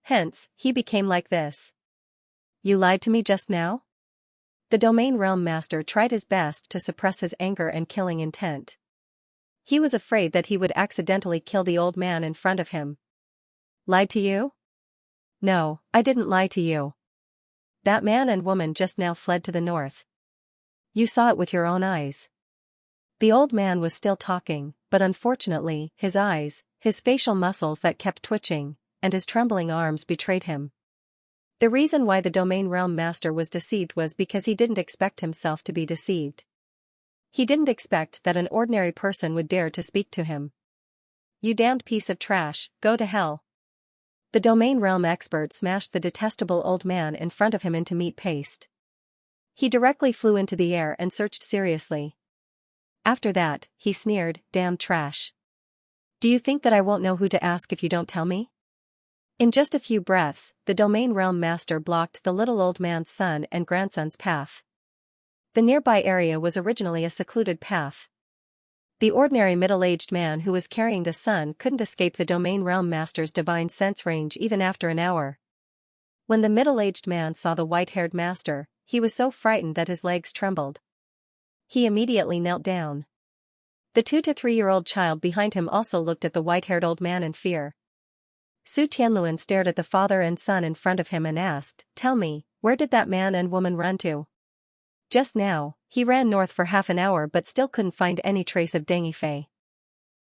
Hence, he became like this. "You lied to me just now?" The domain realm master tried his best to suppress his anger and killing intent. He was afraid that he would accidentally kill the old man in front of him. "Lied to you?" "No, I didn't lie to you. That man and woman just now fled to the north. You saw it with your own eyes." The old man was still talking, but unfortunately, his eyes, his facial muscles that kept twitching, and his trembling arms betrayed him. The reason why the domain realm master was deceived was because he didn't expect himself to be deceived. He didn't expect that an ordinary person would dare to speak to him. "You damned piece of trash, go to hell." The domain realm expert smashed the detestable old man in front of him into meat paste. He directly flew into the air and searched seriously. After that, he sneered, "Damn trash. Do you think that I won't know who to ask if you don't tell me?" In just a few breaths, the domain realm master blocked the little old man's son and grandson's path. The nearby area was originally a secluded path. The ordinary middle-aged man who was carrying the son couldn't escape the domain realm master's divine sense range even after an hour. When the middle-aged man saw the white-haired master, he was so frightened that his legs trembled. He immediately knelt down. The 2 to 3-year-old child behind him also looked at the white-haired old man in fear. Su Tianluan stared at the father and son in front of him and asked, "Tell me, where did that man and woman run to?" Just now, he ran north for half an hour but still couldn't find any trace of Deng Yifei.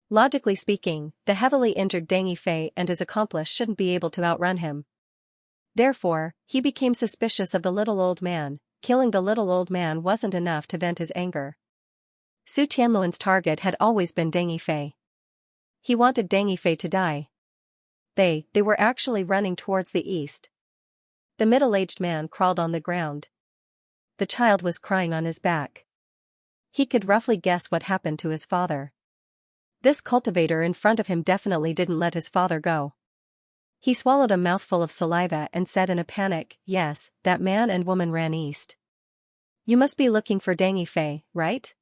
Logically speaking, the heavily injured Deng Yifei and his accomplice shouldn't be able to outrun him. Therefore, he became suspicious of the little old man. Killing the little old man wasn't enough to vent his anger. Su Tianluan's target had always been Deng Yifei. He wanted Deng Yifei to die. They were actually running towards the east. The middle-aged man crawled on the ground. The child was crying on his back. He could roughly guess what happened to his father. This cultivator in front of him definitely didn't let his father go. He swallowed a mouthful of saliva and said in a panic, "Yes, that man and woman ran east. You must be looking for Deng Yifei, right?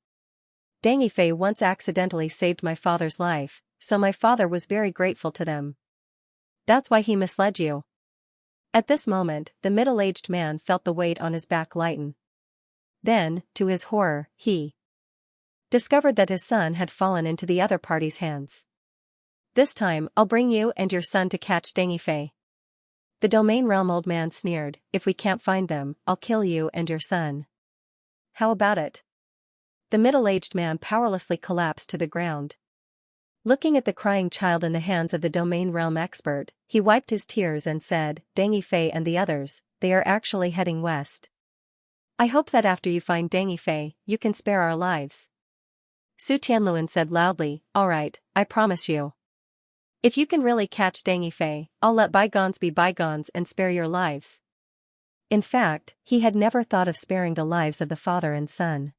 Deng Yifei once accidentally saved my father's life, so my father was very grateful to them. That's why he misled you." At this moment, the middle-aged man felt the weight on his back lighten. Then, to his horror, he discovered that his son had fallen into the other party's hands. "This time, I'll bring you and your son to catch Deng Yifei." The domain realm old man sneered, "If we can't find them, I'll kill you and your son. How about it?" The middle-aged man powerlessly collapsed to the ground. Looking at the crying child in the hands of the domain realm expert, he wiped his tears and said, "Deng Yifei and the others, they are actually heading west. I hope that after you find Deng Yifei, you can spare our lives." Su Tianluan said loudly, "All right, I promise you. If you can really catch Deng Yifei, I'll let bygones be bygones and spare your lives." In fact, he had never thought of sparing the lives of the father and son.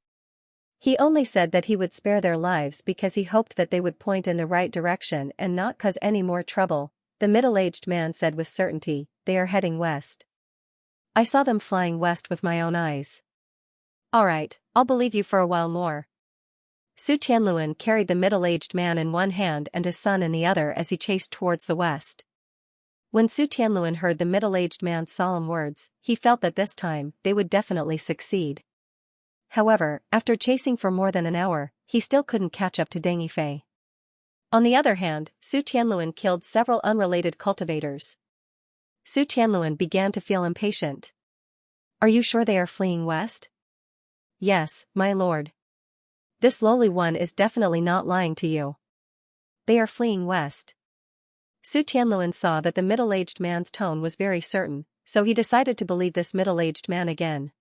He only said that he would spare their lives because he hoped that they would point in the right direction and not cause any more trouble. The middle-aged man said with certainty, "They are heading west. I saw them flying west with my own eyes." "All right, I'll believe you for a while more." Su Tianluan carried the middle-aged man in one hand and his son in the other as he chased towards the west. When Su Tianluan heard the middle-aged man's solemn words, he felt that this time, they would definitely succeed. However, after chasing for more than an hour, he still couldn't catch up to Deng Yifei. On the other hand, Su Tianluan killed several unrelated cultivators. Su Tianluan began to feel impatient. Are you sure they are fleeing west? Yes, my lord. This lowly one is definitely not lying to you. They are fleeing west. Su Tianluan saw that the middle-aged man's tone was very certain, so he decided to believe this middle-aged man again.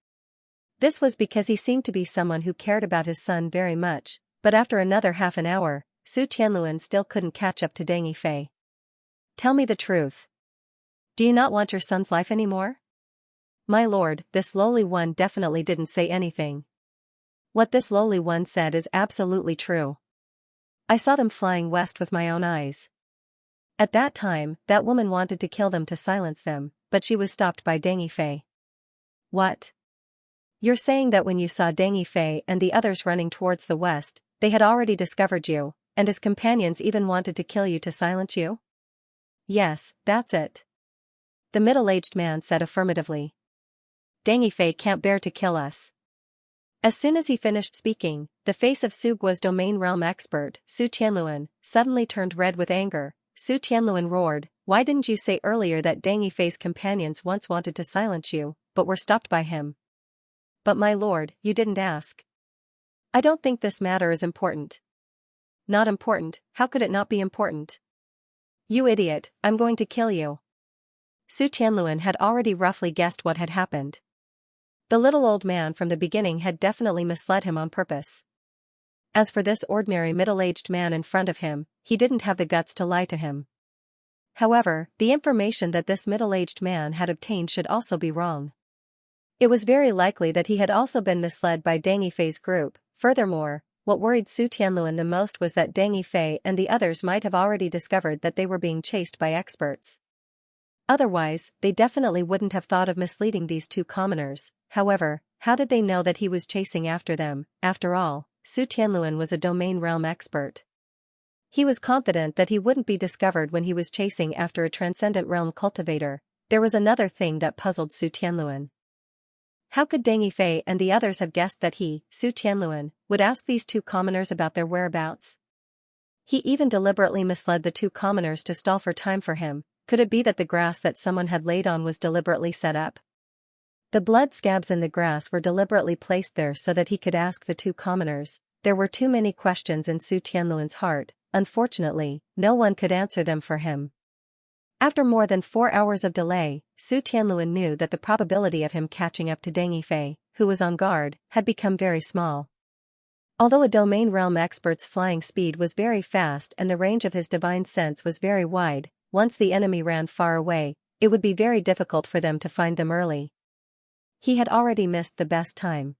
This was because he seemed to be someone who cared about his son very much, but after another half an hour, Su Tianluan still couldn't catch up to Deng Yifei. Tell me the truth. Do you not want your son's life anymore? My lord, this lowly one definitely didn't say anything. What this lowly one said is absolutely true. I saw them flying west with my own eyes. At that time, that woman wanted to kill them to silence them, but she was stopped by Deng Yifei. What? You're saying that when you saw Deng Yifei and the others running towards the west, they had already discovered you, and his companions even wanted to kill you to silence you? Yes, that's it. The middle-aged man said affirmatively. Deng Yifei can't bear to kill us. As soon as he finished speaking, the face of Su Guo's domain realm expert, Su Tianluan, suddenly turned red with anger. Su Tianluan roared, why didn't you say earlier that Deng Yifei's companions once wanted to silence you, but were stopped by him? But my lord, you didn't ask. I don't think this matter is important. Not important, how could it not be important? You idiot, I'm going to kill you. Su Tianluan had already roughly guessed what had happened. The little old man from the beginning had definitely misled him on purpose. As for this ordinary middle-aged man in front of him, he didn't have the guts to lie to him. However, the information that this middle-aged man had obtained should also be wrong. It was very likely that he had also been misled by Deng Yifei's group. Furthermore, what worried Su Tianluan the most was that Deng Yifei and the others might have already discovered that they were being chased by experts. Otherwise, they definitely wouldn't have thought of misleading these two commoners. However, how did they know that he was chasing after them? After all, Su Tianluan was a domain realm expert. He was confident that he wouldn't be discovered when he was chasing after a transcendent realm cultivator. There was another thing that puzzled Su Tianluan. How could Deng Yifei and the others have guessed that he, Su Tianluan, would ask these two commoners about their whereabouts? He even deliberately misled the two commoners to stall for time for him. Could it be that the grass that someone had laid on was deliberately set up? The blood scabs in the grass were deliberately placed there so that he could ask the two commoners. There were too many questions in Su Tianluan's heart. Unfortunately, no one could answer them for him. After more than 4 hours of delay, Su Tianluan knew that the probability of him catching up to Deng Yifei, who was on guard, had become very small. Although a domain realm expert's flying speed was very fast and the range of his divine sense was very wide, once the enemy ran far away, it would be very difficult for them to find them early. He had already missed the best time.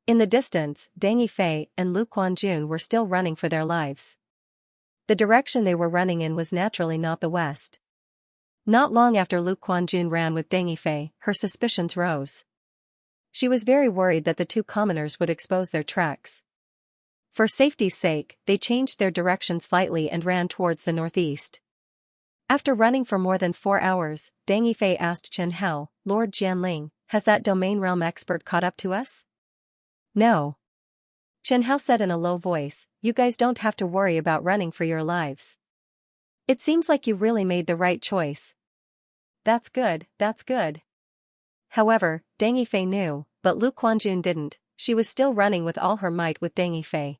In the distance, Deng Yifei and Lu Quanjun were still running for their lives. The direction they were running in was naturally not the west. Not long after Lu Quanjun ran with Deng Yifei, her suspicions rose. She was very worried that the two commoners would expose their tracks. For safety's sake, they changed their direction slightly and ran towards the northeast. After running for more than 4 hours, Deng Yifei asked Chen Hao, Lord Jianling, has that domain realm expert caught up to us? No. Chen Hao said in a low voice, you guys don't have to worry about running for your lives. It seems like you really made the right choice. That's good, that's good. However, Deng Yifei knew, but Lu Quanjun didn't. She was still running with all her might with Deng Yifei.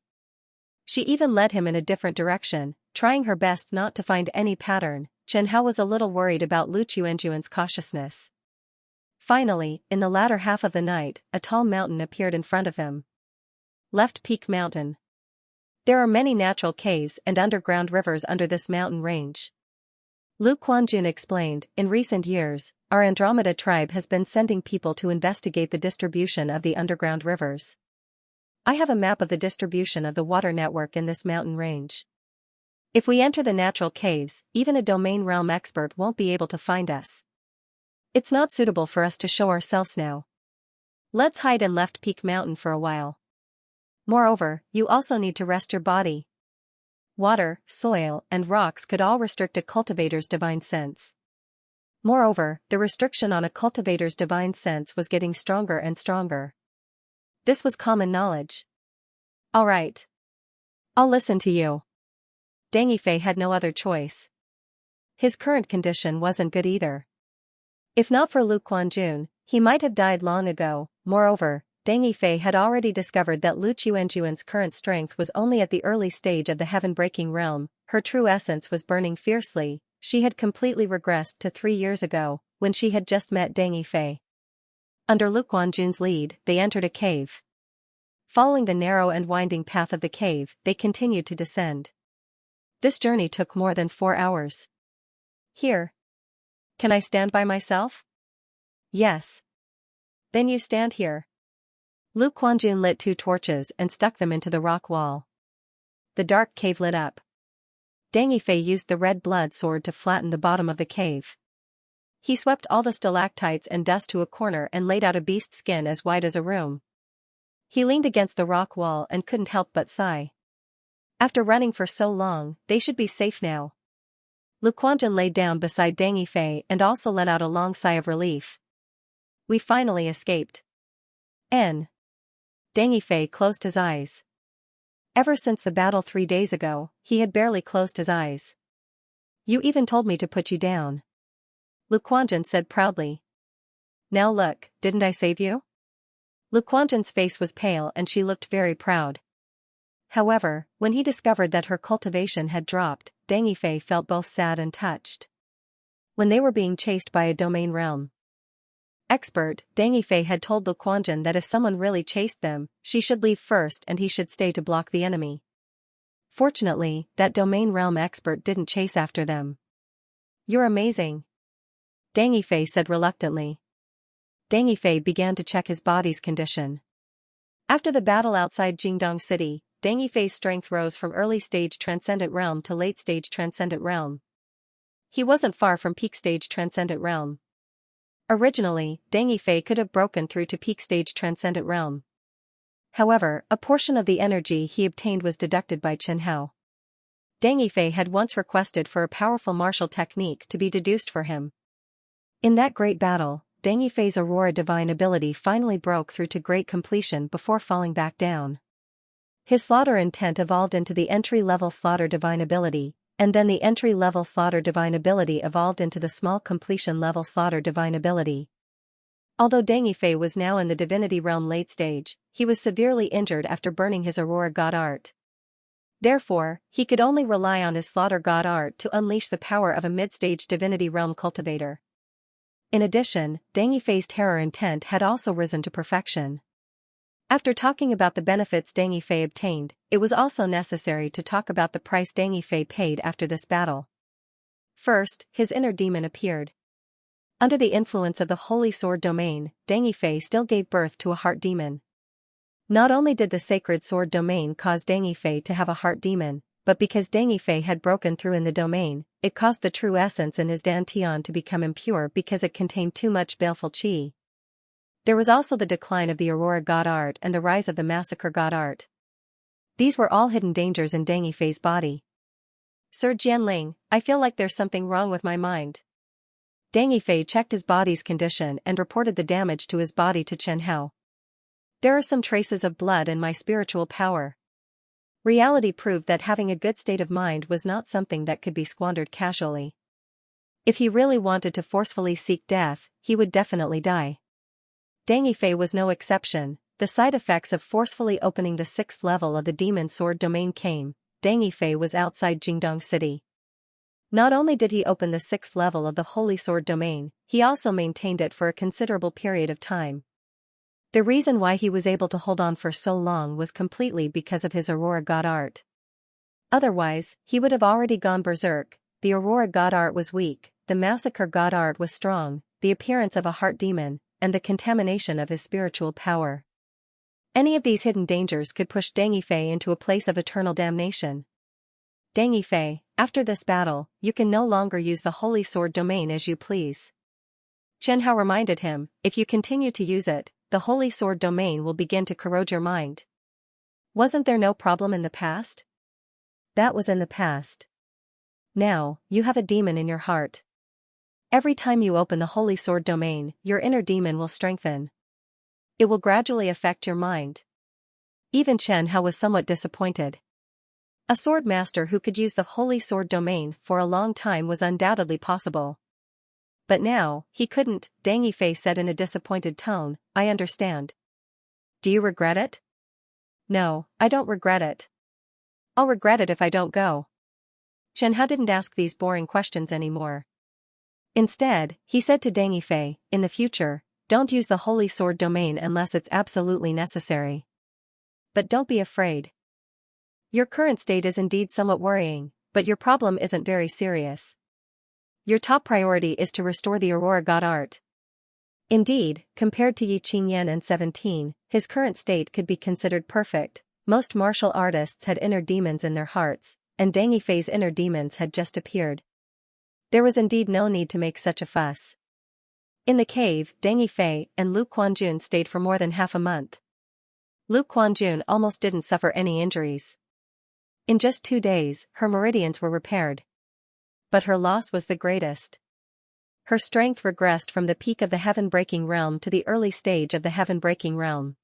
She even led him in a different direction, trying her best not to find any pattern. Chen Hao was a little worried about Lu Quanjun's cautiousness. Finally, in the latter half of the night, a tall mountain appeared in front of them. Left Peak Mountain. There are many natural caves and underground rivers under this mountain range. Lu Quanjun explained, in recent years, our Andromeda tribe has been sending people to investigate the distribution of the underground rivers. I have a map of the distribution of the water network in this mountain range. If we enter the natural caves, even a domain realm expert won't be able to find us. It's not suitable for us to show ourselves now. Let's hide in Left Peak Mountain for a while. Moreover, you also need to rest your body. Water, soil, and rocks could all restrict a cultivator's divine sense. Moreover, the restriction on a cultivator's divine sense was getting stronger and stronger. This was common knowledge. All right. I'll listen to you. Deng Yifei had no other choice. His current condition wasn't good either. If not for Lu Quanjun, he might have died long ago. Moreover, Deng Yifei had already discovered that Lu Quanjun's current strength was only at the early stage of the heaven-breaking realm. Her true essence was burning fiercely. She had completely regressed to 3 years ago, when she had just met Deng Yifei. Under Lu Quanjun's lead, they entered a cave. Following the narrow and winding path of the cave, they continued to descend. This journey took more than 4 hours. Here. Can I stand by myself? Yes. Then you stand here. Lu Quanjun lit 2 torches and stuck them into the rock wall. The dark cave lit up. Deng Yifei used the red blood sword to flatten the bottom of the cave. He swept all the stalactites and dust to a corner and laid out a beast skin as wide as a room. He leaned against the rock wall and couldn't help but sigh. After running for so long, they should be safe now. Lu Quanjun lay down beside Deng Yifei and also let out a long sigh of relief. We finally escaped. Deng Yifei closed his eyes. Ever since the battle 3 days ago, he had barely closed his eyes. You even told me to put you down. Lu Quanjun said proudly. Now look, didn't I save you? Lu Quanjun's face was pale and she looked very proud. However, when he discovered that her cultivation had dropped, Deng Yifei felt both sad and touched. When they were being chased by a domain realm expert, Deng Yifei had told Lu Quanjun that if someone really chased them, she should leave first and he should stay to block the enemy. Fortunately, that domain realm expert didn't chase after them. You're amazing. Deng Yifei said reluctantly. Deng Yifei began to check his body's condition. After the battle outside Jingdong City, Deng Yifei's strength rose from early-stage Transcendent Realm to late-stage Transcendent Realm. He wasn't far from peak-stage Transcendent Realm. Originally, Deng Yifei could have broken through to peak-stage Transcendent Realm. However, a portion of the energy he obtained was deducted by Chen Hao. Deng Yifei had once requested for a powerful martial technique to be deduced for him. In that great battle, Deng Yifei's Aurora Divine ability finally broke through to great completion before falling back down. His Slaughter intent evolved into the entry-level Slaughter Divine ability, and then the entry-level Slaughter Divine ability evolved into the small completion-level Slaughter Divine ability. Although Deng Yifei was now in the Divinity Realm late stage, he was severely injured after burning his Aurora God Art. Therefore, he could only rely on his Slaughter God Art to unleash the power of a mid-stage Divinity Realm cultivator. In addition, Deng Yifei's Terror intent had also risen to perfection. After talking about the benefits Deng Yifei obtained, it was also necessary to talk about the price Deng Yifei paid after this battle. First, his inner demon appeared. Under the influence of the Holy Sword domain, Deng Yifei still gave birth to a heart demon. Not only did the Sacred Sword domain cause Deng Yifei to have a heart demon, but because Deng Yifei had broken through in the domain, it caused the true essence in his dantian to become impure because it contained too much baleful qi. There was also the decline of the Aurora God Art and the rise of the Massacre God Art. These were all hidden dangers in Deng Yifei's body. Sir Jianling, I feel like there's something wrong with my mind. Deng Yifei checked his body's condition and reported the damage to his body to Chen Hao. There are some traces of blood in my spiritual power. Reality proved that having a good state of mind was not something that could be squandered casually. If he really wanted to forcefully seek death, he would definitely die. Deng Yifei was no exception. The side effects of forcefully opening the 6th level of the Demon Sword domain came. Deng Yifei was outside Jingdong City. Not only did he open the 6th level of the Holy Sword domain, he also maintained it for a considerable period of time. The reason why he was able to hold on for so long was completely because of his Aurora God Art. Otherwise, he would have already gone berserk. The Aurora God Art was weak, the Massacre God Art was strong, the appearance of a heart demon, and the contamination of his spiritual power. Any of these hidden dangers could push Deng Yifei into a place of eternal damnation. Deng Yifei, after this battle, you can no longer use the Holy Sword domain as you please. Chen Hao reminded him, if you continue to use it, the Holy Sword domain will begin to corrode your mind. Wasn't there no problem in the past? That was in the past. Now, you have a demon in your heart. Every time you open the Holy Sword domain, your inner demon will strengthen. It will gradually affect your mind. Even Chen Hao was somewhat disappointed. A sword master who could use the holy sword domain for a long time was undoubtedly possible. But now, he couldn't, Deng Yifei said in a disappointed tone. I understand. Do you regret it? No, I don't regret it. I'll regret it if I don't go. Chen Hao didn't ask these boring questions anymore. Instead, he said to Deng Yifei, in the future, don't use the holy sword domain unless it's absolutely necessary. But don't be afraid. Your current state is indeed somewhat worrying, but your problem isn't very serious. Your top priority is to restore the Aurora God art. Indeed, compared to Yi Qingyan and 17, his current state could be considered perfect. Most martial artists had inner demons in their hearts, and Deng Yifei's inner demons had just appeared. There was indeed no need to make such a fuss. In the cave, Deng Yifei and Lu Quanjun stayed for more than half a month. Lu Quanjun almost didn't suffer any injuries. In just 2 days, her meridians were repaired. But her loss was the greatest. Her strength regressed from the peak of the heaven-breaking realm to the early stage of the heaven-breaking realm.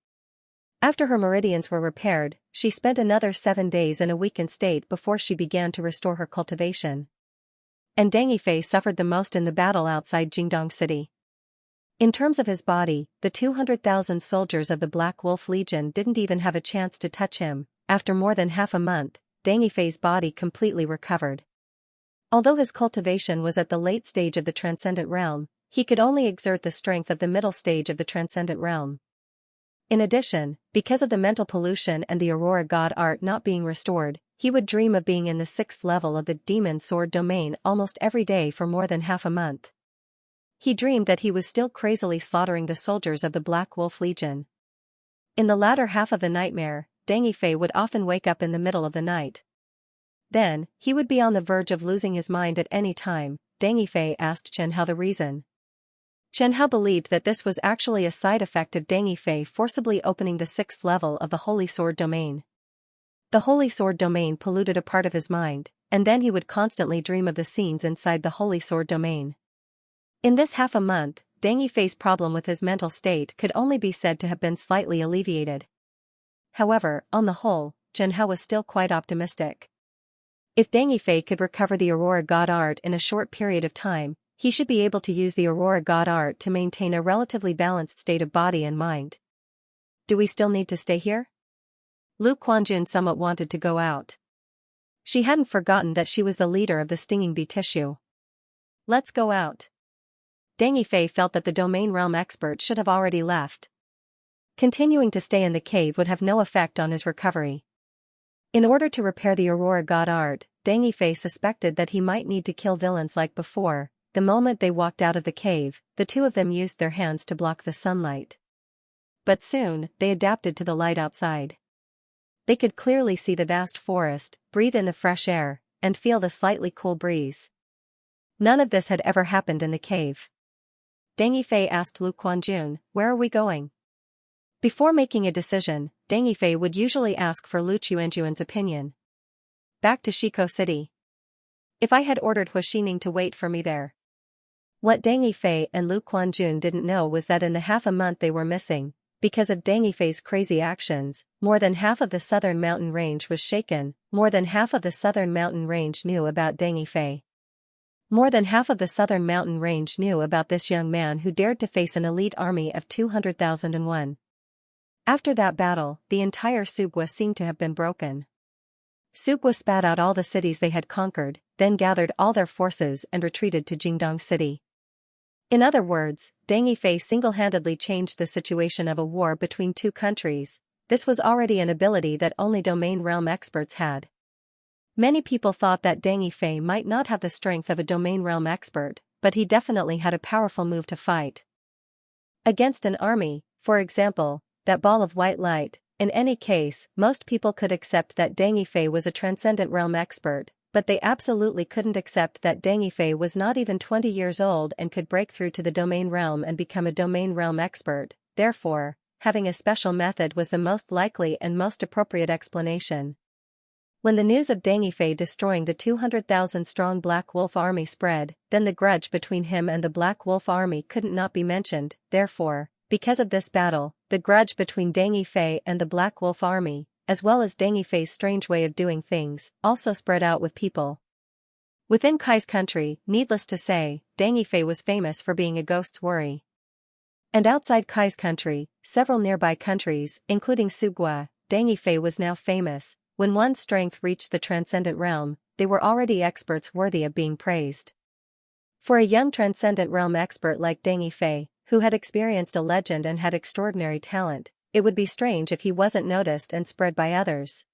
After her meridians were repaired, she spent another 7 days in a weakened state before she began to restore her cultivation. And Deng Yifei suffered the most in the battle outside Jingdong City. In terms of his body, the 200,000 soldiers of the Black Wolf Legion didn't even have a chance to touch him. After more than half a month, Deng Yifei's body completely recovered. Although his cultivation was at the late stage of the transcendent realm, he could only exert the strength of the middle stage of the transcendent realm. In addition, because of the mental pollution and the Aurora God art not being restored, he would dream of being in the 6th level of the demon sword domain almost every day for more than half a month. He dreamed that he was still crazily slaughtering the soldiers of the Black Wolf Legion. In the latter half of the nightmare, Deng Yifei would often wake up in the middle of the night. Then, he would be on the verge of losing his mind at any time. Deng Yifei asked Chen Hao the reason. Chen Hao believed that this was actually a side effect of Deng Yifei forcibly opening the 6th level of the Holy Sword domain. The Holy Sword domain polluted a part of his mind, and then he would constantly dream of the scenes inside the Holy Sword domain. In this half a month, Deng Yifei's problem with his mental state could only be said to have been slightly alleviated. However, on the whole, Chen Hao was still quite optimistic. If Deng Yifei could recover the Aurora God art in a short period of time, he should be able to use the Aurora God art to maintain a relatively balanced state of body and mind. Do we still need to stay here? Lu Quanjun somewhat wanted to go out. She hadn't forgotten that she was the leader of the stinging bee tissue. Let's go out. Deng Yifei felt that the domain realm expert should have already left. Continuing to stay in the cave would have no effect on his recovery. In order to repair the Aurora God art, Deng Yifei suspected that he might need to kill villains like before. The moment they walked out of the cave, the two of them used their hands to block the sunlight. But soon, they adapted to the light outside. They could clearly see the vast forest, breathe in the fresh air, and feel the slightly cool breeze. None of this had ever happened in the cave. Deng Yifei asked Lu Quanjun, "Where are we going?" Before making a decision, Deng Yifei would usually ask for Lu Quanjun's opinion. Back to Shiko City. If I had ordered Hua Xining to wait for me there. What Deng Yifei and Lu Quanjun didn't know was that in the half a month they were missing, because of Deng Yifei's crazy actions, more than half of the southern mountain range was shaken. More than half of the southern mountain range knew about Deng Yifei. More than half of the southern mountain range knew about this young man who dared to face an elite army of 200,001. After that battle, the entire Subwa seemed to have been broken. Subwa spat out all the cities they had conquered, then gathered all their forces and retreated to Jingdong City. In other words, Deng Yifei single-handedly changed the situation of a war between two countries. This was already an ability that only domain realm experts had. Many people thought that Deng Yifei might not have the strength of a domain realm expert, but he definitely had a powerful move to fight. Against an army, for example, that ball of white light. In any case, most people could accept that Deng Yifei was a transcendent realm expert, but they absolutely couldn't accept that Deng Yifei was not even 20 years old and could break through to the domain realm and become a domain realm expert. Therefore, having a special method was the most likely and most appropriate explanation. When the news of Deng Yifei destroying the 200,000-strong Black Wolf army spread, then the grudge between him and the Black Wolf army couldn't not be mentioned. Therefore, because of this battle, the grudge between Deng Yifei and the Black Wolf army, as well as Deng Yifei's strange way of doing things, also spread out with people. Within Kai's country, needless to say, Deng Yifei was famous for being a ghost's worry. And outside Kai's country, several nearby countries, including Sugua, Deng Yifei was now famous. When one's strength reached the transcendent realm, they were already experts worthy of being praised. For a young transcendent realm expert like Deng Yifei, who had experienced a legend and had extraordinary talent, it would be strange if he wasn't noticed and spread by others.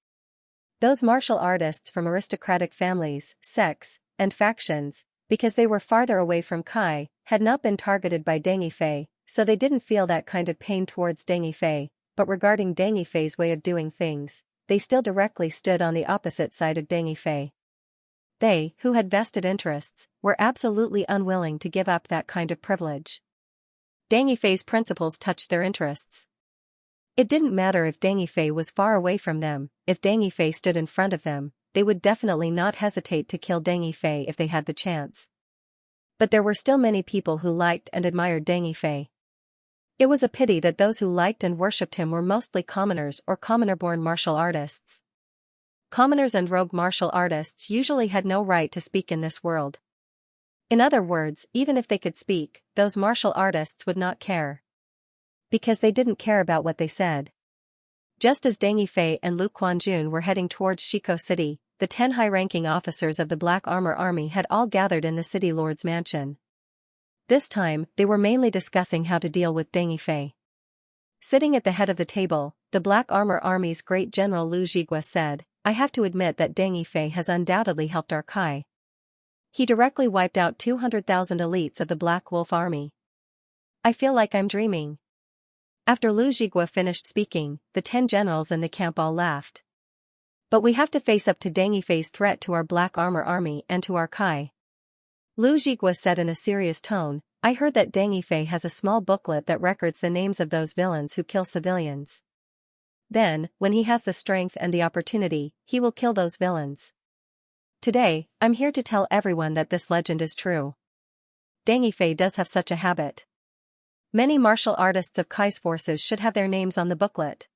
Those martial artists from aristocratic families, sects, and factions, because they were farther away from Kai, had not been targeted by Deng Yifei, so they didn't feel that kind of pain towards Deng Yifei, but regarding Deng Yifei's way of doing things, they still directly stood on the opposite side of Deng Yifei. They, who had vested interests, were absolutely unwilling to give up that kind of privilege. Deng Yifei's principles touched their interests. It didn't matter if Deng Yifei was far away from them, if Deng Yifei stood in front of them, they would definitely not hesitate to kill Deng Yifei if they had the chance. But there were still many people who liked and admired Deng Yifei. It was a pity that those who liked and worshipped him were mostly commoners or commoner-born martial artists. Commoners and rogue martial artists usually had no right to speak in this world. In other words, even if they could speak, those martial artists would not care. Because they didn't care about what they said. Just as Deng Yifei and Lu Quanjun were heading towards Shiko City, the 10 high-ranking officers of the Black Armor Army had all gathered in the city lord's mansion. This time, they were mainly discussing how to deal with Deng Yifei. Sitting at the head of the table, the Black Armor Army's great general Lu Zhigua said, "I have to admit that Deng Yifei has undoubtedly helped our Kai. He directly wiped out 200,000 elites of the Black Wolf Army. I feel like I'm dreaming." After Lu Zhigua finished speaking, the 10 generals in the camp all laughed. "But we have to face up to Deng Yifei's threat to our Black Armor Army and to our Kai." Lu Zhigua said in a serious tone, "I heard that Deng Yifei has a small booklet that records the names of those villains who kill civilians. Then, when he has the strength and the opportunity, he will kill those villains. Today, I'm here to tell everyone that this legend is true. Deng Yifei does have such a habit. Many martial artists of Kai's forces should have their names on the booklet.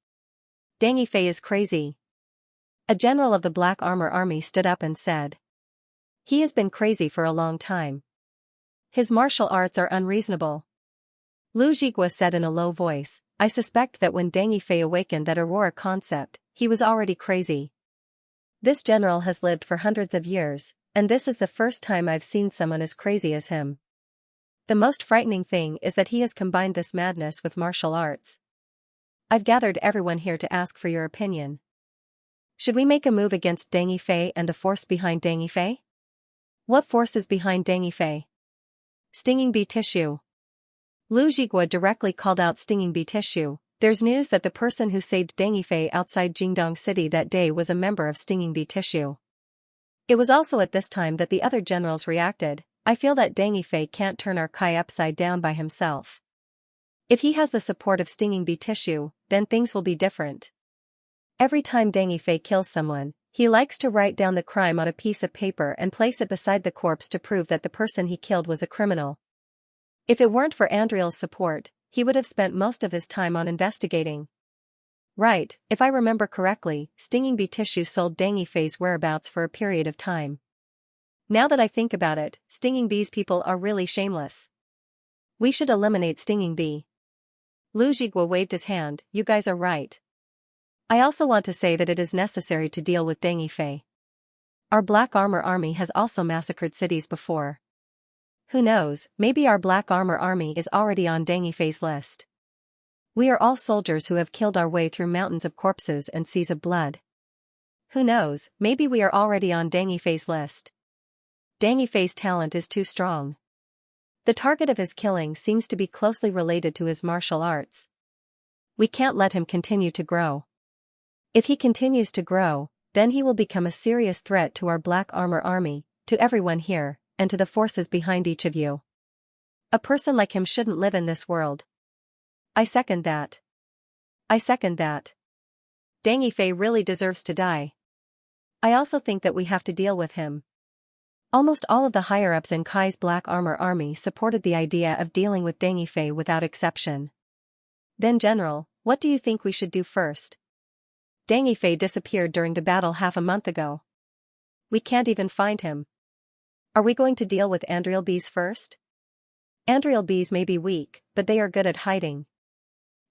Deng Yifei is crazy." A general of the Black Armor Army stood up and said, "He has been crazy for a long time. His martial arts are unreasonable." Lu Zhigua said in a low voice, "I suspect that when Deng Yifei awakened that Aurora concept, he was already crazy. This general has lived for hundreds of years, and this is the first time I've seen someone as crazy as him. The most frightening thing is that he has combined this madness with martial arts. I've gathered everyone here to ask for your opinion. Should we make a move against Deng Yifei and the force behind Deng Yifei?" "What force is behind Deng Yifei?" "Stinging bee tissue." Lu Zhigua directly called out stinging bee tissue. "There's news that the person who saved Deng Yifei outside Jingdong City that day was a member of stinging bee tissue." It was also at this time that the other generals reacted. "I feel that Deng Yifei can't turn our Kai upside down by himself. If he has the support of stinging bee tissue, then things will be different. Every time Deng Yifei kills someone, he likes to write down the crime on a piece of paper and place it beside the corpse to prove that the person he killed was a criminal. If it weren't for Andriel's support, he would have spent most of his time on investigating. Right, if I remember correctly, stinging bee tissue sold Deng Yifei's whereabouts for a period of time. Now that I think about it, stinging bees people are really shameless. We should eliminate stinging bee." Lu Zhigua waved his hand, "You guys are right. I also want to say that it is necessary to deal with Deng Yifei. Our Black Armor Army has also massacred cities before. Who knows, maybe our Black Armor Army is already on Deng Yifei's list. We are all soldiers who have killed our way through mountains of corpses and seas of blood. Who knows, maybe we are already on Deng Yifei's list. Deng Yifei's talent is too strong. The target of his killing seems to be closely related to his martial arts. We can't let him continue to grow. If he continues to grow, then he will become a serious threat to our Black Armor Army, to everyone here, and to the forces behind each of you. A person like him shouldn't live in this world." "I second that. I second that. Deng Yifei really deserves to die. I also think that we have to deal with him." Almost all of the higher-ups in Kai's Black Armor Army supported the idea of dealing with Deng Yifei without exception. "Then General, what do you think we should do first?" Deng Yifei disappeared during the battle half a month ago. We can't even find him. Are we going to deal with Andriel bees first? Andriel bees may be weak, but they are good at hiding.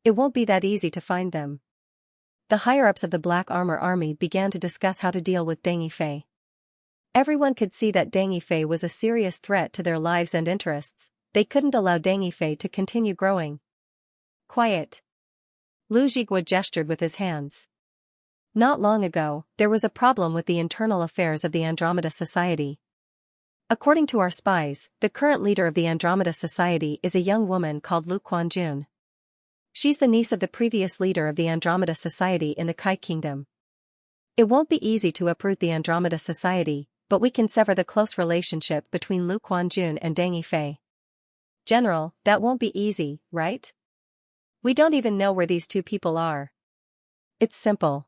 It won't be that easy to find them. The higher-ups of the Black Armor Army began to discuss how to deal with Deng Yifei. Everyone could see that Deng Yifei was a serious threat to their lives and interests. They couldn't allow Deng Yifei to continue growing. Quiet. Lu Zhigua gestured with his hands. Not long ago, there was a problem with the internal affairs of the Andromeda Society. According to our spies, the current leader of the Andromeda Society is a young woman called Lu Quanjun. She's the niece of the previous leader of the Andromeda Society in the Kai Kingdom. It won't be easy to uproot the Andromeda Society, but we can sever the close relationship between Lu Quanjun and Deng Yifei. General, that won't be easy, right? We don't even know where these two people are. It's simple.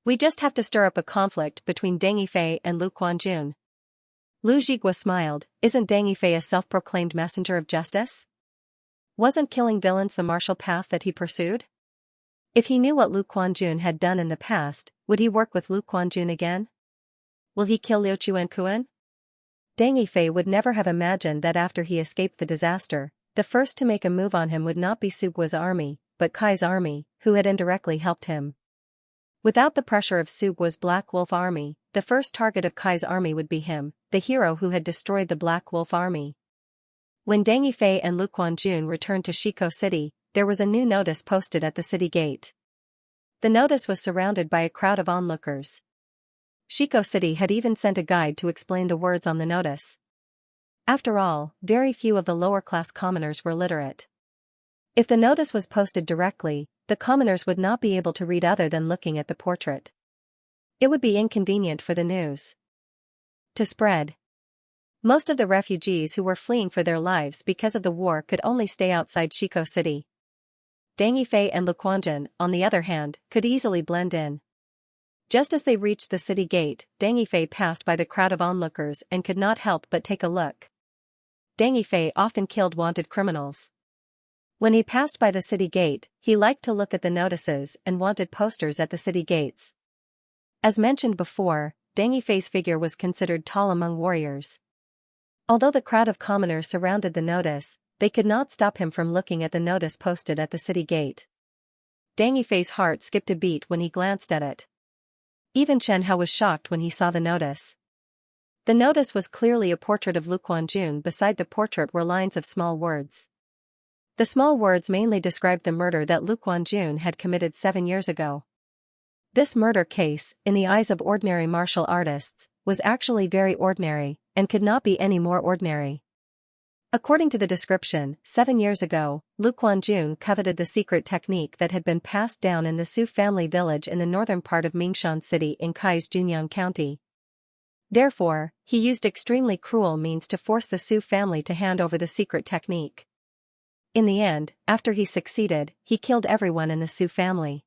We just have to stir up a conflict between Deng Yifei and Lu Quanjun. Lu Zhigua smiled. Isn't Deng Yifei a self-proclaimed messenger of justice? Wasn't killing villains the martial path that he pursued? If he knew what Lu Quanjun had done in the past, would he work with Lu Quanjun again? Will he kill Liu Chuankuan? Deng Yifei would never have imagined that after he escaped the disaster, the first to make a move on him would not be Su Guo's army, but Kai's army, who had indirectly helped him. Without the pressure of Su Guo's Black Wolf army, the first target of Kai's army would be him, the hero who had destroyed the Black Wolf army. When Deng Yifei and Lu Quanjun returned to Shiko City, there was a new notice posted at the city gate. The notice was surrounded by a crowd of onlookers. Shiko City had even sent a guide to explain the words on the notice. After all, very few of the lower-class commoners were literate. If the notice was posted directly, the commoners would not be able to read other than looking at the portrait. It would be inconvenient for the news to spread. Most of the refugees who were fleeing for their lives because of the war could only stay outside Shiko City. Deng Yifei and Lu Quanjun, on the other hand, could easily blend in. Just as they reached the city gate, Deng Yifei passed by the crowd of onlookers and could not help but take a look. Deng Yifei often killed wanted criminals. When he passed by the city gate, he liked to look at the notices and wanted posters at the city gates. As mentioned before, Deng Yifei's figure was considered tall among warriors. Although the crowd of commoners surrounded the notice, they could not stop him from looking at the notice posted at the city gate. Deng Yifei's heart skipped a beat when he glanced at it. Even Xianxia was shocked when he saw the notice. The notice was clearly a portrait of Lu Quanjun. Beside the portrait were lines of small words. The small words mainly described the murder that Lu Quanjun had committed 7 years ago. This murder case, in the eyes of ordinary martial artists, was actually very ordinary, and could not be any more ordinary. According to the description, 7 years ago, Lu Quanjun coveted the secret technique that had been passed down in the Su family village in the northern part of Mingshan City in Kai's Junyang County. Therefore, he used extremely cruel means to force the Su family to hand over the secret technique. In the end, after he succeeded, he killed everyone in the Su family.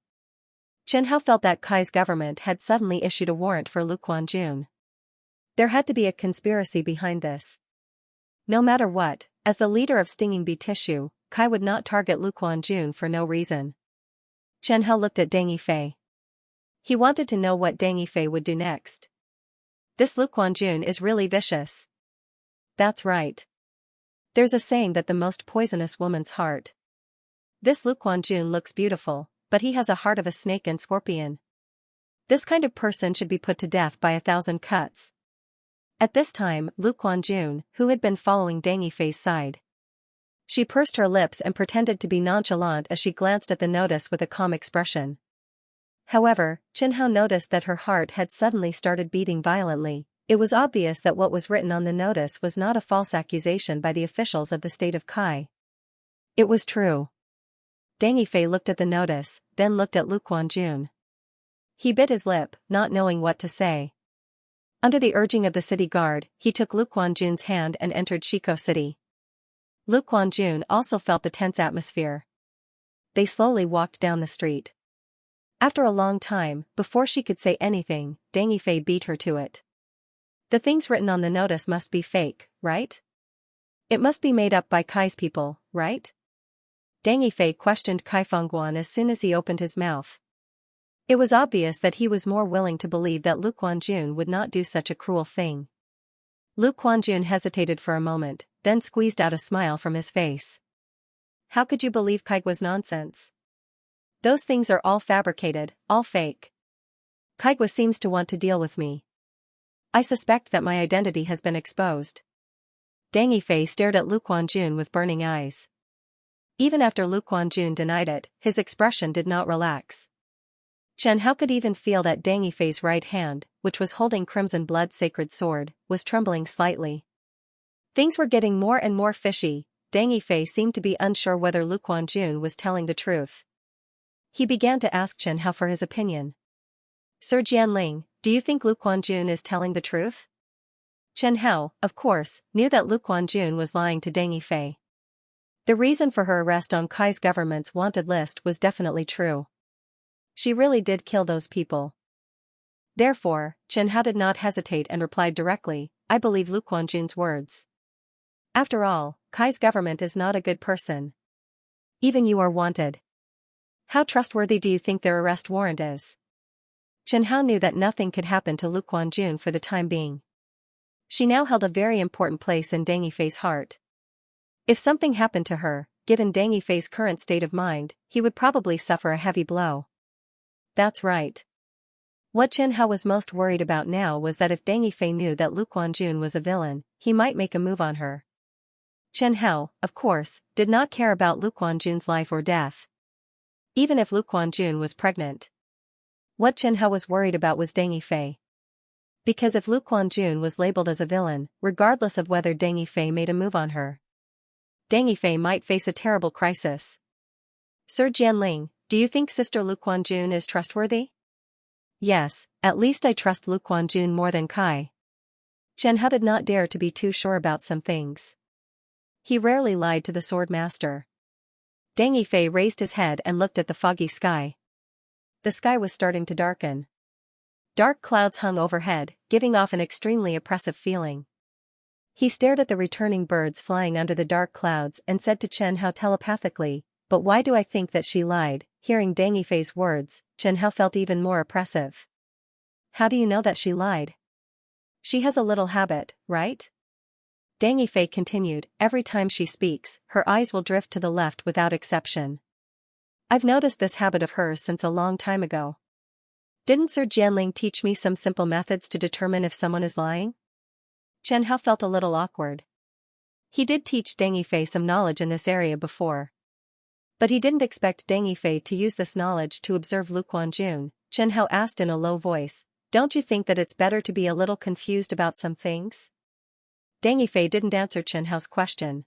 Xianxia felt that Kai's government had suddenly issued a warrant for Lu Quanjun. There had to be a conspiracy behind this. No matter what, as the leader of Stinging Bee Tissue, Kai would not target Lu Quanjun for no reason. Xianxia looked at Deng Yifei. He wanted to know what Deng Yifei would do next. This Lu Quanjun is really vicious. That's right. There's a saying that the most poisonous woman's heart. This Lu Quanjun looks beautiful, but he has a heart of a snake and scorpion. This kind of person should be put to death by 1,000 cuts. At this time, Lu Quanjun, who had been following Deng Yifei's side. She pursed her lips and pretended to be nonchalant as she glanced at the notice with a calm expression. However, Xianxia noticed that her heart had suddenly started beating violently. It was obvious that what was written on the notice was not a false accusation by the officials of the state of Kai. It was true. Deng Yifei looked at the notice, then looked at Lu Quanjun. He bit his lip, not knowing what to say. Under the urging of the city guard, he took Lu Quanjun's hand and entered Shiko City. Lu Quanjun also felt the tense atmosphere. They slowly walked down the street. After a long time, before she could say anything, Deng Yifei beat her to it. The things written on the notice must be fake, right? It must be made up by Kai's people, right? Deng Yifei questioned Kai Fengguan as soon as he opened his mouth. It was obvious that he was more willing to believe that Lu Quanjun would not do such a cruel thing. Lu Quanjun hesitated for a moment, then squeezed out a smile from his face. How could you believe Kaigwa's nonsense? Those things are all fabricated, all fake. Kaigwa seems to want to deal with me. I suspect that my identity has been exposed. Deng Yifei stared at Lu Quanjun with burning eyes. Even after Lu Quanjun denied it, his expression did not relax. Chen Hao could even feel that Deng Yifei's right hand, which was holding Crimson Blood's sacred sword, was trembling slightly. Things were getting more and more fishy. Deng Yifei seemed to be unsure whether Lu Quanjun was telling the truth. He began to ask Chen Hao for his opinion. Sir Jianling, do you think Lu Quanjun is telling the truth? Chen Hao, of course, knew that Lu Quanjun was lying to Deng Yifei. The reason for her arrest on Kai's government's wanted list was definitely true. She really did kill those people. Therefore, Chen Hao did not hesitate and replied directly, I believe Lu Quanjun's words. After all, Kai's government is not a good person. Even you are wanted. How trustworthy do you think their arrest warrant is? Chen Hao knew that nothing could happen to Lu Quanjun for the time being. She now held a very important place in Deng Yifei's heart. If something happened to her, given Deng Yifei's current state of mind, he would probably suffer a heavy blow. That's right. What Chen Hao was most worried about now was that if Deng Yifei knew that Lu Quanjun was a villain, he might make a move on her. Chen Hao, of course, did not care about Lu Quanjun's life or death. Even if Lu Quanjun was pregnant. What Chen Hao was worried about was Deng Yifei. Because if Lu Quanjun was labeled as a villain, regardless of whether Deng Yifei made a move on her, Deng Yifei might face a terrible crisis. Sir Jianling, do you think Sister Lu Quanjun is trustworthy? Yes, at least I trust Lu Quanjun more than Kai. Chen Hao did not dare to be too sure about some things. He rarely lied to the sword master. Deng Yifei raised his head and looked at the foggy sky. The sky was starting to darken. Dark clouds hung overhead, giving off an extremely oppressive feeling. He stared at the returning birds flying under the dark clouds and said to Chen Hao telepathically, but why do I think that she lied? Hearing Deng Yifei's words, Chen Hao felt even more oppressive. How do you know that she lied? She has a little habit, right? Deng Yifei continued, every time she speaks, her eyes will drift to the left without exception. I've noticed this habit of hers since a long time ago. Didn't Sir Jianling teach me some simple methods to determine if someone is lying? Chen Hao felt a little awkward. He did teach Deng Yifei some knowledge in this area before. But he didn't expect Deng Yifei to use this knowledge to observe Lu Quanjun. Chen Hao asked in a low voice, don't you think that it's better to be a little confused about some things? Deng Yifei didn't answer Chen Hao's question.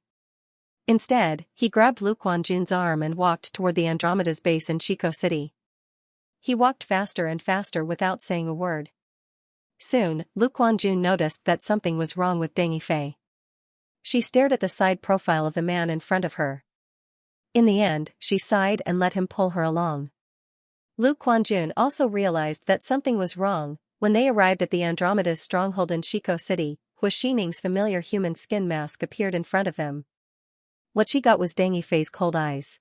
Instead, he grabbed Lu Quanjun's arm and walked toward the Andromeda's base in Chico City. He walked faster and faster without saying a word. Soon, Lu Quanjun noticed that something was wrong with Deng Yifei. She stared at the side profile of the man in front of her. In the end, she sighed and let him pull her along. Lu Quanjun also realized that something was wrong. When they arrived at the Andromeda's stronghold in Chico City, Hua Xining's familiar human skin mask appeared in front of them. What she got was Deng Yifei's cold eyes.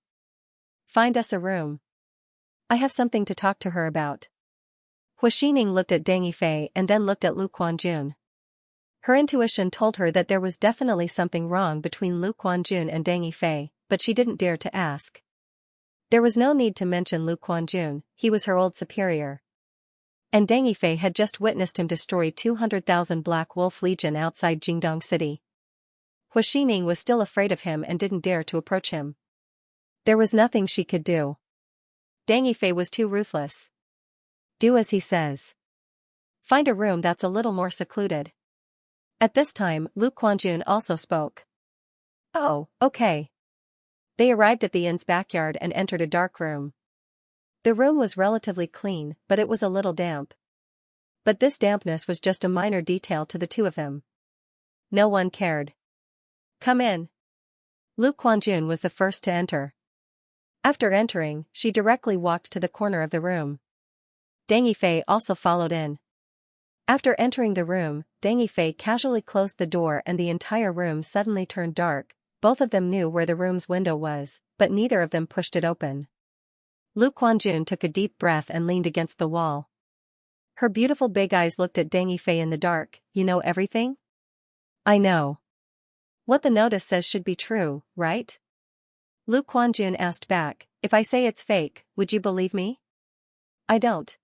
Find us a room. I have something to talk to her about. Hua Xining looked at Deng Yifei and then looked at Lu Quanjun. Her intuition told her that there was definitely something wrong between Lu Quanjun and Deng Yifei, but she didn't dare to ask. There was no need to mention Lu Quanjun, he was her old superior. And Deng Yifei had just witnessed him destroy 200,000 Black Wolf Legion outside Jingdong City. Hua Xining was still afraid of him and didn't dare to approach him. There was nothing she could do. Deng Yifei was too ruthless. Do as he says. Find a room that's a little more secluded. At this time, Lu Quanjun also spoke. Oh, okay. They arrived at the inn's backyard and entered a dark room. The room was relatively clean, but it was a little damp. But this dampness was just a minor detail to the two of them. No one cared. Come in. Lu Quanjun was the first to enter. After entering, she directly walked to the corner of the room. Deng Yifei also followed in. After entering the room, Deng Yifei casually closed the door and the entire room suddenly turned dark. Both of them knew where the room's window was, but neither of them pushed it open. Lu Quanjun took a deep breath and leaned against the wall. Her beautiful big eyes looked at Deng Yifei in the dark. You know everything? I know. What the notice says should be true, right? Lu Quanjun asked back, if I say it's fake, would you believe me? I don't.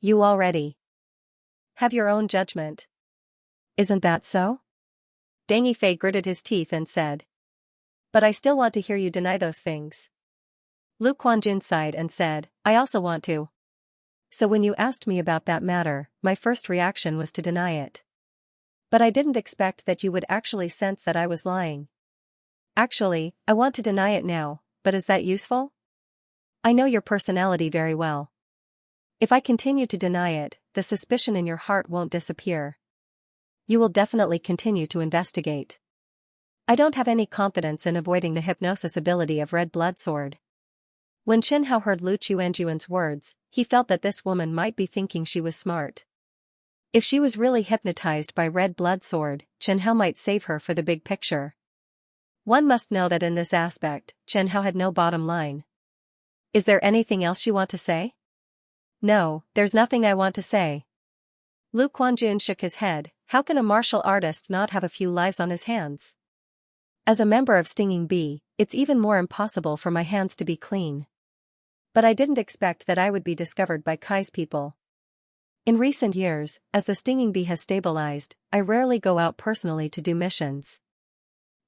You already have your own judgment. Isn't that so? Deng Yifei gritted his teeth and said. But I still want to hear you deny those things. Lu Quanjun sighed and said, I also want to. So when you asked me about that matter, my first reaction was to deny it. But I didn't expect that you would actually sense that I was lying. Actually, I want to deny it now, but is that useful? I know your personality very well. If I continue to deny it, the suspicion in your heart won't disappear. You will definitely continue to investigate. I don't have any confidence in avoiding the hypnosis ability of Red Blood Sword. When Chen Hao heard Lu Quanjun's words, he felt that this woman might be thinking she was smart. If she was really hypnotized by Red Blood Sword, Chen Hao might save her for the big picture. One must know that in this aspect, Chen Hao had no bottom line. Is there anything else you want to say? No, there's nothing I want to say. Lu Quanjun shook his head. How can a martial artist not have a few lives on his hands? As a member of Stinging Bee, it's even more impossible for my hands to be clean. But I didn't expect that I would be discovered by Kai's people. In recent years, as the Stinging Bee has stabilized, I rarely go out personally to do missions.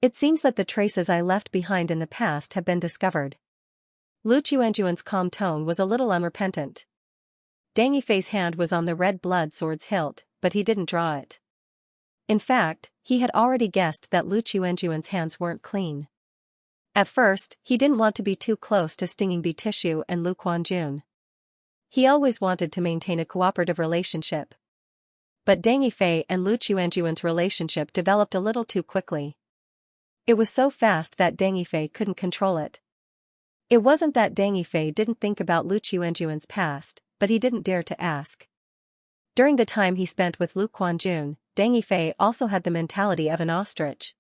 It seems that the traces I left behind in the past have been discovered. Lu Quanjun's calm tone was a little unrepentant. Deng Yifei's hand was on the Red Blood Sword's hilt, but he didn't draw it. In fact, he had already guessed that Lu Quanjun's hands weren't clean. At first, he didn't want to be too close to Stinging Bee Tissue and Lu Quanjun. He always wanted to maintain a cooperative relationship. But Deng Yifei and Lu Quanjun's relationship developed a little too quickly. It was so fast that Deng Yifei couldn't control it. It wasn't that Deng Yifei didn't think about Lu Quanjun's past, but he didn't dare to ask. During the time he spent with Lu Quanjun, Deng Yifei also had the mentality of an ostrich.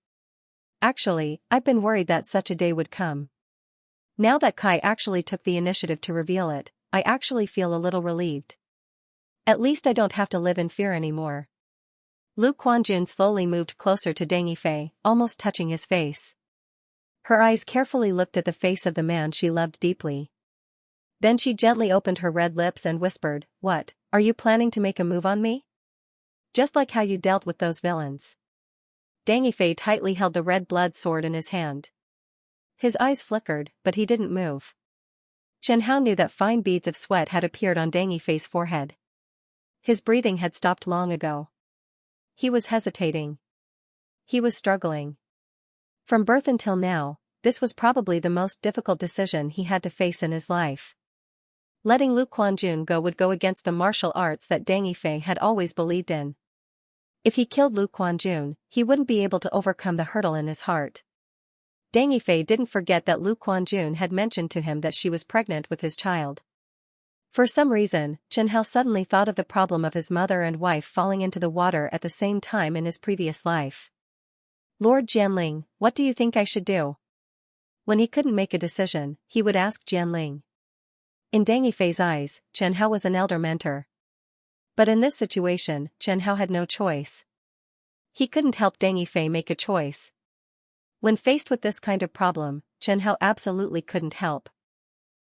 Actually, I've been worried that such a day would come. Now that Kai actually took the initiative to reveal it, I actually feel a little relieved. At least I don't have to live in fear anymore. Lu Quanjun slowly moved closer to Deng Yifei, almost touching his face. Her eyes carefully looked at the face of the man she loved deeply. Then she gently opened her red lips and whispered, What, are you planning to make a move on me? Just like how you dealt with those villains. Deng Yifei tightly held the Red Blood Sword in his hand. His eyes flickered, but he didn't move. Chen Hao knew that fine beads of sweat had appeared on Deng Yifei's forehead. His breathing had stopped long ago. He was hesitating. He was struggling. From birth until now, this was probably the most difficult decision he had to face in his life. Letting Lu Quanjun go would go against the martial arts that Deng Yifei had always believed in. If he killed Lu Quanjun, he wouldn't be able to overcome the hurdle in his heart. Deng Yifei didn't forget that Lu Quanjun had mentioned to him that she was pregnant with his child. For some reason, Chen Hao suddenly thought of the problem of his mother and wife falling into the water at the same time in his previous life. Lord Jianling, what do you think I should do? When he couldn't make a decision, he would ask Jianling. In Deng Yifei's eyes, Chen Hao was an elder mentor. But in this situation, Chen Hao had no choice. He couldn't help Deng Yifei make a choice. When faced with this kind of problem, Chen Hao absolutely couldn't help.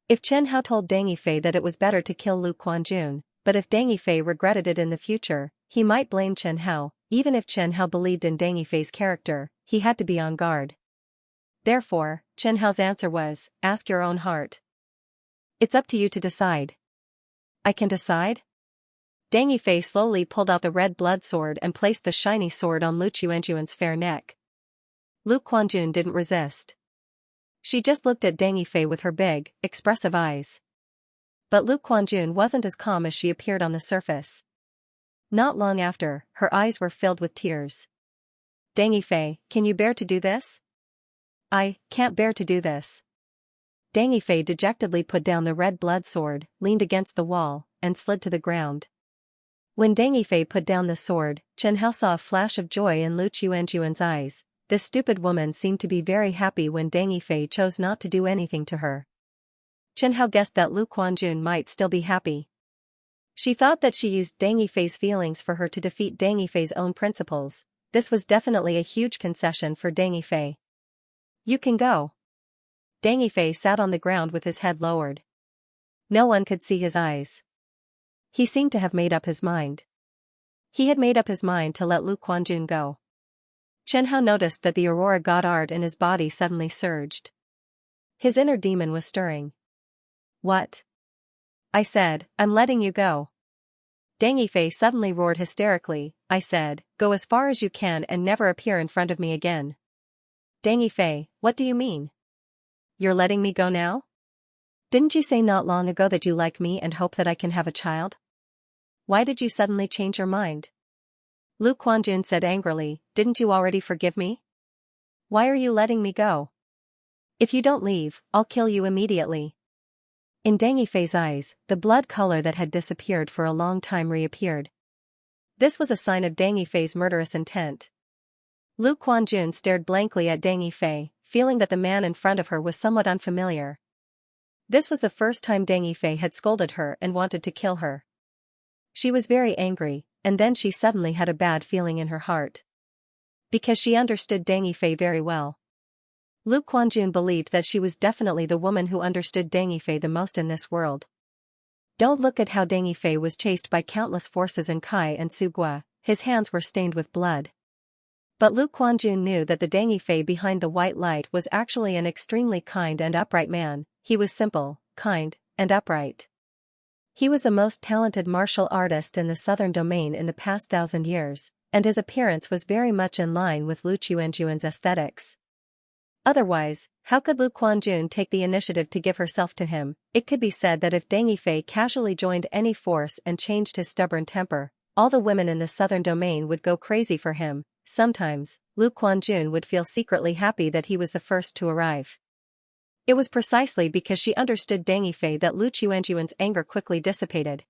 If Chen Hao told Deng Yifei that it was better to kill Lu Quanjun, but if Deng Yifei regretted it in the future, he might blame Chen Hao. Even if Chen Hao believed in Deng Yifei's character, he had to be on guard. Therefore, Chen Hao's answer was, ask your own heart. It's up to you to decide. I can decide? Deng Yifei slowly pulled out the Red Blood Sword and placed the shiny sword on Lu Quanjun's fair neck. Lu Quanjun didn't resist. She just looked at Deng Yifei with her big, expressive eyes. But Lu Quanjun wasn't as calm as she appeared on the surface. Not long after, her eyes were filled with tears. Deng Yifei, can you bear to do this? I can't bear to do this. Deng Yifei dejectedly put down the Red Blood Sword, leaned against the wall, and slid to the ground. When Deng Yifei put down the sword, Chen Hao saw a flash of joy in Lu Quanjun's eyes. This stupid woman seemed to be very happy when Deng Yifei chose not to do anything to her. Chen Hao guessed that Lu Quanjun might still be happy. She thought that she used Deng Yifei's feelings for her to defeat Deng Yifei's own principles. This was definitely a huge concession for Deng Yifei. You can go. Deng Yifei sat on the ground with his head lowered. No one could see his eyes. He seemed to have made up his mind. He had made up his mind to let Lu Quanjun go. Chen Hao noticed that the Aurora Goddard in his body suddenly surged. His inner demon was stirring. What? I said, I'm letting you go. Deng Yifei suddenly roared hysterically. I said, go as far as you can and never appear in front of me again. Deng Yifei, what do you mean? You're letting me go now? Didn't you say not long ago that you like me and hope that I can have a child? Why did you suddenly change your mind? Lu Quanjun said angrily, didn't you already forgive me? Why are you letting me go? If you don't leave, I'll kill you immediately. In Deng Yifei's eyes, the blood color that had disappeared for a long time reappeared. This was a sign of Deng Yifei's murderous intent. Lu Quanjun stared blankly at Deng Yifei, feeling that the man in front of her was somewhat unfamiliar. This was the first time Deng Yifei had scolded her and wanted to kill her. She was very angry, and then she suddenly had a bad feeling in her heart. Because she understood Deng Yifei very well. Lu Quanjun believed that she was definitely the woman who understood Deng Yifei the most in this world. Don't look at how Deng Yifei was chased by countless forces in Kai and Sugua, his hands were stained with blood. But Lu Quanjun knew that the Deng Yifei behind the white light was actually an extremely kind and upright man. He was simple, kind, and upright. He was the most talented martial artist in the southern domain in the past 1,000 years, and his appearance was very much in line with Lu Quanjun's aesthetics. Otherwise, how could Lu Quanjun take the initiative to give herself to him? It could be said that if Deng Yifei casually joined any force and changed his stubborn temper, all the women in the southern domain would go crazy for him. Sometimes, Lu Quanjun would feel secretly happy that he was the first to arrive. It was precisely because she understood Deng Yifei that Lu Quanjun's anger quickly dissipated.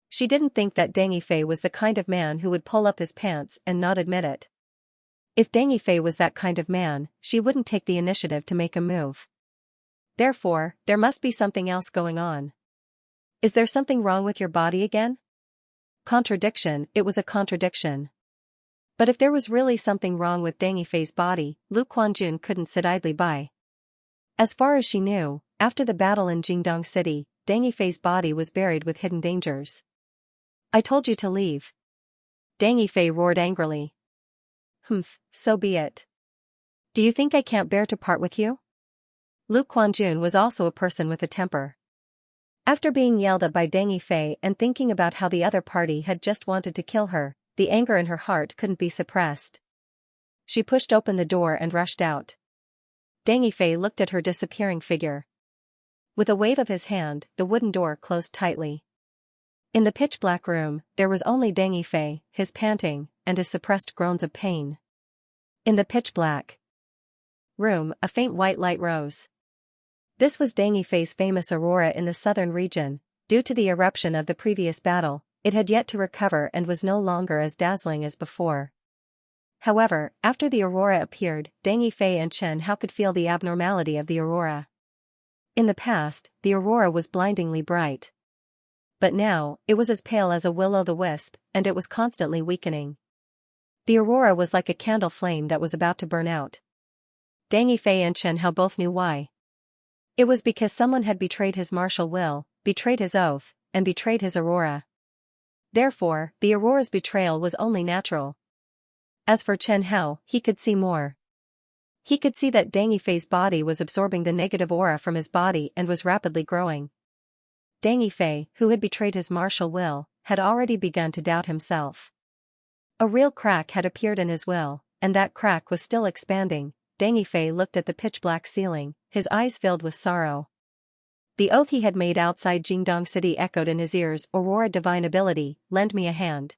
She didn't think that Deng Yifei was the kind of man who would pull up his pants and not admit it. If Deng Yifei was that kind of man, she wouldn't take the initiative to make a move. Therefore, there must be something else going on. Is there something wrong with your body again? Contradiction, it was a contradiction. But if there was really something wrong with Deng Yifei's body, Lu Quanjun couldn't sit idly by. As far as she knew, after the battle in Jingdong City, Deng Yifei's body was buried with hidden dangers. I told you to leave. Deng Yifei roared angrily. Humph, so be it. Do you think I can't bear to part with you? Lu Quanjun was also a person with a temper. After being yelled at by Deng Yifei and thinking about how the other party had just wanted to kill her, the anger in her heart couldn't be suppressed. She pushed open the door and rushed out. Deng Yifei looked at her disappearing figure. With a wave of his hand, the wooden door closed tightly. In the pitch-black room, there was only Deng Yifei, his panting, and his suppressed groans of pain. In the pitch-black room, a faint white light rose. This was Deng Yifei's famous aurora in the southern region. Due to the eruption of the previous battle, it had yet to recover and was no longer as dazzling as before. However, after the aurora appeared, Deng Yifei and Chen Hao could feel the abnormality of the aurora. In the past, the aurora was blindingly bright. But now, it was as pale as a will-o'-the-wisp, and it was constantly weakening. The aurora was like a candle flame that was about to burn out. Deng Yifei and Chen Hao both knew why. It was because someone had betrayed his martial will, betrayed his oath, and betrayed his aurora. Therefore, the aurora's betrayal was only natural. As for Chen Hao, he could see more. He could see that Deng Yifei's body was absorbing the negative aura from his body and was rapidly growing. Deng Yifei, who had betrayed his martial will, had already begun to doubt himself. A real crack had appeared in his will, and that crack was still expanding. Deng Yifei looked at the pitch-black ceiling, his eyes filled with sorrow. The oath he had made outside Jingdong City echoed in his ears. Aurora divine ability, lend me a hand.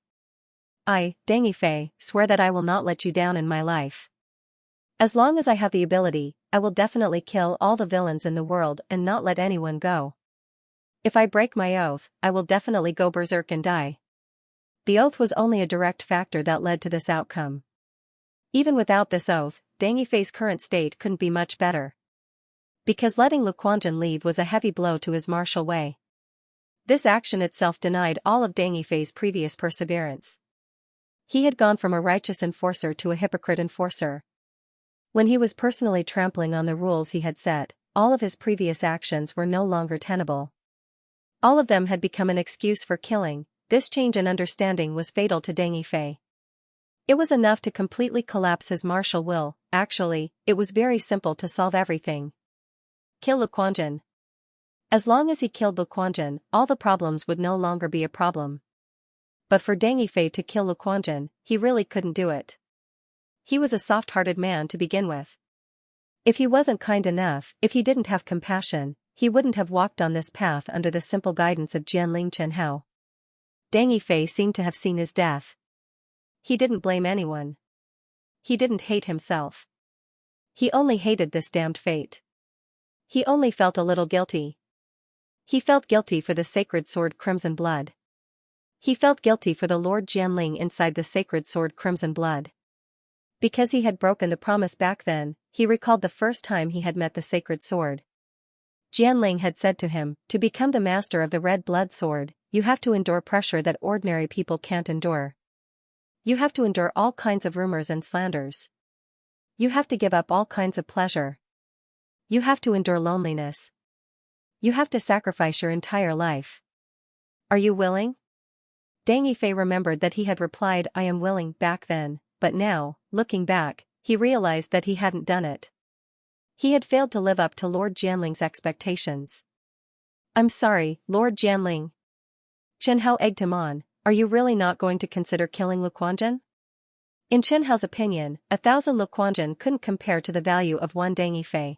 I, Deng Yifei, swear that I will not let you down in my life. As long as I have the ability, I will definitely kill all the villains in the world and not let anyone go. If I break my oath, I will definitely go berserk and die. The oath was only a direct factor that led to this outcome. Even without this oath, Deng Yifei's current state couldn't be much better. because letting Luquanjin leave was a heavy blow to his martial way. This action itself denied all of Deng Yifei's previous perseverance. He had gone from a righteous enforcer to a hypocrite enforcer. When he was personally trampling on the rules he had set, all of his previous actions were no longer tenable. All of them had become an excuse for killing. This change in understanding was fatal to Deng Yifei. It was enough to completely collapse his martial will. Actually, it was very simple to solve everything. Kill Luquanjin. As long as he killed Luquanjin, all the problems would no longer be a problem. But for Deng Yifei to kill Luquanjin, he really couldn't do it. He was a soft-hearted man to begin with. If he wasn't kind enough, if he didn't have compassion, he wouldn't have walked on this path under the simple guidance of Jianling Chenhao. Deng Yifei seemed to have seen his death. He didn't blame anyone. He didn't hate himself. He only hated this damned fate. He only felt a little guilty. He felt guilty for the sacred sword Crimson Blood. He felt guilty for the Lord Jianling inside the sacred sword Crimson Blood. Because he had broken the promise back then, he recalled the first time he had met the sacred sword. Jianling had said to him, to become the master of the red blood sword, you have to endure pressure that ordinary people can't endure. You have to endure all kinds of rumors and slanders. You have to give up all kinds of pleasure. You have to endure loneliness. You have to sacrifice your entire life. Are you willing? Deng Yifei remembered that he had replied I am willing back then, but now, looking back, he realized that he hadn't done it. He had failed to live up to Lord Jianling's expectations. I'm sorry, Lord Jianling. Chenhao egged him on, are you really not going to consider killing Luquanjin? In Chenhao's opinion, 1,000 Luquanjin couldn't compare to the value of one Deng Yifei.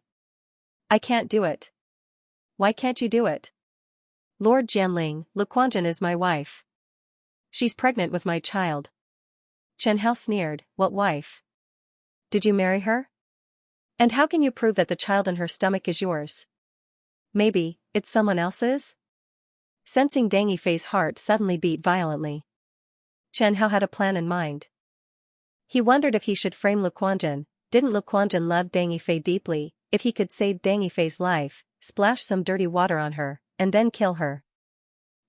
I can't do it. Why can't you do it? Lord Jianling, Luquanjin is my wife. She's pregnant with my child. Chenhao sneered, what wife? Did you marry her? And how can you prove that the child in her stomach is yours? Maybe, it's someone else's? Sensing Deng Yifei's heart suddenly beat violently, Chenhao had a plan in mind. He wondered if he should frame Luquanjin. Didn't Luquanjin love Deng Yifei deeply? If he could save Deng Yifei's life, splash some dirty water on her, and then kill her.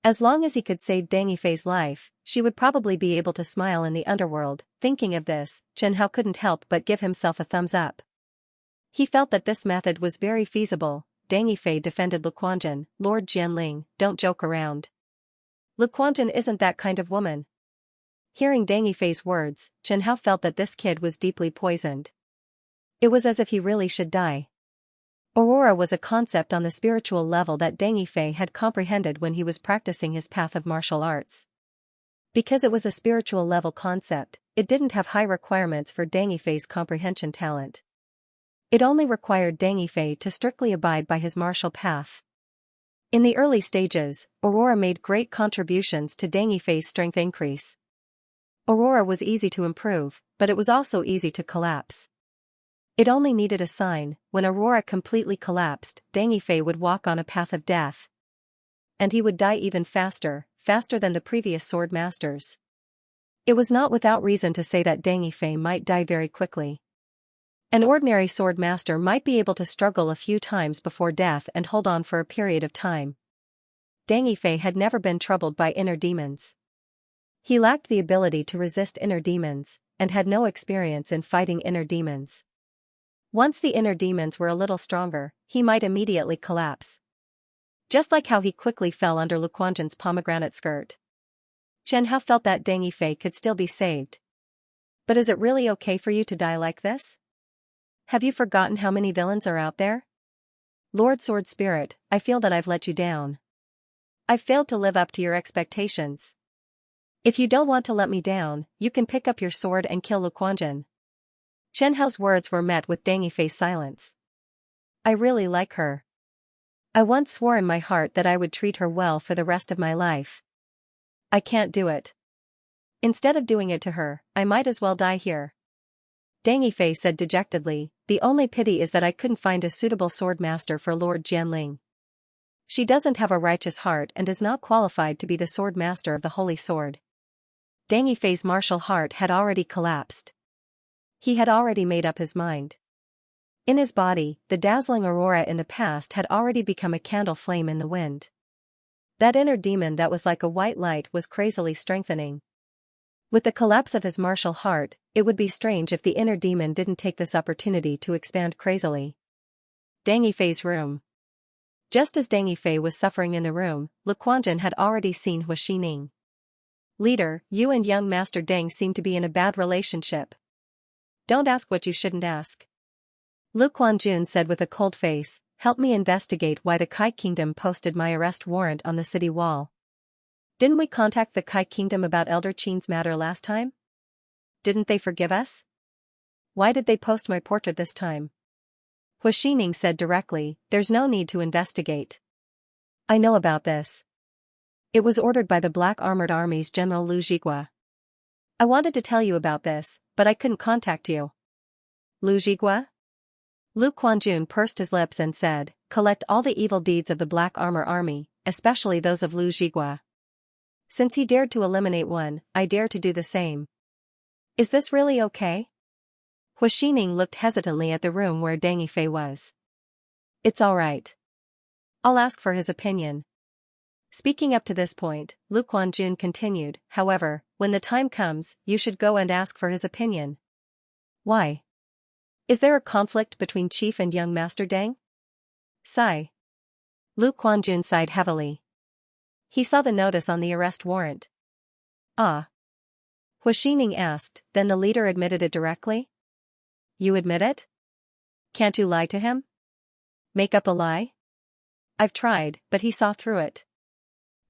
As long as he could save Deng Yifei's life, she would probably be able to smile in the underworld. Thinking of this, Chenhao couldn't help but give himself a thumbs up. He felt that this method was very feasible. Deng Yifei defended Luquanjin, Lord Jianling, don't joke around. Luquanjin isn't that kind of woman. Hearing Deng Yifei's words, Chenhao felt that this kid was deeply poisoned. It was as if he really should die. Aurora was a concept on the spiritual level that Deng Yifei had comprehended when he was practicing his path of martial arts. Because it was a spiritual level concept, it didn't have high requirements for Deng Yifei's comprehension talent. It only required Deng Yifei to strictly abide by his martial path. In the early stages, Aurora made great contributions to Deng Yifei's strength increase. Aurora was easy to improve, but it was also easy to collapse. It only needed a sign. When Aurora completely collapsed, Deng Yifei would walk on a path of death. And he would die even faster, faster than the previous sword masters. It was not without reason to say that Deng Yifei might die very quickly. An ordinary sword master might be able to struggle a few times before death and hold on for a period of time. Deng Yifei had never been troubled by inner demons. He lacked the ability to resist inner demons, and had no experience in fighting inner demons. Once the inner demons were a little stronger, he might immediately collapse. Just like how he quickly fell under Luquanjin's pomegranate skirt. Chenhao felt that Deng Yifei could still be saved. But is it really okay for you to die like this? Have you forgotten how many villains are out there? Lord Sword Spirit, I feel that I've let you down. I've failed to live up to your expectations. If you don't want to let me down, you can pick up your sword and kill Luquanjin. Chenhao's words were met with Deng Yifei's silence. I really like her. I once swore in my heart that I would treat her well for the rest of my life. I can't do it. Instead of doing it to her, I might as well die here. Deng Yifei said dejectedly, the only pity is that I couldn't find a suitable sword master for Lord Jianling. She doesn't have a righteous heart and is not qualified to be the sword master of the holy sword. Deng Yifei's martial heart had already collapsed. He had already made up his mind. In his body, the dazzling aurora in the past had already become a candle flame in the wind. That inner demon that was like a white light was crazily strengthening. With the collapse of his martial heart, it would be strange if the inner demon didn't take this opportunity to expand crazily. Deng Yifei's room. Just as Deng Yifei was suffering in the room, Lu Quanjun had already seen Hu Xining. "Leader, you and young Master Deng seem to be in a bad relationship. Don't ask what you shouldn't ask." Lu Quanjun said with a cold face, "Help me investigate why the Kai Kingdom posted my arrest warrant on the city wall. Didn't we contact the Kai Kingdom about Elder Qin's matter last time? Didn't they forgive us? Why did they post my portrait this time?" Hu Xining said directly, "There's no need to investigate. I know about this. It was ordered by the Black Armored Army's General Lu Zhigua. I wanted to tell you about this, but I couldn't contact you." "Lu Zhigua?" Lu Quanjun pursed his lips and said, "Collect all the evil deeds of the Black Armor Army, especially those of Lu Zhigua. Since he dared to eliminate one, I dare to do the same. Is this really okay?" Hu Xining looked hesitantly at the room where Deng Yifei was. "It's all right. I'll ask for his opinion." Speaking up to this point, Lu Quanjun continued, "However, when the time comes, you should go and ask for his opinion." "Why? Is there a conflict between Chief and young Master Deng?" Sigh. Lu Quanjun sighed heavily. He saw the notice on the arrest warrant. "Ah." Hu Xining asked, "Then the leader admitted it directly?" "You admit it? Can't you lie to him? Make up a lie?" "I've tried, but he saw through it."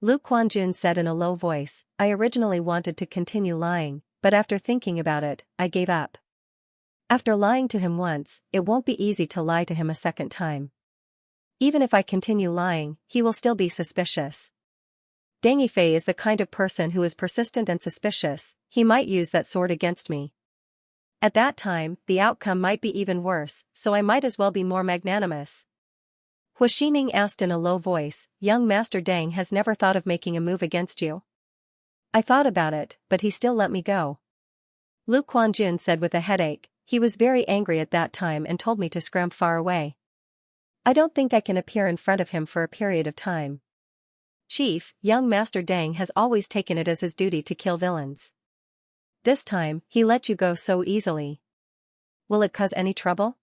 Lu Quanjun said in a low voice, "I originally wanted to continue lying, but after thinking about it, I gave up. After lying to him once, it won't be easy to lie to him a second time. Even if I continue lying, he will still be suspicious. Deng Yifei is the kind of person who is persistent and suspicious. He might use that sword against me. At that time, the outcome might be even worse, so I might as well be more magnanimous." Hu Xining asked in a low voice, "Young Master Deng has never thought of making a move against you?" "I thought about it, but he still let me go." Lu Quanjun said with a headache, "He was very angry at that time and told me to scram far away. I don't think I can appear in front of him for a period of time. Chief, young Master Deng has always taken it as his duty to kill villains. This time, he let you go so easily. Will it cause any trouble?"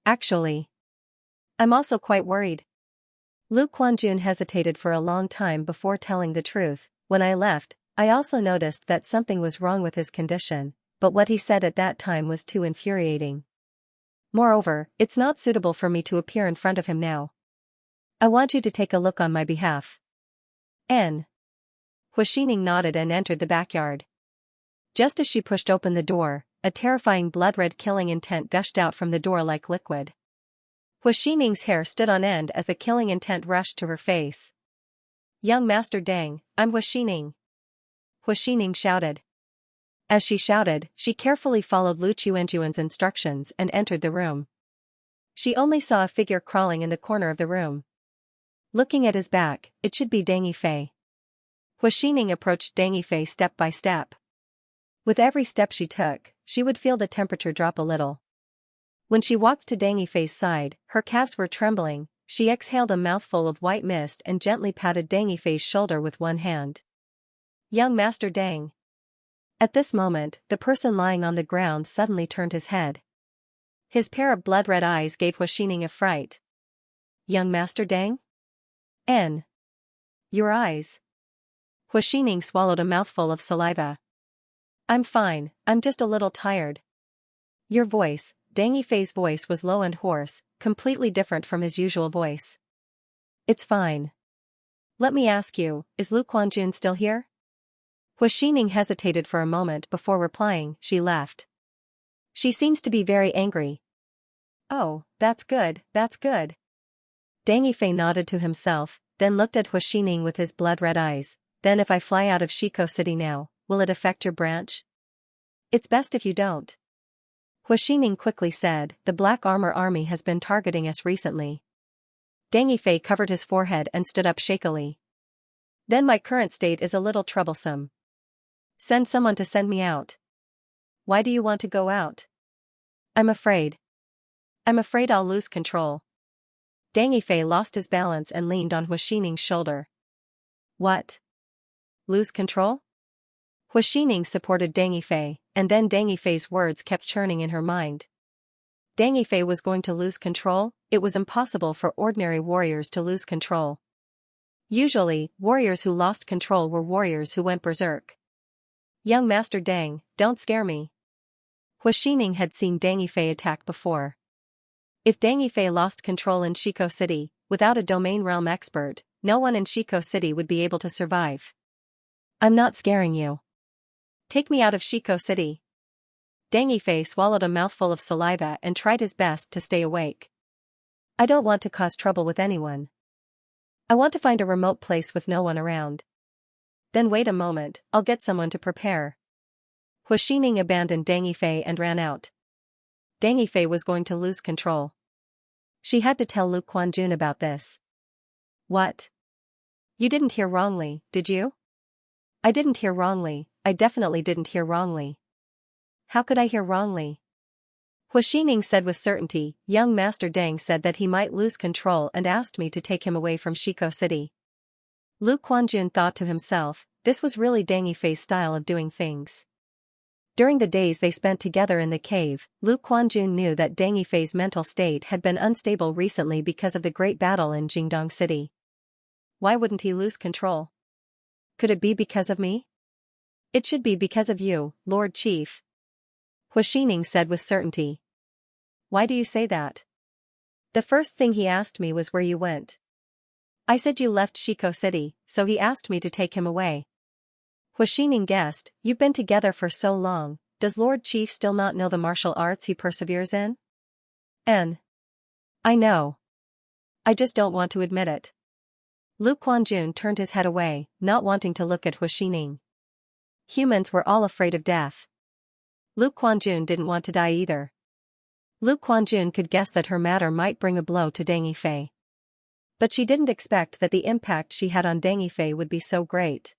"Actually, I'm also quite worried." Lu Quanjun hesitated for a long time before telling the truth. "When I left, I also noticed that something was wrong with his condition, but what he said at that time was too infuriating. Moreover, it's not suitable for me to appear in front of him now. I want you to take a look on my behalf." N. Hu Xining nodded and entered the backyard. Just as she pushed open the door, a terrifying blood-red killing intent gushed out from the door like liquid. Hu Xining's hair stood on end as the killing intent rushed to her face. "Young Master Deng, I'm Hu Xining!" Hu Xining shouted. As she shouted, she carefully followed Lu Quanjun's instructions and entered the room. She only saw a figure crawling in the corner of the room. Looking at his back, it should be Deng Yifei. Hu Xining approached Deng Yifei step by step. With every step she took, she would feel the temperature drop a little. When she walked to Deng Yifei's side, her calves were trembling. She exhaled a mouthful of white mist and gently patted Deng Yifei's shoulder with one hand. "Young Master Deng." At this moment, the person lying on the ground suddenly turned his head. His pair of blood-red eyes gave Hu Xining a fright. "Young Master Deng?" "N. Your eyes." Hu Xining swallowed a mouthful of saliva. "I'm fine, I'm just a little tired." "Your voice," Deng Yifei's voice was low and hoarse, completely different from his usual voice. "It's fine. Let me ask you, is Lu Quanjun still here?" Hu Xining hesitated for a moment before replying, "She left. She seems to be very angry." "Oh, that's good, that's good." Deng Yifei nodded to himself, then looked at Hu Xining with his blood-red eyes. "Then if I fly out of Shiko City now, will it affect your branch?" "It's best if you don't." Hu Xining quickly said, "The Black Armor Army has been targeting us recently." Deng Yifei covered his forehead and stood up shakily. "Then my current state is a little troublesome. Send someone to send me out." "Why do you want to go out?" "I'm afraid. I'm afraid I'll lose control. Deng Yifei lost his balance and leaned on Hua Xining's shoulder. What? Lose control? Hua Xining supported Deng Yifei, and then Deng Yifei's words kept churning in her mind. Deng Yifei was going to lose control? It was impossible for ordinary warriors to lose control. Usually, warriors who lost control were warriors who went berserk. Young Master Deng, don't scare me. Hua Xining had seen Deng Yifei attack before. If Deng Yifei lost control in Shiko City, without a domain realm expert, no one in Shiko City would be able to survive. I'm not scaring you. Take me out of Shiko City. Deng Yifei swallowed a mouthful of saliva and tried his best to stay awake. I don't want to cause trouble with anyone. I want to find a remote place with no one around. Then wait a moment, I'll get someone to prepare. Hua Xining abandoned Deng Yifei and ran out. Deng Yifei was going to lose control. She had to tell Lu Quanjun about this. What? You didn't hear wrongly, did you? I didn't hear wrongly, I definitely didn't hear wrongly. How could I hear wrongly? Hua Xining said with certainty, young Master Deng said that he might lose control and asked me to take him away from Shiko City. Lu Quanjun thought to himself, this was really Deng Yifei's style of doing things. During the days they spent together in the cave, Lu Quanjun knew that Deng Yifei's mental state had been unstable recently because of the great battle in Jingdong City. Why wouldn't he lose control? Could it be because of me? It should be because of you, Lord Chief. Hua Xining said with certainty. Why do you say that? The first thing he asked me was where you went. I said you left Shiko City, so he asked me to take him away. Hua Xining guessed, you've been together for so long, does Lord Chief still not know the martial arts he perseveres in? I know. I just don't want to admit it. Lu Quanjun turned his head away, not wanting to look at Hua Xining. Humans were all afraid of death. Lu Quanjun didn't want to die either. Lu Quanjun could guess that her matter might bring a blow to Deng Yifei. But she didn't expect that the impact she had on Deng Yifei would be so great.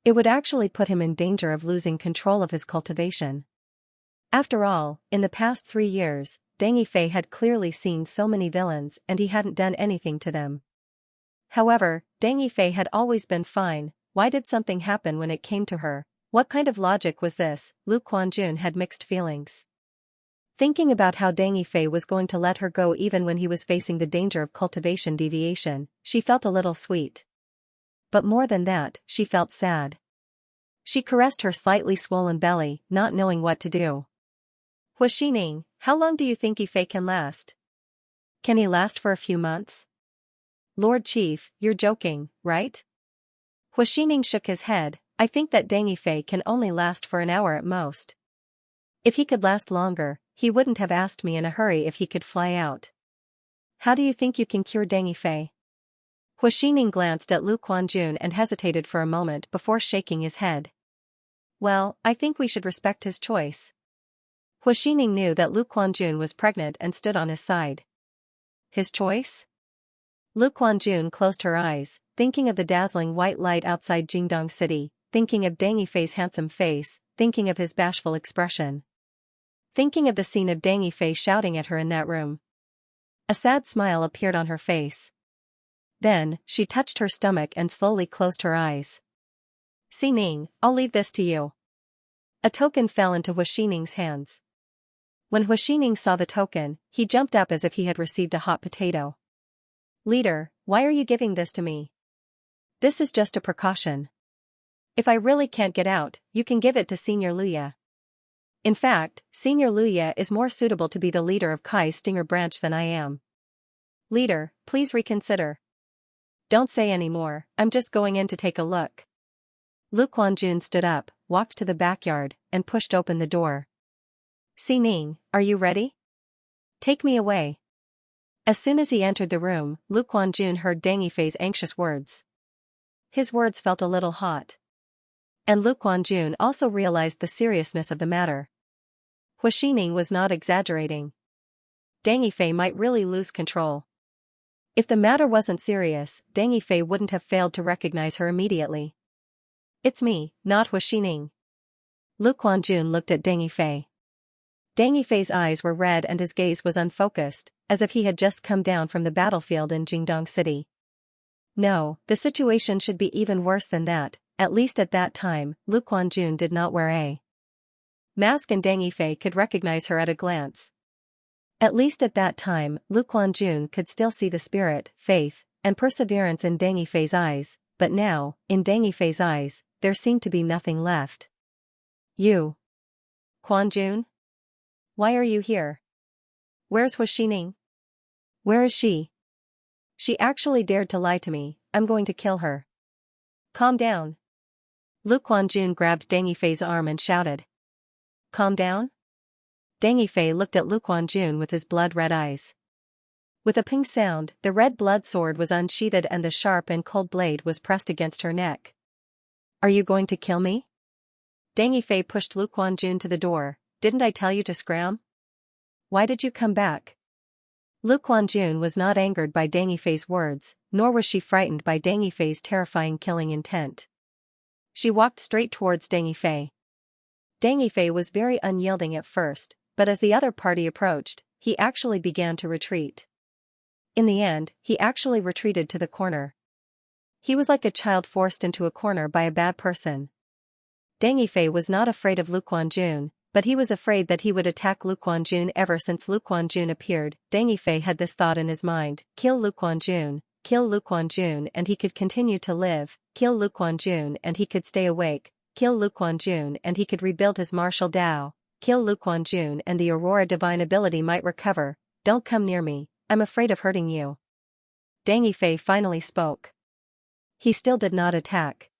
It would actually put him in danger of losing control of his cultivation. After all, in the past 3 years, Deng Yifei had clearly seen so many villains and he hadn't done anything to them. However, Deng Yifei had always been fine. Why did something happen when it came to her? What kind of logic was this? Lu Quanjun had mixed feelings. Thinking about how Deng Yifei was going to let her go even when he was facing the danger of cultivation deviation, she felt a little sweet. But more than that, she felt sad. She caressed her slightly swollen belly, not knowing what to do. Hua Xining, how long do you think Yifei can last? Can he last for a few months? Lord Chief, you're joking, right? Hua Xining shook his head. I think that Deng Yifei can only last for an hour at most. If he could last longer, he wouldn't have asked me in a hurry if he could fly out. How do you think you can cure Deng Yifei? Hua Xining glanced at Lu Quanjun and hesitated for a moment before shaking his head. Well, I think we should respect his choice. Hua Xining knew that Lu Quanjun was pregnant and stood on his side. His choice? Lu Quanjun closed her eyes, thinking of the dazzling white light outside Jingdong City, thinking of Deng Yifei's handsome face, thinking of his bashful expression. Thinking of the scene of Deng Yifei shouting at her in that room. A sad smile appeared on her face. Then, she touched her stomach and slowly closed her eyes. Xining, I'll leave this to you. A token fell into Hua Xining's hands. When Hua Xining saw the token, he jumped up as if he had received a hot potato. Leader, why are you giving this to me? This is just a precaution. If I really can't get out, you can give it to Senior Luya. In fact, Senior Luya is more suitable to be the leader of Kai's Stinger branch than I am. Leader, please reconsider. Don't say any more, I'm just going in to take a look. Lu Quanjun stood up, walked to the backyard, and pushed open the door. Xining, are you ready? Take me away. As soon as he entered the room, Lu Quanjun heard Deng Yifei's anxious words. His words felt a little hot. And Lu Quanjun also realized the seriousness of the matter. Hua Xining was not exaggerating. Deng Yifei might really lose control. If the matter wasn't serious, Deng Yifei wouldn't have failed to recognize her immediately. It's me, not Hua Xining. Lu Quanjun looked at Deng Yifei. Deng Yifei's eyes were red and his gaze was unfocused, as if he had just come down from the battlefield in Jingdong City. No, the situation should be even worse than that. At least at that time, Lu Quanjun did not wear a mask and Deng Yifei could recognize her at a glance. At least at that time, Lu Quanjun could still see the spirit, faith, and perseverance in Deng Yifei's eyes, but now, in Deng Yifei's eyes, there seemed to be nothing left. You. Quanjun? Why are you here? Where's Hu Xining? Where is she? She actually dared to lie to me. I'm going to kill her. Calm down. Lu Quanjun grabbed Deng Yifei's arm and shouted. Calm down? Deng Yifei looked at Lu Quanjun with his blood-red eyes. With a ping sound, the red blood sword was unsheathed and the sharp and cold blade was pressed against her neck. Are you going to kill me? Deng Yifei pushed Lu Quanjun to the door. Didn't I tell you to scram? Why did you come back? Lu Quanjun was not angered by Deng Yifei's words, nor was she frightened by Deng Yifei's terrifying killing intent. She walked straight towards Deng Yifei. Deng Yifei was very unyielding at first, but as the other party approached, he actually began to retreat. In the end, he actually retreated to the corner. He was like a child forced into a corner by a bad person. Deng Yifei was not afraid of Lu Quanjun, but he was afraid that he would attack Lu Quanjun. Ever since Lu Quanjun appeared, Deng Yifei had this thought in his mind: kill Lu Quanjun, and he could continue to live, kill Lu Quanjun and he could stay awake, kill Lu Quanjun and he could rebuild his martial Dao, kill Lu Quanjun and the Aurora divine ability might recover. Don't come near me, I'm afraid of hurting you. Deng Yifei finally spoke. He still did not attack.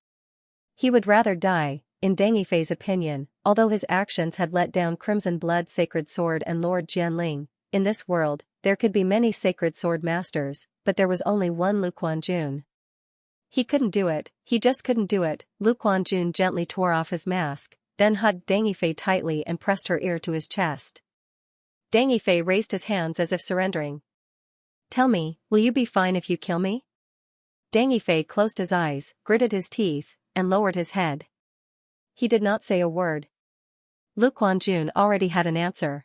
He would rather die, in Deng Yifei's opinion, although his actions had let down Crimson Blood Sacred Sword and Lord Jianling. In this world, there could be many sacred sword masters, but there was only one Lu Quanjun. He couldn't do it, he just couldn't do it. Lu Quanjun gently tore off his mask, then hugged Deng Yifei tightly and pressed her ear to his chest. Deng Yifei raised his hands as if surrendering. Tell me, will you be fine if you kill me? Deng Yifei closed his eyes, gritted his teeth, and lowered his head. He did not say a word. Lu Quanjun already had an answer.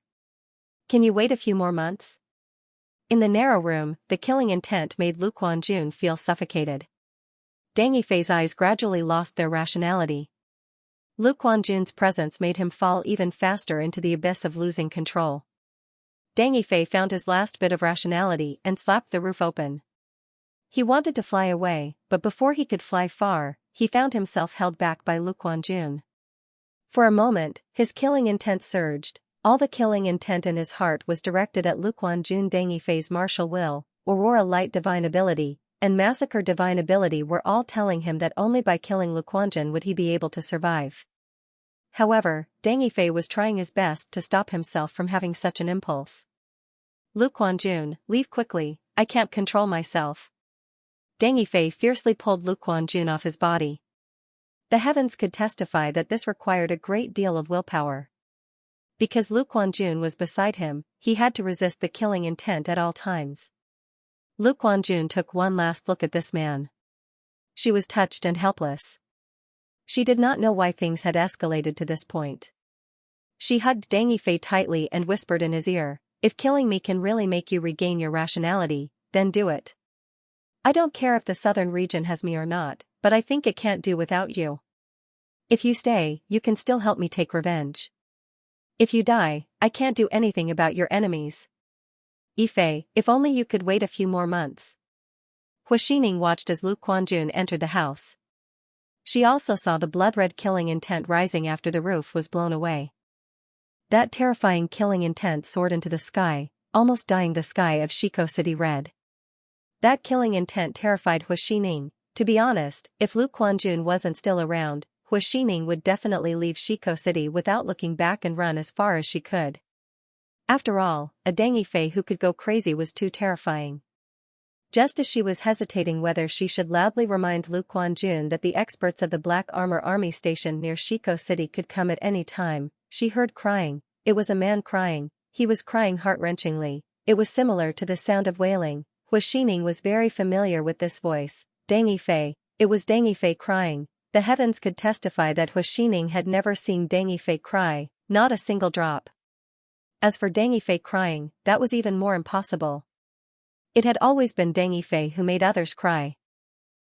Can you wait a few more months? In the narrow room, the killing intent made Lu Quanjun feel suffocated. Deng Yifei's eyes gradually lost their rationality. Lu Quanjun's presence made him fall even faster into the abyss of losing control. Deng Yifei found his last bit of rationality and slapped the roof open. He wanted to fly away, but before he could fly far, he found himself held back by Lu Quanjun. For a moment, his killing intent surged. All the killing intent in his heart was directed at Lu Quanjun. Deng Yifei's martial will, Aurora Light divine ability, and Massacre divine ability were all telling him that only by killing Lu Quanjun would he be able to survive. However, Deng Yifei was trying his best to stop himself from having such an impulse. Lu Quanjun, leave quickly, I can't control myself. Deng Yifei fiercely pulled Lu Quanjun off his body. The heavens could testify that this required a great deal of willpower. Because Lu Quanjun was beside him, he had to resist the killing intent at all times. Lu Quanjun took one last look at this man. She was touched and helpless. She did not know why things had escalated to this point. She hugged Deng Yifei tightly and whispered in his ear, if killing me can really make you regain your rationality, then do it. I don't care if the southern region has me or not, but I think it can't do without you. If you stay, you can still help me take revenge. If you die, I can't do anything about your enemies. Yifei, if only you could wait a few more months. Hu Xining watched as Lu Quanjun entered the house. She also saw the blood-red killing intent rising after the roof was blown away. That terrifying killing intent soared into the sky, almost dyeing the sky of Shiko City red. That killing intent terrified Hu Xining. To be honest, if Lu Quanjun wasn't still around, Hu Xining would definitely leave Shiko City without looking back and run as far as she could. After all, a Deng Yifei who could go crazy was too terrifying. Just as she was hesitating whether she should loudly remind Lu Quanjun that the experts of the Black Armor Army stationed near Shiko City could come at any time, she heard crying. It was a man crying. He was crying heart-wrenchingly. It was similar to the sound of wailing. Hu Xining was very familiar with this voice. Deng Yifei. It was Deng Yifei crying. The heavens could testify that Hu Xining had never seen Deng Yifei cry, not a single drop. As for Deng Yifei crying, that was even more impossible. It had always been Deng Yifei who made others cry.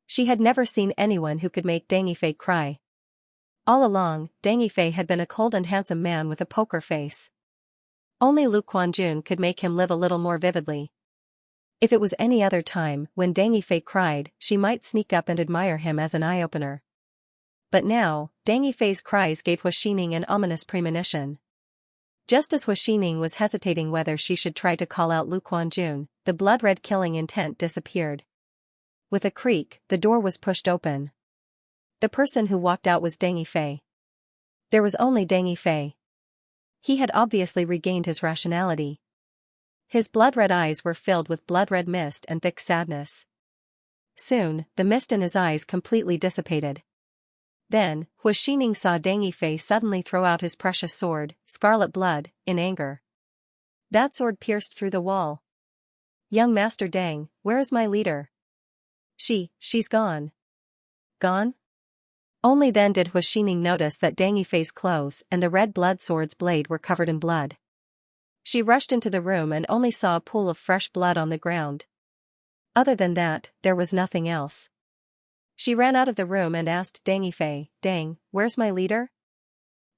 She had never seen anyone who could make Deng Yifei cry. All along, Deng Yifei had been a cold and handsome man with a poker face. Only Lu Quanjun could make him live a little more vividly. If it was any other time, when Deng Yifei cried, she might sneak up and admire him as an eye-opener. But now, Deng Yifei's cries gave Hua Xining an ominous premonition. Just as Hua Xining was hesitating whether she should try to call out Lu Quanjun, the blood-red killing intent disappeared. With a creak, the door was pushed open. The person who walked out was Deng Yifei. There was only Deng Yifei. He had obviously regained his rationality. His blood-red eyes were filled with blood-red mist and thick sadness. Soon, the mist in his eyes completely dissipated. Then, Hua Xining saw Deng Yifei suddenly throw out his precious sword, Scarlet Blood, in anger. That sword pierced through the wall. "Young Master Deng, where is my leader?" She's gone." "Gone?" Only then did Hua Xining notice that Deng Yifei's clothes and the red blood sword's blade were covered in blood. She rushed into the room and only saw a pool of fresh blood on the ground. Other than that, there was nothing else. She ran out of the room and asked Deng Yifei, "Deng, where's my leader?"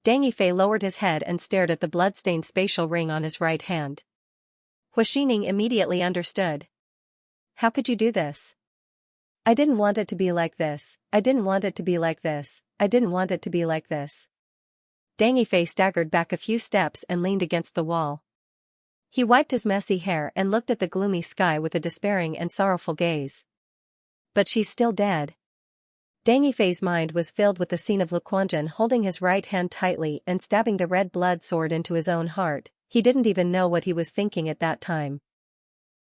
Deng Yifei lowered his head and stared at the blood-stained spatial ring on his right hand. Hua Xining immediately understood. "How could you do this?" "I didn't want it to be like this, I didn't want it to be like this, I didn't want it to be like this." Deng Yifei staggered back a few steps and leaned against the wall. He wiped his messy hair and looked at the gloomy sky with a despairing and sorrowful gaze. "But she's still dead." Deng Yifei's mind was filled with the scene of Lu Quanjun holding his right hand tightly and stabbing the red blood sword into his own heart. He didn't even know what he was thinking at that time.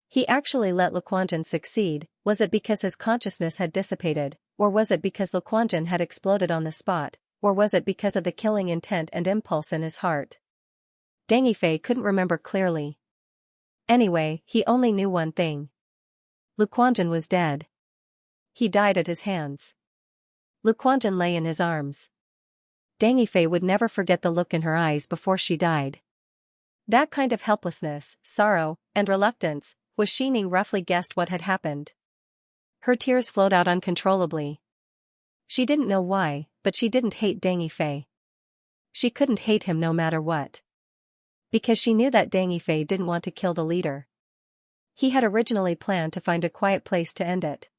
He actually let Lu Quanjun succeed. Was it because his consciousness had dissipated, or was it because Lu Quanjun had exploded on the spot, or was it because of the killing intent and impulse in his heart? Deng Yifei couldn't remember clearly. Anyway, he only knew one thing. Lu Quanjun was dead. He died at his hands. Lu Quanjun lay in his arms. Deng Yifei would never forget the look in her eyes before she died. That kind of helplessness, sorrow, and reluctance. Hua Xining roughly guessed what had happened. Her tears flowed out uncontrollably. She didn't know why, but she didn't hate Deng Yifei. She couldn't hate him no matter what. Because she knew that Deng Yifei didn't want to kill the leader. He had originally planned to find a quiet place to end it.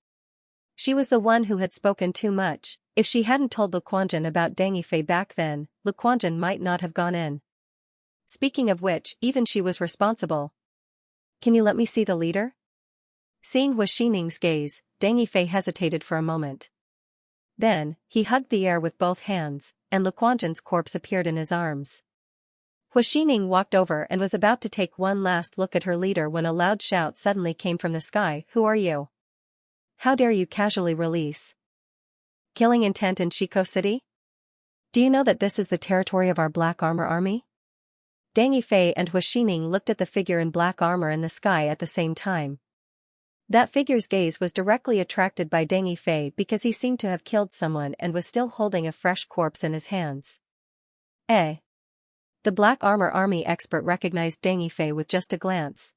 She was the one who had spoken too much. If she hadn't told Lu Quanjun about Deng Yifei back then, Lu Quanjun might not have gone in. Speaking of which, even she was responsible. "Can you let me see the leader?" Seeing Hua Xining's gaze, Deng Yifei hesitated for a moment. Then, he hugged the air with both hands, and Lu Quanjun's corpse appeared in his arms. Hua Xining walked over and was about to take one last look at her leader when a loud shout suddenly came from the sky. "Who are you? How dare you casually release killing intent in Chico City? Do you know that this is the territory of our Black Armor Army?" Deng Yifei and Hua Xining looked at the figure in black armor in the sky at the same time. That figure's gaze was directly attracted by Deng Yifei because he seemed to have killed someone and was still holding a fresh corpse in his hands. The Black Armor Army expert recognized Deng Yifei with just a glance.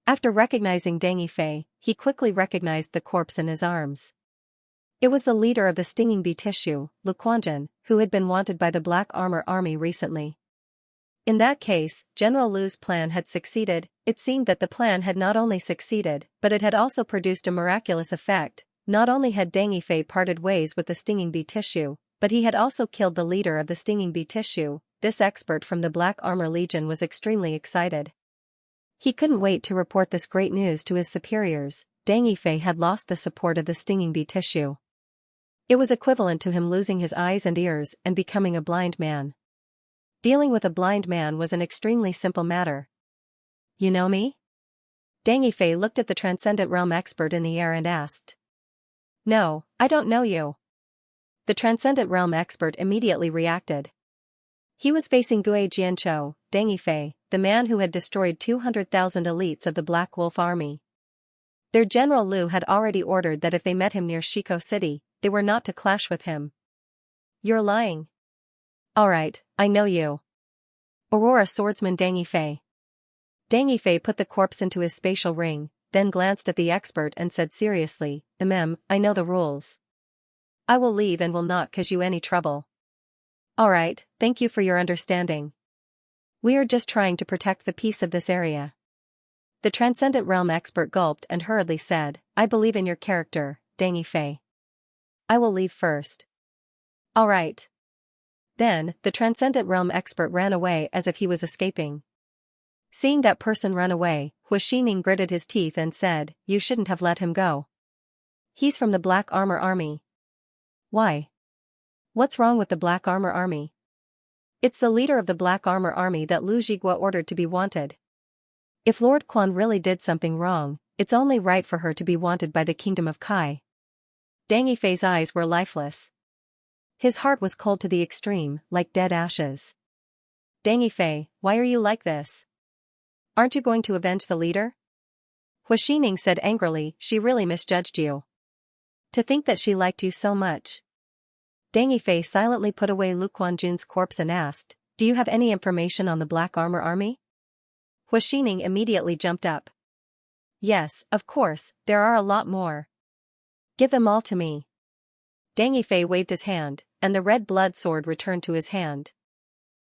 After recognizing Deng Yifei, he quickly recognized the corpse in his arms. It was the leader of the Stinging Bee Tissue, Lu Quanjun, who had been wanted by the Black Armor Army recently. In that case, General Lu's plan had succeeded. It seemed that the plan had not only succeeded, but it had also produced a miraculous effect. Not only had Deng Yifei parted ways with the Stinging Bee Tissue, but he had also killed the leader of the Stinging Bee Tissue. This expert from the Black Armor Legion was extremely excited. He couldn't wait to report this great news to his superiors. Deng Yifei had lost the support of the Stinging Bee Tissue. It was equivalent to him losing his eyes and ears and becoming a blind man. Dealing with a blind man was an extremely simple matter. "You know me?" Deng Yifei looked at the Transcendent Realm expert in the air and asked. "No, I don't know you." The Transcendent Realm expert immediately reacted. He was facing Gue Jianzhou, Deng Yifei, the man who had destroyed 200,000 elites of the Black Wolf Army. Their General Lu had already ordered that if they met him near Chico City, they were not to clash with him. "You're lying." "Alright, I know you." Aurora swordsman Dang Yifei. Dang Yifei put the corpse into his spatial ring, then glanced at the expert and said seriously, I know the rules. I will leave and will not cause you any trouble. Alright, thank you for your understanding. We are just trying to protect the peace of this area. The Transcendent Realm expert gulped and hurriedly said, I believe in your character, Dang Yifei. I will leave first. Alright. Then, the Transcendent Realm expert ran away as if he was escaping. Seeing that person run away, Hua Xining gritted his teeth and said, you shouldn't have let him go. He's from the Black Armor Army. Why? What's wrong with the Black Armor Army? It's the leader of the Black Armor Army that Lu Zhigua ordered to be wanted. If Lord Quan really did something wrong, it's only right for her to be wanted by the Kingdom of Kai. Dang Yifei's eyes were lifeless. His heart was cold to the extreme, like dead ashes. Dang Yifei, why are you like this? Aren't you going to avenge the leader? Hua Xining said angrily, she really misjudged you. To think that she liked you so much. Dang Yifei silently put away Lu Quanjun's corpse and asked, do you have any information on the Black Armor Army? Hua Xining immediately jumped up. Yes, of course, there are a lot more. Give them all to me. Dang Yifei waved his hand, and the red blood sword returned to his hand.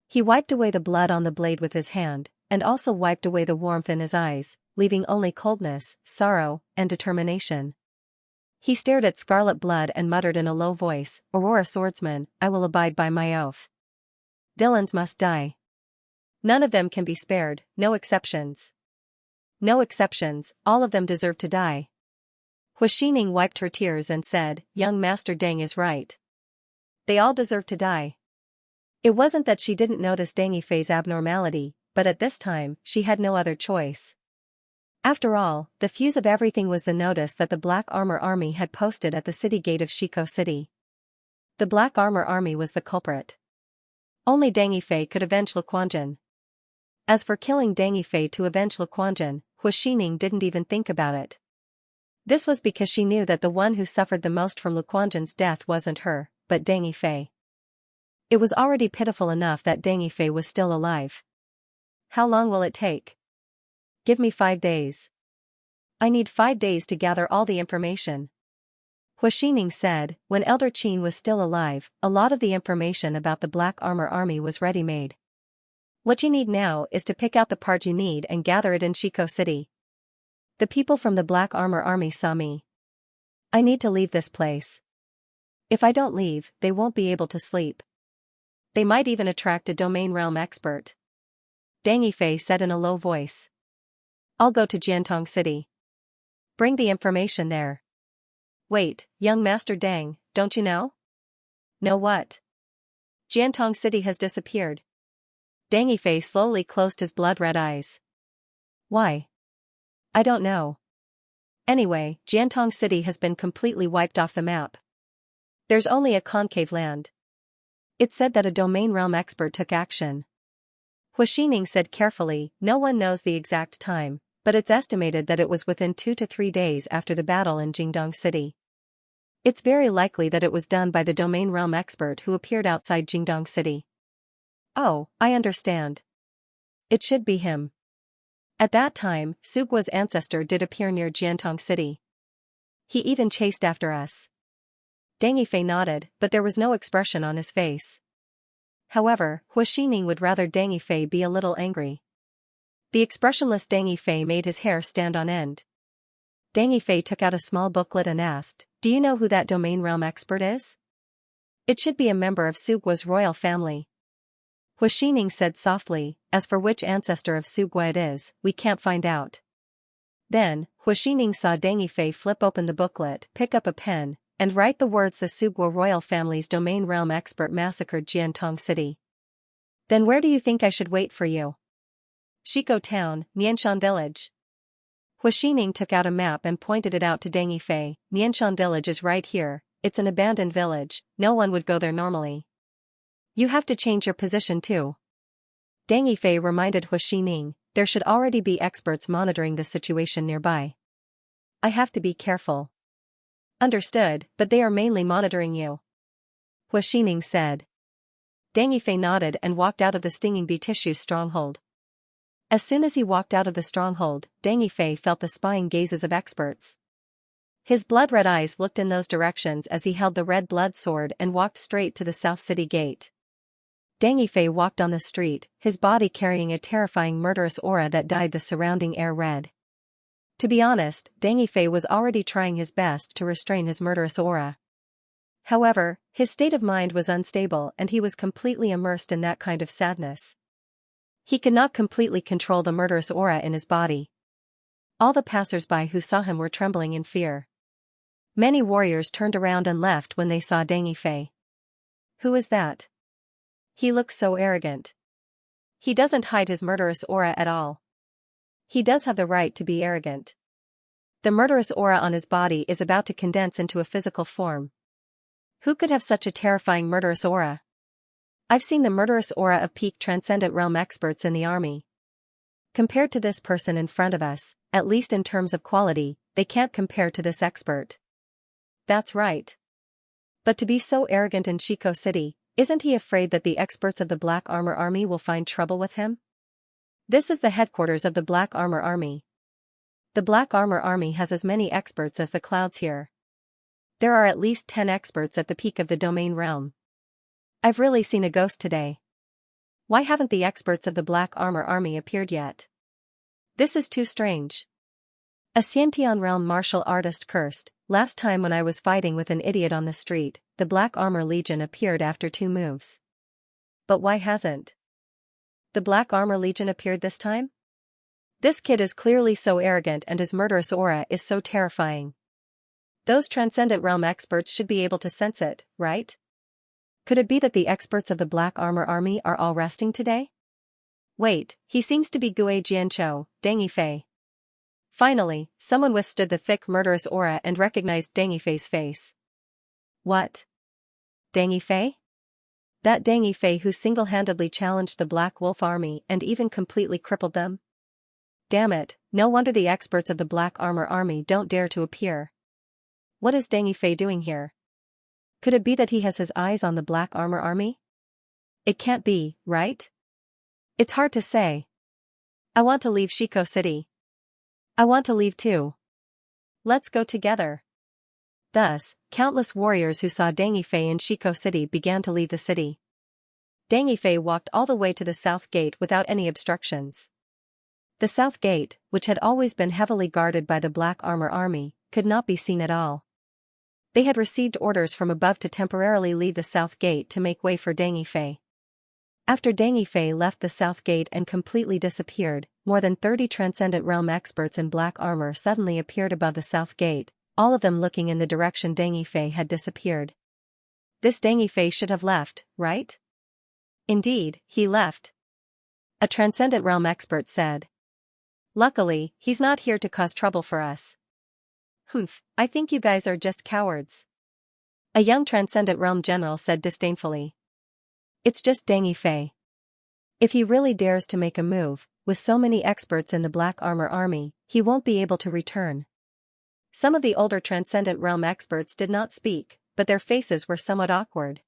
He wiped away the blood on the blade with his hand, and also wiped away the warmth in his eyes, leaving only coldness, sorrow, and determination. He stared at scarlet blood and muttered in a low voice, Aurora swordsman, I will abide by my oath. Villains must die. None of them can be spared, no exceptions. No exceptions, all of them deserve to die. Hua Xining wiped her tears and said, young Master Dang is right. They all deserve to die. It wasn't that she didn't notice Dang Yifei's abnormality, but at this time, she had no other choice. After all, the fuse of everything was the notice that the Black Armor Army had posted at the city gate of Shiko City. The Black Armor Army was the culprit. Only Dang Yifei could avenge Lu Quanjun. As for killing Dang Yifei to avenge Lu Quanjun, Hua Xining didn't even think about it. This was because she knew that the one who suffered the most from Lu Quanjun's death wasn't her, but Dang Yifei. It was already pitiful enough that Dang Yifei was still alive. How long will it take? Give me 5 days. I need 5 days to gather all the information. Hua Xining said, when Elder Qin was still alive, a lot of the information about the Black Armor Army was ready-made. What you need now is to pick out the part you need and gather it in Shiko City. The people from the Black Armor Army saw me. I need to leave this place. If I don't leave, they won't be able to sleep. They might even attract a domain realm expert. Dang Yifei said in a low voice. I'll go to Jiantong City. Bring the information there. Wait, young Master Dang, don't you know? Know what? Jiantong City has disappeared. Dang Yifei slowly closed his blood-red eyes. Why? I don't know. Anyway, Jiantong City has been completely wiped off the map. There's only a concave land. It said that a domain realm expert took action. Hua Xining said carefully, no one knows the exact time, but it's estimated that it was within 2 to 3 days after the battle in Jingdong City. It's very likely that it was done by the domain realm expert who appeared outside Jingdong City. Oh, I understand. It should be him. At that time, Sugua's ancestor did appear near Jiantong City. He even chased after us. Dang Yifei nodded, but there was no expression on his face. However, Hua Xining would rather Dang Yifei be a little angry. The expressionless Dang Yifei made his hair stand on end. Dang Yifei took out a small booklet and asked, do you know who that domain realm expert is? It should be a member of Sugua's royal family. Hua Xining said softly, as for which ancestor of Sugua it is, we can't find out. Then, Hua Xining saw Dang Yifei flip open the booklet, pick up a pen, and write the words the Sugua royal family's domain realm expert massacred Jiantong City. Then where do you think I should wait for you? Shiko Town, Mianshan Village. Hua Xining took out a map and pointed it out to Dang Yifei. Mianshan Village is right here, it's an abandoned village, no one would go there normally. You have to change your position too. Dang Yifei reminded Hua Xining, there should already be experts monitoring the situation nearby. I have to be careful. Understood, but they are mainly monitoring you. Hua Xining said. Deng Yifei nodded and walked out of the stinging bee tissue stronghold. As soon as he walked out of the stronghold, Deng Yifei felt the spying gazes of experts. His blood-red eyes looked in those directions as he held the red blood sword and walked straight to the South City gate. Deng Yifei walked on the street, his body carrying a terrifying murderous aura that dyed the surrounding air red. To be honest, Deng Yifei was already trying his best to restrain his murderous aura. However, his state of mind was unstable and he was completely immersed in that kind of sadness. He could not completely control the murderous aura in his body. All the passers-by who saw him were trembling in fear. Many warriors turned around and left when they saw Deng Yifei. Who is that? He looks so arrogant. He doesn't hide his murderous aura at all. He does have the right to be arrogant. The murderous aura on his body is about to condense into a physical form. Who could have such a terrifying murderous aura? I've seen the murderous aura of peak transcendent realm experts in the army. Compared to this person in front of us, at least in terms of quality, they can't compare to this expert. That's right. But to be so arrogant in Chico City, isn't he afraid that the experts of the Black Armor Army will find trouble with him? This is the headquarters of the Black Armor Army. The Black Armor Army has as many experts as the clouds here. There are at least 10 experts at the peak of the domain realm. I've really seen a ghost today. Why haven't the experts of the Black Armor Army appeared yet? This is too strange. A Xianxia realm martial artist cursed. Last time when I was fighting with an idiot on the street, the Black Armor Legion appeared after 2 moves. But why hasn't the Black Armor Legion appeared this time? This kid is clearly so arrogant and his murderous aura is so terrifying. Those Transcendent Realm experts should be able to sense it, right? Could it be that the experts of the Black Armor Army are all resting today? Wait, he seems to be Gue Jianzhou, Deng Yifei. Finally, someone withstood the thick murderous aura and recognized Deng Yifei's face. What? Deng Yifei? That Deng Yifei who single-handedly challenged the Black Wolf Army and even completely crippled them? Damn it, no wonder the experts of the Black Armor Army don't dare to appear. What is Deng Yifei doing here? Could it be that he has his eyes on the Black Armor Army? It can't be, right? It's hard to say. I want to leave Chico City. I want to leave too. Let's go together. Thus, countless warriors who saw Deng Yifei in Chico City began to leave the city. Deng Yifei walked all the way to the south gate without any obstructions. The south gate, which had always been heavily guarded by the Black Armor Army, could not be seen at all. They had received orders from above to temporarily leave the south gate to make way for Deng Yifei. After Deng Yifei left the south gate and completely disappeared, more than 30 Transcendent Realm experts in black armor suddenly appeared above the south gate, all of them looking in the direction Deng Yifei had disappeared. This Deng Yifei should have left, right? Indeed, he left. A Transcendent Realm expert said. Luckily, he's not here to cause trouble for us. Humph, I think you guys are just cowards. A young Transcendent Realm general said disdainfully. It's just Deng Yifei. If he really dares to make a move, with so many experts in the Black Armor Army, he won't be able to return. Some of the older Transcendent Realm experts did not speak, but their faces were somewhat awkward.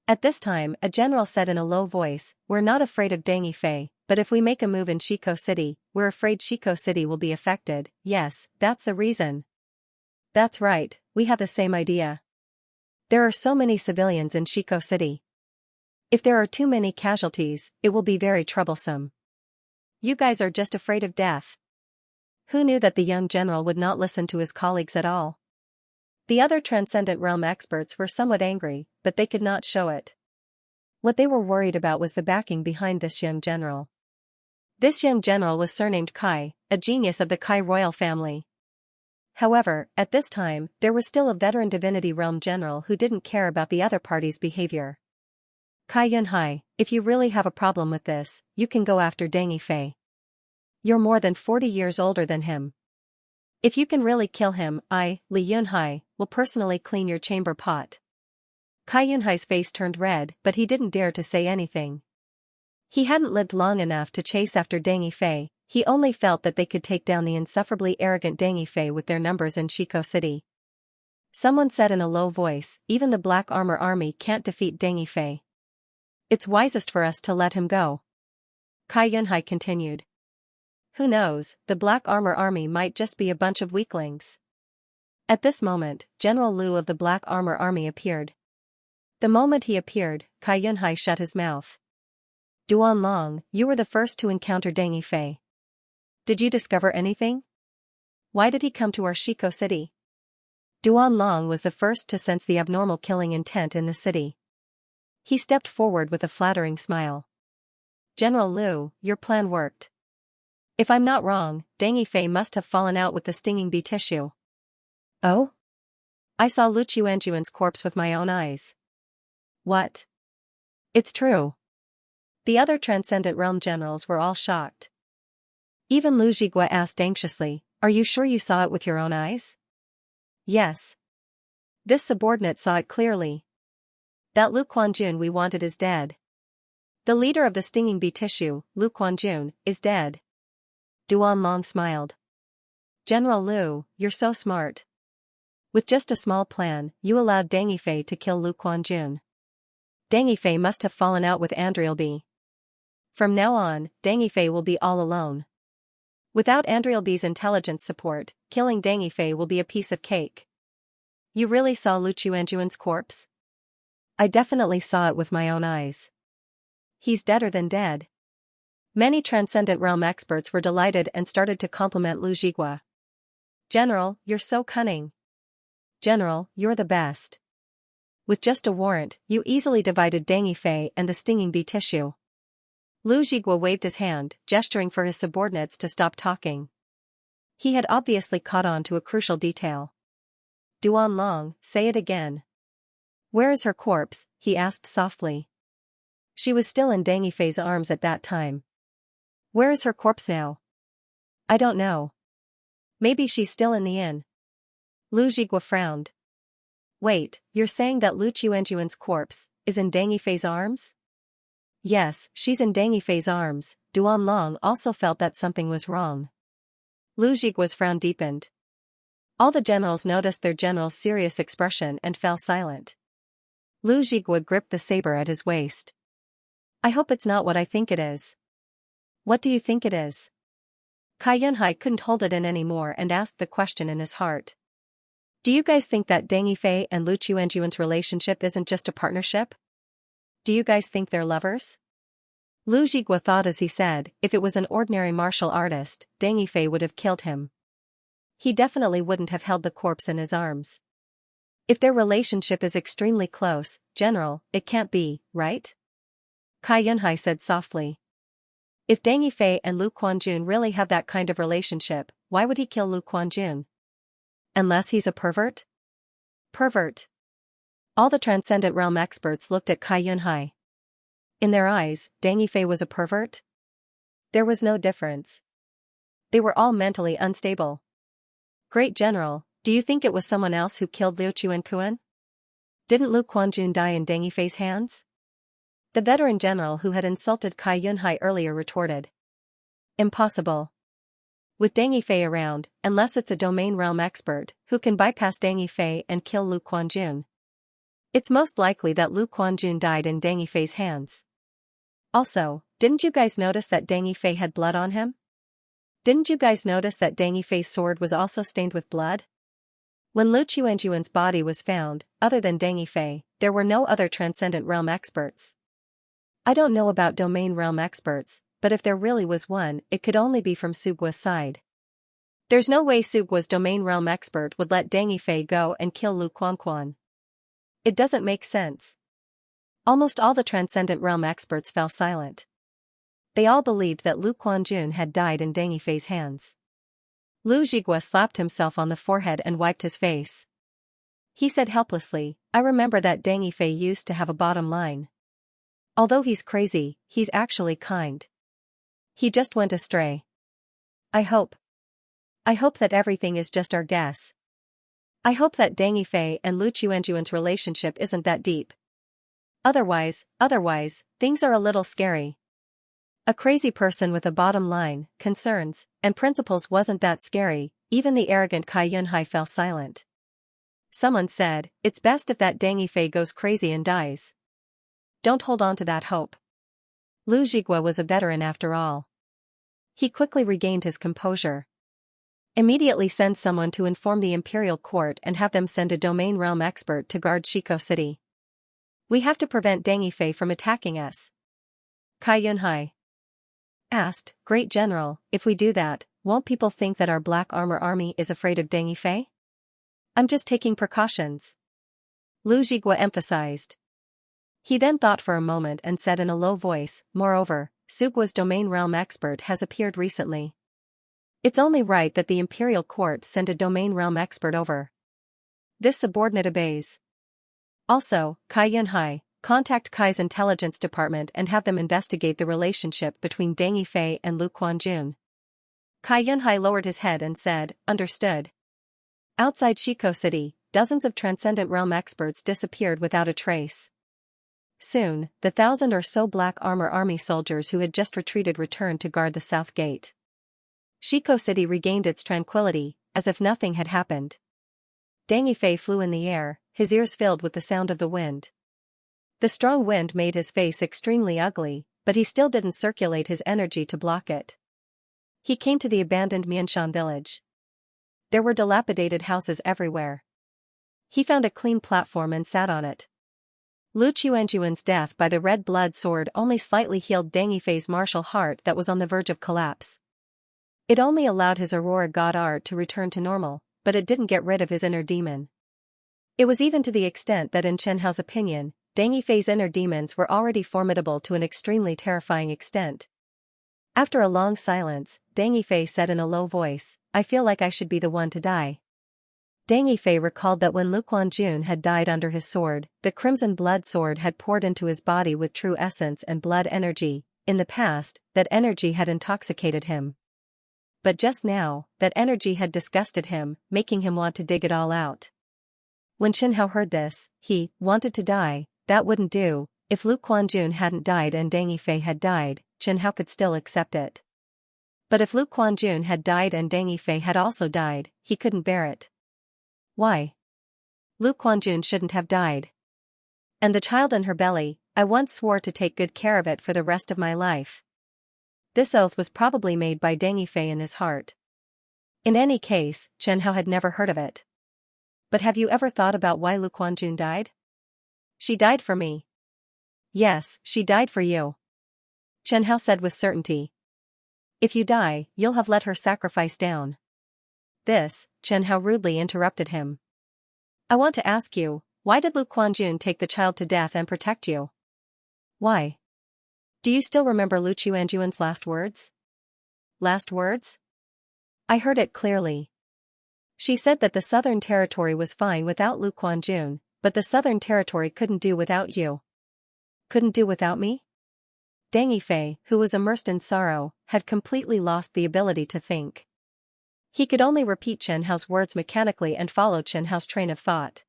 At this time, a general said in a low voice, "We're not afraid of Deng Yifei, but if we make a move in Chico City, we're afraid Chico City will be affected." Yes, that's the reason. That's right, we have the same idea. There are so many civilians in Chico City. If there are too many casualties, it will be very troublesome. You guys are just afraid of death. Who knew that the young general would not listen to his colleagues at all? The other Transcendent Realm experts were somewhat angry, but they could not show it. What they were worried about was the backing behind this young general. This young general was surnamed Kai, a genius of the Kai royal family. However, at this time, there was still a veteran Divinity Realm general who didn't care about the other party's behavior. Kai Yunhai, if you really have a problem with this, you can go after Deng Yifei. You're more than 40 years older than him. If you can really kill him, I, Li Yunhai, will personally clean your chamber pot. Kai Yunhai's face turned red, but he didn't dare to say anything. He hadn't lived long enough to chase after Deng Yifei, he only felt that they could take down the insufferably arrogant Deng Yifei with their numbers in Chico City. Someone said in a low voice, even the Black Armor Army can't defeat Deng Yifei. It's wisest for us to let him go. Kai Yunhai continued. Who knows, the Black Armor Army might just be a bunch of weaklings. At this moment, General Liu of the Black Armor Army appeared. The moment he appeared, Kai Yunhai shut his mouth. Duan Long, you were the first to encounter Deng Yifei. Did you discover anything? Why did he come to our Shiko city? Duan Long was the first to sense the abnormal killing intent in the city. He stepped forward with a flattering smile. General Liu, your plan worked. If I'm not wrong, Deng Yifei must have fallen out with the stinging bee tissue. Oh? I saw Lu Chuanjuan's corpse with my own eyes. What? It's true. The other Transcendent Realm generals were all shocked. Even Lu Jigua asked anxiously, are you sure you saw it with your own eyes? Yes. This subordinate saw it clearly. That Lu Quanjun we wanted is dead. The leader of the stinging bee tissue, Lu Quanjun, is dead. Duan Long smiled. General Liu, you're so smart. With just a small plan, you allowed Deng Yifei to kill Lu Quanjun. Deng Yifei must have fallen out with Andrielby. From now on, Deng Yifei will be all alone. Without Andrielby's intelligence support, killing Deng Yifei will be a piece of cake. You really saw Lu Chuanjuan's corpse? I definitely saw it with my own eyes. He's deader than dead. Many Transcendent Realm experts were delighted and started to compliment Lu Jigua. General, you're so cunning. General, you're the best. With just a warrant, you easily divided Deng Yifei and the stinging bee tissue. Lu Jigua waved his hand, gesturing for his subordinates to stop talking. He had obviously caught on to a crucial detail. Duan Long, say it again. Where is her corpse? He asked softly. She was still in Deng Yifei's arms at that time. Where is her corpse now? I don't know. Maybe she's still in the inn. Lu Jigua frowned. Wait, you're saying that Lu Chuanjuan's corpse is in Deng Yifei's arms? Yes, she's in Deng Yifei's arms. Duan Long also felt that something was wrong. Lu Jigua's frown deepened. All the generals noticed their general's serious expression and fell silent. Lu Jigua gripped the saber at his waist. I hope it's not what I think it is. What do you think it is? Kai Yunhai couldn't hold it in anymore and asked the question in his heart. Do you guys think that Deng Yifei and Lu Chuanjuan's relationship isn't just a partnership? Do you guys think they're lovers? Lu Jigua thought as he said, if it was an ordinary martial artist, Deng Yifei would have killed him. He definitely wouldn't have held the corpse in his arms. If their relationship is extremely close, General, it can't be, right? Kai Yunhai said softly. If Deng Yifei and Lu Quanjun really have that kind of relationship, why would he kill Lu Quanjun? Unless he's a pervert? Pervert. All the Transcendent Realm experts looked at Kai Yunhai. In their eyes, Deng Yifei was a pervert? There was no difference. They were all mentally unstable. Great General, do you think it was someone else who killed Liu Chuankuan? Didn't Lu Quanjun die in Deng Yifei's hands? The veteran general who had insulted Kai Yunhai earlier retorted. Impossible. With Deng Yifei around, unless it's a domain realm expert who can bypass Deng Yifei and kill Lu Quanjun. It's most likely that Lu Quanjun died in Deng Yifei's hands. Also, didn't you guys notice that Deng Yifei had blood on him? Didn't you guys notice that Deng Yifei's sword was also stained with blood? When Lu Chuanjuan's body was found, other than Deng Yifei, there were no other Transcendent Realm experts. I don't know about domain realm experts, but if there really was one, it could only be from Sugua's side. There's no way Sugua's domain realm expert would let Deng Yifei go and kill Lu Quanquan. It doesn't make sense. Almost all the Transcendent Realm experts fell silent. They all believed that Lu Quanjun had died in Deng Yifei's hands. Lu Jigua slapped himself on the forehead and wiped his face. He said helplessly, I remember that Deng Yifei used to have a bottom line. Although he's crazy, he's actually kind. He just went astray. I hope that everything is just our guess. I hope that Deng Yifei and Lu Chuanjuan's relationship isn't that deep. Otherwise, things are a little scary. A crazy person with a bottom line, concerns, and principles wasn't that scary. Even the arrogant Kai Yunhai fell silent. Someone said, it's best if that Deng Yifei goes crazy and dies. Don't hold on to that hope. Lu Jigua was a veteran after all. He quickly regained his composure. Immediately send someone to inform the imperial court and have them send a domain realm expert to guard Shiko City. We have to prevent Deng Yifei from attacking us. Kai Yunhai asked, Great General, if we do that, won't people think that our black armor army is afraid of Deng Yifei? I'm just taking precautions. Lu Jigua emphasized. He then thought for a moment and said in a low voice, Moreover, Sugua's domain realm expert has appeared recently. It's only right that the imperial court send a domain realm expert over. This subordinate obeys. Also, Kai Yunhai, contact Kai's intelligence department and have them investigate the relationship between Deng Yifei and Lu Quanjun. Kai Yunhai lowered his head and said, Understood. Outside Shiko City, dozens of Transcendent Realm experts disappeared without a trace. Soon, the 1,000 or so black armor army soldiers who had just retreated returned to guard the south gate. Shiko City regained its tranquility, as if nothing had happened. Deng Yifei flew in the air, his ears filled with the sound of the wind. The strong wind made his face extremely ugly, but he still didn't circulate his energy to block it. He came to the abandoned Mianshan village. There were dilapidated houses everywhere. He found a clean platform and sat on it. Lu Quanjuan's death by the red blood sword only slightly healed Deng Yifei's martial heart that was on the verge of collapse. It only allowed his Aurora God art to return to normal, but it didn't get rid of his inner demon. It was even to the extent that in Chen Hao's opinion, Deng Yifei's inner demons were already formidable to an extremely terrifying extent. After a long silence, Deng Yifei said in a low voice, I feel like I should be the one to die. Deng Yifei recalled that when Lu Quanjun had died under his sword, the crimson blood sword had poured into his body with true essence and blood energy. In the past, that energy had intoxicated him. But just now, that energy had disgusted him, making him want to dig it all out. When Chen Hao heard this, he wanted to die. That wouldn't do. If Lu Quanjun hadn't died and Deng Yifei had died, Chen Hao could still accept it. But if Lu Quanjun had died and Deng Yifei had also died, he couldn't bear it. Why? Lu Quanjun shouldn't have died. And the child in her belly, I once swore to take good care of it for the rest of my life. This oath was probably made by Deng Yifei in his heart. In any case, Chen Hao had never heard of it. But have you ever thought about why Lu Quanjun died? She died for me. Yes, she died for you. Chen Hao said with certainty. If you die, you'll have let her sacrifice down. This, Chen Hao rudely interrupted him. I want to ask you, why did Lu Quanjun take the child to death and protect you? Why? Do you still remember Lu Quanjuan's last words? Last words? I heard it clearly. She said that the Southern Territory was fine without Lu Quanjun, but the Southern Territory couldn't do without you. Couldn't do without me? Deng Yifei, who was immersed in sorrow, had completely lost the ability to think. He could only repeat Chen Hao's words mechanically and follow Chen Hao's train of thought.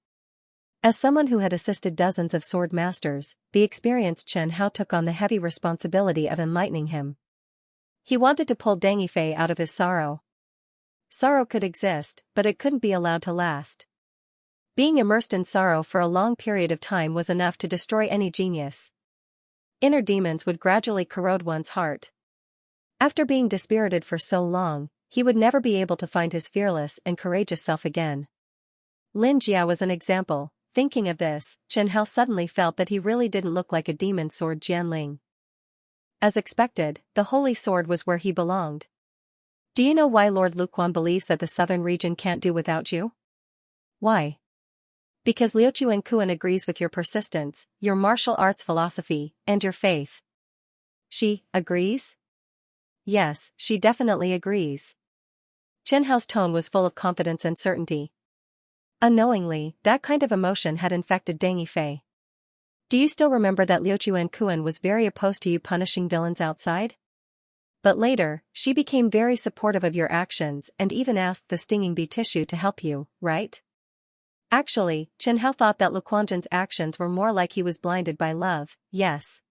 As someone who had assisted dozens of sword masters, the experienced Chen Hao took on the heavy responsibility of enlightening him. He wanted to pull Deng Yifei out of his sorrow. Sorrow could exist, but it couldn't be allowed to last. Being immersed in sorrow for a long period of time was enough to destroy any genius. Inner demons would gradually corrode one's heart. After being dispirited for so long, he would never be able to find his fearless and courageous self again. Lin Jia was an example. Thinking of this, Chen Hao suddenly felt that he really didn't look like a demon sword Jianling. As expected, the holy sword was where he belonged. Do you know why Lord Luquan believes that the southern region can't do without you? Why? Because Liu Chuan agrees with your persistence, your martial arts philosophy, and your faith. She agrees? Yes, she definitely agrees. Chen Hao's tone was full of confidence and certainty. Unknowingly, that kind of emotion had infected Deng Yifei. Do you still remember that Liu Chuan was very opposed to you punishing villains outside? But later, she became very supportive of your actions and even asked the stinging bee tissue to help you, right? Actually, Chen Hao thought that Lu Quanjun's actions were more like he was blinded by love, yes.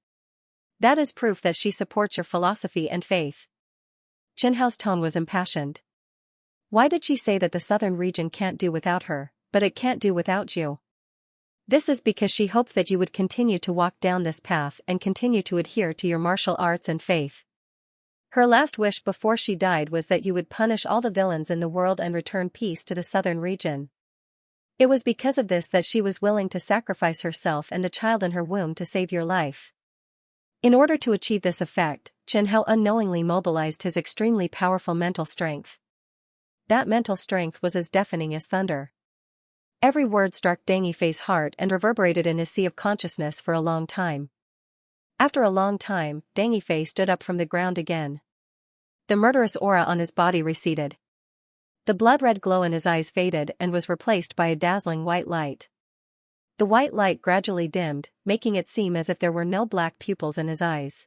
That is proof that she supports your philosophy and faith. Chen Hao's tone was impassioned. Why did she say that the southern region can't do without her, but it can't do without you? This is because she hoped that you would continue to walk down this path and continue to adhere to your martial arts and faith. Her last wish before she died was that you would punish all the villains in the world and return peace to the southern region. It was because of this that she was willing to sacrifice herself and the child in her womb to save your life. In order to achieve this effect, Chen Hao unknowingly mobilized his extremely powerful mental strength. That mental strength was as deafening as thunder. Every word struck Deng Yifei's heart and reverberated in his sea of consciousness for a long time. After a long time, Deng Yifei stood up from the ground again. The murderous aura on his body receded. The blood-red glow in his eyes faded and was replaced by a dazzling white light. The white light gradually dimmed, making it seem as if there were no black pupils in his eyes.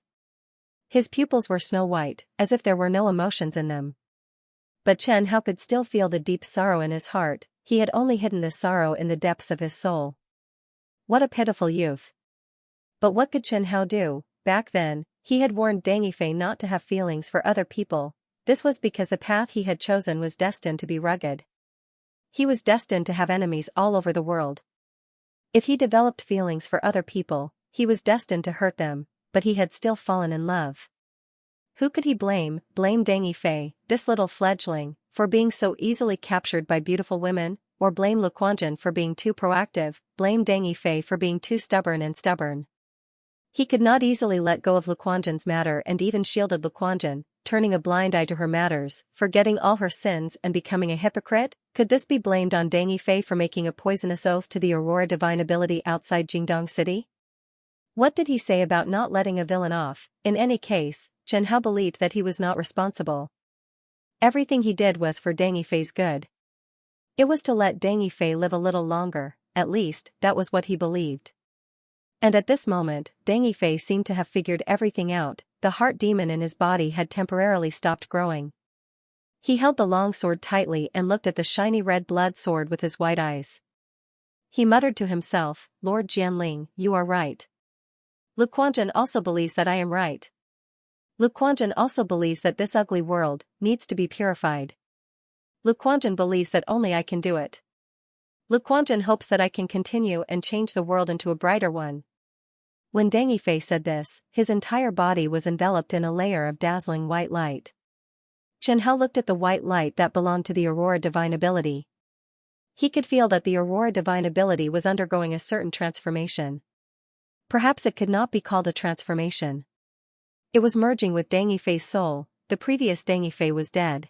His pupils were snow-white, as if there were no emotions in them. But Chen Hao could still feel the deep sorrow in his heart. He had only hidden this sorrow in the depths of his soul. What a pitiful youth. But what could Chen Hao do? Back then, he had warned Deng Yifei not to have feelings for other people. This was because the path he had chosen was destined to be rugged. He was destined to have enemies all over the world. If he developed feelings for other people, he was destined to hurt them, but he had still fallen in love. Who could he blame? Blame Deng Yifei, this little fledgling, for being so easily captured by beautiful women, or blame Luquanjun for being too proactive, blame Deng Yifei for being too stubborn. He could not easily let go of Luquanjun's matter and even shielded Luquanjun, turning a blind eye to her matters, forgetting all her sins and becoming a hypocrite. Could this be blamed on Deng Yifei for making a poisonous oath to the Aurora divine ability outside Jingdong City? What did he say about not letting a villain off? In any case, Chen Hao believed that he was not responsible. Everything he did was for Deng Yifei's good. It was to let Deng Yifei live a little longer, at least, that was what he believed. And at this moment, Deng Yifei seemed to have figured everything out. The heart demon in his body had temporarily stopped growing. He held the long sword tightly and looked at the shiny red blood sword with his white eyes. He muttered to himself, Lord Jianling, you are right. Luquanjun also believes that I am right. Luquanjun also believes that this ugly world needs to be purified. Luquanjun believes that only I can do it. Luquanjun hopes that I can continue and change the world into a brighter one. When Deng Yifei said this, his entire body was enveloped in a layer of dazzling white light. Chen Hao looked at the white light that belonged to the Aurora divine ability. He could feel that the Aurora divine ability was undergoing a certain transformation. Perhaps it could not be called a transformation. It was merging with Deng Yifei's soul. The previous Deng Yifei was dead.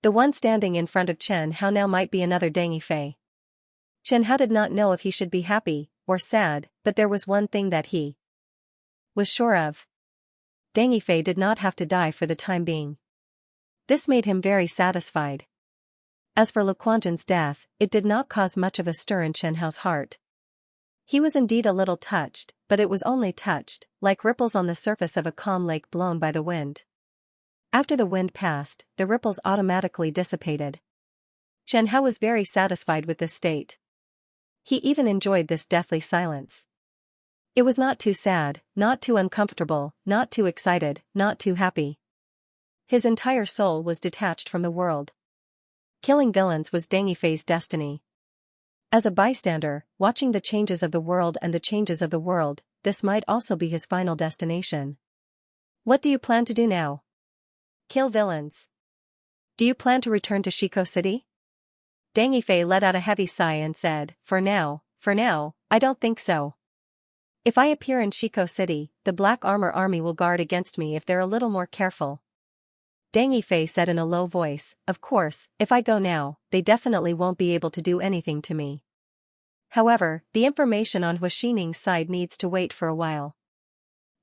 The one standing in front of Chen Hao now might be another Deng Yifei. Chen Hao did not know if he should be happy or sad, but there was one thing that he was sure of. Deng Yifei did not have to die for the time being. This made him very satisfied. As for Luquanjun's death, it did not cause much of a stir in Chen Hao's heart. He was indeed a little touched, but it was only touched, like ripples on the surface of a calm lake blown by the wind. After the wind passed, the ripples automatically dissipated. Chen Hao was very satisfied with this state. He even enjoyed this deathly silence. It was not too sad, not too uncomfortable, not too excited, not too happy. His entire soul was detached from the world. Killing villains was Deng Yifei's destiny. As a bystander, watching the changes of the world and the changes of the world, this might also be his final destination. What do you plan to do now? Kill villains. Do you plan to return to Shiko City? Deng Yifei let out a heavy sigh and said, For now, I don't think so. If I appear in Shiko City, the Black Armor Army will guard against me if they're a little more careful. Deng Yifei said in a low voice, Of course, if I go now, they definitely won't be able to do anything to me. However, the information on Huixining's side needs to wait for a while.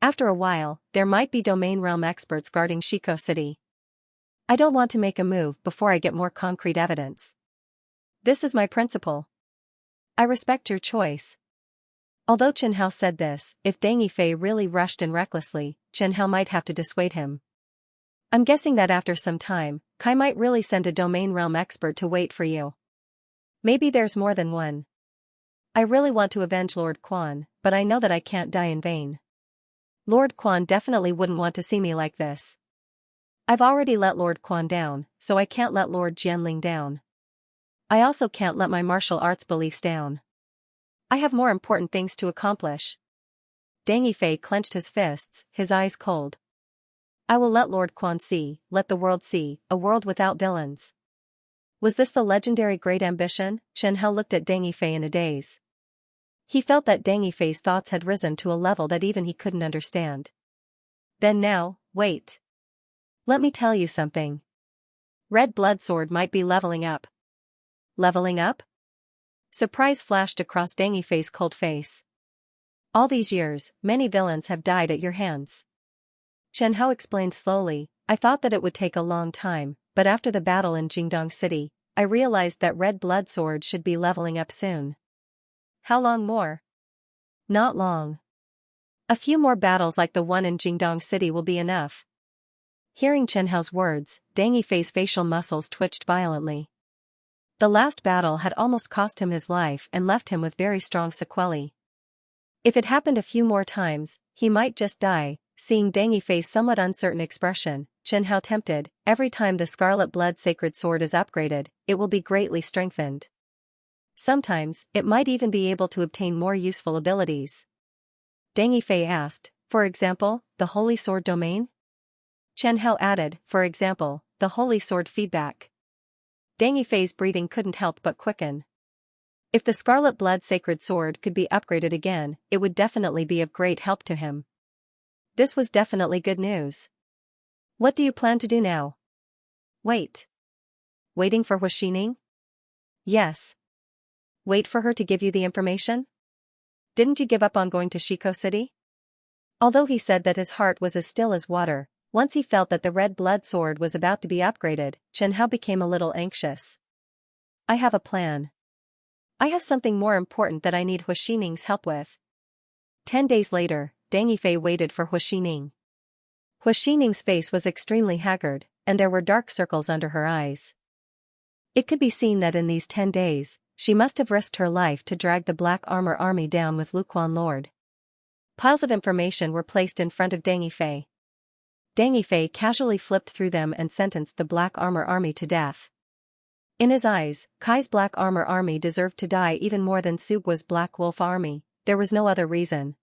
After a while, there might be domain realm experts guarding Shiko City. I don't want to make a move before I get more concrete evidence. This is my principle. I respect your choice. Although Chen Hao said this, if Deng Yifei really rushed in recklessly, Chen Hao might have to dissuade him. I'm guessing that after some time, Kai might really send a domain realm expert to wait for you. Maybe there's more than one. I really want to avenge Lord Quan, but I know that I can't die in vain. Lord Quan definitely wouldn't want to see me like this. I've already let Lord Quan down, so I can't let Lord Jianling down. I also can't let my martial arts beliefs down. I have more important things to accomplish. Deng Yifei clenched his fists, his eyes cold. I will let Lord Quan see, let the world see, a world without villains. Was this the legendary great ambition? Chen Hao looked at Deng Yifei in a daze. He felt that Deng Yifei's thoughts had risen to a level that even he couldn't understand. Then now, wait. Let me tell you something. Red Blood Sword might be leveling up. Leveling up? Surprise flashed across Deng Yifei's cold face. All these years, many villains have died at your hands. Chen Hao explained slowly, I thought that it would take a long time, but after the battle in Jingdong City, I realized that Red Blood Sword should be leveling up soon. How long more? Not long. A few more battles like the one in Jingdong City will be enough. Hearing Chen Hao's words, Deng Yifei's facial muscles twitched violently. The last battle had almost cost him his life and left him with very strong sequelae. If it happened a few more times, he might just die. Seeing Deng Yifei's somewhat uncertain expression, Chen Hao tempted, every time the Scarlet Blood Sacred Sword is upgraded, it will be greatly strengthened. Sometimes, it might even be able to obtain more useful abilities. Deng Yifei asked, for example, the Holy Sword domain? Chen Hao added, for example, the Holy Sword feedback. Deng Yifei's breathing couldn't help but quicken. If the Scarlet Blood Sacred Sword could be upgraded again, it would definitely be of great help to him. This was definitely good news. What do you plan to do now? Wait. Waiting for Hu Xining? Yes. Wait for her to give you the information? Didn't you give up on going to Shiko City? Although he said that his heart was as still as water, once he felt that the Red Blood Sword was about to be upgraded, Chen Hao became a little anxious. I have a plan. I have something more important that I need Hu Xining's help with. 10 days later, Deng Yifei waited for Hu Xining. Hu Xining's face was extremely haggard, and there were dark circles under her eyes. It could be seen that in these 10 days, she must have risked her life to drag the Black Armor Army down with Luquan Lord. Piles of information were placed in front of Deng Yifei. Deng Yifei casually flipped through them and sentenced the Black Armor Army to death. In his eyes, Kai's Black Armor Army deserved to die even more than Sugua's Black Wolf Army. There was no other reason.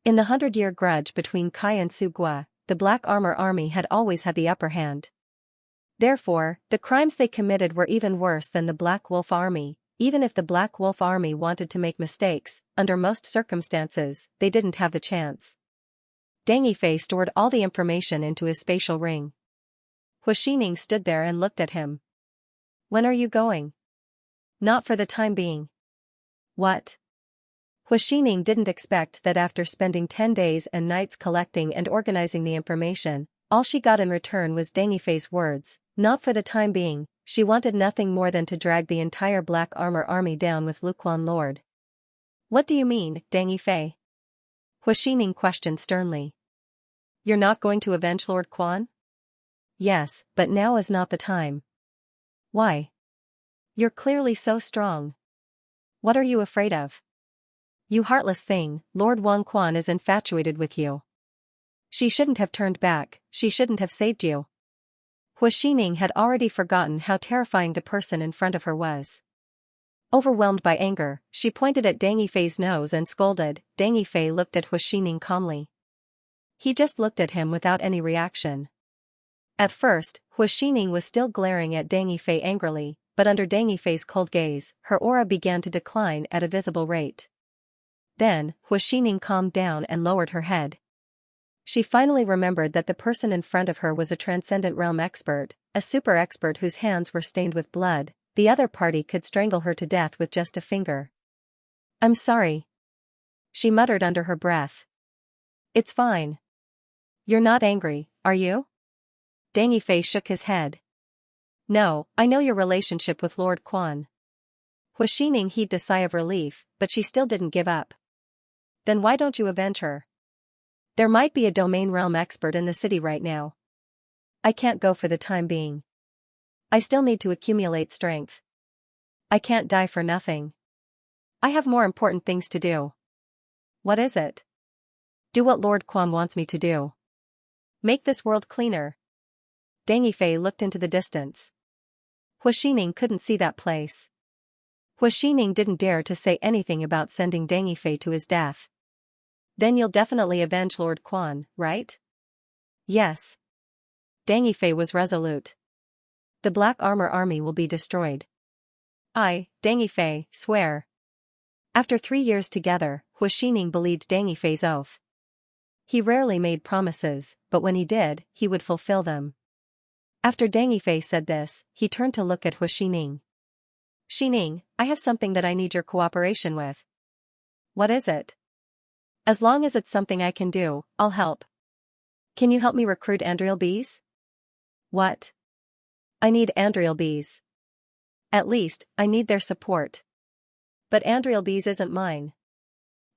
In the 100-year grudge between Kai and Sugua, the Black Armor Army had always had the upper hand. Therefore, the crimes they committed were even worse than the Black Wolf Army. Even if the Black Wolf Army wanted to make mistakes, under most circumstances, they didn't have the chance. Deng Yifei stored all the information into his spatial ring. Hu Xining stood there and looked at him. When are you going? Not for the time being. What? Hu Xining didn't expect that after spending 10 days and nights collecting and organizing the information, all she got in return was Deng Yifei's words, not for the time being. She wanted nothing more than to drag the entire Black Armor Army down with Luquan Lord. What do you mean, Deng Yifei? Hu Xining questioned sternly. You're not going to avenge Lord Quan? Yes, but now is not the time. Why? You're clearly so strong. What are you afraid of? You heartless thing, Lord Wang Quan is infatuated with you. She shouldn't have turned back, she shouldn't have saved you. Hu Xining had already forgotten how terrifying the person in front of her was. Overwhelmed by anger, she pointed at Deng Yifei's nose and scolded. Deng Yifei looked at Hu Xining calmly. He just looked at him without any reaction. At first, Hu Xining was still glaring at Deng Yifei angrily, but under Deng Yifei's cold gaze, her aura began to decline at a visible rate. Then, Hu Xining calmed down and lowered her head. She finally remembered that the person in front of her was a Transcendent Realm expert, a super expert whose hands were stained with blood. The other party could strangle her to death with just a finger. I'm sorry. She muttered under her breath. It's fine. You're not angry, are you? Deng Yifei shook his head. No, I know your relationship with Lord Quan. Hu Xining heaved a sigh of relief, but she still didn't give up. Then why don't you avenge her? There might be a domain realm expert in the city right now. I can't go for the time being. I still need to accumulate strength. I can't die for nothing. I have more important things to do. What is it? Do what Lord Quan wants me to do. Make this world cleaner. Deng Yifei looked into the distance. Hu Xining couldn't see that place. Hua Xining didn't dare to say anything about sending Deng Yifei to his death. Then you'll definitely avenge Lord Quan, right? Yes. Deng Yifei was resolute. The Black Armor Army will be destroyed. I, Deng Yifei, swear. After 3 years together, Hua Xining believed Deng Yifei's oath. He rarely made promises, but when he did, he would fulfill them. After Deng Yifei said this, he turned to look at Hua Xining. Xining, I have something that I need your cooperation with. What is it? As long as it's something I can do, I'll help. Can you help me recruit Andriel bees? What? I need Andriel bees. At least, I need their support. But Andriel bees isn't mine.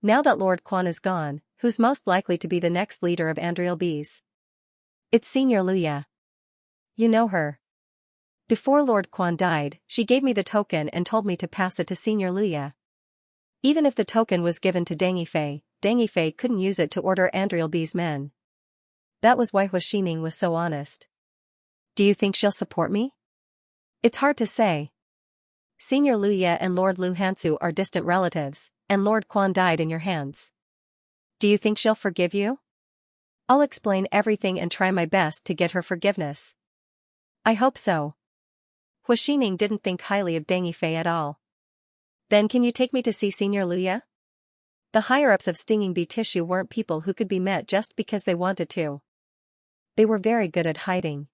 Now that Lord Quan is gone, who's most likely to be the next leader of Andriel bees? It's Senior Luya. You know her. Before Lord Quan died, she gave me the token and told me to pass it to Senior Luya. Even if the token was given to Deng Yifei couldn't use it to order Andriel bees men. That was why Hua Xining was so honest. Do you think she'll support me? It's hard to say. Senior Luya and Lord Lu Hansu are distant relatives, and Lord Quan died in your hands. Do you think she'll forgive you? I'll explain everything and try my best to get her forgiveness. I hope so. Hua Xining didn't think highly of Deng Yifei at all. Then can you take me to see Senior Luya? The higher-ups of Stinging Bee Tissue weren't people who could be met just because they wanted to. They were very good at hiding.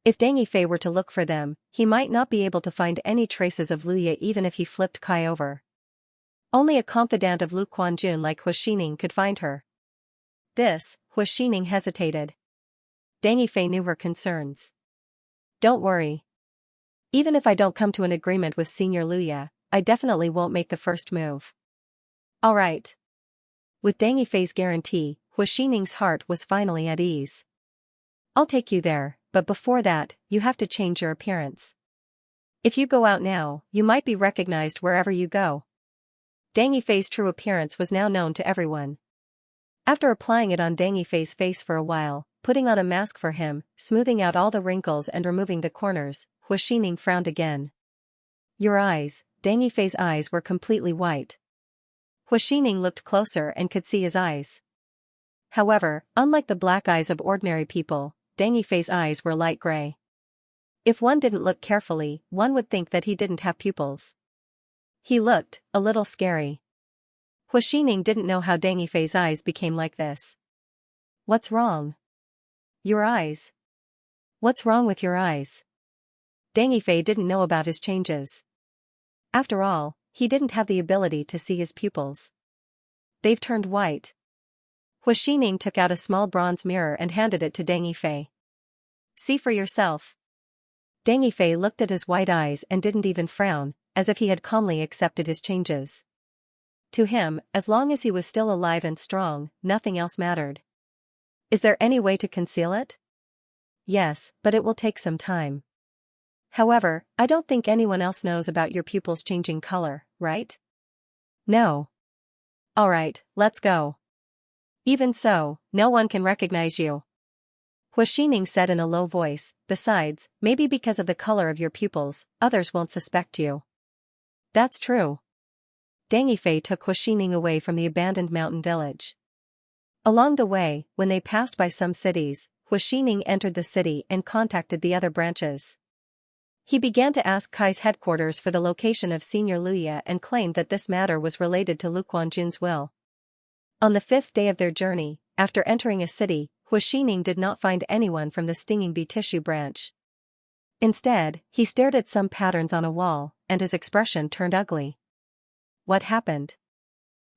If Deng Yifei were to look for them, he might not be able to find any traces of Luya even if he flipped Kai over. Only a confidant of Lu Quanjun like Hua Xining could find her. This, Hua Xining hesitated. Deng Yifei knew her concerns. Don't worry. Even if I don't come to an agreement with Senior Luya, I definitely won't make the first move. Alright. With Deng Yifei's guarantee, Hua Xining's heart was finally at ease. I'll take you there, but before that, you have to change your appearance. If you go out now, you might be recognized wherever you go. Deng Yifei's true appearance was now known to everyone. After applying it on Deng Yifei's face for a while, putting on a mask for him, smoothing out all the wrinkles and removing the corners, Hua Xining frowned again. Your eyes, Deng Yifei's eyes were completely white. Hua Xining looked closer and could see his eyes. However, unlike the black eyes of ordinary people, Deng Yifei's eyes were light gray. If one didn't look carefully, one would think that he didn't have pupils. He looked a little scary. Hua Xining didn't know how Deng Yifei's eyes became like this. What's wrong? Your eyes. What's wrong with your eyes? Deng Yifei didn't know about his changes. After all, he didn't have the ability to see his pupils. They've turned white. Hua Xining took out a small bronze mirror and handed it to Deng Yifei. See for yourself. Deng Yifei looked at his white eyes and didn't even frown, as if he had calmly accepted his changes. To him, as long as he was still alive and strong, nothing else mattered. Is there any way to conceal it? Yes, but it will take some time. However, I don't think anyone else knows about your pupils changing color, right? No. Alright, let's go. Even so, no one can recognize you. Hua Xining said in a low voice, besides, maybe because of the color of your pupils, others won't suspect you. That's true. Deng Yifei took Hua Xining away from the abandoned mountain village. Along the way, when they passed by some cities, Hua Xining entered the city and contacted the other branches. He began to ask Kai's headquarters for the location of Senior Luya and claimed that this matter was related to Lu Quanjun's will. On the 5th day of their journey, after entering a city, Hua Xining did not find anyone from the Stinging Bee Tissue branch. Instead, he stared at some patterns on a wall, and his expression turned ugly. What happened?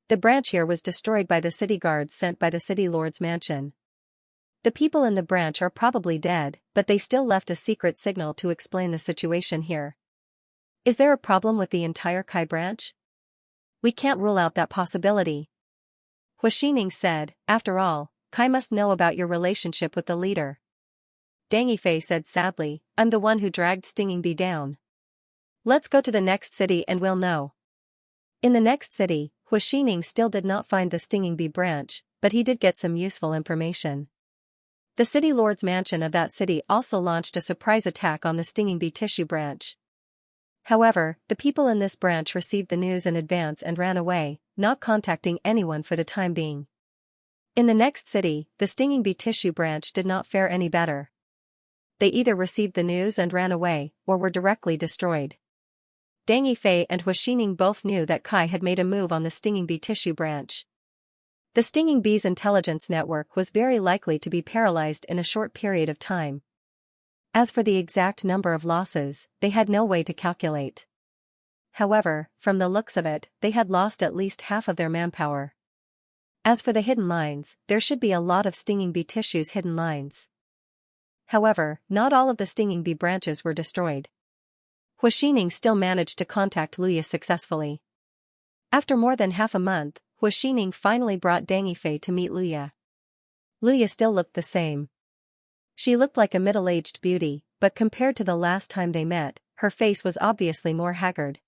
The branch here was destroyed by the city guards sent by the city lord's mansion. The people in the branch are probably dead, but they still left a secret signal to explain the situation here. Is there a problem with the entire Kai branch? We can't rule out that possibility. Hua Xining said, after all, Kai must know about your relationship with the leader. Deng Yifei said sadly, I'm the one who dragged Stinging Bee down. Let's go to the next city and we'll know. In the next city, Hua Xining still did not find the Stinging Bee branch, but he did get some useful information. The city lord's mansion of that city also launched a surprise attack on the Stinging Bee Tissue branch. However, the people in this branch received the news in advance and ran away, not contacting anyone for the time being. In the next city, the stinging bee tissue branch did not fare any better. They either received the news and ran away, or were directly destroyed. Deng Yifei and Hua Xining both knew that Kai had made a move on the stinging bee tissue branch. The stinging bee's intelligence network was very likely to be paralyzed in a short period of time. As for the exact number of losses, they had no way to calculate. However, from the looks of it, they had lost at least half of their manpower. As for the hidden lines, there should be a lot of stinging bee tissue's hidden lines. However, not all of the stinging bee branches were destroyed. Hua Xining still managed to contact Luya successfully. After more than half a month, Hua Xining finally brought Deng Yifei to meet Luya. Luya still looked the same. She looked like a middle-aged beauty, but compared to the last time they met, her face was obviously more haggard.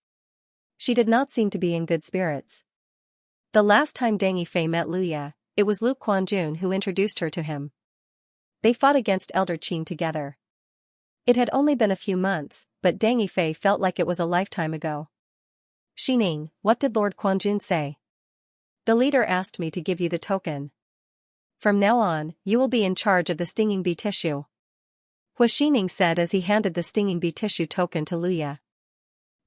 She did not seem to be in good spirits. The last time Deng Yifei met Luya, it was Lu Quanjun who introduced her to him. They fought against Elder Qin together. It had only been a few months, but Deng Yifei felt like it was a lifetime ago. Xining, what did Lord Quanjun say? The leader asked me to give you the token. From now on, you will be in charge of the stinging bee tissue. Hua Xining said as he handed the stinging bee tissue token to Luya.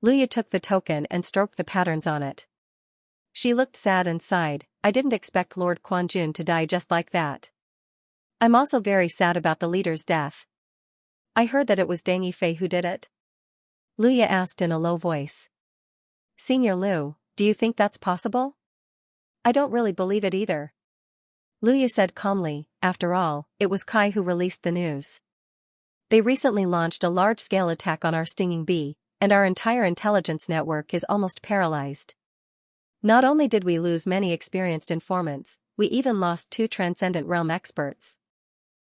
Luya took the token and stroked the patterns on it. She looked sad and sighed. I didn't expect Lord Quanjun to die just like that. I'm also very sad about the leader's death. I heard that it was Deng Yifei who did it. Luya asked in a low voice. Senior Lu, do you think that's possible? I don't really believe it either. Luya said calmly, after all, it was Kai who released the news. They recently launched a large-scale attack on our stinging bee, and our entire intelligence network is almost paralyzed. Not only did we lose many experienced informants, we even lost 2 Transcendent Realm experts.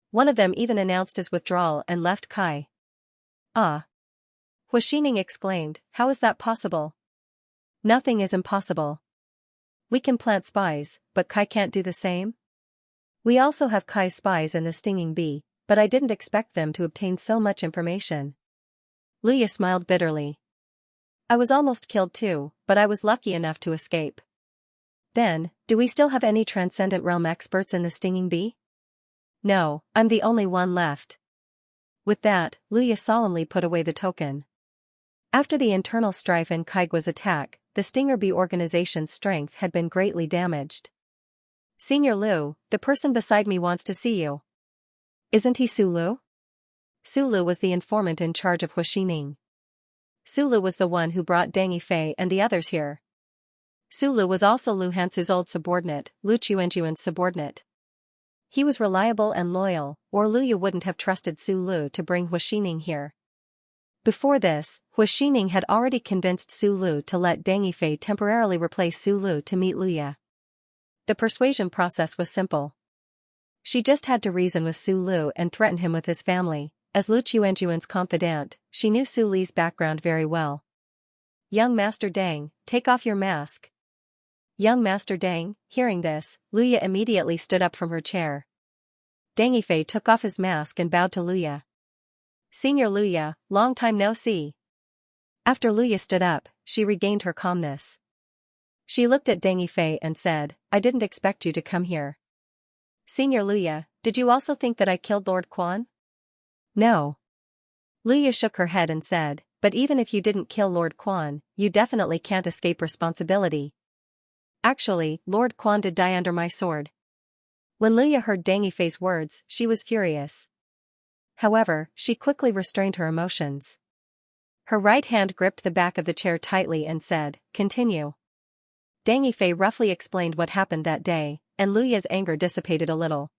One of them even announced his withdrawal and left Kai. Ah! Hua Xining exclaimed, how is that possible? Nothing is impossible. We can plant spies, but Kai can't do the same? We also have Kai's spies in the stinging bee, but I didn't expect them to obtain so much information. Luya smiled bitterly. I was almost killed too, but I was lucky enough to escape. Then, do we still have any Transcendent Realm experts in the stinging bee? No, I'm the only one left. With that, Luya solemnly put away the token. After the internal strife in Kaigua's attack, the Stinger Bee organization's strength had been greatly damaged. Senior Lu, the person beside me wants to see you. Isn't he Sulu? Sulu was the informant in charge of Hua Xining. Sulu was the one who brought Deng Yifei and the others here. Sulu was also Lu Hansu's old subordinate, Lu Chuanjuan's subordinate. He was reliable and loyal, or Luya wouldn't have trusted Sulu to bring Hua Xining here. Before this, Hua Xining had already convinced Sulu to let Deng Yifei temporarily replace Sulu to meet Luya. The persuasion process was simple. She just had to reason with Sulu and threaten him with his family. As Lu Chuanjuan's confidant, she knew Su Li's background very well. Young Master Deng, take off your mask. Young Master Deng, hearing this, Luya immediately stood up from her chair. Deng Yifei took off his mask and bowed to Luya. Senior Luya, long time no see. After Luya stood up, she regained her calmness. She looked at Deng Yifei and said, I didn't expect you to come here. Senior Luya, did you also think that I killed Lord Quan? No. Luya shook her head and said, but even if you didn't kill Lord Quan, you definitely can't escape responsibility. Actually, Lord Quan did die under my sword. When Luya heard Deng Yifei's words, she was furious. However, she quickly restrained her emotions. Her right hand gripped the back of the chair tightly and said, continue. Deng Yifei roughly explained what happened that day, and Luya's anger dissipated a little.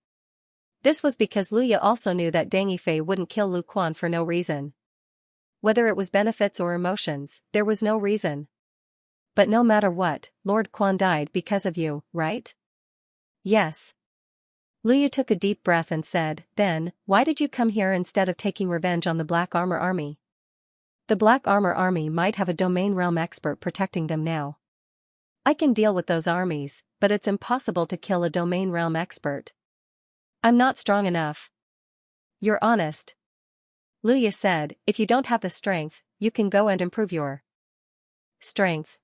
This was because Luya also knew that Deng Yifei wouldn't kill Lu Quan for no reason. Whether it was benefits or emotions, there was no reason. But no matter what, Lord Quan died because of you, right? Yes. Luya took a deep breath and said, then, why did you come here instead of taking revenge on the Black Armor Army? The Black Armor Army might have a domain realm expert protecting them now. I can deal with those armies, but it's impossible to kill a domain realm expert. I'm not strong enough. You're honest. Luya said, if you don't have the strength, you can go and improve your strength.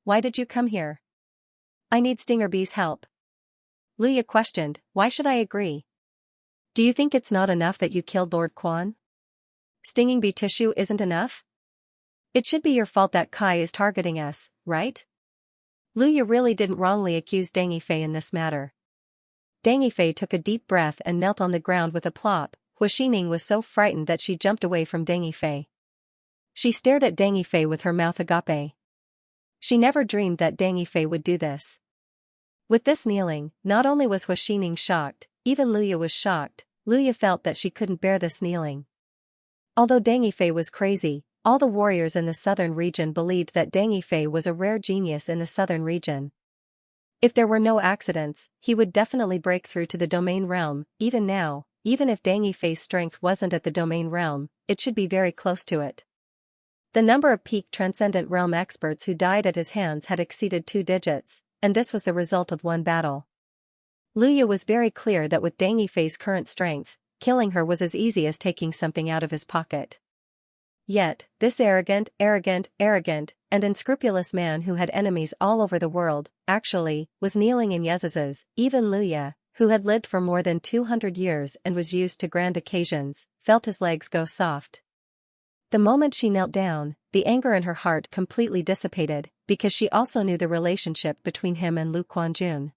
Why did you come here? I need Stinger Bee's help. Luya questioned, why should I agree? Do you think it's not enough that you killed Lord Quan? Stinging bee tissue isn't enough? It should be your fault that Kai is targeting us, right? Luya really didn't wrongly accuse Deng Yifei in this matter. Deng Yifei took a deep breath and knelt on the ground with a plop. Hua Xining was so frightened that she jumped away from Deng Yifei. She stared at Deng Yifei with her mouth agape. She never dreamed that Deng Yifei would do this. With this kneeling, not only was Hua Xining shocked, even Luya was shocked. Luya felt that she couldn't bear this kneeling. Although Deng Yifei was crazy, all the warriors in the southern region believed that Deng Yifei was a rare genius in the southern region. If there were no accidents, he would definitely break through to the domain realm. Even now, even if Deng Yifei's strength wasn't at the domain realm, it should be very close to it. The number of peak transcendent realm experts who died at his hands had exceeded 2 digits, and this was the result of one battle. Luya was very clear that with Deng Yifei's current strength, killing her was as easy as taking something out of his pocket. Yet, this arrogant, and unscrupulous man who had enemies all over the world, actually, was kneeling in Yezaz's. Even Luya, who had lived for more than 200 years and was used to grand occasions, felt his legs go soft. The moment she knelt down, the anger in her heart completely dissipated, because she also knew the relationship between him and Lu Quanjun.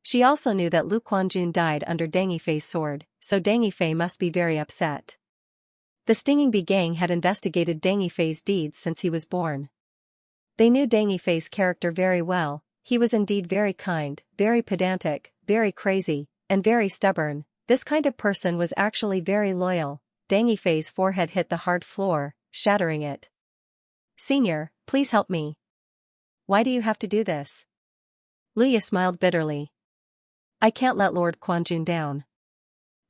She also knew that Lu Quanjun died under Deng Yifei's sword, so Deng Yifei must be very upset. The Stinging Bee gang had investigated Deng Yifei's deeds since he was born. They knew Deng Yifei's character very well. He was indeed very kind, very pedantic, very crazy, and very stubborn. This kind of person was actually very loyal. Deng Yifei's forehead hit the hard floor, shattering it. Senior, please help me. Why do you have to do this? Luya smiled bitterly. I can't let Lord Quanjun down.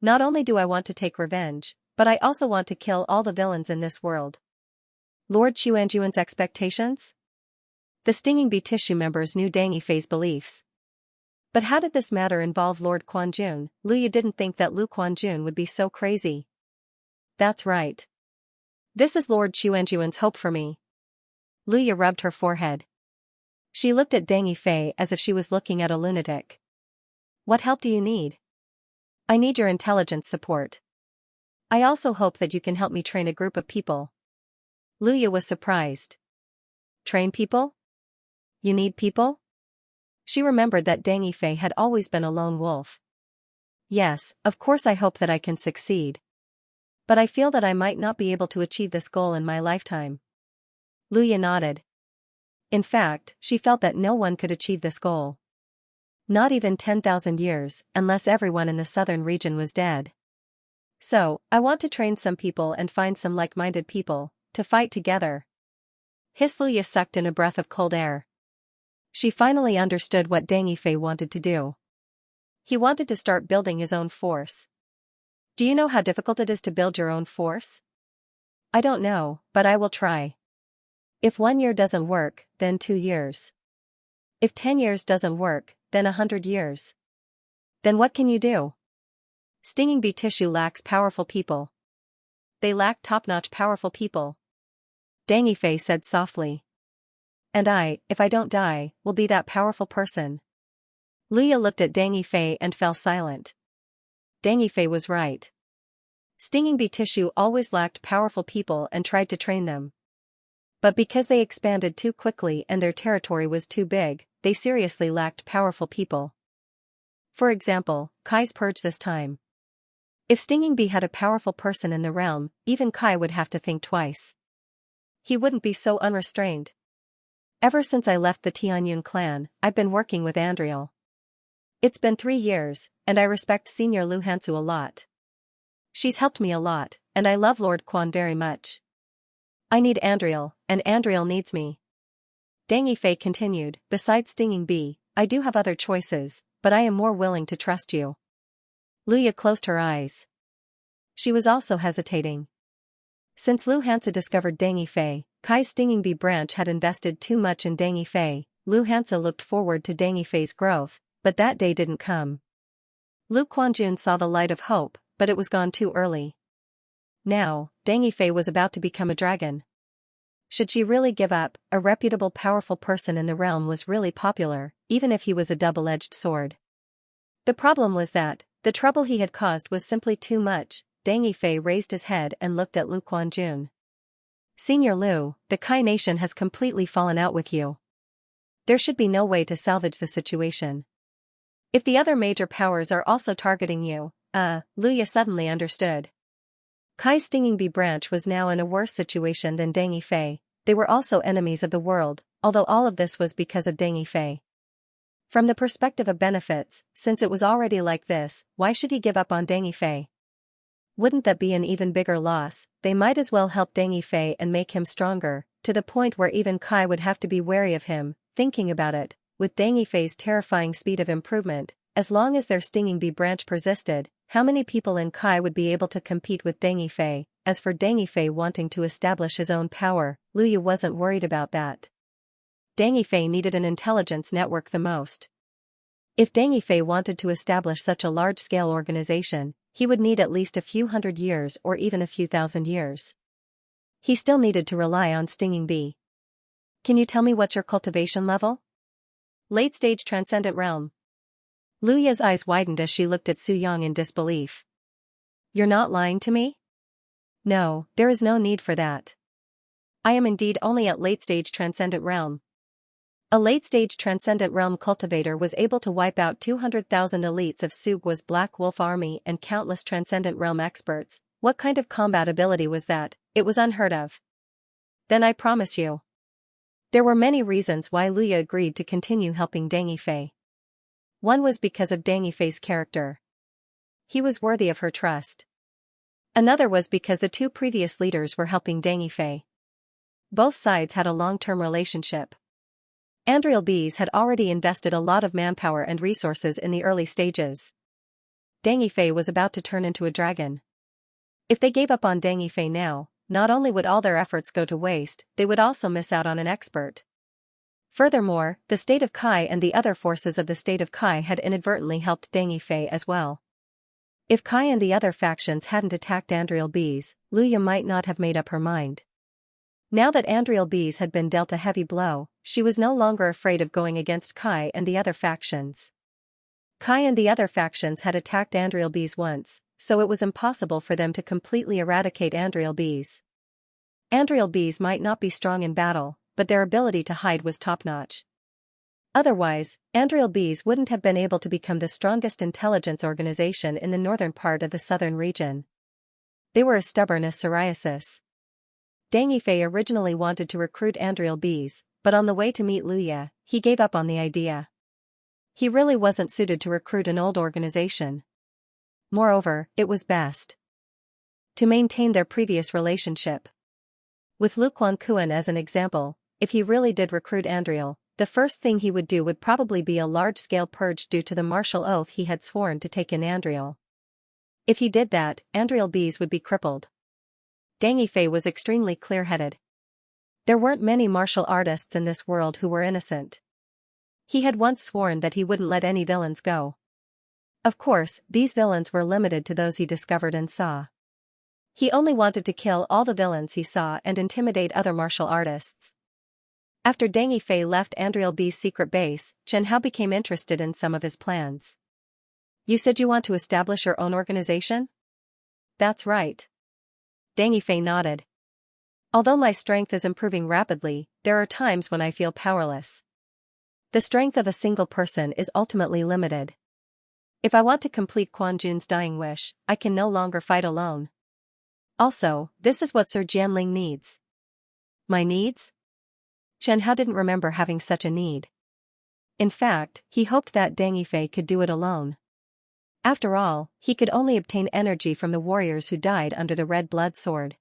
Not only do I want to take revenge, but I also want to kill all the villains in this world. Lord Xuanjuan's expectations? The Stinging Bee tissue members knew Deng Yifei's beliefs. But how did this matter involve Lord Quanjun? Luya didn't think that Lu Quanjun would be so crazy. That's right. This is Lord Xuanjuan's hope for me. Luya rubbed her forehead. She looked at Deng Yifei as if she was looking at a lunatic. What help do you need? I need your intelligence support. I also hope that you can help me train a group of people. Luya was surprised. Train people? You need people? She remembered that Deng Yifei had always been a lone wolf. Yes, of course I hope that I can succeed. But I feel that I might not be able to achieve this goal in my lifetime. Luya nodded. In fact, she felt that no one could achieve this goal. Not even 10,000 years, unless everyone in the southern region was dead. So, I want to train some people and find some like-minded people, to fight together. Luya sucked in a breath of cold air. She finally understood what Deng Yifei wanted to do. He wanted to start building his own force. Do you know how difficult it is to build your own force? I don't know, but I will try. If 1 year doesn't work, then 2 years. If 10 years doesn't work, then 100 years. Then what can you do? Stinging Bee tissue lacks powerful people. They lack top-notch powerful people. Deng Yifei said softly. And I, if I don't die, will be that powerful person. Luya looked at Deng Yifei and fell silent. Deng Yifei was right. Stinging Bee tissue always lacked powerful people and tried to train them. But because they expanded too quickly and their territory was too big, they seriously lacked powerful people. For example, Kai's purge this time. If Stinging Bee had a powerful person in the realm, even Kai would have to think twice. He wouldn't be so unrestrained. Ever since I left the Tianyun clan, I've been working with Andriel. It's been 3 years, and I respect Senior Lu Hansu a lot. She's helped me a lot, and I love Lord Quan very much. I need Andriel, and Andriel needs me. Deng Yifei continued, besides Stinging Bee, I do have other choices, but I am more willing to trust you. Luya closed her eyes. She was also hesitating. Since Lu Hansa discovered Deng Yifei, Kai's Stinging Bee branch had invested too much in Deng Yifei. Lu Hansa looked forward to Deng Yifei's growth, but that day didn't come. Lu Quanjun saw the light of hope, but it was gone too early. Now, Deng Yifei was about to become a dragon. Should she really give up? A reputable powerful person in the realm was really popular, even if he was a double-edged sword. The problem was that, the trouble he had caused was simply too much. Deng Yifei raised his head and looked at Lu Quanjun. Senior Lu, the Kai nation has completely fallen out with you. There should be no way to salvage the situation. If the other major powers are also targeting you, Luya suddenly understood. Kai's stinging bee branch was now in a worse situation than Deng Yifei. They were also enemies of the world, although all of this was because of Deng Yifei. From the perspective of benefits, since it was already like this, why should he give up on Deng Yifei? Wouldn't that be an even bigger loss? They might as well help Deng Yifei and make him stronger, to the point where even Kai would have to be wary of him. Thinking about it, with Deng Yifei's terrifying speed of improvement, as long as their stinging bee branch persisted, how many people in Kai would be able to compete with Deng Yifei? As for Deng Yifei wanting to establish his own power, Luya wasn't worried about that. Deng Yifei needed an intelligence network the most. If Deng Yifei wanted to establish such a large-scale organization, he would need at least a few hundred years or even a few thousand years. He still needed to rely on stinging bee. Can you tell me what's your cultivation level? Late-stage transcendent realm. Luya's eyes widened as she looked at Su Yang in disbelief. You're not lying to me? No, there is no need for that. I am indeed only at late-stage transcendent realm. A late-stage transcendent realm cultivator was able to wipe out 200,000 elites of Sugua's Black Wolf army and countless transcendent realm experts. What kind of combat ability was that? It was unheard of. Then I promise you. There were many reasons why Luya agreed to continue helping Deng Yifei. One was because of Deng Yifei's character. He was worthy of her trust. Another was because the two previous leaders were helping Deng Yifei. Both sides had a long-term relationship. Andriel Bees had already invested a lot of manpower and resources in the early stages. Deng Yifei was about to turn into a dragon. If they gave up on Deng Yifei now, not only would all their efforts go to waste, they would also miss out on an expert. Furthermore, the state of Kai and the other forces of the state of Kai had inadvertently helped Deng Yifei as well. If Kai and the other factions hadn't attacked Andriel Bees, Luya might not have made up her mind. Now that Andriel Bees had been dealt a heavy blow, she was no longer afraid of going against Kai and the other factions. Kai and the other factions had attacked Andriel Bees once, so it was impossible for them to completely eradicate Andriel Bees. Andriel Bees might not be strong in battle, but their ability to hide was top-notch. Otherwise, Andriel Bees wouldn't have been able to become the strongest intelligence organization in the northern part of the southern region. They were as stubborn as psoriasis. Deng Yifei originally wanted to recruit Andriel Bees, but on the way to meet Luya, he gave up on the idea. He really wasn't suited to recruit an old organization. Moreover, it was best to maintain their previous relationship. With Lu Quankuan as an example, if he really did recruit Andriel, the first thing he would do would probably be a large-scale purge due to the martial oath he had sworn to take in Andriel. If he did that, Andriel Bees would be crippled. Deng Yifei was extremely clear-headed. There weren't many martial artists in this world who were innocent. He had once sworn that he wouldn't let any villains go. Of course, these villains were limited to those he discovered and saw. He only wanted to kill all the villains he saw and intimidate other martial artists. After Deng Yifei left Andriel B's secret base, Chen Hao became interested in some of his plans. You said you want to establish your own organization? That's right. Deng Yifei nodded. Although my strength is improving rapidly, there are times when I feel powerless. The strength of a single person is ultimately limited. If I want to complete Quan Jun's dying wish, I can no longer fight alone. Also, this is what Sir Jianling needs. My needs? Chen Hao didn't remember having such a need. In fact, he hoped that Deng Yifei could do it alone. After all, he could only obtain energy from the warriors who died under the red blood sword.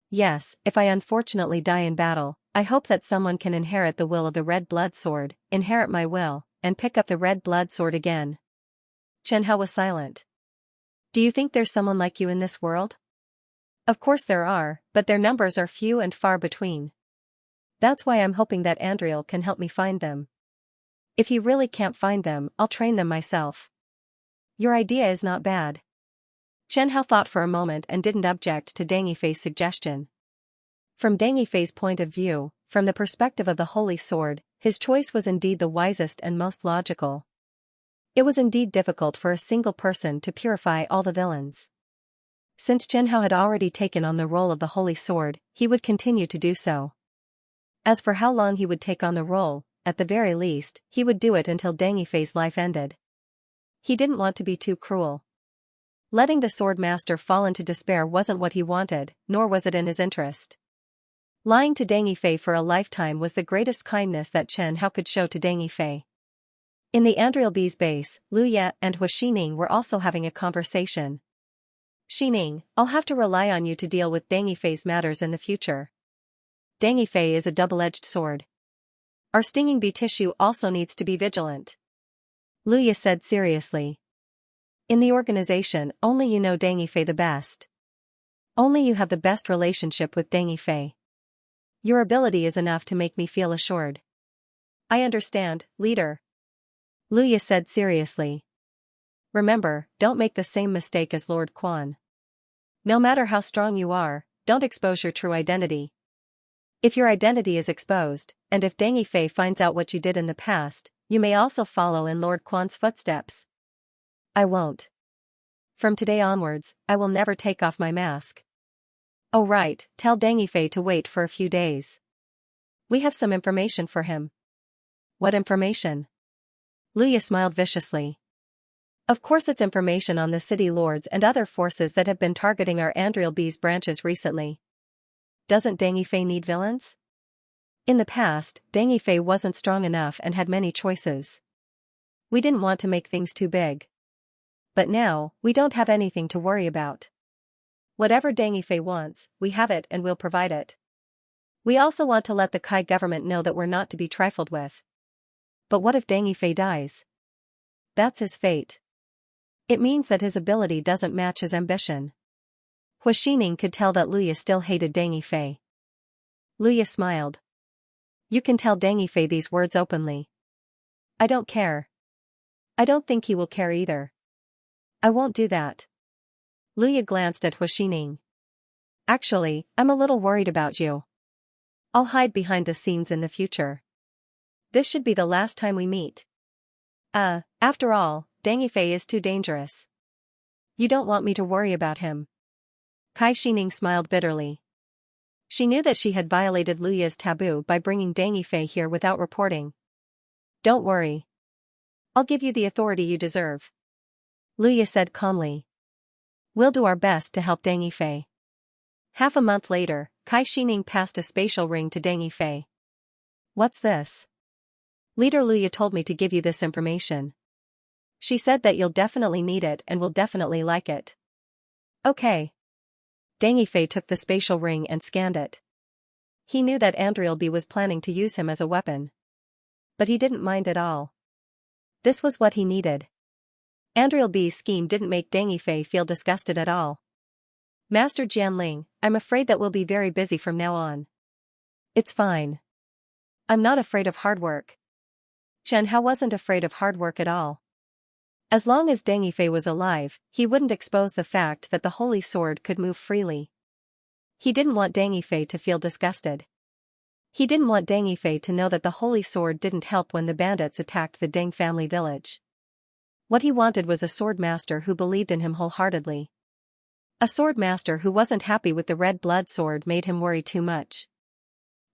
Yes, if I unfortunately die in battle, I hope that someone can inherit the will of the red blood sword, inherit my will, and pick up the red blood sword again. Chen Hao was silent. Do you think there's someone like you in this world? Of course there are, but their numbers are few and far between. That's why I'm hoping that Andriel can help me find them. If he really can't find them, I'll train them myself. Your idea is not bad. Chen Hao thought for a moment and didn't object to Deng Yifei's suggestion. From Deng Yifei's point of view, from the perspective of the Holy Sword, his choice was indeed the wisest and most logical. It was indeed difficult for a single person to purify all the villains. Since Chen Hao had already taken on the role of the Holy Sword, he would continue to do so. As for how long he would take on the role, at the very least, he would do it until Deng Yifei's life ended. He didn't want to be too cruel. Letting the Sword Master fall into despair wasn't what he wanted, nor was it in his interest. Lying to Deng Yifei for a lifetime was the greatest kindness that Chen Hao could show to Deng Yifei. In the Andrielbe's base, Lu Ye and Hu Xining were also having a conversation. Xining, I'll have to rely on you to deal with Deng Yifei's matters in the future. Deng Yifei is a double-edged sword. Our stinging bee tissue also needs to be vigilant. Lu Ye said seriously. In the organization, only you know Deng Yifei the best. Only you have the best relationship with Deng Yifei. Your ability is enough to make me feel assured. I understand, leader. Lu Ye said seriously. Remember, don't make the same mistake as Lord Quan. No matter how strong you are, don't expose your true identity. If your identity is exposed, and if Deng Yifei finds out what you did in the past, you may also follow in Lord Quan's footsteps. I won't. From today onwards, I will never take off my mask. Oh right, tell Deng Yifei to wait for a few days. We have some information for him. What information? Lu Ye smiled viciously. Of course it's information on the city lords and other forces that have been targeting our Andrielbe's branches recently. Doesn't Deng Yifei need villains? In the past, Deng Yifei wasn't strong enough and had many choices. We didn't want to make things too big. But now, we don't have anything to worry about. Whatever Deng Yifei wants, we have it and we'll provide it. We also want to let the Kai government know that we're not to be trifled with. But what if Deng Yifei dies? That's his fate. It means that his ability doesn't match his ambition. Hu Xining could tell that Lu Ye still hated Deng Yifei. Lu Ye smiled. You can tell Deng Yifei these words openly. I don't care. I don't think he will care either. I won't do that. Lu Ye glanced at Hu Xining. Actually, I'm a little worried about you. I'll hide behind the scenes in the future. This should be the last time we meet. After all, Deng Yifei is too dangerous. You don't want me to worry about him. Kai Xining smiled bitterly. She knew that she had violated Lu Ye's taboo by bringing Deng Yifei here without reporting. Don't worry. I'll give you the authority you deserve. Lu Ye said calmly. We'll do our best to help Deng Yifei. Half a month later, Kai Xining passed a spatial ring to Deng Yifei. What's this? Leader Lu Ye told me to give you this information. She said that you'll definitely need it and will definitely like it. Okay. Deng Yifei took the spatial ring and scanned it. He knew that Andrielbe was planning to use him as a weapon. But he didn't mind at all. This was what he needed. Andrielbe's scheme didn't make Deng Yifei feel disgusted at all. Master Jianling, I'm afraid that we'll be very busy from now on. It's fine. I'm not afraid of hard work. Chen Hao wasn't afraid of hard work at all. As long as Deng Yifei was alive, he wouldn't expose the fact that the Holy Sword could move freely. He didn't want Deng Yifei to feel disgusted. He didn't want Deng Yifei to know that the Holy Sword didn't help when the bandits attacked the Deng family village. What he wanted was a sword master who believed in him wholeheartedly. A sword master who wasn't happy with the red blood sword made him worry too much.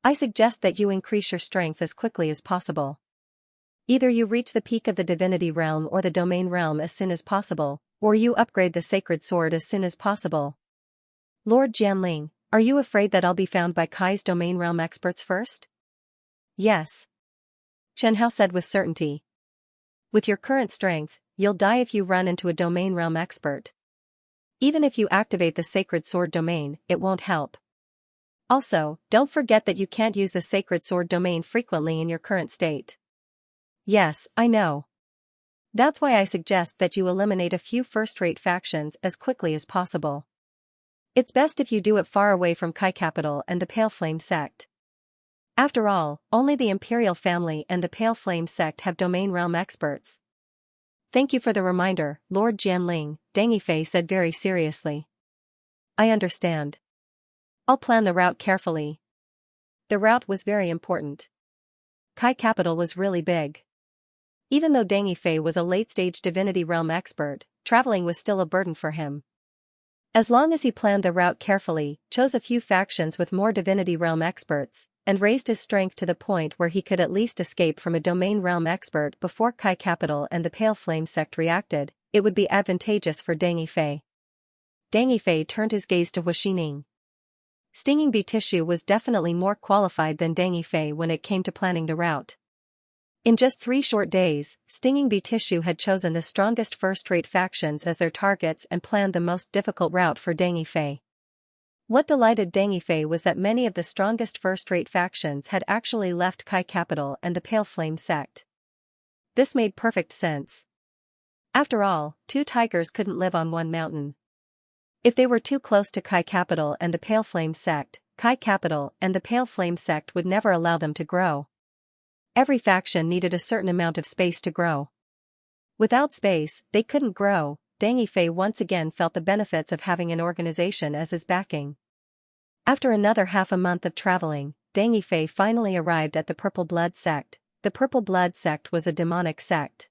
I suggest that you increase your strength as quickly as possible. Either you reach the peak of the divinity realm or the domain realm as soon as possible, or you upgrade the sacred sword as soon as possible. Lord Jianling, are you afraid that I'll be found by Kai's domain realm experts first? Yes. Chen Hao said with certainty. With your current strength, you'll die if you run into a domain realm expert. Even if you activate the sacred sword domain, it won't help. Also, don't forget that you can't use the sacred sword domain frequently in your current state. Yes, I know. That's why I suggest that you eliminate a few first-rate factions as quickly as possible. It's best if you do it far away from Kai Capital and the Pale Flame sect. After all, only the Imperial family and the Pale Flame sect have domain realm experts. Thank you for the reminder, Lord Jianling, Deng Yifei said very seriously. I understand. I'll plan the route carefully. The route was very important. Kai capital was really big. Even though Deng Yifei was a late-stage divinity realm expert, traveling was still a burden for him. As long as he planned the route carefully, chose a few factions with more divinity realm experts, and raised his strength to the point where he could at least escape from a domain realm expert before Kai capital and the Pale Flame sect reacted, it would be advantageous for Deng Yifei. Deng Yifei turned his gaze to Huaxining. Stinging bee tissue was definitely more qualified than Deng Yifei when it came to planning the route. In just 3 short days, Stinging Bee Tissue had chosen the strongest first-rate factions as their targets and planned the most difficult route for Deng Yifei. What delighted Deng Yifei was that many of the strongest first-rate factions had actually left Kai capital and the Pale Flame sect. This made perfect sense. After all, 2 tigers couldn't live on one mountain. If they were too close to Kai capital and the Pale Flame sect, Kai capital and the Pale Flame sect would never allow them to grow. Every faction needed a certain amount of space to grow. Without space, they couldn't grow. Deng Yifei once again felt the benefits of having an organization as his backing. After another half a month of traveling, Deng Yifei finally arrived at the Purple Blood sect. The Purple Blood sect was a demonic sect.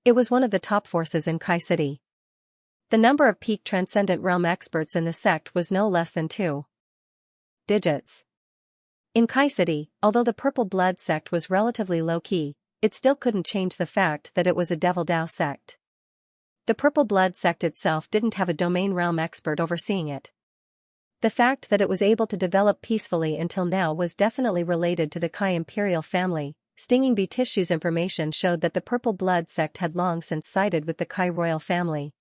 It was one of the top forces in Kai City. The number of peak transcendent realm experts in the sect was no less than 2 digits. In Kai City, although the Purple Blood sect was relatively low-key, it still couldn't change the fact that it was a Devil Dao sect. The Purple Blood sect itself didn't have a domain realm expert overseeing it. The fact that it was able to develop peacefully until now was definitely related to the Kai imperial family. Stinging Bee Tissue's information showed that the Purple Blood sect had long since sided with the Kai royal family.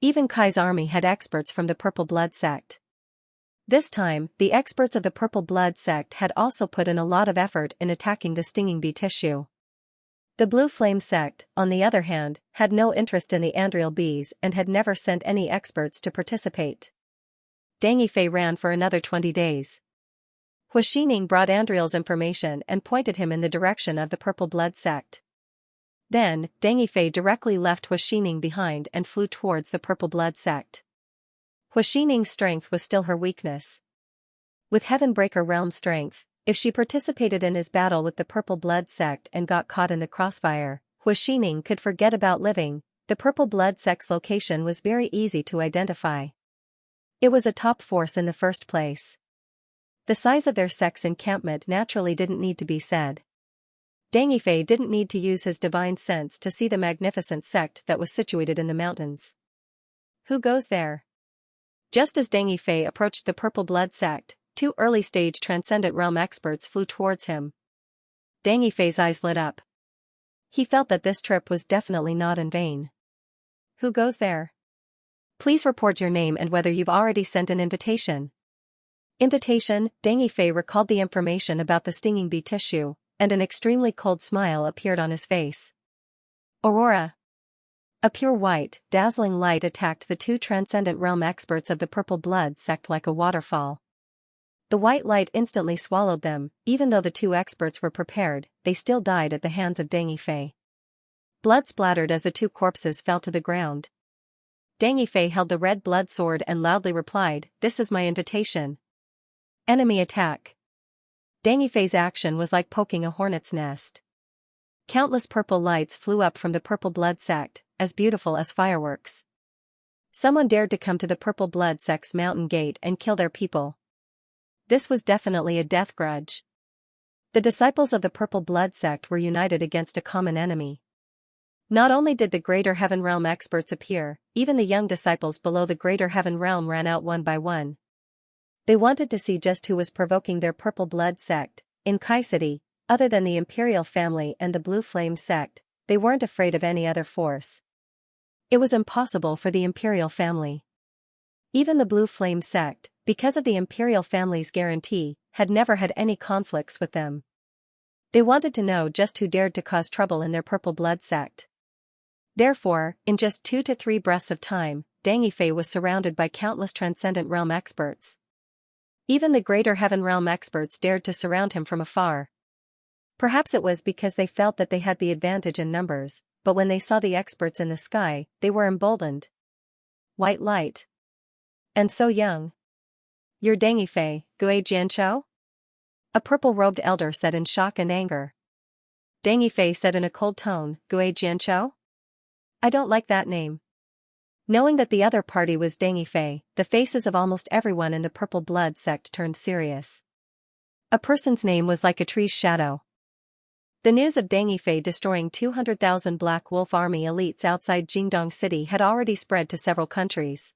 Even Kai's army had experts from the Purple Blood sect. This time, the experts of the Purple Blood sect had also put in a lot of effort in attacking the Stinging Bee Tissue. The Blue Flame sect, on the other hand, had no interest in the Andriel bees and had never sent any experts to participate. Deng Yifei ran for another 20 days. Huaxining brought Andriel's information and pointed him in the direction of the Purple Blood sect. Then, Deng Yifei directly left Huaxining behind and flew towards the Purple Blood sect. Huaxining's strength was still her weakness. With Heavenbreaker realm strength, if she participated in his battle with the Purple Blood sect and got caught in the crossfire, Huaxining could forget about living. The Purple Blood sect's location was very easy to identify. It was a top force in the first place. The size of their sect's encampment naturally didn't need to be said. Deng Yifei didn't need to use his divine sense to see the magnificent sect that was situated in the mountains. Who goes there? Just as Deng Yifei approached the Purple Blood sect, 2 early-stage transcendent realm experts flew towards him. Deng Yifei's eyes lit up. He felt that this trip was definitely not in vain. Who goes there? Please report your name and whether you've already sent an invitation. Invitation. Deng Yifei recalled the information about the Stinging Bee Tissue, and an extremely cold smile appeared on his face. Aurora. A pure white, dazzling light attacked the 2 transcendent realm experts of the Purple Blood sect like a waterfall. The white light instantly swallowed them. Even though the 2 experts were prepared, they still died at the hands of Deng Yifei. Blood splattered as the 2 corpses fell to the ground. Deng Yifei held the red blood sword and loudly replied, "This is my invitation." Enemy attack. Deng Yifei's action was like poking a hornet's nest. Countless purple lights flew up from the Purple Blood sect, as beautiful as fireworks. Someone dared to come to the Purple Blood sect's mountain gate and kill their people. This was definitely a death grudge. The disciples of the Purple Blood sect were united against a common enemy. Not only did the Greater Heaven Realm experts appear, even the young disciples below the Greater Heaven Realm ran out one by one. They wanted to see just who was provoking their Purple Blood sect. In Kai City, other than the Imperial family and the Blue Flame sect, they weren't afraid of any other force. It was impossible for the Imperial family. Even the Blue Flame sect, because of the Imperial family's guarantee, had never had any conflicts with them. They wanted to know just who dared to cause trouble in their Purple Blood sect. Therefore, in just 2 to 3 breaths of time, Deng Yifei was surrounded by countless Transcendent Realm experts. Even the Greater Heaven Realm experts dared to surround him from afar. Perhaps it was because they felt that they had the advantage in numbers, but when they saw the experts in the sky, they were emboldened. White light. And so young. You're Dangy Fei, Gui Jianchao? A purple-robed elder said in shock and anger. Dangy Fei said in a cold tone, Gui Jianchao? I don't like that name. Knowing that the other party was Dangy Fei, the faces of almost everyone in the purple blood sect turned serious. A person's name was like a tree's shadow. The news of Dangy Fei destroying 200,000 Black Wolf Army elites outside Jingdong City had already spread to several countries.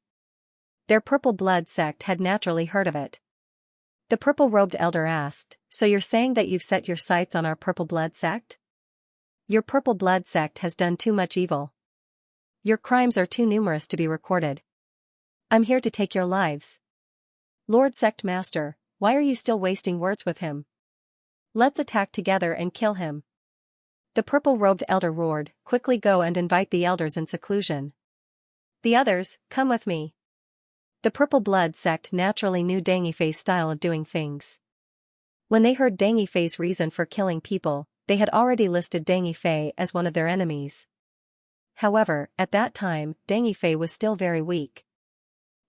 Their purple blood sect had naturally heard of it. The purple-robed elder asked, so you're saying that you've set your sights on our purple blood sect? Your purple blood sect has done too much evil. Your crimes are too numerous to be recorded. I'm here to take your lives. Lord Sect Master, why are you still wasting words with him? Let's attack together and kill him. The purple-robed elder roared, quickly go and invite the elders in seclusion. The others, come with me. The purple blood sect naturally knew Dangy Fei's style of doing things. When they heard Dangy Fei's reason for killing people, they had already listed Dangy Fei as one of their enemies. However, at that time, Dangy Fei was still very weak.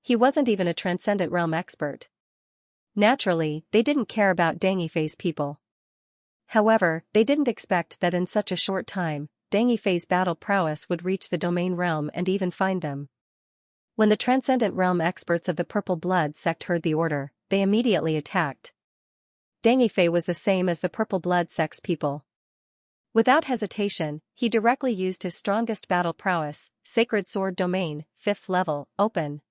He wasn't even a transcendent realm expert. Naturally, they didn't care about Dangy Fei's people. However, they didn't expect that in such a short time, Dangy Fei's battle prowess would reach the domain realm and even find them. When the transcendent realm experts of the purple blood sect heard the order, they immediately attacked. Dangy Fei was the same as the purple blood sect's people. Without hesitation, he directly used his strongest battle prowess, Sacred Sword Domain, 5th level, open.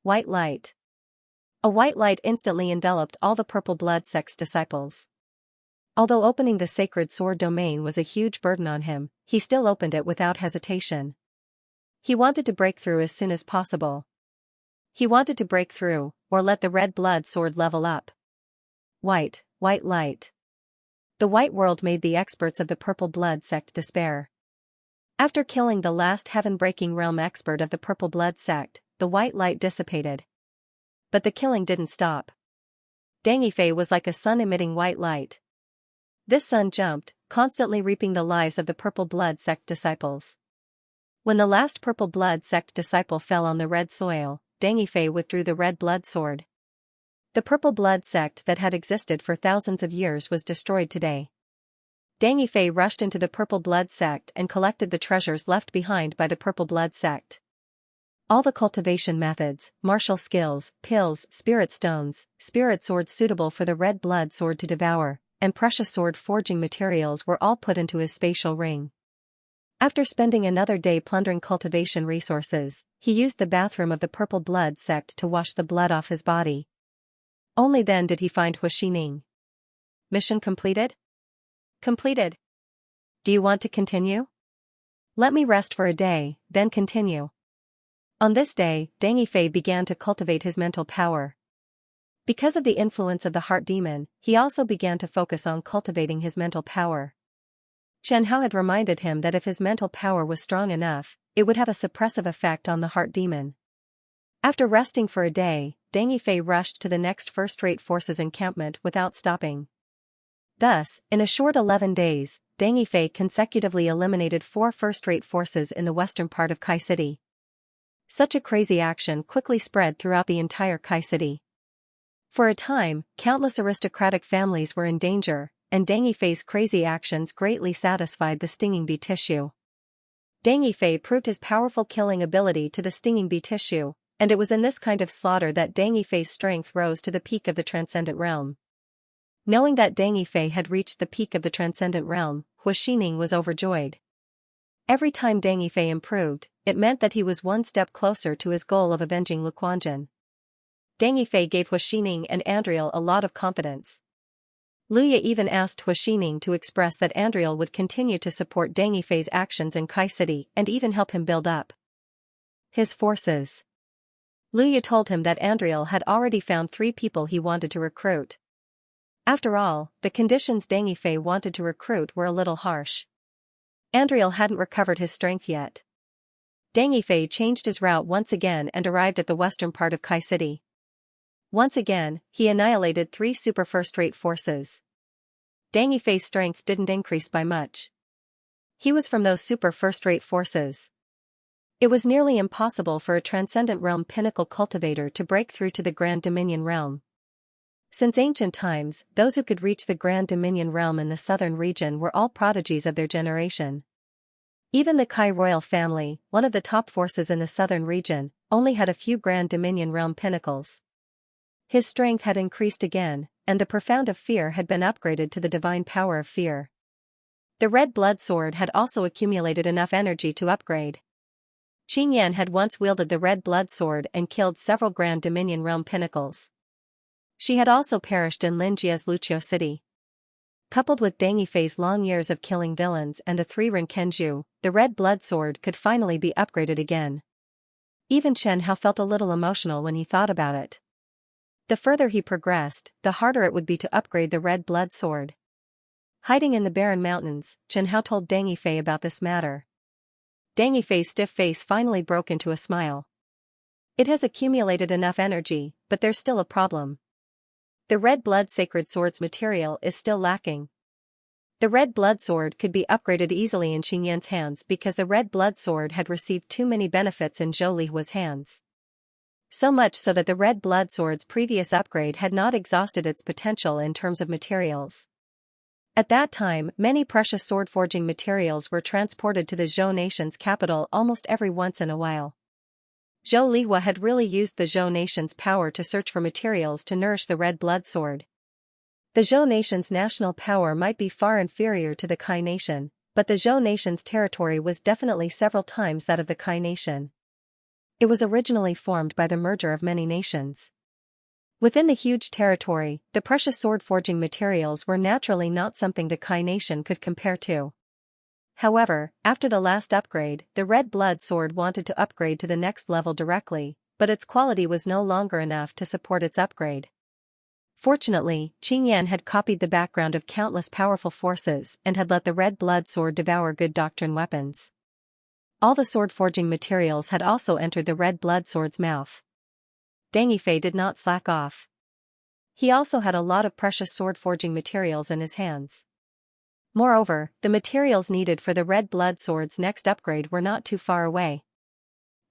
White light. A white light instantly enveloped all the purple blood sect's disciples. Although opening the Sacred Sword Domain was a huge burden on him, he still opened it without hesitation. He wanted to break through as soon as possible. He wanted to break through, or let the red blood sword level up. White light. The white world made the experts of the purple blood sect despair. After killing the last heaven-breaking realm expert of the purple blood sect, the white light dissipated. But the killing didn't stop. Dangy Fei was like a sun emitting white light. This sun jumped, constantly reaping the lives of the purple blood sect disciples. When the last purple blood sect disciple fell on the red soil, Dangy Fei withdrew the red blood sword. The purple blood sect that had existed for thousands of years was destroyed today. Dangy Fei rushed into the purple blood sect and collected the treasures left behind by the purple blood sect. All the cultivation methods, martial skills, pills, spirit stones, spirit swords suitable for the red blood sword to devour, and precious sword forging materials were all put into his spatial ring. After spending another day plundering cultivation resources, he used the bathroom of the purple blood sect to wash the blood off his body. Only then did he find Xianxia. Mission completed? Completed. Do you want to continue? Let me rest for a day, then continue. On this day, Dangy Fei began to cultivate his mental power. Because of the influence of the heart demon, he also began to focus on cultivating his mental power. Chen Hao had reminded him that if his mental power was strong enough, it would have a suppressive effect on the heart demon. After resting for a day, Dangy Fei rushed to the next first-rate forces encampment without stopping. Thus, in a short 11 days, Dangy Fei consecutively eliminated 4 first-rate forces in the western part of Kai City. Such a crazy action quickly spread throughout the entire Kai City. For a time, countless aristocratic families were in danger, and Dangy Fei's crazy actions greatly satisfied the stinging bee tissue. Dangy Fei proved his powerful killing ability to the stinging bee tissue, and it was in this kind of slaughter that Dangy Fei's strength rose to the peak of the transcendent realm. Knowing that Dangy Fei had reached the peak of the transcendent realm, Xianxia was overjoyed. Every time Dangy Fei improved, it meant that he was one step closer to his goal of avenging Lu Quanjin. Dangy Fei gave Xianxia and Andriel a lot of confidence. Luya even asked Xianxia to express that Andriel would continue to support Dangy Fei's actions in Kai City and even help him build up his forces. Luya told him that Andriel had already found 3 people he wanted to recruit. After all, the conditions Dangy Fei wanted to recruit were a little harsh. Andriel hadn't recovered his strength yet. Dangy Fei changed his route once again and arrived at the western part of Kai City. Once again, he annihilated 3 super first-rate forces. Dangy Fei's strength didn't increase by much. He was from those super first-rate forces. It was nearly impossible for a Transcendent Realm pinnacle cultivator to break through to the Grand Dominion realm. Since ancient times, those who could reach the Grand Dominion realm in the southern region were all prodigies of their generation. Even the Kai royal family, one of the top forces in the southern region, only had a few Grand Dominion realm pinnacles. His strength had increased again, and the Profound of Fear had been upgraded to the Divine Power of Fear. The Red Blood Sword had also accumulated enough energy to upgrade. Qingyan had once wielded the Red Blood Sword and killed several Grand Dominion realm pinnacles. She had also perished in Linjia's Luqiu city. Coupled with Deng Yifei's long years of killing villains and the 3 Rinkenju, the Red Blood Sword could finally be upgraded again. Even Chen Hao felt a little emotional when he thought about it. The further he progressed, the harder it would be to upgrade the Red Blood Sword. Hiding in the barren mountains, Chen Hao told Deng Yifei about this matter. Deng Yifei's stiff face finally broke into a smile. It has accumulated enough energy, but there's still a problem. The Red Blood Sacred Sword's material is still lacking. The Red Blood Sword could be upgraded easily in Qingyan's hands because the Red Blood Sword had received too many benefits in Zhou Lihua's hands. So much so that the Red Blood Sword's previous upgrade had not exhausted its potential in terms of materials. At that time, many precious sword-forging materials were transported to the Zhou nation's capital almost every once in a while. Zhou Lihua had really used the Zhou nation's power to search for materials to nourish the Red Blood Sword. The Zhou nation's national power might be far inferior to the Kai nation, but the Zhou nation's territory was definitely several times that of the Kai nation. It was originally formed by the merger of many nations. Within the huge territory, the precious sword-forging materials were naturally not something the Kai nation could compare to. However, after the last upgrade, the Red Blood Sword wanted to upgrade to the next level directly, but its quality was no longer enough to support its upgrade. Fortunately, Qingyan had copied the background of countless powerful forces and had let the Red Blood Sword devour good doctrine weapons. All the sword-forging materials had also entered the Red Blood Sword's mouth. Deng Yifei did not slack off. He also had a lot of precious sword-forging materials in his hands. Moreover, the materials needed for the Red Blood Sword's next upgrade were not too far away.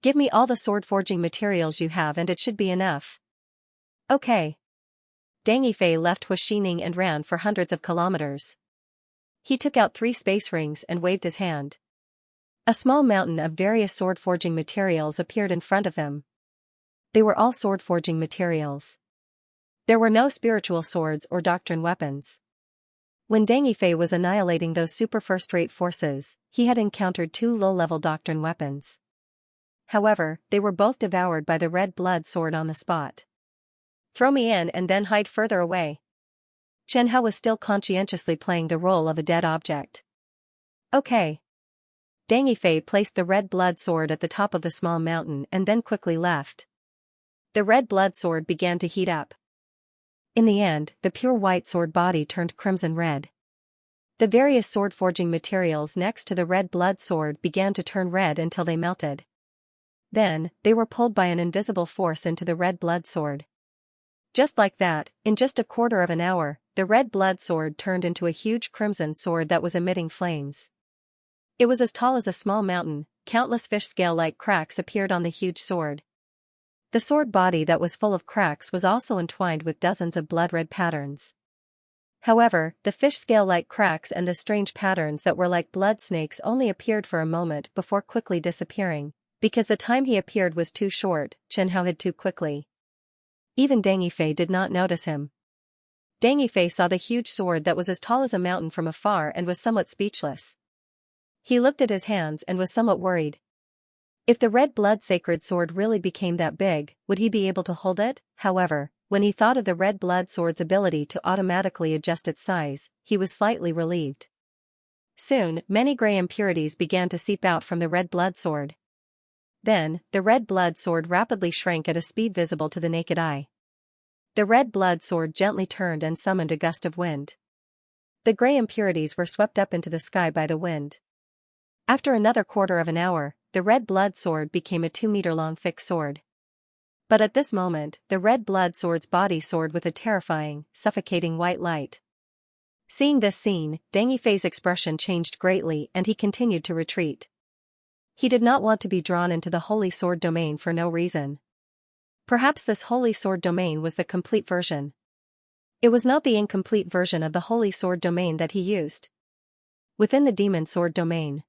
Give me all the sword-forging materials you have and it should be enough. Okay. Deng Yifei left Huaxining and ran for hundreds of kilometers. He took out 3 space rings and waved his hand. A small mountain of various sword-forging materials appeared in front of him. They were all sword-forging materials. There were no spiritual swords or doctrine weapons. When Deng Yifei was annihilating those super first-rate forces, he had encountered 2 low-level doctrine weapons. However, they were both devoured by the Red Blood Sword on the spot. Throw me in and then hide further away. Chen Hao was still conscientiously playing the role of a dead object. Okay. Deng Yifei placed the Red Blood Sword at the top of the small mountain and then quickly left. The Red Blood Sword began to heat up. In the end, the pure white sword body turned crimson red. The various sword-forging materials next to the Red Blood Sword began to turn red until they melted. Then, they were pulled by an invisible force into the Red Blood Sword. Just like that, in just a quarter of an hour, the Red Blood Sword turned into a huge crimson sword that was emitting flames. It was as tall as a small mountain, countless fish scale-like cracks appeared on the huge sword. The sword body that was full of cracks was also entwined with dozens of blood-red patterns. However, the fish scale-like cracks and the strange patterns that were like blood snakes only appeared for a moment before quickly disappearing, because the time he appeared was too short. Chen Hao hid too quickly. Even Deng Yifei did not notice him. Deng Yifei saw the huge sword that was as tall as a mountain from afar and was somewhat speechless. He looked at his hands and was somewhat worried. If the Red Blood Sacred Sword really became that big, would he be able to hold it? However, when he thought of the Red Blood Sword's ability to automatically adjust its size, he was slightly relieved. Soon, many gray impurities began to seep out from the Red Blood Sword. Then, the Red Blood Sword rapidly shrank at a speed visible to the naked eye. The Red Blood Sword gently turned and summoned a gust of wind. The gray impurities were swept up into the sky by the wind. After another quarter of an hour, the Red Blood Sword became a 2-meter-long thick sword. But at this moment, the Red Blood Sword's body soared with a terrifying, suffocating white light. Seeing this scene, Deng Yifei's expression changed greatly and he continued to retreat. He did not want to be drawn into the Holy Sword domain for no reason. Perhaps this Holy Sword domain was the complete version. It was not the incomplete version of the Holy Sword domain that he used. Within the Demon Sword domain,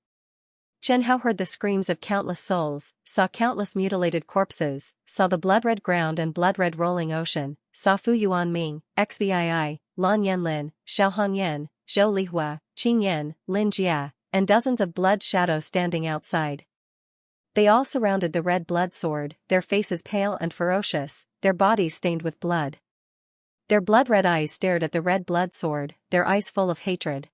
Chen Hao heard the screams of countless souls, saw countless mutilated corpses, saw the blood-red ground and blood-red rolling ocean, saw Fu Yuan Ming, XVII, Lan Yanlin, Xiao Hongyan, Zhou Lihua, Qing Yan, Lin Jia, and dozens of blood shadows standing outside. They all surrounded the red blood sword, their faces pale and ferocious, their bodies stained with blood. Their blood-red eyes stared at the red blood sword, their eyes full of hatred.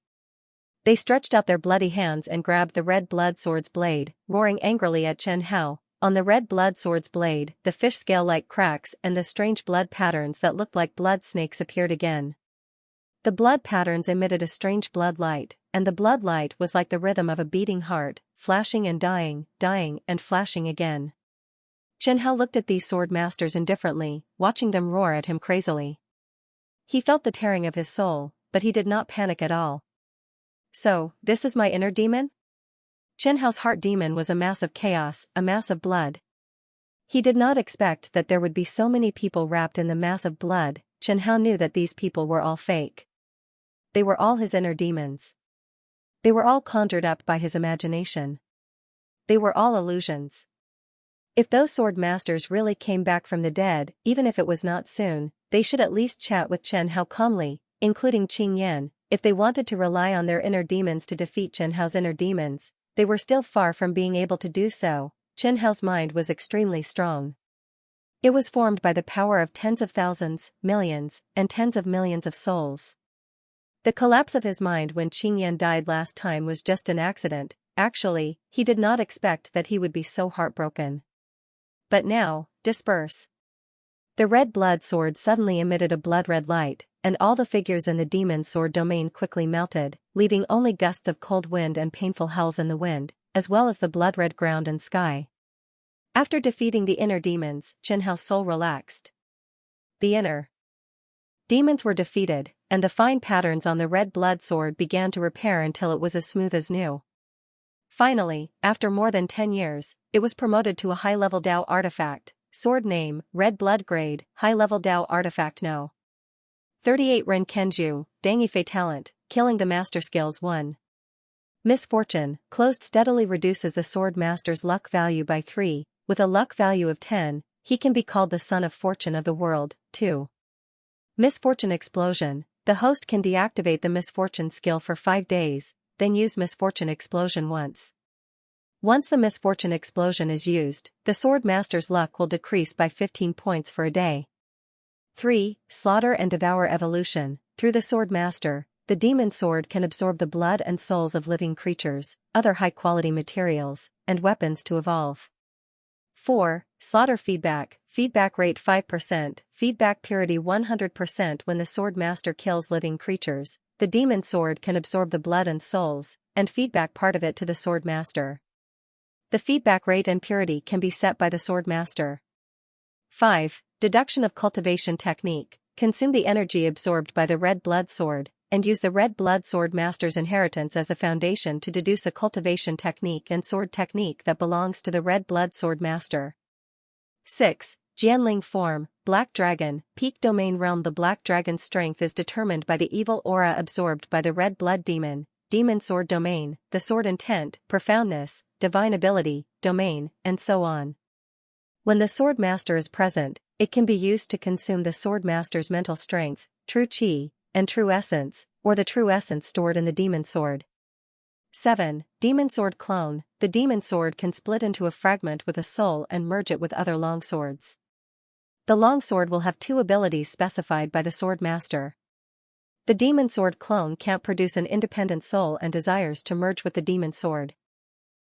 They stretched out their bloody hands and grabbed the red blood sword's blade, roaring angrily at Chen Hao. On the red blood sword's blade, the fish scale-like cracks and the strange blood patterns that looked like blood snakes appeared again. The blood patterns emitted a strange blood light, and the blood light was like the rhythm of a beating heart, flashing and dying, dying and flashing again. Chen Hao looked at these sword masters indifferently, watching them roar at him crazily. He felt the tearing of his soul, but he did not panic at all. So, this is my inner demon? Chen Hao's heart demon was a mass of chaos, a mass of blood. He did not expect that there would be so many people wrapped in the mass of blood. Chen Hao knew that these people were all fake. They were all his inner demons. They were all conjured up by his imagination. They were all illusions. If those sword masters really came back from the dead, even if it was not soon, they should at least chat with Chen Hao calmly, including Qing Yan. If they wanted to rely on their inner demons to defeat Chen Hao's inner demons, they were still far from being able to do so. Chen Hao's mind was extremely strong. It was formed by the power of tens of thousands, millions, and tens of millions of souls. The collapse of his mind when Qing Yan died last time was just an accident. Actually, he did not expect that he would be so heartbroken. But now, disperse. The red blood sword suddenly emitted a blood-red light, and all the figures in the demon sword domain quickly melted, leaving only gusts of cold wind and painful howls in the wind, as well as the blood-red ground and sky. After defeating the inner demons, Chen Hao's soul relaxed. The inner demons were defeated, and the fine patterns on the red blood sword began to repair until it was as smooth as new. Finally, after more than 10 years, it was promoted to a high-level Dao artifact. Sword name, Red Blood Grade, High-Level Dao Artifact No. 38 Ren Kenju, Deng Yifei Talent, Killing the Master Skills 1. Misfortune, closed steadily reduces the sword master's luck value by 3, with a luck value of 10, he can be called the son of fortune of the world, 2. Misfortune Explosion, the host can deactivate the misfortune skill for 5 days, then use Misfortune Explosion once. Once the Misfortune Explosion is used, the sword master's luck will decrease by 15 points for a day. 3. Slaughter and Devour Evolution, through the sword master, the demon sword can absorb the blood and souls of living creatures, other high-quality materials, and weapons to evolve. 4. Slaughter Feedback, feedback rate 5%, feedback purity 100%. When the sword master kills living creatures, the demon sword can absorb the blood and souls, and feedback part of it to the sword master. The feedback rate and purity can be set by the sword master. 5. Deduction of Cultivation Technique, consume the energy absorbed by the red blood sword, and use the red blood sword master's inheritance as the foundation to deduce a cultivation technique and sword technique that belongs to the red blood sword master. 6. Jianling Form, Black Dragon, Peak Domain Realm. The Black Dragon's strength is determined by the evil aura absorbed by the red blood demon, demon sword domain, the sword intent, profoundness, divine ability, domain, and so on. When the sword master is present, it can be used to consume the sword master's mental strength, true chi, and true essence, or the true essence stored in the demon sword. 7. Demon Sword Clone, the demon sword can split into a fragment with a soul and merge it with other longswords. The longsword will have 2 abilities specified by the sword master. The demon sword clone can't produce an independent soul and desires to merge with the demon sword.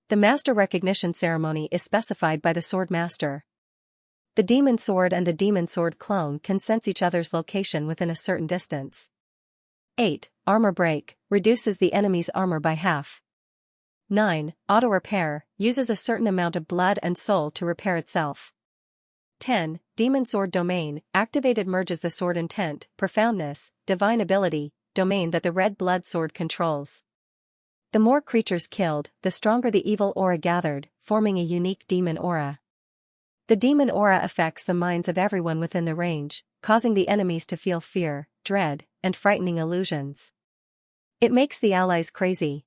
The master recognition ceremony is specified by the sword master. The demon sword and the demon sword clone can sense each other's location within a certain distance. 8. Armor Break, reduces the enemy's armor by half. 9. Auto Repair, uses a certain amount of blood and soul to repair itself. 10. Demon Sword Domain, activated merges the sword intent, profoundness, divine ability, domain that the red blood sword controls. The more creatures killed, the stronger the evil aura gathered, forming a unique demon aura. The demon aura affects the minds of everyone within the range, causing the enemies to feel fear, dread, and frightening illusions. It makes the allies crazy.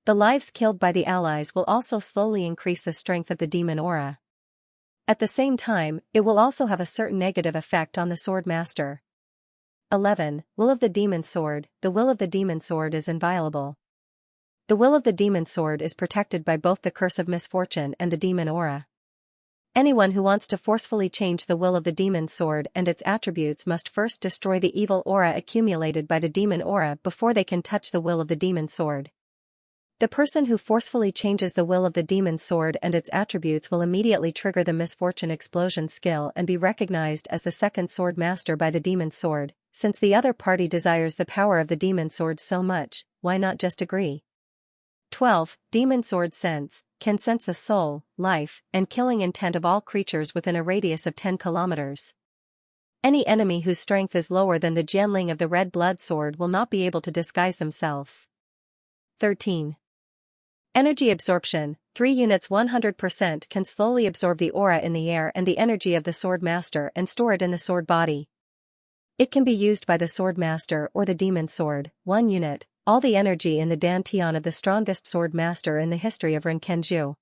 The lives killed by the allies will also slowly increase the strength of the demon aura. At the same time, it will also have a certain negative effect on the sword master. 11. Will of the demon sword. The will of the demon sword is inviolable. The will of the demon sword is protected by both the curse of misfortune and the demon aura. Anyone who wants to forcefully change the will of the demon sword and its attributes must first destroy the evil aura accumulated by the demon aura before they can touch the will of the demon sword. The person who forcefully changes the will of the demon sword and its attributes will immediately trigger the misfortune explosion skill and be recognized as the second sword master by the demon sword. Since the other party desires the power of the demon sword so much, why not just agree? 12. Demon sword sense, can sense the soul, life, and killing intent of all creatures within a radius of 10 kilometers. Any enemy whose strength is lower than the Jianling of the red blood sword will not be able to disguise themselves. 13. Energy absorption, 3 units 100% can slowly absorb the aura in the air and the energy of the sword master and store it in the sword body. It can be used by the sword master or the demon sword, 1 unit, all the energy in the dantian of the strongest sword master in the history of Renkenju.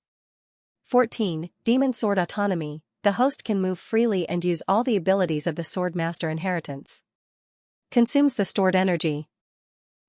14. Demon sword autonomy, the host can move freely and use all the abilities of the sword master inheritance. Consumes the stored energy.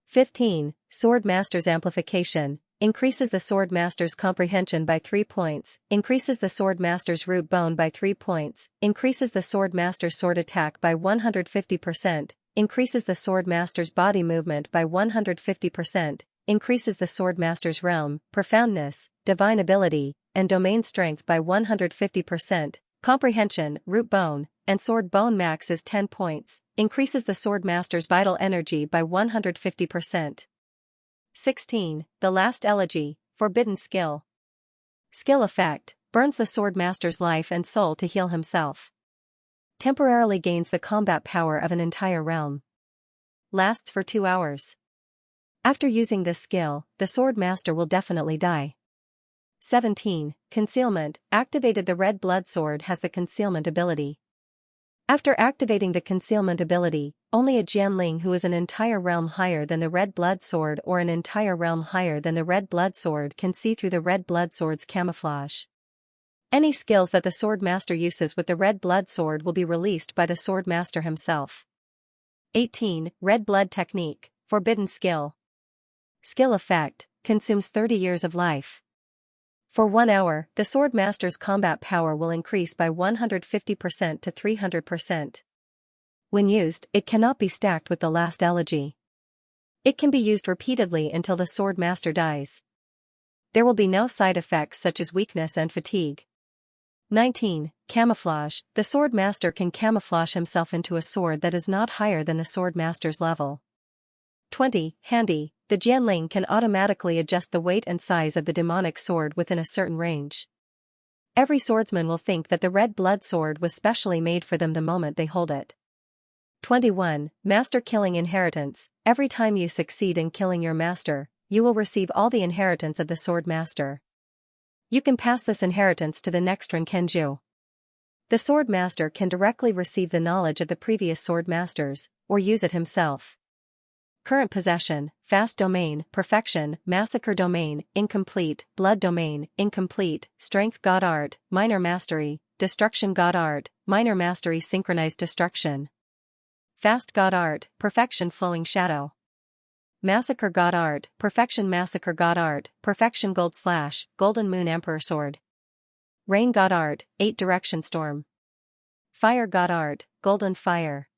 15. Sword master's amplification, increases the sword master's comprehension by 3 points, increases the sword master's root bone by 3 points, increases the sword master's sword attack by 150%, increases the sword master's body movement by 150%, increases the sword master's realm, profoundness, divine ability, and domain strength by 150%, comprehension, root bone, and sword bone max is 10 points, increases the sword master's vital energy by 150%. 16. The last elegy, forbidden skill. Skill effect, burns the sword master's life and soul to heal himself. Temporarily gains the combat power of an entire realm. Lasts for 2 hours. After using this skill, the sword master will definitely die. 17. Concealment, activated the red blood sword has the concealment ability. After activating the concealment ability, only a Jianling who is an entire realm higher than the red blood sword or an entire realm higher than the red blood sword can see through the red blood sword's camouflage. Any skills that the sword master uses with the red blood sword will be released by the sword master himself. 18. Red blood technique, forbidden skill. Skill effect, consumes 30 years of life. For 1 hour, the sword master's combat power will increase by 150% to 300%. When used, it cannot be stacked with the last elegy. It can be used repeatedly until the sword master dies. There will be no side effects such as weakness and fatigue. 19. Camouflage, the sword master can camouflage himself into a sword that is not higher than the sword master's level. 20. Handy, the Jianling can automatically adjust the weight and size of the demonic sword within a certain range. Every swordsman will think that the red blood sword was specially made for them the moment they hold it. 21. Master killing inheritance, every time you succeed in killing your master, you will receive all the inheritance of the sword master. You can pass this inheritance to the next Renkenju. The sword master can directly receive the knowledge of the previous sword masters, or use it himself. Current possession, fast domain, perfection, massacre domain, incomplete, blood domain, incomplete, strength god art, minor mastery, destruction god art, minor mastery synchronized destruction. Fast god art, perfection flowing shadow. Massacre god art, perfection massacre god art, perfection gold slash, golden moon emperor sword. Rain god art, 8 direction storm. Fire god art, golden fire.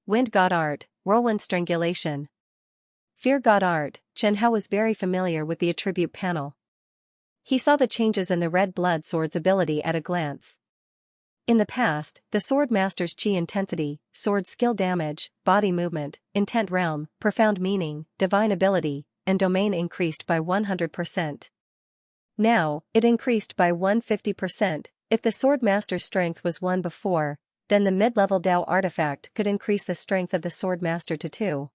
Wind god art, whirlwind strangulation. Fear god art, Chen Hao was very familiar with the attribute panel. He saw the changes in the red blood sword's ability at a glance. In the past, the sword master's chi intensity, sword skill damage, body movement, intent realm, profound meaning, divine ability, and domain increased by 100%. Now, it increased by 150%. If the sword master's strength was 1 before, then the mid-level Dao artifact could increase the strength of the sword master to 2.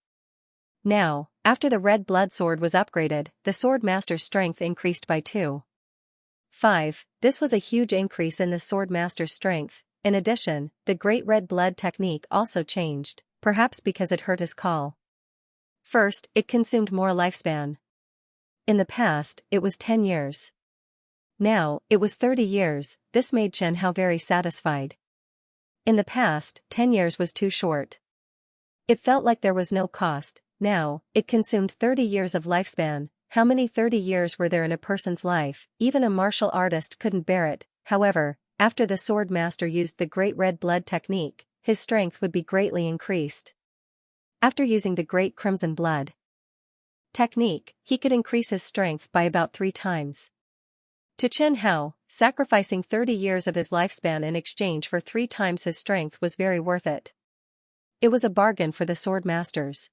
Now, after the red blood sword was upgraded, the sword master's strength increased by 2.5. This was a huge increase in the sword master's strength. In addition, the great red blood technique also changed, perhaps because it hurt his call. First, it consumed more lifespan. In the past, it was 10 years. Now, it was 30 years. This made Xianxia very satisfied. In the past, 10 years was too short. It felt like there was no cost. Now, it consumed 30 years of lifespan. How many 30 years were there in a person's life? Even a martial artist couldn't bear it. However, after the sword master used the great red blood technique, his strength would be greatly increased. After using the great crimson blood technique, he could increase his strength by about 3 times. To Xianxia, sacrificing 30 years of his lifespan in exchange for 3 times his strength was very worth it. It was a bargain for the sword masters.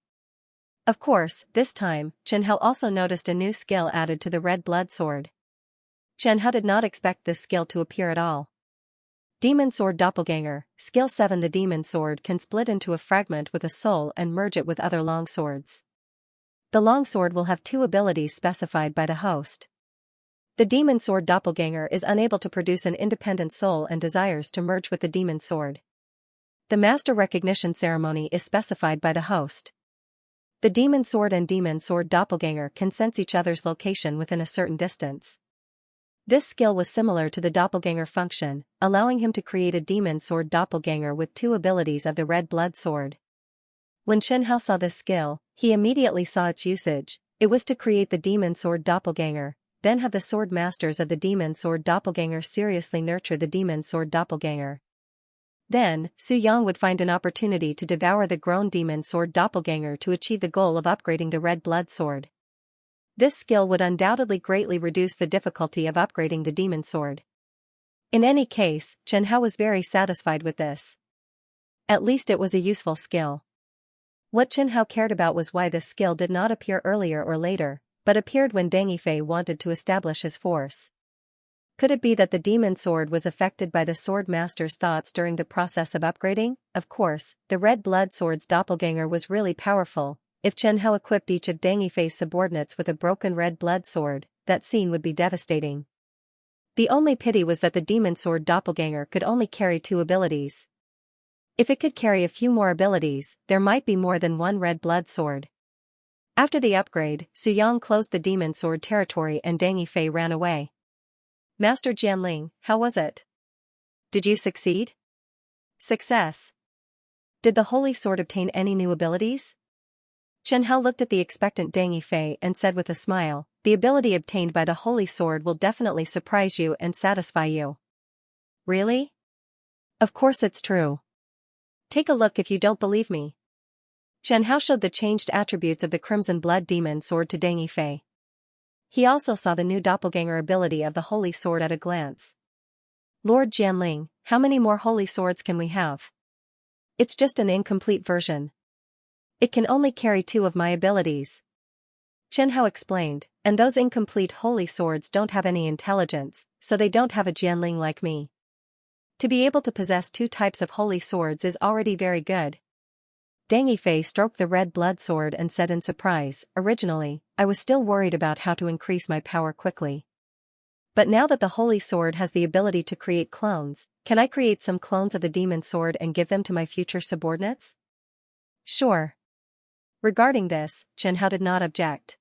Of course, this time, Xianxia also noticed a new skill added to the red blood sword. Xianxia did not expect this skill to appear at all. Demon Sword Doppelganger, Skill 7. The demon sword can split into a fragment with a soul and merge it with other long swords. The long sword will have 2 abilities specified by the host. The demon sword doppelganger is unable to produce an independent soul and desires to merge with the demon sword. The master recognition ceremony is specified by the host. The demon sword and demon sword doppelganger can sense each other's location within a certain distance. This skill was similar to the doppelganger function, allowing him to create a demon sword doppelganger with 2 abilities of the red blood sword. When Xianxia saw this skill, he immediately saw its usage. It was to create the demon sword doppelganger, then have the sword masters of the demon sword doppelganger seriously nurture the demon sword doppelganger. Then, Su Yang would find an opportunity to devour the grown demon sword doppelganger to achieve the goal of upgrading the red blood sword. This skill would undoubtedly greatly reduce the difficulty of upgrading the demon sword. In any case, Xianxia was very satisfied with this. At least it was a useful skill. What Xianxia cared about was why this skill did not appear earlier or later, but appeared when Deng Yifei wanted to establish his force. Could it be that the demon sword was affected by the sword master's thoughts during the process of upgrading? Of course, the red blood sword's doppelganger was really powerful. If Xianxia equipped each of Deng Yifei's subordinates with a broken red blood sword, that scene would be devastating. The only pity was that the demon sword doppelganger could only carry 2 abilities. If it could carry a few more abilities, there might be more than one red blood sword. After the upgrade, Su Yang closed the demon sword territory and Deng Yifei ran away. Master Jianling, how was it? Did you succeed? Success. Did the holy sword obtain any new abilities? Xianxia looked at the expectant Deng Yifei and said with a smile, the ability obtained by the holy sword will definitely surprise you and satisfy you. Really? Of course it's true. Take a look if you don't believe me. Xianxia showed the changed attributes of the crimson blood demon sword to Deng Yifei. He also saw the new doppelganger ability of the holy sword at a glance. Lord Jianling, how many more holy swords can we have? It's just an incomplete version. It can only carry 2 of my abilities. Xianxia explained, and those incomplete holy swords don't have any intelligence, so they don't have a Jianling like me. To be able to possess 2 types of holy swords is already very good. Deng Yifei stroked the red blood sword and said in surprise, originally, I was still worried about how to increase my power quickly. But now that the holy sword has the ability to create clones, can I create some clones of the demon sword and give them to my future subordinates? Sure. Regarding this, Xianxia did not object.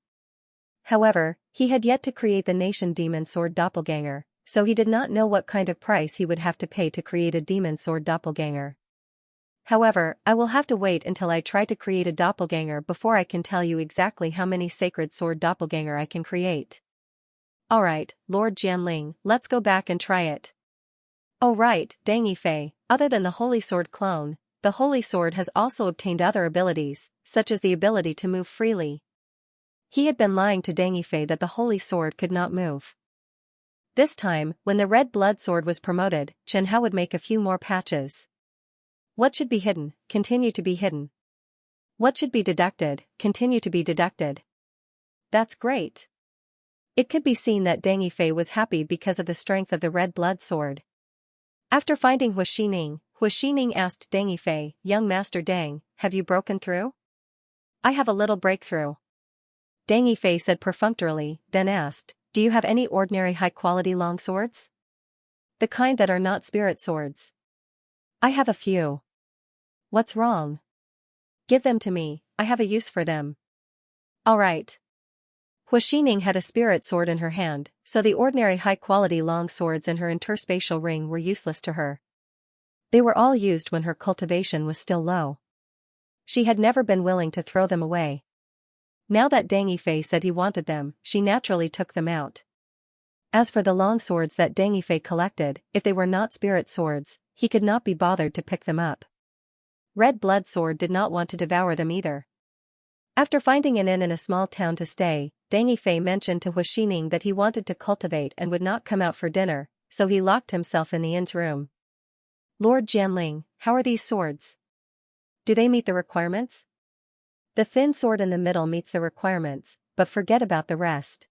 However, he had yet to create the nation demon sword doppelganger, so he did not know what kind of price he would have to pay to create a demon sword doppelganger. However, I will have to wait until I try to create a doppelganger before I can tell you exactly how many sacred sword doppelganger I can create. Alright, Lord Jianling, let's go back and try it. Oh right, Deng Yifei, other than the holy sword clone, the holy sword has also obtained other abilities, such as the ability to move freely. He had been lying to Deng Yifei that the holy sword could not move. This time, when the red blood sword was promoted, Xianxia would make a few more patches. What should be hidden, continue to be hidden. What should be deducted, continue to be deducted. That's great. It could be seen that Deng Yifei was happy because of the strength of the red blood sword. After finding Hu Xining asked Deng Yifei, young Master Deng, have you broken through? I have a little breakthrough. Dang Yifei said perfunctorily, then asked, do you have any ordinary high-quality longswords? The kind that are not spirit swords. I have a few. What's wrong? Give them to me, I have a use for them. All right. Hua Xining had a spirit sword in her hand, so the ordinary high-quality long swords in her interspatial ring were useless to her. They were all used when her cultivation was still low. She had never been willing to throw them away. Now that Dang Yifei said he wanted them, she naturally took them out. As for the long swords that Dang Yifei collected, if they were not spirit swords, he could not be bothered to pick them up. Red Blood Sword did not want to devour them either. After finding an inn in a small town to stay, Dang Yifei mentioned to Hua Xining that he wanted to cultivate and would not come out for dinner, so he locked himself in the inn's room. Lord Jianling, how are these swords? Do they meet the requirements? The thin sword in the middle meets the requirements, but forget about the rest.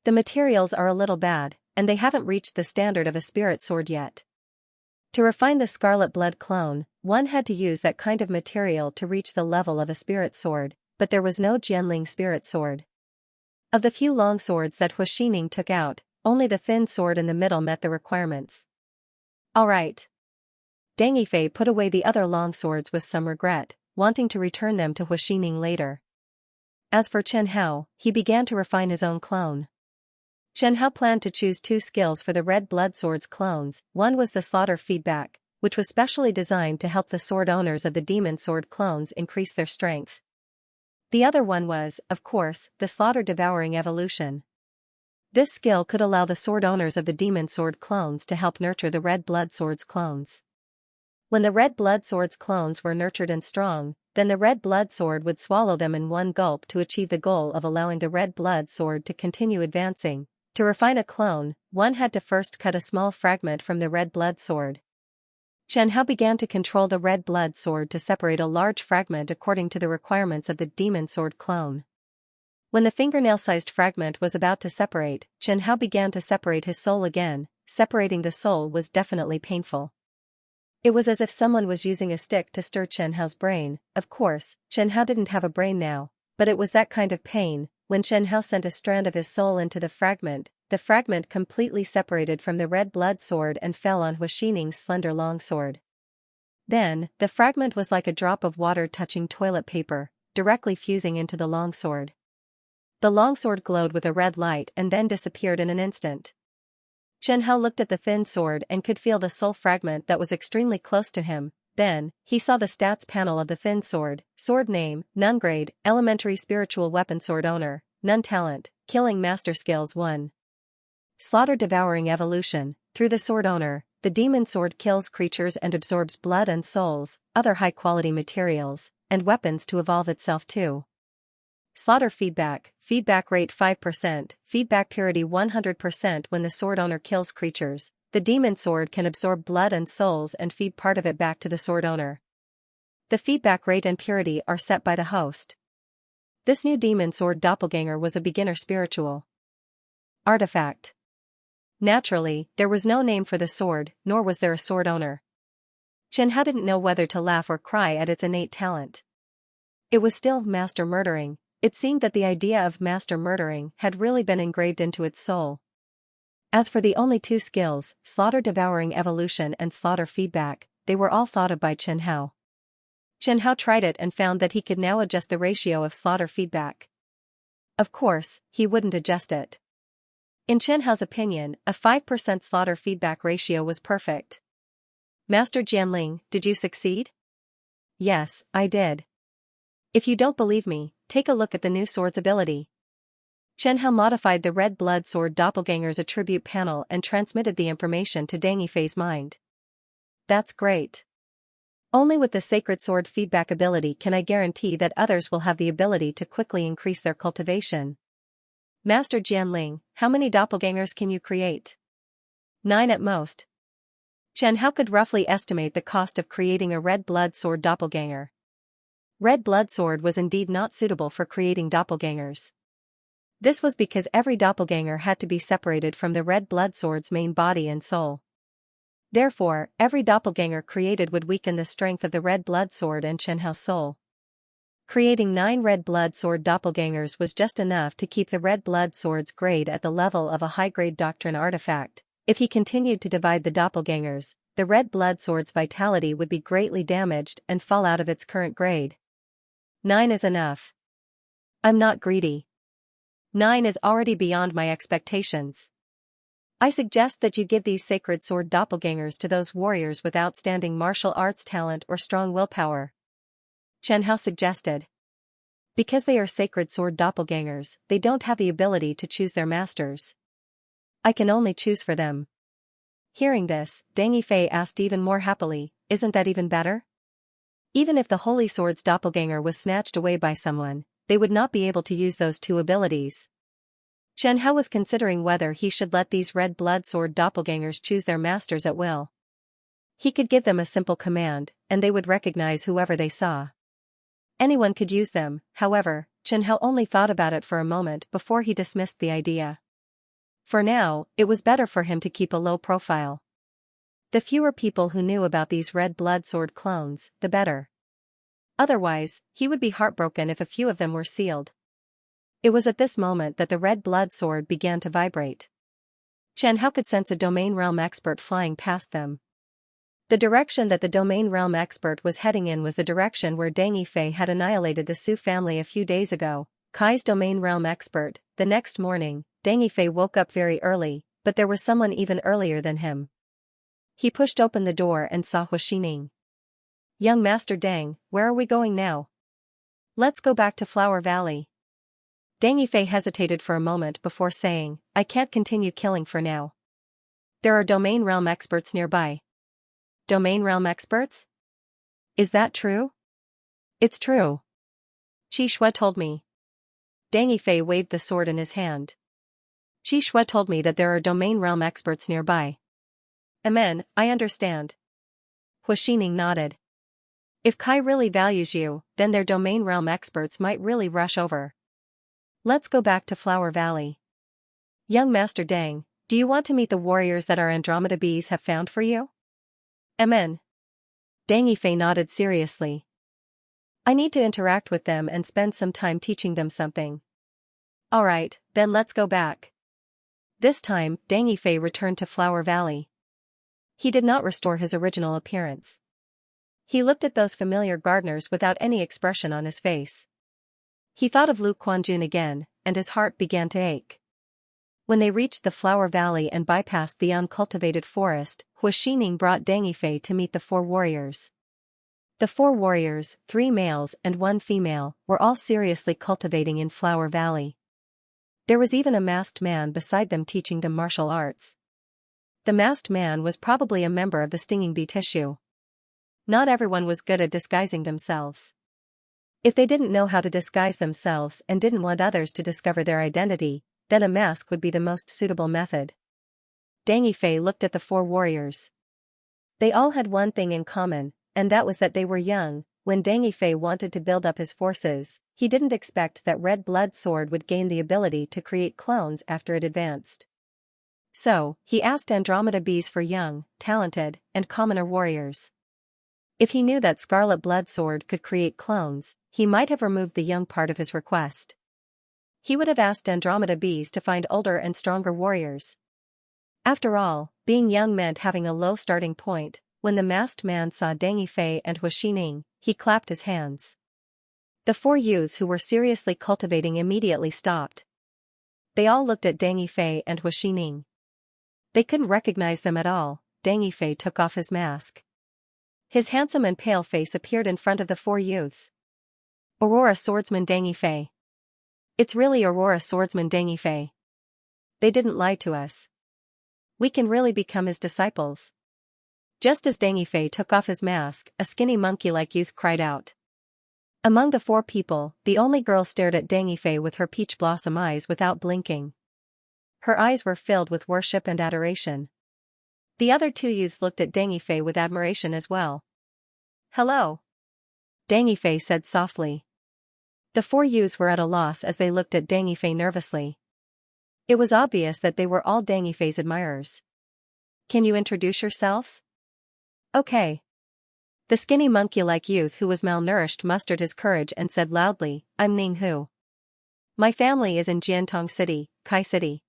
The materials are a little bad, and they haven't reached the standard of a spirit sword yet. To refine the Scarlet Blood clone, one had to use that kind of material to reach the level of a spirit sword, but there was no Jianling spirit sword. Of the few long swords that Hua Xining took out, only the thin sword in the middle met the requirements. All right. Dang Yifei put away the other long swords with some regret, wanting to return them to Hua Xining later. As for Chen Hao, he began to refine his own clone. Chen Hao planned to choose two skills for the Red Blood Sword's clones. One was the slaughter feedback, which was specially designed to help the sword owners of the demon sword clones increase their strength. The other one was, of course, the slaughter devouring evolution. This skill could allow the sword owners of the demon sword clones to help nurture the Red Blood Sword's clones. When the Red Blood Sword's clones were nurtured and strong, then the Red Blood Sword would swallow them in one gulp to achieve the goal of allowing the Red Blood Sword to continue advancing. To refine a clone, one had to first cut a small fragment from the Red Blood Sword. Chen Hao began to control the Red Blood Sword to separate a large fragment according to the requirements of the Demon Sword clone. When the fingernail-sized fragment was about to separate, Chen Hao began to separate his soul again. Separating the soul was definitely painful. It was as if someone was using a stick to stir Chen Hao's brain. Of course, Chen Hao didn't have a brain now, but it was that kind of pain. When Chen Hao sent a strand of his soul into the fragment completely separated from the Red Blood Sword and fell on Hua Xining's slender longsword. Then, the fragment was like a drop of water touching toilet paper, directly fusing into the longsword. The longsword glowed with a red light and then disappeared in an instant. Chen Hao looked at the thin sword and could feel the soul fragment that was extremely close to him. Then, he saw the stats panel of the thin sword. Sword name, None grade, elementary spiritual weapon sword owner, None talent, killing master skills 1. Slaughter devouring evolution. Through the sword owner, the demon sword kills creatures and absorbs blood and souls, other high-quality materials, and weapons to evolve itself too. Slaughter feedback rate 5%, feedback purity 100%. When the sword owner kills creatures, the demon sword can absorb blood and souls and feed part of it back to the sword owner. The feedback rate and purity are set by the host. This new demon sword doppelganger was a beginner spiritual artifact. Naturally, there was no name for the sword, nor was there a sword owner. Chen Hao didn't know whether to laugh or cry at its innate talent. It was still master murdering. It seemed that the idea of master murdering had really been engraved into its soul. As for the only two skills, slaughter devouring evolution and slaughter feedback, they were all thought of by Chen Hao. Chen Hao tried it and found that he could now adjust the ratio of slaughter feedback. Of course, he wouldn't adjust it. In Chen Hao's opinion, a 5% slaughter feedback ratio was perfect. Master Jianling, did you succeed? Yes, I did. If you don't believe me, take a look at the new sword's ability. Chen Hao modified the Red Blood Sword doppelganger's attribute panel and transmitted the information to Dang Yifei's mind. That's great. Only with the Sacred Sword feedback ability can I guarantee that others will have the ability to quickly increase their cultivation. Master Jianling, how many doppelgangers can you create? 9 at most. Chen Hao could roughly estimate the cost of creating a Red Blood Sword doppelganger. Red Blood Sword was indeed not suitable for creating doppelgangers. This was because every doppelganger had to be separated from the Red Blood Sword's main body and soul. Therefore, every doppelganger created would weaken the strength of the Red Blood Sword and Chen Hao's soul. Creating 9 red blood sword doppelgangers was just enough to keep the red blood sword's grade at the level of a high-grade doctrine artifact. If he continued to divide the doppelgangers, the red blood sword's vitality would be greatly damaged and fall out of its current grade. 9 is enough. I'm not greedy. 9 is already beyond my expectations. I suggest that you give these sacred sword doppelgangers to those warriors with outstanding martial arts talent or strong willpower. Xianxia suggested. Because they are sacred sword doppelgangers, they don't have the ability to choose their masters. I can only choose for them. Hearing this, Deng Yifei asked even more happily, isn't that even better? Even if the Holy Sword's doppelganger was snatched away by someone, they would not be able to use those 2 abilities. Xianxia was considering whether he should let these red blood sword doppelgangers choose their masters at will. He could give them a simple command, and they would recognize whoever they saw. Anyone could use them, however. Xianxia only thought about it for a moment before he dismissed the idea. For now, it was better for him to keep a low profile. The fewer people who knew about these red blood sword clones, the better. Otherwise, he would be heartbroken if a few of them were sealed. It was at this moment that the red blood sword began to vibrate. Xianxia could sense a domain realm expert flying past them. The direction that the domain realm expert was heading in was the direction where Deng Yifei had annihilated the Su family a few days ago. Kai's domain realm expert. The next morning, Deng Yifei woke up very early, but there was someone even earlier than him. He pushed open the door and saw Huaxining. Young Master Deng, where are we going now? Let's go back to Flower Valley. Deng Yifei hesitated for a moment before saying, I can't continue killing for now. There are domain realm experts nearby. Domain realm experts? Is that true? It's true. Qi Shui told me. Deng Yifei waved the sword in his hand. Qi Shui told me that there are domain realm experts nearby. Amen, I understand. Huaxining nodded. If Kai really values you, then their domain realm experts might really rush over. Let's go back to Flower Valley. Young Master Deng, do you want to meet the warriors that our Andromeda bees have found for you? Amen. Deng Yifei nodded seriously. I need to interact with them and spend some time teaching them something. Alright, then let's go back. This time, Deng Yifei returned to Flower Valley. He did not restore his original appearance. He looked at those familiar gardeners without any expression on his face. He thought of Lu Quanjun again, and his heart began to ache. When they reached the Flower Valley and bypassed the uncultivated forest, Huaxining brought Deng Yifei to meet the 4 warriors. The 4 warriors, 3 males and 1 female, were all seriously cultivating in Flower Valley. There was even a masked man beside them teaching them martial arts. The masked man was probably a member of the stinging bee tissue. Not everyone was good at disguising themselves. If they didn't know how to disguise themselves and didn't want others to discover their identity, then a mask would be the most suitable method. Deng Yifei looked at the 4 warriors. They all had one thing in common, and that was that they were young. When Deng Yifei wanted to build up his forces, he didn't expect that Red Blood Sword would gain the ability to create clones after it advanced. So, he asked Andromeda bees for young, talented, and commoner warriors. If he knew that Scarlet Blood Sword could create clones, he might have removed the young part of his request. He would have asked Andromeda bees to find older and stronger warriors. After all, being young meant having a low starting point. When the masked man saw Deng Yifei and Huaxining, he clapped his hands. The 4 youths who were seriously cultivating immediately stopped. They all looked at Deng Yifei and Huaxining. They couldn't recognize them at all. Deng Yifei took off his mask. His handsome and pale face appeared in front of the 4 youths. Aurora Swordsman Deng Yifei. It's really Aurora Swordsman Deng Yifei. They didn't lie to us. We can really become his disciples. Just as Deng Yifei took off his mask, a skinny monkey-like youth cried out. Among the 4 people, the only girl stared at Deng Yifei with her peach blossom eyes without blinking. Her eyes were filled with worship and adoration. The other 2 youths looked at Deng Yifei with admiration as well. Hello. Deng Yifei said softly. The 4 youths were at a loss as they looked at Deng Yifei nervously. It was obvious that they were all Deng Yifei's admirers. Can you introduce yourselves? Okay. The skinny monkey-like youth who was malnourished mustered his courage and said loudly, I'm Ning Hu. My family is in Jiantong City, Kai City.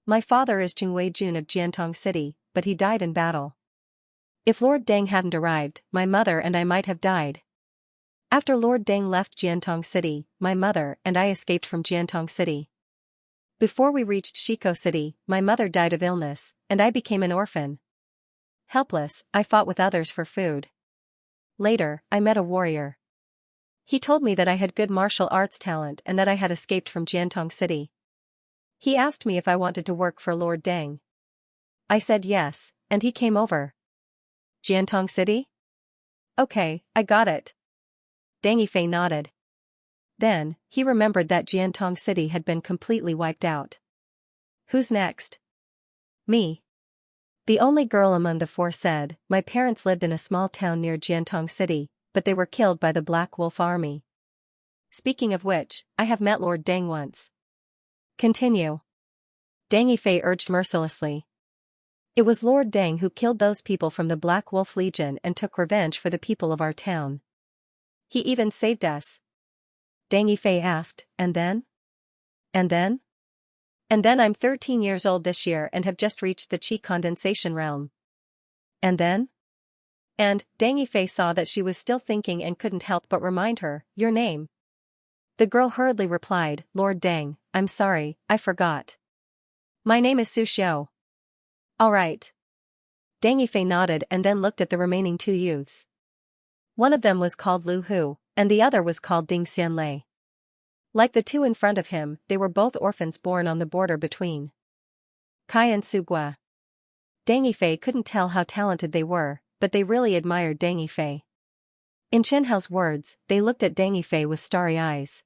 My father is Jingwei Jun of Jiantong City, but he died in battle. If Lord Deng hadn't arrived, my mother and I might have died. After Lord Deng left Jiantong City, my mother and I escaped from Jiantong City. Before we reached Shiko City, my mother died of illness, and I became an orphan. Helpless, I fought with others for food. Later, I met a warrior. He told me that I had good martial arts talent and that I had escaped from Jiantong City. He asked me if I wanted to work for Lord Deng. I said yes, and he came over. Jiantong City? Okay, I got it. Deng Yifei nodded. Then, he remembered that Jiantong City had been completely wiped out. Who's next? Me. The only girl among the four said, my parents lived in a small town near Jiantong City, but they were killed by the Black Wolf Army. Speaking of which, I have met Lord Deng once. Continue. Deng Yifei urged mercilessly. It was Lord Deng who killed those people from the Black Wolf Legion and took revenge for the people of our town. He even saved us. Deng Yifei asked, and then? And then? And then I'm 13 years old this year and have just reached the Qi condensation realm. And then? And, Deng Yifei saw that she was still thinking and couldn't help but remind her, your name. The girl hurriedly replied, Lord Deng, I'm sorry, I forgot. My name is Su Xiao. All right. Deng Yifei nodded and then looked at the remaining two youths. One of them was called Lu Hu, and the other was called Ding Xianlei. Like the two in front of him, they were both orphans born on the border between Kai and Sugua. Deng Yifei couldn't tell how talented they were, but they really admired Deng Yifei. In Chen Hao's words, they looked at Deng Yifei with starry eyes.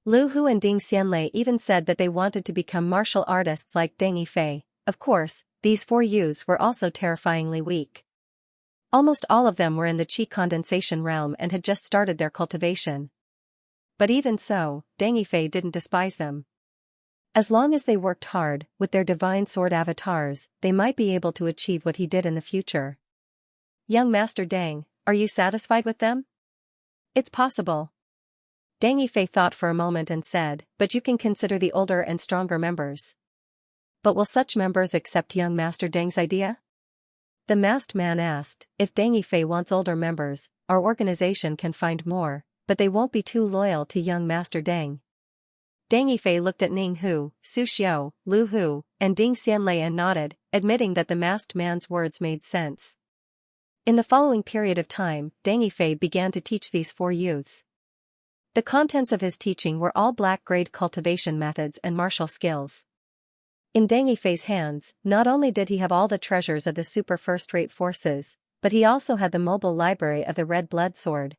Lu Hu and Ding Xianlei even said that they wanted to become martial artists like Deng Yifei. Of course, these four youths were also terrifyingly weak. Almost all of them were in the Qi condensation realm and had just started their cultivation. But even so, Deng Yifei didn't despise them. As long as they worked hard, with their divine sword avatars, they might be able to achieve what he did in the future. Young Master Deng, are you satisfied with them? It's possible. Deng Yifei thought for a moment and said, but you can consider the older and stronger members. But will such members accept young Master Deng's idea? The masked man asked, if Deng Yifei wants older members, our organization can find more, but they won't be too loyal to young Master Deng. Deng Yifei looked at Ning Hu, Su Xiao, Lu Hu, and Ding Xianlei and nodded, admitting that the masked man's words made sense. In the following period of time, Deng Yifei began to teach these four youths. The contents of his teaching were all black-grade cultivation methods and martial skills. In Deng Yifei's hands, not only did he have all the treasures of the super first-rate forces, but he also had the mobile library of the red blood sword.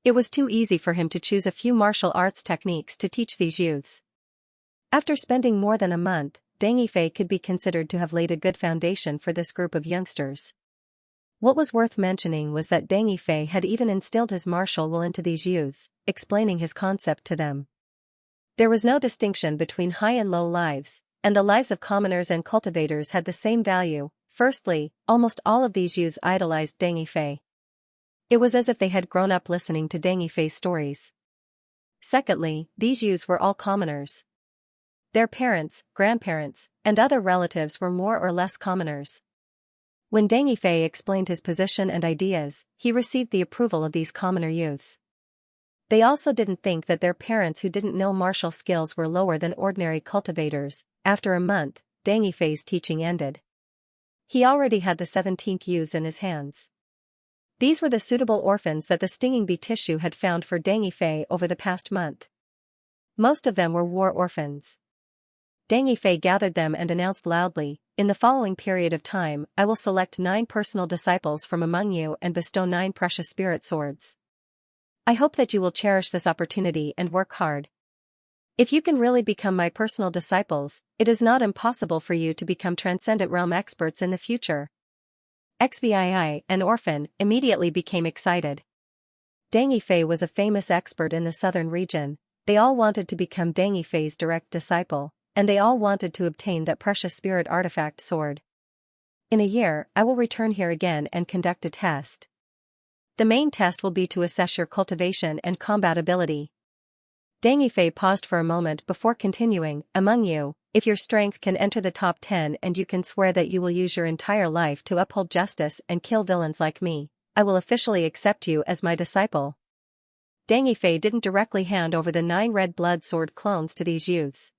It was too easy for him to choose a few martial arts techniques to teach these youths. After spending more than a month, Deng Yifei could be considered to have laid a good foundation for this group of youngsters. What was worth mentioning was that Deng Yifei had even instilled his martial will into these youths, explaining his concept to them. There was no distinction between high and low lives, and the lives of commoners and cultivators had the same value. Firstly, almost all of these youths idolized Deng Yifei. It was as if they had grown up listening to Deng Yifei's stories. Secondly, these youths were all commoners. Their parents, grandparents, and other relatives were more or less commoners. When Deng Yifei explained his position and ideas, he received the approval of these commoner youths. They also didn't think that their parents who didn't know martial skills were lower than ordinary cultivators. After a month, Deng Yifei's teaching ended. He already had the 17th youths in his hands. These were the suitable orphans that the stinging bee tissue had found for Deng Yifei over the past month. Most of them were war orphans. Deng Yifei gathered them and announced loudly, in the following period of time, I will select 9 personal disciples from among you and bestow 9 precious spirit swords. I hope that you will cherish this opportunity and work hard. If you can really become my personal disciples, it is not impossible for you to become transcendent realm experts in the future. XBII, an orphan, immediately became excited. Deng Yifei was a famous expert in the southern region. They all wanted to become Deng Yifei's direct disciple, and they all wanted to obtain that precious spirit artifact sword. In a year, I will return here again and conduct a test. The main test will be to assess your cultivation and combat ability. Deng Yifei paused for a moment before continuing, among you, if your strength can enter the top 10 and you can swear that you will use your entire life to uphold justice and kill villains like me, I will officially accept you as my disciple. Deng Yifei didn't directly hand over the 9 red blood sword clones to these youths.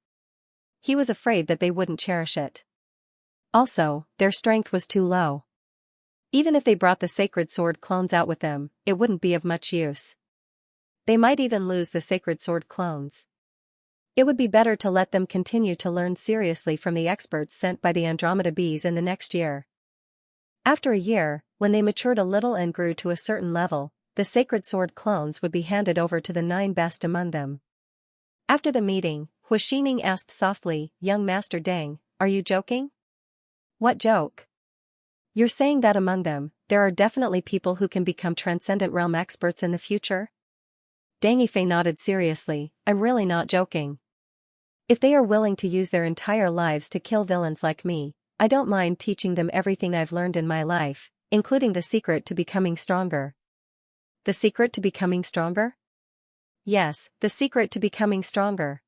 He was afraid that they wouldn't cherish it. Also, their strength was too low. Even if they brought the sacred sword clones out with them, it wouldn't be of much use. They might even lose the sacred sword clones. It would be better to let them continue to learn seriously from the experts sent by the Andromeda bees in the next year. After a year, when they matured a little and grew to a certain level, the sacred sword clones would be handed over to the 9 best among them. After the meeting, Hu Xining asked softly, "Young Master Deng, are you joking?" "What joke?" "You're saying that among them, there are definitely people who can become Transcendent Realm experts in the future?" Deng Yifei nodded seriously, "I'm really not joking. If they are willing to use their entire lives to kill villains like me, I don't mind teaching them everything I've learned in my life, including the secret to becoming stronger." "The secret to becoming stronger?" "Yes, the secret to becoming stronger."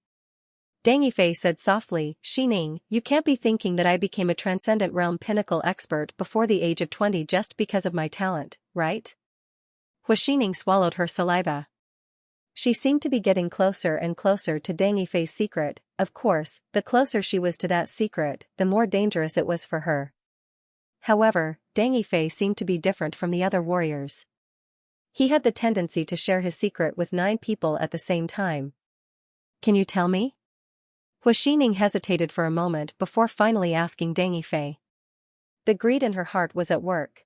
Deng Yifei said softly, "Xining, you can't be thinking that I became a Transcendent Realm Pinnacle expert before the age of 20 just because of my talent, right?" Hu Xining swallowed her saliva. She seemed to be getting closer and closer to Deng Yifei's secret. Of course, the closer she was to that secret, the more dangerous it was for her. However, Deng Yifei seemed to be different from the other warriors. He had the tendency to share his secret with 9 people at the same time. "Can you tell me?" Hu Xining hesitated for a moment before finally asking Deng Yifei. The greed in her heart was at work.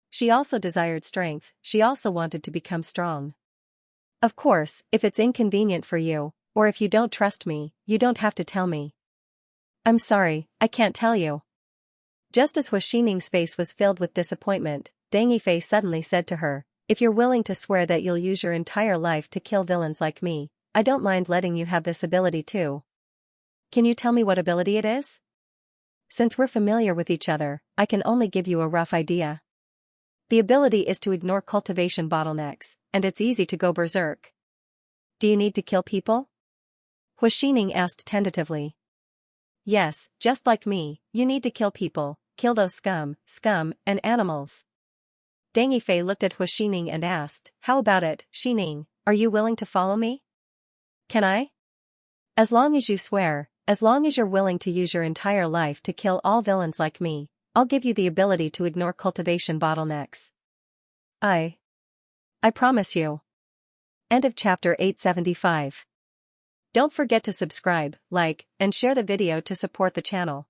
She also desired strength, she also wanted to become strong. "Of course, if it's inconvenient for you, or if you don't trust me, you don't have to tell me." "I'm sorry, I can't tell you." Just as Hu Xining's face was filled with disappointment, Deng Yifei suddenly said to her, "If you're willing to swear that you'll use your entire life to kill villains like me, I don't mind letting you have this ability too." "Can you tell me what ability it is?" "Since we're familiar with each other, I can only give you a rough idea. The ability is to ignore cultivation bottlenecks, and it's easy to go berserk." "Do you need to kill people?" Hu Xining asked tentatively. "Yes, just like me, you need to kill people, kill those scum, and animals." Deng Yifei looked at Hu Xining and asked, "How about it, Xining, are you willing to follow me?" "Can I?" "As long as you swear, as long as you're willing to use your entire life to kill all villains like me, I'll give you the ability to ignore cultivation bottlenecks." I promise you." End of chapter 875. Don't forget to subscribe, like, and share the video to support the channel.